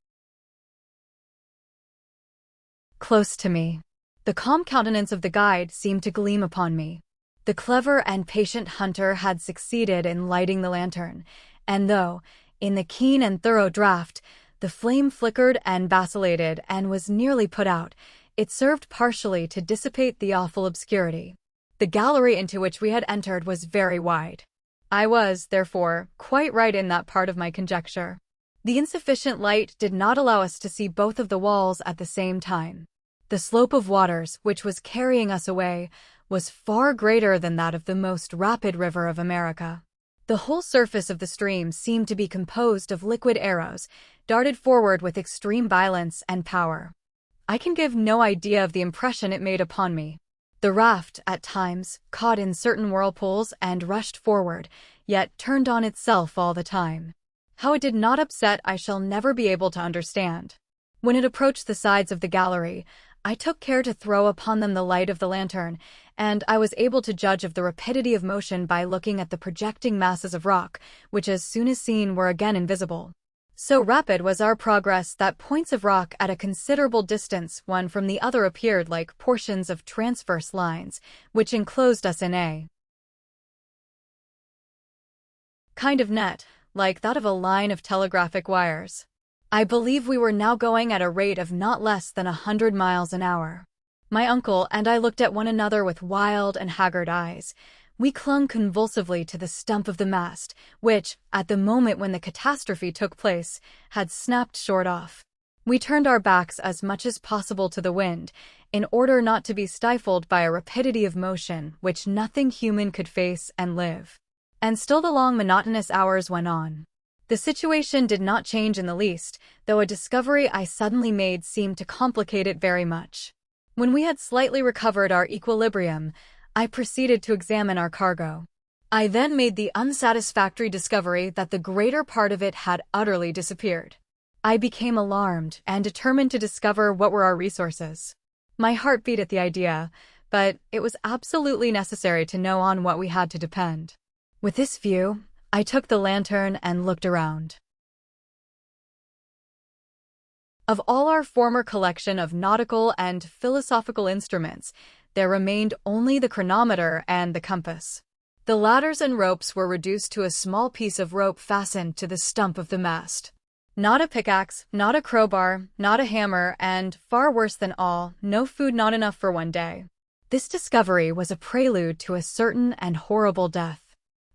close to me. The calm countenance of the guide seemed to gleam upon me. The clever and patient hunter had succeeded in lighting the lantern, and though, in the keen and thorough draught, the flame flickered and vacillated and was nearly put out, it served partially to dissipate the awful obscurity. The gallery into which we had entered was very wide. I was, therefore, quite right in that part of my conjecture. The insufficient light did not allow us to see both of the walls at the same time. The slope of waters, which was carrying us away, was far greater than that of the most rapid river of America. The whole surface of the stream seemed to be composed of liquid arrows, darted forward with extreme violence and power. I can give no idea of the impression it made upon me. The raft, at times, caught in certain whirlpools and rushed forward, yet turned on itself all the time. How it did not upset I shall never be able to understand. When it approached the sides of the gallery, I took care to throw upon them the light of the lantern, and I was able to judge of the rapidity of motion by looking at the projecting masses of rock, which as soon as seen were again invisible. So rapid was our progress that points of rock at a considerable distance one from the other appeared like portions of transverse lines, which enclosed us in a kind of net, like that of a line of telegraphic wires. I believe we were now going at a rate of not less than 100 miles an hour. My uncle and I looked at one another with wild and haggard eyes. We clung convulsively to the stump of the mast, which, at the moment when the catastrophe took place, had snapped short off. We turned our backs as much as possible to the wind, in order not to be stifled by a rapidity of motion which nothing human could face and live. And still the long monotonous hours went on. The situation did not change in the least, though a discovery I suddenly made seemed to complicate it very much. When we had slightly recovered our equilibrium, I proceeded to examine our cargo. I then made the unsatisfactory discovery that the greater part of it had utterly disappeared. I became alarmed and determined to discover what were our resources. My heart beat at the idea, but it was absolutely necessary to know on what we had to depend. With this view, I took the lantern and looked around. Of all our former collection of nautical and philosophical instruments, there remained only the chronometer and the compass. The ladders and ropes were reduced to a small piece of rope fastened to the stump of the mast. Not a pickaxe, not a crowbar, not a hammer, and, far worse than all, no food, not enough for one day. This discovery was a prelude to a certain and horrible death.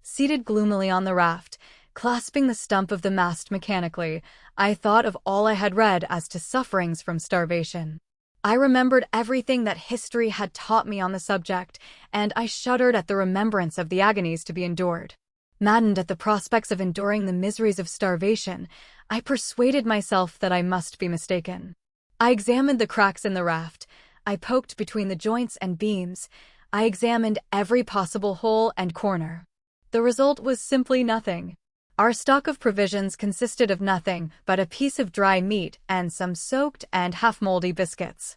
Seated gloomily on the raft, clasping the stump of the mast mechanically, I thought of all I had read as to sufferings from starvation. I remembered everything that history had taught me on the subject, and I shuddered at the remembrance of the agonies to be endured. Maddened at the prospects of enduring the miseries of starvation, I persuaded myself that I must be mistaken. I examined the cracks in the raft. I poked between the joints and beams. I examined every possible hole and corner. The result was simply nothing. Our stock of provisions consisted of nothing but a piece of dry meat and some soaked and half-moldy biscuits.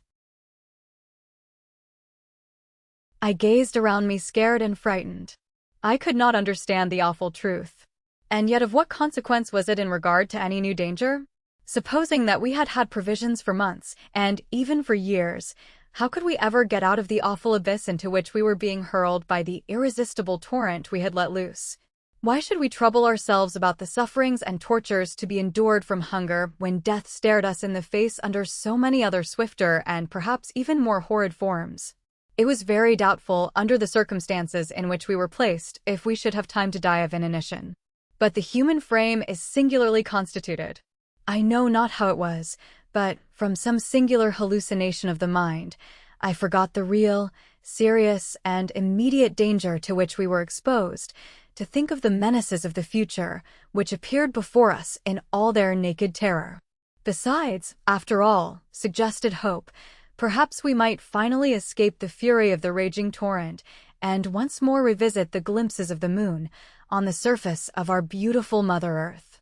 I gazed around me, scared and frightened. I could not understand the awful truth. And yet of what consequence was it in regard to any new danger? Supposing that we had had provisions for months, and even for years, how could we ever get out of the awful abyss into which we were being hurled by the irresistible torrent we had let loose? Why should we trouble ourselves about the sufferings and tortures to be endured from hunger when death stared us in the face under so many other swifter and perhaps even more horrid forms? It was very doubtful, under the circumstances in which we were placed, if we should have time to die of inanition. But the human frame is singularly constituted. I know not how it was, but from some singular hallucination of the mind, I forgot the real, serious, and immediate danger to which we were exposed, to think of the menaces of the future, which appeared before us in all their naked terror. Besides, after all, suggested hope, perhaps we might finally escape the fury of the raging torrent, and once more revisit the glimpses of the moon on the surface of our beautiful Mother Earth.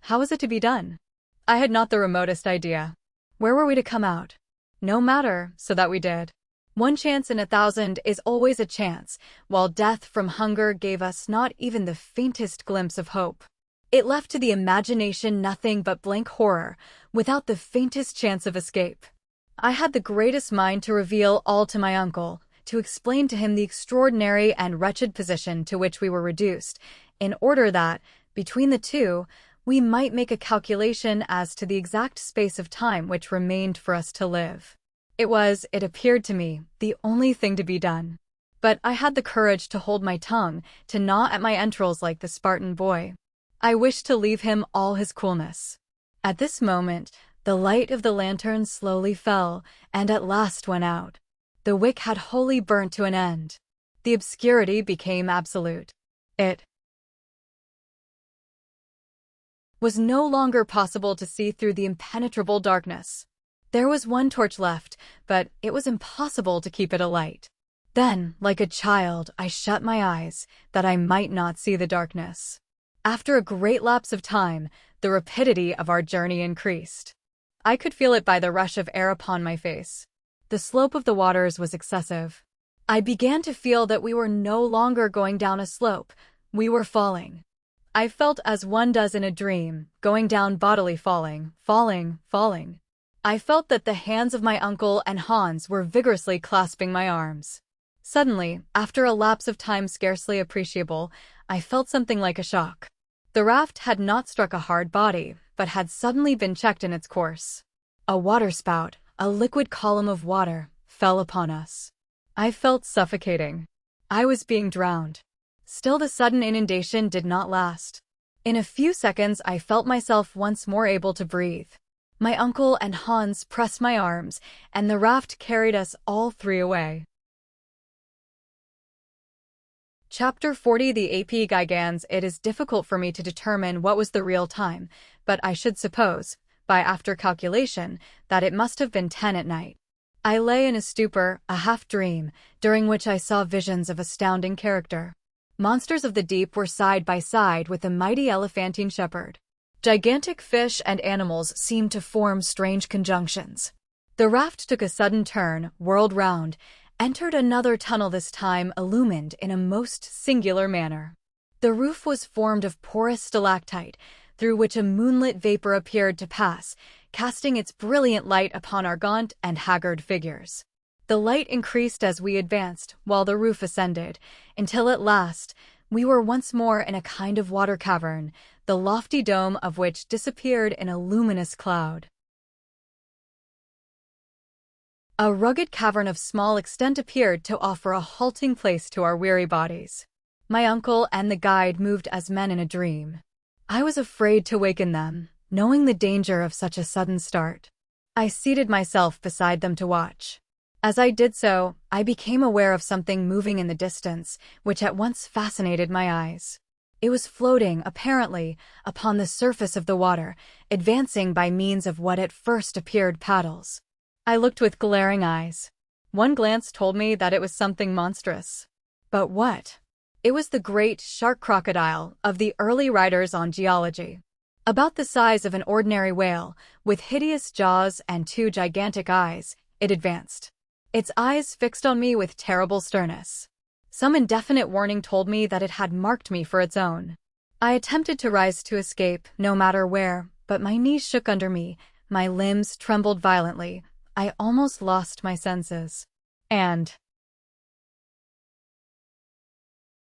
How was it to be done? I had not the remotest idea. Where were we to come out? No matter, so that we did. 1 chance in 1,000 is always a chance, while death from hunger gave us not even the faintest glimpse of hope. It left to the imagination nothing but blank horror, without the faintest chance of escape. I had the greatest mind to reveal all to my uncle, to explain to him the extraordinary and wretched position to which we were reduced, in order that, between the two, we might make a calculation as to the exact space of time which remained for us to live. It was, it appeared to me, the only thing to be done. But I had the courage to hold my tongue, to gnaw at my entrails like the Spartan boy. I wished to leave him all his coolness. At this moment, the light of the lantern slowly fell, and at last went out. The wick had wholly burnt to an end. The obscurity became absolute. It was no longer possible to see through the impenetrable darkness. There was one torch left, but it was impossible to keep it alight. Then, like a child, I shut my eyes, that I might not see the darkness. After a great lapse of time, the rapidity of our journey increased. I could feel it by the rush of air upon my face. The slope of the waters was excessive. I began to feel that we were no longer going down a slope, we were falling. I felt as one does in a dream, going down bodily, falling. I felt that the hands of my uncle and Hans were vigorously clasping my arms. Suddenly, after a lapse of time scarcely appreciable, I felt something like a shock. The raft had not struck a hard body, but had suddenly been checked in its course. A waterspout, a liquid column of water, fell upon us. I felt suffocating. I was being drowned. Still, the sudden inundation did not last. In a few seconds, I felt myself once more able to breathe. My uncle and Hans pressed my arms, and the raft carried us all three away. Chapter 40: The AP Gigans. It is difficult for me to determine what was the real time, but I should suppose, by after calculation, that it must have been 10 at night. I lay in a stupor, a half-dream, during which I saw visions of astounding character. Monsters of the deep were side by side with the mighty elephantine shepherd. Gigantic fish and animals seemed to form strange conjunctions. The raft took a sudden turn, whirled round, entered another tunnel, this time illumined in a most singular manner. The roof was formed of porous stalactite, through which a moonlit vapor appeared to pass, casting its brilliant light upon our gaunt and haggard figures. The light increased as we advanced, while the roof ascended, until at last we were once more in a kind of water cavern, the lofty dome of which disappeared in a luminous cloud. A rugged cavern of small extent appeared to offer a halting place to our weary bodies. My uncle and the guide moved as men in a dream. I was afraid to waken them, knowing the danger of such a sudden start. I seated myself beside them to watch. As I did so, I became aware of something moving in the distance, which at once fascinated my eyes. It was floating, apparently, upon the surface of the water, advancing by means of what at first appeared paddles. I looked with glaring eyes. One glance told me that it was something monstrous. But what? It was the great shark crocodile of the early writers on geology. About the size of an ordinary whale, with hideous jaws and two gigantic eyes, it advanced. Its eyes fixed on me with terrible sternness. Some indefinite warning told me that it had marked me for its own. I attempted to rise to escape, no matter where, but my knees shook under me, my limbs trembled violently. I almost lost my senses. And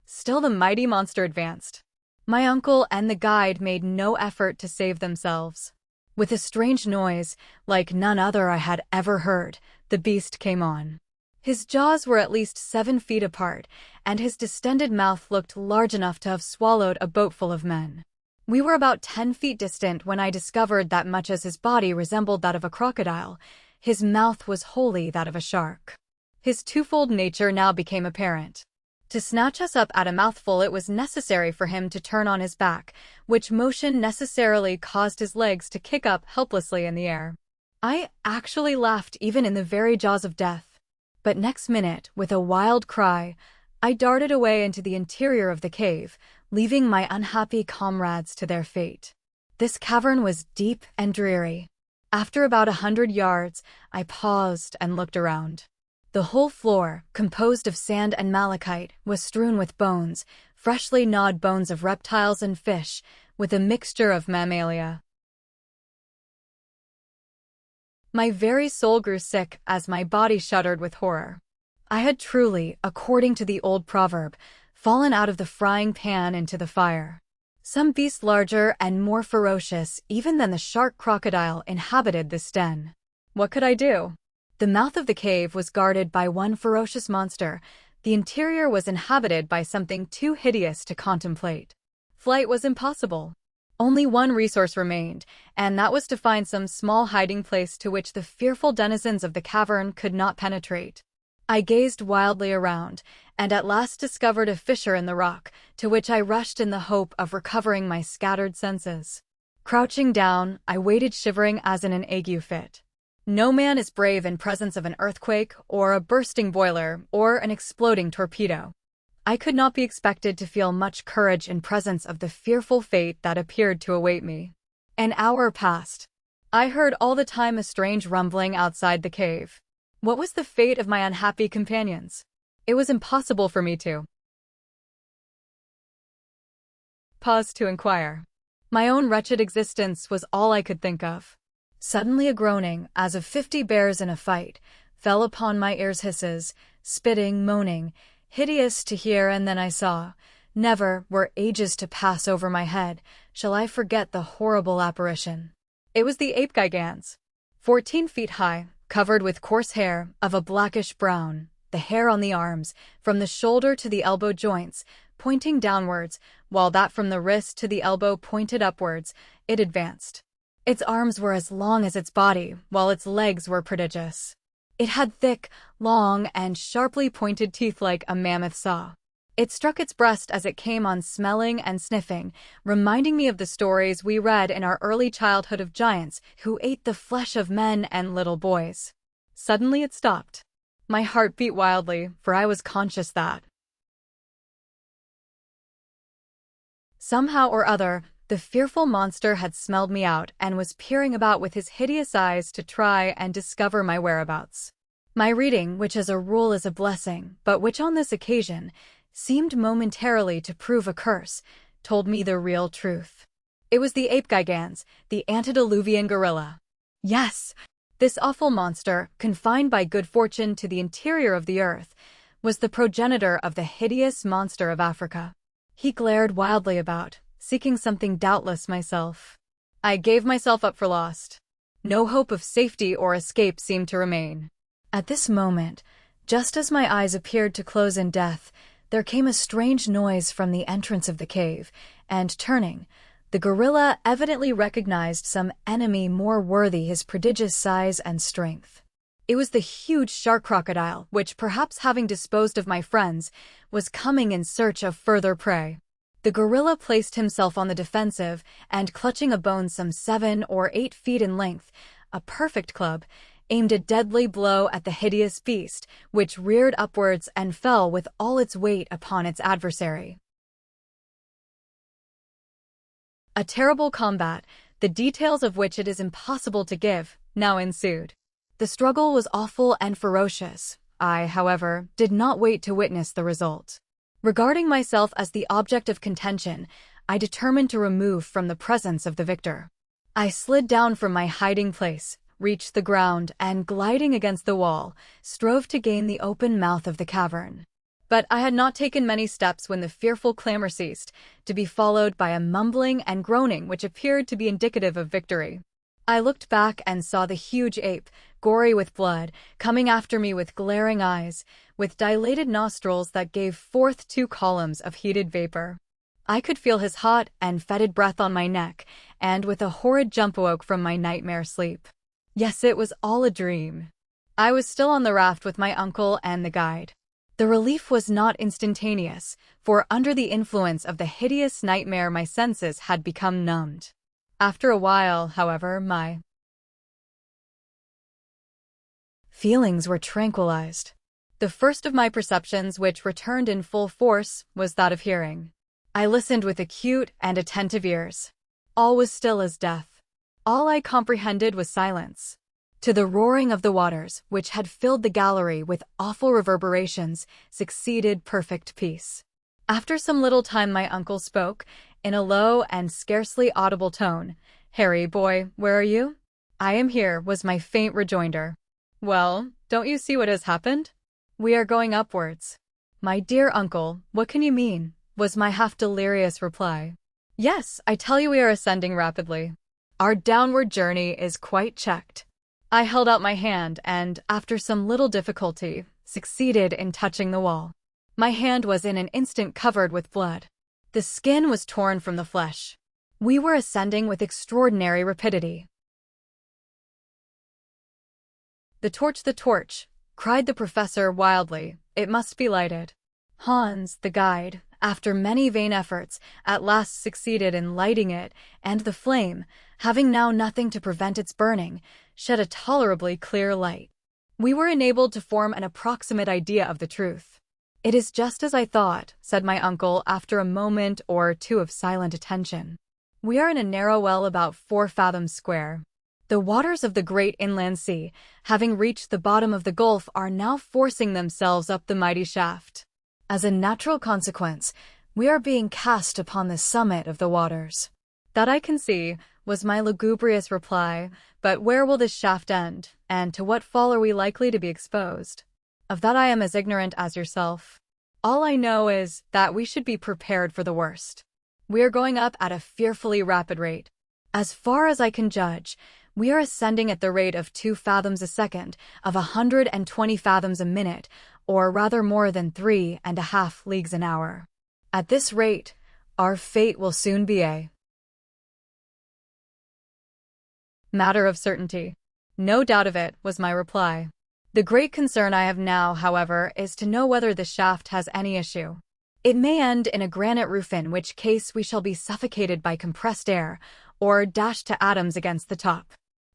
still the mighty monster advanced. My uncle and the guide made no effort to save themselves. With a strange noise, like none other I had ever heard, the beast came on. His jaws were at least 7 feet apart, and his distended mouth looked large enough to have swallowed a boatful of men. We were about 10 feet distant when I discovered that much as his body resembled that of a crocodile, his mouth was wholly that of a shark. His twofold nature now became apparent. To snatch us up at a mouthful, it was necessary for him to turn on his back, which motion necessarily caused his legs to kick up helplessly in the air. I actually laughed even in the very jaws of death. But next minute, with a wild cry, I darted away into the interior of the cave, leaving my unhappy comrades to their fate. This cavern was deep and dreary. After about 100 yards, I paused and looked around. The whole floor, composed of sand and malachite, was strewn with bones, freshly gnawed bones of reptiles and fish, with a mixture of mammalia. My very soul grew sick as my body shuddered with horror. I had truly, according to the old proverb, fallen out of the frying pan into the fire. Some beast larger and more ferocious even than the shark crocodile inhabited this den. What could I do? The mouth of the cave was guarded by one ferocious monster. The interior was inhabited by something too hideous to contemplate. Flight was impossible. Only one resource remained, and that was to find some small hiding place to which the fearful denizens of the cavern could not penetrate. I gazed wildly around, and at last discovered a fissure in the rock, to which I rushed in the hope of recovering my scattered senses. Crouching down, I waited shivering as in an ague fit. No man is brave in presence of an earthquake, or a bursting boiler, or an exploding torpedo. I could not be expected to feel much courage in presence of the fearful fate that appeared to await me. An hour passed. I heard all the time a strange rumbling outside the cave. What was the fate of my unhappy companions? It was impossible for me to pause to inquire. My own wretched existence was all I could think of. Suddenly a groaning, as of 50 bears in a fight, fell upon my ears, hisses, spitting, moaning, hideous to hear, and then I saw. Never, were ages to pass over my head, shall I forget the horrible apparition. It was the ape gigans. 14 feet high, covered with coarse hair, of a blackish brown, the hair on the arms, from the shoulder to the elbow joints, pointing downwards, while that from the wrist to the elbow pointed upwards. It advanced. Its arms were as long as its body, while its legs were prodigious. It had thick, long, and sharply pointed teeth like a mammoth saw. It struck its breast as it came on, smelling and sniffing, reminding me of the stories we read in our early childhood of giants who ate the flesh of men and little boys. Suddenly it stopped. My heart beat wildly, for I was conscious that somehow or other, the fearful monster had smelled me out and was peering about with his hideous eyes to try and discover my whereabouts. My reading, which as a rule is a blessing, but which on this occasion seemed momentarily to prove a curse, told me the real truth. It was the ape gigans, the antediluvian gorilla. Yes, this awful monster, confined by good fortune to the interior of the earth, was the progenitor of the hideous monster of Africa. He glared wildly about, seeking something, doubtless myself. I gave myself up for lost. No hope of safety or escape seemed to remain. At this moment, just as my eyes appeared to close in death, there came a strange noise from the entrance of the cave, and turning, the gorilla evidently recognized some enemy more worthy his prodigious size and strength. It was the huge shark crocodile, which, perhaps having disposed of my friends, was coming in search of further prey. The gorilla placed himself on the defensive, and clutching a bone some 7 or 8 feet in length, a perfect club, aimed a deadly blow at the hideous beast, which reared upwards and fell with all its weight upon its adversary. A terrible combat, the details of which it is impossible to give, now ensued. The struggle was awful and ferocious. I, however, did not wait to witness the result. Regarding myself as the object of contention, I determined to remove from the presence of the victor. I slid down from my hiding place, reached the ground, and gliding against the wall, strove to gain the open mouth of the cavern. But I had not taken many steps when the fearful clamor ceased, to be followed by a mumbling and groaning which appeared to be indicative of victory. I looked back and saw the huge ape, gory with blood, coming after me with glaring eyes, with dilated nostrils that gave forth 2 columns of heated vapor. I could feel his hot and fetid breath on my neck, and with a horrid jump awoke from my nightmare sleep. Yes, it was all a dream. I was still on the raft with my uncle and the guide. The relief was not instantaneous, for under the influence of the hideous nightmare my senses had become numbed. After a while, however, my feelings were tranquilized. The first of my perceptions which returned in full force was that of hearing. I listened with acute and attentive ears. All was still as death. All I comprehended was silence. To the roaring of the waters, which had filled the gallery with awful reverberations, succeeded perfect peace. After some little time my uncle spoke, in a low and scarcely audible tone. "Harry, boy, where are you?" "I am here," was my faint rejoinder. "Well, don't you see what has happened? We are going upwards." "My dear uncle, what can you mean?" was my half-delirious reply. "Yes, I tell you we are ascending rapidly. Our downward journey is quite checked." I held out my hand and, after some little difficulty, succeeded in touching the wall. My hand was in an instant covered with blood. The skin was torn from the flesh. We were ascending with extraordinary rapidity. The torch, cried the professor wildly. It must be lighted. Hans, the guide, after many vain efforts, at last succeeded in lighting it, and the flame, having now nothing to prevent its burning, shed a tolerably clear light. We were enabled to form an approximate idea of the truth. "It is just as I thought," said my uncle after a moment or 2 of silent attention. "We are in a narrow well about 4 fathoms square. The waters of the great inland sea, having reached the bottom of the gulf, are now forcing themselves up the mighty shaft. As a natural consequence, we are being cast upon the summit of the waters." "That I can see," was my lugubrious reply, "but where will this shaft end, and to what fall are we likely to be exposed?" "Of that I am as ignorant as yourself. All I know is that we should be prepared for the worst. We are going up at a fearfully rapid rate. As far as I can judge, we are ascending at the rate of 2 fathoms a second, of 120 fathoms a minute, or rather more than 3.5 leagues an hour. At this rate, our fate will soon be a matter of certainty. No doubt of it, was my reply. The great concern I have now, however, is to know whether the shaft has any issue. It may end in a granite roof, in which case we shall be suffocated by compressed air, or dashed to atoms against the top.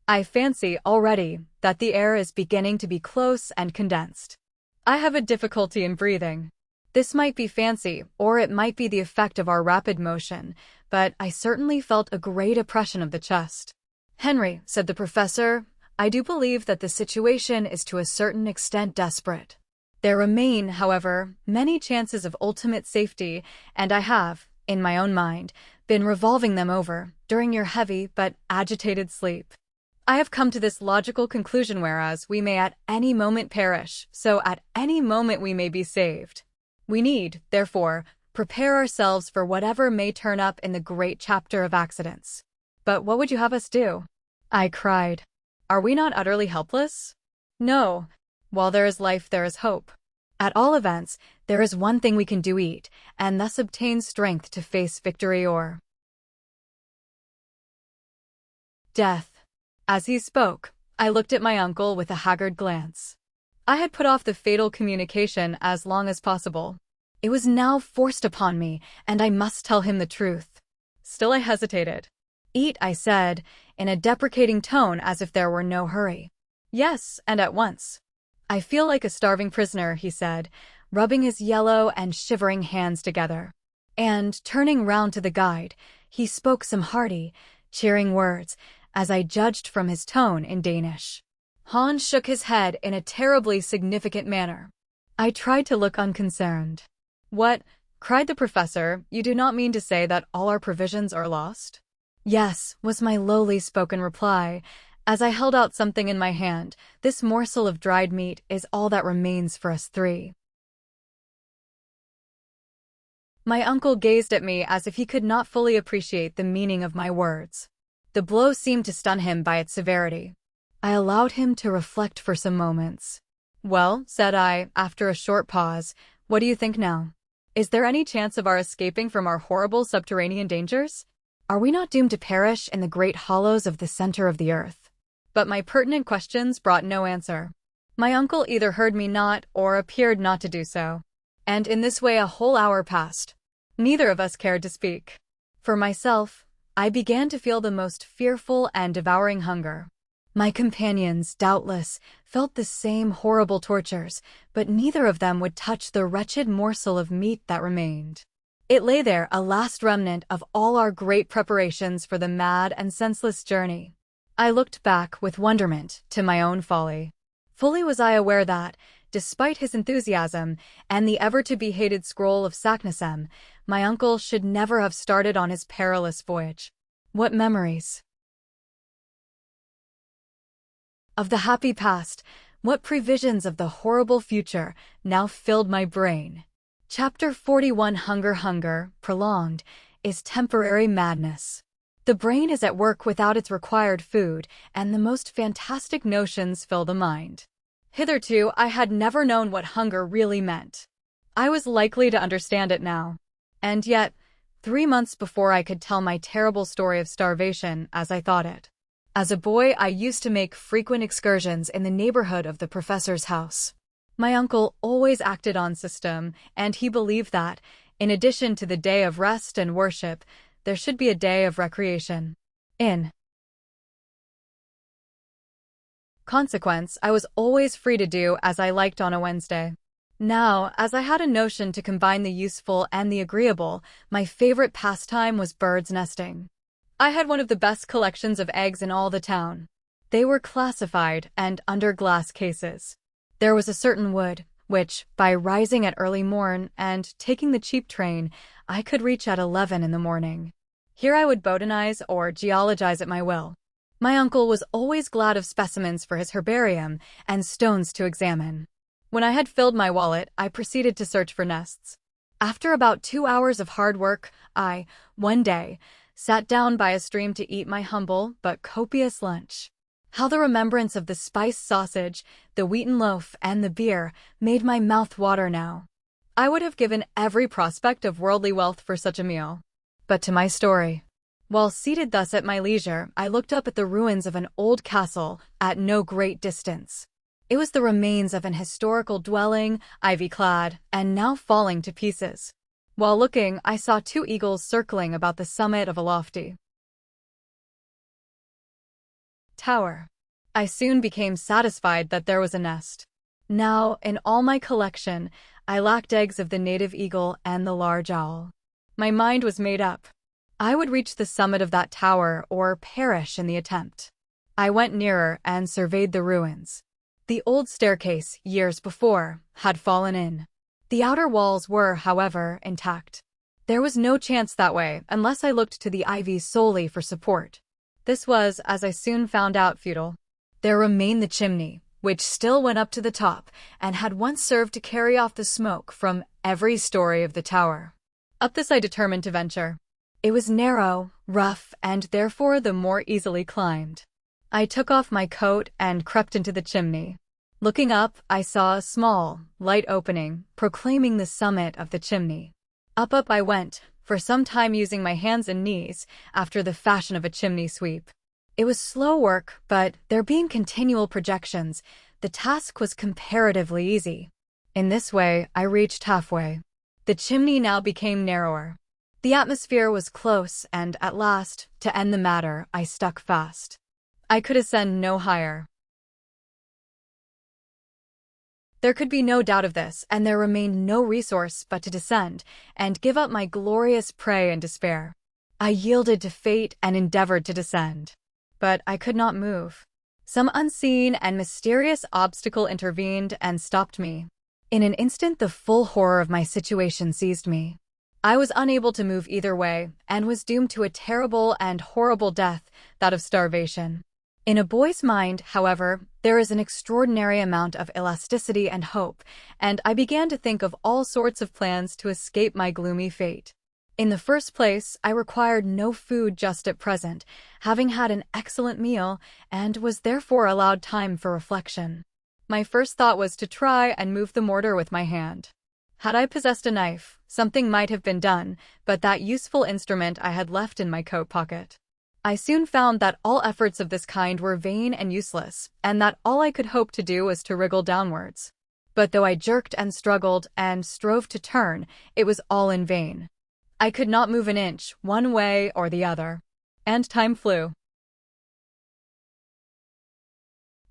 I fancy already that the air is beginning to be close and condensed. I have a difficulty in breathing. This might be fancy, or it might be the effect of our rapid motion, but I certainly felt a great oppression of the chest. Henry, said the professor, I do believe that the situation is to a certain extent desperate. There remain, however, many chances of ultimate safety, and I have, in my own mind, been revolving them over during your heavy but agitated sleep. I have come to this logical conclusion: whereas we may at any moment perish, so at any moment we may be saved. We need, therefore, prepare ourselves for whatever may turn up in the great chapter of accidents. But what would you have us do? I cried. Are we not utterly helpless? No. While there is life, there is hope. At all events, there is one thing we can do: eat, and thus obtain strength to face victory or death. As he spoke, I looked at my uncle with a haggard glance. I had put off the fatal communication as long as possible. It was now forced upon me, and I must tell him the truth. Still I hesitated. Eat, I said, in a deprecating tone, as if there were no hurry. Yes, and at once. I feel like a starving prisoner, he said, rubbing his yellow and shivering hands together. And, turning round to the guide, he spoke some hearty, cheering words, as I judged from his tone, in Danish. Hans shook his head in a terribly significant manner. I tried to look unconcerned. What? Cried the professor, you do not mean to say that all our provisions are lost? Yes, was my lowly spoken reply, as I held out something in my hand. This morsel of dried meat is all that remains for us three. My uncle gazed at me as if he could not fully appreciate the meaning of my words. The blow seemed to stun him by its severity. I allowed him to reflect for some moments. Well, said I, after a short pause, what do you think now? Is there any chance of our escaping from our horrible subterranean dangers? Are we not doomed to perish in the great hollows of the center of the earth? But my pertinent questions brought no answer. My uncle either heard me not or appeared not to do so. And in this way a whole hour passed. Neither of us cared to speak. For myself, I began to feel the most fearful and devouring hunger. My companions, doubtless, felt the same horrible tortures, but neither of them would touch the wretched morsel of meat that remained. It lay there, a last remnant of all our great preparations for the mad and senseless journey. I looked back with wonderment to my own folly. Fully was I aware that, despite his enthusiasm and the ever-to-be-hated scroll of Saknussemm, my uncle should never have started on his perilous voyage. What memories of the happy past, what previsions of the horrible future, now filled my brain. Chapter 41. Hunger, prolonged, is temporary madness. The brain is at work without its required food, and the most fantastic notions fill the mind. Hitherto, I had never known what hunger really meant. I was likely to understand it now. And yet, 3 months before I could tell my terrible story of starvation as I thought it. As a boy, I used to make frequent excursions in the neighborhood of the professor's house. My uncle always acted on system, and he believed that, in addition to the day of rest and worship, there should be a day of recreation. In consequence, I was always free to do as I liked on a Wednesday. Now, as I had a notion to combine the useful and the agreeable, my favorite pastime was bird's nesting. I had one of the best collections of eggs in all the town. They were classified and under glass cases. There was a certain wood, which, by rising at early morn and taking the cheap train, I could reach at 11 in the morning. Here I would botanize or geologize at my will. My uncle was always glad of specimens for his herbarium and stones to examine. When I had filled my wallet, I proceeded to search for nests. After about 2 hours of hard work, I, one day, sat down by a stream to eat my humble but copious lunch. How the remembrance of the spiced sausage, the wheaten loaf, and the beer made my mouth water now. I would have given every prospect of worldly wealth for such a meal. But to my story. While seated thus at my leisure, I looked up at the ruins of an old castle at no great distance. It was the remains of an historical dwelling, ivy-clad, and now falling to pieces. While looking, I saw 2 eagles circling about the summit of a lofty tower. I soon became satisfied that there was a nest. Now, in all my collection, I lacked eggs of the native eagle and the large owl. My mind was made up. I would reach the summit of that tower or perish in the attempt. I went nearer and surveyed the ruins. The old staircase, years before, had fallen in. The outer walls were, however, intact. There was no chance that way unless I looked to the ivy solely for support. This was, as I soon found out, futile. There remained the chimney, which still went up to the top and had once served to carry off the smoke from every story of the tower. Up this I determined to venture. It was narrow, rough, and therefore the more easily climbed. I took off my coat and crept into the chimney. Looking up, I saw a small, light opening, proclaiming the summit of the chimney. Up I went, for some time using my hands and knees, after the fashion of a chimney sweep. It was slow work, but there being continual projections, the task was comparatively easy. In this way, I reached halfway. The chimney now became narrower. The atmosphere was close, and at last, to end the matter, I stuck fast. I could ascend no higher. There could be no doubt of this, and there remained no resource but to descend, and give up my glorious prey in despair. I yielded to fate and endeavored to descend. But I could not move. Some unseen and mysterious obstacle intervened and stopped me. In an instant, the full horror of my situation seized me. I was unable to move either way, and was doomed to a terrible and horrible death, that of starvation. In a boy's mind, however, there is an extraordinary amount of elasticity and hope, and I began to think of all sorts of plans to escape my gloomy fate. In the first place, I required no food just at present, having had an excellent meal, and was therefore allowed time for reflection. My first thought was to try and move the mortar with my hand. Had I possessed a knife, something might have been done, but that useful instrument I had left in my coat pocket. I soon found that all efforts of this kind were vain and useless, and that all I could hope to do was to wriggle downwards. But though I jerked and struggled and strove to turn, it was all in vain. I could not move an inch, one way or the other. And time flew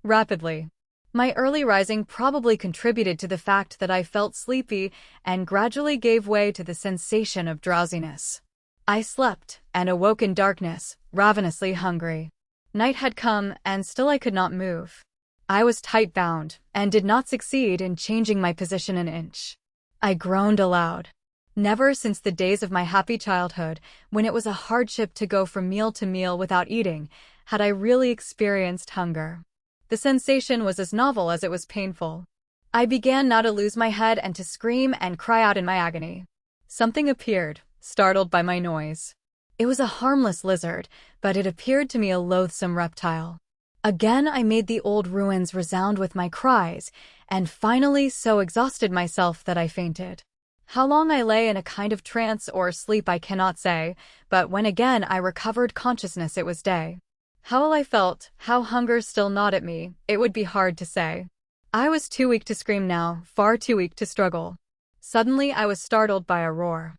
rapidly. My early rising probably contributed to the fact that I felt sleepy and gradually gave way to the sensation of drowsiness. I slept and awoke in darkness, ravenously hungry. Night had come, and still I could not move. I was tight-bound and did not succeed in changing my position an inch. I groaned aloud. Never since the days of my happy childhood, when it was a hardship to go from meal to meal without eating, had I really experienced hunger. The sensation was as novel as it was painful. I began now to lose my head and to scream and cry out in my agony. Something appeared, startled by my noise. It was a harmless lizard, but it appeared to me a loathsome reptile. Again I made the old ruins resound with my cries, and finally so exhausted myself that I fainted. How long I lay in a kind of trance or sleep I cannot say, but when again I recovered consciousness it was day. How ill I felt, how hunger still gnawed at me, it would be hard to say. I was too weak to scream now, far too weak to struggle. Suddenly I was startled by a roar.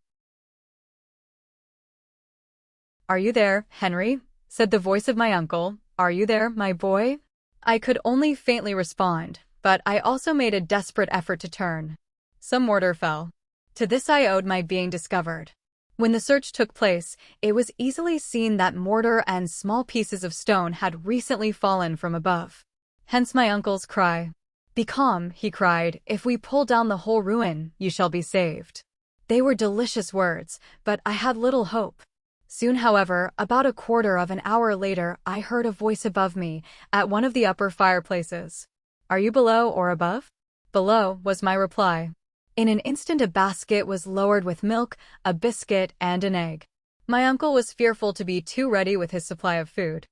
"Are you there, Henry?" said the voice of my uncle. "Are you there, my boy?" I could only faintly respond, but I also made a desperate effort to turn. Some mortar fell. To this I owed my being discovered. When the search took place, it was easily seen that mortar and small pieces of stone had recently fallen from above. Hence my uncle's cry. "Be calm," he cried. "If we pull down the whole ruin, you shall be saved." They were delicious words, but I had little hope. Soon, however, about a quarter of an hour later, I heard a voice above me, at one of the upper fireplaces. "Are you below or above?" "Below," was my reply. In an instant a basket was lowered with milk, a biscuit, and an egg. My uncle was fearful to be too ready with his supply of food.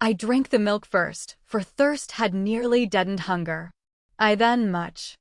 I drank the milk first, for thirst had nearly deadened hunger. I then, much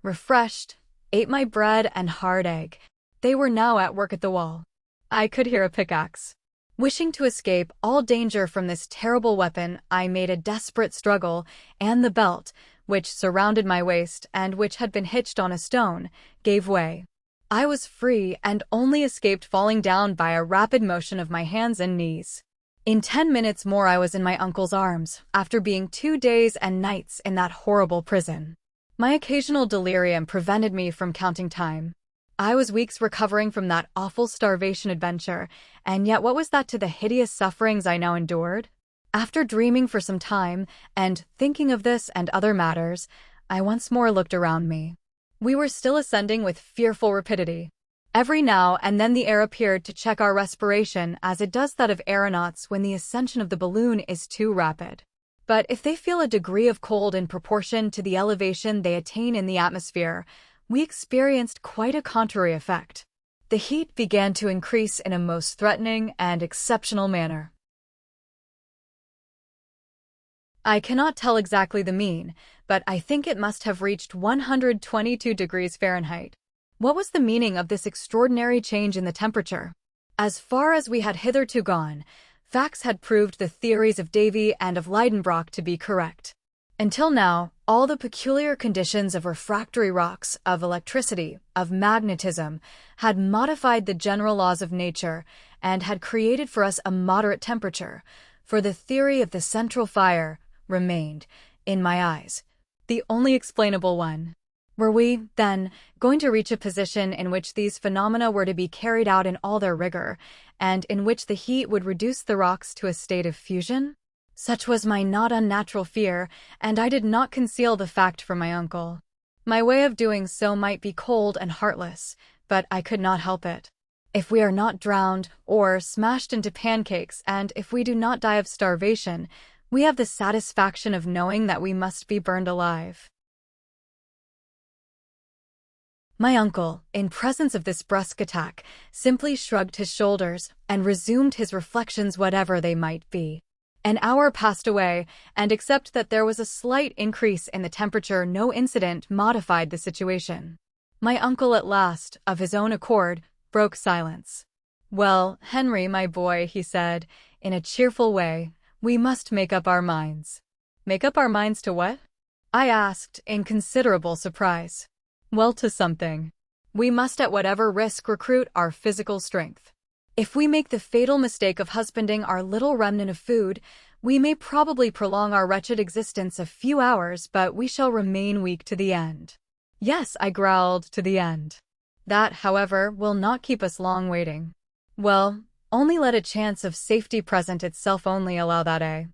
refreshed, ate my bread and hard egg. They were now at work at the wall. I could hear a pickaxe. Wishing to escape all danger from this terrible weapon, I made a desperate struggle, and the belt, which surrounded my waist and which had been hitched on a stone, gave way. I was free and only escaped falling down by a rapid motion of my hands and knees. In 10 minutes more I was in my uncle's arms, after being 2 days and nights in that horrible prison. My occasional delirium prevented me from counting time. I was weeks recovering from that awful starvation adventure, and yet what was that to the hideous sufferings I now endured? After dreaming for some time, and thinking of this and other matters, I once more looked around me. We were still ascending with fearful rapidity. Every now and then the air appeared to check our respiration as it does that of aeronauts when the ascension of the balloon is too rapid. But if they feel a degree of cold in proportion to the elevation they attain in the atmosphere, we experienced quite a contrary effect. The heat began to increase in a most threatening and exceptional manner. I cannot tell exactly the mean, but I think it must have reached 122 degrees Fahrenheit. What was the meaning of this extraordinary change in the temperature? As far as we had hitherto gone, facts had proved the theories of Davy and of Leidenbrock to be correct. Until now, all the peculiar conditions of refractory rocks, of electricity, of magnetism, had modified the general laws of nature and had created for us a moderate temperature, for the theory of the central fire remained, in my eyes, the only explainable one. Were we, then, going to reach a position in which these phenomena were to be carried out in all their rigor, and in which the heat would reduce the rocks to a state of fusion? Such was my not unnatural fear, and I did not conceal the fact from my uncle. My way of doing so might be cold and heartless, but I could not help it. If we are not drowned, or smashed into pancakes, and if we do not die of starvation, we have the satisfaction of knowing that we must be burned alive. My uncle, in presence of this brusque attack, simply shrugged his shoulders and resumed his reflections whatever they might be. An hour passed away, and except that there was a slight increase in the temperature, no incident modified the situation. My uncle at last, of his own accord, broke silence. "Well, Henry, my boy," he said, in a cheerful way, "we must make up our minds." "Make up our minds to what?" I asked, in considerable surprise. "Well, to something. We must at whatever risk recruit our physical strength. If we make the fatal mistake of husbanding our little remnant of food, we may probably prolong our wretched existence a few hours, but we shall remain weak to the end." "Yes," I growled, "to the end. That, however, will not keep us long waiting." "Well, only let a chance of safety present itself only allow that, eh?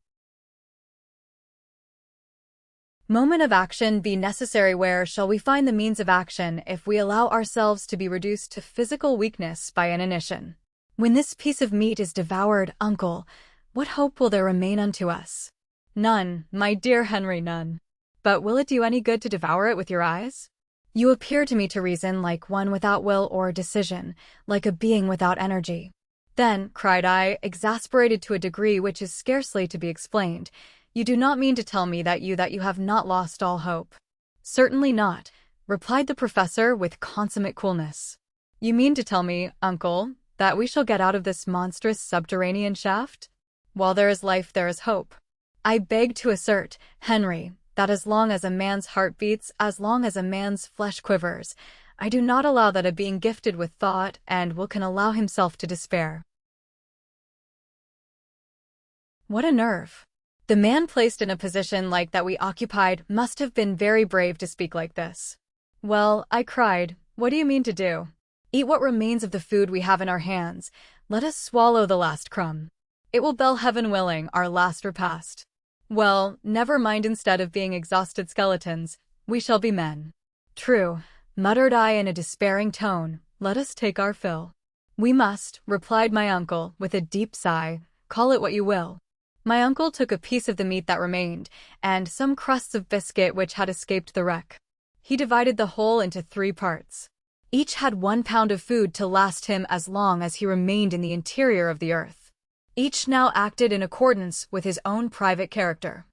Moment of action be necessary, where shall we find the means of action if we allow ourselves to be reduced to physical weakness by inanition? When this piece of meat is devoured, uncle, what hope will there remain unto us?" "None, my dear Henry, none. But will it do any good to devour it with your eyes? You appear to me to reason like one without will or decision, like a being without energy." "Then," cried I, exasperated to a degree which is scarcely to be explained, "you do not mean to tell me that you have not lost all hope?" "Certainly not," replied the professor with consummate coolness. "You mean to tell me, uncle, that we shall get out of this monstrous subterranean shaft? While there is life there is hope. I beg to assert, Henry, that as long as a man's heart beats, as long as a man's flesh quivers, I do not allow that a being gifted with thought and will can allow himself to despair." What a nerve! The man placed in a position like that we occupied must have been very brave to speak like this. "Well," I cried, "what do you mean to do?" "Eat what remains of the food we have in our hands. Let us swallow the last crumb. It will be, heaven willing, our last repast. Well, never mind, instead of being exhausted skeletons, we shall be men." "True," muttered I in a despairing tone, "let us take our fill." "We must," replied my uncle, with a deep sigh, "call it what you will." My uncle took a piece of the meat that remained, and some crusts of biscuit which had escaped the wreck. He divided the whole into 3 parts. Each had 1 pound of food to last him as long as he remained in the interior of the earth. Each now acted in accordance with his own private character.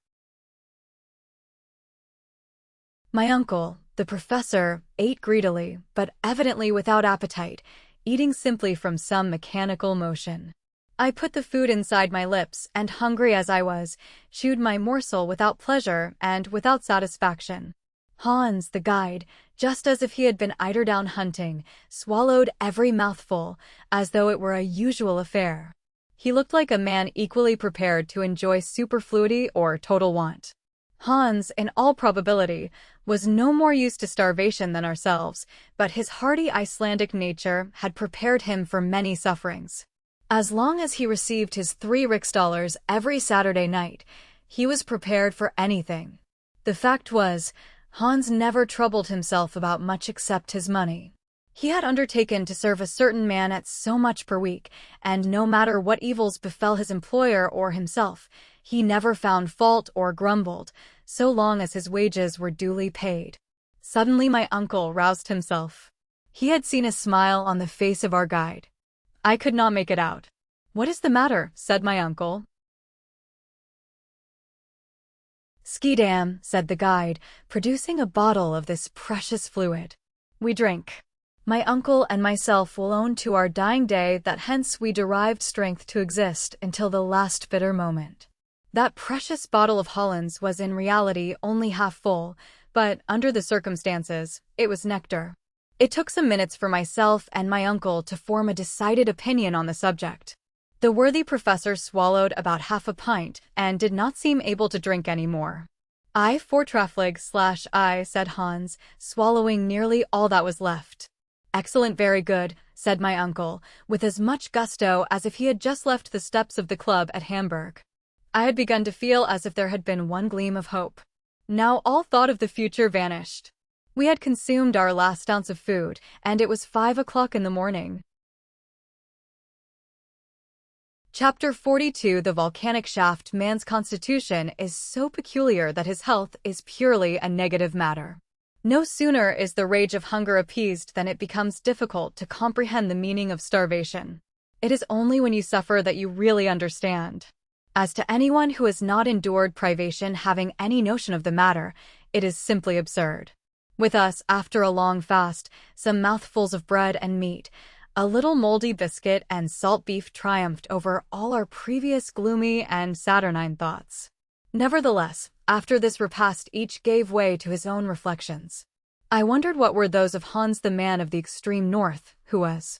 My uncle, the professor, ate greedily, but evidently without appetite, eating simply from some mechanical motion. I put the food inside my lips and, hungry as I was, chewed my morsel without pleasure and without satisfaction. Hans, the guide, just as if he had been eiderdown hunting, swallowed every mouthful, as though it were a usual affair. He looked like a man equally prepared to enjoy superfluity or total want. Hans, in all probability, was no more used to starvation than ourselves, but his hardy Icelandic nature had prepared him for many sufferings. As long as he received his 3 riksdaler every Saturday night, he was prepared for anything. The fact was, Hans never troubled himself about much except his money. He had undertaken to serve a certain man at so much per week, and no matter what evils befell his employer or himself, he never found fault or grumbled, so long as his wages were duly paid. Suddenly my uncle roused himself. He had seen a smile on the face of our guide. I could not make it out. "What is the matter?" said my uncle. "Skidam," said the guide, producing a bottle of this precious fluid. "We drink. My uncle and myself will own to our dying day that hence we derived strength to exist until the last bitter moment." That precious bottle of Hollands was in reality only half full, but under the circumstances, it was nectar. It took some minutes for myself and my uncle to form a decided opinion on the subject. The worthy professor swallowed about half a pint and did not seem able to drink any more. "I fortraflig/I," said Hans, swallowing nearly all that was left. "Excellent, very good," said my uncle, with as much gusto as if he had just left the steps of the club at Hamburg. I had begun to feel as if there had been one gleam of hope. Now all thought of the future vanished. We had consumed our last ounce of food, and it was 5 o'clock in the morning. Chapter 42. The volcanic shaft. Man's constitution is so peculiar that his health is purely a negative matter. No sooner is the rage of hunger appeased than it becomes difficult to comprehend the meaning of starvation. It is only when you suffer that you really understand. As to anyone who has not endured privation having any notion of the matter, it is simply absurd. With us, after a long fast, some mouthfuls of bread and meat, a little moldy biscuit and salt beef triumphed over all our previous gloomy and saturnine thoughts. Nevertheless, after this repast each gave way to his own reflections. I wondered what were those of Hans, the man of the extreme north, who was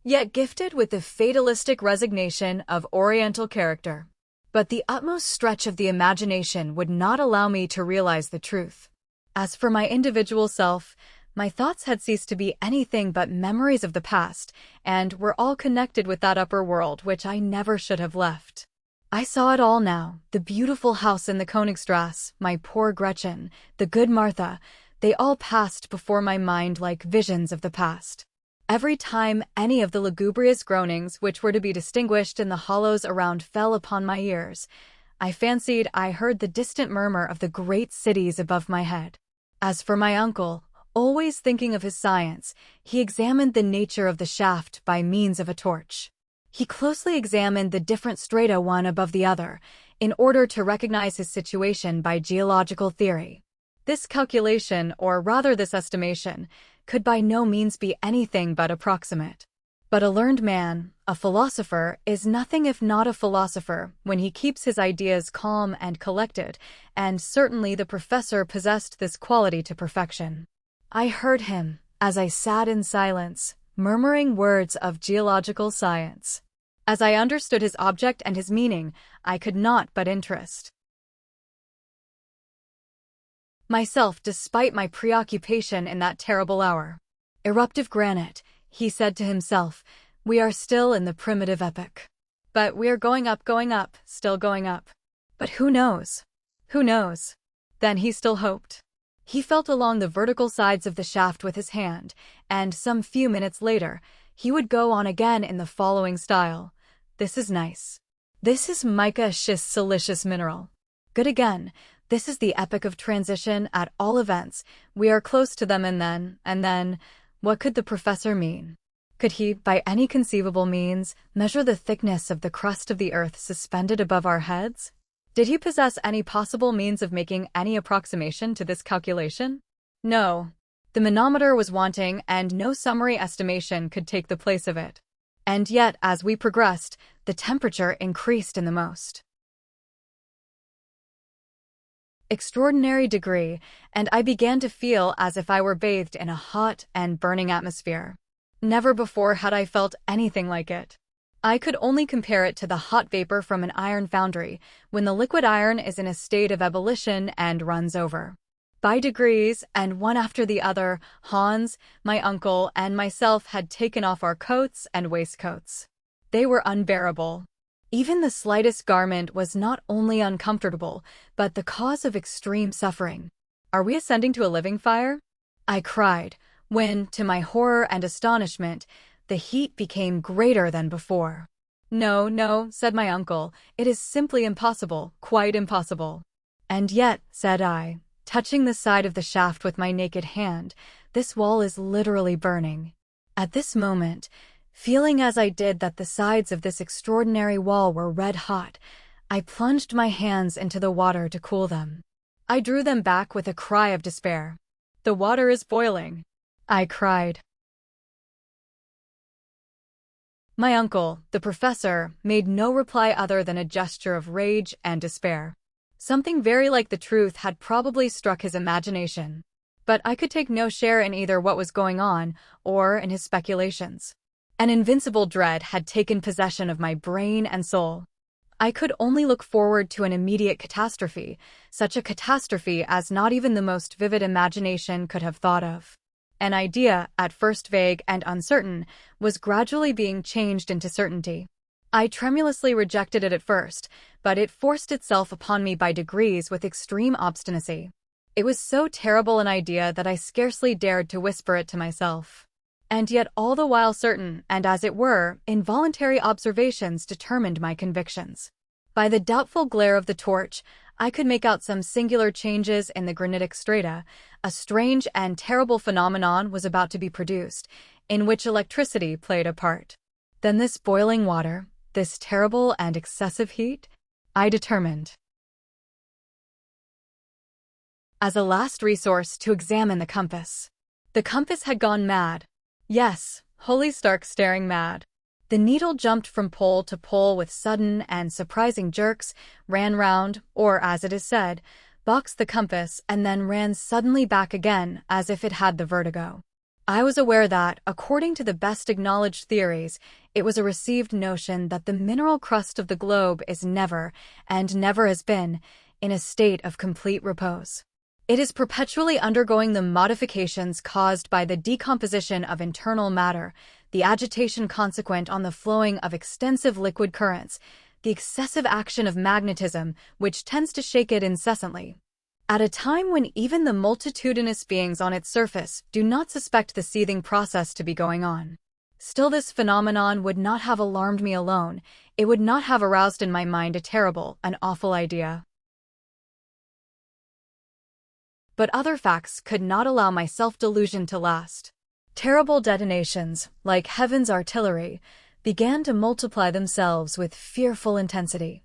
yet gifted with the fatalistic resignation of Oriental character. But the utmost stretch of the imagination would not allow me to realize the truth. As for my individual self, my thoughts had ceased to be anything but memories of the past, and were all connected with that upper world which I never should have left. I saw it all now, the beautiful house in the Königstrasse, my poor Gretchen, the good Martha, they all passed before my mind like visions of the past. Every time any of the lugubrious groanings which were to be distinguished in the hollows around fell upon my ears, I fancied I heard the distant murmur of the great cities above my head. As for my uncle, always thinking of his science, he examined the nature of the shaft by means of a torch. He closely examined the different strata one above the other, in order to recognize his situation by geological theory. This calculation, or rather this estimation, could by no means be anything but approximate. But a learned man, a philosopher, is nothing if not a philosopher when he keeps his ideas calm and collected, and certainly the professor possessed this quality to perfection. I heard him, as I sat in silence, murmuring words of geological science. As I understood his object and his meaning, I could not but interest myself despite my preoccupation in that terrible hour. "Eruptive granite," he said to himself, "we are still in the primitive epoch. But we are going up, still going up. But who knows? Who knows?" Then he still hoped. He felt along the vertical sides of the shaft with his hand, and some few minutes later, he would go on again in the following style. "This is nice. This is mica schist silicious mineral. Good again. This is the epoch of transition at all events. We are close to them and then, what could the professor mean? Could he, by any conceivable means, measure the thickness of the crust of the earth suspended above our heads? Did he possess any possible means of making any approximation to this calculation? No. The manometer was wanting, and no summary estimation could take the place of it. And yet, as we progressed, the temperature increased in the most extraordinary degree, and I began to feel as if I were bathed in a hot and burning atmosphere. Never before had I felt anything like it. I could only compare it to the hot vapor from an iron foundry, when the liquid iron is in a state of ebullition and runs over. By degrees, and one after the other, Hans, my uncle, and myself had taken off our coats and waistcoats. They were unbearable. Even the slightest garment was not only uncomfortable, but the cause of extreme suffering. "Are we ascending to a living fire?" I cried, when, to my horror and astonishment, the heat became greater than before. "No, no," said my uncle, "it is simply impossible, quite impossible." "And yet," said I, touching the side of the shaft with my naked hand, "this wall is literally burning." At this moment, feeling as I did that the sides of this extraordinary wall were red hot, I plunged my hands into the water to cool them. I drew them back with a cry of despair. "The water is boiling," I cried. My uncle, the professor, made no reply other than a gesture of rage and despair. Something very like the truth had probably struck his imagination. But I could take no share in either what was going on or in his speculations. An invincible dread had taken possession of my brain and soul. I could only look forward to an immediate catastrophe, such a catastrophe as not even the most vivid imagination could have thought of. An idea, at first vague and uncertain, was gradually being changed into certainty. I tremulously rejected it at first, but it forced itself upon me by degrees with extreme obstinacy. It was so terrible an idea that I scarcely dared to whisper it to myself. And yet all the while certain, and as it were, involuntary observations determined my convictions. By the doubtful glare of the torch, I could make out some singular changes in the granitic strata. A strange and terrible phenomenon was about to be produced, in which electricity played a part. Then this boiling water, this terrible and excessive heat? I determined, as a last resource, to examine the compass. The compass had gone mad. Yes, wholly stark staring mad. The needle jumped from pole to pole with sudden and surprising jerks, ran round, or as it is said, boxed the compass, and then ran suddenly back again as if it had the vertigo. I was aware that, according to the best acknowledged theories, it was a received notion that the mineral crust of the globe is never, and never has been, in a state of complete repose. It is perpetually undergoing the modifications caused by the decomposition of internal matter, the agitation consequent on the flowing of extensive liquid currents, the excessive action of magnetism, which tends to shake it incessantly. At a time when even the multitudinous beings on its surface do not suspect the seething process to be going on. Still, this phenomenon would not have alarmed me alone. It would not have aroused in my mind a terrible, an awful idea. But other facts could not allow my self-delusion to last. Terrible detonations, like heaven's artillery, began to multiply themselves with fearful intensity.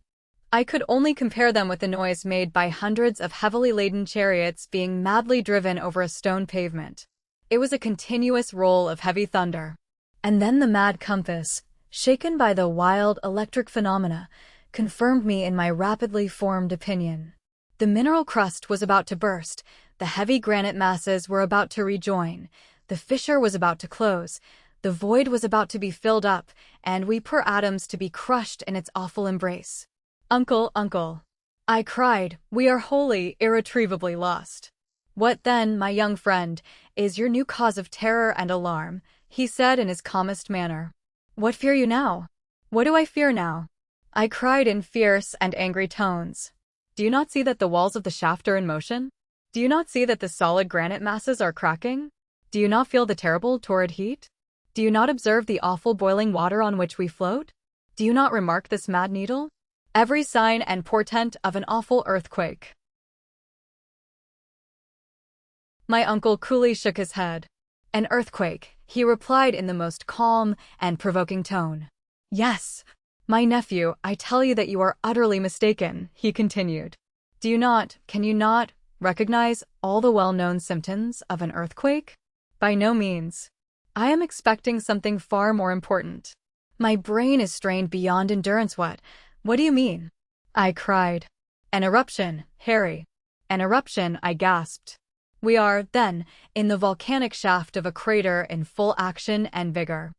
I could only compare them with the noise made by hundreds of heavily laden chariots being madly driven over a stone pavement. It was a continuous roll of heavy thunder. And then the mad compass, shaken by the wild electric phenomena, confirmed me in my rapidly formed opinion. The mineral crust was about to burst, the heavy granite masses were about to rejoin, the fissure was about to close, the void was about to be filled up, and we poor atoms to be crushed in its awful embrace. "Uncle, uncle," I cried, "we are wholly, irretrievably lost." "What then, my young friend, is your new cause of terror and alarm?" he said in his calmest manner. "What fear you now?" "What do I fear now?" I cried in fierce and angry tones. "Do you not see that the walls of the shaft are in motion? Do you not see that the solid granite masses are cracking? Do you not feel the terrible, torrid heat? Do you not observe the awful boiling water on which we float? Do you not remark this mad needle? Every sign and portent of an awful earthquake." My uncle coolly shook his head. "An earthquake," He replied in the most calm and provoking tone. "Yes, my nephew, I tell you that you are utterly mistaken," he continued. Can you not recognize all the well-known symptoms of an earthquake? By no means. I am expecting something far more important. My brain is strained beyond endurance. What do you mean? I cried. An eruption, Harry. An eruption, I gasped. We are, then, in the volcanic shaft of a crater in full action and vigor.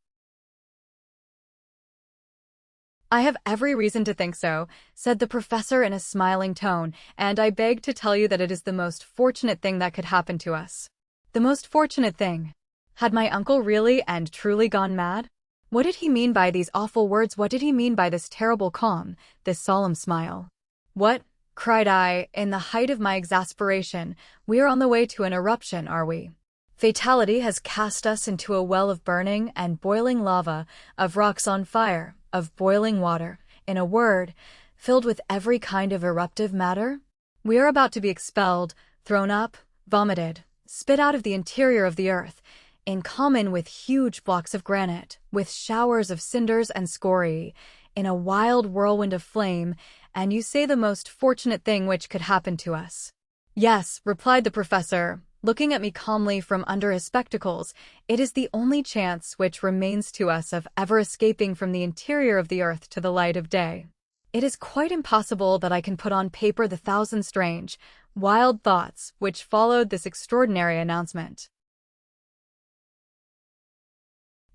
I have every reason to think so, said the professor in a smiling tone, and I beg to tell you that it is the most fortunate thing that could happen to us. The most fortunate thing. Had my uncle really and truly gone mad? What did he mean by these awful words? What did he mean by this terrible calm, this solemn smile? What? Cried I, in the height of my exasperation. We are on the way to an eruption, are we? Fatality has cast us into a well of burning and boiling lava, of rocks on fire, of boiling water, in a word, filled with every kind of eruptive matter? We are about to be expelled, thrown up, vomited, spit out of the interior of the earth, in common with huge blocks of granite, with showers of cinders and scoriae, in a wild whirlwind of flame, and you say the most fortunate thing which could happen to us. Yes, replied the professor, looking at me calmly from under his spectacles, it is the only chance which remains to us of ever escaping from the interior of the earth to the light of day. It is quite impossible that I can put on paper the thousand strange, wild thoughts which followed this extraordinary announcement.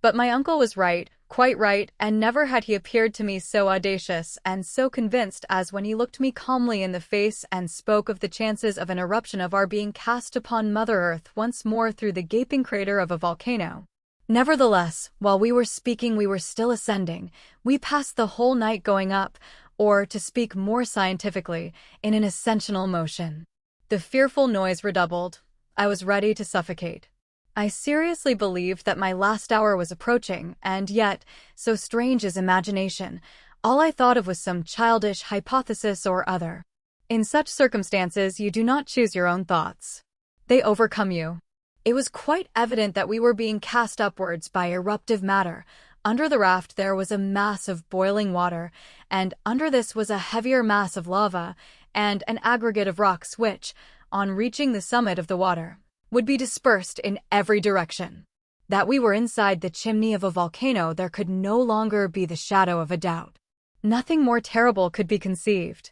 But my uncle was right, quite right, and never had he appeared to me so audacious and so convinced as when he looked me calmly in the face and spoke of the chances of an eruption of our being cast upon Mother Earth once more through the gaping crater of a volcano. Nevertheless, while we were speaking we were still ascending. We passed the whole night going up, or, to speak more scientifically, in an ascensional motion. The fearful noise redoubled. I was ready to suffocate. I seriously believed that my last hour was approaching, and yet, so strange is imagination, all I thought of was some childish hypothesis or other. In such circumstances you do not choose your own thoughts. They overcome you. It was quite evident that we were being cast upwards by eruptive matter. Under the raft there was a mass of boiling water, and under this was a heavier mass of lava, and an aggregate of rocks which, on reaching the summit of the water, would be dispersed in every direction. That we were inside the chimney of a volcano there could no longer be the shadow of a doubt. Nothing more terrible could be conceived.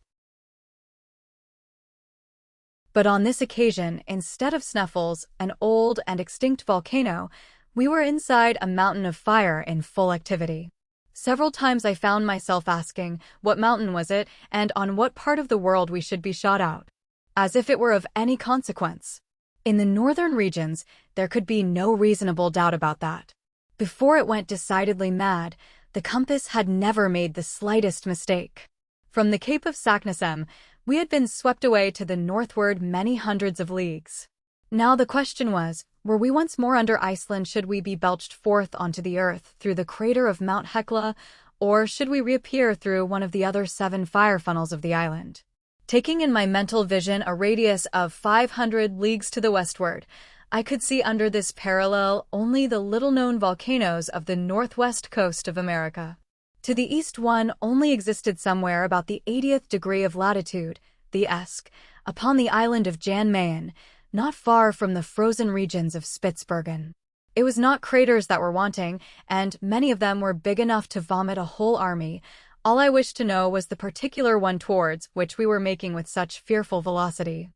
But on this occasion, instead of Sneffels, an old and extinct volcano, we were inside a mountain of fire in full activity. Several times I found myself asking, what mountain was it, and on what part of the world we should be shot out? As if it were of any consequence. In the northern regions, there could be no reasonable doubt about that. Before it went decidedly mad, the compass had never made the slightest mistake. From the Cape of Saknussemm, we had been swept away to the northward many hundreds of leagues. Now the question was, were we once more under Iceland? Should we be belched forth onto the earth through the crater of Mount Hekla, or should we reappear through one of the other 7 fire funnels of the island? Taking in my mental vision a radius of 500 leagues to the westward, I could see under this parallel only the little-known volcanoes of the northwest coast of America. To the east one only existed somewhere about the 80th degree of latitude, the Esk, upon the island of Jan Mayen, not far from the frozen regions of Spitsbergen. It was not craters that were wanting, and many of them were big enough to vomit a whole army. All I wished to know was the particular one towards which we were making with such fearful velocity.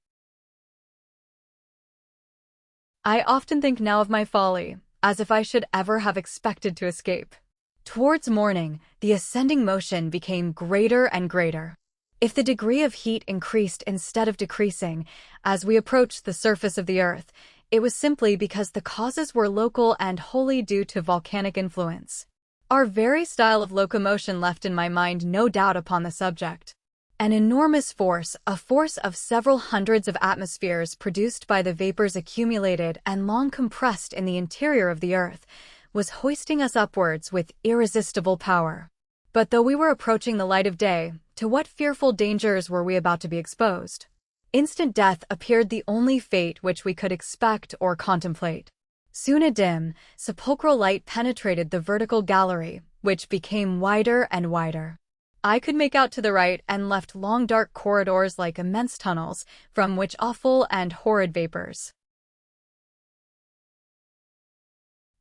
I often think now of my folly, as if I should ever have expected to escape. Towards morning, the ascending motion became greater and greater. If the degree of heat increased instead of decreasing as we approached the surface of the earth, it was simply because the causes were local and wholly due to volcanic influence. Our very style of locomotion left in my mind no doubt upon the subject. An enormous force, a force of several hundreds of atmospheres produced by the vapors accumulated and long compressed in the interior of the earth, was hoisting us upwards with irresistible power. But though we were approaching the light of day, to what fearful dangers were we about to be exposed? Instant death appeared the only fate which we could expect or contemplate. Soon a dim, sepulchral light penetrated the vertical gallery, which became wider and wider. I could make out to the right and left long dark corridors like immense tunnels, from which awful and horrid vapors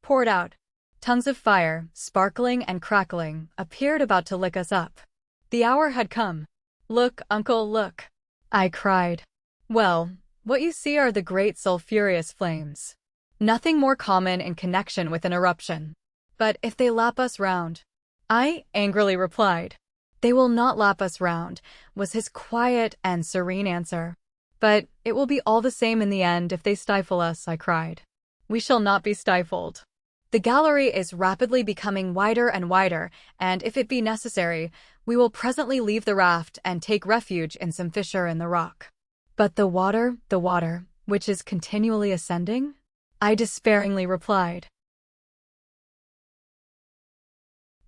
poured out. Tongues of fire, sparkling and crackling, appeared about to lick us up. The hour had come. "Look, uncle, look," I cried. Well, what you see are the great sulphurous flames. Nothing more common in connection with an eruption. But if they lap us round, I angrily replied. "They will not lap us round," was his quiet and serene answer. "But it will be all the same in the end if they stifle us," I cried. "We shall not be stifled. The gallery is rapidly becoming wider and wider, and if it be necessary, we will presently leave the raft and take refuge in some fissure in the rock." "But the water, which is continually ascending?" I despairingly replied.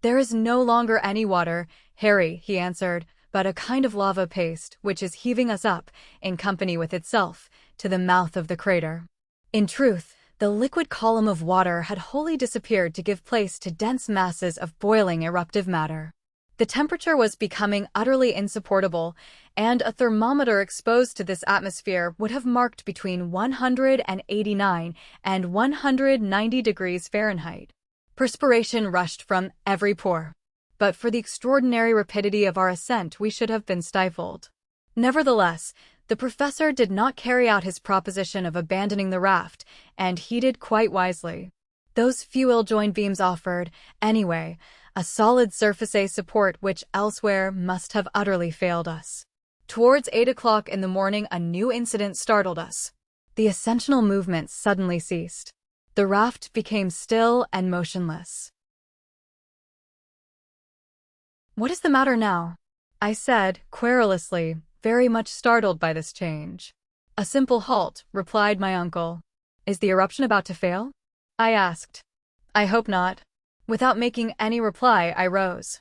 "There is no longer any water, Harry," he answered, "but a kind of lava paste, which is heaving us up, in company with itself, to the mouth of the crater." In truth, the liquid column of water had wholly disappeared to give place to dense masses of boiling eruptive matter. The temperature was becoming utterly insupportable, and a thermometer exposed to this atmosphere would have marked between 189 and 190 degrees Fahrenheit. Perspiration rushed from every pore. But for the extraordinary rapidity of our ascent, we should have been stifled. Nevertheless, the professor did not carry out his proposition of abandoning the raft, and he did quite wisely. Those few ill-joined beams offered, anyway, a solid surface support which elsewhere must have utterly failed us. Towards 8 o'clock in the morning, a new incident startled us. The ascensional movement suddenly ceased. The raft became still and motionless. "What is the matter now?" I said, querulously, very much startled by this change. "A simple halt," replied my uncle. "Is the eruption about to fail?" I asked. "I hope not." Without making any reply, I rose.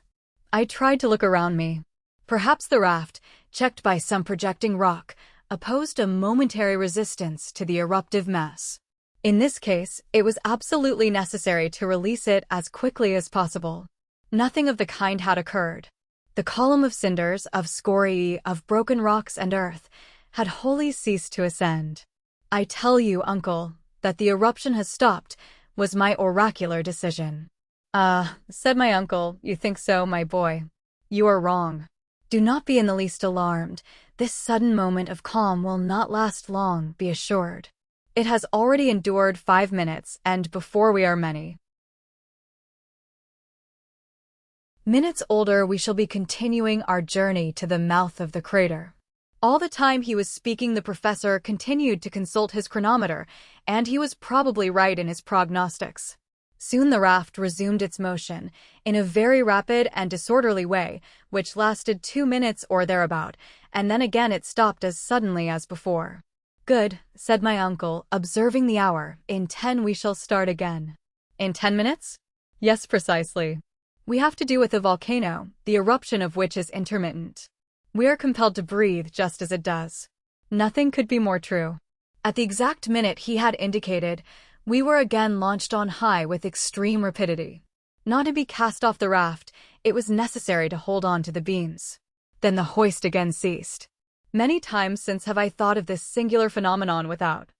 I tried to look around me. Perhaps the raft, checked by some projecting rock, opposed a momentary resistance to the eruptive mass. In this case, it was absolutely necessary to release it as quickly as possible. Nothing of the kind had occurred. The column of cinders, of scoriae, of broken rocks and earth, had wholly ceased to ascend. "I tell you, uncle, that the eruption has stopped," was my oracular decision. "Ah," said my uncle, "you think so, my boy. You are wrong. Do not be in the least alarmed. This sudden moment of calm will not last long, be assured. It has already endured 5 minutes, and before we are many minutes older, we shall be continuing our journey to the mouth of the crater." All the time he was speaking, the professor continued to consult his chronometer, and he was probably right in his prognostics. Soon the raft resumed its motion, in a very rapid and disorderly way, which lasted 2 minutes or thereabout, and then again it stopped as suddenly as before. "Good," said my uncle, observing the hour. "In 10 we shall start again." "In 10 minutes?" "Yes, precisely. We have to do with a volcano, the eruption of which is intermittent. We are compelled to breathe just as it does." Nothing could be more true. At the exact minute he had indicated, we were again launched on high with extreme rapidity. Not to be cast off the raft, it was necessary to hold on to the beams. Then the hoist again ceased. Many times since have I thought of this singular phenomenon without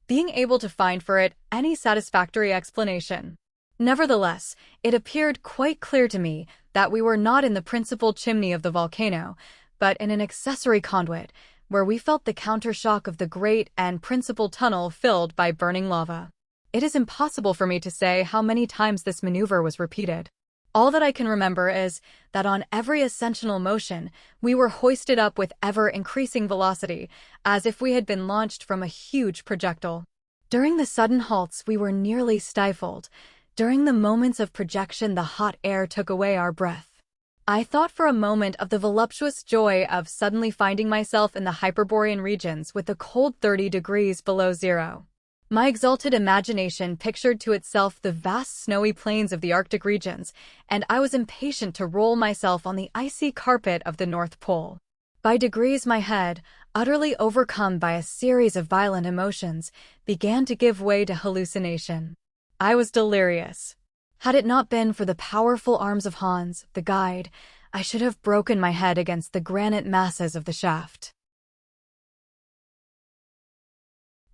being able to find for it any satisfactory explanation. Nevertheless, it appeared quite clear to me that we were not in the principal chimney of the volcano, but in an accessory conduit, where we felt the countershock of the great and principal tunnel filled by burning lava. It is impossible for me to say how many times this maneuver was repeated. All that I can remember is that on every ascensional motion, we were hoisted up with ever-increasing velocity, as if we had been launched from a huge projectile. During the sudden halts, we were nearly stifled. During the moments of projection, the hot air took away our breath. I thought for a moment of the voluptuous joy of suddenly finding myself in the Hyperborean regions with the cold 30 degrees below zero. My exalted imagination pictured to itself the vast snowy plains of the Arctic regions, and I was impatient to roll myself on the icy carpet of the North Pole. By degrees my head, utterly overcome by a series of violent emotions, began to give way to hallucination. I was delirious. Had it not been for the powerful arms of Hans, the guide, I should have broken my head against the granite masses of the shaft.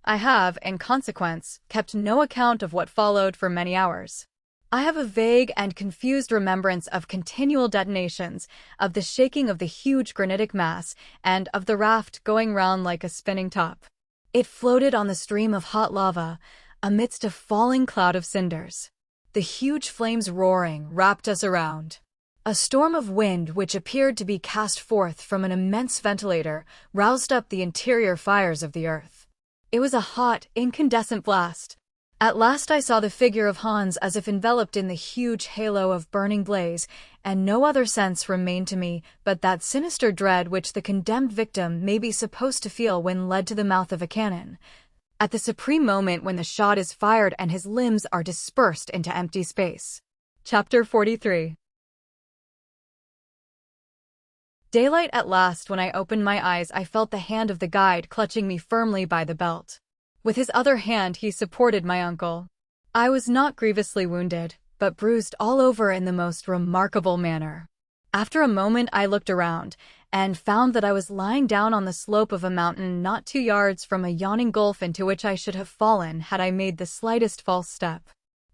I have, in consequence, kept no account of what followed for many hours. I have a vague and confused remembrance of continual detonations, of the shaking of the huge granitic mass, and of the raft going round like a spinning top. It floated on the stream of hot lava, amidst a falling cloud of cinders. The huge flames roaring wrapped us around. A storm of wind which appeared to be cast forth from an immense ventilator roused up the interior fires of the earth. It was a hot, incandescent blast. At last I saw the figure of Hans as if enveloped in the huge halo of burning blaze, and no other sense remained to me but that sinister dread which the condemned victim may be supposed to feel when led to the mouth of a cannon, at the supreme moment when the shot is fired and his limbs are dispersed into empty space. Chapter 43. Daylight at last. When I opened my eyes, I felt the hand of the guide clutching me firmly by the belt. With his other hand he supported my uncle. I was not grievously wounded, but bruised all over in the most remarkable manner. After a moment I looked around, and found that I was lying down on the slope of a mountain not 2 yards from a yawning gulf into which I should have fallen had I made the slightest false step.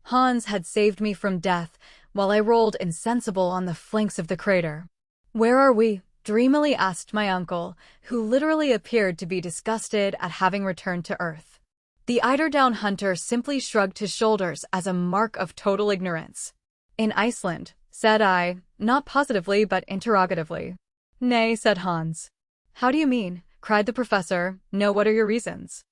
Hans had saved me from death, while I rolled insensible on the flanks of the crater. "Where are we?" dreamily asked my uncle, who literally appeared to be disgusted at having returned to earth. The eider-down hunter simply shrugged his shoulders as a mark of total ignorance. "In Iceland," said I, not positively but interrogatively. "Nay," said Hans. "How do you mean?" cried the professor. "No, what are your reasons?"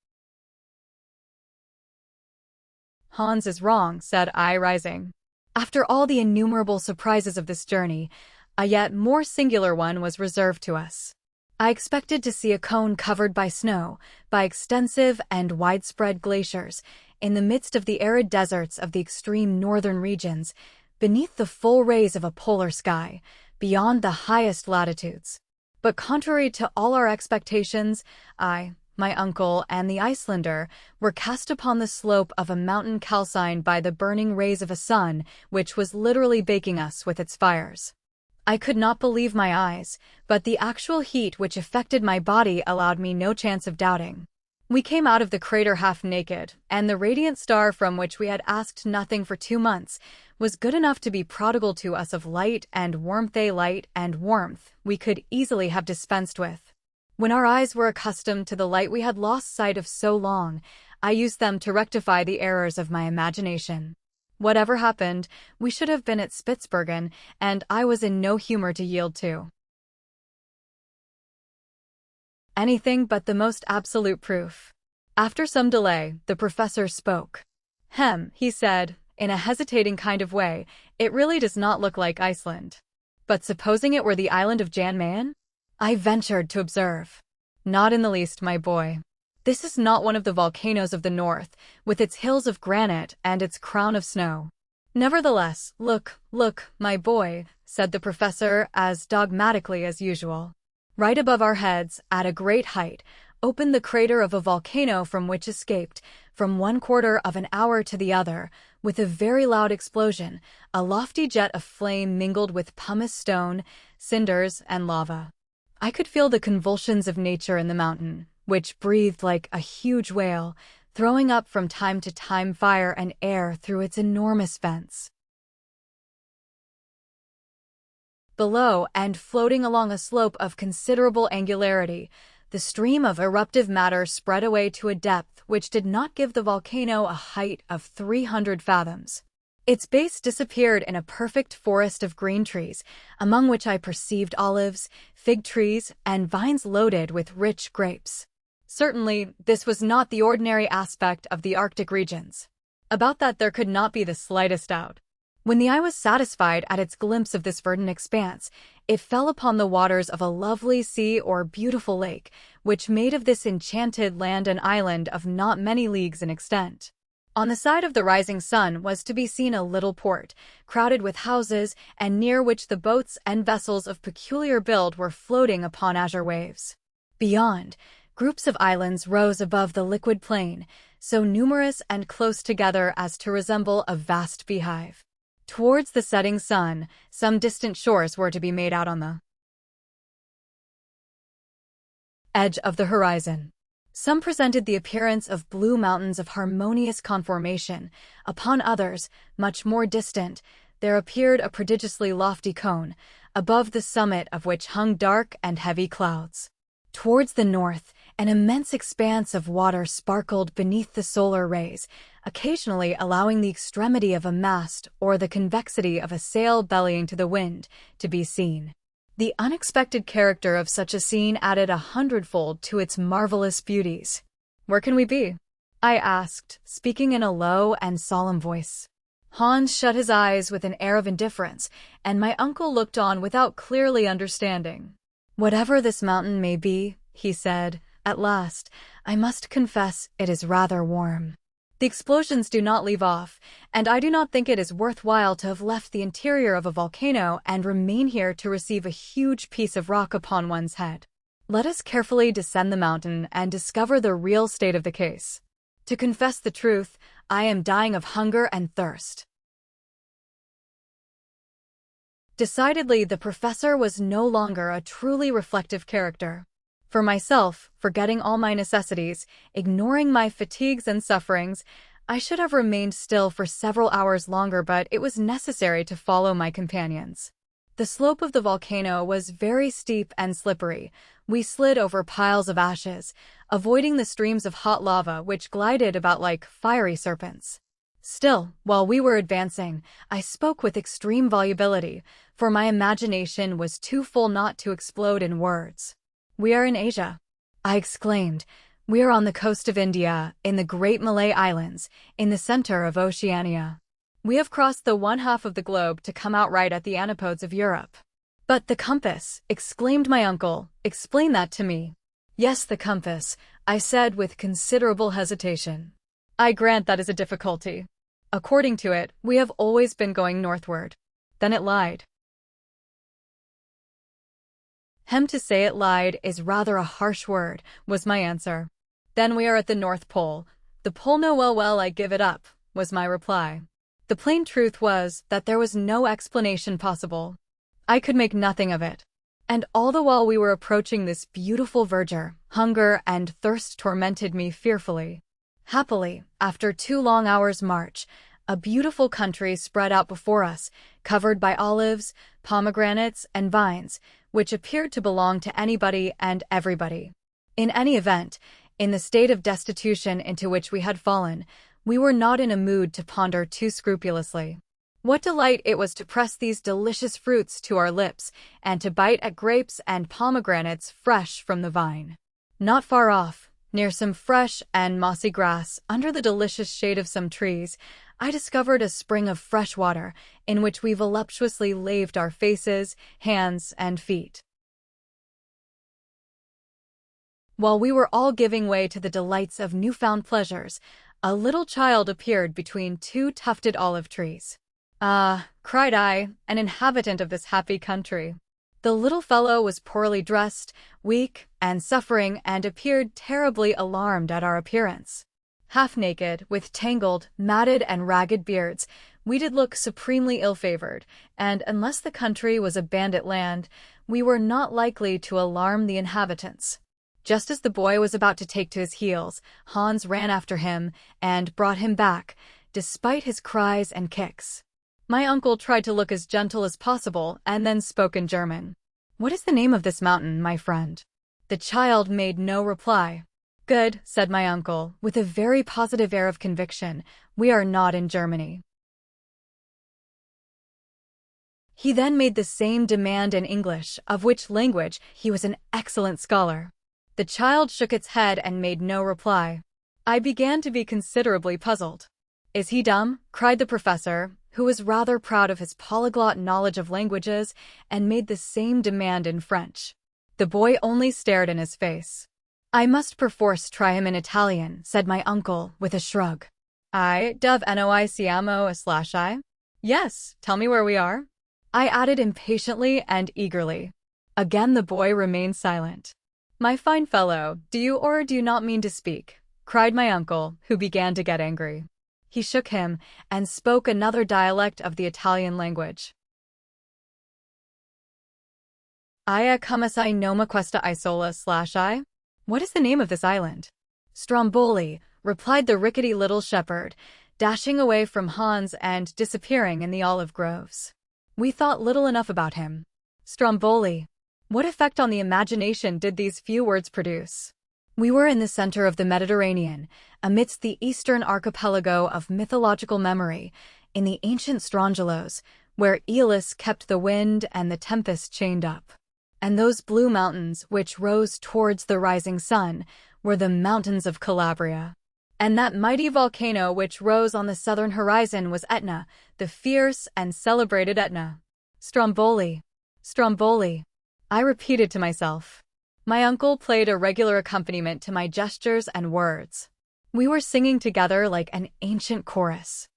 "Hans is wrong," said I, rising. After all the innumerable surprises of this journey, a yet more singular one was reserved to us. I expected to see a cone covered by snow, by extensive and widespread glaciers, in the midst of the arid deserts of the extreme northern regions, beneath the full rays of a polar sky, beyond the highest latitudes. But contrary to all our expectations, I, my uncle, and the Icelander were cast upon the slope of a mountain calcined by the burning rays of a sun which was literally baking us with its fires. I could not believe my eyes, but the actual heat which affected my body allowed me no chance of doubting. We came out of the crater half naked, and the radiant star from which we had asked nothing for 2 months was good enough to be prodigal to us of light and warmth, a light and warmth we could easily have dispensed with. When our eyes were accustomed to the light we had lost sight of so long, I used them to rectify the errors of my imagination. Whatever happened, we should have been at Spitzbergen, and I was in no humor to yield to anything but the most absolute proof. After some delay, the professor spoke. He said, in a hesitating kind of way, "it really does not look like Iceland. But supposing it were the island of Jan Mayen?" I ventured to observe. "Not in the least, my boy. This is not one of the volcanoes of the north, with its hills of granite and its crown of snow." "Nevertheless, look, my boy," said the professor as dogmatically as usual. Right above our heads, at a great height, opened the crater of a volcano from which escaped, from one quarter of an hour to the other, with a very loud explosion, a lofty jet of flame mingled with pumice stone, cinders, and lava. I could feel the convulsions of nature in the mountain, which breathed like a huge whale, throwing up from time to time fire and air through its enormous vents. Below, and floating along a slope of considerable angularity, the stream of eruptive matter spread away to a depth which did not give the volcano a height of 300 fathoms. Its base disappeared in a perfect forest of green trees, among which I perceived olives, fig trees, and vines loaded with rich grapes. Certainly, this was not the ordinary aspect of the Arctic regions. About that there could not be the slightest doubt. When the eye was satisfied at its glimpse of this verdant expanse, it fell upon the waters of a lovely sea or beautiful lake, which made of this enchanted land an island of not many leagues in extent. On the side of the rising sun was to be seen a little port, crowded with houses, and near which the boats and vessels of peculiar build were floating upon azure waves. Beyond, groups of islands rose above the liquid plain, so numerous and close together as to resemble a vast beehive. Towards the setting sun, some distant shores were to be made out on the edge of the horizon. Some presented the appearance of blue mountains of harmonious conformation. Upon others, much more distant, there appeared a prodigiously lofty cone, above the summit of which hung dark and heavy clouds. Towards the north, an immense expanse of water sparkled beneath the solar rays, occasionally allowing the extremity of a mast or the convexity of a sail bellying to the wind to be seen. The unexpected character of such a scene added 100-fold to its marvelous beauties. "Where can we be?" I asked, speaking in a low and solemn voice. Hans shut his eyes with an air of indifference, and my uncle looked on without clearly understanding. "Whatever this mountain may be," he said, at last, "I must confess it is rather warm. The explosions do not leave off, and I do not think it is worthwhile to have left the interior of a volcano and remain here to receive a huge piece of rock upon one's head. Let us carefully descend the mountain and discover the real state of the case. To confess the truth, I am dying of hunger and thirst." Decidedly, the professor was no longer a truly reflective character. For myself, forgetting all my necessities, ignoring my fatigues and sufferings, I should have remained still for several hours longer, but it was necessary to follow my companions. The slope of the volcano was very steep and slippery. We slid over piles of ashes, avoiding the streams of hot lava which glided about like fiery serpents. Still, while we were advancing, I spoke with extreme volubility, for my imagination was too full not to explode in words. "We are in Asia," I exclaimed. "We are on the coast of India, in the Great Malay Islands, in the center of Oceania. We have crossed the one half of the globe to come out right at the antipodes of Europe." "But the compass," exclaimed my uncle. "Explain that to me." "Yes, the compass," I said with considerable hesitation. "I grant that is a difficulty. According to it, we have always been going northward." Then it lied. To say it lied is rather a harsh word," was my answer. "Then we are at the North Pole." "The pole no well, I give it up," was my reply. The plain truth was that there was no explanation possible. I could make nothing of it. And all the while we were approaching this beautiful verdure, hunger and thirst tormented me fearfully. Happily, after 2 long hours' march, a beautiful country spread out before us, covered by olives, pomegranates, and vines, which appeared to belong to anybody and everybody. In any event, in the state of destitution into which we had fallen, we were not in a mood to ponder too scrupulously. What delight it was to press these delicious fruits to our lips and to bite at grapes and pomegranates fresh from the vine. Not far off, near some fresh and mossy grass, under the delicious shade of some trees, I discovered a spring of fresh water, in which we voluptuously laved our faces, hands, and feet. While we were all giving way to the delights of newfound pleasures, a little child appeared between 2 tufted olive trees. "Ah," cried I, "an inhabitant of this happy country." The little fellow was poorly dressed, weak, and suffering, and appeared terribly alarmed at our appearance. Half-naked, with tangled, matted, and ragged beards, we did look supremely ill-favored, and unless the country was a bandit land, we were not likely to alarm the inhabitants. Just as the boy was about to take to his heels, Hans ran after him and brought him back, despite his cries and kicks. My uncle tried to look as gentle as possible and then spoke in German. "What is the name of this mountain, my friend?" The child made no reply. "Good," said my uncle, with a very positive air of conviction. "We are not in Germany." He then made the same demand in English, of which language he was an excellent scholar. The child shook its head and made no reply. I began to be considerably puzzled. "Is he dumb?" cried the professor, who was rather proud of his polyglot knowledge of languages, and made the same demand in French. The boy only stared in his face. "I must perforce try him in Italian," said my uncle with a shrug. I, dove noi siamo slash I? Yes, tell me where we are. I added impatiently and eagerly. Again the boy remained silent. My fine fellow, do you or do you not mean to speak? Cried my uncle, who began to get angry. He shook him and spoke another dialect of the Italian language. Ia come assai noma questa isola slash I? What is the name of this island? Stromboli, replied the rickety little shepherd, dashing away from Hans and disappearing in the olive groves. We thought little enough about him. Stromboli. What effect on the imagination did these few words produce? We were in the center of the Mediterranean, amidst the eastern archipelago of mythological memory, in the ancient Strongylos, where Aeolus kept the wind and the tempest chained up. And those blue mountains, which rose towards the rising sun, were the mountains of Calabria. And that mighty volcano which rose on the southern horizon was Etna, the fierce and celebrated Etna. Stromboli. Stromboli. I repeated to myself. My uncle played a regular accompaniment to my gestures and words. We were singing together like an ancient chorus.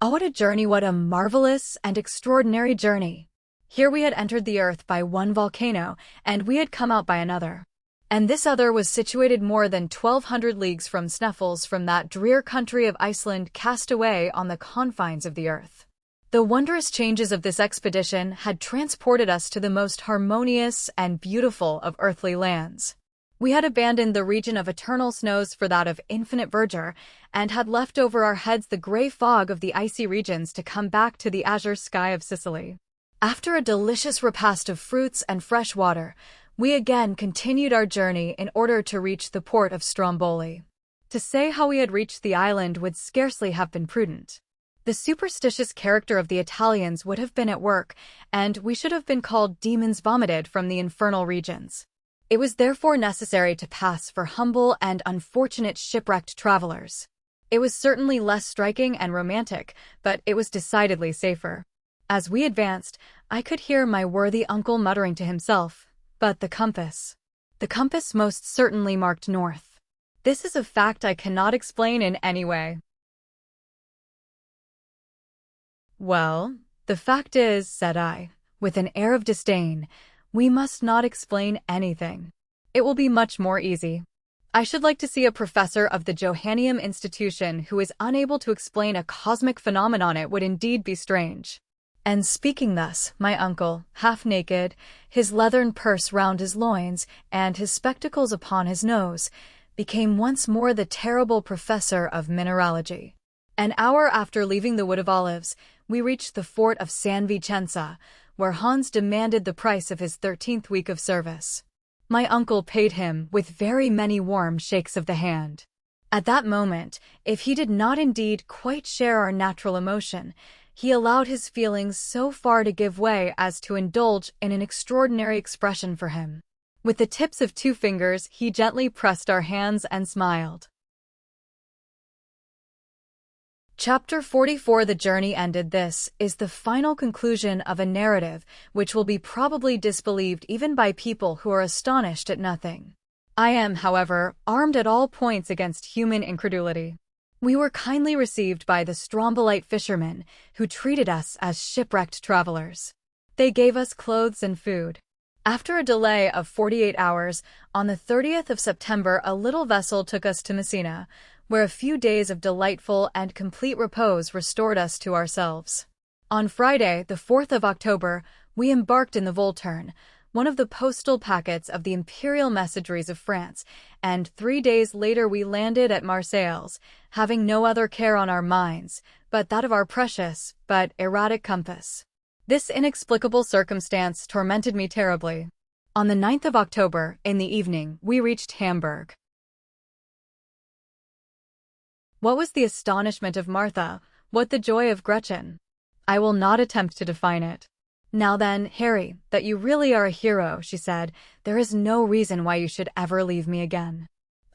Oh, what a journey, what a marvelous and extraordinary journey. Here we had entered the earth by one volcano, and we had come out by another. And this other was situated more than 1,200 leagues from Sneffels, from that drear country of Iceland cast away on the confines of the earth. The wondrous changes of this expedition had transported us to the most harmonious and beautiful of earthly lands. We had abandoned the region of eternal snows for that of infinite verdure, and had left over our heads the gray fog of the icy regions to come back to the azure sky of Sicily. After a delicious repast of fruits and fresh water, we again continued our journey in order to reach the port of Stromboli. To say how we had reached the island would scarcely have been prudent. The superstitious character of the Italians would have been at work, and we should have been called demons vomited from the infernal regions. It was therefore necessary to pass for humble and unfortunate shipwrecked travelers. It was certainly less striking and romantic, but it was decidedly safer. As we advanced, I could hear my worthy uncle muttering to himself, but the compass. The compass most certainly marked north. This is a fact I cannot explain in any way. Well, the fact is, said I, with an air of disdain, we must not explain anything. It will be much more easy. I should like to see a professor of the Johanneum Institution who is unable to explain a cosmic phenomenon. It would indeed be strange. And speaking thus, my uncle, half naked, his leathern purse round his loins, and his spectacles upon his nose, became once more the terrible professor of mineralogy. An hour after leaving the Wood of Olives, we reached the fort of San Vicenza, where Hans demanded the price of his 13th week of service. My uncle paid him with very many warm shakes of the hand. At that moment, if he did not indeed quite share our natural emotion, he allowed his feelings so far to give way as to indulge in an extraordinary expression for him. With the tips of 2 fingers, he gently pressed our hands and smiled. Chapter 44. The journey ended. This is the final conclusion of a narrative which will be probably disbelieved even by people who are astonished at nothing. I am, however, armed at all points against human incredulity. We were kindly received by the Strombolite fishermen, who treated us as shipwrecked travelers. They gave us clothes and food. After a delay of 48 hours, on the 30th of September a little vessel took us to Messina, where a few days of delightful and complete repose restored us to ourselves. On Friday, the 4th of October, we embarked in the Volturne, one of the postal packets of the imperial messageries of France, and 3 days later we landed at Marseilles, having no other care on our minds but that of our precious but erratic compass. This inexplicable circumstance tormented me terribly. On the 9th of October, in the evening, we reached Hamburg. What was the astonishment of Martha? What the joy of Gretchen? I will not attempt to define it. Now then, Harry, that you really are a hero, she said, there is no reason why you should ever leave me again.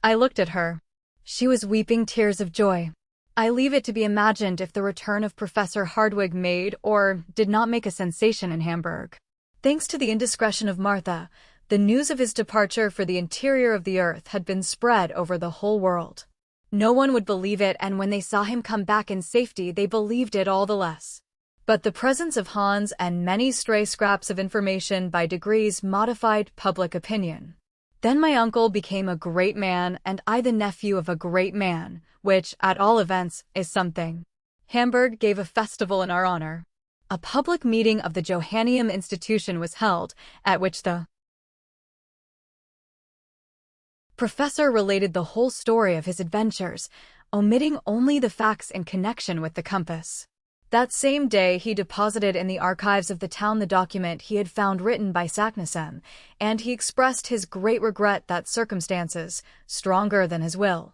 I looked at her. She was weeping tears of joy. I leave it to be imagined if the return of Professor Hardwigg made or did not make a sensation in Hamburg. Thanks to the indiscretion of Martha, The news of his departure for the interior of the earth had been spread over the whole world. No one would believe it, and when they saw him come back in safety, they believed it all the less. But the presence of Hans and many stray scraps of information by degrees modified public opinion. Then my uncle became a great man, and I the nephew of a great man, which, at all events, is something. Hamburg gave a festival in our honor. A public meeting of the Johanneum Institution was held, at which the professor related the whole story of his adventures, omitting only the facts in connection with the compass. That same day he deposited in the archives of the town the document he had found written by Saknussemm, and he expressed his great regret that circumstances, stronger than his will,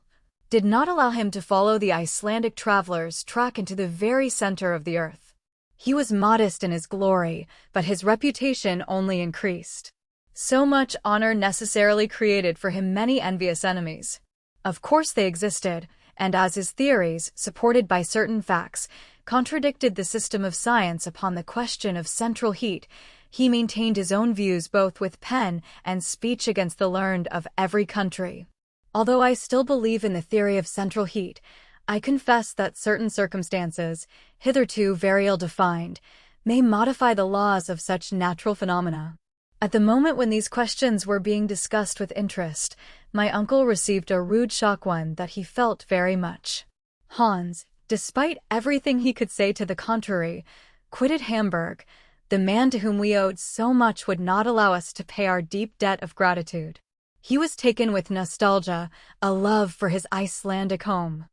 did not allow him to follow the Icelandic traveler's track into the very center of the earth. He was modest in his glory, but his reputation only increased. So much honor necessarily created for him many envious enemies. Of course they existed, and as his theories, supported by certain facts, contradicted the system of science upon the question of central heat, he maintained his own views both with pen and speech against the learned of every country. Although I still believe in the theory of central heat, I confess that certain circumstances, hitherto very ill-defined, may modify the laws of such natural phenomena. At the moment when these questions were being discussed with interest, my uncle received a rude shock, one that he felt very much. Hans, despite everything he could say to the contrary, quitted Hamburg. The man to whom we owed so much would not allow us to pay our deep debt of gratitude. He was taken with nostalgia, a love for his Icelandic home.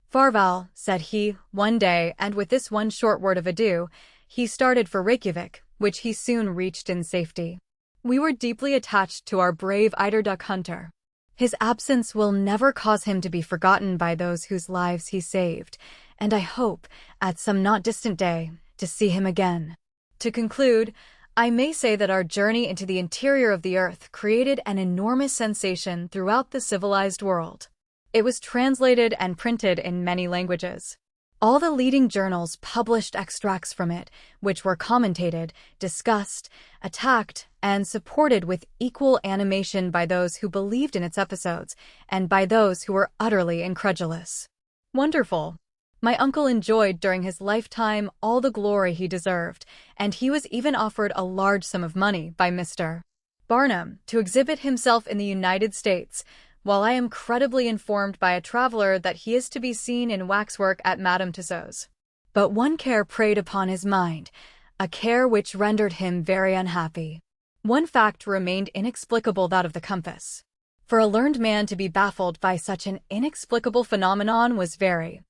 "Farvel," said he, one day, and with this one short word of adieu, he started for Reykjavik, which he soon reached in safety. We were deeply attached to our brave eider duck hunter. His absence will never cause him to be forgotten by those whose lives he saved, and I hope, at some not distant day, to see him again. To conclude, I may say that our journey into the interior of the earth created an enormous sensation throughout the civilized world. It was translated and printed in many languages. All the leading journals published extracts from it, which were commentated, discussed, attacked, and supported with equal animation by those who believed in its episodes and by those who were utterly incredulous. Wonderful! My uncle enjoyed during his lifetime all the glory he deserved, and he was even offered a large sum of money by Mr. Barnum to exhibit himself in the United States, while I am credibly informed by a traveler that he is to be seen in waxwork at Madame Tussauds. But one care preyed upon his mind, a care which rendered him very unhappy. One fact remained inexplicable, that of the compass. For a learned man to be baffled by such an inexplicable phenomenon was very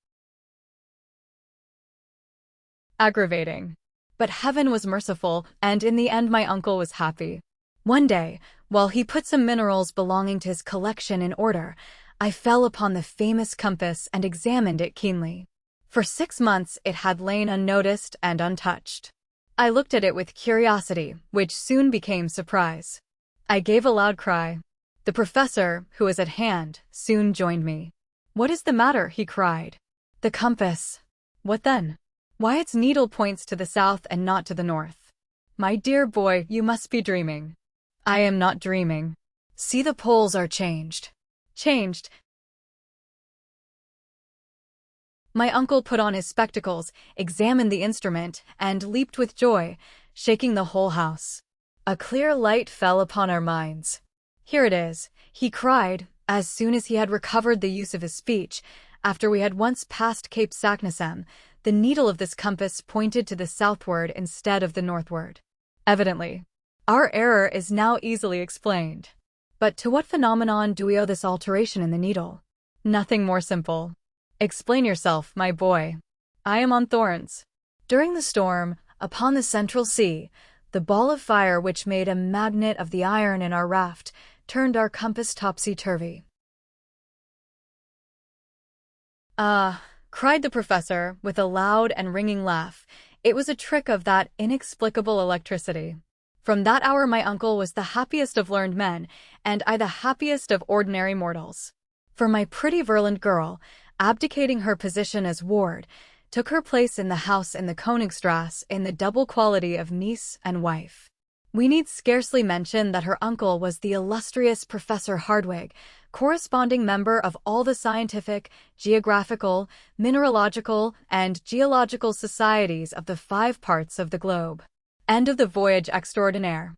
aggravating. But heaven was merciful, and in the end my uncle was happy. One day, while he put some minerals belonging to his collection in order, I fell upon the famous compass and examined it keenly. For 6 months it had lain unnoticed and untouched. I looked at it with curiosity, which soon became surprise. I gave a loud cry. The professor, who was at hand, soon joined me. "What is the matter?" he cried. "The compass." "What then?" "Why, its needle points to the south and not to the north." "My dear boy, you must be dreaming." "I am not dreaming. See, the poles are changed." "Changed?" My uncle put on his spectacles, examined the instrument, and leaped with joy, shaking the whole house. A clear light fell upon our minds. "Here it is," he cried, as soon as he had recovered the use of his speech. After we had once passed Cape Saknussemm, the needle of this compass pointed to the southward instead of the northward. Evidently, our error is now easily explained. But to what phenomenon do we owe this alteration in the needle? Nothing more simple. Explain yourself, my boy. I am on thorns. During the storm, upon the Central Sea, the ball of fire which made a magnet of the iron in our raft turned our compass topsy-turvy. "Ah," cried the professor, with a loud and ringing laugh. It was a trick of that inexplicable electricity. From that hour my uncle was the happiest of learned men, and I the happiest of ordinary mortals. For my pretty Verland girl, abdicating her position as ward, took her place in the house in the Königstrasse in the double quality of niece and wife. We need scarcely mention that her uncle was the illustrious Professor Hardwigg, corresponding member of all the scientific, geographical, mineralogical, and geological societies of the 5 parts of the globe. End of the voyage extraordinaire.